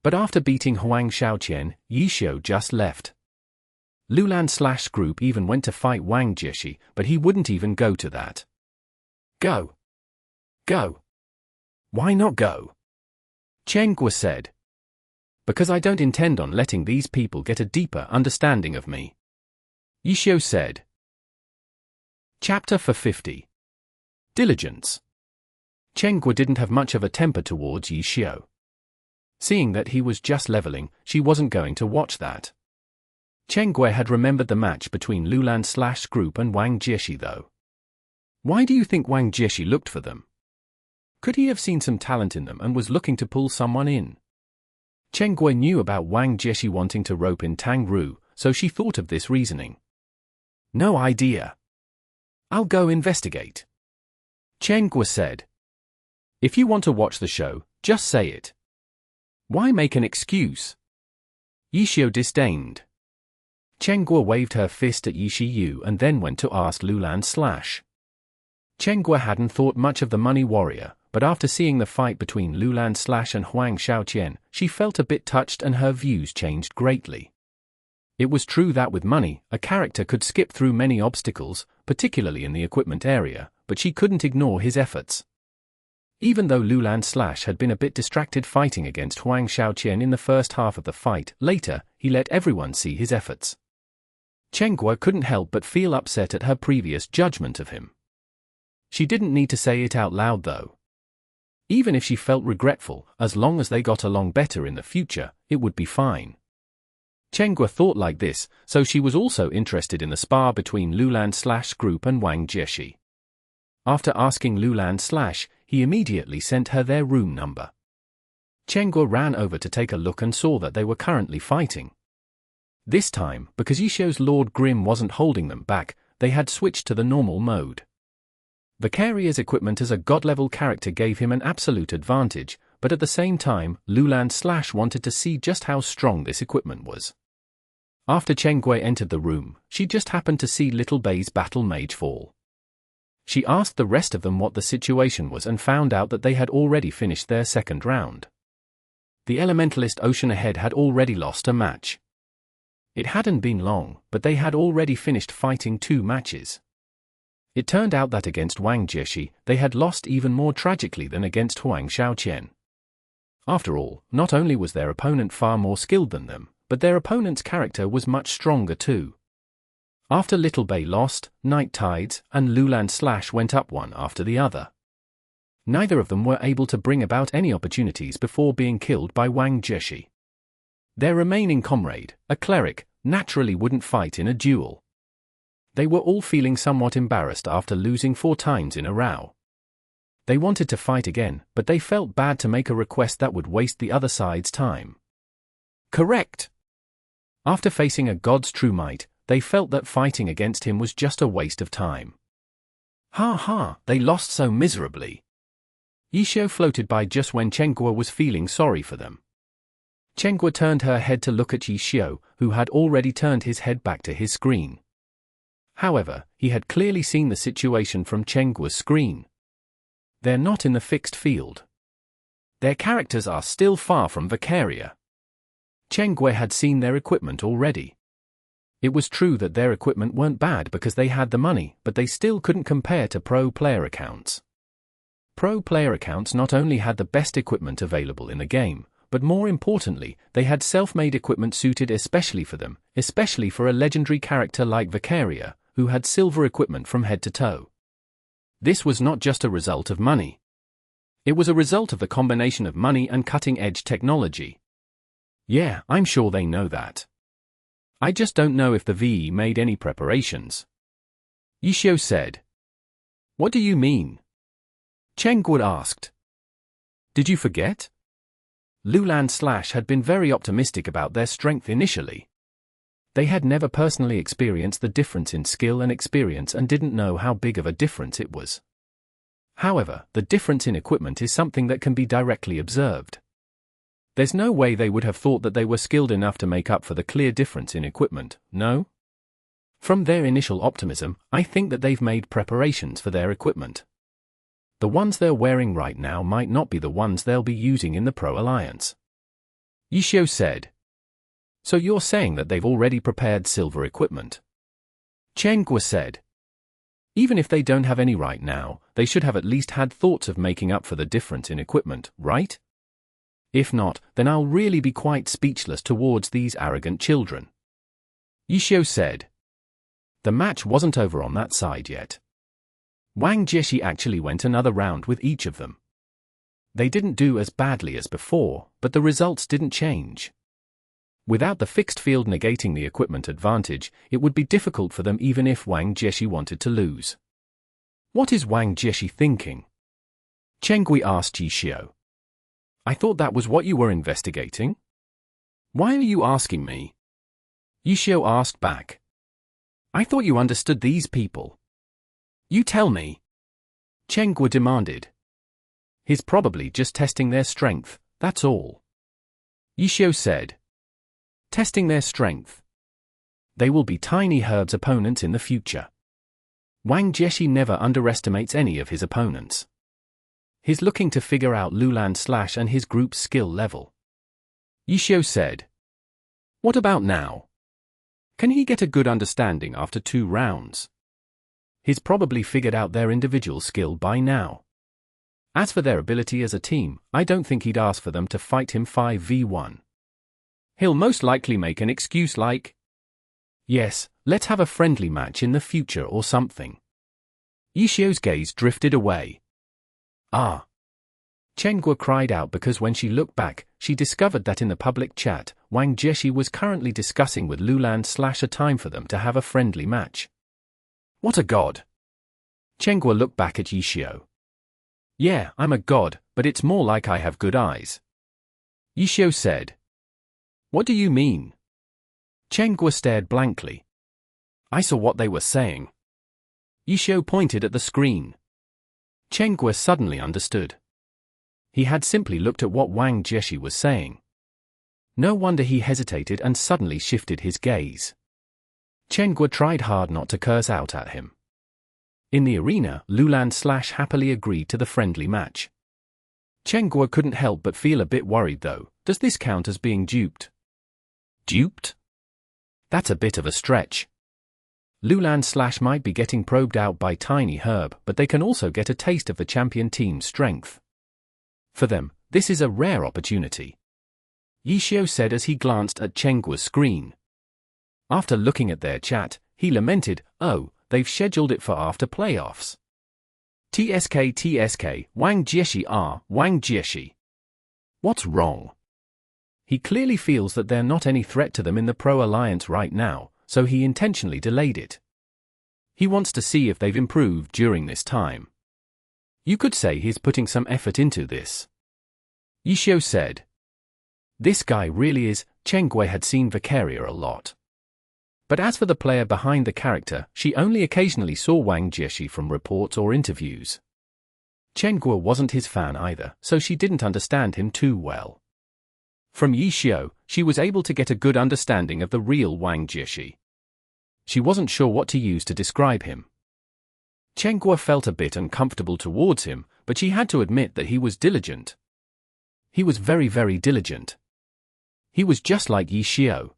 But after beating Huang Shaoqian, Yishio just left. Loulan / group even went to fight Wang Jieshi, but he wouldn't even go to that. Go. Go. Why not go? Cheng Guo said. Because I don't intend on letting these people get a deeper understanding of me. Yishio said. Chapter 450. Diligence. Cheng Guo didn't have much of a temper towards Yishio. Seeing that he was just leveling, she wasn't going to watch that. Cheng Guo had remembered the match between Loulan / group and Wang Jieshi though. Why do you think Wang Jieshi looked for them? Could he have seen some talent in them and was looking to pull someone in? Cheng Guo knew about Wang Jieshi wanting to rope in Tang Ru, so she thought of this reasoning. No idea. I'll go investigate. Cheng Guo said. If you want to watch the show, just say it. Why make an excuse? Yishio disdained. Cheng Guo waved her fist at Yishiyu and then went to ask Loulan / Cheng Guo hadn't thought much of the money warrior, but after seeing the fight between Loulan / and Huang Shaoqian, she felt a bit touched and her views changed greatly. It was true that with money, a character could skip through many obstacles, particularly in the equipment area, but she couldn't ignore his efforts. Even though Loulan / had been a bit distracted fighting against Huang Shaoqian in the first half of the fight, later, he let everyone see his efforts. Cheng Guo couldn't help but feel upset at her previous judgment of him. She didn't need to say it out loud though. Even if she felt regretful, as long as they got along better in the future, it would be fine. Cheng Guo thought like this, so she was also interested in the spar between Loulan / group and Wang Jieshi. After asking Loulan / he immediately sent her their room number. Cheng Guo ran over to take a look and saw that they were currently fighting. This time, because Yishio's Lord Grim wasn't holding them back, they had switched to the normal mode. Vicarious equipment as a god-level character gave him an absolute advantage, but at the same time, Loulan / wanted to see just how strong this equipment was. After Cheng Guo entered the room, she just happened to see Little Bei's battle mage fall. She asked the rest of them what the situation was and found out that they had already finished their second round. The Elementalist Ocean ahead had already lost a match. It hadn't been long, but they had already finished fighting 2 matches. It turned out that against Wang Jieshi, they had lost even more tragically than against Huang Shaoqian. After all, not only was their opponent far more skilled than them, but their opponent's character was much stronger too. After Little Bay lost, Night Tides and Loulan went up one after the other. Neither of them were able to bring about any opportunities before being killed by Wang Jieshi. Their remaining comrade, a cleric, naturally wouldn't fight in a duel. They were all feeling somewhat embarrassed after losing 4 times in a row. They wanted to fight again, but they felt bad to make a request that would waste the other side's time. Correct. After facing a god's true might, they felt that fighting against him was just a waste of time. Ha ha, they lost so miserably. Yishio floated by just when Chenghua was feeling sorry for them. Chenghua turned her head to look at Yishio, who had already turned his head back to his screen. However, he had clearly seen the situation from Chenghua's screen. They're not in the fixed field. Their characters are still far from Vicaria. Chenghua had seen their equipment already. It was true that their equipment weren't bad because they had the money, but they still couldn't compare to pro player accounts. Pro player accounts not only had the best equipment available in the game, but more importantly, they had self-made equipment suited especially for them, especially for a legendary character like Vicaria, who had silver equipment from head to toe. This was not just a result of money. It was a result of the combination of money and cutting-edge technology. Yeah, I'm sure they know that. I just don't know if the VE made any preparations. Yishio said. What do you mean? Chenghua asked. Did you forget? Loulan had been very optimistic about their strength initially. They had never personally experienced the difference in skill and experience and didn't know how big of a difference it was. However, the difference in equipment is something that can be directly observed. There's no way they would have thought that they were skilled enough to make up for the clear difference in equipment, no? From their initial optimism, I think that they've made preparations for their equipment. The ones they're wearing right now might not be the ones they'll be using in the Pro Alliance. Yishio said. So you're saying that they've already prepared silver equipment? Chenghua said. Even if they don't have any right now, they should have at least had thoughts of making up for the difference in equipment, right? If not, then I'll really be quite speechless towards these arrogant children. Yishio said. The match wasn't over on that side yet. Wang Jieshi actually went another round with each of them. They didn't do as badly as before, but the results didn't change. Without the fixed field negating the equipment advantage, it would be difficult for them even if Wang Jieshi wanted to lose. What is Wang Jieshi thinking? Chenghua asked Yishio. I thought that was what you were investigating. Why are you asking me? Yishio asked back. I thought you understood these people. You tell me. Chenghua demanded. He's probably just testing their strength, that's all. Yishio said. Testing their strength. They will be Tiny Herb's opponents in the future. Wang Jieshi never underestimates any of his opponents. He's looking to figure out Loulan and his group's skill level. Yishio said. What about now? Can he get a good understanding after 2 rounds? He's probably figured out their individual skill by now. As for their ability as a team, I don't think he'd ask for them to fight him 5v1. He'll most likely make an excuse like, yes, let's have a friendly match in the future or something. Yishio's gaze drifted away. Ah! Chenghua cried out because when she looked back, she discovered that in the public chat, Wang Jieshi was currently discussing with Loulan a time for them to have a friendly match. What a god! Chenghua looked back at Yishio. Yeah, I'm a god, but it's more like I have good eyes. Yishio said. What do you mean? Chenghua stared blankly. I saw what they were saying. Yishio pointed at the screen. Chenghua suddenly understood. He had simply looked at what Wang Jieshi was saying. No wonder he hesitated and suddenly shifted his gaze. Chenghua tried hard not to curse out at him. In the arena, Loulan happily agreed to the friendly match. Chen Guo couldn't help but feel a bit worried though. Does this count as being duped? Duped? That's a bit of a stretch. Loulan / might be getting probed out by Tiny Herb, but they can also get a taste of the champion team's strength. For them, this is a rare opportunity. Yixiao said as he glanced at Chen Guo's screen. After looking at their chat, he lamented, "Oh, they've scheduled it for after playoffs. TSK, Wang Jieshi Wang Jieshi. What's wrong?" He clearly feels that they're not any threat to them in the Pro Alliance right now, so he intentionally delayed it. He wants to see if they've improved during this time. You could say he's putting some effort into this. Yixiao said. This guy really is. Chen Guo had seen Vicaria a lot. But as for the player behind the character, she only occasionally saw Wang Jieshi from reports or interviews. Chen Guo wasn't his fan either, so she didn't understand him too well. From Yixiao, she was able to get a good understanding of the real Wang Jieshi. She wasn't sure what to use to describe him. Chen Guo felt a bit uncomfortable towards him, but she had to admit that he was diligent. He was very, very diligent. He was just like Yixiao.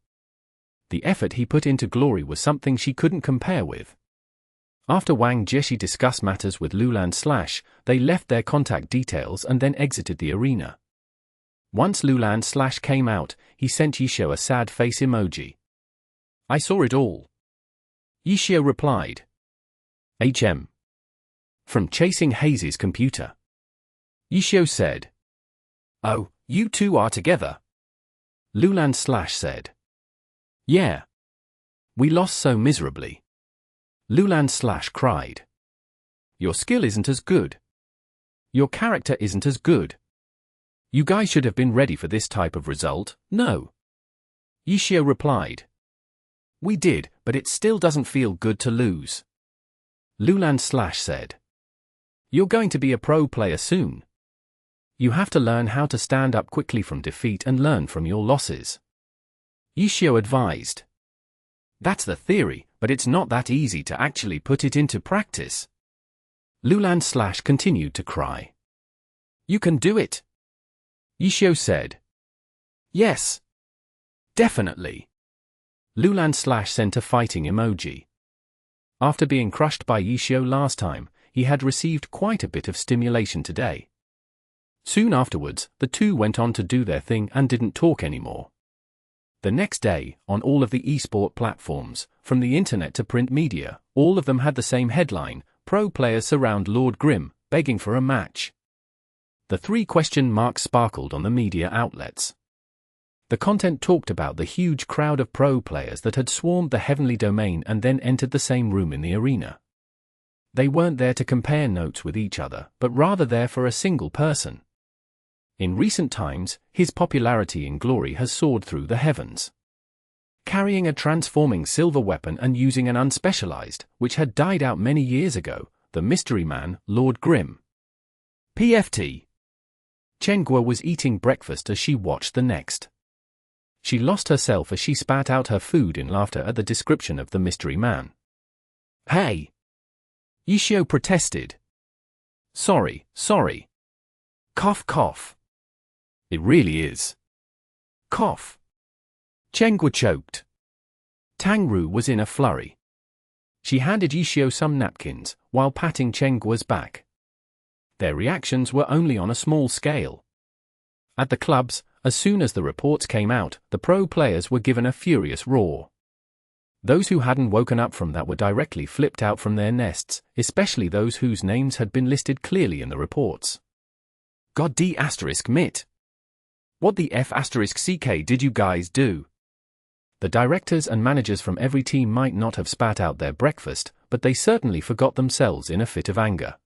The effort he put into glory was something she couldn't compare with. After Wang Jieshi discussed matters with Loulan / they left their contact details and then exited the arena. Once Loulan / came out, he sent Yixiao a sad face emoji. I saw it all. Yixiao replied. HM. From chasing Haze's computer. Yixiao said. Oh, you two are together. Loulan / said. Yeah. We lost so miserably. Loulan / cried. Your skill isn't as good. Your character isn't as good. You guys should have been ready for this type of result, no? Yixiao replied. We did, but it still doesn't feel good to lose. Loulan / said. You're going to be a pro player soon. You have to learn how to stand up quickly from defeat and learn from your losses. Yixiao advised. That's the theory, but it's not that easy to actually put it into practice. Loulan / continued to cry. You can do it. Yixiao said. Yes. Definitely. Loulan / sent a fighting emoji. After being crushed by Yixiao last time, he had received quite a bit of stimulation today. Soon afterwards, the two went on to do their thing and didn't talk anymore. The next day, on all of the esport platforms, from the internet to print media, all of them had the same headline: Pro players surround Lord Grimm, begging for a match. The 3 question marks sparkled on the media outlets. The content talked about the huge crowd of pro players that had swarmed the heavenly domain and then entered the same room in the arena. They weren't there to compare notes with each other, but rather there for a single person. In recent times, his popularity in glory has soared through the heavens. Carrying a transforming silver weapon and using an unspecialized, which had died out many years ago, the mystery man, Lord Grimm. PFT. Chen Guo was eating breakfast as she watched the next. She lost herself as she spat out her food in laughter at the description of the mystery man. Hey! Yixiao protested. Sorry. Cough cough. It really is. Cough. Chen Guo choked. Tang Ru was in a flurry. She handed Yixiao some napkins, while patting Chen Guo's back. Their reactions were only on a small scale. At the clubs, as soon as the reports came out, the pro players were given a furious roar. Those who hadn't woken up from that were directly flipped out from their nests, especially those whose names had been listed clearly in the reports. God d*mit. What the f*ck did you guys do? The directors and managers from every team might not have spat out their breakfast, but they certainly forgot themselves in a fit of anger.